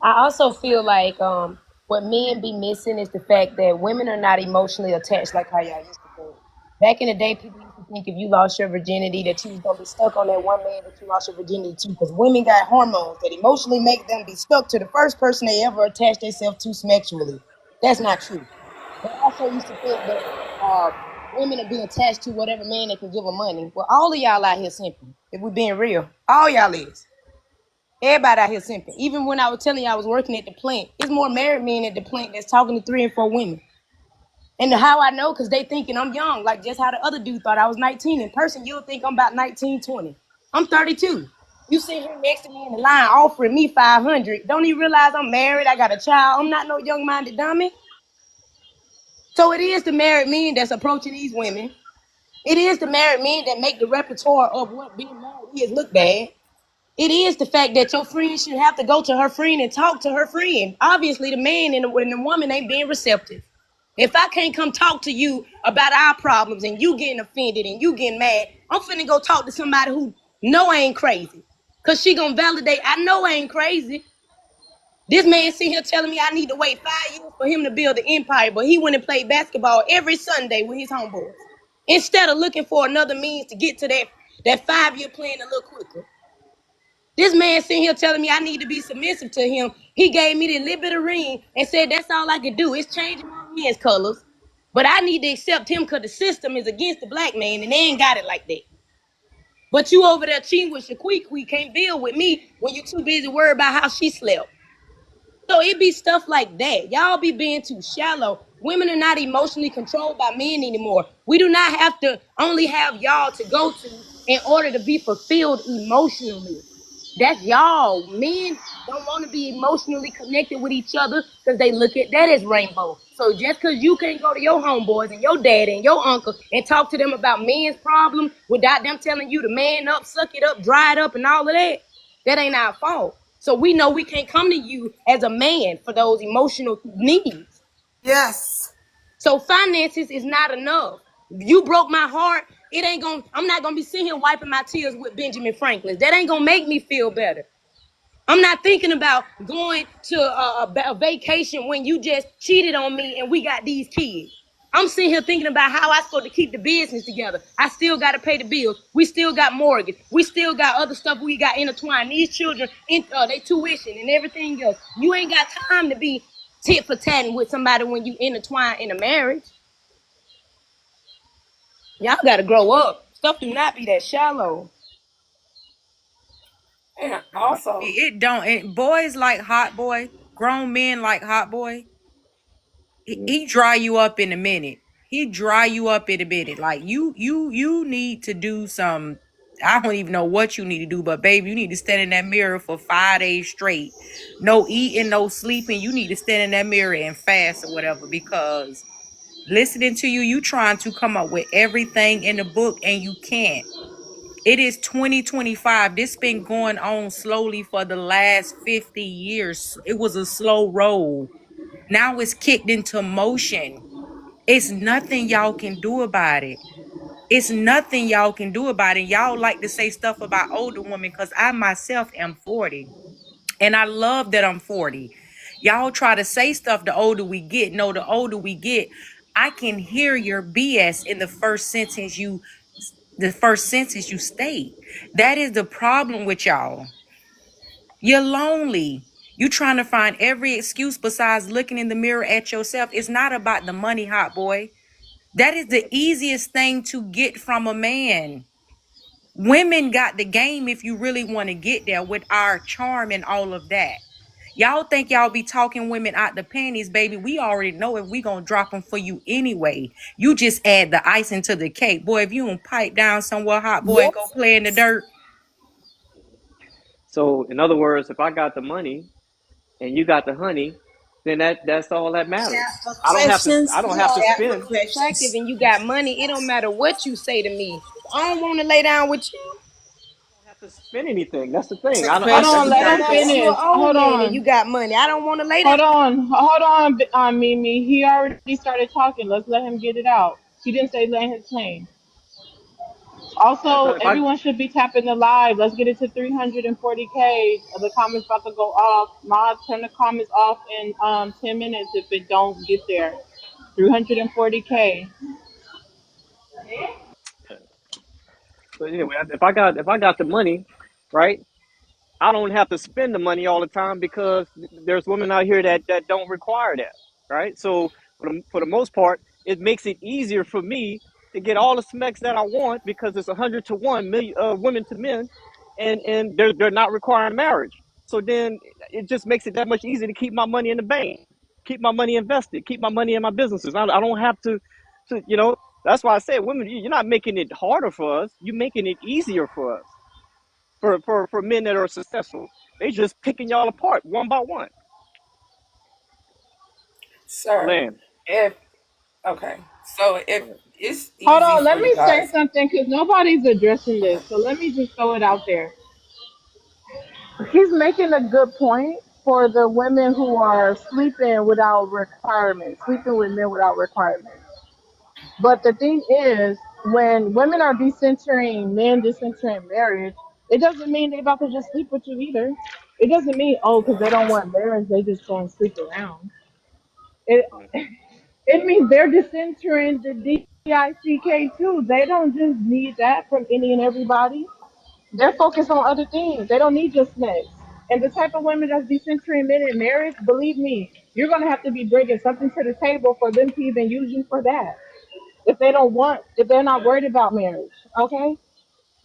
I also feel like what men be missing is the fact that women are not emotionally attached like how y'all used to think. Back in the day, people used to think if you lost your virginity that you was gonna be stuck on that one man that you lost your virginity to, because women got hormones that emotionally make them be stuck to the first person they ever attached themselves to sexually. That's not true. They also used to think that women are being attached to whatever man they can give them money. Well, all of y'all out here simping. If we're being real, all y'all is. Everybody out here simping. Even when I was telling you I was working at the plant, it's more married men at the plant that's talking to 3 and 4 women. And how I know, because they thinking I'm young, like just how the other dude thought I was 19. In person, you'll think I'm about 19, 20. I'm 32. You sit here next to me in the line offering me 500. Don't even realize I'm married. I got a child. I'm not no young-minded dummy. So it is the married men that's approaching these women. It is the married men that make the repertoire of what being married is look bad. It is the fact that your friend should have to go to her friend and talk to her friend. Obviously, the man and the woman ain't being receptive. If I can't come talk to you about our problems and you getting offended and you getting mad, I'm finna go talk to somebody who know I ain't crazy. Cause she gonna validate, I know I ain't crazy. This man sitting here telling me I need to wait 5 years for him to build an empire, but he went and played basketball every Sunday with his homeboys. Instead of looking for another means to get to that 5 year plan a little quicker. This man sitting here telling me I need to be submissive to him. He gave me the little bit of ring and said that's all I could do. It's changing my men's colors. But I need to accept him because the system is against the black man and they ain't got it like that. But you over there cheating with Shaquiqui can't build with me when you too busy worried about how she slept. So it be stuff like that. Y'all be being too shallow. Women are not emotionally controlled by men anymore. We do not have to only have y'all to go to in order to be fulfilled emotionally. That's y'all. Men don't want to be emotionally connected with each other because they look at that as rainbow. So just because you can't go to your homeboys and your dad and your uncle and talk to them about men's problem without them telling you to man up, suck it up, dry it up, and all of that, that ain't our fault. So we know we can't come to you as a man for those emotional needs. Yes. So finances is not enough. You broke my heart. I'm not gonna be sitting here wiping my tears with Benjamin Franklin. That ain't gonna make me feel better. I'm not thinking about going to a vacation when you just cheated on me and we got these kids. I'm sitting here thinking about how I supposed to keep the business together. I still got to pay the bills. We still got mortgage. We still got other stuff we got intertwined. These children, they tuition and everything else. You ain't got time to be tit for tatting with somebody when you intertwine in a marriage. Y'all got to grow up. Stuff do not be that shallow. And also, It don't. Boys like hot boy. Grown men like hot boy. He dry you up in a minute. He dry you up in a minute. Like you need to do some I don't even know what you need to do, but baby, you need to stand in that mirror for 5 days straight. No eating, no sleeping. You need to stand in that mirror and fast or whatever, because listening to you, you trying to come up with everything in the book and you can't. It is 2025. This been going on slowly for the last 50 years. It was a slow roll. Now it's kicked into motion. It's nothing y'all can do about it. It's nothing y'all can do about it. Y'all like to say stuff about older women because I myself am 40. And I love that I'm 40. Y'all try to say stuff the older we get. No, the older we get, I can hear your BS in the first sentence you state. That is the problem with y'all. You're lonely. You trying to find every excuse besides looking in the mirror at yourself. It's not about the money, hot boy. That is the easiest thing to get from a man. Women got the game if you really want to get there with our charm and all of that. Y'all think y'all be talking women out the panties, baby. We already know if we gonna drop them for you anyway. You just add the icing to the cake. Boy, if you don't pipe down somewhere, hot boy, and go Yes. play in the dirt. So in other words, if I got the money and you got the honey, then that's all that matters. Chat for I don't have to questions. I don't have to Chat for spend. questions. And you got money, it don't matter what you say to me. I don't want to lay down with you. I don't have to spend anything. That's the thing. Answer I don't Hold that's on, the questions. let Now, him very now, if point. you an finish. old Hold man and you on. got money, I don't want to lay down. Hold on, Mimi. He already started talking. Let's let him get it out. He didn't say land his plane. Yeah, Also, so if I everyone should be tapping the live. Let's get it to 340K. The comments about to go off. Mod, turn the comments off in 10 minutes if it don't get there. 340K. so anyway, if I got the money, right? I don't have to spend the money all the time because there's women out here that don't require that, right? So for the most part, it makes it easier for me to get all the smecks that I want because it's 100 to 1 million women to men, and they're not requiring marriage. So then it just makes it that much easier to keep my money in the bank, keep my money invested, keep my money in my businesses. I don't have to That's why I say, women, you're not making it harder for us. You're making it easier for us for men that are successful. They just picking y'all apart one by one. I Sir, land. if okay, so if Go ahead. it's Hold easy on, let for you me say guys, something because nobody's addressing okay. this. So let me just throw it out there. He's making a good point for the women who are sleeping without requirements, sleeping with men without requirements. But the thing is, when women are decentering men, decentering marriage, it doesn't mean they about to just sleep with you either. It doesn't mean, oh, because they don't want marriage, they just going to sleep around. It it means they're decentering the DICK too. They don't just need that from any and everybody. They're focused on other things. They don't need just sex. And the type of women that's decentering men in marriage, believe me, you're gonna have to be bringing something to the table for them to even use you for that. If they're not worried about marriage, okay,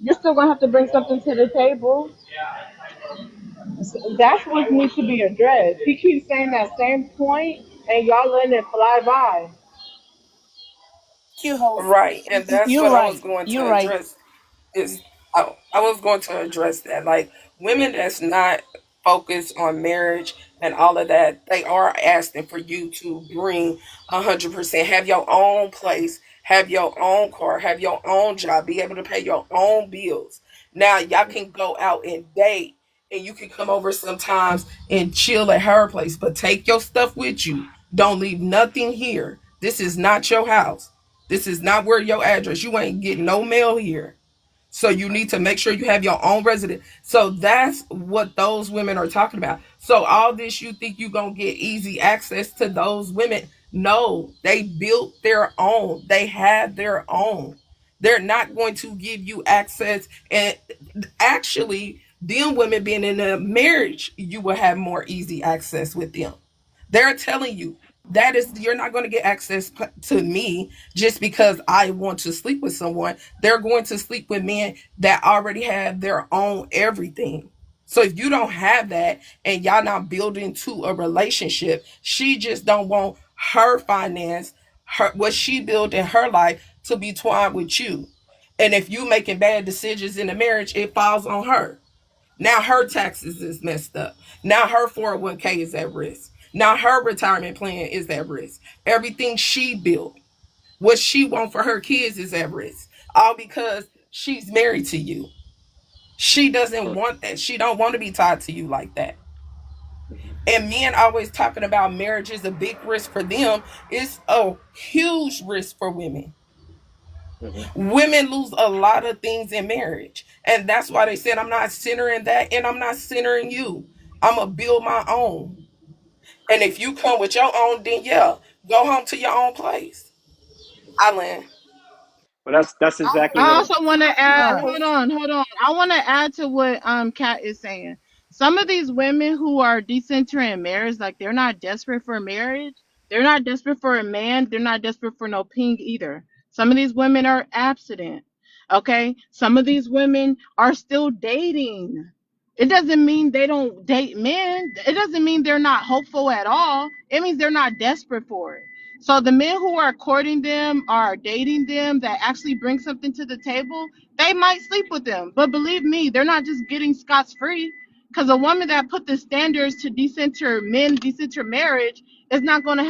you're still gonna have to bring something to the table. So that's what needs to be addressed. He keeps saying that same point, and y'all letting it fly by. You hold. Right, and that's You're what I was right. going You're to right. address. Is I was going to address that. Like women that's not focused on marriage and all of that, they are asking for you to bring 100%, have your own place, have your own car, have your own job, be able to pay your own bills. Now y'all can go out and date and you can come over sometimes and chill at her place, but take your stuff with you. Don't leave nothing here. This is not your house. This is not where your address. You ain't getting no mail here. So you need to make sure you have your own resident. So that's what those women are talking about. So all this, you think you gonna get easy access to those women? No, they built their own. They have their own. They're not going to give you access. And actually, them women being in a marriage, you will have more easy access with them. They're telling you that is you're not going to get access to me just because I want to sleep with someone. They're going to sleep with men that already have their own everything. So if you don't have that and y'all not building to a relationship, she just don't want her finance, her what she built in her life to be twined with you. And if you making bad decisions in the marriage, it falls on her. Now her taxes is messed up. Now her 401k is at risk. Now her retirement plan is at risk. Everything she built, what she want for her kids is at risk. All because she's married to you. She doesn't want that. She don't want to be tied to you like that. And men always talking about marriage is a big risk for them. It's a huge risk for women. Hmm. Women lose a lot of things in marriage. And that's why they said, I'm not centering that and I'm not centering you. I'm going to build my own. And if you come with your own, then yeah, go home to your own place. I land. But that's exactly I what also want to add. Huh. Hold on. I want to add to what Kat is saying. Some of these women who are decentering marriage, like they're not desperate for marriage. They're not desperate for a man. They're not desperate for no ping either. Some of these women are abstinent. Okay. Some of these women are still dating. It doesn't mean they don't date men. It doesn't mean they're not hopeful at all. It means they're not desperate for it. So the men who are courting them, are dating them, that actually bring something to the table, they might sleep with them. But believe me, they're not just getting scotch free. Because a woman that put the standards to decenter men, decenter marriage, is gonna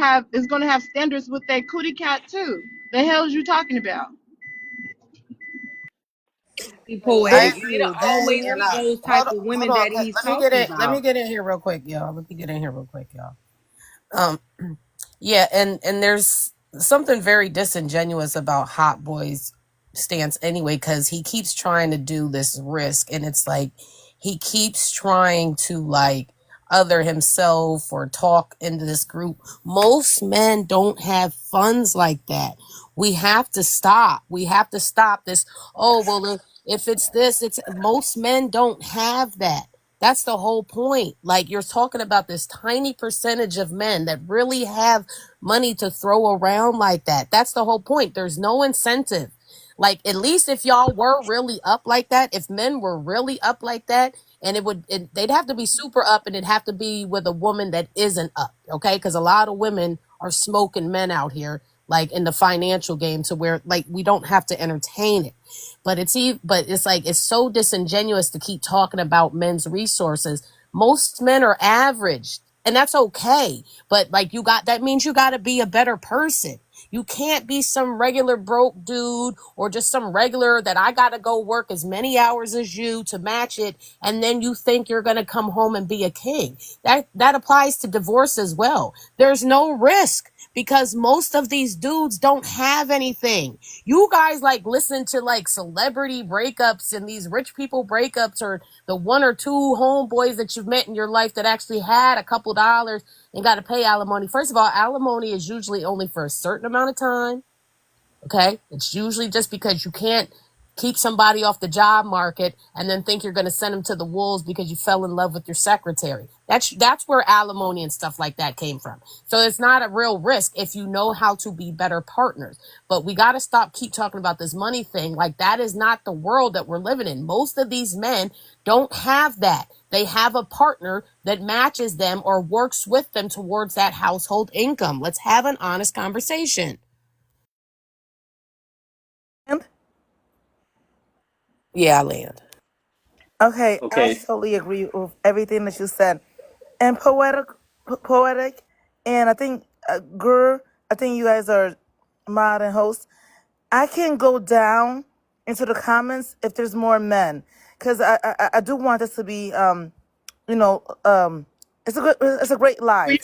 have standards with that cootie cat too. The hell is you talking about? Be I poetic. They agree. don't Then always and be those type of hold women on. that he's Let me get talking in. Let me about. get in here real quick, y'all. Let me get in here real quick, y'all. Um, yeah, and there's something very disingenuous about Hot Boy's stance anyway, because he keeps trying to do this risk, and it's like he keeps trying to like other himself or talk into this group. Most men don't have funds like that. We have to stop. We have to stop this. Oh well, if it's this, it's most men don't have that. That's the whole point. Like you're talking about this tiny percentage of men that really have money to throw around like that. That's the whole point. There's no incentive. Like at least if y'all were really up like that, if men were really up like that, and they'd have to be super up, and it'd have to be with a woman that isn't up, okay? Because a lot of women are smoking men out here, like in the financial game, to where like we don't have to entertain it. But it's like it's so disingenuous to keep talking about men's resources. Most men are average, and that's okay. But like that means you got to be a better person. You can't be some regular broke dude or just some regular that I got to go work as many hours as you to match it, and then you think you're going to come home and be a king. That applies to divorce as well. There's no risk because most of these dudes don't have anything. You guys like listen to like celebrity breakups and these rich people breakups, or the one or two homeboys that you've met in your life that actually had a couple dollars and got to pay alimony. First of all, alimony is usually only for a certain amount of time. Okay. It's usually just because you can't keep somebody off the job market and then think you're going to send them to the wolves because you fell in love with your secretary. That's where alimony and stuff like that came from. So it's not a real risk if you know how to be better partners. But we got to keep talking about this money thing. Like that is not the world that we're living in. Most of these men don't have that. They have a partner that matches them or works with them towards that household income. Let's have an honest conversation. And Yeah, I land. okay, I Okay. totally agree with everything that you said. And poetic, and I think Gur, I think you guys are mod and host. I can go down into the comments if there's more men, because I do want this to be you know it's a great live.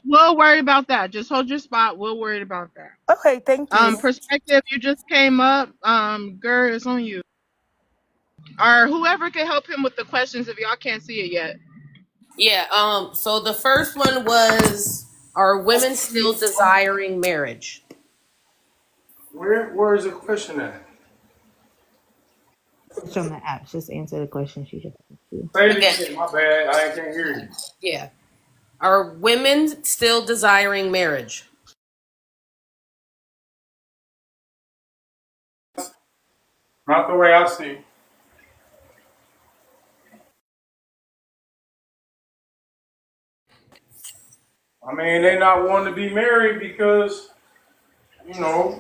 We'll worry about that. Just hold your spot. We'll worry about that. Okay, thank you. Perspective, you just came up. Girl, it's on you. Or whoever can help him with the questions if y'all can't see it yet. Yeah, so the first one was, are women still desiring marriage? Where is the question at? It's on the app. Just answer the question she just asked you. Say it Again, again. My bad. I can't hear you. yeah. Are women still desiring marriage? Not the way I see. I mean, they not wanting to be married because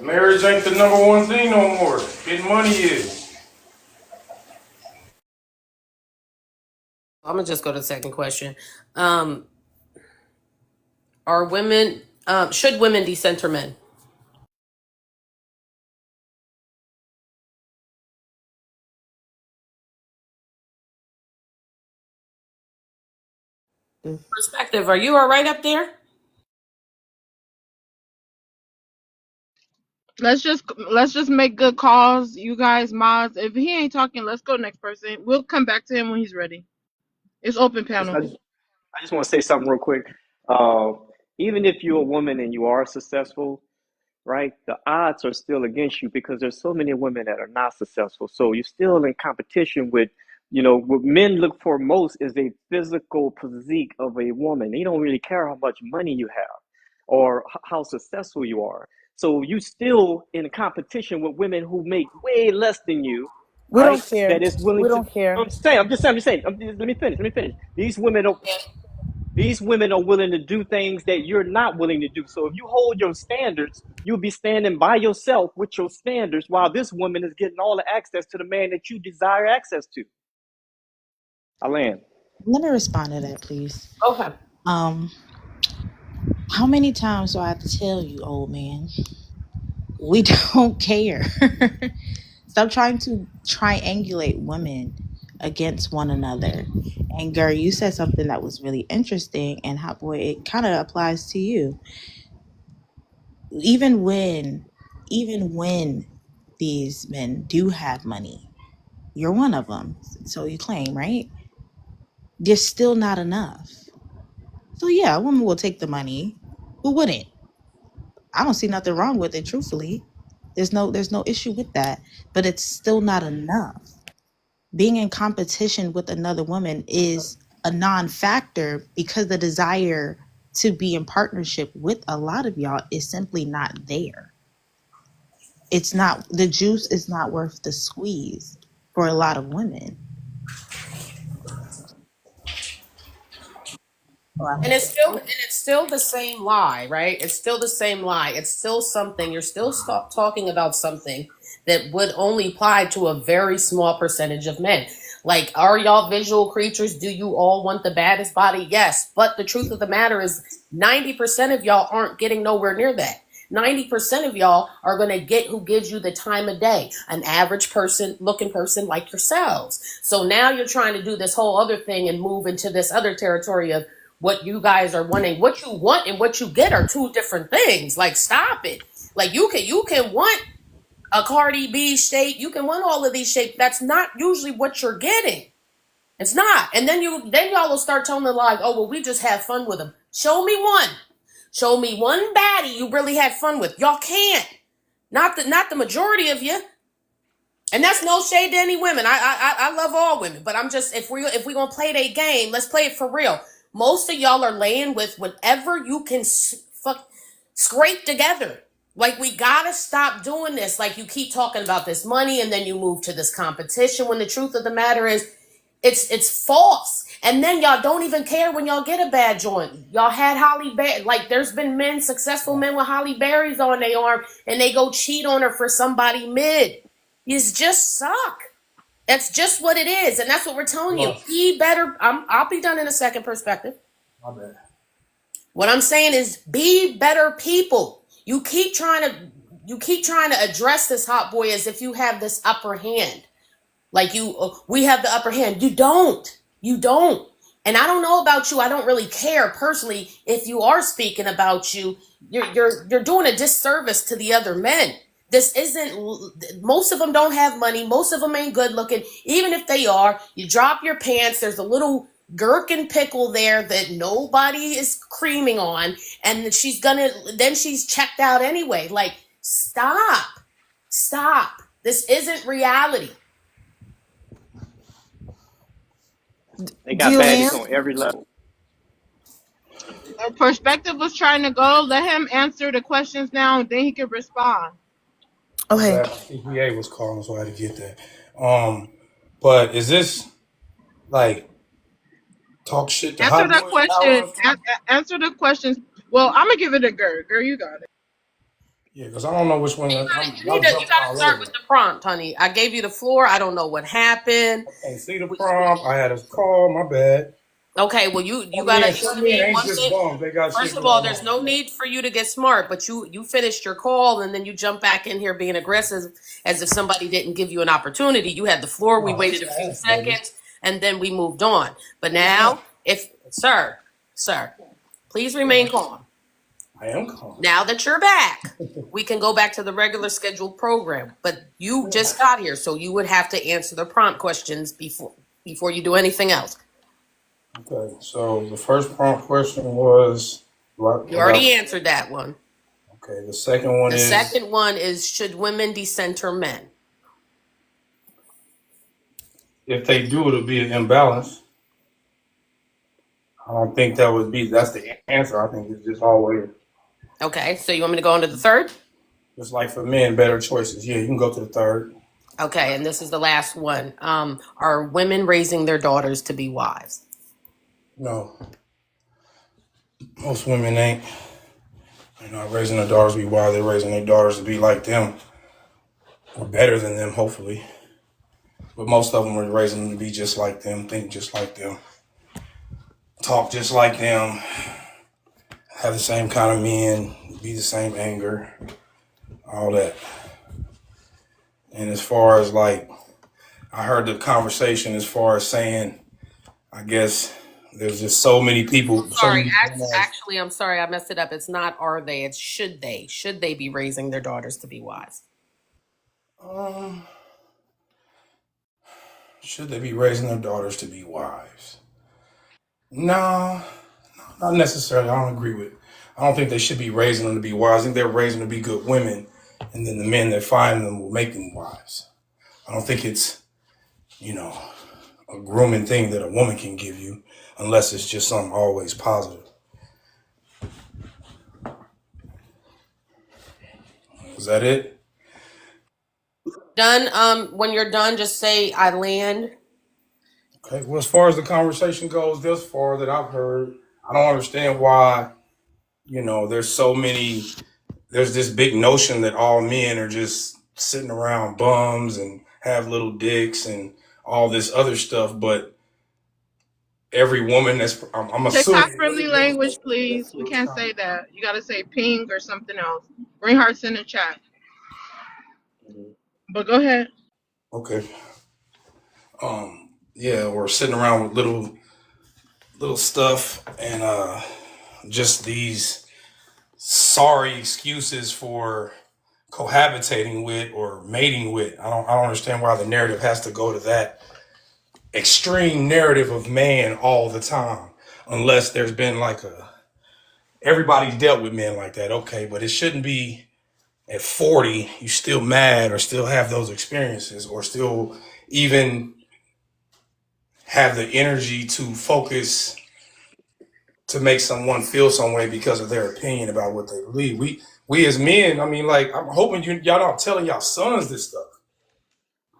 Marriage ain't the number one thing no more. Getting money is. I'm gonna just go to the second question. Um, are women should women decenter men? Perspective, are you all right up there? Let's just make good calls, you guys, mods. If he ain't talking, let's go next person. We'll come back to him when he's ready. It's open Just, panel. I just want to say something real quick. Uh, Even if you're a woman and you are successful, right? The odds are still against you because there's so many women that are not successful. So you're still in competition with, what men look for most is a physical physique of a woman. They don't really care how much money you have or how successful you are. So you still in competition with women who make way less than you, We right? don't care. That is willing We to. don't care. I'm just saying. Let me finish. Let me finish. These women are willing to do things that you're not willing to do. So if you hold your standards, you'll be standing by yourself with your standards while this woman is getting all the access to the man that you desire access to. I land. Let me respond to that, please. Okay. Um, how many times do I have to tell you, old man? We don't care. Stop trying to triangulate women against one another. And girl, you said something that was really interesting, and how boy, it kind of applies to you. Even when, even when these men do have money, you're one of them. So you claim, right? You're still not enough. So yeah, a woman will take the money. Who wouldn't? I don't see nothing wrong with it, truthfully. There's no issue with that, but it's still not enough. Being in competition with another woman is a non-factor because the desire to be in partnership with a lot of y'all is simply not there. It's not, the juice is not worth the squeeze for a lot of women. And Well, it's still the same lie, right? It's still the same lie. It's still something. You're still talking about something that would only apply to a very small percentage of men. Like, are y'all visual creatures? Do you all want the baddest body? Yes. But the truth of the matter is 90% of y'all aren't getting nowhere near that. 90% of y'all are going to get who gives you the time of day, an average person looking person like yourselves. So now you're trying to do this whole other thing and move into this other territory of what you guys are wanting. What you want and what you get are two different things. Like, stop it. Like, you can want a Cardi B shape, you can want all of these shapes. That's not usually what you're getting. It's not. And then y'all will start telling them like, oh well, we just have fun with them. Show me one. Show me one baddie you really had fun with. Y'all can't. Not the majority of you. And that's no shade to any women. I love all women, but I'm just, if we gonna play that game, let's play it for real. Most of y'all are laying with whatever you can scrape together. Like, we gotta stop doing this. Like, you keep talking about this money, and then you move to this competition. When the truth of the matter is, it's false. And then y'all don't even care when y'all get a bad joint. Y'all had Holly Berry. Like, there's been men, successful men with Holly Berries on their arm, and they go cheat on her for somebody mid. You just suck. That's just what it is, and that's what we're telling you. Hello. Be better. I'll be done in a second. Perspective. My bad. What I'm saying is, be better people. You keep trying to address this hot boy as if you have this upper hand. Like, we have the upper hand. You don't. You don't. And I don't know about you. I don't really care personally. If you are speaking about you, you're doing a disservice to the other men. This isn't. Most of them don't have money. Most of them ain't good looking. Even if they are, you drop your pants. There's a little gherkin pickle there that nobody is creaming on, and then she's checked out anyway. Like, stop. Stop. This isn't reality. They got baddies Julian. on every level. Perspective was trying to go. Let him answer the questions now, and then he can respond. My Okay. bad. My CPA was calling, so I had to get that. But is this like talk shit to Answer hot that boys question. power? Answer the questions. Well, I'm gonna give it a girl. Girl, you got it. Yeah, because I don't know which one. Y'all You jumping gotta all start over. with the prompt, honey. I gave you the floor. I don't know what happened. I can't see the prompt. I had a call. My bad. Okay, well you Some men, gotta some men ain't one just thing. bums. They got shit First of going all, there's on. no Yeah. need for you to get smart, but you finished your call and then you jump back in here being aggressive as if somebody didn't give you an opportunity. You had the floor, we No, waited a just few ask, baby. seconds, and then we moved on. But Just ask. now, if sir, please Yeah, remain calm. I am calm. Now that you're back, we can go back to the regular scheduled program. But you just got here, so you would have to answer the prompt questions before you do anything else. Okay, so the first prompt question was, what? You I got. already answered that one. Okay, the second one The is, second one is, should women decenter men? if they do, it'll be an imbalance. I don't think that would be. That's the answer. I think it's just always Okay, so you want me to go on to the third? just like for men, better choices. Yeah, you can go to the third. Okay, and this is the last one. Are women raising their daughters to be wives? No, most women ain't. They're not raising their daughters to be wild. They're raising their daughters to be like them or better than them, hopefully. But most of them are raising them to be just like them, think just like them, talk just like them, have the same kind of men, be the same anger, all that. And as far as like, I heard the conversation as far as saying, I guess there's just so many people, so Sorry, many. actually, I'm sorry, I messed it up. It's not are they, it's should they. Should they be raising their daughters to be wives? Um, should they be raising their daughters to be wives? No, not necessarily. I don't agree with. I don't think they should be raising them to be wives. I think they're raising them to be good women, and then the men that find them will make them wives. I don't think it's, you know, a grooming thing that a woman can give you, unless it's just something always positive. Is that it? Done. When you're done, just say I land. Okay. Well, as far as the conversation goes, thus far that I've heard, I don't understand why. There's so many. There's this big notion that all men are just sitting around bums and have little dicks and all this other stuff, but every woman I'm TikTok assuming friendly language, please. We can't say that. You gotta say ping or something else. Bring hearts in the chat. But go ahead. okay. Yeah, we're sitting around with little stuff and just these sorry excuses for cohabitating with or mating with. I don't understand why the narrative has to go to that extreme narrative of man all the time, unless there's been like everybody's dealt with men like that. Okay, but it shouldn't be at 40 you still mad or still have those experiences or still even have the energy to focus to make someone feel some way because of their opinion about what they believe. We as men, I mean, like, I'm hoping y'all not telling y'all sons this stuff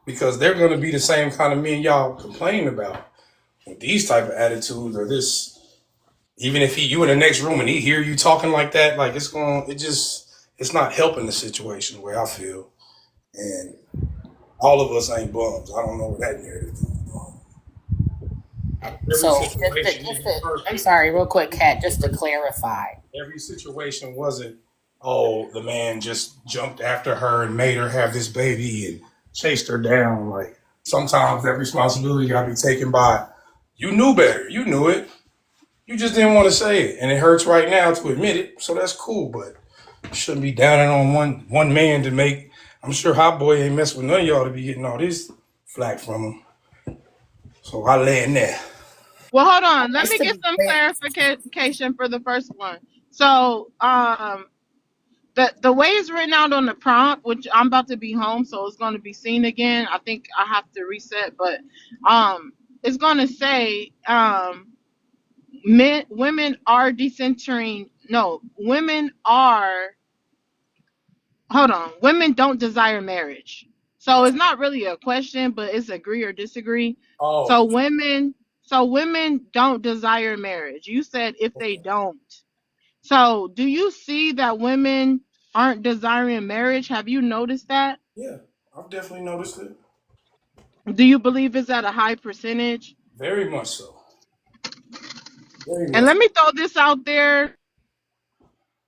because they're going to be the same kind of men y'all complain about with these type of attitudes or this. Even if you in the next room and he hear you talking like that, like it's not helping the situation the way I feel. And all of us ain't bums. I don't know what that narrative is. Every So situation isn't I'm perfect. sorry, real quick, Kat, just to clarify. Every situation wasn't, oh, the man just jumped after her and made her have this baby and chased her down. Like sometimes that responsibility got to be taken by, you knew better. You knew it. You just didn't want to say it. And it hurts right now to admit it. So that's cool. But you shouldn't be downing on one man to make, I'm sure Hot Boy ain't mess with none of y'all to be getting all this flack from him. So I land there. Well, hold on. Let Just me to get be some clear, clarification for the first one. So, the way it's written out on the prompt, which I'm about to be home, so it's going to be seen again. I think I have to reset, but it's going to say women are decentering. No, women are. Hold on. Women don't desire marriage. So it's not really a question, but it's agree or disagree. So Oh, women don't desire marriage. You said if they don't. So do you see that women aren't desiring marriage. Have you noticed that? Yeah, I've definitely noticed it. Do you believe it's at a high percentage? Very much so. Very And much. let me throw this out there,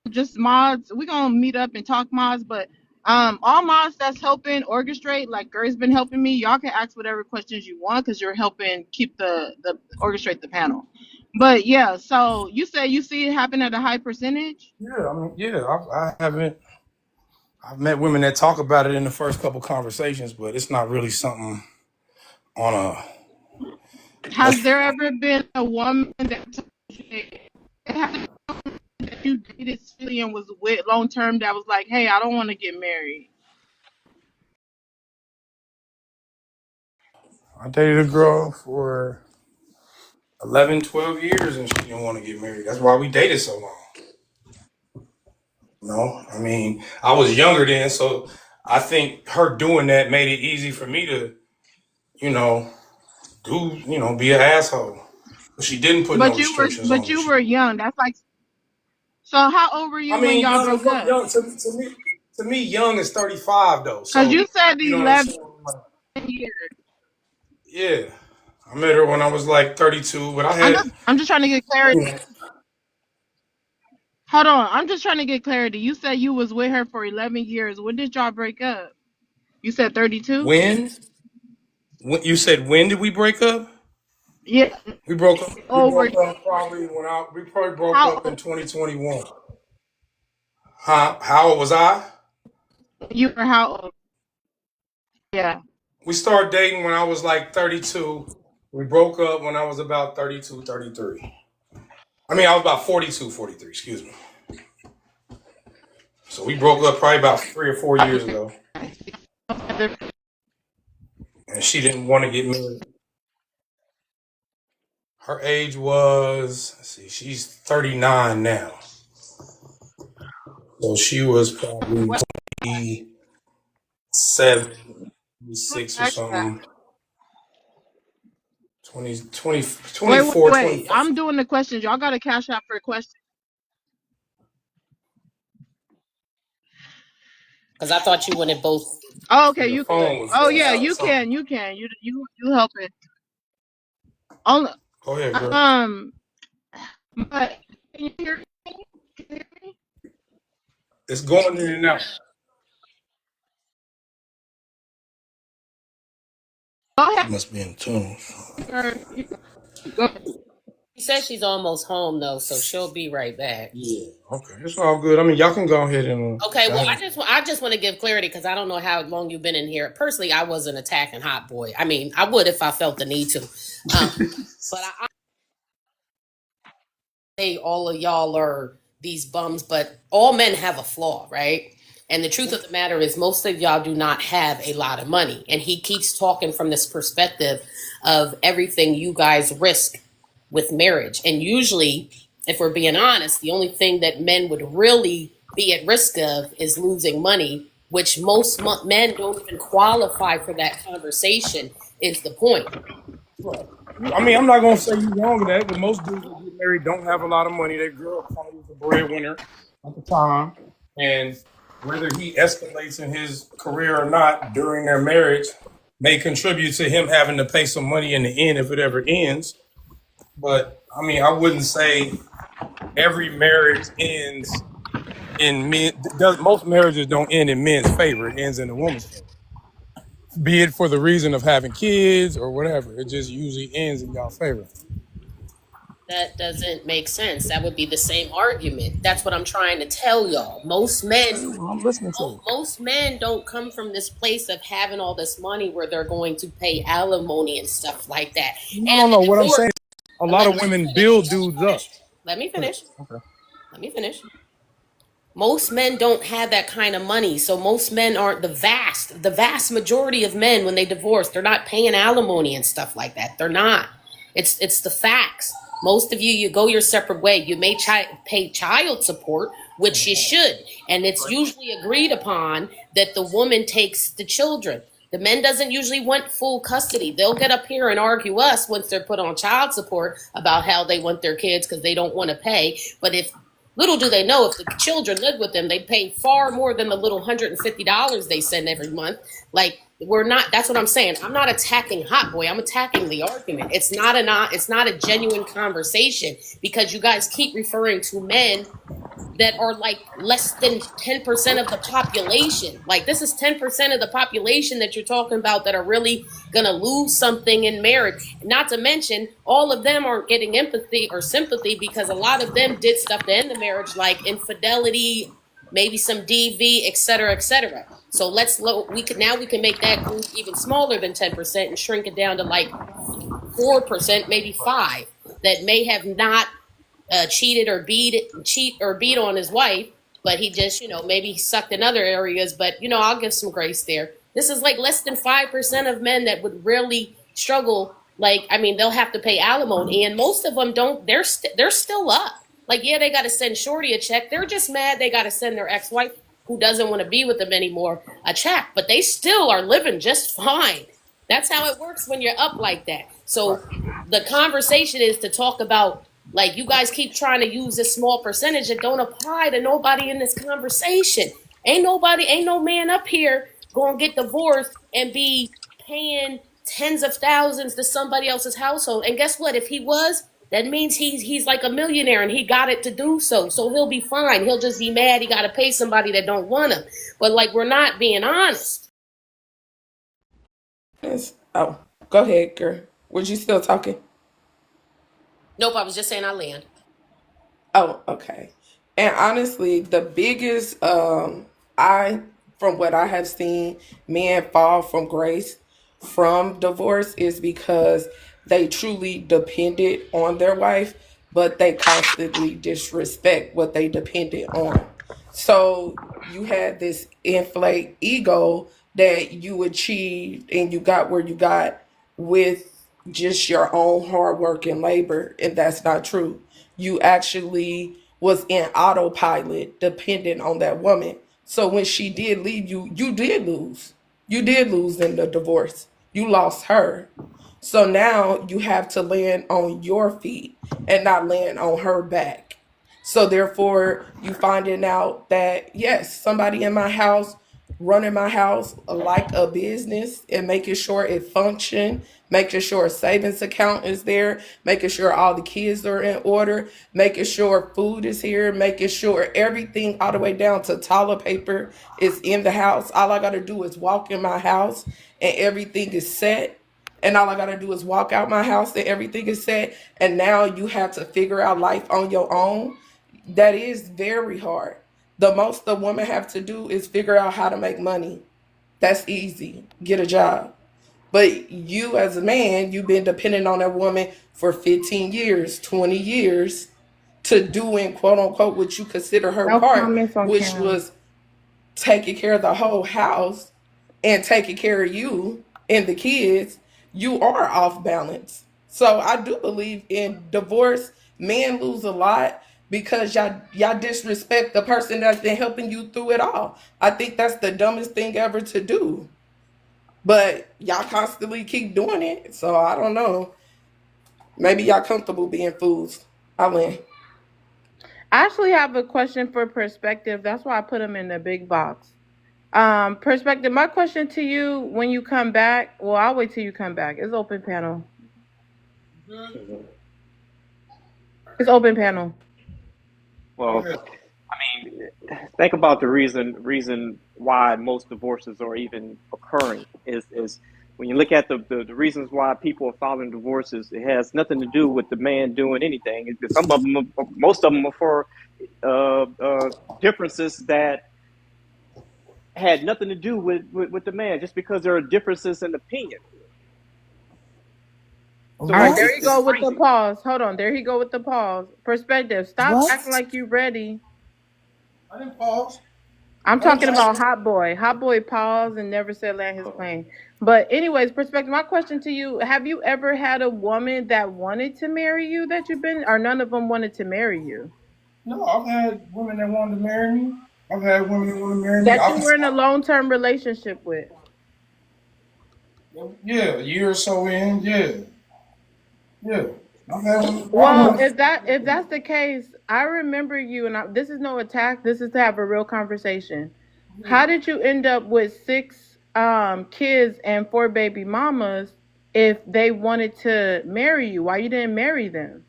just mods. We're gonna meet up and talk mods, but all mods that's helping orchestrate, like Ger's been helping me, y'all can ask whatever questions you want because you're helping keep the orchestrate the panel. But yeah, so you say you see it happen at a high percentage. Yeah, I mean, yeah, I haven't. I've met women that talk about it in the first couple conversations, but it's not really something on a. Has there ever been a woman that told you that you dated silly and was with long term that was like, hey, I don't want to get married? I dated a girl for 11, 12 years and she didn't want to get married. That's why we dated so long. No, I mean, I was younger then, so I think her doing that made it easy for me to, you know, be an asshole. But she didn't put no restrictions on But me. you were young. That's like, so how old were I you when mean, y'all broke up? young to me, young is 35 though. Cause So you said you know what I'm 11 saying? Like, years. yeah, I met her when I was like 32, but I had, I'm just trying to get clarity. you know, Hold on. I'm just trying to get clarity. You said you was with her for 11 years. When did y'all break up? You said 32? when you said when did we break up? Yeah. We broke up. We Over. broke up probably when I. We probably broke How up in old 2021. Huh? How old was I? you were? How old? Yeah. We started dating when I was like 32. We broke up when I was about 32, 33. I mean, I was about 42, 43. Excuse me. So we broke up probably about 3 or 4 years ago, and she didn't want to get married. Her age was, let's see, she's 39 now. So she was probably 27, 26 or something. 20, 20, Wait. 24, 25. I'm doing the questions. Y'all got to cash out for a question. Because I thought you wanted both. Oh, okay, And the you can. phone was Oh going yeah, out or you something. can. You can. You help it. Oh, Go ahead, girl. but can you hear me? Can you hear me? It's going in and out. Go She must be in tune. ahead. Go ahead. She says she's almost home though, so she'll be right back. Yeah. Okay. It's all good. I mean, y'all can go ahead and. Okay, Go well, ahead. I just want to give clarity because I don't know how long you've been in here. Personally, I wasn't attacking Hot Boy. I mean, I would if I felt the need to, but I say all of y'all are these bums, but all men have a flaw, right? And the truth of the matter is, most of y'all do not have a lot of money. And he keeps talking from this perspective of everything you guys risk with marriage. And usually, if we're being honest, the only thing that men would really be at risk of is losing money, which most men don't even qualify for that conversation, is the point. Right. I mean, I'm not gonna say you wrong with that, but most dudes that get married don't have a lot of money. Their girl probably was the breadwinner at the time, and whether he escalates in his career or not during their marriage may contribute to him having to pay some money in the end if it ever ends. But I mean, I wouldn't say every marriage ends in men. Does most marriages don't end in men's favor? It ends in the woman's favor. Be it for the reason of having kids or whatever, it just usually ends in y'all favor. That doesn't make sense. That would be the same argument. That's what I'm trying to tell y'all. Most men I'm listening to you. most men don't come from this place of having all this money where they're going to pay alimony and stuff like that. No, And no. the What I'm divorce. saying, a lot Let of me women finish. build dudes up. Let me finish. Okay. Let me finish. Most men don't have that kind of money, so most men aren't the vast majority of men when they divorce, they're not paying alimony and stuff like that. They're not. It's the facts. Most of you go your separate way. You may pay child support, which you should, and it's usually agreed upon that the woman takes the children. The men doesn't usually want full custody. They'll get up here and argue us once they're put on child support about how they want their kids because they don't want to pay. But if Little do they know if the children live with them, they pay far more than the little $150 they send every month. Like we're not. That's what I'm saying. I'm not attacking Hot Boy. I'm attacking the argument. It's not a genuine conversation because you guys keep referring to men that are like less than 10% of the population. Like this is 10% of the population that you're talking about that are really going to lose something in marriage. Not to mention all of them aren't getting empathy or sympathy because a lot of them did stuff to end the marriage like infidelity, maybe some DV, et cetera, et cetera. So we can make that group even smaller than 10% and shrink it down to like 4%, maybe 5 that may have not cheat or beat on his wife, but he just, maybe sucked in other areas. But I'll give some grace there. This is like less than 5% of men that would really struggle. Like, I mean, they'll have to pay alimony, and most of them don't. They're still up. Like, yeah, they got to send Shorty a check. They're just mad they got to send their ex-wife, who doesn't want to be with them anymore, a check. But they still are living just fine. That's how it works when you're up like that. So the conversation is to talk about like you guys keep trying to use this small percentage that don't apply to nobody in this conversation. Ain't no man up here gonna get divorced and be paying tens of thousands to somebody else's household. And guess what? If he was, that means he's like a millionaire and he got it to do so. So he'll be fine. He'll just be mad he gotta pay somebody that don't want him. But like we're not being honest. Oh, go ahead, girl. Was you still talking? Nope, I was just saying I land. Oh, okay. And honestly, the biggest I from what I have seen, men fall from grace from divorce is because they truly depended on their wife, but they constantly disrespect what they depended on. So you had this inflate ego that you achieved and you got where you got with just your own hard work and labor, and that's not true. You actually was in autopilot dependent on that woman. So when she did leave you, you did lose. You did lose in the divorce. You lost her. So now you have to land on your feet and not land on her back. So therefore, you finding out that yes, somebody in my house running my house like a business and making sure it function, making sure a savings account is there, making sure all the kids are in order, making sure food is here, making sure everything all the way down to toilet paper is in the house. All I got to do is walk in my house and everything is set. And all I got to do is walk out my house and everything is set. And now you have to figure out life on your own. That is very hard. The most the woman have to do is figure out how to make money. That's easy. Get a job. But you as a man, you've been dependent on that woman for 15 years, 20 years to doing quote unquote what you consider her No part, comments on which Karen. was taking care of the whole house and taking care of you and the kids. You are off balance. So I do believe in divorce. Men lose a lot because y'all disrespect the person that's been helping you through it all. I think that's the dumbest thing ever to do. But y'all constantly keep doing it. So I don't know. Maybe y'all comfortable being fools. I win. I actually have a question for perspective. That's why I put them in the big box. Perspective. My question to you when you come back. Well, I'll wait till you come back. It's open panel. Mhm. It's open panel. Well, I mean, think about the reason why most divorces are even occurring is when you look at the reasons why people are filing divorces, it has nothing to do with the man doing anything. Some of them, most of them, are for differences that had nothing to do with the man, just because there are differences in opinion. All So right, What? there you it's go with the crazy. pause. Hold on, there he go with the pause. Perspective. Stop What? acting like you ready. I didn't pause. I'm I didn't talking pause. about Hot Boy. Hot Boy paused and never said land his plane. But anyways, perspective. My question to you: have you ever had a woman that wanted to marry you that you've been, or none of them wanted to marry you? No, I've had women that wanted to marry me. I've had women that want to marry me. That you were in a long-term relationship with? Yeah, a year or so in. Yeah, yeah. I've had women wrong Well, with if that's the case, I remember you, and this is no attack. This is to have a real conversation. How did you end up with six kids and four baby mamas if they wanted to marry you? Why you didn't marry them?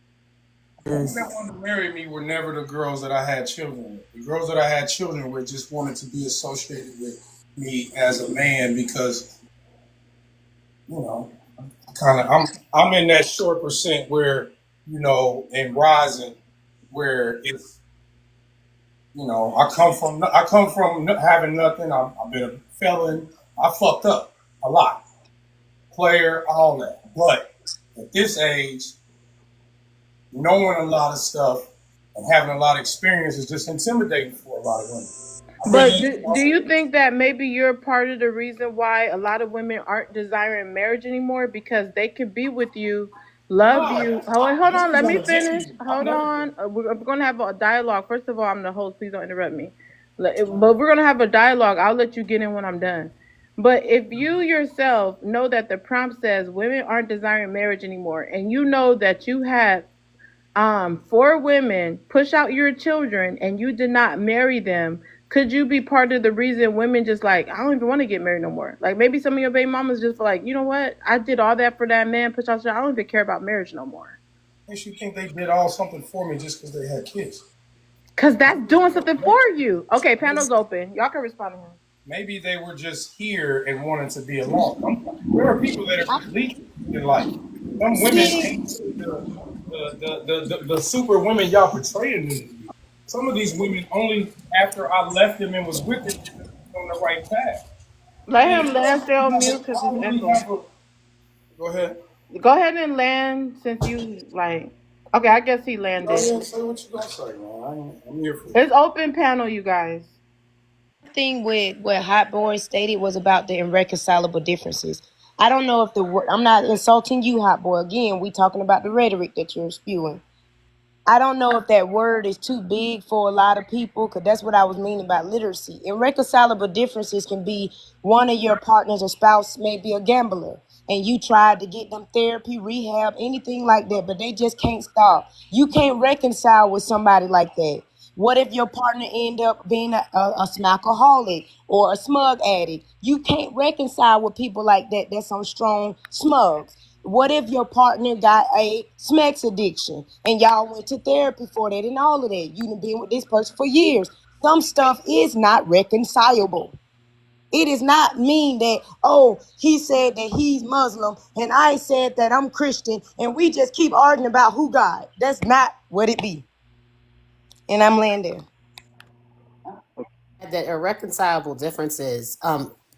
the women that wanted to marry me were never the girls that I had children with. The girls that I had children with just wanted to be associated with me as a man because, you know, kind of I'm in that short percent where, and rising where it's, I come from having nothing. I've been a felon. I fucked up a lot, player, all that. But at this age, knowing a lot of stuff and having a lot of experience is just intimidating for a lot of women. I bring But that to do myself. you think that maybe you're part of the reason why a lot of women aren't desiring marriage anymore? Because they could be with you, No, love you. Hold this on, was let on me the finish. table. I've Hold never on. been. We're going to have a dialogue. First of all, I'm the host. Please don't interrupt me. But we're going to have a dialogue. I'll let you get in when I'm done. But if you yourself know that the prompt says women aren't desiring marriage anymore, and you know that you have four women push out your children and you did not marry them, could you be part of the reason women just like, I don't even want to get married no more? Like maybe some of your baby mamas just feel like, you know what, I did all that for that man, push out, I don't even care about marriage no more. Makes you think they did all something for me just because they had kids. Cause that's doing something for you. Okay, panel's open, y'all can respond to him. Maybe they were just here and wanted to be alone. There are people that are just leeches in life. Some women See, ain't the super women y'all portraying them to be. Some of these women only after I left them and was with them on the right path. Let And him land, stay on mute I because it's don't really echoing. have a. Go ahead. Go ahead and land since you like, okay, I guess he Go landed. ahead and say what you gonna say, man. I'm here for it. It's open panel, you guys. Thing with what Hot Boy stated was about the irreconcilable differences. I don't know if the word, I'm not insulting you, Hot Boy. Again, we talking about the rhetoric that you're spewing. I don't know if that word is too big for a lot of people because that's what I was meaning by literacy. Irreconcilable differences can be one of your partners or spouse may be a gambler and you tried to get them therapy, rehab, anything like that, but they just can't stop. You can't reconcile with somebody like that. What if your partner end up being a smackaholic or a smug addict? You can't reconcile with people like that that's on strong smugs. What if your partner got a sex addiction and y'all went to therapy for that and all of that? You've been with this person for years. Some stuff is not reconcilable. It is not mean that, oh, he said that he's Muslim and I said that I'm Christian and we just keep arguing about who God. That's not what it be. And I'm laying there. the irreconcilable differences,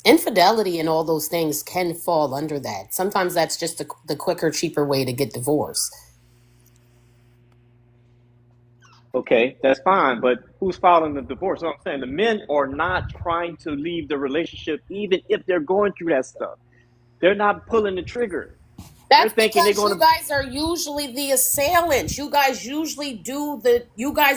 infidelity and all those things can fall under that. Sometimes that's just the quicker, cheaper way to get divorced. Okay, that's fine, but who's filing the divorce? So I'm saying the men are not trying to leave the relationship, even if they're going through that stuff. They're not pulling the trigger. They're That's thinking they're because going you to. guys are usually the assailants. You guys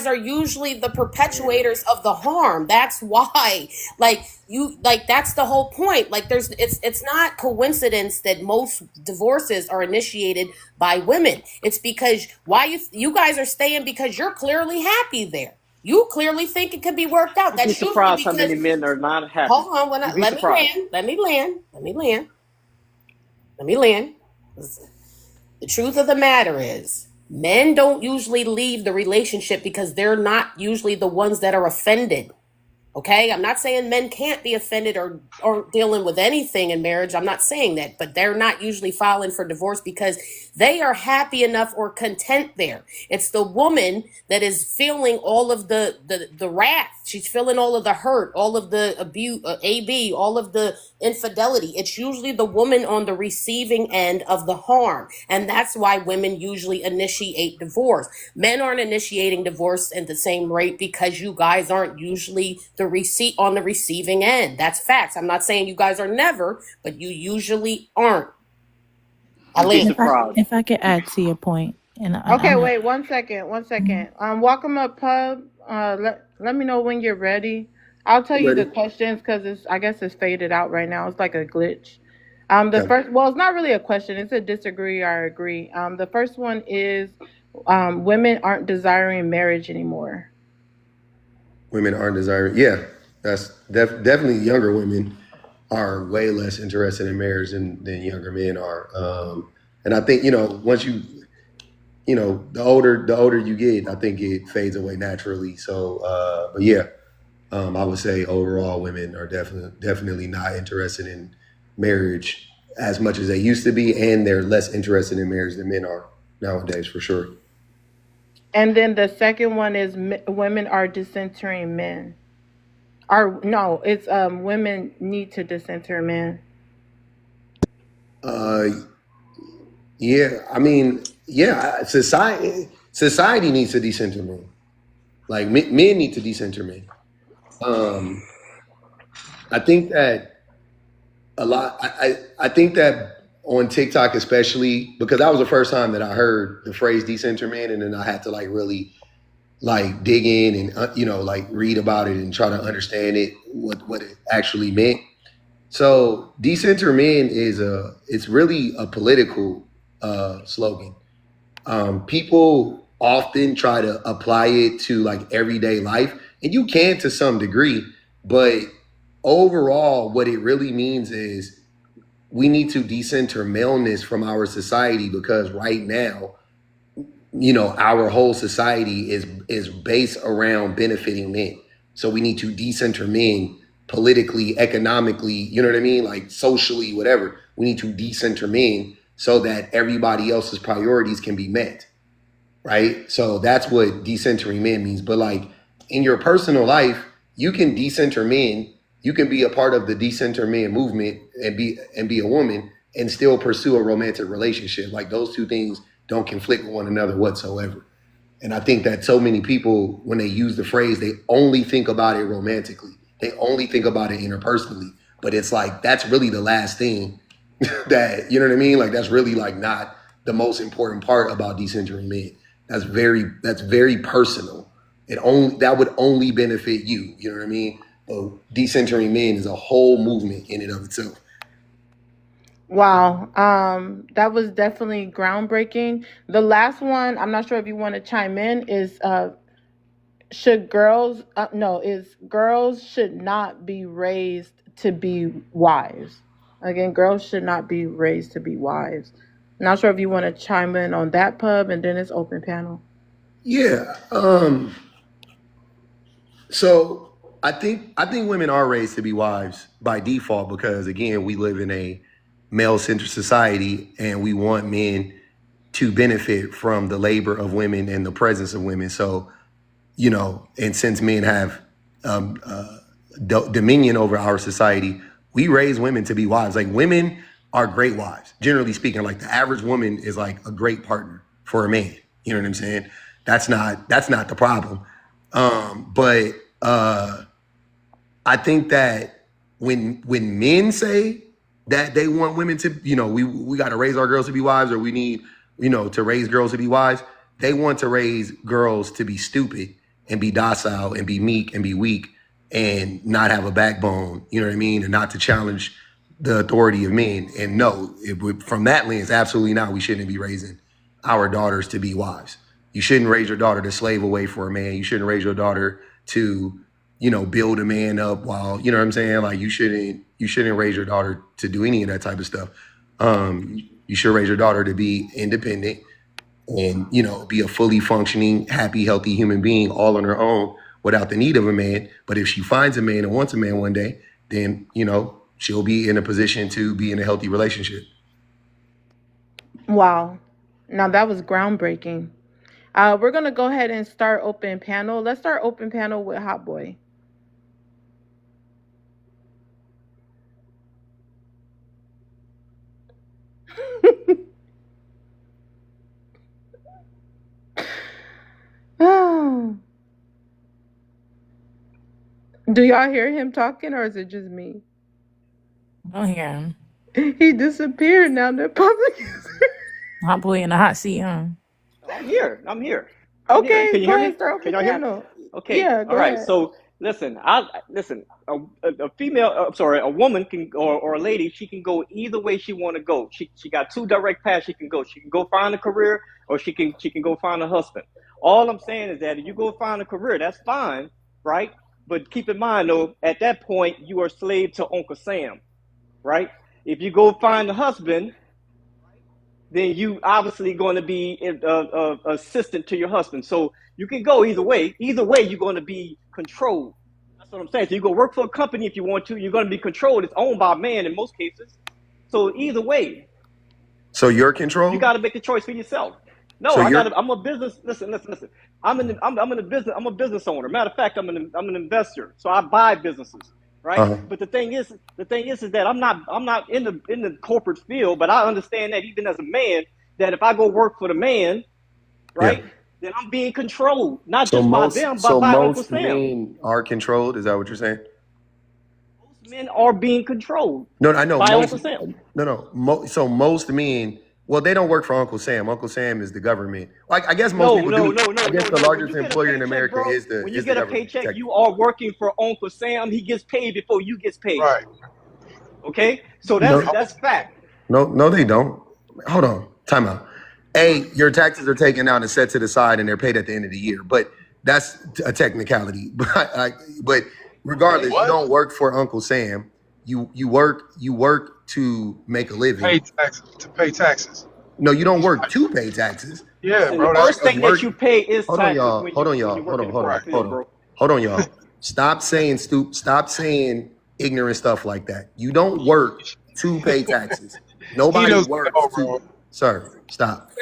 are usually the perpetuators of the harm. That's why. That's the whole point. Like it's not coincidence that most divorces are initiated by women. It's because why you guys are staying because you're clearly happy there. You clearly think it could be worked out. You'd be That's usually surprised how because many men are not happy. hold on, You'd be let me surprised. land. Let me land. Let me land. Let me land. The truth of the matter is, men don't usually leave the relationship because they're not usually the ones that are offended. Okay, I'm not saying men can't be offended or dealing with anything in marriage. I'm not saying that, but they're not usually filing for divorce because they are happy enough or content there. It's the woman that is feeling all of the wrath. She's feeling all of the hurt, all of the abuse, AB, all of the infidelity. It's usually the woman on the receiving end of the harm, and that's why women usually initiate divorce. Men aren't initiating divorce at the same rate because you guys aren't usually the receipt on the receiving end. That's facts. I'm not saying you guys are never, but you usually aren't. You'd be Aline. surprised. If I could add to your point, and Okay, I'm not. wait 1 second, 1 second. Welcome up, Pub. Let me know when you're ready. I'll tell I'm you the ready. questions because I guess it's faded out right now. It's like a glitch. The Okay. first, well, it's not really a question. It's a disagree or agree. The first one is women aren't desiring marriage anymore. Women aren't desiring. Yeah, that's definitely younger women are way less interested in marriage than younger men are. And I think once the older you get, I think it fades away naturally. So, but yeah, I would say overall, women are definitely not interested in marriage as much as they used to be, and they're less interested in marriage than men are nowadays, for sure. And then the second one is women are decentering men. Or no, it's women need to decenter men. Uh, yeah, I mean, yeah, society needs to decenter men. Like men need to decenter men. Um, I think that a lot. I think that on TikTok, especially because that was the first time that I heard the phrase decenter man, and then I had to like really like dig in and like read about it and try to understand it, what it actually meant. So decenter men it's really a political slogan. People often try to apply it to like everyday life, and you can to some degree, but overall, what it really means is we need to decenter maleness from our society because right now, our whole society is based around benefiting men. So we need to decenter men politically, economically, you know what I mean? Like socially, whatever. We need to decenter men so that everybody else's priorities can be met. Right? So that's what decentering men means. But like in your personal life, you can decenter men. You can be a part of the decenter men movement and be a woman and still pursue a romantic relationship. Like those two things don't conflict with one another whatsoever. And I think that so many people, when they use the phrase, they only think about it romantically. They only think about it interpersonally. But it's like that's really the last thing that you know what I mean. Like that's really like not the most important part about decentering men. That's very personal. That would only benefit you. You know what I mean? But decentering men is a whole movement in and of itself. Wow, that was definitely groundbreaking. The last one, I'm not sure if you want to chime in, is should girls no is girls should not be raised to be wives. Again, girls should not be raised to be wives. Not sure if you want to chime in on that, pub, and then it's open panel. Yeah. So I think women are raised to be wives by default because again we live in a male centered society and we want men to benefit from the labor of women and the presence of women. So and since men have um, uh, dominion over our society, we raise women to be wives. Like women are great wives, generally speaking. Like the average woman is like a great partner for a man. You know what I'm saying? That's not the problem. But I think that when men say that they want women to, we got to raise our girls to be wives, or we need, to raise girls to be wives. They want to raise girls to be stupid and be docile and be meek and be weak and not have a backbone. You know what I mean? And not to challenge the authority of men. And no, from that lens, absolutely not. We shouldn't be raising our daughters to be wives. You shouldn't raise your daughter to slave away for a man. You shouldn't raise your daughter to build a man up while, you know what I'm saying? Like you shouldn't raise your daughter to do any of that type of stuff. You should raise your daughter to be independent and, be a fully functioning, happy, healthy human being all on her own without the need of a man. But if she finds a man and wants a man one day, then, she'll be in a position to be in a healthy relationship. Wow, now that was groundbreaking. We're gonna go ahead and start open panel. Let's start open panel with Hot Boy. Do y'all hear him talking, or is it just me? I don't hear him. He disappeared now. The public is. Hot boy in the hot seat, huh? I'm here. I'm here. I'm here. Okay, Can you go hear ahead and me? start Can open y'all hear me? panel. Okay. Yeah, All go right. ahead. So Listen, listen. A female, sorry, a woman can, or a lady, she can go either way she want to go. She got two direct paths she can go. She can go find a career, or she can go find a husband. All I'm saying is that if you go find a career, that's fine, right? But keep in mind though, at that point you are a slave to Uncle Sam, right? If you go find a husband, then you obviously going to be assistant to your husband. So you can go either way. Either way, you're going to be controlled. That's what I'm saying. So you go work for a company if you want to. You're going to be controlled. It's owned by a man in most cases. So either way, So you're you controlled. got to make the choice for yourself. No, So I got you're to. I'm a business. Listen. I'm in a business. I'm a business owner. Matter of fact, I'm an investor. So I buy businesses, right? uh But the thing is that I'm not in the corporate field. But I understand that even as a man, that if I go work for the man, yeah. right, then I'm being controlled, not So just by them, but by Uncle most Sam. men are controlled. Is that what you're saying? Most men are being controlled No, I know by most. Uncle Sam. No. So most men, well, they don't work for Uncle Sam. Uncle Sam is the government. Like I guess most No, people no, do. no, no, I guess no, the no. When largest you get a employer in paycheck, America bro, is the when you is the get a government paycheck, technically. you are working for Uncle Sam. He gets paid before you gets paid. Right. Okay, so that's No, that's fact. no, they don't. Hold on, time out. Your taxes are taken out and set to the side, and they're paid at the end of the year. But that's a technicality. But Okay, regardless, you What? don't work for Uncle Sam. You work to make a living. To pay taxes. No, you don't He's work right. to pay taxes. Yeah, listen. The bro. That's first Because thing that work. you pay is Hold on, taxes y'all. when Hold you on, when y'all. you work Hold in on, the hold right. on, corporate hold field, on. bro. Hold on, y'all. Stop saying Stop saying ignorant stuff like that. You don't work to pay taxes. He Nobody doesn't works know, to. bro. Sir, stop.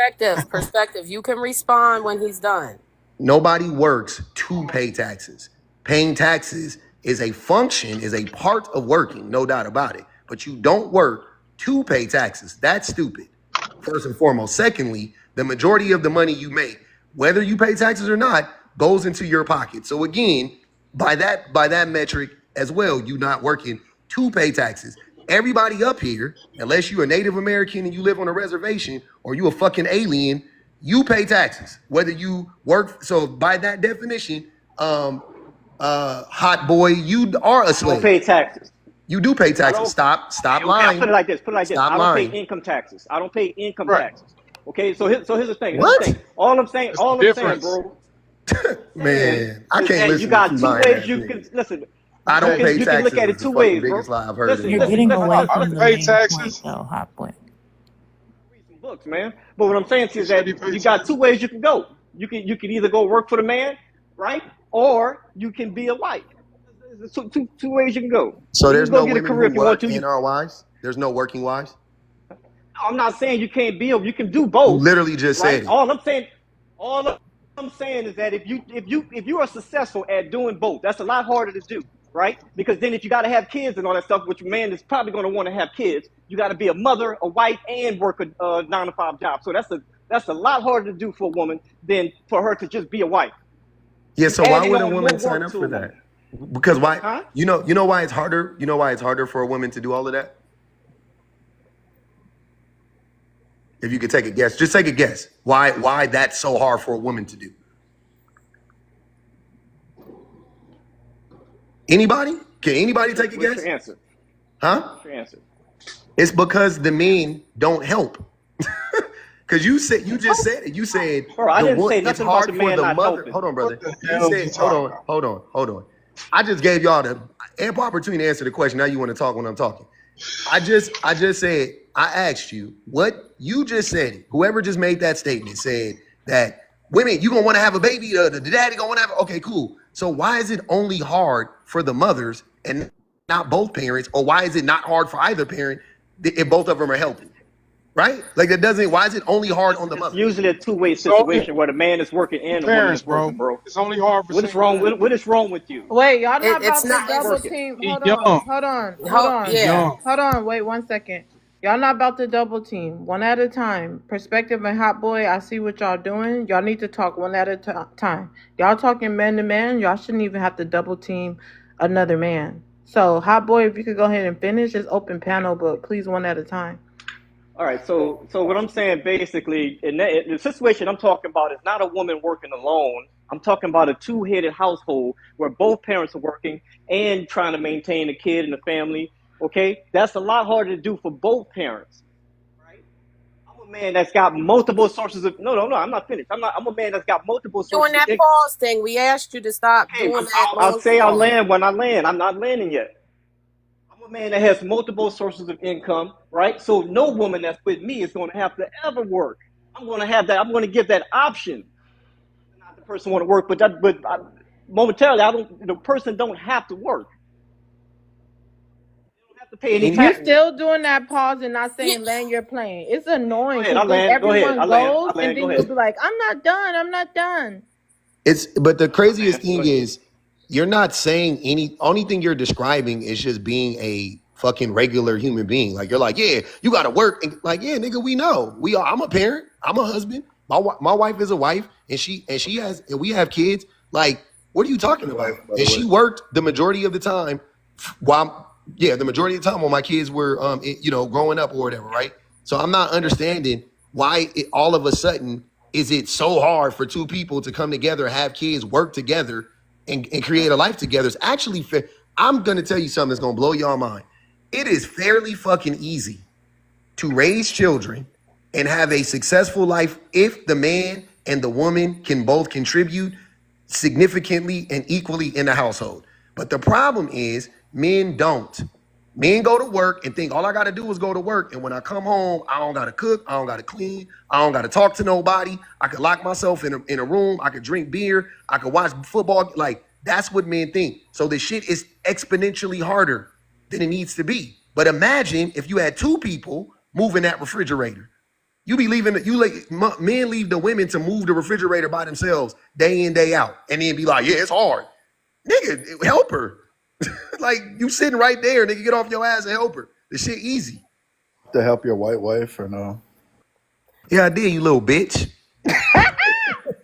Perspective. You can respond when he's done. Nobody works to pay taxes. Paying taxes is a function, is a part of working, no doubt about it. But you don't work to pay taxes. That's stupid, first and foremost. Secondly, the majority of the money you make, whether you pay taxes or not, goes into your pocket. So again, by that metric as well, you're not working to pay taxes. Everybody up here, unless you're a Native American and you live on a reservation or you a fucking alien, you pay taxes. Whether you work, so by that definition, hot boy, you are a I don't slave. pay taxes. You do pay I taxes. don't. Stop Okay. I put lying. it like this. Put it like this. Stop I don't pay lying. income taxes. I don't pay income Right. taxes. Okay. So here's the thing. Here's the What? thing. All I'm saying. That's the All I'm saying, difference. bro. All I'm saying Man, I is can't that you listen to got two two lying ways ass you can niggas. listen. I You don't Hey, can pay you can look taxes at is it the two fucking ways, bro. biggest lie I've heard in Listen. my You're life. Listen. getting Listen. away I Listen. from don't the pay main point, taxes. though, Hot Boy. Read some books, man. But what I'm saying He is said that he paid you got two taxes. ways you can go. You can either go work for the man, right? Or you can be a wife. There's two ways you can go. So You there's can go no get a women career who if you want work to. and are wives. There's no working wives. I'm not saying you can't be. You can do You both, literally just right? said it. All I'm saying is that if you are successful at doing both, that's a lot harder to do, right? Because then if you got to have kids and all that stuff, which man is probably going to want to have kids, you got to be a mother, a wife, and work a 9 to 5 job. So that's a lot harder to do for a woman than for her to just be a wife. Yeah. You So why adding would a on more woman sign work up to a for woman, that? Because why? huh? You know why it's harder. You know why it's harder for a woman to do all of that. If you could take a guess, just take a guess. Why that's so hard for a woman to do? Anybody? Can anybody take a What's guess? your answer? Huh? What's your answer? It's because the men don't help. Because you just said it. You said Bro, I the didn't one. say It's nothing about the hard for man the not mother. helping. Hold on, What brother. the You hell is he said, hold talking on, about? hold on. I just gave y'all the ample opportunity to answer the question. Now you want to talk when I'm talking. I just said, I asked you what you just said. Whoever just made that statement said that women, you gonna want to have a baby. The daddy gonna want to have. Okay, cool. So why is it only hard for the mothers and not both parents, or why is it not hard for either parent if both of them are helping? Right? Like that doesn't. Why is it only hard on the It's mother? usually a two-way It's only situation where the man is working the and the woman parents, is bro. working, bro. It's only hard for What is single wrong? parents. What is wrong with you? Wait, y'all not It's about to not. She's It's double working. team. He Hold on, young. hold on, hold ho- He on, yeah. young. hold on. Wait 1 second. Y'all not about to double team. One at a time. Perspective and Hot Boy, I see what y'all doing. Y'all need to talk one at a time. Y'all talking man to man. Y'all shouldn't even have to double team another man. So, Hot Boy, if you could go ahead and finish, it's open panel, but please one at a time. All right. So what I'm saying basically, in the situation I'm talking about is not a woman working alone. I'm talking about a two-headed household where both parents are working and trying to maintain a kid and a family. Okay, that's a lot harder to do for both parents, right? I'm a man that's got multiple sources of no. I'm not finished. I'm a man that's got multiple Doing sources of that income. pause thing, we asked you to stop Okay, doing that I'll long say I'll pause. land when I land. I'm not landing yet. I'm a man that has multiple sources of income, right? So no woman that's with me is going to have to ever work. I'm going to have that. I'm going to give that option. Not the person want to work, momentarily, I don't. The person don't have to work. They don't have to pay any You're taxes. Still doing that pause and not Yeah, saying land your plane. It's Go annoying ahead. because I then land. Go ahead. I everyone land. goes I and land. Go then you'll ahead. be like, I'm not done. I'm not done. But the I craziest land. Go thing ahead. is you're not saying only thing you're describing is just being a fucking regular human being. Like you're like, yeah, you gotta work. And like, yeah, nigga, we know. I'm a parent. I'm a husband. My wife is a wife, and we have kids. Like, what are you talking Wife, about? by the And way. she worked the majority of the time the majority of the time when my kids were growing up or whatever, right? So I'm not understanding why all of a sudden is it so hard for two people to come together, have kids, work together, and create a life together. It's actually fair. I'm gonna tell you something that's gonna blow your mind. It is fairly fucking easy to raise children and have a successful life if the man and the woman can both contribute significantly and equally in the household. But the problem is men don't. Men go to work and think all I gotta do is go to work. And when I come home, I don't gotta cook, I don't gotta clean, I don't gotta talk to nobody. I could lock myself in a room, I could drink beer, I could watch football. Like that's what men think. So the shit is exponentially harder than it needs to be. But imagine if you had two people moving that refrigerator. You be leaving men leave the women to move the refrigerator by themselves day in, day out, and then be like, yeah, it's hard. Nigga, help her. Like you sitting right there, nigga, get off your ass and help her. The shit easy. To help your white wife or no? Yeah, I did, you little bitch.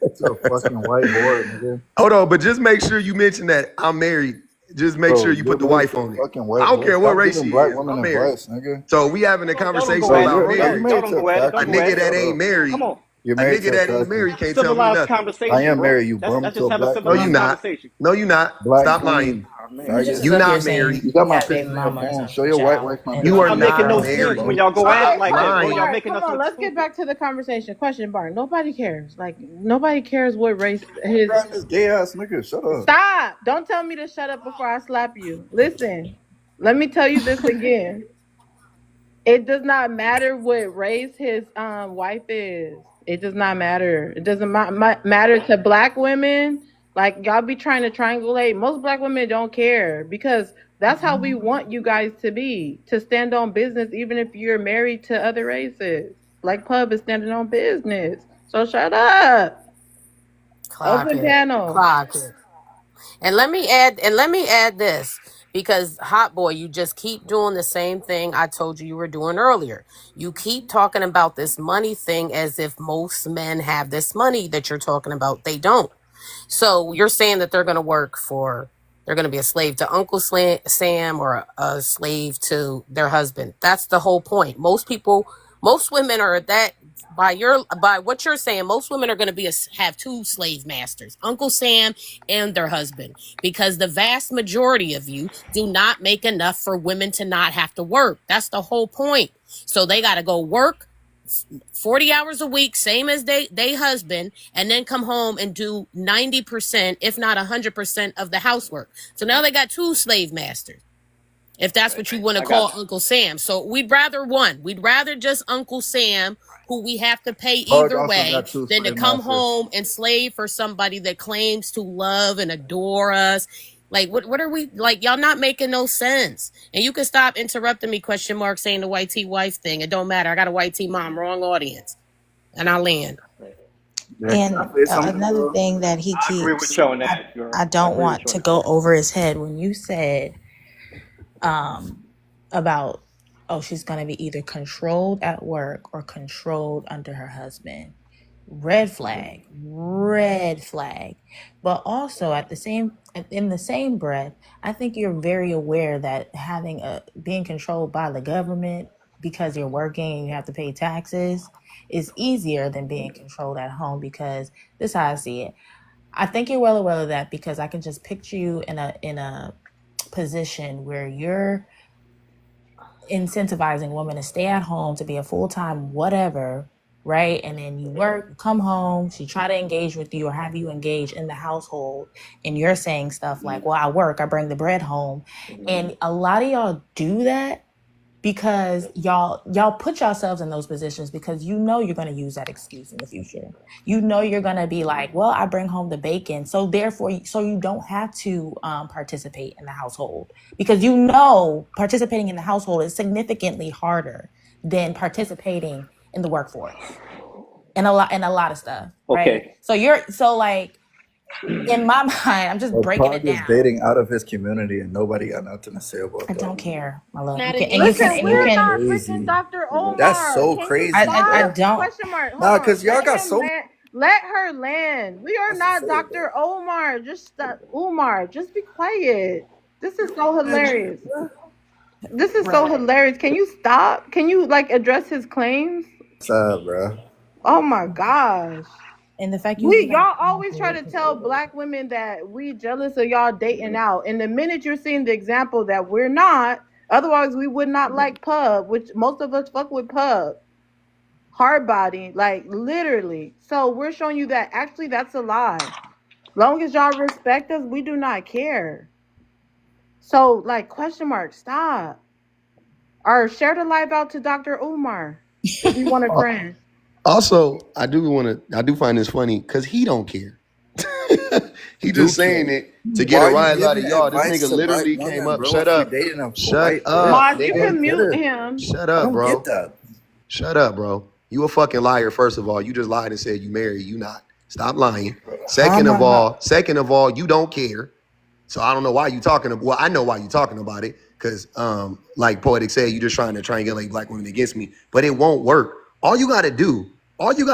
It's a fucking white whore, nigga. Hold on, but just make sure you mention that I'm married. Just make sure Bro, you you're put the married wife to a on it. fucking white I don't whore. care what Stop race giving she black is. women I'm married. advice, nigga. So we having a Y'all don't conversation go Bro, at it. about Go you're ahead. marriage. Y'all married don't to a go at it. A Don't cousin. go at nigga it. that Shut ain't up. married, Come on. You're a married nigga to a that ain't cousin. married can't tell me Civilized nothing. I am conversation, bro. married. You Let's bum to just a have a black No, you civilized queen. not. conversation. No, you not. Black Stop lying. queen. Oh You man. just Faggot. You up here not saying married. You got you my got a baby picture in your mama or phone. something, Show your white child, wife my and You Y'all picture are you not in your making not no not phone, sense when married. bum. y'all go at it Stop like that, bro. Y'all lying. making Come us on, look let's get stupid. back to the conversation. Question, Bar. Nobody cares. Like nobody cares what race his. Grab this gay ass nigga. Shut up. Stop! Don't tell me to shut up before I slap you. Listen, let me tell you this again. It does not matter what race his wife is. It does not matter. It doesn't matter to black women. Like y'all be trying to triangulate. Most black women don't care because that's how we want you guys to stand on business, even if you're married to other races. Like Pub is standing on business. So shut up. clock Open it. panel. Clock it. And let me add this because hot boy, you just keep doing the same thing I told you were doing earlier. You keep talking about this money thing as if most men have this money that you're talking about. They don't. So you're saying that they're going to be a slave to Uncle Sam or a slave to their husband. That's the whole point. Most women are that by what you're saying. Most women are going to have two slave masters, Uncle Sam and their husband, because the vast majority of you do not make enough for women to not have to work. That's the whole point. So they got to go work 40 hours a week, same as they husband, and then come home and do 90%, if not 100% of the housework. So now they got two slave masters, if that's what you want to I got call you. Uncle Sam. So we'd rather just Uncle Sam, who we have to pay Bug either also way, got two than to slave come masters. home and slave for somebody that claims to love and adore us. Like what are we like? Y'all not making no sense. And you can stop interrupting me, question mark, saying the white tea wife thing. It don't matter. I got a white tea mom, wrong audience. And I land. Yeah, can I And say something, another bro? thing that he I agree with keeps, you on that, girl. I I don't agree with want you on to that. go over his head when you said about, oh, she's going to be either controlled at work or controlled under her husband. Red flag, red flag. But also in the same breath, I think you're very aware that being controlled by the government because you're working and you have to pay taxes is easier than being controlled at home, because this is how I see it. I think you're well aware of that because I can just picture you in a position where you're incentivizing women to stay at home, to be a full-time whatever, right? And then you work, come home, she try to engage with you or have you engage in the household, and you're saying stuff like, well, I work, I bring the bread home. And a lot of y'all do that because y'all put yourselves in those positions because you know you're going to use that excuse in the future. You know you're going to be like, well, I bring home the bacon, so therefore so you don't have to participate in the household, because you know participating in the household is significantly harder than participating in the workforce and a lot of stuff, right? Okay. So like in my mind, I'm just Well, breaking Pog it is down. dating out of his community, and nobody got nothing to say I about don't that. care, my love. You Not can an and you can issue, Listen, and you we're but That's can not freaking crazy. Dr. That's Omar. so Can you crazy, I stop? bro. don't. Question mark. Hold Nah, on. cause y'all Let got him so land. Let her land. We are much to not say, bro. Dr. Omar. Just stop. Umar, just be quiet. This is so Man, hilarious. bro. This is so hilarious. Can you stop? Can you like address his claims? Sad, bro. Oh my gosh. And the fact you We even y'all always try to tell black women that we jealous of y'all dating out. And the minute you're seeing the example that we're not, otherwise we would not like pub, which most of us fuck with pub. Hard body, like literally. So we're showing you that actually that's a lie. Long as y'all respect us, we do not care. So like question mark, stop. Or share the live out to Dr. Umar if you want a friend. Also, I do find this funny because he don't care. He Do just saying care. it to get Why a are you rise out of giving y'all. This advice nigga to black literally came women, up. bro? Shut If you're up. dating a Shut white up, girl, Mods, you I nigga. can don't get mute it. him. Shut I up, don't get bro. that. Shut up, bro. You a fucking liar, first of all. You just lied and said you married. You not. Stop lying. How am I not? Second of all, you don't care. So I don't know why you talking about. Well, I know why you talking about it because, like Poetic said, you just trying to triangulate black women against me, but it won't work. All you got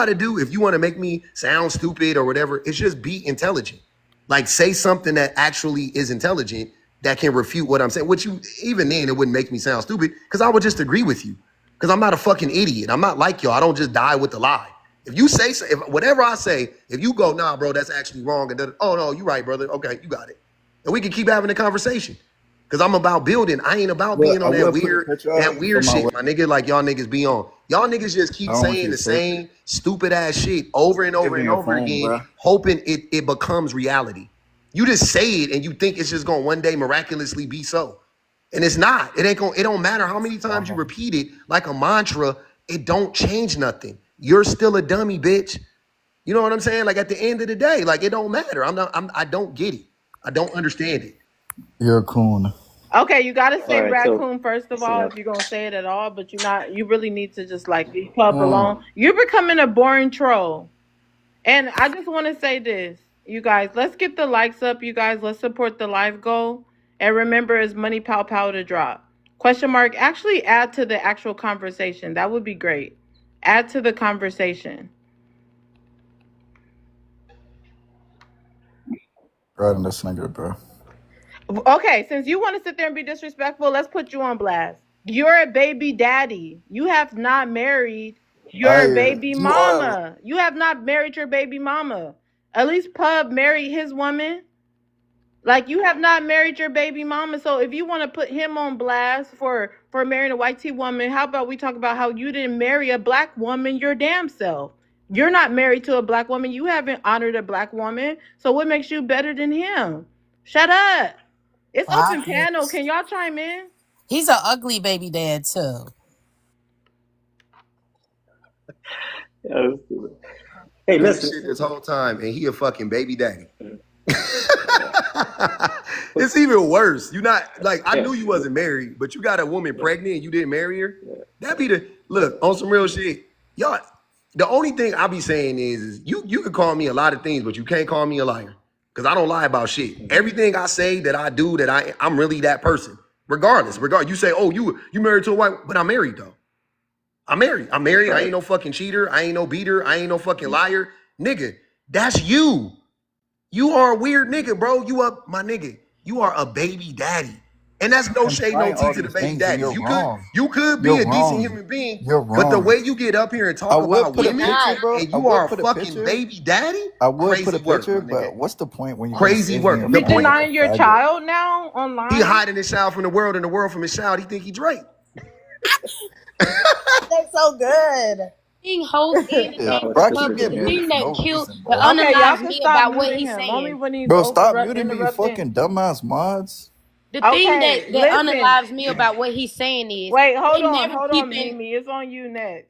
to do, if you want to make me sound stupid or whatever, is just be intelligent. Like say something that actually is intelligent that can refute what I'm saying. Which you even then it wouldn't make me sound stupid because I would just agree with you because I'm not a fucking idiot. I'm not like y'all. I don't just die with the lie. If you say if whatever I say, if you go, nah, bro, that's actually wrong, and then, oh no, you're right, brother. Okay, you got it. And we can keep having a conversation. Cause I'm about building. I ain't about Look, being I on will put a picture up that for weird my shit, web. my nigga, like y'all niggas be on. Y'all niggas just I keep don't want you saying to the say. same stupid ass shit over and over Give me and your over phone, again, bro. hoping it becomes reality. You just say it and you think it's just gonna one day miraculously be so. And it's not. It don't matter how many times you repeat it like a mantra, it don't change nothing. You're still a dummy, bitch. You know what I'm saying? Like at the end of the day, like it don't matter. I don't get it. I don't understand it. You're a coon. Okay, you gotta All say right. So, raccoon first of all so if you're gonna say it at all, but you really need to just like leave pub Mm. alone. You're becoming a boring troll. And I just want to say this, you guys, let's get the likes up, you guys. Let's support the live goal. And remember, it's money pow pow to drop. Question mark, actually add to the actual conversation. That would be great. Add to the conversation. Right in this nigga, bro. Okay, since you want to sit there and be disrespectful, let's put you on blast. You're a baby daddy. You have not married your baby You are. mama. You have not married your baby mama. At least Pub married his woman. Like you have not married your baby mama. So if you want to put him on blast for marrying a white tea woman, how about we talk about how you didn't marry a black woman your damn self? You're not married to a black woman. You haven't honored a black woman. So what makes you better than him? Shut up. It's open panel. Facts. Can y'all chime in? He's an ugly baby dad too. uh, hey, Ugly listen. shit this whole time, and he a fucking baby daddy. Yeah. It's even worse. You not like I Yeah. knew you wasn't married, but you got a woman Yeah. pregnant and you didn't marry her. Yeah. That be the look on some real shit. Y'all, the only thing I be saying is you can call me a lot of things, but you can't call me a liar. Cause I don't lie about shit. Everything I say that I do, that I'm really that person. Regardless. You say, oh, you married to a white, but I'm married though. I'm married. I'm That's married. I right. ain't no fucking cheater. I ain't no beater. I ain't no fucking liar. Nigga, that's you. You are a weird nigga, bro. You up, my nigga. You are a baby daddy. And that's no shade, no implying tea all to the these baby things, and daddies. you're wrong. You could be You're a decent wrong. human being, You're but the way wrong. you get up here and I talk would about put a women picture, bro. and I you would are a put a fucking picture. baby daddy, I would put a crazy work, my picture, nigga. but what's the point when you're gonna Crazy sit here work. and The You behave point like a denying your faggot? child now he online? hiding his child from the world and the world from his child. He think he Drake. That's so good. Thing host and the Yeah, thing Y'all are bro, I that's keep stupid, public, getting the man. muted thing for that no killed, reason, that bro. Okay, y'all unalives can me stop about what muting he's him. Only saying. when he's Bro, stop muting me, you interrupting. fucking dumbass mods. The thing that Okay, that listen. unalives me about what he's saying is Wait, they never hold on, keeping. Mimi. It's on you next.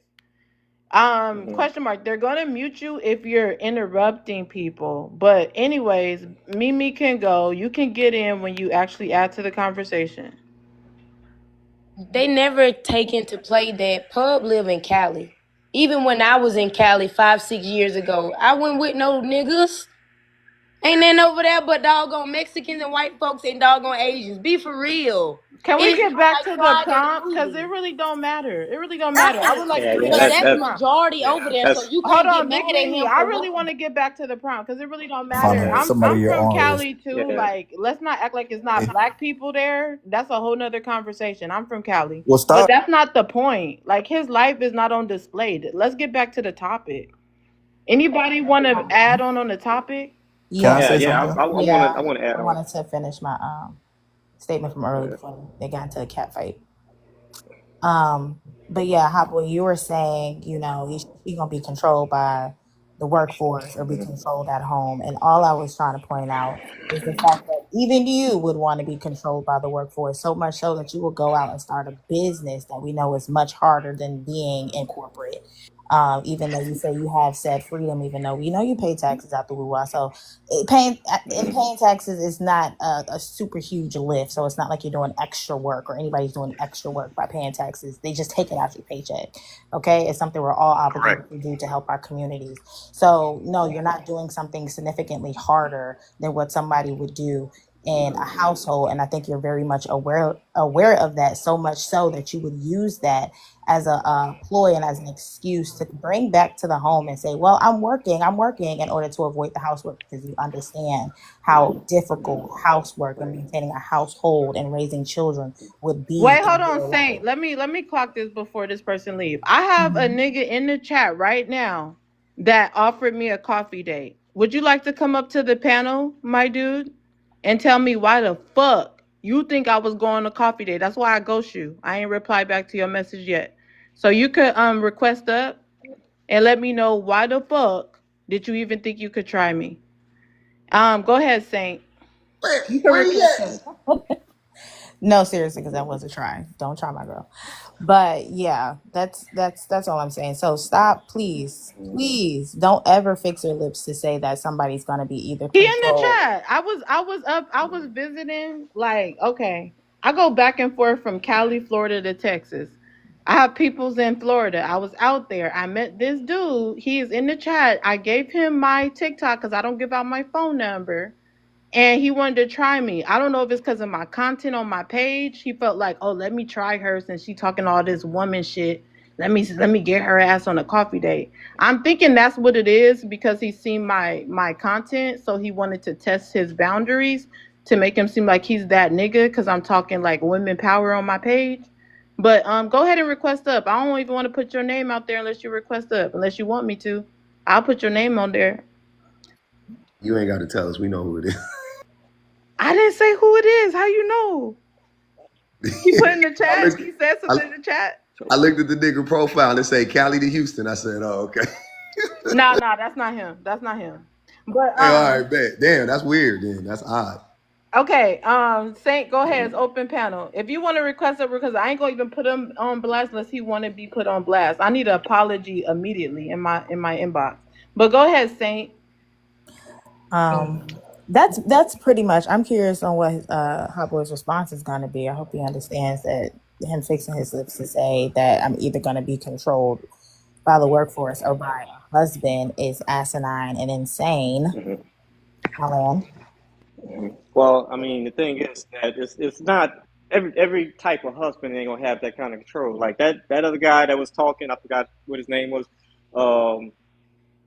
Hmm. Question mark. They're gonna mute you if you're interrupting people. But anyways, Mimi can go. You can get in when you actually add to the conversation. They never take into play that Pub live in Cali. Even when I was in Cali 5, 6 years ago, I went with no niggas. Ain't nothing over there but doggone Mexicans and white folks and doggone Asians. Be for real. Can we It's get not back like to the Pride of the prompt? Because it movie. really don't matter. It really don't matter. I would like Yeah, to yeah, get But back that to the that's that prompt. majority over yeah, there, so that's you Hold can't get on, mad Big at Mimi. him I for really running. want to get back to the prompt because it really don't matter. Find yeah, somebody I'm your from own race. Cali too. yeah. Like, let's not act like it's not Hey, black people there. That's a whole nother conversation. I'm from Cali, well, but stop. that's not the point. Like, his life is not on display. Let's get back to the topic. Anybody want to add on the topic? Can I Yeah, Yeah, say yeah. something? I yeah. want to add I on. wanted to finish my statement from earlier Yeah. before they got into a cat fight. But yeah, how what you were saying, you're gonna be controlled by the workforce or be Hmm. controlled at home. And all I was trying to point out is the fact that even you would want to be controlled by the workforce, so much so that you will go out and start a business that we know is much harder than being in corporate. Even though you say you have said freedom, even though we know you pay taxes out the woo. So Hmm. paying taxes is not a super huge lift. So it's not like you're doing extra work or anybody's doing extra work by paying taxes. They just take it out your paycheck. Okay, it's something we're all Correct. obligated to do to help our communities. So no, you're not doing something significantly harder than what somebody would do in a household. And I think you're very much aware of that, so much so that you would use that as a ploy and as an excuse to bring back to the home and say, well, I'm working in order to avoid the housework, because you understand how difficult housework and maintaining a household and raising children would be Wait, hold in on, real Saint. life. Let me clock this before this person leave. I have a Mhm. nigga in the chat right now that offered me a coffee date. Would you like to come up to the panel, my dude, and tell me why the fuck you think I was going to coffee date? That's why I ghost you. I ain't replied back to your message yet. So you could request up and let me know why the fuck did you even think you could try me? Go ahead, Saint. You can Where he request at? up. No, seriously, because that was a try. Don't try my girl. But yeah, that's all I'm saying. So stop, please, please don't ever fix your lips to say that somebody's gonna be either He in the controlled. chat. I was visiting. Like, okay. I go back and forth from Cali, Florida to Texas. I have peoples in Florida. I was out there. I met this dude. He is in the chat. I gave him my TikTok because I don't give out my phone number, and he wanted to try me. I don't know if it's because of my content on my page. He felt like, oh, let me try her since she talking all this woman shit. Let me get her ass on a coffee date. I'm thinking that's what it is because he's seen my content, so he wanted to test his boundaries to make him seem like he's that nigga because I'm talking like women power on my page. But go ahead and request up. I don't even want to put your name out there unless you request up. Unless you want me to, I'll put your name on there. You ain't got to tell us. We know who it I didn't say who it is. How you know? He put in the I chat. looked, He said I, something in the chat. So I looked at the nigga profile and it say Cali to Houston. I said, oh, okay. No, no, that's not him. That's not him. But Hey, all right, bet. Damn, that's weird. Then that's odd. okay. Saint, go ahead. It's open panel. If you want to request it, because I ain't gonna even put him on blast unless he want to be put on blast. I need an apology immediately in my inbox. But go ahead, Saint. Um, that's pretty much. I'm curious on what Hot Boy's response is going to be. I hope he understands that him fixing his lips to say that I'm either going to be controlled by the workforce or by a husband is asinine and insane. mhm, Alan. mhm. Well, I mean, the thing is that it's not every type of husband ain't gonna have that kind of control. Like that other guy that was talking, I forgot what his name was.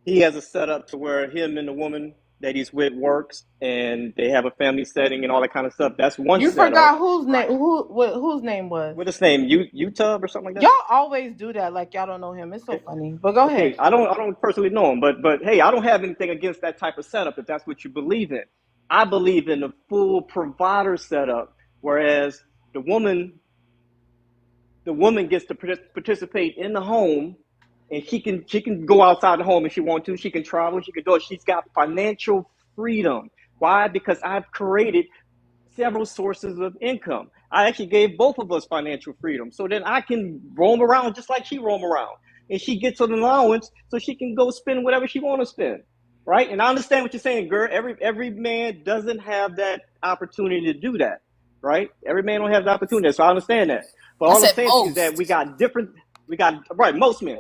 He has a setup to where him and the woman that he's with works and they have a family setting and all that kind of stuff. That's one You setup, forgot whose name right? whose name was. What his name? Utub or something like Y'all that. always do that like y'all don't know him. It's so funny. But go ahead. Okay, I don't personally know him, but hey, I don't have anything against that type of setup if that's what you believe in. I believe in the full provider setup, whereas the woman the woman gets to participate in the home, and she can go outside the home if she wants to. She can travel. She can do it. She's got financial freedom. Why? Because I've created several sources of income. I actually gave both of us financial freedom, so then I can roam around just like she roam around, and she gets an allowance so she can go spend whatever she want to spend, right? And I understand what you're saying, girl. Every man doesn't have that opportunity to do that, right? Every man don't have the opportunity, so I understand that. But I all I'm said saying to you is that most. we got right, most men.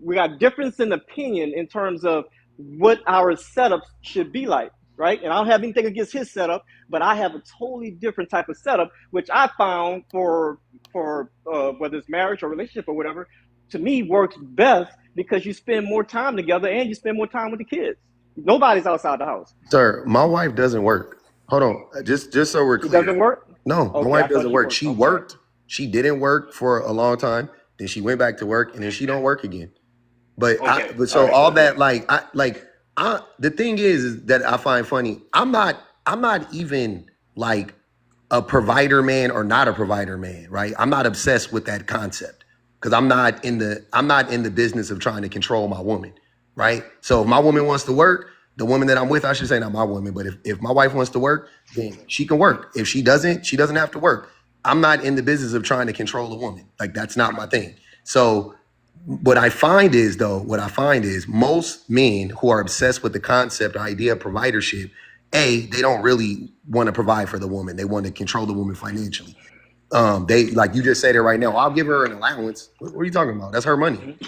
We got difference in opinion in terms of what our setup should be like, right? And I don't have anything against his setup, but I have a totally different type of setup, which I found for whether it's marriage or relationship or whatever, to me works best because you spend more time together and you spend more time with the kids. Nobody's outside the house. Sir, my wife doesn't work. Hold on, just so we're She clear. doesn't work. No, my Okay, I wife thought doesn't she work. worked. She I'm sorry. worked. She didn't work for a long time. Then she went back to work, and then she don't work again. Okay, But all so right. all that I the thing is that I find funny. I'm not even like a provider man or not a provider man, right? I'm not obsessed with that concept because I'm not in the business of trying to control my woman, right? So if my woman wants to work, the woman that I'm with, I should say not my woman, but if my wife wants to work, then she can work. If she doesn't have to work. I'm not in the business of trying to control a woman. Like that's not my thing. So what I find is most men who are obsessed with the concept or idea of providership, they don't really want to provide for the woman. They want to control the woman financially. They like you just said it right now. I'll give her an allowance. What are you talking about? That's her money. Mhm.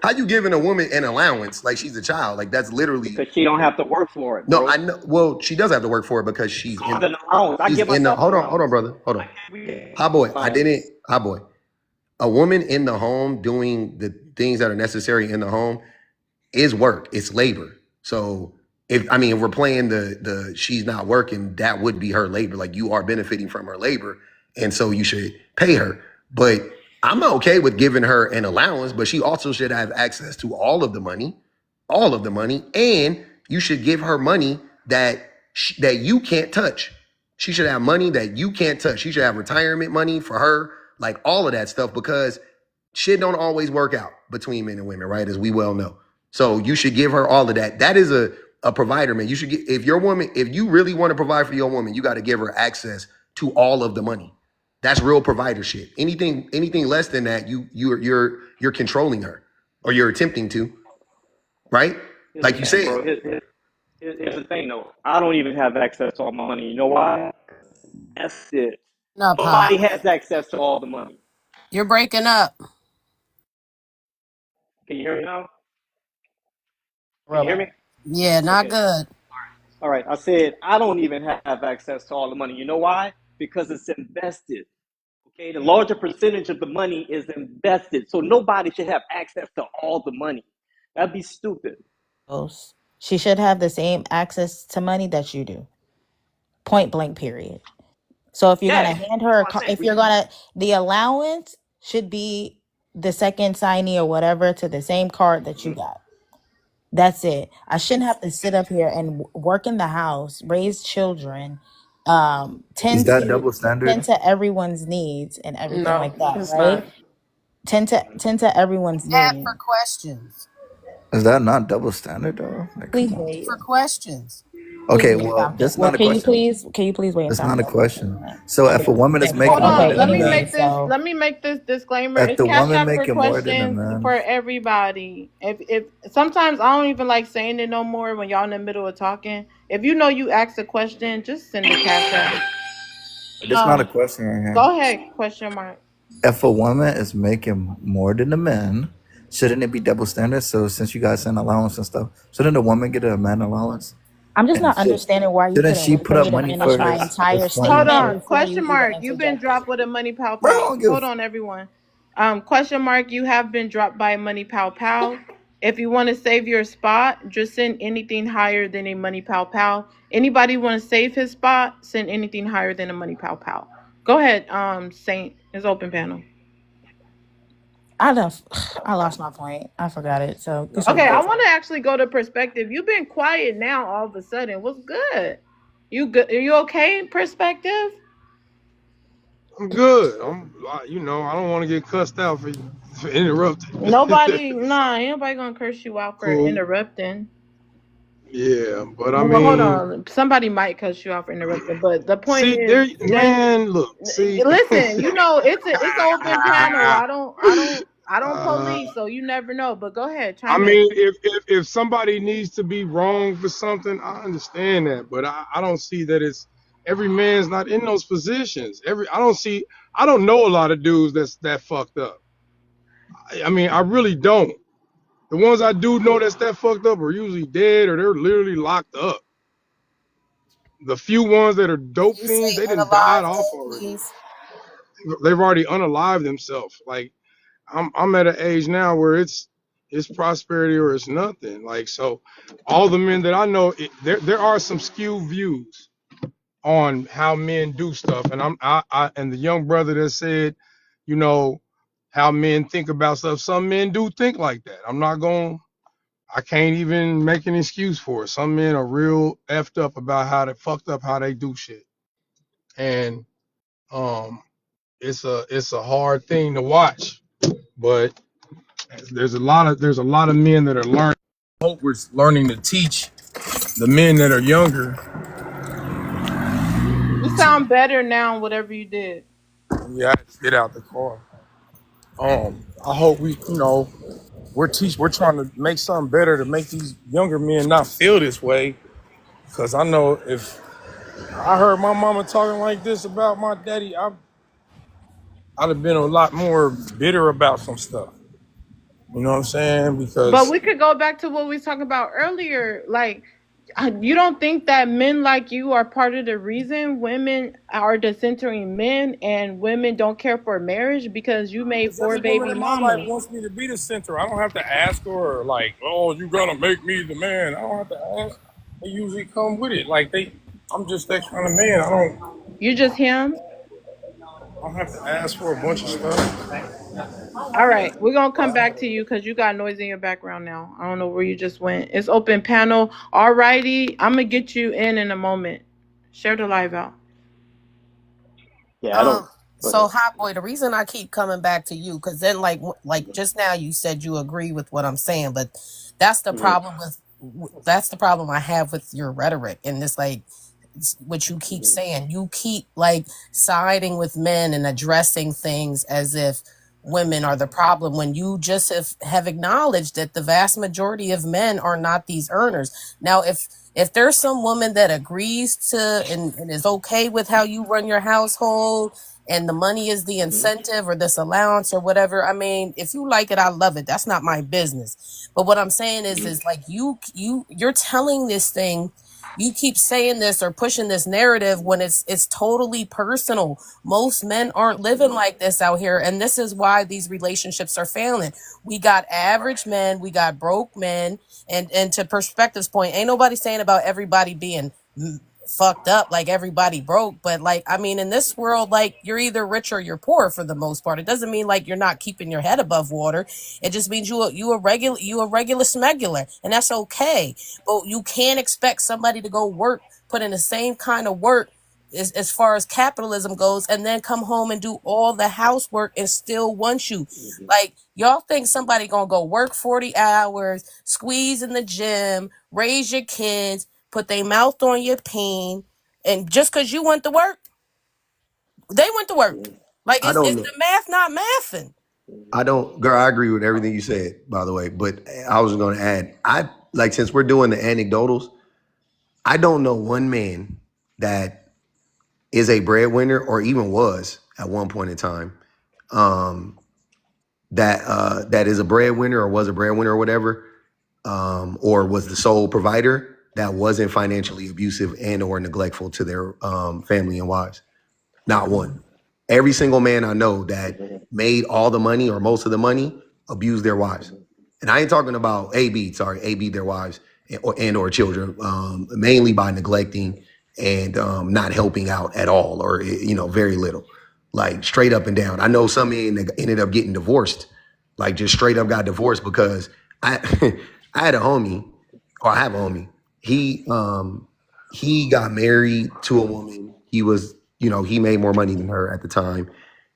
How you giving a woman an allowance like she's a child? Like that's literally Because she don't have to work for it, no. I bro. know. Well, she does have to work for it because It's she's called in. an allowance. I She's give in the. myself an Hold on, allowance. brother. Hold Why on. can't we get Hi, boy. I didn't. allowance? Hi, boy. A woman in the home doing the things that are necessary in the home is work. It's labor. So if we're playing the she's not working, that would be her labor. Like you are benefiting from her labor, and so you should pay her. But I'm not okay with giving her an allowance, but she also should have access to all of the money, and you should give her money that you can't touch. She should have money that you can't touch. She should have retirement money for her, like all of that stuff, because shit don't always work out between men and women, right? As we well know. So you should give her all of that. That is a provider, man. You should get if you really want to provide for your woman, you got to give her access to all of the money. That's real provider shit. Anything less than that, you're controlling her or you're attempting to, right? Here's the Like you thing, said. bro. Here's the thing, though. I don't even have access to all my money. You know why? That's it. No, Pop. Nobody has access to all the money. You're breaking up. Can you hear me now? Can you hear Rubber. me? Yeah, not Okay. good. All right. I said I don't even have access to all the money. You know why? Because it's invested. Okay. The larger percentage of the money is invested. So nobody should have access to all the money. That'd be stupid. She should have the same access to money that you do. Point blank, period. So if you're gonna Yes. hand That's her, what I said. if you're gonna, the allowance should be the second signee or whatever to the same card that you got. That's it. I shouldn't have to sit up here and work in the house, raise children, Is tend that to double standard? tend to everyone's needs and everything No, like that, it's right? not. Tend to everyone's Chat needs. for questions. Is that not double standard though? Like, come Please on. wait. For questions. Please Okay, wait, well, Falcon. that's Well, not a question. can you please wait, That's not a Falcon? question. So if a woman is Okay, making Hold more on. okay, than a Let me man, make this. so Let me make this disclaimer. if It's the Cash woman App for making more than a questions for man, everybody. If sometimes I don't even like saying it no more when y'all in the middle of talking. If you know you asked a question, just send the Cash App. that's not a question right here. Go ahead. Question mark. If a woman is making more than a man, shouldn't it be double standard? So since you guys send allowance and stuff, shouldn't a woman get a man allowance? I'm just And not understanding why you shouldn't couldn't she wait put for up me to money finish for my his entire Hold funds? statement on. before you Question even mark. You've been interjected. dropped with a money pow Bro, I pow. don't give. Hold on, everyone. Question mark. You have been dropped by money pow pow. If you want to save your spot, just send anything higher than a money pow pow. Anybody want to save his spot? Send anything higher than a money pow pow. Go ahead, Saint. It's open panel. I done, I lost my point. I forgot it. So you should Okay, I go. want to actually go to perspective. You've been quiet now all of a sudden. What's good? You good? Are you okay? Perspective? I'm good. I don't want to get cussed out for interrupting. Nobody, nah, ain't nobody gonna curse you out for Cool. interrupting. Yeah, but I Well, hold mean, on. Somebody might cuss you out for interrupting, but the point see, is, there, just man. Look, see. listen. You know, it's an open panel. I don't uh, police, so you never know. But go ahead, I chime in. mean, if somebody needs to be wrong for something, I understand that, but I don't see that it's every man's not in those positions. I don't know a lot of dudes that's that fucked up. I mean, I really don't. The ones I do know that's that fucked up are usually dead or they're literally locked up. The few ones that are dope Can you say fiends, they done died off unalive, already. please? They've already unalived themselves. Like I'm at an age now where it's prosperity or it's nothing. Like so, all the men that I know, there are some skewed views on how men do stuff, and and the young brother that said, you know, how men think about stuff. Some men do think like that. I can't even make an excuse for it. Some men are real effed up about how they fucked up how they do shit, and um, it's a hard thing to watch, but there's a lot of men that are learning. I hope we're learning to teach the men that are younger. You sound better now. Whatever you did. Yeah, I had to get out the car. I hope we're trying to make something better to make these younger men not feel this way. Cause I know if I heard my mama talking like this about my daddy, I'd have been a lot more bitter about some stuff. You know what I'm saying? But Because we could go back to what we was talking about earlier. Like, you don't think that men like you are part of the reason women are decentering men and women don't care for marriage because you made four every woman baby in my life mamas? wants me to be the center. I don't have to ask her like, oh, you gotta make me the man. I don't have to ask. They usually come with it. I'm just that kind of man. You just him? I don't have to ask for a bunch of stuff. All right, we're gonna come back to you because you got noise in your background now. I don't know where you just went. It's open panel. All righty, I'm gonna get you in a moment. Share the live out. Yeah, I don't. Go So ahead. hot boy, the reason I keep coming back to you, because then like just now you said you agree with what I'm saying, but that's the Hmm. problem that's the problem I have with your rhetoric and this like what you keep saying. You keep like siding with men and addressing things as if women are the problem when you just have acknowledged that the vast majority of men are not these earners. Now if there's some woman that agrees to and is okay with how you run your household and the money is the Hmm. incentive or this allowance or whatever, I mean, if you like it, I love it. That's not my business. But what I'm saying is like you're telling this thing, you keep saying this or pushing this narrative when it's totally personal. Most men aren't living like this out here, and this is why these relationships are failing. We got average men, we got broke men, and to perspective's point, ain't nobody saying about everybody being fucked up like everybody broke, but like I mean in this world, like you're either rich or you're poor for the most part. It doesn't mean like you're not keeping your head above water. It just means you a regular smegular, and that's okay. But you can't expect somebody to go work, put in the same kind of work as far as capitalism goes, and then come home and do all the housework and still want you. Like y'all think somebody gonna go work 40 hours, squeeze in the gym, raise your kids, put their mouth on your pain, and just because you went to work, they went to work. Like I it's don't know. the math not mathing. I don't, girl. I agree with everything you said, by the way. But I was going to add, I like since we're doing the anecdotals, I don't know one man that is a breadwinner or even was at one point in time, um, that is a breadwinner or was a breadwinner or whatever, or was the sole provider that wasn't financially abusive and or neglectful to their family and wives. Not one. Every single man I know that made all the money or most of the money abused their wives. and I ain't talking about AB their wives and or children, mainly by neglecting and not helping out at all, or very little, like straight up and down. I know some men that ended up getting divorced, like just straight up got divorced because I I had a homie, or I have a homie. He got married to a woman. He was, he made more money than her at the time.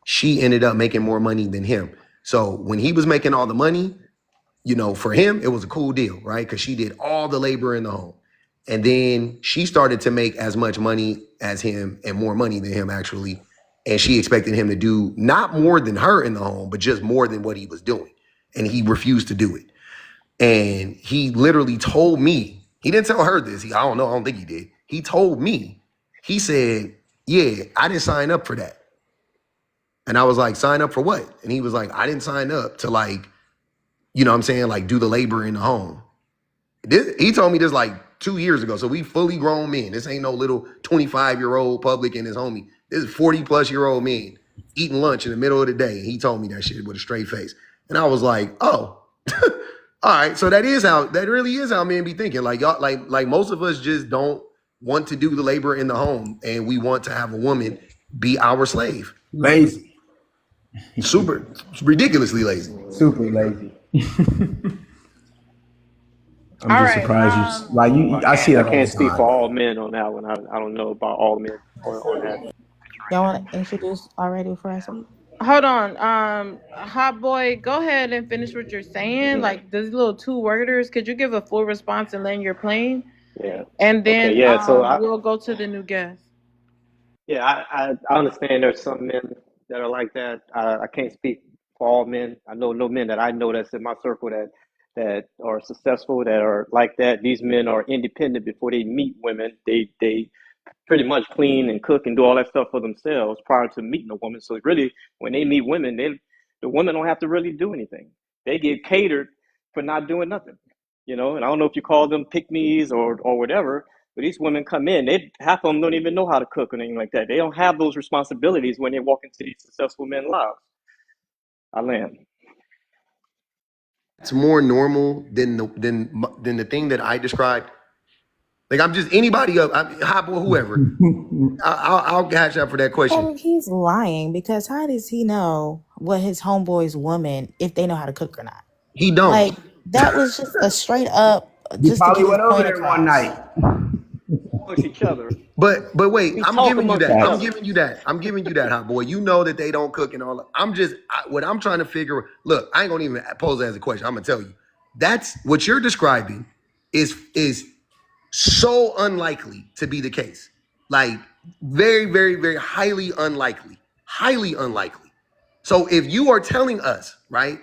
She ended up making more money than him. So when he was making all the money, for him, it was a cool deal, right? Because she did all the labor in the home. And then she started to make as much money as him and more money than him, actually. And she expected him to do not more than her in the home, but just more than what he was doing. And he refused to do it. And he literally told me, he didn't tell her this. I don't know. I don't think he did. He told me, he said, yeah, I didn't sign up for that. And I was like, sign up for what? And he was like, I didn't sign up to what I'm saying? Like do the labor in the home. He told me this like 2 years ago. So we fully grown men. This ain't no little 25-year-old public and his homie. This is 40-plus-year-old men eating lunch in the middle of the day. And he told me that shit with a straight face. And I was like, oh, all right. So that really is how men be thinking. Like y'all, like most of us just don't want to do the labor in the home, and we want to have a woman be our slave. Lazy. Super ridiculously lazy. Super lazy. I'm All just right. surprised I see that I all can't the speak for time. all men on that one. I don't know about all men on that. Y'all want to introduce already before I speak? Hold on. Hot boy, go ahead and finish what you're saying. Like those little two worders. Could you give a full response and land your plane? Yeah. And Okay. then Yeah. So we'll go to the new guest. I understand there's some men that are like that. I can't speak for all men. I know no men that I know that's in my circle that are successful, that are like that. These men are independent before they meet women. They pretty much clean and cook and do all that stuff for themselves prior to meeting a woman. So really, when they meet women, the women don't have to really do anything. They get catered for not doing nothing, And I don't know if you call them pick me's or whatever, but these women come in. Half of them don't even know how to cook or anything like that. They don't have those responsibilities when they walk into these successful men's lives. I land. It's more normal than the thing that I described. Like I'm just anybody up, hot boy, whoever. I'll catch up for that question. Oh, he's lying because how does he know what his homeboy's woman if they know how to cook or not? He don't. Like that was just a straight up You just to probably get his went over point there one across. night. Push each other. But wait, We I'm talk giving you amongst that. each I'm other. giving you that. I'm giving you that, hot boy. You know that they don't cook and all that. What I'm trying to figure. Look, I ain't gonna even pose it as a question. I'm gonna tell you. That's what you're describing is so unlikely to be the case. Like very, very, very highly unlikely. Highly unlikely. So if you are telling us, right,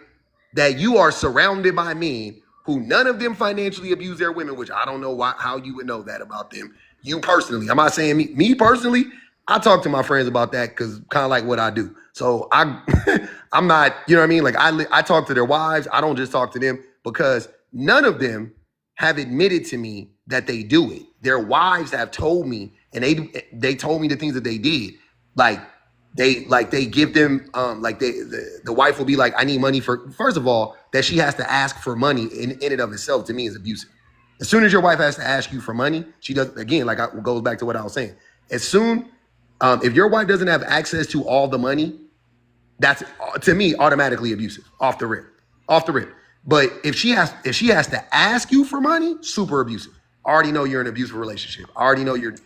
that you are surrounded by men who none of them financially abuse their women, which I don't know how you would know that about them. You personally, I'm not saying me personally. I talk to my friends about that because kind of like what I do. So I'm not, you know what I mean? Like I talk to their wives. I don't just talk to them because none of them have admitted to me that they do it. Their wives have told me, and they told me the things that they did. Like they give them the wife will be like, I need money for, first of all, that she has to ask for money in and of itself to me is abusive. As soon as your wife has to ask you for money, she does, again, like it goes back to what I was saying. As soon, if your wife doesn't have access to all the money, that's to me automatically abusive off the rip. Off the rip. But if she has to ask you for money, super abusive. I already know you're in an abusive relationship. I already know you're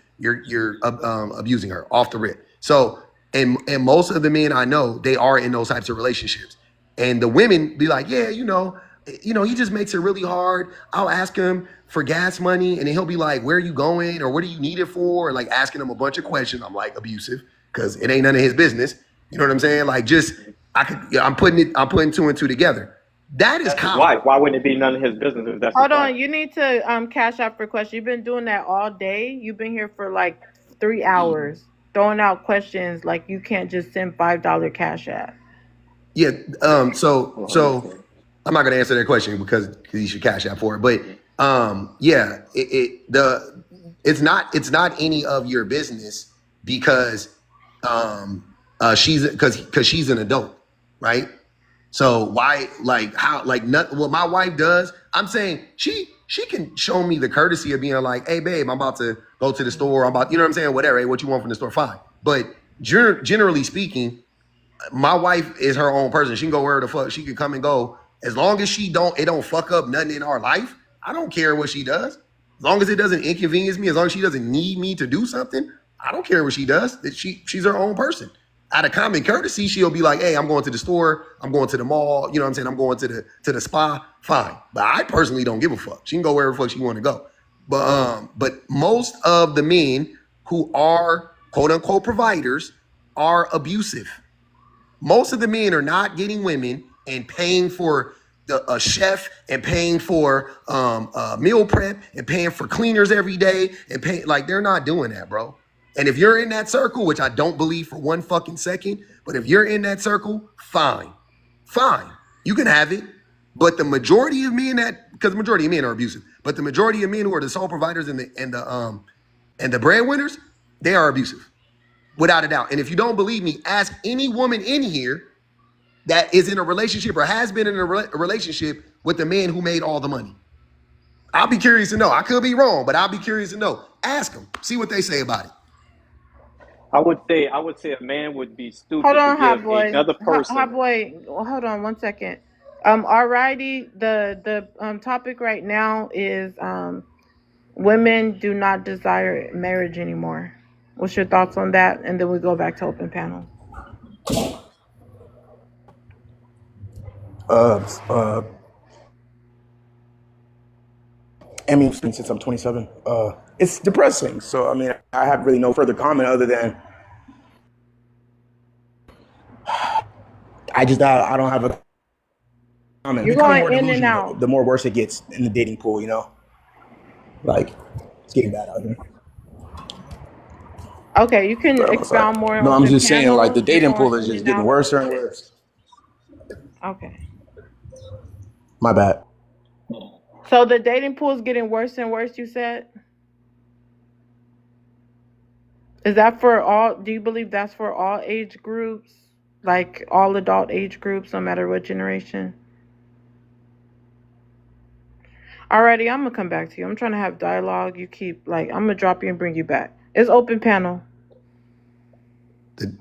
abusing her off the rip. So and most of the men I know, they are in those types of relationships. And the women be like, yeah, he just makes it really hard. I'll ask him for gas money, and then he'll be like, where are you going? Or what do you need it for? And like asking him a bunch of questions. I'm like, abusive, because it ain't none of his business. You know what I'm saying? Like I'm putting two and two together. That is That's his common. wife. Why wouldn't it be none of his business if that's his Hold wife? on. You need to cash out for questions. You've been doing that all day. You've been here for like 3 hours, throwing out questions like you can't just send $5 cash app. Yeah. Well, So I'm not gonna answer that question because you should cash out for it. But yeah, it's not any of your business because she's an adult, right? So why, like, how, like, not, what my wife does, I'm saying she can show me the courtesy of being like, hey, babe, I'm about to go to the store. I'm about, you know what I'm saying? Whatever, hey, what you want from the store, fine. But generally speaking, my wife is her own person. She can go where the fuck she can come and go. As long as it don't fuck up nothing in our life, I don't care what she does. As long as it doesn't inconvenience me, as long as she doesn't need me to do something, I don't care what she does. That she's her own person. Out of common courtesy, she'll be like, hey, I'm going to the store, I'm going to the mall, you know what I'm saying? I'm going to the spa. Fine. But I personally don't give a fuck. She can go wherever the fuck she want to go. But most of the men who are quote unquote providers are abusive. Most of the men are not getting women and paying for a chef and paying for meal prep and paying for cleaners every day and paying, like, they're not doing that, bro. And if you're in that circle, which I don't believe for one fucking second, but if you're in that circle, fine, you can have it. But the majority of men because the majority of men are abusive, but the majority of men who are the sole providers and the breadwinners, they are abusive, without a doubt. And if you don't believe me, ask any woman in here that is in a relationship or has been in a relationship with the man who made all the money. I'll be curious to know. I could be wrong, but I'll be curious to know. Ask them. See what they say about it. I would say a man would be Hold stupid to on, Hot give Boy. another Hot person. Boy, hold on 1 second. Alrighty, the topic right now is women do not desire marriage anymore. What's your thoughts on that? And then we go back to open panel. Uh, uh, I mean, since I'm 27, it's depressing. So, I mean, I have really no further comment other than I don't have a comment. You're Becoming going more in and delusional, out. the more worse it gets in the dating pool, you know? Like, it's getting bad out here. Okay, you can Bro, I'm sorry. expound more on No, I'm open just saying, like, panel. the You're dating going pool is in just and getting out. worse and worse. Okay. My bad. So the dating pool is getting worse and worse, you said? Is that for all? Do you believe that's for all age groups? Like all adult age groups, no matter what generation? Alrighty, I'm gonna come back to you. I'm trying to have dialogue. You keep, like, I'm gonna drop you and bring you back. It's open panel.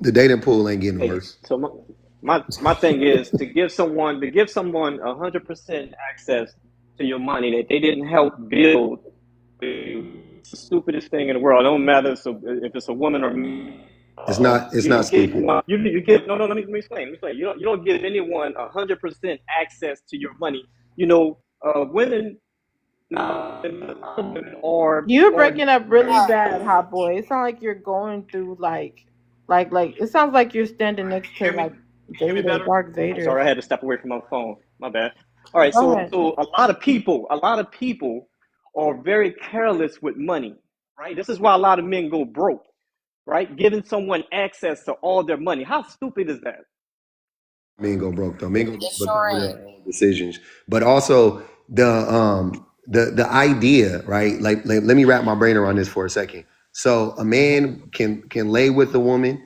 The dating pool ain't getting Hey, worse. so my thing is to give someone 100% access to your money that they didn't help build. It's the stupidest thing in the world. It don't matter if it's a woman or me. It's You not don't give stupid. you give no no let me explain. Let me explain. You don't give anyone 100% access to your money. Women now women You're are breaking up really bad, hot boy. It sounds like you're going through like it sounds like you're standing next to hear me like hear me Vader, better. Dark I'm Vader. sorry, I had to step away from my phone. My bad. All right, Go so ahead. a lot of people are very careless with money, right? This is why a lot of men go broke, right? Giving someone access to all their money. How stupid is that? Men go broke though. Men go broke It because sure of their ain't. own decisions. But also the idea, right? Like, let me wrap my brain around this for a second. So a man can lay with a woman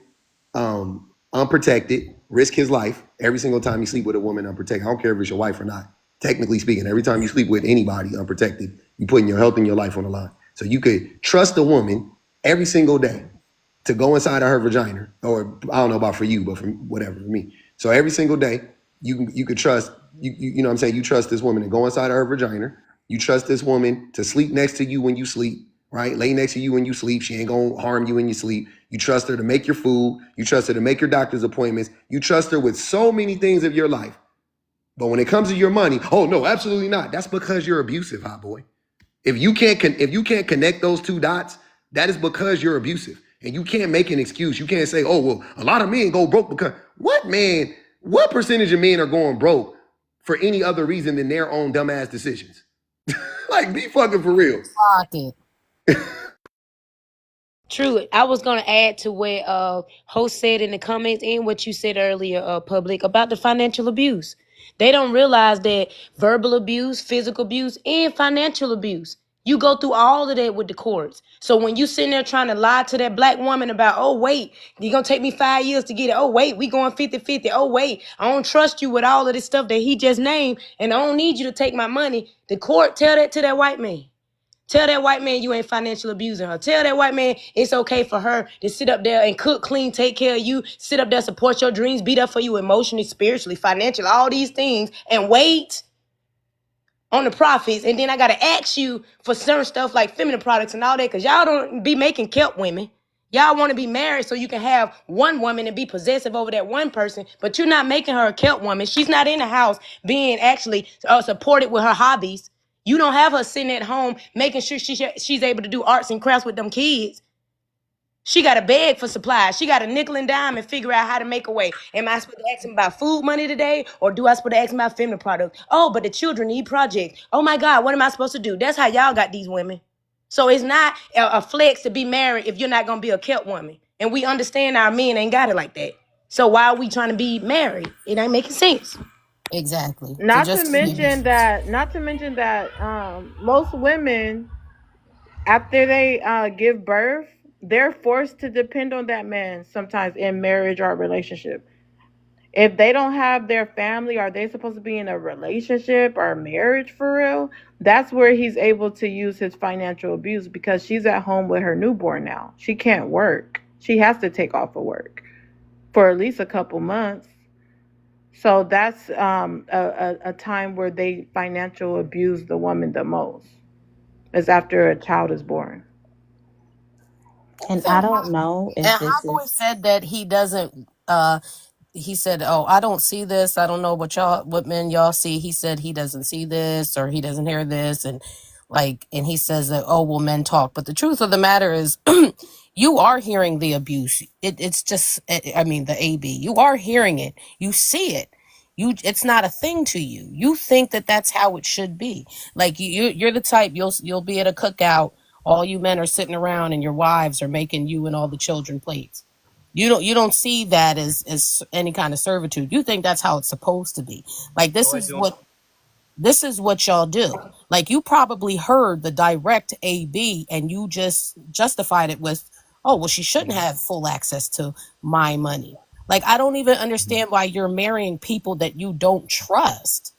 unprotected, risk his life every single time you sleep with a woman unprotected. I don't care if it's your wife or not. Technically speaking, every time you sleep with anybody unprotected, you putting your health and your life on the line. So you could trust a woman every single day to go inside of her vagina, or I don't know about for you, but for whatever for me. So every single day, you could trust you know what I'm saying, you trust this woman to go inside of her vagina. You trust this woman to sleep next to you when you sleep, right? Lay next to you when you sleep. She ain't gonna harm you when you sleep. You trust her to make your food. You trust her to make your doctor's appointments. You trust her with so many things of your life. But when it comes to your money, oh no, absolutely not. That's because you're abusive, hot boy. If you can't connect those two dots, that is because you're abusive. And you can't make an excuse. You can't say, oh, well, a lot of men go broke because what, man? What percentage of men are going broke for any other reason than their own dumbass decisions? Like, be fucking for real. Pocket. True. I was gonna add to what host said in the comments and what you said earlier, public, about the financial abuse. They don't realize that verbal abuse, physical abuse, and financial abuse You go through all of that with the courts. So when you sitting there trying to lie to that black woman about, oh, wait, you're going to take me 5 years to get it. Oh, wait, we going 50-50. Oh, wait, I don't trust you with all of this stuff that he just named, and I don't need you to take my money. The court, tell that to that white man. Tell that white man you ain't financial abusing her. Tell that white man it's okay for her to sit up there and cook, clean, take care of you, sit up there, support your dreams, be there for you emotionally, spiritually, financially, all these things, and wait on the profits. And then I got to ask you for certain stuff like feminine products and all that, because y'all don't be making kelp women. Y'all want to be married so you can have one woman and be possessive over that one person, but you're not making her a kelp woman. She's not in the house being actually supported with her hobbies. You don't have her sitting at home making sure she's able to do arts and crafts with them kids. She got to beg for supplies. She got a nickel and dime and figure out how to make a way. Am I supposed to ask him about food money today, or do I supposed to ask him about feminine products? Oh, but the children need projects. Oh my God, what am I supposed to do? That's how y'all got these women. So it's not a flex to be married if you're not gonna be a kept woman. And we understand our men ain't got it like that. So why are we trying to be married? It ain't making sense. Exactly. So Not to just mention that, most women, after they give birth, they're forced to depend on that man sometimes in marriage or relationship. If they don't have their family, are they supposed to be in a relationship or marriage for real? That's where he's able to use his financial abuse, because she's at home with her newborn now. She can't work. She has to take off of work for at least a couple months. So that's a time where they financial abuse the woman the most, is after a child is born. And so, I don't know if and this Hot Boy is said that he doesn't. He said, "Oh, I don't see this. I don't know what men y'all see." He said he doesn't see this or he doesn't hear this, and and he says that, oh, well, men talk, but the truth of the matter is, you are hearing the abuse. It's just, I mean, the AB. You are hearing it. You see it. It's not a thing to you. You think that that's how it should be. Like you're the type you'll be at a cookout. All you men are sitting around, and your wives are making you and all the children plates. You don't see that as any kind of servitude. You think that's how it's supposed to be. Like this is what y'all do. Like you probably heard the direct AB and you just justified it with, oh well, she shouldn't have full access to my money. Like I don't even understand why you're marrying people that you don't trust.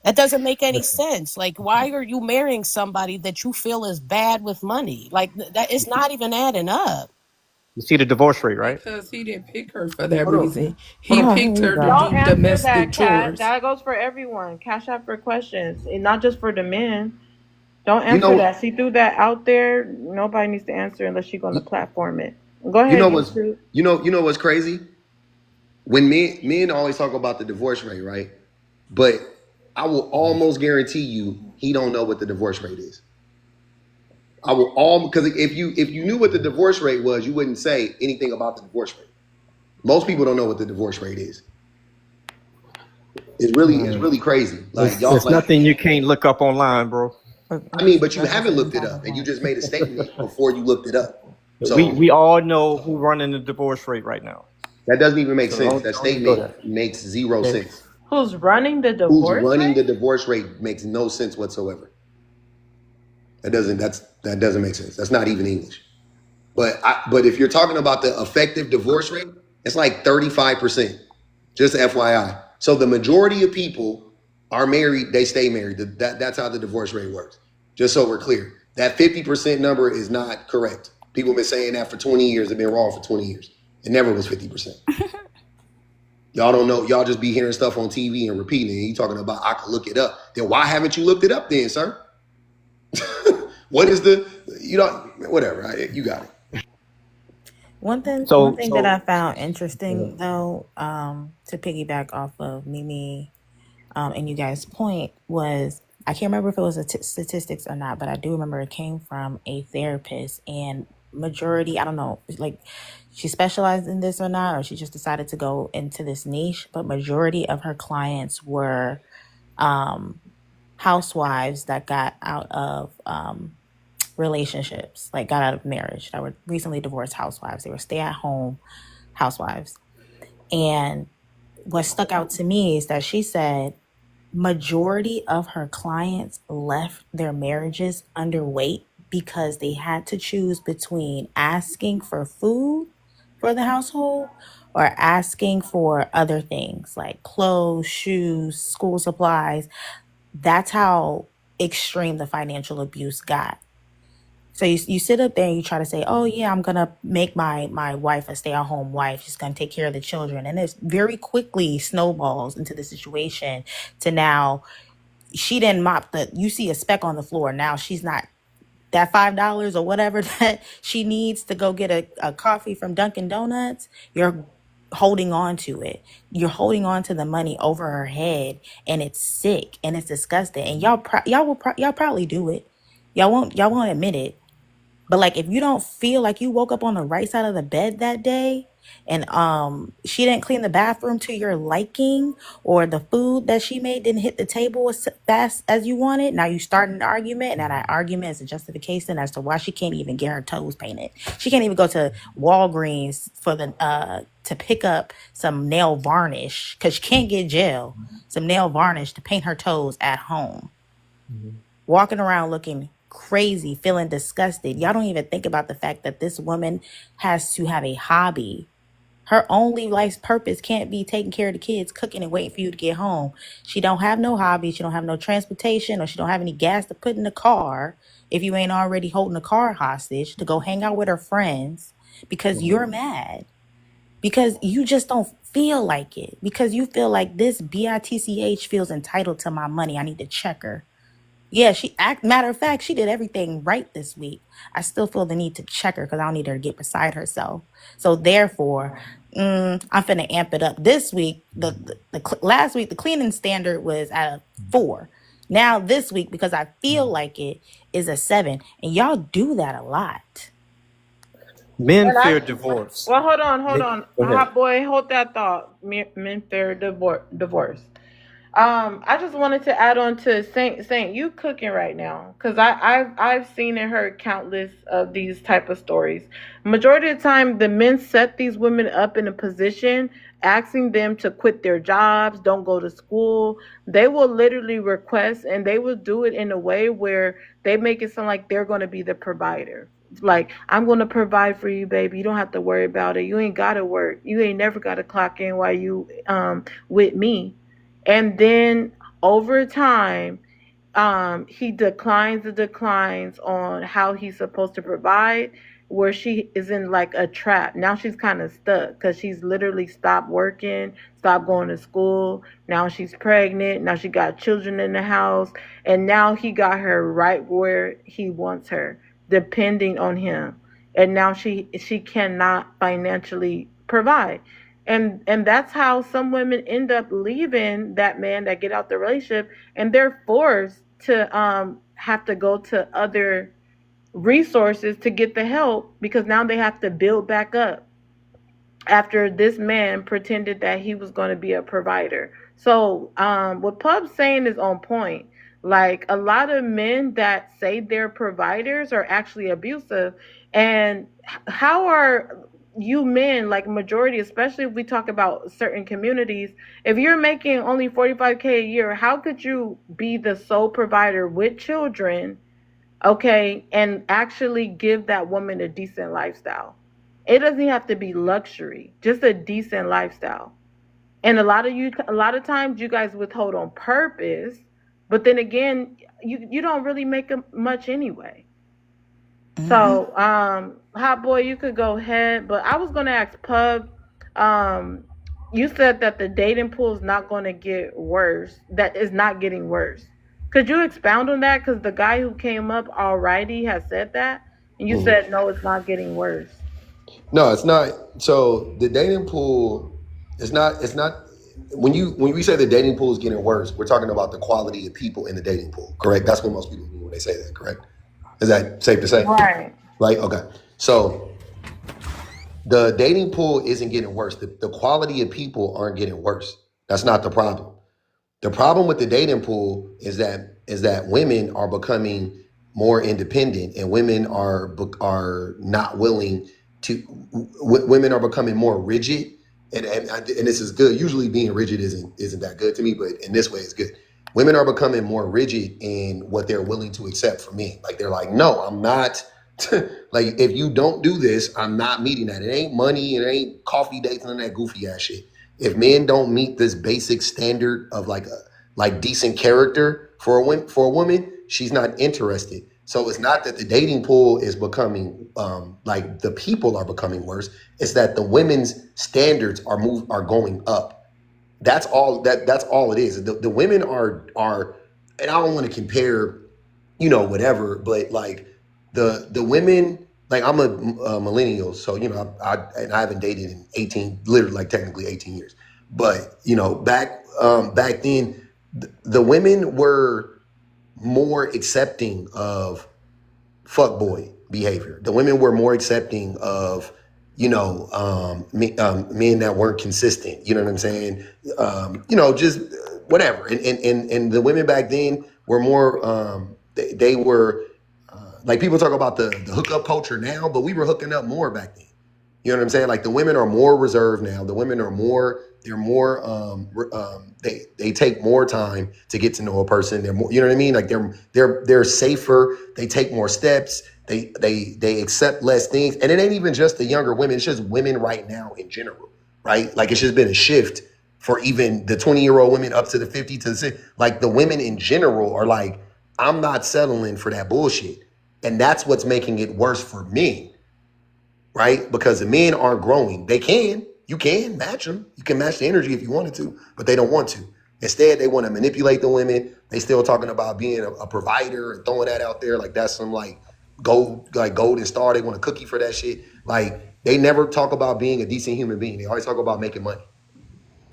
That doesn't make any sense. Like why are you marrying somebody that you feel is bad with money? Like that it's not even adding up. You see the divorce rate, right? Because he didn't pick her for that Hold on. reason. Hold He on. Oh, here picked you her to go. Don't do answer domestic that, Kat. chores. That goes for everyone. Cash out for questions, and not just for the men. Don't You answer know, that. She threw that out there. Nobody needs to answer unless you're going to platform it. Go you ahead, know what's YouTube. you know what's crazy? When men always talk about the divorce rate, right? But I will almost guarantee you he don't know what the divorce rate is. I will all because if you knew what the divorce rate was, you wouldn't say anything about the divorce rate. Most people don't know what the divorce rate is. It's really crazy. Like y'all It's like nothing you can't look up online, bro. I mean, but you haven't looked it up and you just made a statement before you looked it up. We So all know who running the divorce rate right now. that doesn't even make So sense. That don't even go statement there. makes zero Okay. sense. Who's running the Who's divorce running the rate? divorce rate makes no sense whatsoever. That doesn't make sense. That's not even English. But if you're talking about the effective divorce rate, it's like 35%. Just FYI. So the majority of people are married, they stay married. That's how the divorce rate works. Just so we're clear. That 50% number is not correct. People have been saying that for 20 years. They've been wrong for 20 years. It never was 50%. Y'all don't know. Y'all just be hearing stuff on TV and repeating it. And you talking about I can look it up. Then why haven't you looked it up then, sir? What is whatever. You got it. One thing, So that I found interesting though, to piggyback off of Mimi, and you guys' point was, I can't remember if it was statistics or not, but I do remember it came from a therapist, and majority, I don't know, like she specialized in this or not, or she just decided to go into this niche, but majority of her clients were housewives that got out of relationships, like got out of marriage, that were recently divorced housewives. They were stay-at-home housewives. And what stuck out to me is that she said majority of her clients left their marriages underweight because they had to choose between asking for food for the household or asking for other things like clothes, shoes, school supplies. That's how extreme the financial abuse got. So you sit up there and you try to say, oh yeah, I'm gonna make my wife a stay-at-home wife. She's gonna take care of the children. And it very quickly snowballs into the situation to now she didn't mop you see a speck on the floor. Now she's not that $5 or whatever that she needs to go get a coffee from Dunkin' Donuts. You're holding on to it. You're holding on to the money over her head, and it's sick and it's disgusting. And y'all probably do it. Y'all won't admit it. But like if you don't feel like you woke up on the right side of the bed that day and she didn't clean the bathroom to your liking or the food that she made didn't hit the table as fast as you wanted, now you start an argument, and that argument is a justification as to why she can't even get her toes painted. She can't even go to Walgreens for the to pick up some nail varnish because she can't get gel, some nail varnish to paint her toes at home. Walking around looking crazy, feeling disgusted. Y'all don't even think about the fact that this woman has to have a hobby. Her only life's purpose can't be taking care of the kids, cooking and waiting for you to get home. She don't have no hobby. She don't have no transportation, or she don't have any gas to put in the car if you ain't already holding the car hostage to go hang out with her friends because you're mad. Because you just don't feel like it. Because you feel like this bitch feels entitled to my money. I need to check her. Yeah, matter of fact, she did everything right this week. I still feel the need to check her because I don't need her to get beside herself. So therefore, I'm finna amp it up. This week, last week, the cleaning standard was at a 4. Now this week, because I feel like it, is a 7. And y'all do that a lot. Men And fear I, divorce. well, hold on. Go ahead. Hot boy, hold that thought. Men fear divorce. I just wanted to add on to Saint, you cooking right now, because I've seen and heard countless of these type of stories. Majority of the time, the men set these women up in a position, asking them to quit their jobs, don't go to school. They will literally request, and they will do it in a way where they make it sound like they're going to be the provider. Like, I'm going to provide for you, baby. You don't have to worry about it. You ain't got to work. You ain't never got to clock in while you with me. And then over time, he declines on how he's supposed to provide, where she is in like a trap. Now she's kind of stuck because she's literally stopped working, stopped going to school. Now she's pregnant. Now she got children in the house. And now he got her right where he wants her, depending on him. And now she cannot financially provide. And that's how some women end up leaving that man, that get out the relationship, and they're forced to have to go to other resources to get the help, because now they have to build back up after this man pretended that he was going to be a provider. So what Pub's saying is on point. Like, a lot of men that say they're providers are actually abusive. And how are you men, like majority, especially if we talk about certain communities, if you're making only 45K a year, how could you be the sole provider with children, okay, and actually give that woman a decent lifestyle? It doesn't have to be luxury, just a decent lifestyle. And a lot of times you guys withhold on purpose, but then again, you don't really make much anyway. So, Hot Boy, you could go ahead, but I was gonna ask Pub. Um, you said that the dating pool is not going to get worse. That is not getting worse. Could you expound on that? Because the guy who came up already has said that, and you said no, it's not getting worse. No, it's not. So the dating pool is not. It's not. When we say the dating pool is getting worse, we're talking about the quality of people in the dating pool. Correct. That's what most people mean when they say that. Correct. Is that safe to say? Right. Right. Okay. So the dating pool isn't getting worse. The quality of people aren't getting worse. That's not the problem. The problem with the dating pool is that women are becoming more independent, and women are not willing to. Women are becoming more rigid, and this is good. Usually, being rigid isn't that good to me, but in this way, it's good. Women are becoming more rigid in what they're willing to accept from men. Like they're like, no, I'm not. Like if you don't do this, I'm not meeting that. It ain't money. It ain't coffee dates and that goofy ass shit. If men don't meet this basic standard of like decent character for a woman, she's not interested. So it's not that the dating pool is becoming like the people are becoming worse. It's that the women's standards are going up. That's all it is. The women are, and I don't want to compare, whatever, but like the women, like I'm a millennial, so I haven't dated in 18, literally like technically 18 years, but back then, the women were more accepting of fuckboy behavior. The women were more accepting of, men that weren't consistent. You know what I'm saying? Just whatever. And the women back then were more. They were like people talk about the hookup culture now, but we were hooking up more back then. You know what I'm saying? Like the women are more reserved now. The women are more. They're more. They take more time to get to know a person. They're more. You know what I mean? Like they're safer. They take more steps. They accept less things. And it ain't even just the younger women. It's just women right now in general, right? Like it's just been a shift for even the 20-year-old women up to the 50 to the 60. Like the women in general are like, I'm not settling for that bullshit. And that's what's making it worse for men, right? Because the men aren't growing. You can match them. You can match the energy if you wanted to, but they don't want to. Instead, they want to manipulate the women. They still talking about being a provider and throwing that out there like that's some golden star. They want a cookie for that shit. Like they never talk about being a decent human being. They always talk about making money.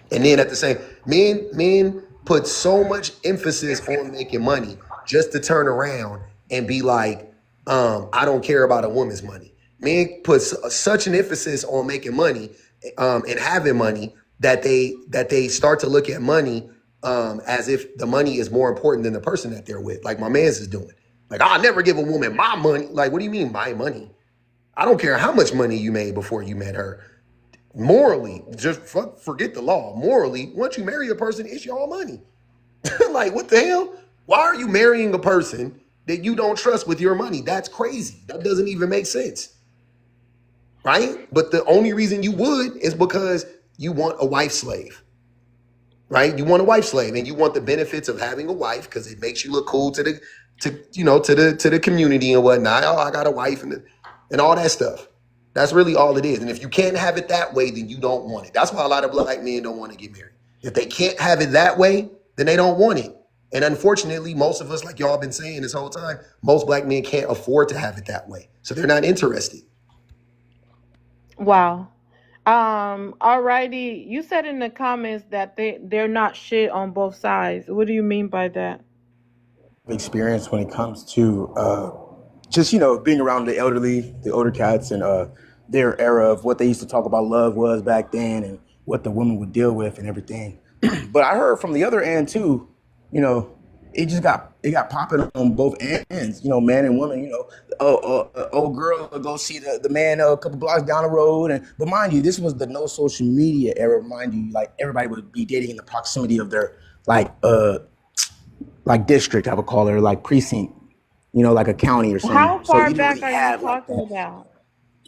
And then at the same, men put so much emphasis on making money just to turn around and be like, I don't care about a woman's money. Men put such an emphasis on making money and having money that they start to look at money as if the money is more important than the person that they're with. Like my man's is doing. Like I'll never give a woman my money. Like what do you mean my money? I don't care how much money you made before you met her. Morally, just forget the law. Morally, once you marry a person, it's your money. Like, what the hell? Why are you marrying a person that you don't trust with your money? That's crazy. That doesn't even make sense. Right? But the only reason you would is because you want a wife slave. Right? You want a wife slave and you want the benefits of having a wife because it makes you look cool to the community and whatnot. Oh, I got a wife and all that stuff. That's really all it is. And if you can't have it that way, then you don't want it. That's why a lot of black men don't want to get married. If they can't have it that way, then they don't want it. And unfortunately, most of us, like y'all been saying this whole time, most black men can't afford to have it that way. So they're not interested. Wow. Alrighty. You said in the comments that they're not shit on both sides. What do you mean by that? Experience when it comes to just being around the elderly, the older cats, and their era of what they used to talk about love was back then, and what the women would deal with and everything. But I heard from the other end too, you know, it got popping on both ends, man and woman. Old girl will go see the man a couple blocks down the road, and but mind you, this was the no social media era. Mind you, like everybody would be dating in the proximity of their like district, I would call it, or like precinct, like a county or something. How So far you didn't back really are you have like talking that. about?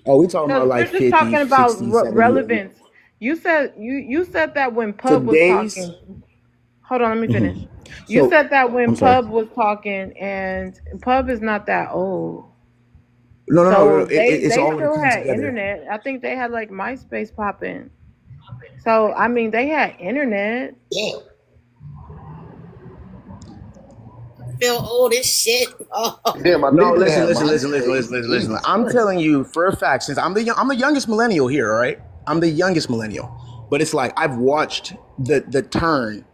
Oh, we talking Because about we're like just 50, talking about 60, 70. relevance. You said that when Pub was Today's, talking. Hold on, let me finish. You so said that when I'm sorry. Pub was talking, and Pub is not that old. No. So It's they all still coming had together. internet. I think they had like MySpace popping. So I mean, they had internet. Damn. Feel old as shit. Oh. Damn, I No, think they listen, had listen, listen, listen, MySpace. listen, listen, listen. Jesus I'm Christ. telling you for a fact, since I'm the youngest millennial here, all right? I'm the youngest millennial. But it's like I've watched the turn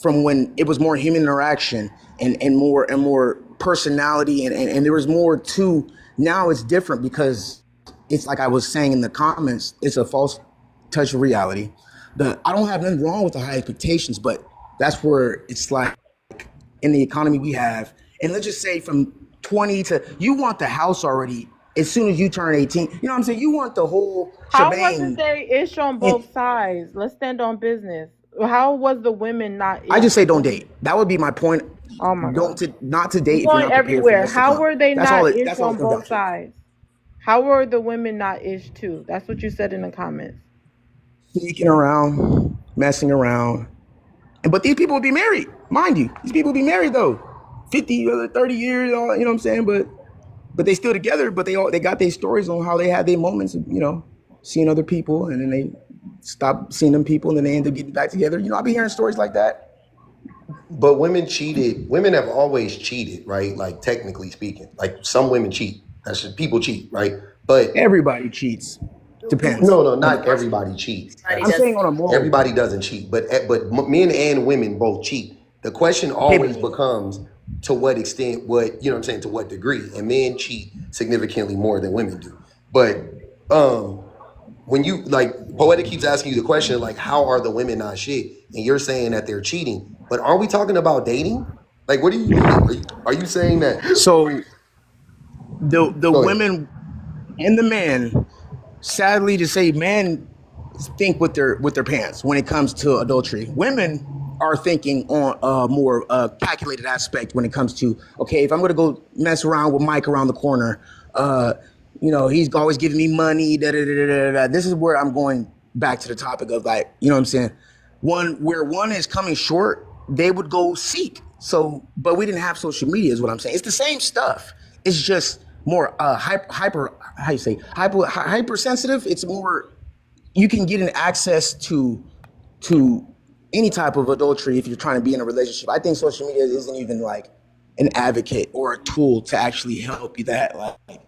from when it was more human interaction and more personality and there was more to. Now it's different because it's like I was saying in the comments, it's a false touch of reality. I don't have nothing wrong with the high expectations, but that's where it's like in the economy we have, and let's just say from 20 to, you want the house already as soon as you turn 18. You know what I'm saying? You want the whole How was it shebang. they ish on And both sides? Let's stand on business. How was the women not I ish? just say don't date. That would be my point. Oh my Don't god. to not to You're date if you're going not prepared for everywhere. what's to How come. were they That's all not it. ish That's all it on comes down both to. sides? How were the women not ish too? That's what you said in the comments. Sneaking around, messing around, but these people would be married, mind you. These people would be married though, 50, 30 years. You know what I'm saying? But they still together. But they got their stories on how they had their moments of seeing other people, and then they stop seeing them people, and then they end up getting back together. I've been hearing stories like that. But women cheated. Women have always cheated, right? Like technically speaking, like some women cheat. That's just people cheat, right? But Everybody cheats. Depends no, on the not person. everybody cheats. I'm That's saying on a moral everybody doesn't cheat, but men and women both cheat. The question always capable. becomes to what extent, what you know what I'm saying, to what degree, and men cheat significantly more than women do. But when you like Poetic keeps asking you the question like how are the women not shit, and you're saying that they're cheating, but are we talking about dating? Like what do you mean? Are you saying that? So the Go ahead. women and the men, sadly to say, men think with their pants when it comes to adultery. Women are thinking on a more calculated aspect when it comes to, okay, if I'm going to go mess around with Mike around the corner, he's always giving me money. Da, da, da, da, da, da. This is where I'm going back to the topic of, like, you know what I'm saying? One is coming short, they would go seek. So, but we didn't have social media, is what I'm saying. It's the same stuff. It's just more hyper how you say hypersensitive. It's more, you can get an access to any type of adultery if you're trying to be in a relationship. I think social media isn't even like an advocate or a tool to actually help you. That, like,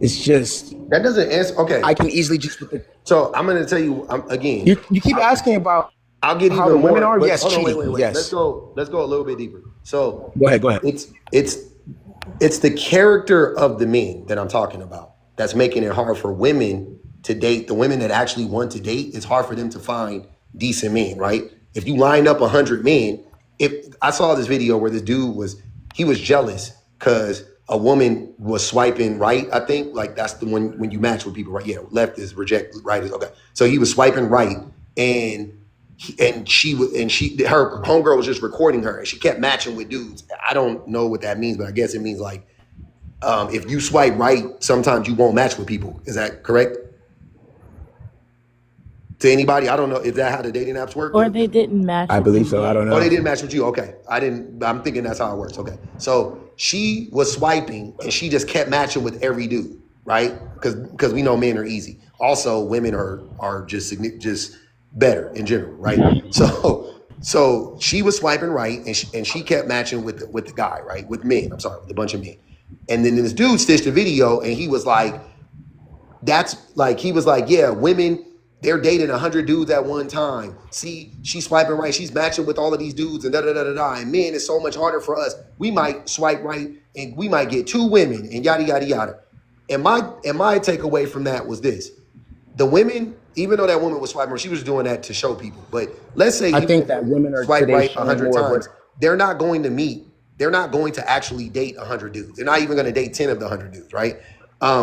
it's just, That doesn't answer. Okay, I can easily just so I'm going to tell you you again. keep asking about I'll get how even the women more, are. but Yes, hold on, wait, cheating. wait, wait. Let's Yes. go. Let's go a little bit deeper. So Go ahead. it's the character of the men that I'm talking about that's making it hard for women to date. The women that actually want to date, it's hard for them to find decent men, right? If you line up 100 men, if I saw this video where this dude was jealous because a woman was swiping right. I think like that's the one when you match with people, right? Yeah, left is reject, right is okay. So he was swiping right, and her homegirl was just recording her, and she kept matching with dudes. I don't know what that means, but I guess it means like if you swipe right, sometimes you won't match with people. Is that correct? To anybody, I don't know. Is that how the dating apps work? Or they didn't match I with believe you so. I yet. don't Oh, know. they didn't match with you. Okay, I'm thinking that's how it works. Okay, so she was swiping, and she just kept matching with every dude, right? Because we know men are easy. Also, women are just better in general, right? So she was swiping right, and she kept matching with the guy, right? With men. I'm sorry, with a bunch of men. And then this dude stitched a video, and he was like, yeah, women, they're dating 100 dudes at one time. See, she's swiping right. She's matching with all of these dudes and da da da da da. And men, it's so much harder for us. We might swipe right and we might get 2 women and yada yada yada. And my takeaway from that was this: the women, even though that woman was swiping, she was doing that to show people. But let's say I even think if that women are swipe today right a showing hundred more of what. times, they're not going to meet. They're not going to actually date 100 dudes. They're not even going to date 10 of the 100 dudes, right?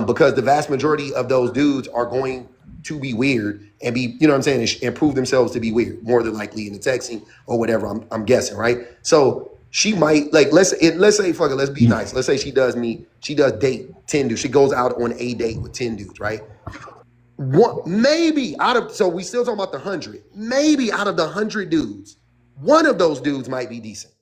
Because the vast majority of those dudes are going to be weird and be, you know what I'm saying, and prove themselves to be weird, more than likely in the texting or whatever. I'm guessing, right? So she might like let's say fuck it, let's be nice. Let's say she does date 10 dudes. She goes out on a date with 10 dudes, right? Maybe out of, so we still talking about the 100. Maybe out of the 100 dudes, one of those dudes might be decent.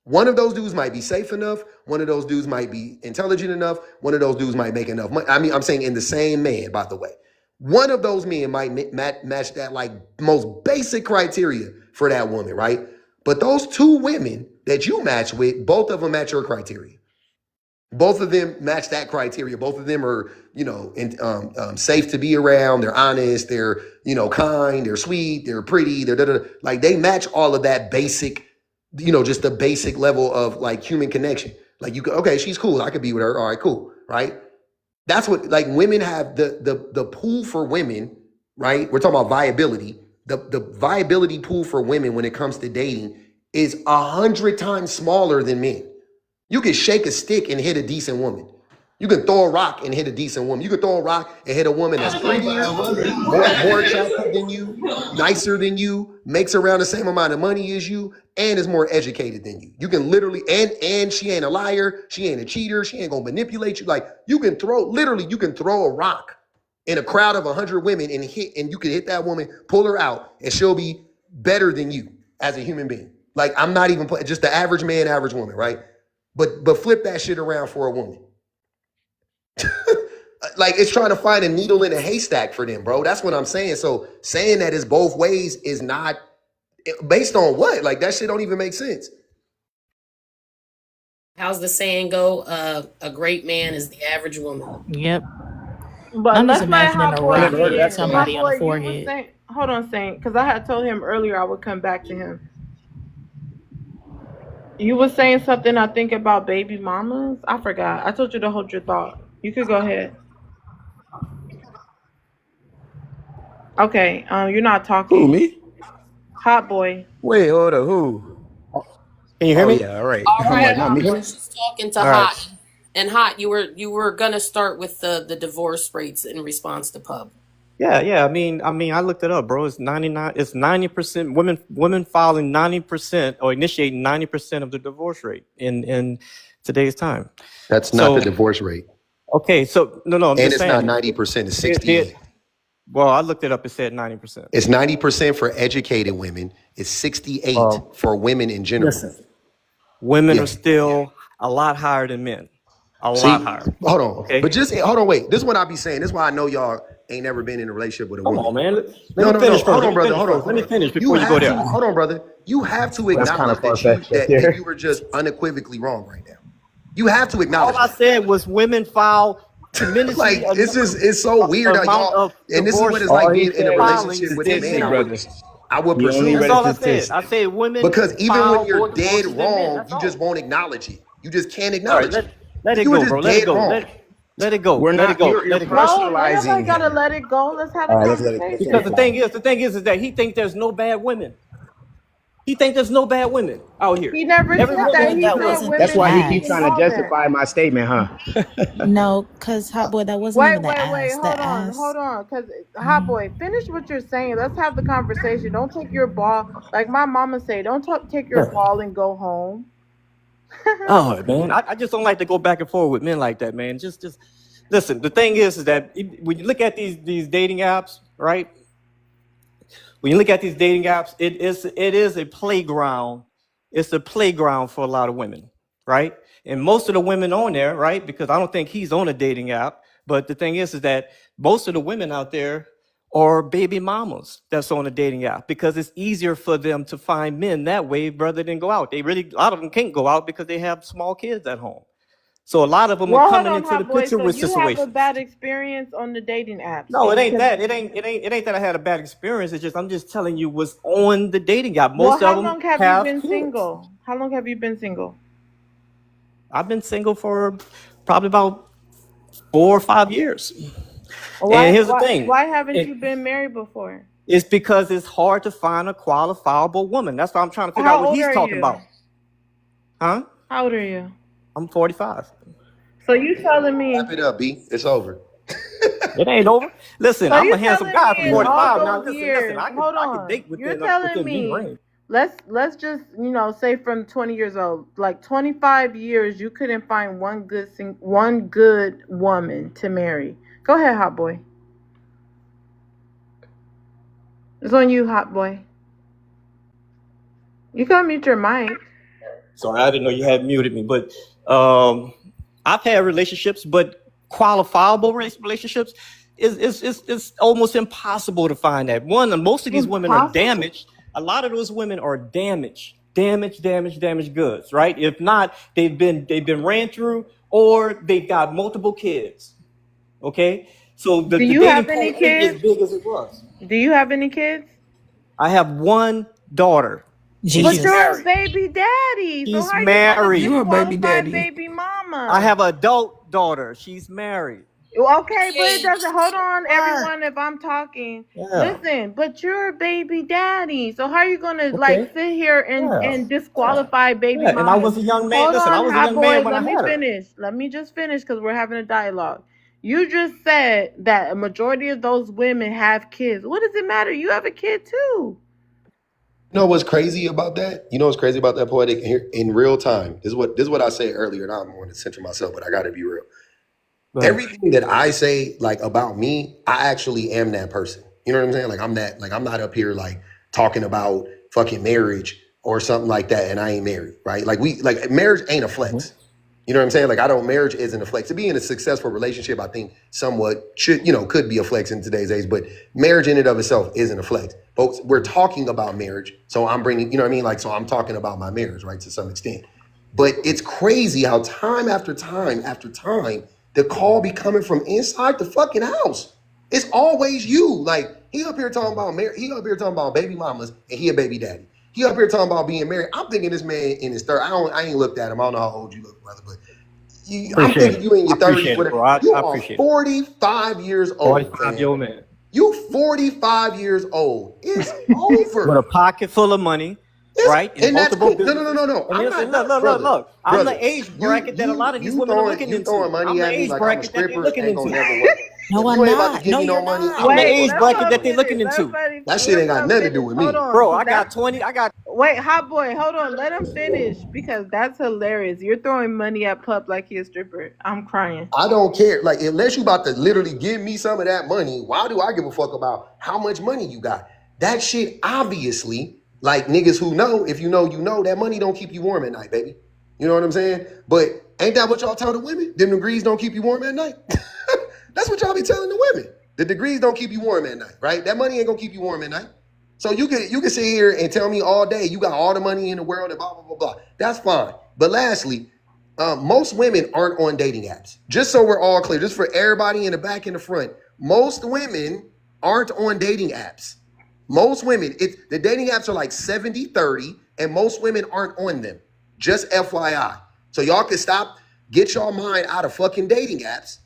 One of those dudes might be safe enough. One of those dudes might be intelligent enough. One of those dudes might make enough money. I mean, I'm saying in the same man, by the way. One of those men might match that like most basic criteria for that woman, right? But those 2 women that you match with, both of them match your criteria. Both of them match that criteria. Both of them are, safe to be around. They're honest. They're, kind. They're sweet. They're pretty. They're da-da-da. Like they match all of that basic, just the basic level of like human connection. Like okay, she's cool. I could be with her. All right, cool. Right. That's what like women have the pool for women. Right. We're talking about viability. The viability pool for women when it comes to dating is 100 times smaller than men. You can shake a stick and hit a decent woman. You can throw a rock and hit a decent woman. You can throw a rock and hit a woman that's prettier, more attractive than you, nicer than you, makes around the same amount of money as you, and is more educated than you. You can literally, and she ain't a liar, she ain't a cheater, she ain't gonna manipulate you. Like you can throw a rock in a crowd of 100 women and you can hit that woman, pull her out, and she'll be better than you as a human being. Like I'm not even just the average man, average woman, right? But flip that shit around for a woman. Like it's trying to find a needle in a haystack for them, bro. That's what I'm saying. So saying that is both ways is not based on what? Like that shit don't even make sense. How's the saying go? A great man is the average woman. Yep. But I'm just let's let imagining Hot a I Boy rock never heard get of hitting that in. saying. Hot somebody on the Boy, you was forehead. saying, hold on, Saint, because I had told him earlier I would come back to him. You was saying something, I think, about baby mamas. I forgot. I told you to hold your thought. You could go ahead. Okay. You're not Who, talking. me? Hot Boy. Wait, hold on. Who? Can you hear Oh me? yeah, all right. All I'm right, like, not me. Hear me? Fresh is talking to All right. Hot, and Hot, you were gonna start with the divorce rates in response to Pub. Yeah. I looked it up, bro. It's 99. It's 90% women filing 90% or initiating 90% of the divorce rate in today's time. That's not the So divorce rate. okay, so no, I'm And just it's not saying. 90%, it's It, 68. well, I looked it up. It said 90%. It's 90% for educated women. It's 68 Well, for women in general. listen, women Yeah. are still a lot higher than men. A lot See, higher. hold on. Okay. But just hold on, wait. This is what I be saying. This is why I know y'all ain't never been in a relationship with a Come woman. on, man. Let No, me no, no. finish first. Hold Let on, me brother. finish Hold first. Let me on. finish You before you go have there. to, hold on, brother. You have to Well, That's kind of acknowledge far that you fetched right that there. you were just unequivocally wrong right now. You have to all acknowledge I that. said was women file Like tremendously it's so weird how amount y'all, of and this is what divorce it's like All he being in a said was filings relationship with a than man. statistics, I men. would brother. I would You only That's presume. read a all I said. I statistic. said women Because even when file you're more dead divorces than men. wrong, That's you just all. won't acknowledge it. You just can't All right, acknowledge it. let it You were go, just bro. Let it dead go. wrong. Let it go. We're Let it not. go. You're Let it go. No, ain't nobody personalizing gotta him. let it go. Let's have a All right, let's let it. Let's let Because it conversation. fly. the thing is that he thinks there's no bad women. He thinks there's no bad women out here. He never Every said Hot woman that. boy, is He that good. said wasn't That's the women why he need keeps trying ask. to involvement. justify my statement, huh? No, because Hot boy, that wasn't Wait, even the wait, wait. ask. The Hold ask. on. Cause Hot Boy, finish what you're saying. Let's have the conversation. Don't take your ball. Like my mama say, don't take your ball and go home. Oh man, I just don't like to go back and forth with men like that, man. Just listen. The thing is that when you look at these dating apps, right? When you look at these dating apps, it is a playground. It's a playground for a lot of women, right? And most of the women on there, right? Because I don't think he's on a dating app. But the thing is that most of the women out there are baby mamas that's on a dating app because it's easier for them to find men that way rather than go out. A lot of them can't go out because they have small kids at home. So a lot of them are Well, hold coming on, into the Hot Boy. picture So with you have a situations. bad experience on the dating apps, No, it and ain't because that. It ain't that I had a bad experience. I'm just telling you what's on the dating app. well, Most of how them long have you have been kids. single? How long have you been single? I've been single for probably about 4 or 5 years. And Why here's the why thing. why haven't you It, been married before? it's because it's hard to find a qualifiable woman. That's why I'm trying to figure out How what old he's are talking you? about. Huh? How old are you? I'm 45. So you telling Wrap me? it up, B. It's over. It ain't over. Listen, So I'm you a handsome telling me guy for in all 45. Now those listen. years? Hold I could on. date You're telling within me me range. let's just say from 20 years old, like 25 years, you couldn't find one good woman to marry. Go ahead, Hot Boy. It's on you, Hot Boy. You can mute your mic. Sorry, I didn't know you had muted me, but um, I've had relationships, but qualifiable relationships is almost impossible to find that. One, most of these women are Impossible. damaged. A lot of those women are damaged goods, right? If not, they've been ran through, or they've got multiple kids. Okay, so the, Do the you dating have pool any ain't as kids? big as it was. Do you have any kids? I have one daughter, and But she's you're Jesus. a married. baby daddy, so She's how you gonna married. You a baby disqualify daddy. baby I mama? have an adult daughter. She's married. Okay, but it doesn't. Hold on, What? everyone. If I'm talking, Yeah. listen. But you're a baby daddy, so how are you gonna like Okay. sit here and Yeah. Yeah. disqualify baby Yeah. And I mamas? was a young man. Hold Listen, I on, was a hot young man boy. when I Let me had her. finish. Let me just finish because we're having a dialogue. You just said that a majority of those women have kids. What does it matter? You have a kid too. You know what's crazy about that? You know what's crazy about that, Poetic? Here in real time. This is what I said earlier. Now I'm going to censor myself, but I got to be real. But Everything that I say, like about me, I actually am that person. You know what I'm saying? Like I'm that. Like I'm not up here like talking about fucking marriage or something like that, and I ain't married, right? Like marriage ain't a flex. You know what I'm saying? Like I don't. Marriage isn't a flex. To be in a successful relationship, I think somewhat could be a flex in today's age, but marriage in and of itself isn't a flex. But we're talking about marriage, so I'm bringing. You know what I mean? Like so, I'm talking about my marriage, right, to some extent. But it's crazy how time after time after time the call be coming from inside the fucking house. It's always you. Like he up here talking about marriage. He up here talking about baby mamas, and he a baby daddy. He up here talking about being married. I'm thinking this man in his third. I ain't looked at him. I don't know how old you look, brother, but I'm appreciate thinking it. you in I your 30s. appreciate it, Whatever. bro. I You are appreciate it. 45 years old, 45 year fam. old man You 45 years old. It's with a over. pocket full of money, It's, right? In and that's multiple cool. No, no, no, no, businesses. no. And I'm listen, not, look, not look, look, brother, look. I'm the brother. age You bracket that a you lot of these you women are throwing looking you throwing into. money I'm the at me age like I'm a bracket that they're stripper looking ain't gonna into. never work. No, If I'm you ain't about to not. give No, me you're no money, not. I'm I'm the not Wait, gonna age let start bracket her that doing they're that. looking finish. into. That shit Let ain't got them nothing to do finish. with Hold me. on, Bro, cause I that's got 20. I got wait, hot boy. Hold on, let him finish because that's hilarious. You're throwing money at pup like he a stripper. I'm crying. I don't care. Like, unless you about to literally give me some of that money, why do I give a fuck about how much money you got? That shit, obviously, like niggas who know, if you know, you know, that money don't keep you warm at night, baby. You know what I'm saying? But ain't that what y'all tell the women? Them degrees don't keep you warm at night. That's what y'all be telling the women. The degrees don't keep you warm at night, right? That money ain't gonna keep you warm at night. So you can sit here and tell me all day you got all the money in the world and blah blah blah blah. That's fine. But lastly, most women aren't on dating apps. Just so we're all clear, just for everybody in the back and the front, most women aren't on dating apps. Most women, the dating apps are like 70-30, and most women aren't on them. Just FYI. So y'all can stop, get your mind out of fucking dating apps.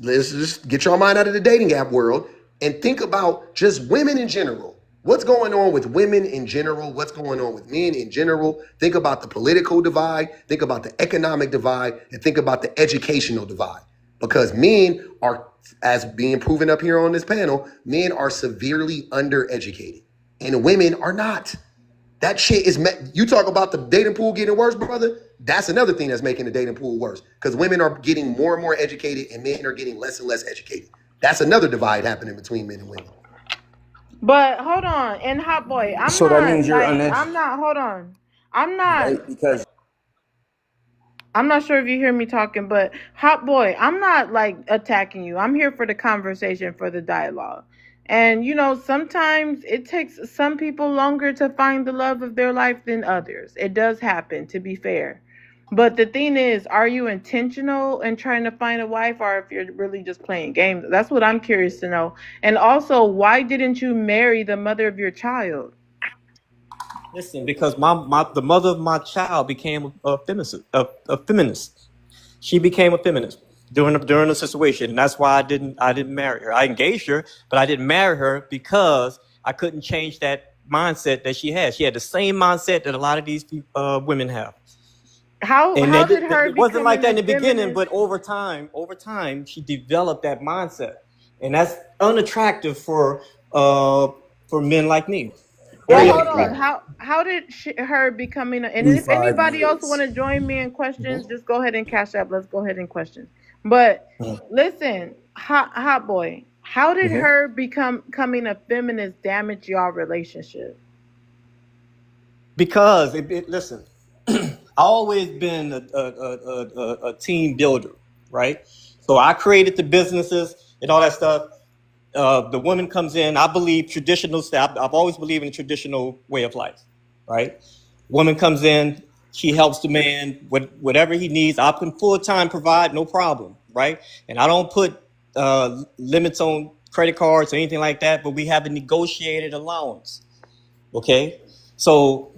Let's just get your mind out of the dating app world and think about just women in general. What's going on with women in general? What's going on with men in general? Think about the political divide, think about the economic divide, and think about the educational divide. Because men are, as being proven up here on this panel, men are severely undereducated and women are not. That shit is, you talk about the dating pool getting worse, brother. That's another thing that's making the dating pool worse because women are getting more and more educated and men are getting less and less educated. That's another divide happening between men and women. But hold on, and hot boy, I'm So that not means you're like uneducated, I'm not. Hold on, I'm not. right? Because I'm not sure if you hear me talking, but hot boy, I'm not like attacking you. I'm here for the conversation, for the dialogue. And sometimes it takes some people longer to find the love of their life than others. It does happen, to be fair. But the thing is, are you intentional in trying to find a wife or if you're really just playing games? That's what I'm curious to know. And also, why didn't you marry the mother of your child? listen because the mother of my child became a feminist. She became a feminist during the situation, and that's why I didn't marry her. I engaged her, but I didn't marry her because I couldn't change that mindset that she had. She had the same mindset that a lot of these women have. And How did her it wasn't like becoming that in a the beginning, feminist? but over time, she developed that mindset, and that's unattractive uh, for men like me. Well, Very hold on. unattractive. How did her becoming and if 45 anybody else want years. to join me in questions, just go ahead and cash up. Let's go ahead and questions. But listen, hot boy, how did Mhm. her becoming a feminist damage y'all relationship? Because listen, I always been a team builder, right? So I created the businesses and all that stuff. The woman comes in. I believe traditional stuff. I've always believed in a traditional way of life, right? Woman comes in. She helps the man with whatever he needs. I can full time provide, no problem, right? And I don't put limits on credit cards or anything like that. But we have a negotiated allowance, okay? So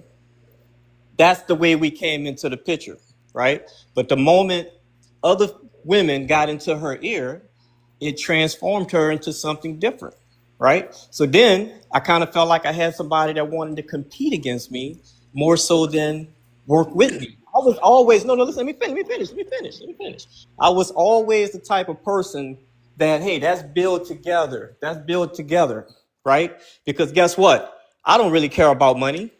that's the way we came into the picture, right? But the moment other women got into her ear, it transformed her into something different, right? So then I kind of felt like I had somebody that wanted to compete against me more so than work with me. I was always, no, listen, let me finish. I was always the type of person that, hey, let's build together. Let's build together, right? Because guess what? I don't really care about money.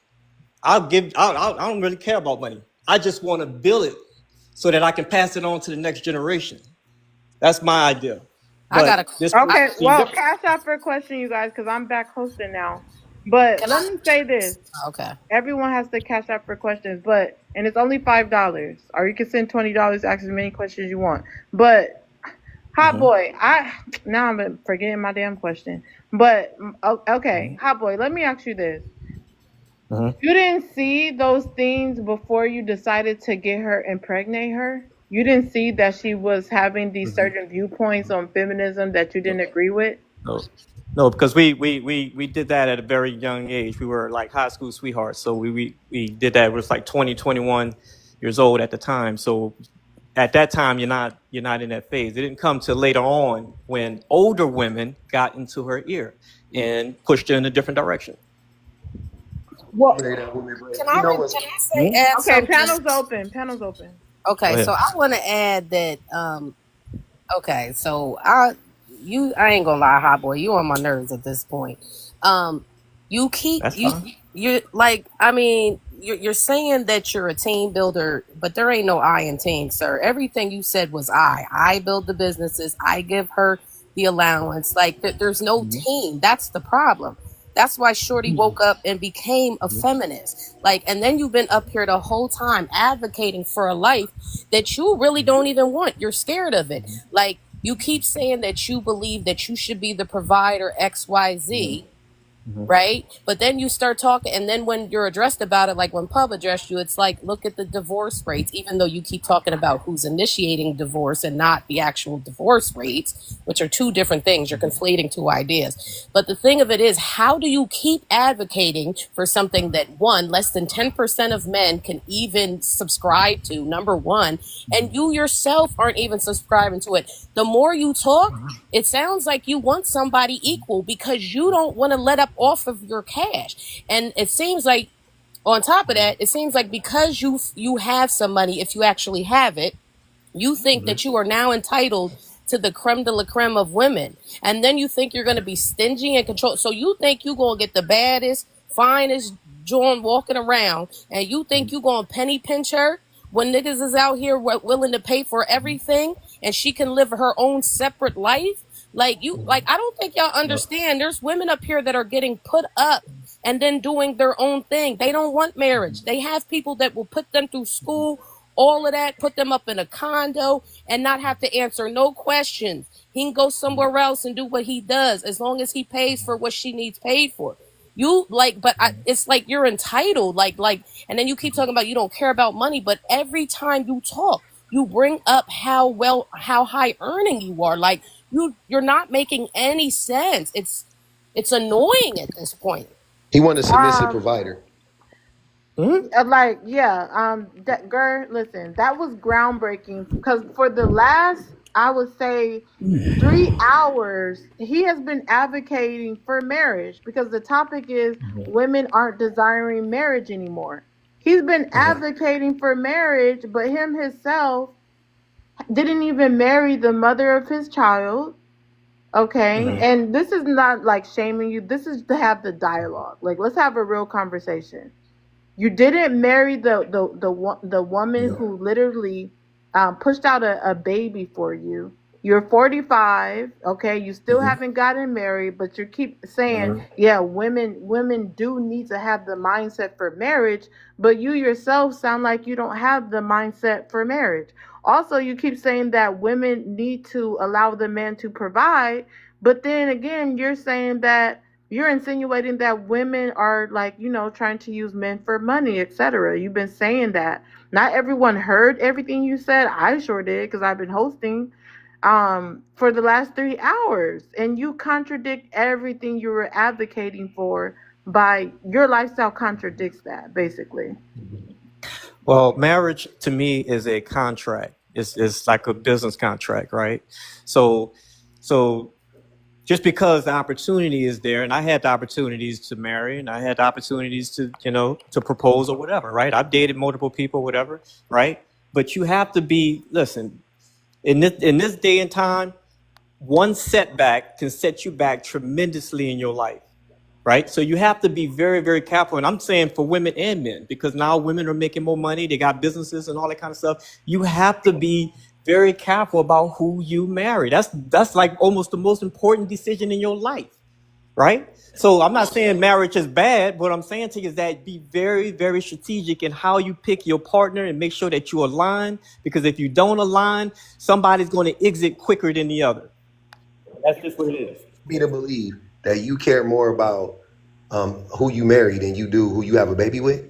I don't really care about money. I just want to build it so that I can pass it on to the next generation. That's my idea. I got But a. this I, Okay, person's being well, different. cash out for a question, you guys, because I'm back hosting now. But can let I? me say this: Okay. everyone has to cash out for questions, and it's only $5, or you can send $20, ask as many questions you want. But Hot Mm-hmm. boy, now I'm forgetting my damn question. But okay, Mm-hmm. hot boy, let me ask you this: Mm-hmm. you didn't see those things before you decided to get her, impregnate her? You didn't see that she was having these Mm-hmm. certain viewpoints on feminism that you No, didn't agree with? no, no, because we did that at a very young age. We were like high school sweethearts, so we did that. It was like 20, 21 years old at the time. So at that time, you're not in that phase. It didn't come till later on when older women got into her ear and pushed her in a different direction. Well, Can I? Can I say Hmm. add okay, something? panel's open. Panel's open. Go Okay, so ahead. I want to add that. Okay, so I ain't gonna lie, hot boy, you on my nerves at this point. Um, you keep That's fine. you like. I mean, you're saying that you're a team builder, but there ain't no I in team, sir. Everything you said was I. I build the businesses. I give her the allowance. Like there's no Hmm. team. That's the problem. That's why Shorty woke up and became a feminist. Like, and then you've been up here the whole time advocating for a life that you really don't even want. You're scared of it. Like, you keep saying that you believe that you should be the provider XYZ, Hmm. right? But then you start talking, and then when you're addressed about it, like when Pub addressed you, it's like, look at the divorce rates, even though you keep talking about who's initiating divorce and not the actual divorce rates, which are two different things. You're conflating two ideas. But the thing of it is, how do you keep advocating for something that, one, less than 10% of men can even subscribe to, number one, and you yourself aren't even subscribing to it? The more you talk, it sounds like you want somebody equal because you don't want to let up off of your cash. And it seems like, on top of that, it seems like because you have some money, if you actually have it, you think that you are now entitled to the creme de la creme of women. And then you think you're going to be stingy and control. So you think you're going to get the baddest, finest John walking around, and you think you're going to penny pinch her when niggas is out here willing to pay for everything and she can live her own separate life. Like, I don't think y'all understand. There's women up here that are getting put up and then doing their own thing. They don't want marriage. They have people that will put them through school, all of that, put them up in a condo and not have to answer no questions. He can go somewhere else and do what he does as long as he pays for what she needs paid for. You like, but it's like you're entitled, and then you keep talking about you don't care about money, but every time you talk, you bring up how high earning you are. Like you're not making any sense. It's annoying at this point. He wanted a submissive Um, provider. Hmm. like, yeah, that girl, listen, that was groundbreaking because for the last, I would say, 3 hours, he has been advocating for marriage because the topic is women aren't desiring marriage anymore. He's been advocating for marriage, but him himself didn't even marry the mother of his child. Okay. And this is not like shaming you. This is to have the dialogue. Like, let's have a real conversation. You didn't marry the woman who literally pushed out a baby for you. You're 45, okay? You still haven't gotten married, but you keep saying, yeah, women do need to have the mindset for marriage, but you yourself sound like you don't have the mindset for marriage. Also, you keep saying that women need to allow the man to provide, but then again, you're saying that you're insinuating that women are, like, trying to use men for money, etc. You've been saying that. Not everyone heard everything you said. I sure did because I've been hosting for the last 3 hours, and you contradict everything you were advocating for. By your lifestyle contradicts that basically. Well, marriage to me is a contract. It's like a business contract, right? So so just because the opportunity is there, and I had the opportunities to marry, and I had the opportunities to, to propose or whatever, right? I've dated multiple people, whatever, right? But you have to be, listen, in this day and time, one setback can set you back tremendously in your life, right? So you have to be very, very careful. And I'm saying for women and men, because now women are making more money, they got businesses and all that kind of stuff. You have to be very careful about who you marry. That's like almost the most important decision in your life, right? So I'm not saying marriage is bad. What I'm saying to you is that be very, very strategic in how you pick your partner and make sure that you align. Because if you don't align, somebody's going to exit quicker than the other. That's just what it is. Me to believe that you care more about who you marry than you do who you have a baby with.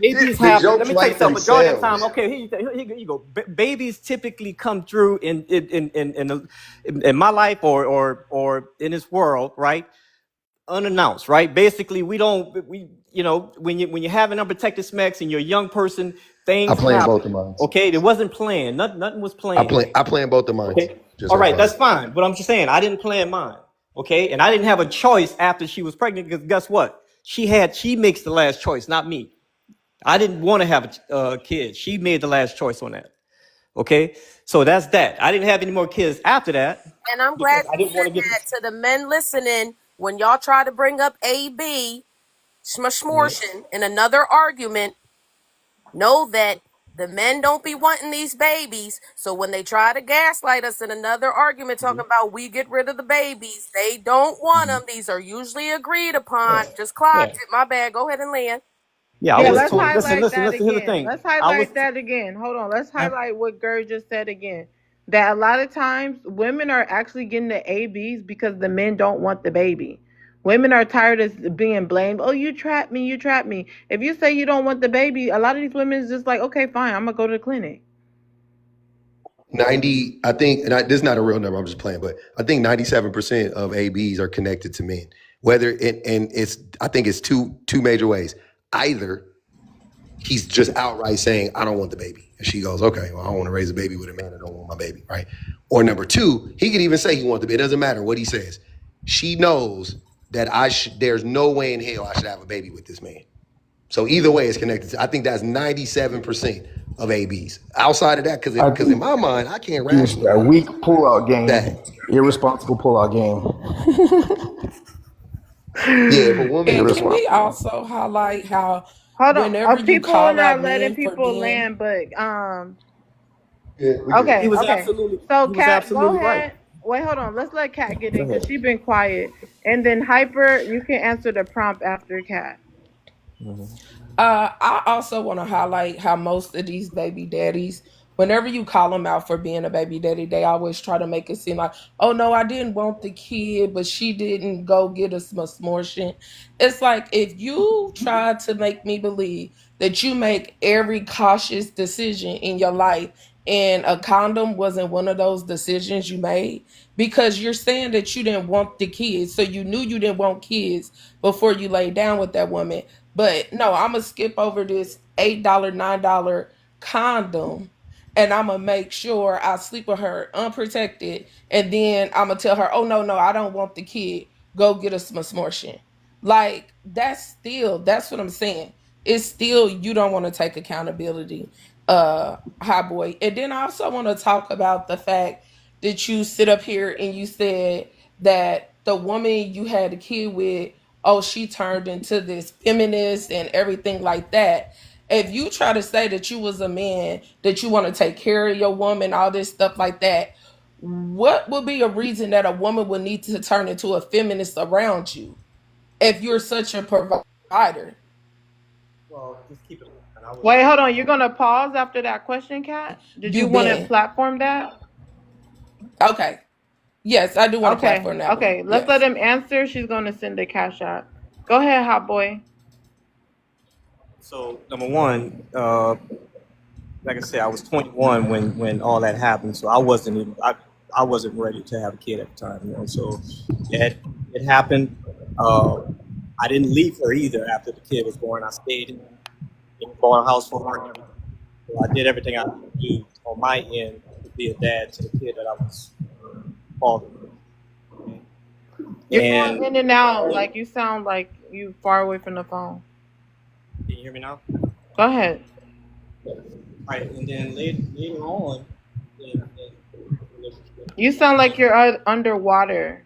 Babies The happen. Let jokes me tell you write something. Majority of the time, themselves. okay, here you go. Babies typically come through in my life or in this world, right? Unannounced, right? Basically, when you have an unprotected sex and you're a young person, I things play in both happen. of mine. Okay, it wasn't planned. Nothing was planned. I play in both of mine. Okay, Just all right, FYI. that's fine. But I'm just saying, I didn't plan mine. Okay, and I didn't have a choice after she was pregnant because guess what? She makes the last choice, not me. I didn't want to have a kid. She made the last choice on that. Okay, so that's that. I didn't have any more kids after that And I'm because glad I you didn't want to said get. that to the men listening. When y'all try to bring up AB, smortion in another argument, know that the men don't be wanting these babies. So when they try to gaslight us in another argument, talking about we get rid of the babies, they don't want them. These are usually agreed upon. Just clocked Yeah, it. My bad. Go ahead and land. yeah. I Yeah, was let's told. Listen, highlight listen, that listen. Here's the again. thing. Let's I was. highlight that again. Hold on. Let's highlight what Gerd just said again. That a lot of times women are actually getting the ABs because the men don't want the baby. Women are tired of being blamed. Oh, you trapped me. You trapped me. If you say you don't want the baby, a lot of these women is just like, okay, fine. I'm going to go to the clinic. 90, I think, and this is not a real number, I'm just playing, but I think 97% of ABs are connected to men. I think it's two major ways. Either he's just outright saying, I don't want the baby. And she goes, okay, well, I don't want to raise a baby with a man that don't want my baby, right? Or number two, he could even say he wants the baby. It doesn't matter what he says. She knows that there's no way in hell I should have a baby with this man. So either way, it's connected. I think that's 97% of ABs. Outside of that, I because in think my mind, I can't it's a rationalize weak pullout game, that. irresponsible pullout game. Yeah, if a woman, And can we Irresponsible. also highlight how Hold on. whenever you People are call not out letting men for people being land, but yeah, we good. He okay, was okay. absolutely. So He was Kat, go absolutely right. ahead. Wait, hold on. Let's let Kat get Go in because ahead. she's been quiet. And then Hyper, you can answer the prompt after Kat. I also want to highlight how most of these baby daddies, whenever you call them out for being a baby daddy, they always try to make it seem like, oh no, I didn't want the kid, but she didn't go get us a smortion. It's like if you try to make me believe that you make every cautious decision in your life and a condom wasn't one of those decisions you made because you're saying that you didn't want the kids, so you knew you didn't want kids before you laid down with that woman. But no, I'm gonna skip over this $8, $9 condom, and I'm gonna make sure I sleep with her unprotected, and then I'm gonna tell her, "Oh no, no, I don't want the kid. Go get us some smortion." Like that's what I'm saying. It's still you don't want to take accountability, high boy. And then I also want to talk about the fact that you sit up here and you said that the woman you had a kid with, oh, she turned into this feminist and everything like that. If you try to say that you was a man, that you want to take care of your woman, all this stuff like that, what would be a reason that a woman would need to turn into a feminist around you if you're such a provider? Well, just keep it in mind. I was. Wait, hold on. You're gonna pause after that question, Kat? Did you You want to been platform that? okay. Yes, I do want to Okay, platform that one. okay. Let's let Yes. him answer. She's gonna send a cash out. Go ahead, hot boy. So number one, like I said, I was 21 when all that happened, so I wasn't ready to have a kid at the time. So it happened. Uh, I didn't leave her either after the kid was born. I stayed and bought a house for her and everything. So I did everything I could do on my end to be a dad to the kid that I was fathering. Okay? You're going And in and out. Like you sound like you far away from the phone. can you hear me now? Go ahead. Right. And then later on in the relationship, You sound like you're underwater.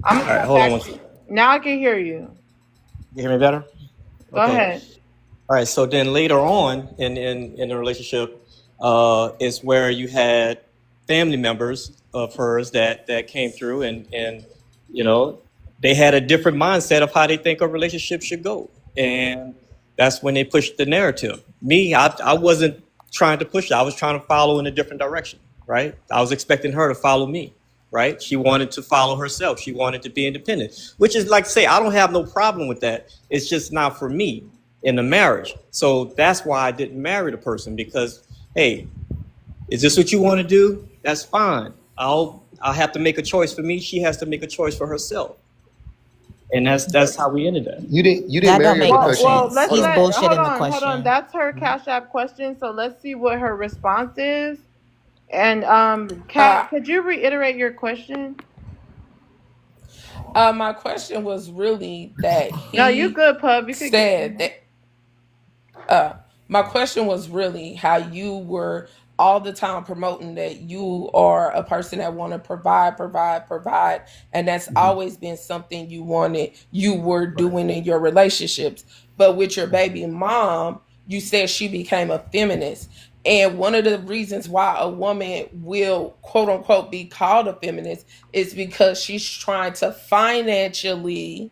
I'm all gonna right, come hold on back one to you. second. Now I can hear you. You hear me better? Go Okay. ahead. All right. So then later on in the relationship, is where you had family members of hers that came through and you know they had a different mindset of how they think a relationship should go, and that's when they pushed the narrative. Me, I wasn't trying to push it. I was trying to follow in a different direction. Right. I was expecting her to follow me. Right. She wanted to follow herself. She wanted to be independent, which is like say I don't have no problem with that. It's just not for me in the marriage. So that's why I didn't marry the person because, hey, is this what you want to do? That's fine. I'll have to make a choice for me. She has to make a choice for herself, and that's how we ended that. You didn't That marry don't her make no because she Well, sense. let's hold He's on. let. bullshitting the Hold on. question. That's her Cash App question. So let's see what her response is. And Uh, Kat, could you reiterate your question? my question was really that No, you he good, pub. You could get. said that uh my question was really how you were all the time promoting that you are a person that want to provide, and that's Mhm. always been something you were Right. doing in your relationships. But with your baby mom, you said she became a feminist. And one of the reasons why a woman will quote unquote be called a feminist is because she's trying to financially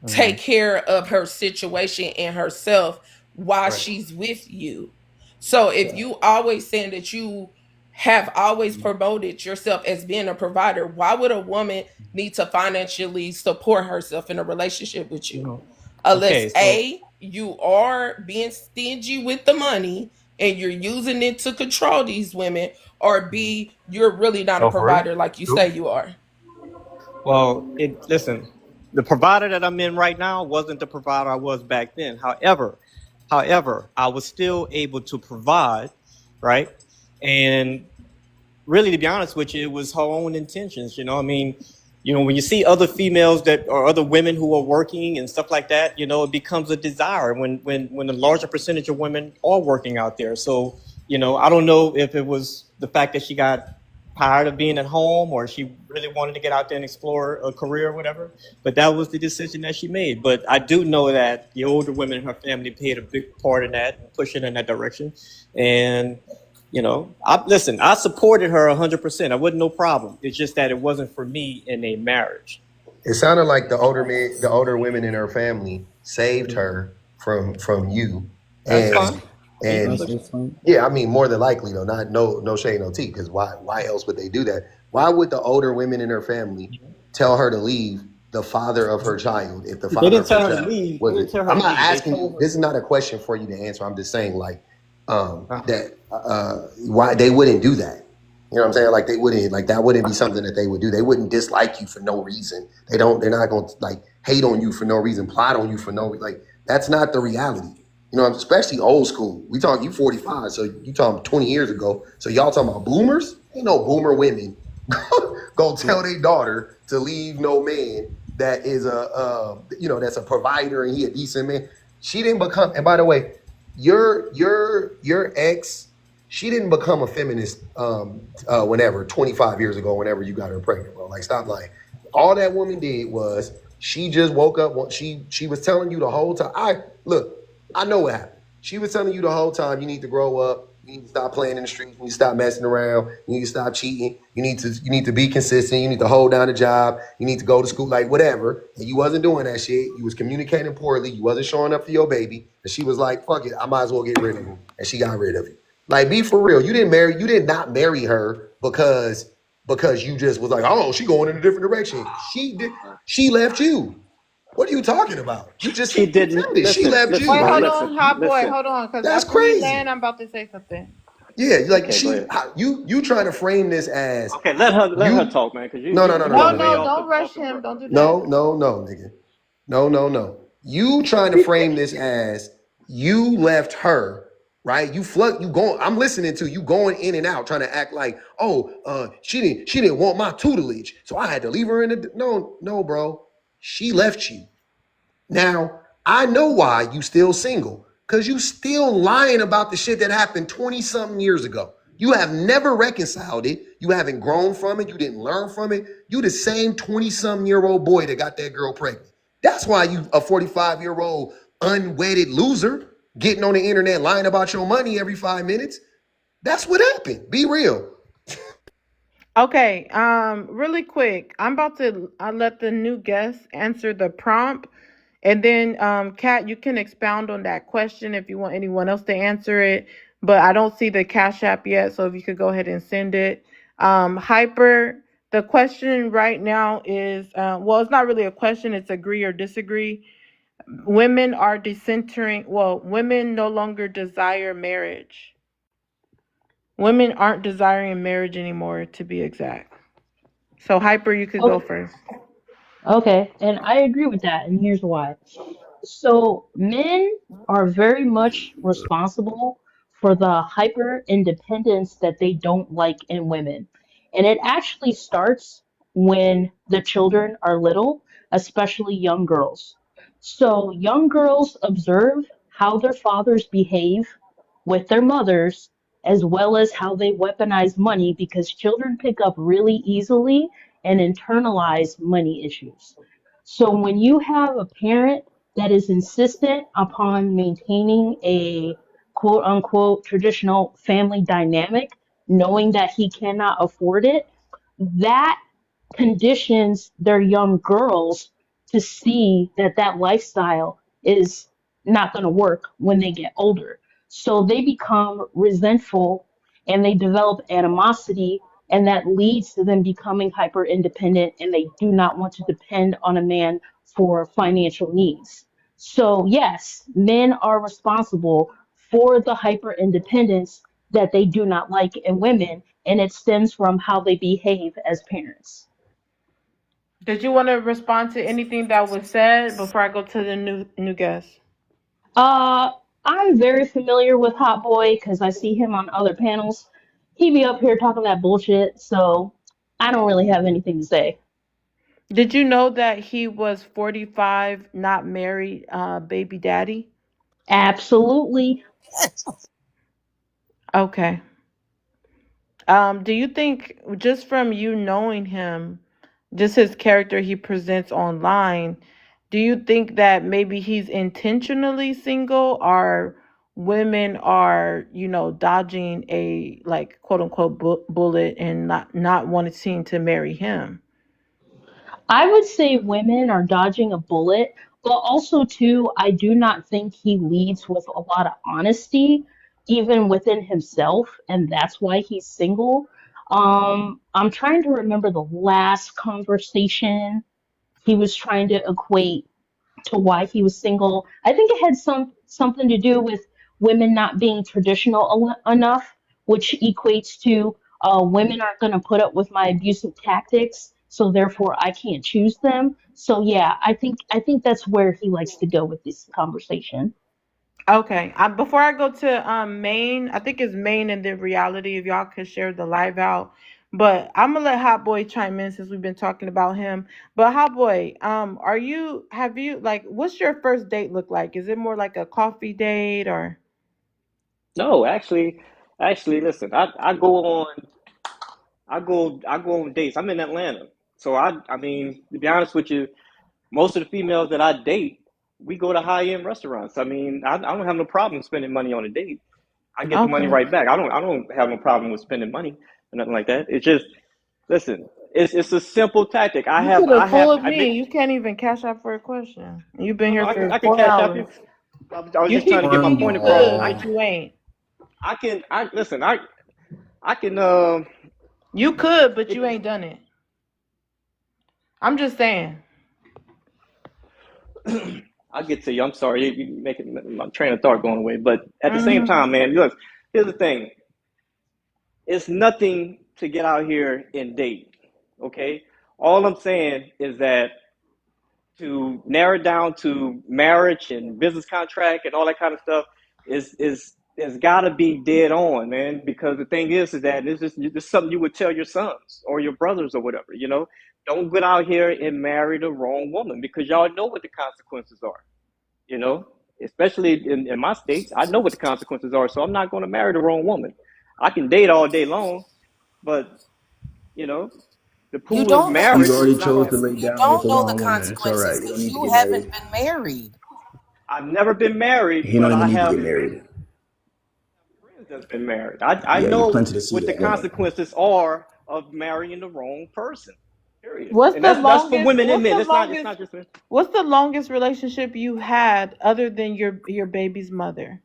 Mhm. take care of her situation and herself while Right. she's with you. So if you always saying that you have always promoted yourself as being a provider, why would a woman need to financially support herself in a relationship with You you? know. Unless Okay, so A, you are being stingy with the money and you're using it to control these women, or B, you're really not a oh, for real? provider like you say you are. Well, listen, the provider that I'm in right now wasn't the provider I was back then. However, I was still able to provide, right? And really, to be honest with you, it was her own intentions. I mean, when you see other females that or other women who are working and stuff like that, it becomes a desire when a larger percentage of women are working out there. So, I don't know if it was the fact that she got tired of being at home or she really wanted to get out there and explore a career or whatever, but that was the decision that she made. But I do know that the older women in her family played a big part in that and pushing in that direction. And listen, I supported her 100%. I wasn't no problem. It's just that it wasn't for me in a marriage. It sounded like the older women in her family saved her from you, That's fine. and They and push. yeah, I mean more than likely though, not no shade no tea, because why else would they do that? Why would the older women in her family tell her to leave the father of her child if the They father didn't of her tell her to child leave. They was didn't it? tell her I'm to not leave. They asking you. told This is not a question for you to answer. I'm just saying like her. that why they wouldn't do that. You know what I'm saying? Like they wouldn't, like that wouldn't be something that they would do. They wouldn't dislike you for no reason. They're not going to like hate on you for no reason, plot on you for no reason. Like that's not the reality. Especially old school. We talk you 45, so you talking 20 years ago. So y'all talking about boomers? Ain't no boomer women gonna tell their daughter to leave no man that is that's a provider and he a decent man. She didn't become, and by the way, your ex, she didn't become a feminist whenever 25 years ago, whenever you got her pregnant, bro. Like stop lying. All that woman did was she just woke up. She was telling you the whole time. I know what happened. She was telling you the whole time you need to grow up. You need to stop playing in the streets. You need to stop messing around. You need to stop cheating. You need to be consistent. You need to hold down a job. You need to go to school, like whatever. And you wasn't doing that shit. You was communicating poorly. You wasn't showing up for your baby. And she was like, "Fuck it, I might as well get rid of him." And she got rid of you. Like, be for real. You did not marry her because you just was like, "Oh, she going in a different direction." She did. She left you. What are you talking about? You just She said didn't she listen. left Listen, Wait, you. bro. hold Listen. on, hot boy. Listen. Hold on, because That's after you crazy. land, I'm about to say something. Yeah, like Okay, go ahead. you trying to frame this as Okay, let her you. talk, man, because No, no, no, you no, no, No, going no, way no, no, off don't off rush the him. brook. Don't do that. no, no, no, nigga. No, no, no. You trying to frame this as you left her right? You going, I'm listening to you going in and out, trying to act like, oh, she didn't want my tutelage, so I had to leave her in the no, bro. She left you. Now, I know why you still single. Because you still lying about the shit that happened 20 something years ago. You have never reconciled it. You haven't grown from it. You didn't learn from it. You the same 20 something year old boy that got that girl pregnant. That's why you a 45-year-old unwedded loser getting on the internet lying about your money every 5 minutes. That's what happened. Be real. Okay, really quick. I'm about to let the new guest answer the prompt. And then, Kat, you can expound on that question if you want anyone else to answer it. But I don't see the Cash App yet, so if you could go ahead and send it. Hyper, the question right now is, well, it's not really a question, it's agree or disagree. Women are decentering, well, women no longer desire marriage. Women aren't desiring marriage anymore, to be exact. So, Hyper, you could go Okay, first. okay, and I agree with that, and here's why. So men are very much responsible for the hyper independence that they don't like in women. And it actually starts when the children are little, especially young girls. So young girls observe how their fathers behave with their mothers, as well as how they weaponize money because children pick up really easily and internalize money issues. So when you have a parent that is insistent upon maintaining a quote unquote traditional family dynamic, knowing that he cannot afford it, that conditions their young girls to see that that lifestyle is not going to work when they get older. So they become resentful and they develop animosity, and that leads to them becoming hyper independent and they do not want to depend on a man for financial needs. So, yes, men are responsible for the hyper independence that they do not like in women, and it stems from how they behave as parents. Did you want to respond to anything that was said before I go to the new guest? Uh, I'm very familiar with Hot Boy because I see him on other panels. He be up here talking that bullshit, so I don't really have anything to say. Did you know that he was 45, not married, baby daddy? Absolutely. Okay. Do you think just from you knowing him, just his character he presents online, do you think that maybe he's intentionally single or women are, dodging a like quote unquote bullet and not wanting to marry him? I would say women are dodging a bullet, but also too, I do not think he leads with a lot of honesty, even within himself, and that's why he's single. I'm trying to remember the last conversation he was trying to equate to why he was single. I think it had something to do with women not being traditional enough, which equates to women aren't going to put up with my abusive tactics, so therefore I can't choose them. So yeah, I think that's where he likes to go with this conversation. Okay. Before I go to Maine, I think it's Maine and the reality. If y'all could share the live out, but I'm gonna let Hot Boy chime in since we've been talking about him. But Hot Boy, have you like what's your first date look like? Is it more like a coffee date or? No, actually, listen, I go on dates. I'm in Atlanta, so I mean, to be honest with you, most of the females that I date, we go to high end restaurants. I mean, I don't have no problem spending money on a date. I get the money Okay. right back. I don't have no problem with spending money or nothing like that. It's just listen, it's a simple tactic. You could have fooled I've been me. You can't even cash out for a question. You've been no no here I can for I can four cash out you. hours. I was You just trying keep to get my saying point you across. could, Cornball. but you ain't. I can I listen. I can You could, but you it, ain't done it. I'm just saying. I'll get to you. I'm sorry, you making my train of thought going away. But at the same Hmm. time, man, look, here's the thing. It's nothing to get out here and date. Okay? All I'm saying is that to narrow it down to marriage and business contract and all that kind of stuff is it's got to be dead on, man. Because the thing is that this is something you would tell your sons or your brothers or whatever. You know, don't get out here and marry the wrong woman because y'all know what the consequences are. You know, especially in my states, I know what the consequences are. So I'm not going to marry the wrong woman. I can date all day long, but you know, the You pool of don't know You've marriage already is not chose going to to. lay you down with don't the know the wrong woman. It's all consequences right. You don't because need to you get haven't married. been married. I've never been married, He don't but even I need to have get married. friends that's been married. I Yeah, you know planted a seed what the of woman. consequences are of marrying the wrong person. Period. What's And the that's for longest? women and What's men. the It's longest? not just men. What's the longest relationship you had other than your baby's mother?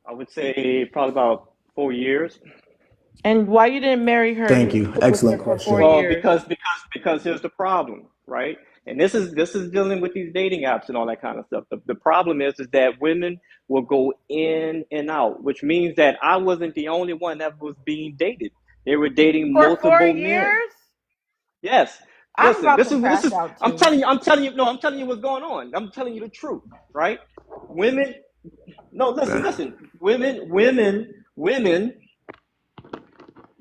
I would say probably about 4 years. And why you didn't marry her and Thank you you. stayed with her Excellent for four question. Well, years? because here's the problem, right? And this is dealing with these dating apps and all that kind of stuff. The problem is that women will go in and out, which means that I wasn't the only one that was being dated. They were dating For four multiple men. years? Yes. I'm Listen, about this to is this crash is out too. I'm telling you, no, I'm telling you what's going on. I'm telling you the truth, right? Women, no, listen. Women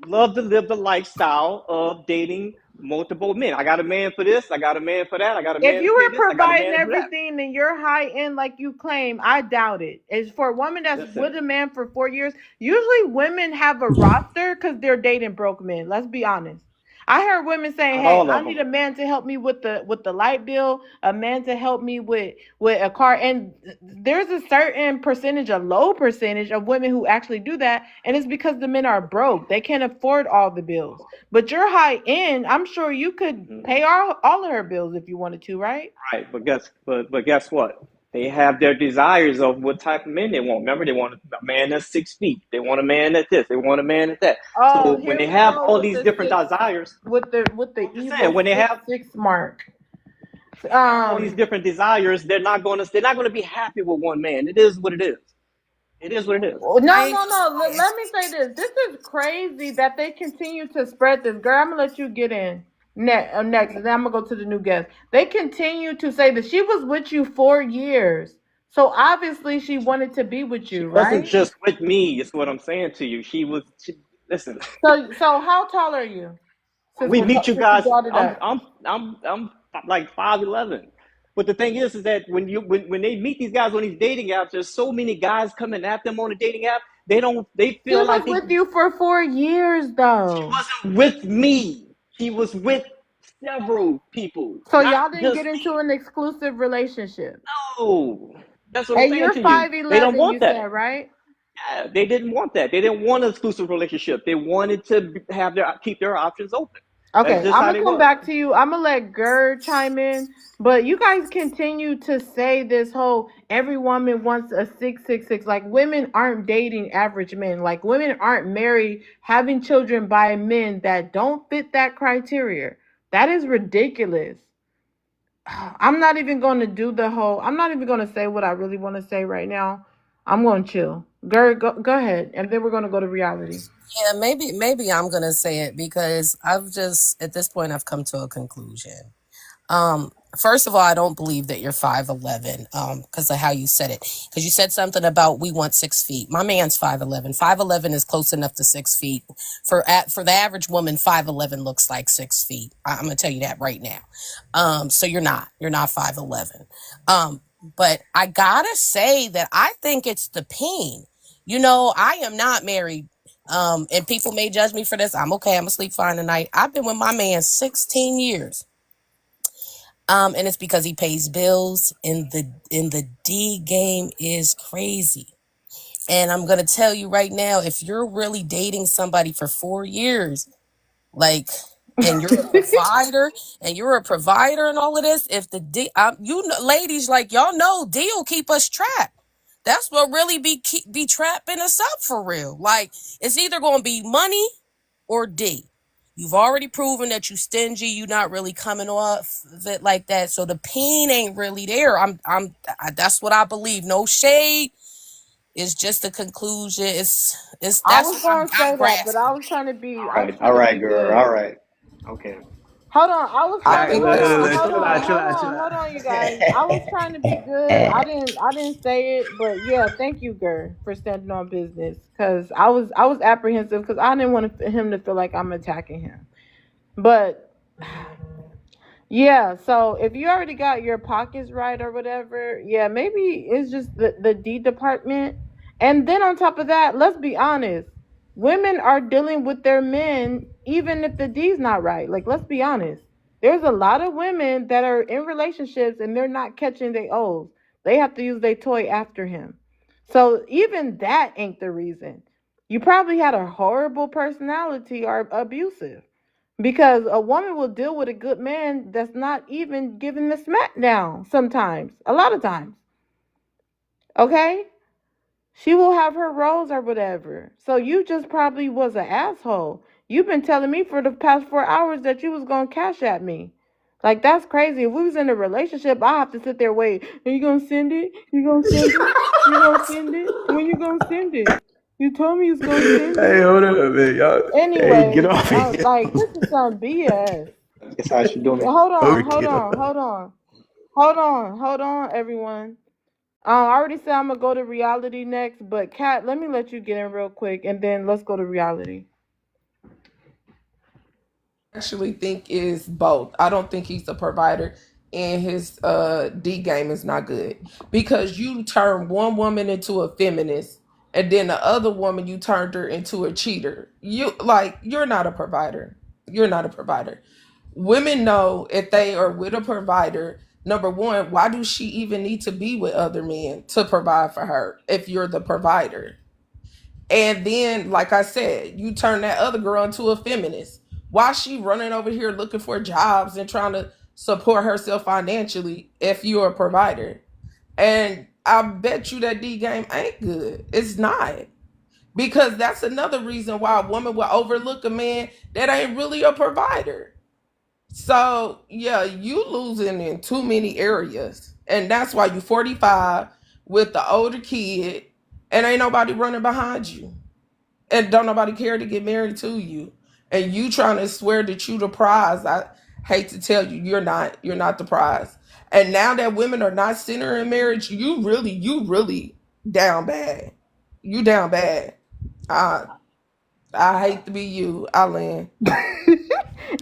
love to live the lifestyle of dating multiple men. I got a man for this, I got a man for that, I got a If man to you pay were this, I got a providing man to do that. everything and you're high end like you claim, I doubt it. It's for a woman that's with Listen, a man for 4 years. Usually women have a roster because they're dating broke men. Let's be honest. I heard women saying, not "Hey, all I of need them. a man to help me with the light bill, a man to help me with a car." And there's a certain percentage, a low percentage of women who actually do that, and it's because the men are broke. They can't afford all the bills. But you're high end. I'm sure you could Mm, pay all of her bills if you wanted to, right? right, but guess what? They have their desires of what type of men they want. Remember, they want a man that's 6 feet. They want a man that's this. They want a man that's that. Oh, So when here they we have go all with these the different six, desires, with the I'm just saying evil when they six have six mark. all these Um, different desires, they're not gonna be happy with one man. It is what it is. It is what it is. no, Right? no, no. Let me say this. This is crazy that they continue to spread this. Girl, I'm gonna let you get in next, and then I'm gonna go to the new guest. They continue to say that she was with you 4 years, so obviously she wanted to be with She you, wasn't right? just with me. Is what I'm saying to you. Listen. So how tall are you? We meet you Since you guys. brought it I'm up. I'm I'm like 5'11". But the thing is that when they meet these guys on these dating apps, there's so many guys coming at them on the dating app. They She feel was like with you for 4 years, she though. wasn't with me. She was with several people, So not y'all didn't just get into an exclusive relationship. me. No, that's what I'm And saying you're to you. They don't 5'11", you want said, that. right? Yeah, they didn't want that. They didn't want an exclusive relationship. They wanted to have their keep their options open. That's Okay, just I'm how gonna they come was. back to you. I'm gonna let Gerd chime in, but you guys continue to say this whole every woman wants a 666. Like women aren't dating average men. Like women aren't married, having children by men that don't fit that criteria. That is ridiculous. I'm not even going to do the whole. I'm not even going to say what I really want to say right now. I'm going to chill. Gerd, go ahead, and then we're going to go to reality. Yeah, maybe I'm gonna say it because I've just at this point I've come to a conclusion. First of all, I don't believe that you're 5'11", because of how you said it. Because you said something about we want 6 feet. My man's 5'11". 5'11" is close enough to 6 feet. For the average woman, 5'11" looks like 6 feet. I'm gonna tell you that right now. So you're not 5'11". But I gotta say that I think it's the pain. I am not married. And people may judge me for this. I'm okay. I'm gonna sleep fine tonight. I've been with my man 16 years. And it's because he pays bills and the D game is crazy. And I'm gonna tell you right now, if you're really dating somebody for 4 years, like, and you're a provider and all of this, if the D, ladies, like y'all know, D will keep us trapped. That's what really be trapping us up for real. Like it's either gonna be money or D. You've already proven that you stingy. You're not really coming off of it like that. So the pain ain't really there. That's what I believe. No shade. It's just a conclusion. It's I that's was what going to I'm say that, but grasping. I was All trying to right, be girl. good. All right. Okay. Hold on, I was I All trying right, to think look, hold that's look, the on, look, hold chill on, out, chill truth. hold out, chill on, out. hold on, you guys. I was trying to be good. I didn't say it, but yeah, thank you, Gur, for standing on business. Cause I was apprehensive because I didn't want him to feel like I'm attacking him. But yeah, so if you already got your pockets right or whatever, yeah, maybe it's just the D department. And then on top of that, let's be honest. Women are dealing with their men even if the D's not right. Like, let's be honest. There's a lot of women that are in relationships and they're not catching their O's. They have to use their toy after him. So even that ain't the reason. You probably had a horrible personality or abusive. Because a woman will deal with a good man that's not even giving the smackdown sometimes, a lot of times. Okay? She will have her roles or whatever. So you just probably was an asshole. You've been telling me for the past 4 hours that you was gonna cash at me. Like that's crazy. If we was in a relationship, I have to sit there wait. Are you gonna send it? You gonna send it? You gonna send it? When you gonna send it? You told me you was gonna send Hey, it. hold up, man, y'all. Hey, get Anyways, off me. like this is some BS. That's how she doing it. Hold on, hold Okay. on, hold on, hold on, everyone. I already said I'm gonna go to reality next, but Kat, let me let you get in real quick, and then let's go to reality. Actually think is both. I don't think he's a provider, and his D game is not good because you turn one woman into a feminist and then the other woman you turned her into a cheater. You're not a provider. You're not a provider. Women know if they are with a provider, number one, why do she even need to be with other men to provide for her if you're the provider? And then, like I said, you turn that other girl into a feminist. Why she running over here looking for jobs and trying to support herself financially if you're a provider? And I bet you that D game ain't good. It's not. Because that's another reason why a woman will overlook a man that ain't really a provider. So yeah, you losing in too many areas. And that's why you 45 with the older kid and ain't nobody running behind you and don't nobody care to get married to you, and you trying to swear that you the prize. I hate to tell you, you're not the prize. And now that women are not centering marriage, you really down bad. You down bad. I i hate to be you, Eileen.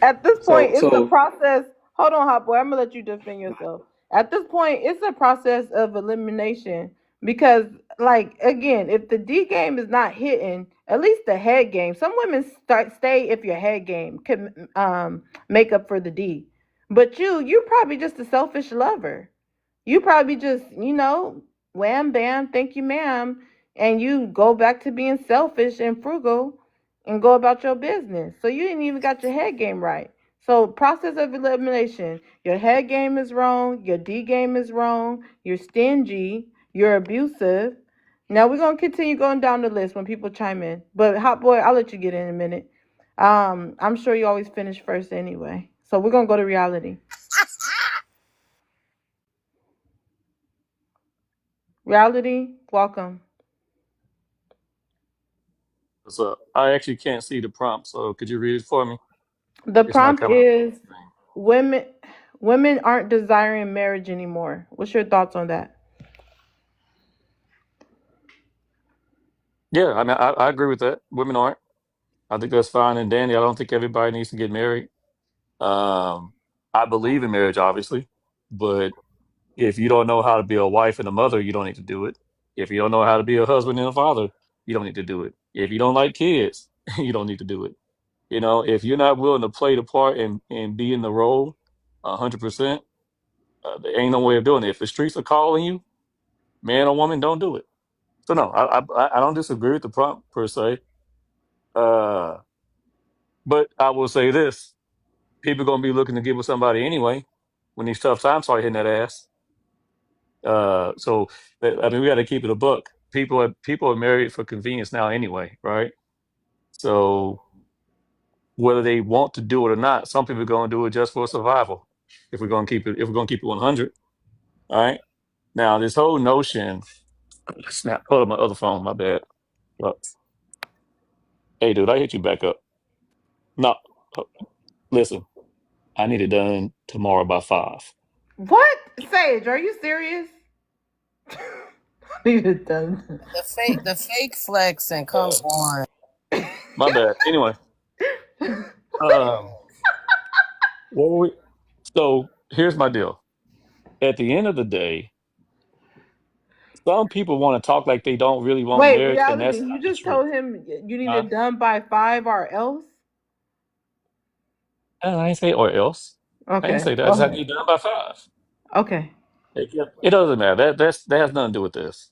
At this point, So it's a so process. Hold on, hot boy. I'm gonna let you defend yourself. At this point, it's a process of elimination because, like, again, if the D game is not hitting, at least the head game. Some women stay if your head game can make up for the D. But you probably just a selfish lover. You probably just, wham bam, thank you, ma'am, and you go back to being selfish and frugal and go about your business. So you didn't even got your head game right. So process of elimination. Your head game is wrong, your D game is wrong, you're stingy, you're abusive. Now we're gonna continue going down the list when people chime in. But hot boy, I'll let you get in a minute. I'm sure you always finish first anyway. So we're gonna go to reality. Reality, welcome. So I actually can't see the prompt, so could you read it for me? The It's not prompt coming up on is the screen. women women aren't desiring marriage anymore. What's your thoughts on that? Yeah, I mean, I agree with that. Women aren't. I think that's fine and dandy. I don't think everybody needs to get married. Um, I believe in marriage, obviously, but if you don't know how to be a wife and a mother, you don't need to do it. If you don't know how to be a husband and a father, you don't need to do it. If you don't like kids, you don't need to do it. If you're not willing to play the part and be in the role 100%, there ain't no way of doing it. If the streets are calling you, man or woman, don't do it. So no, I don't disagree with the prompt per se. Uh, but I will say this: people gonna be looking to get with somebody anyway when these tough times start hitting that ass. So I mean, we got to keep it a buck. People are married for convenience now anyway, right? So whether they want to do it or not, some people are gonna do it just for survival. If we're gonna keep it 100, all right. Now this whole notion. Snap! Hold on, my other phone. My bad. Look, hey, dude, I hit you back up. No, listen. I need it done tomorrow by 5. What? Sage, are you serious? Need it done. The fake flexing. Come on. My bad. Anyway, um, what were we? So here's my deal. At the end of the day, some people want to talk like they don't really want Wait, marriage, and reality, that's you not the just truth. told him you need Huh? it done by 5 or else? And I ain't say or else. I ain't Okay, say that. I go just had to ahead. get done by 5. Okay. It doesn't matter. That has nothing to do with this.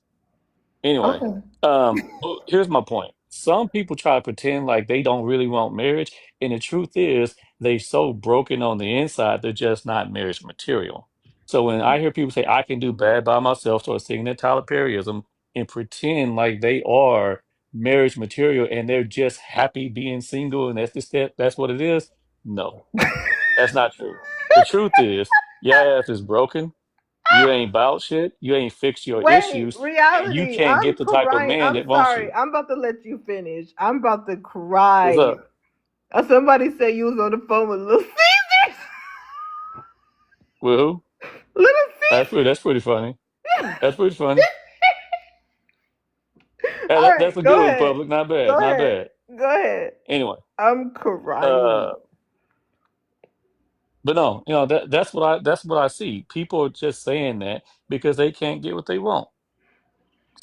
Anyway, Okay. but here's my point. Some people try to pretend like they don't really want marriage, and the truth is they so broken on the inside they're just not marriage material. So when I hear people say I can do bad by myself, sort of singing that Tyler Perryism and pretend like they are marriage material and they're just happy being single and that's what it is. No, that's not true. The truth is your ass is broken. You ain't about shit. You ain't fixed your Wait, issues, and you reality, can't I'm get the type of crying. man I'm that wants sorry. you. I'm about to let you finish. I'm about to What's cry. up? Somebody said you was on the phone with Little Caesars. With who? Little That's pretty funny. Caesars. That's pretty funny. All That's right, a go good one, ahead. public. Not bad. Go Not ahead. bad. Go ahead. Anyway, I'm uh, crying. but no, that's what I see. People are just saying that because they can't get what they want.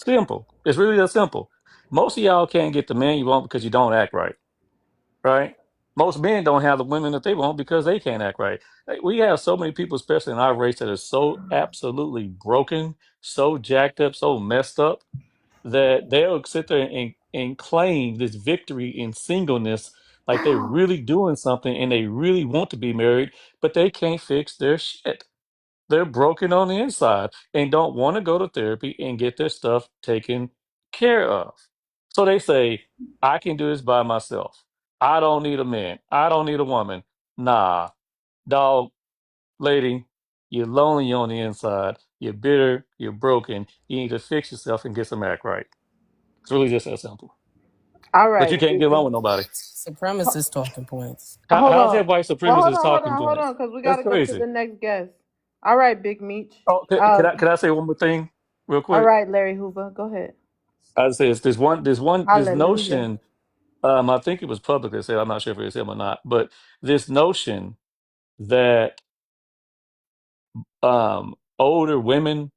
Simple. It's really that simple. Most of y'all can't get the man you want because you don't act right. Right? Most men don't have the women that they want because they can't act right. Like, we have so many people, especially in our race, that are so absolutely broken, so jacked up, so messed up that they'll sit there and claim this victory in singleness, like they're really doing something and they really want to be married, but they can't fix their shit. They're broken on the inside and don't want to go to therapy and get their stuff taken care of. So they say, I can do this by myself. I don't need a man. I don't need a woman. Nah, dog, lady, you're lonely on the inside. You're bitter. You're broken. You need to fix yourself and get some act right. It's really just that simple. All But you right. can't get along with nobody. Supremacist talking points. Hold How's on. that white Well, supremacist talking hold points? on, because we got That's to go to crazy. the next guest. All right, Big Meech. Oh, can I say one more thing real All quick? right, Larry Hoover, go ahead. I say it's this Hallelujah. notion. I think it was public that said, I'm not sure if it was him or not, but this notion that older women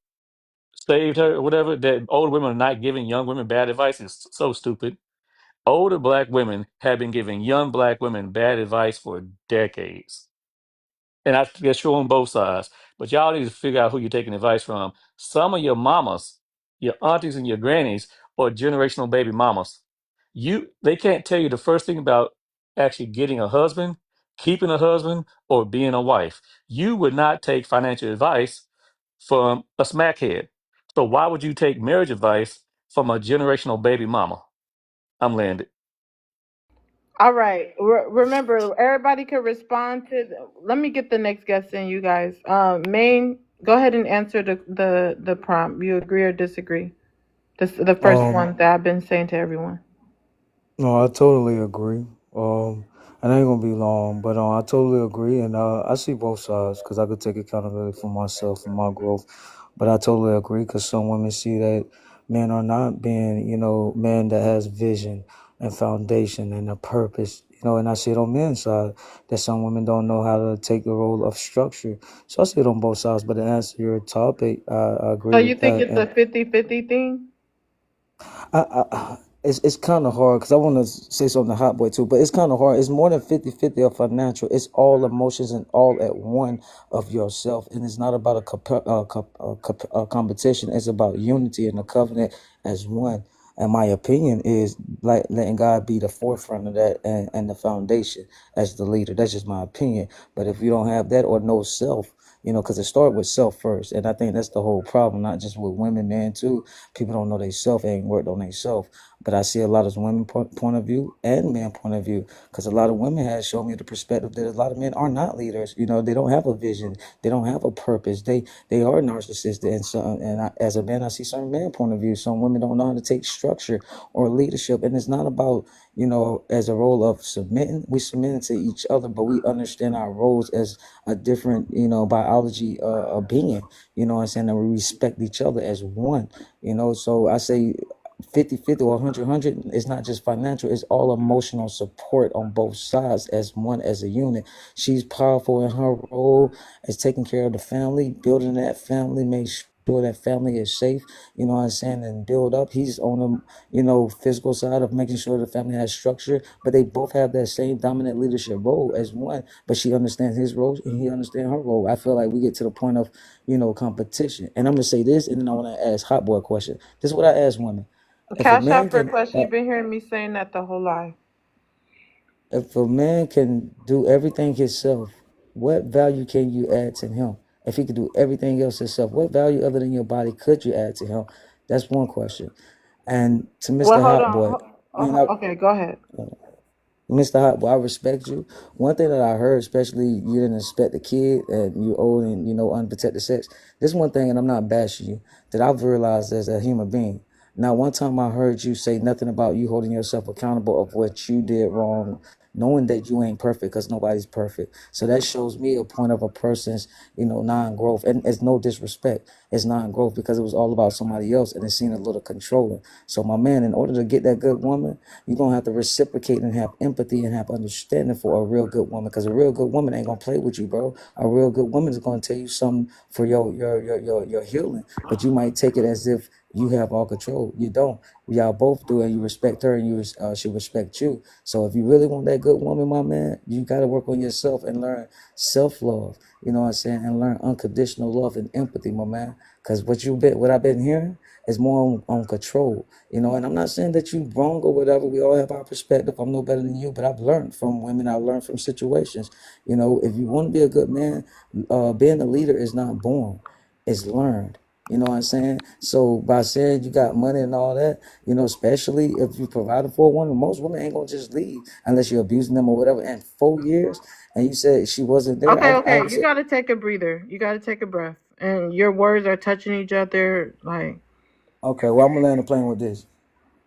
saved her or whatever, that older women are not giving young women bad advice is so stupid. Older black women have been giving young black women bad advice for decades. And I guess true on both sides. But y'all need to figure out who you're taking advice from. Some of your mamas, your aunties and your grannies, are generational baby mamas. They can't tell you the first thing about actually getting a husband, keeping a husband, or being a wife. You would not take financial advice from a smackhead. So why would you take marriage advice from a generational baby mama? I'm landed. All right. Remember, everybody can respond to. Let me get the next guest in, you guys. Main, go ahead and answer the prompt. You agree or disagree? The first Um, one that I've been saying to everyone. no, I totally agree. And I ain't gonna be long, but I totally agree, and I see both sides because I could take accountability for myself and my growth. But I totally agree because some women see that men are not being, men that has vision and foundation and a purpose, and I see it on men's side that some women don't know how to take the role of structure. So I see it on both sides. But to answer your topic, I agree So you with think that. it's a 50-50 thing? It's kind of hard because I want to say something to Hot Boy too, but it's kind of hard. It's more than 50-50 of financial. It's all emotions and all at one of yourself. And it's not about a competition. It's about unity and a covenant as one. And my opinion is like letting God be the forefront of that and the foundation as the leader. That's just my opinion. But if you don't have that or no self, because it started with self first. And I think that's the whole problem, not just with women, men too. People don't know they self, ain't worked on they self. But I see a lot of women point of view and man point of view, because a lot of women have shown me the perspective that a lot of men are not leaders. You know, they don't have a vision, they don't have a purpose, they are narcissistic. And so, as a man, I see certain man point of view. Some women don't know how to take structure or leadership, and it's not about, you know, as a role of submitting. We submit to each other, but we understand our roles as a different, you know, biology of being. You know what I'm saying? And we respect each other as one. You know, so I say 50-50 or 100-100. It's not just financial, it's all emotional support on both sides as one, as a unit. She's powerful in her role as taking care of the family, building that family, make sure that family is safe, you know what I'm saying, and build up. He's on the, you know, physical side of making sure the family has structure, but they both have that same dominant leadership role as one. But she understands his role and he understands her role. I feel like we get to the point of, you know, competition. And I'm gonna say this, and then I want to ask Hot Boy a question. This is what I ask women. If a Cash man out for a can, question. You've been hearing me saying that the whole life. if a man can do everything himself, what value can you add to him? If he could do everything else himself, what value other than your body could you add to him? That's one question. And to Well, Mr. hold Hot on. Boy, man, Okay, go ahead. Mr. Hot Boy, I respect you. One thing that I heard, especially you didn't expect the kid and you old and, you know, unprotected sex. This one thing, and I'm not bashing you, that I've realized as a human being. Now, one time I heard you say nothing about you holding yourself accountable of what you did wrong, knowing that you ain't perfect, because nobody's perfect. So that shows me a point of a person's, you know, non-growth. And it's no disrespect. It's non-growth because it was all about somebody else and it seemed a little controlling. So my man, in order to get that good woman, you're gonna have to reciprocate and have empathy and have understanding for a real good woman. Because a real good woman ain't gonna play with you, bro. A real good woman is gonna tell you something for your healing. But you might take it as if you have all control. You don't. Y'all both do, and you respect her, and she respect you. So if you really want that good woman, my man, you got to work on yourself and learn self-love. You know what I'm saying, and learn unconditional love and empathy, my man. Because what I've been hearing is more on control. You know, and I'm not saying that you wrong or whatever. We all have our perspective. I'm no better than you, but I've learned from women. I've learned from situations. You know, if you want to be a good man, being a leader is not born; it's learned. You know what I'm saying? So by saying you got money and all that, you know, especially if you provided for a woman, most women ain't gonna just leave unless you're abusing them or whatever. And 4 years, and you said she wasn't there. Okay, I okay. You said, got to take a breather. You got to take a breath. And your words are touching each other. Like, okay, well, I'm gonna land the plane with this.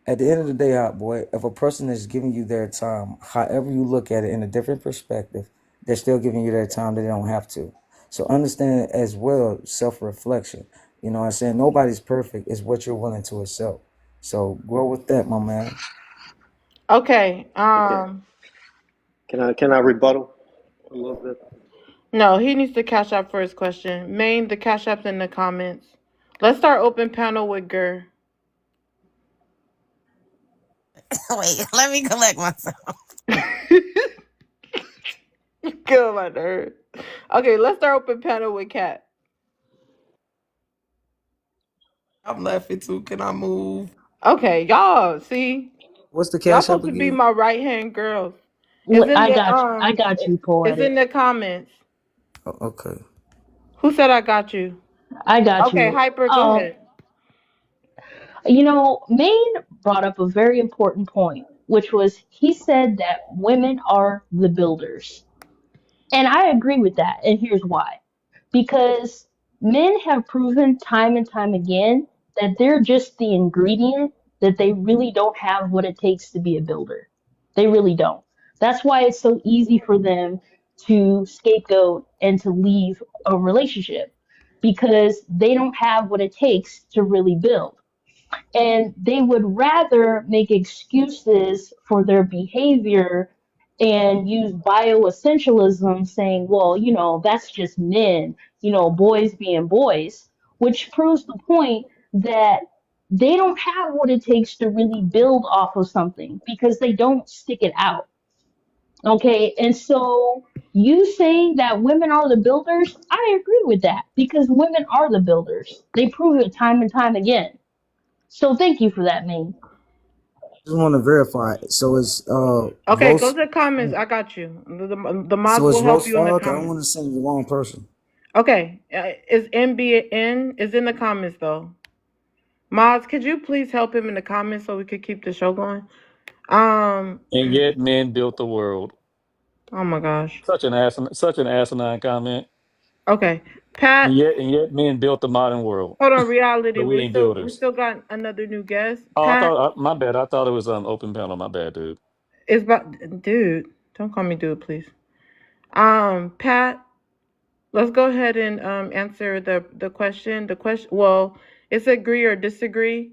At the end of the day, Hot Boy, if a person is giving you their time, however you look at it in a different perspective, they're still giving you their time that they don't have to. So understand as well self-reflection. You know what I'm saying? Nobody's perfect. It's what you're willing to accept. So grow with that, my man. okay. Okay. Can I rebuttal a little bit? No, he needs to cash out for his question. Main, the cash app's in the comments. Let's start open panel with Gur. Wait, let me collect myself. Kill my nerd. Okay, let's start open panel with Cat. I'm laughing too. Can I move? Okay, y'all, see, What's the y'all cash up supposed to be again? my right hand girls. It's Look, in I the got you. I got you, it's in poetic. the comments. Okay. Who said I got you? I got Okay, you. Hyper, go ahead. Maine brought up a very important point, which was he said that women are the builders. And I agree with that. And here's why. Because men have proven time and time again that they're just the ingredient, that they really don't have what it takes to be a builder. They really don't. That's why it's so easy for them to scapegoat and to leave a relationship because they don't have what it takes to really build. And they would rather make excuses for their behavior and use bioessentialism saying, well, that's just men, boys being boys, which proves the point that they don't have what it takes to really build off of something because they don't stick it out. Okay. And so you saying that women are the builders, I agree with that because women are the builders. They prove it time and time again. So thank you for that, Ming. Just want to verify. So it's Okay, go Rose. to the comments. I got you. The mods So it's will help Rose you in the Fire. 'Cause I don't comments. want to send the wrong person. Okay, is MBN is in the comments though. Mods, could you please help him in the comments so we could keep the show going? Um, And yet men built the world. oh my gosh. Such an asinine comment. Okay, Pat. And yet men built the modern world. Hold on, reality. But we We ain't still we builders. still got another new guest. Oh, Pat my bad. I thought it was open panel. My bad, dude. is about. Dude, don't call me dude, please. Pat, let's go ahead and answer the question. The question. Well, it's agree or disagree.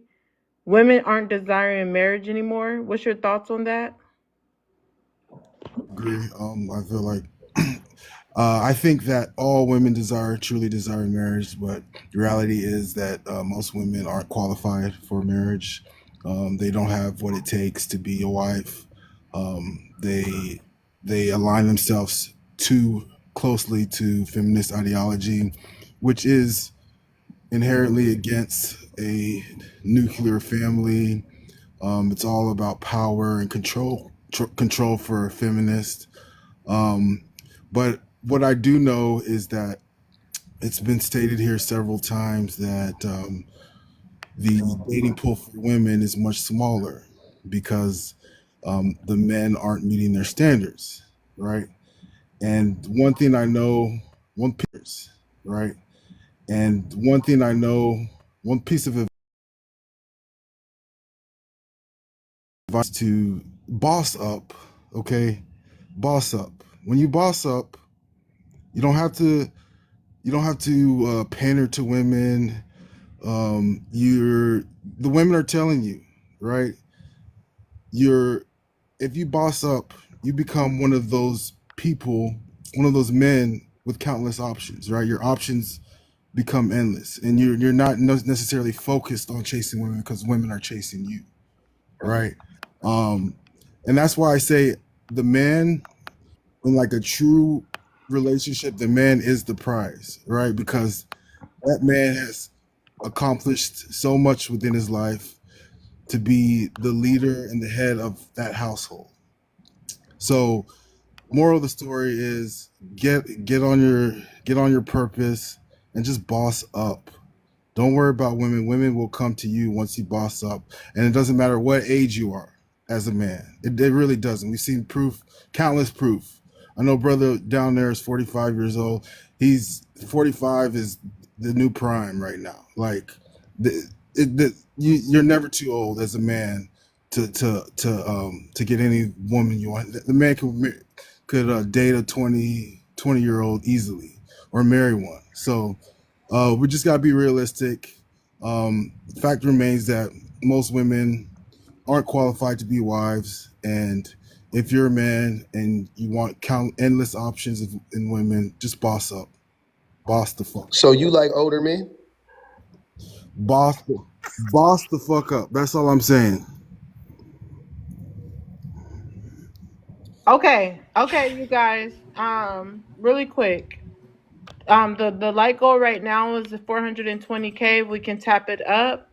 Women aren't desiring marriage anymore. What's your thoughts on that? Agree. I feel like I think that all women truly desire marriage, but the reality is that most women aren't qualified for marriage. They don't have what it takes to be a wife. They align themselves too closely to feminist ideology, which is inherently against a nuclear family. It's all about power and control for a feminist. But what I do know is that it's been stated here several times that the dating pool for women is much smaller because the men aren't meeting their standards, right? And one thing I know, right? And one thing I know, one piece of advice to boss up, okay? Boss up. When you boss up, you don't have to pander to women. You're the women are telling you, right? You're If you boss up, you become one of those people, one of those men with countless options, right? Your options become endless, and you're not necessarily focused on chasing women because women are chasing you, right? Um, and that's why I say the man in like a true relationship, the man is the prize, right? Because that man has accomplished so much within his life to be the leader and the head of that household. So, moral of the story is get on your purpose and just boss up. Don't worry about women. Women will come to you once you boss up. And it doesn't matter what age you are as a man. It really doesn't. We've seen proof, countless proof. I know brother down there is 45 years old. He's 45 is the new prime right now. Like you're never too old as a man to get any woman you want. The man could date a 20-year old easily or marry one. So we just gotta be realistic. Fact remains that most women aren't qualified to be wives, and if you're a man and you want endless options in women, just boss up, boss the fuck up, So you like older men? boss, boss the fuck up. That's all I'm saying. Okay, you guys. Really quick. The light goal right now is 420K. We can tap it up.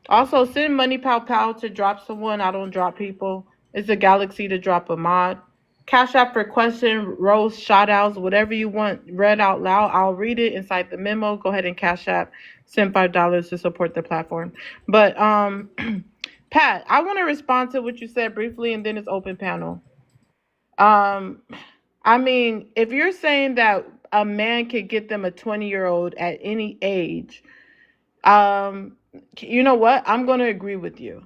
Also, send Money Pow Pow to drop someone. I don't drop people. It's a galaxy to drop a mod. Cash App for question, roast, shout outs, whatever you want read out loud. I'll read it inside the memo. Go ahead and Cash App. Send $5 to support the platform. But Pat, I want to respond to what you said briefly, and then it's open panel. Um, I mean, if you're saying that a man could get them a 20-year-old at any age, um, you know what? I'm going to agree with you.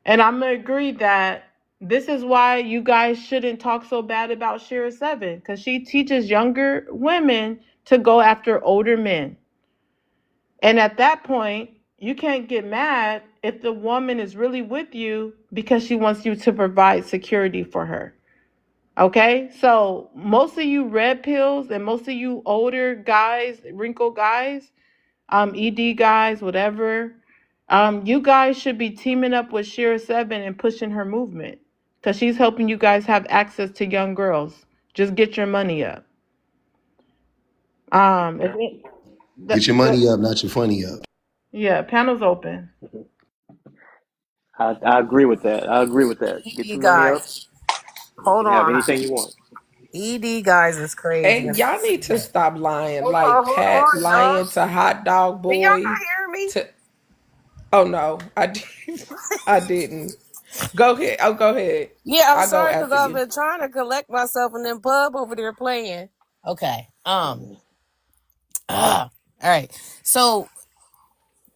And I'm going to agree that this is why you guys shouldn't talk so bad about Shira 7, because she teaches younger women to go after older men. And at that point, you can't get mad if the woman is really with you because she wants you to provide security for her. Okay, so most of you red pills and most of you older guys, wrinkled guys, ED guys, whatever, you guys should be teaming up with Shira 7 and pushing her movement because she's helping you guys have access to young girls. Just get your money up. If it, Get your money up, not your funny up. yeah, panel's open. I agree with that. I agree with that. Get You your money up. guys, You hold can have on. anything you want. ED guys is crazy. And y'all need to stop lying. Hold Like on, hold Pat on, y'all. lying to Hot Dog Can y'all Boy. not hear me? To Oh no, I didn't. Go ahead. Oh, go ahead. Yeah, I'm I'll go sorry because after I've you. been trying to collect myself and then pub over there playing. Okay. All right. So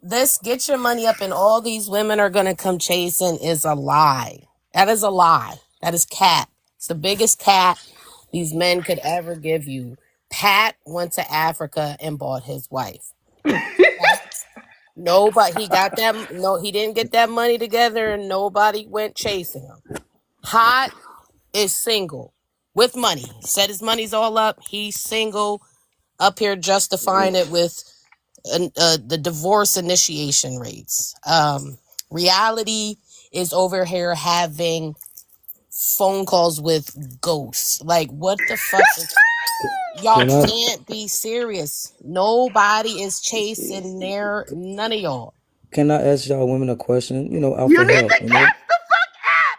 this get your money up and all these women are gonna come chasing is a lie. That is a lie. That is cat. It's the biggest cat these men could ever give you. Pat went to Africa and bought his wife. Nobody he got that no, he didn't get that money together and nobody went chasing him. Hot is single with money. He said his money's all up. He's single, up here justifying it with the divorce initiation rates. Reality is over here having phone calls with ghosts. Like, what the fuck? Y'all Can I can't be serious. Nobody is chasing there. None of y'all. can I ask y'all women a question? Out You for need help. to cash the fuck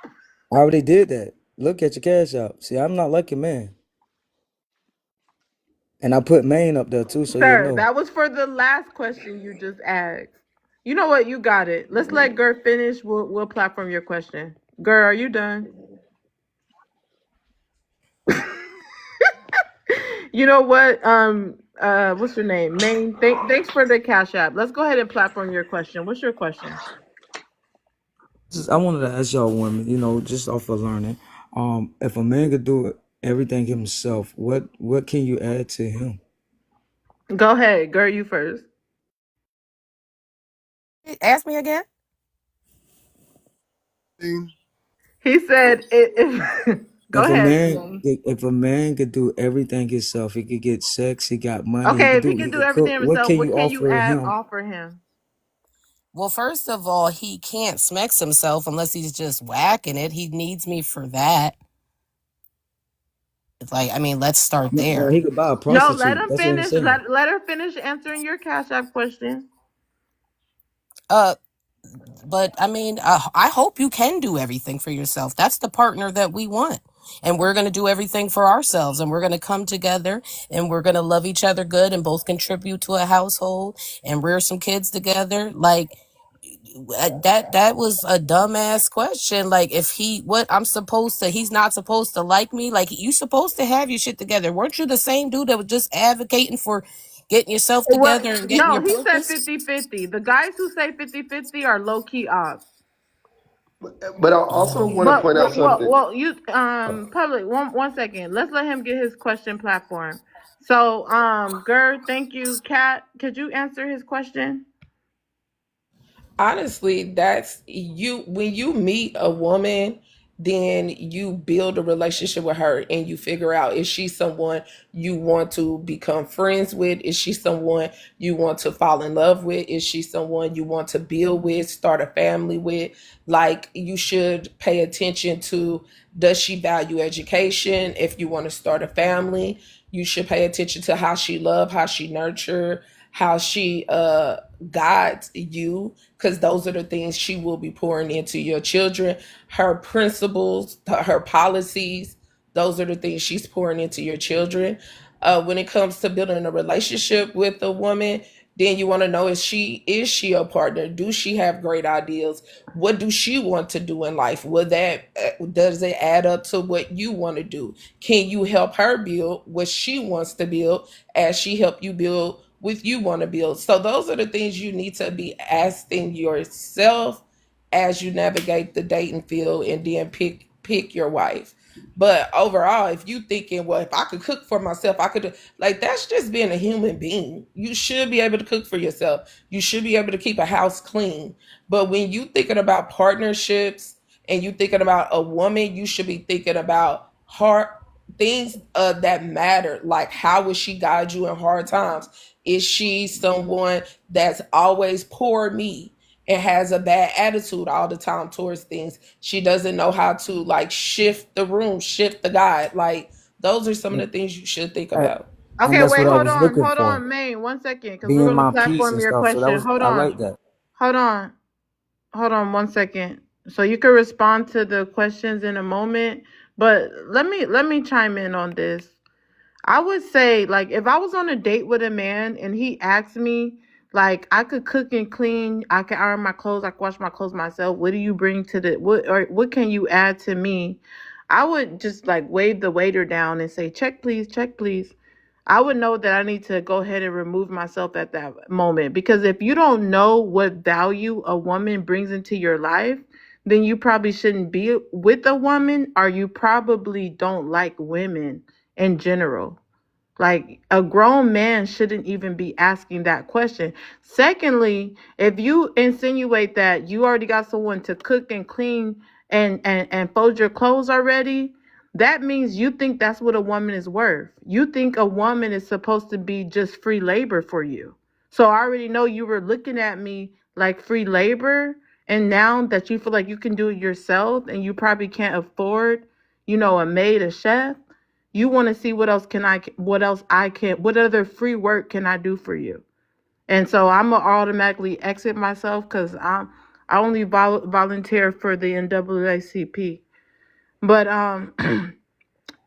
app. I already did that. Look at your cash out. See, I'm not like your man, and I put Maine up there too, so you Sir, know. that was for the last question you just asked. You know what? You got it. Let's let Gert finish. We'll platform your question. Gert, are you done? You know what? What's your name? Main. Thanks for the cash app. Let's go ahead and platform your question. What's your question? I wanted to ask y'all women, just off of learning, if a man could do everything himself, what can you add to him? Go ahead, Gert. You first. Ask me again. He said, if go If a ahead, man, Main. if a man could do everything himself, he could get sex, he got money, Okay, if he can he do could everything cook. What himself, can what you can you offer add him? offer him? Well, first of all, he can't smex himself unless he's just whacking it. He needs me for that. It's like, I mean, let's start No, there. he could buy a Yo, let prostitute. him That's what I'm finish. saying. Let her finish answering your cash app question. Uh, but I mean, I hope you can do everything for yourself. That's the partner that we want. And we're going to do everything for ourselves. And we're going to come together and we're going to love each other good and both contribute to a household and rear some kids together. Like, that was a dumbass question. Like, if he's not supposed to like me. Like, you supposed to have your shit together. Weren't you the same dude that was just advocating for getting yourself What? together and getting No, your he said purpose? 50-50. The guys who say 50-50 are low key ops. But I also want to But point out something. you public one second. Let's let him get his question platform. So Gur, thank you. Kat, could you answer his question? Honestly, that's you. When you meet a woman, then you build a relationship with her and you figure out, is she someone you want to become friends with? Is she someone you want to fall in love with? Is she someone you want to build with, start a family with? Like, you should pay attention to, does she value education? If you want to start a family, you should pay attention to how she love, how she nurture, how she guides you, because those are the things she will be pouring into your children. Her principles, her policies, those are the things she's pouring into your children. When it comes to building a relationship with a woman, then you want to know, is she a partner? Do she have great ideas? What do she want to do in life? Does it add up to what you want to do? Can you help her build what she wants to build as she help you build what you want to build? So those are the things you need to be asking yourself as you navigate the dating field and then pick your wife. But overall, if you thinking, well, if I could cook for myself, I could, like, that's just being a human being. You should be able to cook for yourself. You should be able to keep a house clean. But when you thinking about partnerships and you thinking about a woman, you should be thinking about hard things that matter. Like, how will she guide you in hard times? Is she someone that's always poor me and has a bad attitude all the time towards things? She doesn't know how to, like, shift the room, shift the guide. Like, those are some of the things you should think And about. and Okay, that's wait, what I was looking hold for, on, Maine, 1 second, because we're being gonna my peace platform and your stuff. So that question. was I like that. Hold on, hold on 1 second. So you can respond to the questions in a moment, but let me chime in on this. I would say, like, if I was on a date with a man and he asked me, Like I could cook and clean, I can iron my clothes, I can wash my clothes myself. What do you bring to the what, or what can you add to me? I would just like wave the waiter down and say, check please, check please. I would know that I need to go ahead and remove myself at that moment, because if you don't know what value a woman brings into your life, then you probably shouldn't be with a woman, or you probably don't like women in general. Like a grown man shouldn't even be asking that question. Secondly, if you insinuate that you already got someone to cook and clean and fold your clothes already, that means you think that's what a woman is worth. You think a woman is supposed to be just free labor for you. So I already know you were looking at me like free labor, and now that you feel like you can do it yourself and you probably can't afford, a maid, a chef, you want to see what else I can, what other free work can I do for you? And so I'm gonna automatically exit myself because I only volunteer for the NAACP, but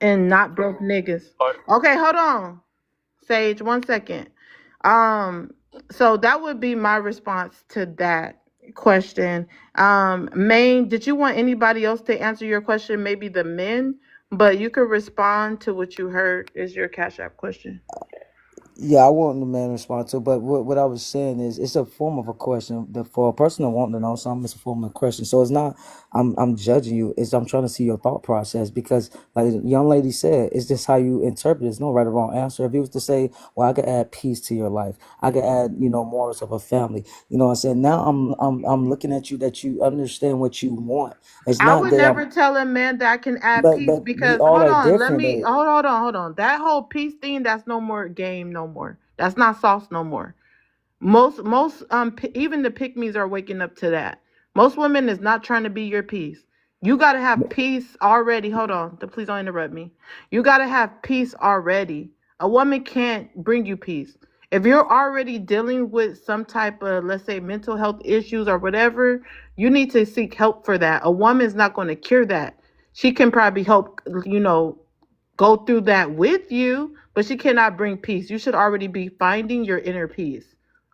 and not broke niggas. Okay, hold on, Sage, 1 second. Um, so that would be my response to that question. Maine, did you want anybody else to answer your question? Maybe the men, but you could respond to what you heard is your Cash App question. Yeah, I want the man to respond to, but what I was saying is it's a form of a question. For a person that want to know something, it's a form of a question. So it's not I'm judging you. It's I'm trying to see your thought process because, like the young lady said, it's just how you interpret it. There's no right or wrong answer. If you was to say, well, I could add peace to your life, I could add morals of a family. You know what I'm saying? Now I'm looking at you that you understand what you want. It's I not would that never tell a man that I can add but peace, we because all hold are on, let different me though. hold on. That whole peace thing, that's no more game no more. That's not sauce no more. Most even the pick are waking up to that. Most women is not trying to be your peace. You got to have peace already. Hold on, please don't interrupt me. You got to have peace already. A woman can't bring you peace if you're already dealing with some type of, let's say, mental health issues or whatever. You need to seek help for that. A woman's not going to cure that. She can probably help, go through that with you, but she cannot bring peace. You should already be finding your inner peace.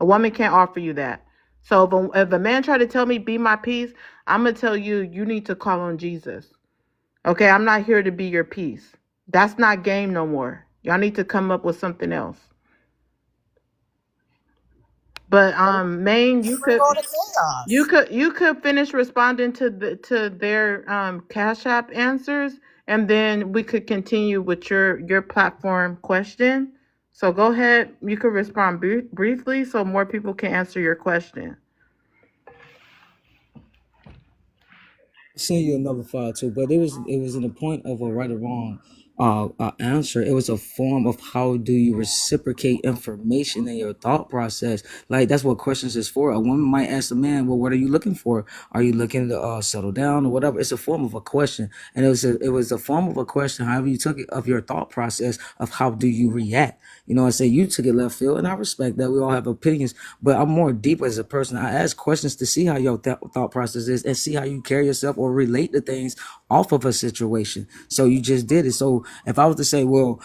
A woman can't offer you that. So if a man try to tell me be my peace, I'm gonna tell you you need to call on Jesus. Okay, I'm not here to be your peace. That's not game no more. Y'all need to come up with something else. But Maine, you Bring could all the chaos. finish responding to their Cash App answers, and then we could continue with your platform question. So go ahead. You could respond briefly so more people can answer your question. Send you another file too, but it was in the point of a right or wrong answer. It was a form of how do you reciprocate information in your thought process. Like that's what questions is for. A woman might ask a man, "Well, what are you looking for? Are you looking to settle down or whatever?" It's a form of a question, and it was a form of a question. However you took it of your thought process of how do you react. I say you took it left field, and I respect that. We all have opinions, but I'm more deep as a person. I ask questions to see how your thought process is and see how you carry yourself or relate to things off of a situation. So you just did it. So if I was to say, well,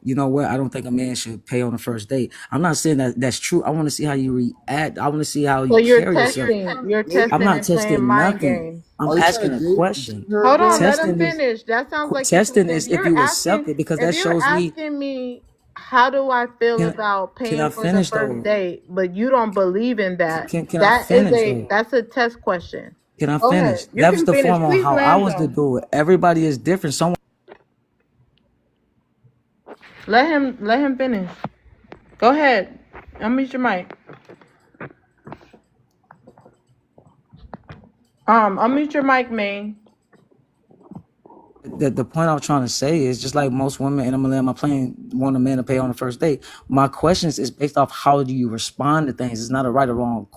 you know what, I don't think a man should pay on the first date. I'm not saying that that's true. I want to see how you react. I want to see how So you you're carry yourself. testing, you're I'm testing not and playing testing mind nothing. games. I'm Are you trying asking to a date question. her, Hold on, bro? let him Testing is finish. That sounds like you testing if is if you're you asking accept it because if that you're shows me. asking me how do I feel Can about can paying I for the finish first though? date, but you don't believe in that. Can I That is finish a though? that's a test question. Can I Go ahead. finish? You That was can the finish. form on Please how I land was to though. do it. Everybody is different. Someone Let him finish. Go ahead. Unmute your mic. Unmute your mic, Maine. the point I was trying to say is just like most women, and I'm gonna land my plane, want a man to pay on the first date. My questions is based off how do you respond to things. It's not a right or wrong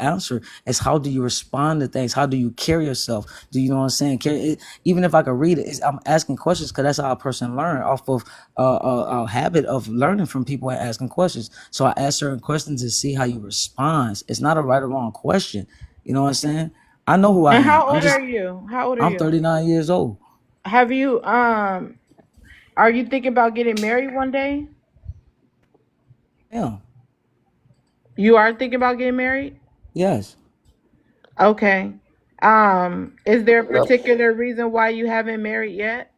answer. It's how do you respond to things. How do you carry yourself? Do you know what I'm saying? Even if I could read it, I'm asking questions because that's how a person learn off of a habit of learning from people and asking questions. So I ask certain questions to see how you respond. It's not a right or wrong question. You know what I'm saying? I know who I And am. how old are you? How old are I'm you? 39 years old. Have you are you thinking about getting married one day? Yeah. You are thinking about getting married? Yes, Okay. Is there a particular reason why you haven't married yet?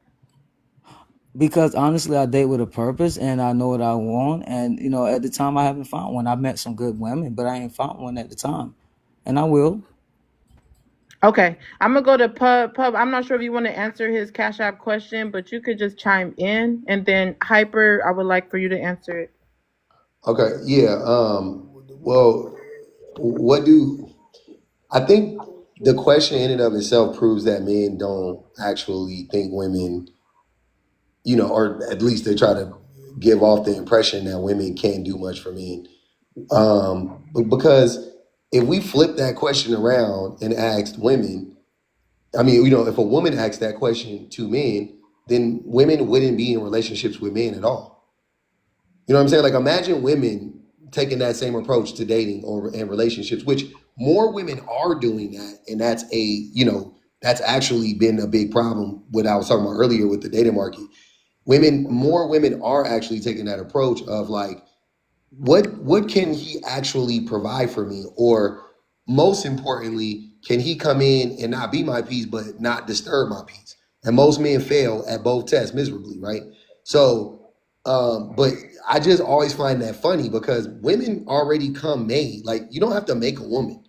because honestly, I date with a purpose, and I know what I want. And at the time, I haven't found one. I met some good women, but I ain't found one at the time, and I will. Okay. I'm gonna go to pub. I'm not sure if you want to answer his Cash App question, but you could just chime in, and then Hyper, I would like for you to answer it. Okay, yeah. Well, what do I think the question in and of itself proves that men don't actually think women, or at least they try to give off the impression that women can't do much for men. But because if we flip that question around and asked women, I mean, if a woman asked that question to men, then women wouldn't be in relationships with men at all. You know what I'm saying? Like imagine women taking that same approach to dating or and relationships, which more women are doing that, and that's actually been a big problem. What I was talking about earlier with the dating market, more women are actually taking that approach of like, what can he actually provide for me, or most importantly, can he come in and not be my peace but not disturb my peace? And most men fail at both tests miserably, right? So but I just always find that funny because women already come made. Like you don't have to make a woman.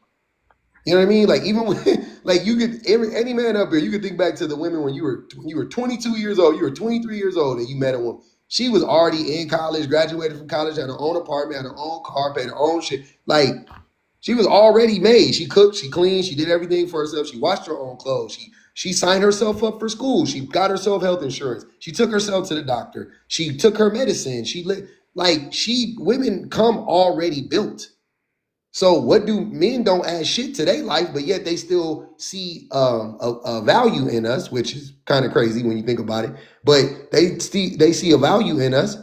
You know what I mean? Like even when, like you could any man up here, you could think back to the women when you were 22 years old, you were 23 years old, and you met a woman. She was already in college, graduated from college, had her own apartment, had her own car, paid her own shit. Like she was already made. She cooked, she cleaned, she did everything for herself. She washed her own clothes. She signed herself up for school. She got herself health insurance. She took herself to the doctor. She took her medicine. Women come already built. So what do men don't add shit to their life, but yet they still see a value in us, which is kind of crazy when you think about it. But they see a value in us,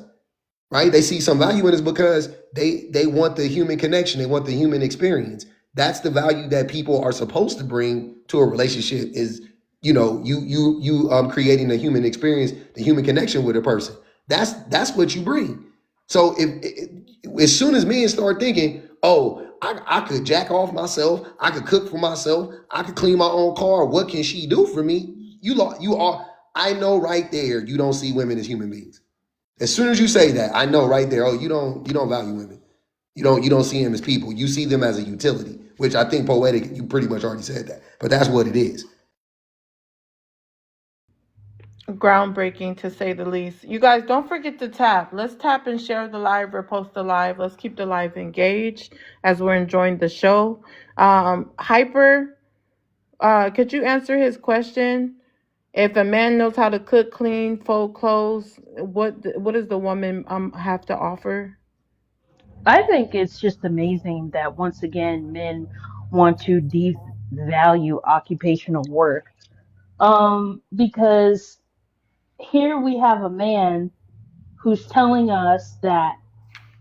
right? They see some value in us because they want the human connection. They want the human experience. That's the value that people are supposed to bring to a relationship. Is you creating a human experience, the human connection with a person. That's what you bring. So as soon as men start thinking, oh, I could jack off myself, I could cook for myself, I could clean my own car. What can she do for me? You are. I know right there. You don't see women as human beings. As soon as you say that, I know right there. Oh, you don't value women. You don't see them as people. You see them as a utility, which I think poetic. You pretty much already said that, but that's what it is. Groundbreaking to say the least. You guys don't forget to tap. Let's tap and share the live or post the live. Let's keep the live engaged as we're enjoying the show. Hyper, could you answer his question? If a man knows how to cook, clean, fold clothes, what does the woman have to offer? I think it's just amazing that once again men want to devalue occupational work. Because here we have a man who's telling us that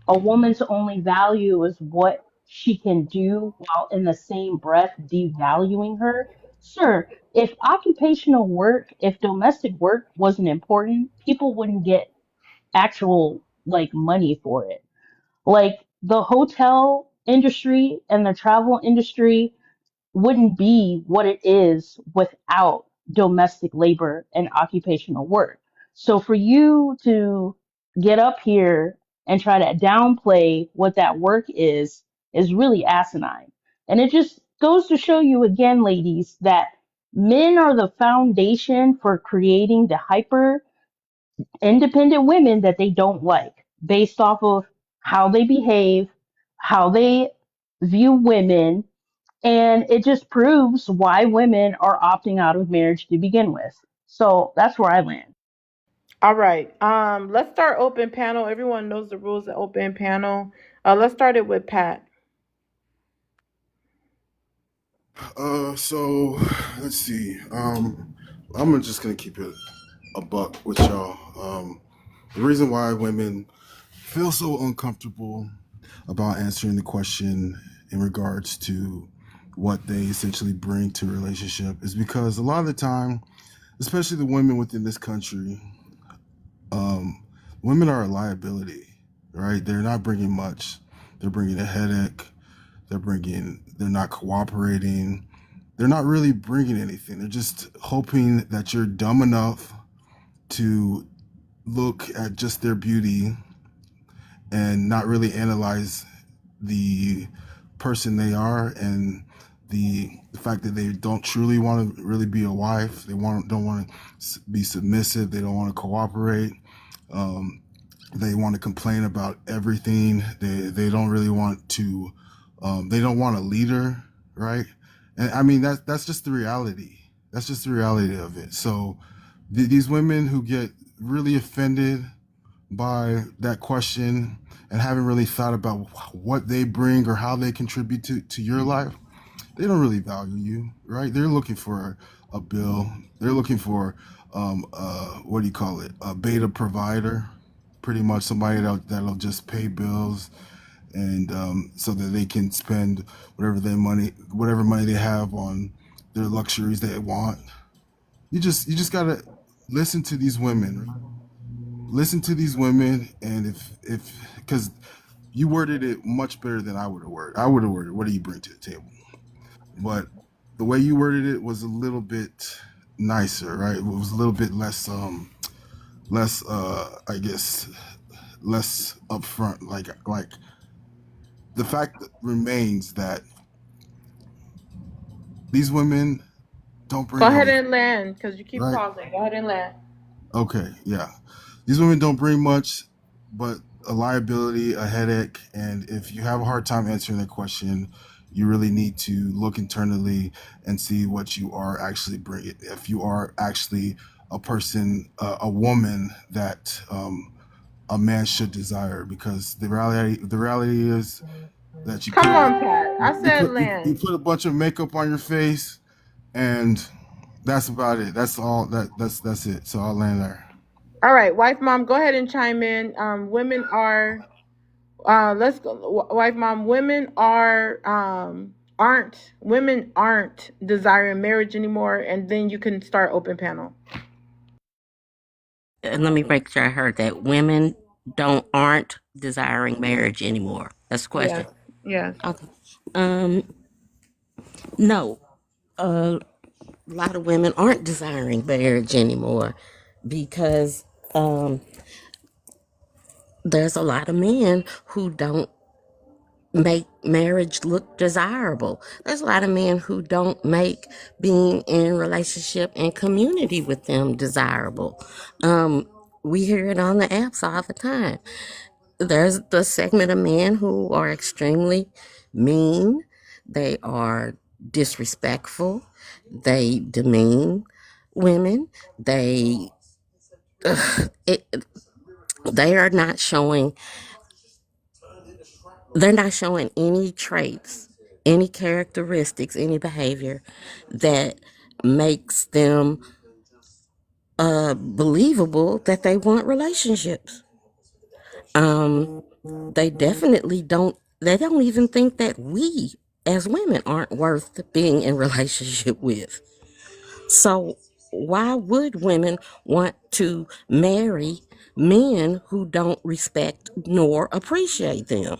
a woman's only value is what she can do while in the same breath devaluing her. Sir, if occupational work, if domestic work wasn't important, people wouldn't get actual like money for it. Like the hotel industry and the travel industry wouldn't be what it is without domestic labor and occupational work. So for you to get up here and try to downplay what that work is really asinine. And it just goes to show you again, ladies, that men are the foundation for creating the hyper independent women that they don't like based off of how they behave, how they view women, and it just proves why women are opting out of marriage to begin with. So that's where I land. All right. Let's start open panel. Everyone knows the rules of open panel. Let's start it with Pat. So let's see. I'm just gonna keep it a buck with y'all. The reason why women feel so uncomfortable about answering the question in regards to what they essentially bring to a relationship is because a lot of the time, especially the women within this country, women are a liability, right? They're not bringing much. They're bringing a headache. They're not cooperating. They're not really bringing anything. They're just hoping that you're dumb enough to look at just their beauty and not really analyze the person they are and the fact that they don't truly want to really be a wife. They don't want to be submissive. They don't want to cooperate. Um, they want to complain about everything. They don't really want to. They don't want a leader, right? And I mean that's just the reality. That's just the reality of it. So these women who get really offended by that question and haven't really thought about what they bring or how they contribute to your life, they don't really value you, right? They're looking for a bill. They're looking for what do you call it? A beta provider, pretty much somebody that'll just pay bills and so that they can spend whatever money they have on their luxuries they want. You just gotta listen to these women. Listen to these women, and if because you worded it much better than I would have worded. I would have worded, "What do you bring to the table?" But the way you worded it was a little bit nicer, right? It was a little bit less I guess less upfront. Like the fact remains that these women don't Go bring ahead anything, and land because you keep right? pausing. Go ahead and land. Okay, yeah. These women don't bring much, but a liability, a headache, and if you have a hard time answering that question, you really need to look internally and see what you are actually bringing. If you are actually a person, a woman that a man should desire, because the reality is that Come on, Pat. I said you land. put a bunch of makeup on your face, and that's about it. That's all. That's it. So I'll land there. All right, wife mom, go ahead and chime in. Women are let's go wife mom, women aren't desiring marriage anymore, and then you can start open panel. And let me make sure I heard that. Women aren't desiring marriage anymore. That's the question. Yes. Yes. Okay. Um, no. A lot of women aren't desiring marriage anymore because there's a lot of men who don't make marriage look desirable. There's a lot of men who don't make being in relationship and community with them desirable. We hear it on the apps all the time. There's the segment of men who are extremely mean. They are disrespectful. They demean women. It, they are not showing they're not showing any traits, any characteristics, any behavior that makes them believable that they want relationships. They definitely don't. They don't even think that we as women aren't worth being in relationship with. So why would women want to marry men who don't respect nor appreciate them,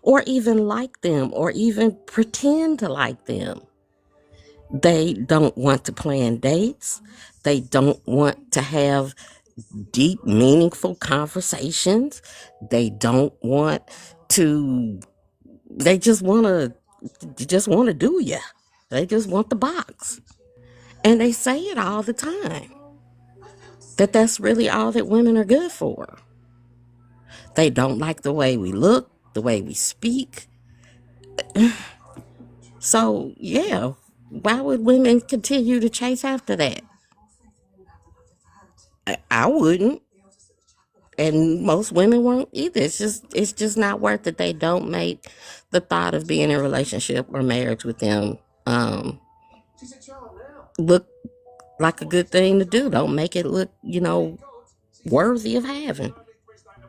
or even like them, or even pretend to like them? They don't want to plan dates. They don't want to have deep, meaningful conversations. They don't want to, they just want to do ya. They just want the box. And they say it all the time that that's really all that women are good for. They don't like the way we look, the way we speak. So, yeah, why would women continue to chase after that? I wouldn't. And most women won't either. It's just not worth it. They don't make the thought of being in a relationship or marriage with them look like a good thing to do. Don't make it look, worthy of having.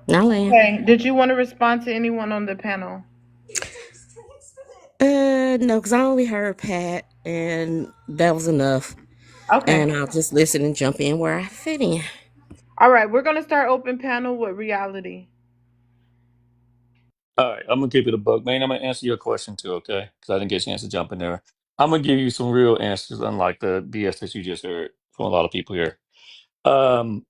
Now, Land. Okay. Did you want to respond to anyone on the panel? No, because I only heard Pat, and that was enough. Okay. And I'll just listen and jump in where I fit in. All right, we're gonna start open panel with reality. All right, I'm gonna keep it a buck, man. I'm gonna answer your question too, okay? Because I didn't get a chance to jump in there. I'm gonna give you some real answers, unlike the BS that you just heard from a lot of people here. Um,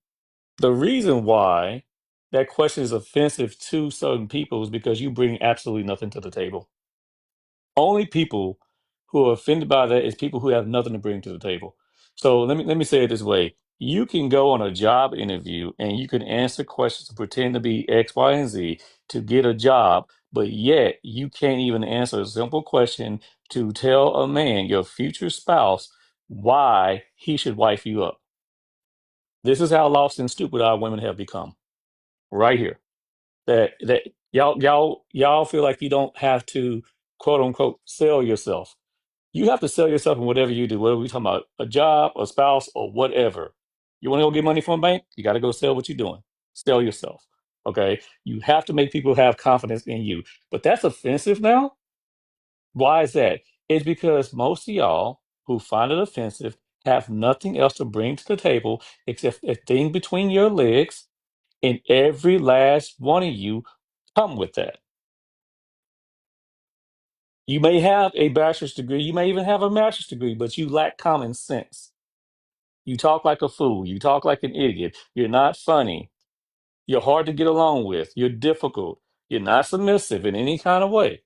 the reason why that question is offensive to certain people is because you bring absolutely nothing to the table. Only people who are offended by that is people who have nothing to bring to the table. So let me say it this way. You can go on a job interview and you can answer questions and pretend to be X, Y, and Z to get a job, but yet you can't even answer a simple question to tell a man, your future spouse, why he should wife you up. This is how lost and stupid our women have become. Right here. That y'all feel like you don't have to quote unquote sell yourself. You have to sell yourself in whatever you do, whether we're talking about a job, a spouse, or whatever. You want to go get money from a bank? You got to go sell what you're doing. Sell yourself. Okay. You have to make people have confidence in you. But that's offensive now. Why is that? It's because most of y'all who find it offensive have nothing else to bring to the table except a thing between your legs, and every last one of you come with that. You may have a bachelor's degree, you may even have a master's degree, but you lack common sense. You talk like a fool, you talk like an idiot, you're not funny, you're hard to get along with, you're difficult, you're not submissive in any kind of way.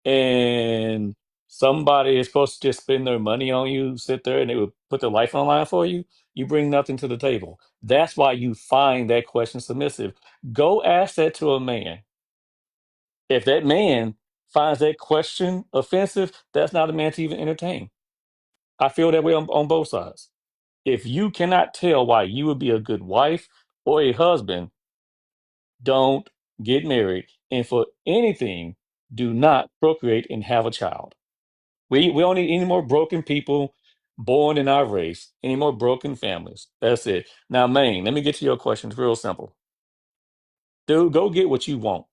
And somebody is supposed to just spend their money on you, sit there and they would put their life on the line for you. You bring nothing to the table. That's why you find that question submissive. Go ask that to a man. If that man finds that question offensive, that's not a man to even entertain. I feel that way on both sides. If you cannot tell why you would be a good wife or a husband, don't get married. And for anything, do not procreate and have a child. We don't need any more broken people born in our race, any more broken families. That's it. Now, Maine, let me get to your question. It's real simple. Dude, go get what you want.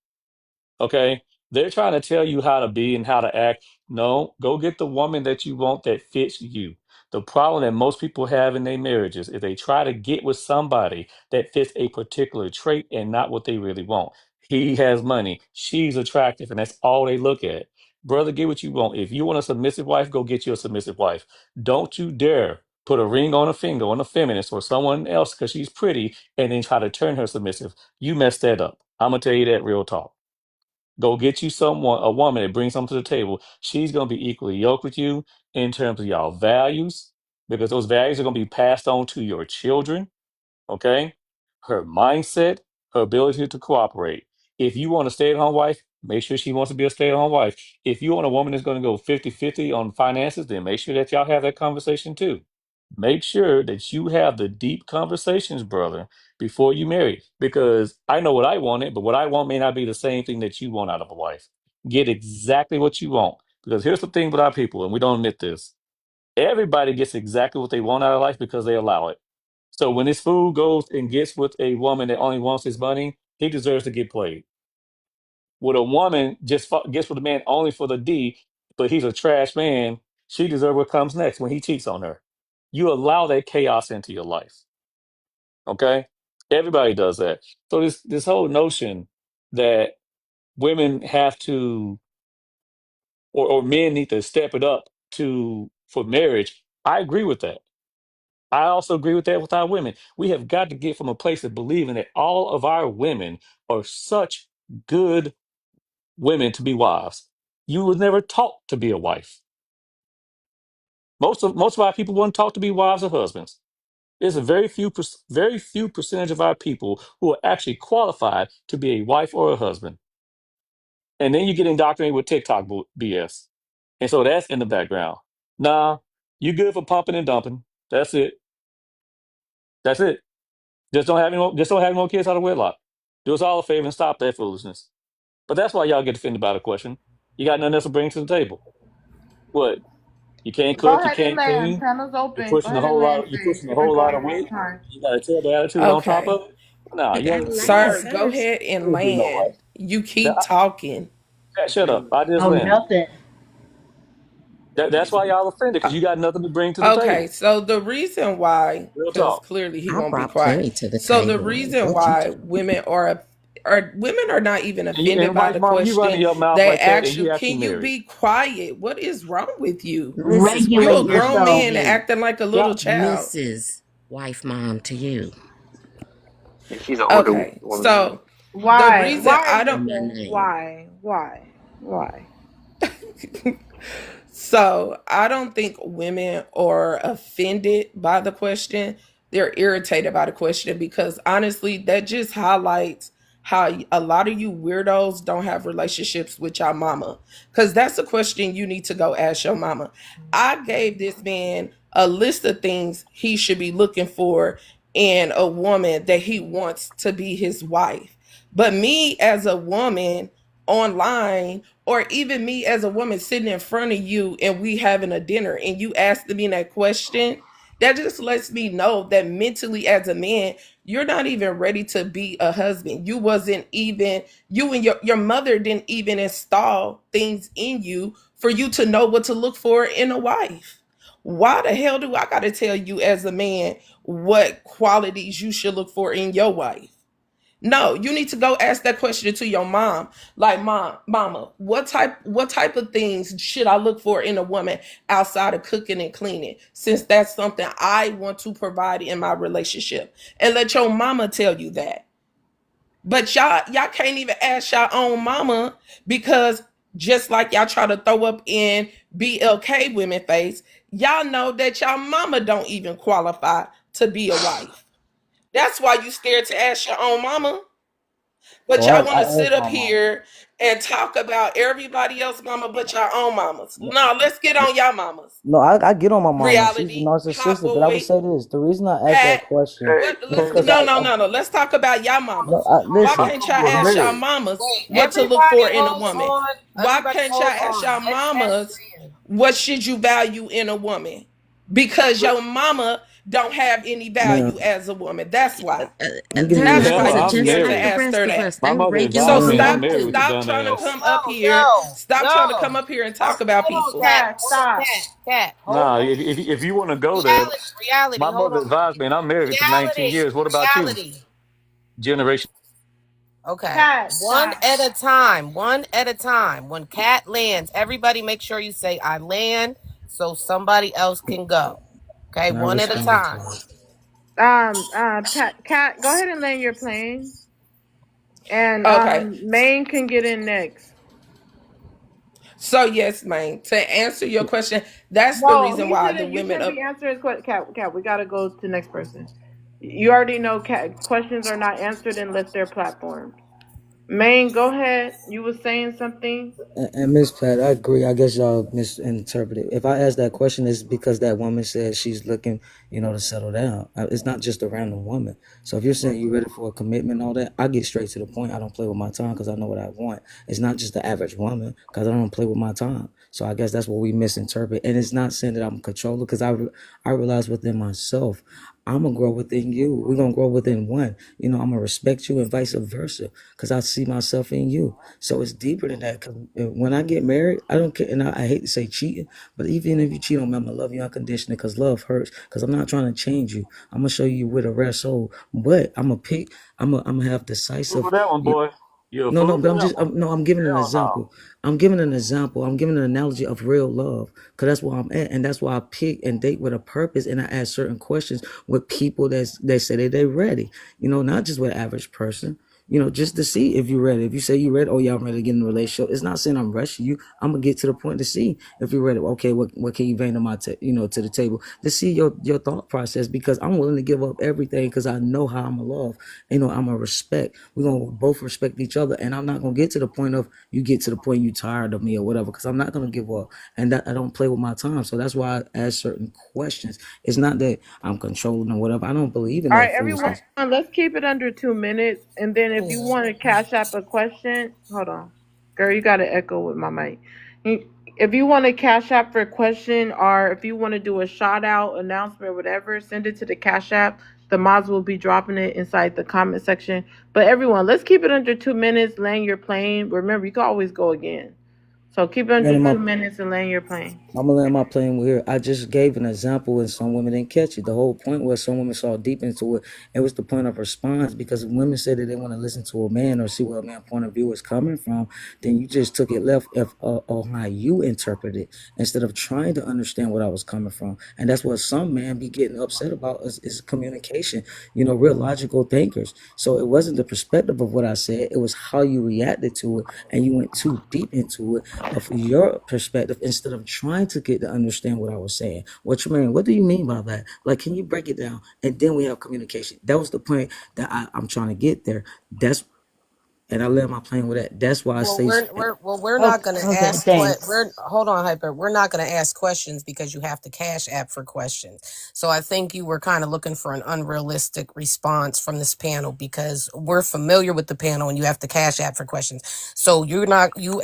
Okay? They're trying to tell you how to be and how to act. No, go get the woman that you want that fits you. The problem that most people have in their marriages is they try to get with somebody that fits a particular trait and not what they really want. He has money, she's attractive, and that's all they look at. Brother, get what you want. If you want a submissive wife, go get you a submissive wife. Don't you dare put a ring on a finger on a feminist or someone else because she's pretty and then try to turn her submissive. You messed that up. I'm gonna tell you that real talk. Go get you someone, a woman that brings something to the table. She's going to be equally yoked with you in terms of y'all values, because those values are going to be passed on to your children. Okay. Her mindset, her ability to cooperate. If you want a stay at home wife, make sure she wants to be a stay at home wife. If you want a woman that's going to go 50-50 on finances, then make sure that y'all have that conversation too. Make sure that you have the deep conversations, brother, before you marry. Because I know what I wanted, but what I want may not be the same thing that you want out of a wife. Get exactly what you want. Because here's the thing with our people, and we don't admit this. Everybody gets exactly what they want out of life because they allow it. So when this fool goes and gets with a woman that only wants his money, he deserves to get played. When a woman just gets with a man only for the D, but he's a trash man, she deserves what comes next when he cheats on her. You allow that chaos into your life. Okay? Everybody does that. So this whole notion that women have to or men need to step it up to for marriage, I agree with that. I also agree with that with our women. We have got to get from a place of believing that all of our women are such good women to be wives. You was never taught to be a wife. Most of our people weren't taught to be wives or husbands. There's a very few percentage of our people who are actually qualified to be a wife or a husband. And then you get indoctrinated with TikTok BS. And so that's in the background. Nah, you good for pumping and dumping. That's it. That's it. Just don't have any more kids out of wedlock. Do us all a favor and stop that foolishness. But that's why y'all get offended by the question. You got nothing else to bring to the table. What? You can't Go Go cook, you ahead. ahead and can't land. clean, Panel's you're open. Go pushing a ahead and whole land, lot, you're sis. pushing a You've been whole lot going of a long weight. time. You got a terrible attitude on top Okay. of it. Nah, You you gotta ain't land Sir, go first. ahead and you ain't getting land. nowhere. You That- keep talking. Shut up. I just Oh, landed. nothing. That's why y'all offended, Uh, because you got nothing to bring to the Okay, table. so the reason why, Real because talk. clearly he I won't be brought quiet. plenty to the So the table. reason What you why talking? women are women are not even offended And by Vice the Mom, you running question. your mouth They like that, and you actually, actually can you married. be quiet? What is wrong with you? Mrs. You Wife a Regulate Mom grown to yourself. man and you. acting like a Yep. little child. Mrs. Wife Mom to you. And she's an older Okay, woman. so the Why? reason Why, I don't, In my Nicole? name. Why? Why? Why? so I don't think women are offended by the question. They're irritated by the question because honestly, that just highlights how a lot of you weirdos don't have relationships with your mama. Because that's a question you need to go ask your mama. I gave this man a list of things he should be looking for in a woman that he wants to be his wife. But me as a woman online, or even me as a woman sitting in front of you and we having a dinner and you asking me that question, that just lets me know that mentally as a man, you're not even ready to be a husband. You wasn't even, you and your mother didn't even install things in you for you to know what to look for in a wife. Why the hell do I got to tell you as a man what qualities you should look for in your wife? No, you need to go ask that question to your mom. Like, mama, what type of things should I look for in a woman outside of cooking and cleaning? Since that's something I want to provide in my relationship. And let your mama tell you that. But y'all can't even ask your own mama because just like y'all try to throw up in BLK women face, y'all know that y'all mama don't even qualify to be a wife. That's why you scared to ask your own mama. But Oh, y'all want to I sit asked up my mom. here and talk about everybody else mama but your own mamas. No, let's get on y'all mamas. No, I get on my mama. She's Reality, narcissistic, but I would Hopboy, say this: the reason I asked that Pat. question Hey, What? is Let's because hey, no, no, no, no. Let's talk about y'all no, mamas. Why listen. can't y'all Hopper was ask y'all married. mamas Wait, what to look everybody for in a hold woman? on. Why Everybody can't y'all hold ask on. y'all Let Cat mamas land. what should you value in a woman? Because your mama don't have any value Man, as a woman. That's why. I'm giving you a That's Hell, why story. you I'm Just scared to like the married. ask rest her of that. us, My they mother So advised me, and regular I'm stop married with too. the stop dumb trying to ass. come No, up here. no, Stop trying to come no. up here and Hold talk about on, people. Cat. Cat, Hold on, stop. Cat. Cat. Hold Nah, on. if you want to go there, Reality, reality. my Hold mother on. advised me, and I'm married to 19 Reality, years. What about you? reality. Generation. Okay. Cat, One stop. at a time. One at a time. When Cat lands, everybody make sure you say, I land, so somebody else can go. Okay. And I One at a respond to time. it. Cat, go ahead and land your plane, and Okay. Maine can get in next. So yes, man. To answer your question, that's the No, reason he why the shouldn't. You women shouldn't up. be answering his question. Cat. We gotta go to the next person. You already know. Cat questions are not answered unless they're platforms. Maine, go ahead. You were saying something. And Miss Pat, I agree. I guess y'all misinterpreted. If I ask that question, it's because that woman said she's looking, to settle down. It's not just a random woman. So if you're saying you're ready for a commitment and all that, I get straight to the point. I don't play with my time because I know what I want. It's not just the average woman because I don't play with my time. So I guess that's what we misinterpret. And it's not saying that I'm a controller because I realize within myself, I'm gonna grow within you. We're gonna grow within one. I'm gonna respect you and vice versa because I see myself in you. So it's deeper than that. Cause when I get married, I don't care. And I hate to say cheating, but even if you cheat on me, I'm gonna love you unconditionally because love hurts. Because I'm not trying to change you. I'm gonna show you with a rare soul. But I'm gonna pick. I'm gonna have Fool decisive. for that one, boy. You a No, no, fool but for that one. no, I'm giving an Hell no. example. I'm giving an example. I'm giving an analogy of real love because that's where I'm at. And that's why I pick and date with a purpose. And I ask certain questions with people they say that they're ready, not just with an average person, just to see if you're ready. If you say you're ready, oh, yeah, I'm ready to get in a relationship. It's not saying I'm rushing you. I'm going to get to the point to see if you're ready. Okay, what can you bring to to the table to see your thought process because I'm willing to give up everything because I know how I'm going to love. I'm a respect. We're gonna both respect each other, and I'm not gonna get to the point of you get to the point you tired of me or whatever, because I'm not gonna give up, and that I don't play with my time. So that's why I ask certain questions. It's not that I'm controlling or whatever. I don't believe in All that right, everyone, foolishness. let's keep it under 2 minutes. And then if you want to cash up a question, hold on. Girl, you got to echo with my mic. If you want to cash app for a question or if you want to do a shout out announcement or whatever, send it to the cash app. The mods will be dropping it inside the comment section. But everyone, let's keep it under 2 minutes. Land your plane. Remember, you can always go again. So keep under Landing my 2 minutes and land your plane. I'm gonna land my plane here. I just gave an example, and some women didn't catch it. The whole point was some women saw deep into it. It was the point of response because when women said that they want to listen to a man or see where a man's point of view is coming from, then you just took it left on how you interpret it instead of trying to understand what I was coming from. And that's what some men be getting upset about is communication. Real logical thinkers. So it wasn't the perspective of what I said; it was how you reacted to it, and you went too deep into it of your perspective instead of trying to get to understand what I was saying. What you mean? What do you mean by that? Like, can you break it down? And then we have communication. That was the point that I'm trying to get there. And I left my plane with that. That's why I Well, say, we're not Okay, gonna okay, ask thanks. we're hold on, Hyper. We're not gonna ask questions because you have to cash app for questions. So I think you were kind of looking for an unrealistic response from this panel because we're familiar with the panel and you have to cash app for questions. So you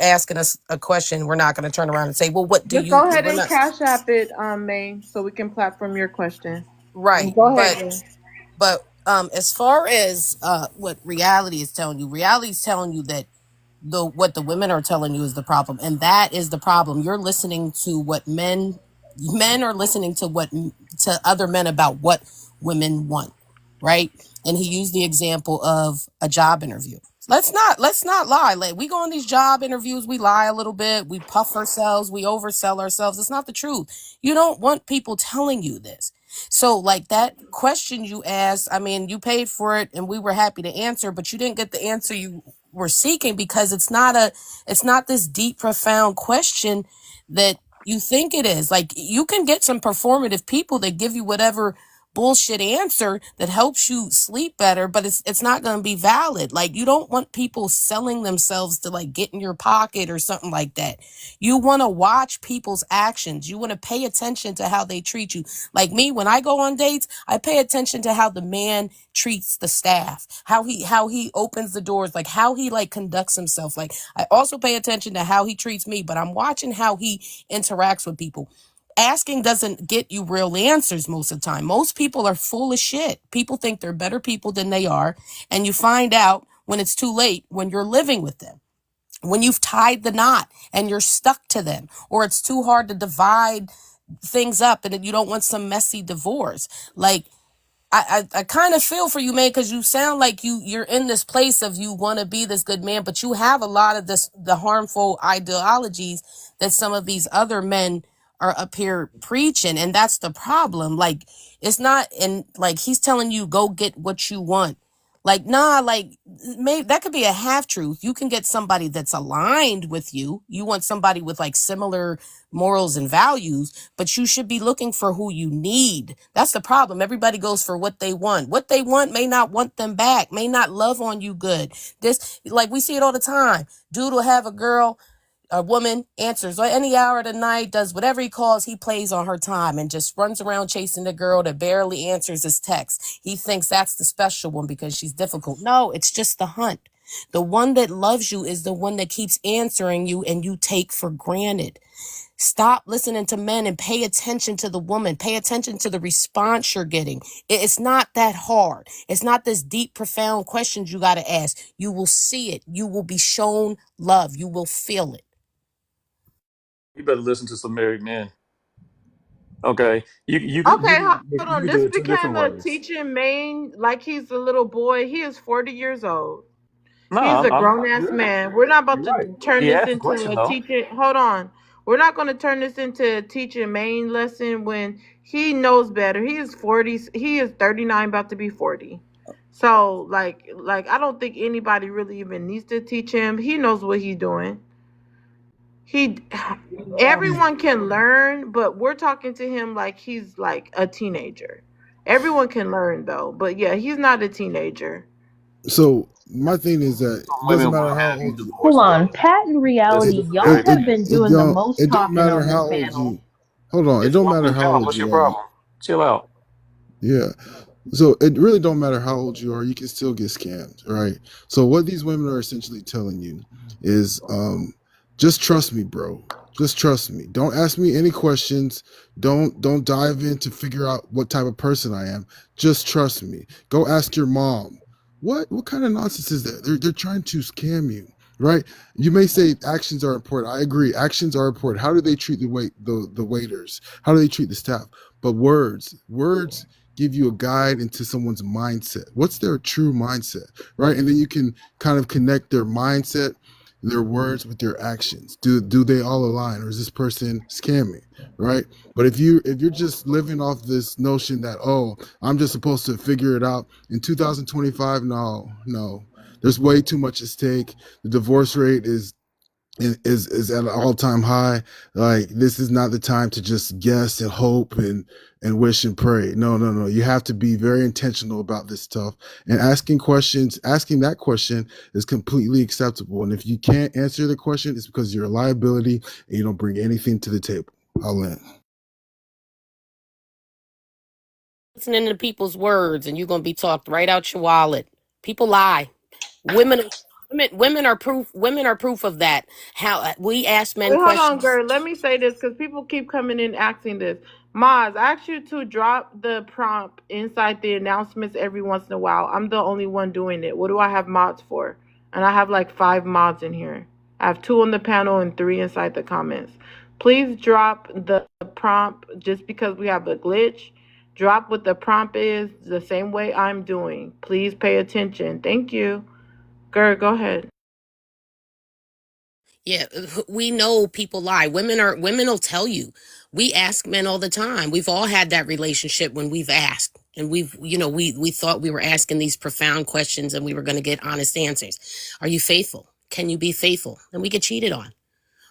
asking us a question, we're not gonna turn around and say, well, what do Just you go ahead we're and not cash app it, May, so we can platform your question. right. Go ahead, But May. as far as what reality is telling you, reality is telling you that what the women are telling you is the problem, and that is the problem. You're listening to what men are listening to what to other men about what women want, right? And he used the example of a job interview. Let's not lie. Like, we go on these job interviews, we lie a little bit, we puff ourselves, we oversell ourselves. It's not the truth. You don't want people telling you this. So, like, that question you asked, I mean, you paid for it and we were happy to answer, but you didn't get the answer you were seeking because it's not this deep, profound question that you think it is. Like, you can get some performative people that give you whatever bullshit answer that helps you sleep better, but it's not going to be valid. Like, you don't want people selling themselves to, like, get in your pocket or something like that. You want to watch people's actions. You want to pay attention to how they treat you. Like me, when I go on dates, I pay attention to how the man treats the staff, how he opens the doors, like how he, like, conducts himself. Like, I also pay attention to how he treats me, but I'm watching how he interacts with people. Asking doesn't get you real answers most of the time. Most people are full of shit. People think they're better people than they are, and you find out when it's too late, when you're living with them, when you've tied the knot and you're stuck to them, or it's too hard to divide things up and you don't want some messy divorce. Like, I kind of feel for you, man, because you sound like you're in this place of you want to be this good man, but you have a lot of the harmful ideologies that some of these other men are up here preaching, and that's the problem. Like, it's not, and like, he's telling you go get what you want. Like, nah, like, maybe that could be a half truth. You can get somebody that's aligned with you. You want somebody with, like, similar morals and values, but you should be looking for who you need. That's the problem. Everybody goes for what they want. What they want may not want them back, may not love on you good. This, like, we see it all the time. Dude will have a woman answers any hour of the night, does whatever he calls, he plays on her time and just runs around chasing the girl that barely answers his text. He thinks that's the special one because she's difficult. No, it's just the hunt. The one that loves you is the one that keeps answering you and you take for granted. Stop listening to men and pay attention to the woman. Pay attention to the response you're getting. It's not that hard. It's not this deep, profound questions you got to ask. You will see it. You will be shown love. You will feel it. You better listen to some married men. Okay, Okay, you hold on. can do This it two became different a ways. teaching main like he's a little boy. He is 40 years old. No, He's a I'm grown ass you're right. man. We're not about You're right. to turn He this asked the into question a though. teaching. Hold on. We're not going to turn this into a teaching main lesson when he knows better. He is 40. He is 39, about to be 40. So like I don't think anybody really even needs to teach him. He knows what he's doing. He everyone can learn, but we're talking to him like he's like a teenager. Everyone can learn though, but yeah, he's not a teenager. So my thing is that Some it doesn't women will matter how have you old you. Hold divorced on. though. Pat and That's a reality, different y'all It have it factor. been it doing the don't most it don't talking matter on how this old panel. you. Hold on. It It's don't one matter big how mouth. old What's your you are. problem? Chill out. Yeah. So it really don't matter how old you are, you can still get scammed, right? So what these women are essentially telling you is just trust me, bro. Just trust me. Don't ask me any questions. Don't dive in to figure out what type of person I am. Just trust me. Go ask your mom. What kind of nonsense is that? They're trying to scam you. right? You may say actions are important. I agree. Actions are important. How do they treat the waiters? How do they treat the staff? But words give you a guide into someone's mindset. What's their true mindset, right? And then you can kind of connect their mindset, their words with their actions. Do they all align, or is this person scamming, right? But if you're just living off this notion that, oh, I'm just supposed to figure it out in 2025, no, there's way too much at stake. The divorce rate is at an all-time high. Like, this is not the time to just guess and hope and wish and pray. No, you have to be very intentional about this stuff, and asking that question is completely acceptable. And if you can't answer the question, it's because you're a liability and you don't bring anything to the table. I'll end. Listening to people's words, and you're gonna be talked right out your wallet. People lie. Women, women are proof. Women are proof of that. How we ask men Wait, hold on, questions. girl. Let me say this because people keep coming in asking this. Maz, I asked you to drop the prompt inside the announcements every once in a while. I'm the only one doing it. What do I have mods for? And I have like 5 mods in here. I have 2 on the panel and 3 inside the comments. Please drop the prompt just because we have a glitch. Drop what the prompt is the same way I'm doing. Please pay attention. Thank you. Girl, go ahead. Yeah, we know people lie. Women will tell you. We ask men all the time. We've all had that relationship when we've asked. And we thought we were asking these profound questions and we were going to get honest answers. Are you faithful? Can you be faithful? And we get cheated on.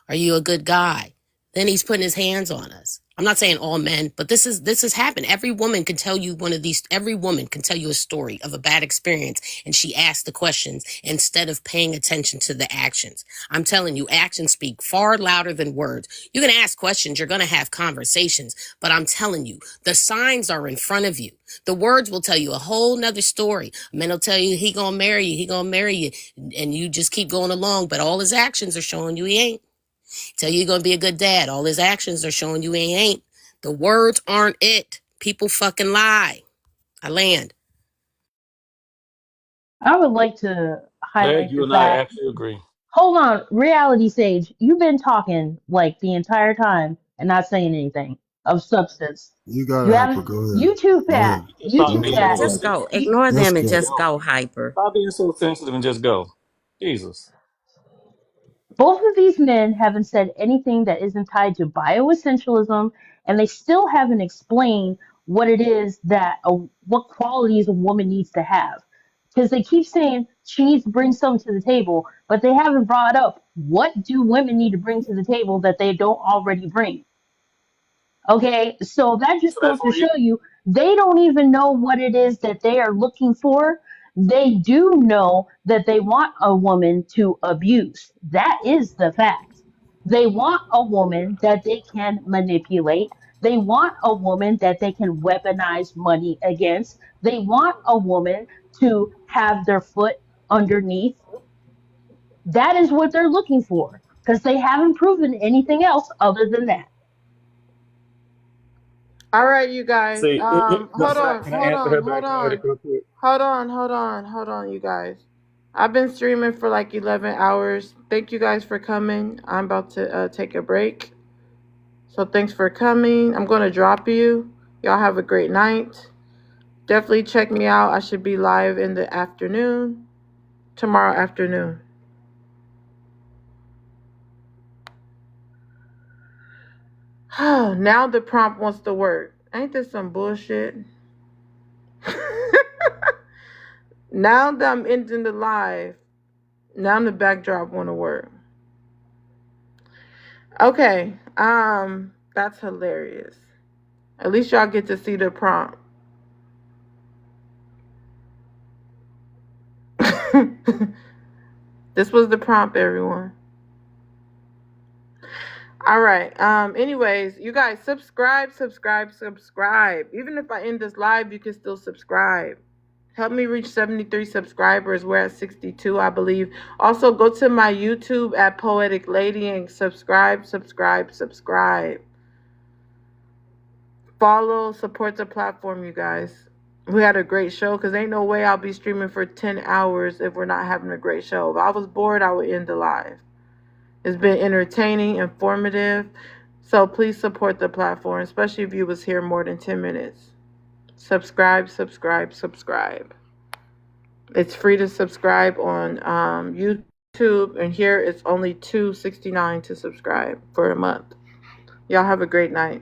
Are you a good guy? Then he's putting his hands on us. I'm not saying all men, but this has happened. Every woman can tell you every woman can tell you a story of a bad experience, and she asked the questions instead of paying attention to the actions. I'm telling you, actions speak far louder than words. You're going to ask questions, you're going to have conversations, but I'm telling you, the signs are in front of you. The words will tell you a whole nother story. Men will tell you he gonna marry you, and you just keep going along, but all his actions are showing you he ain't. Tell you you're going to be a good dad. All his actions are showing you he ain't. The words aren't it. People fucking lie. I land. I would like to Glad highlight you the and I fact. actually agree. Hold on, Reality Sage, you've been talking like the entire time and not saying anything of substance. You got You it, Hyper. haven't. Go ahead. You too, Go Pat. ahead. You Stop too, being Yeah, Pat. so just sensitive. go. You, Ignore Let's them and go. just Go. go, Hyper. Stop being so sensitive and just go. Jesus. both of these men haven't said anything that isn't tied to bioessentialism, and they still haven't explained what it is what qualities a woman needs to have. Because they keep saying she needs to bring something to the table, but they haven't brought up what do women need to bring to the table that they don't already bring. Okay, so that So just goes to therefore, you show you they don't even know what it is that they are looking for. They do know that they want a woman to abuse. That is the fact. They want a woman that they can manipulate. They want a woman that they can weaponize money against. They want a woman to have their foot underneath. That is what they're looking for because they haven't proven anything else other than that. All right, you guys. see. Hold on, Can I hold answer on, her hold back already on, real quick? hold on, you guys. I've been streaming for like 11 hours. Thank you guys for coming. I'm about to take a break. So thanks for coming. I'm going to drop you. Y'all have a great night. Definitely check me out. I should be live in the afternoon, tomorrow afternoon. Now the prompt wants to work. Ain't this some bullshit? Now that I'm ending the live, now the backdrop want to work. Okay, that's hilarious. At least y'all get to see the prompt. This was the prompt, everyone. All right. Anyways, you guys subscribe. Even if I end this live, you can still subscribe. Help me reach 73 subscribers. We're at 62, I believe. Also, go to my YouTube at Poetic Lady and subscribe. Follow, support the platform, you guys. We had a great show because ain't no way I'll be streaming for 10 hours if we're not having a great show. If I was bored, I would end the live. It's been entertaining, informative. So please support the platform, especially if you was here more than 10 minutes. Subscribe, subscribe, subscribe. It's free to subscribe on YouTube, and here it's only $2.69 to subscribe for a month. Y'all have a great night.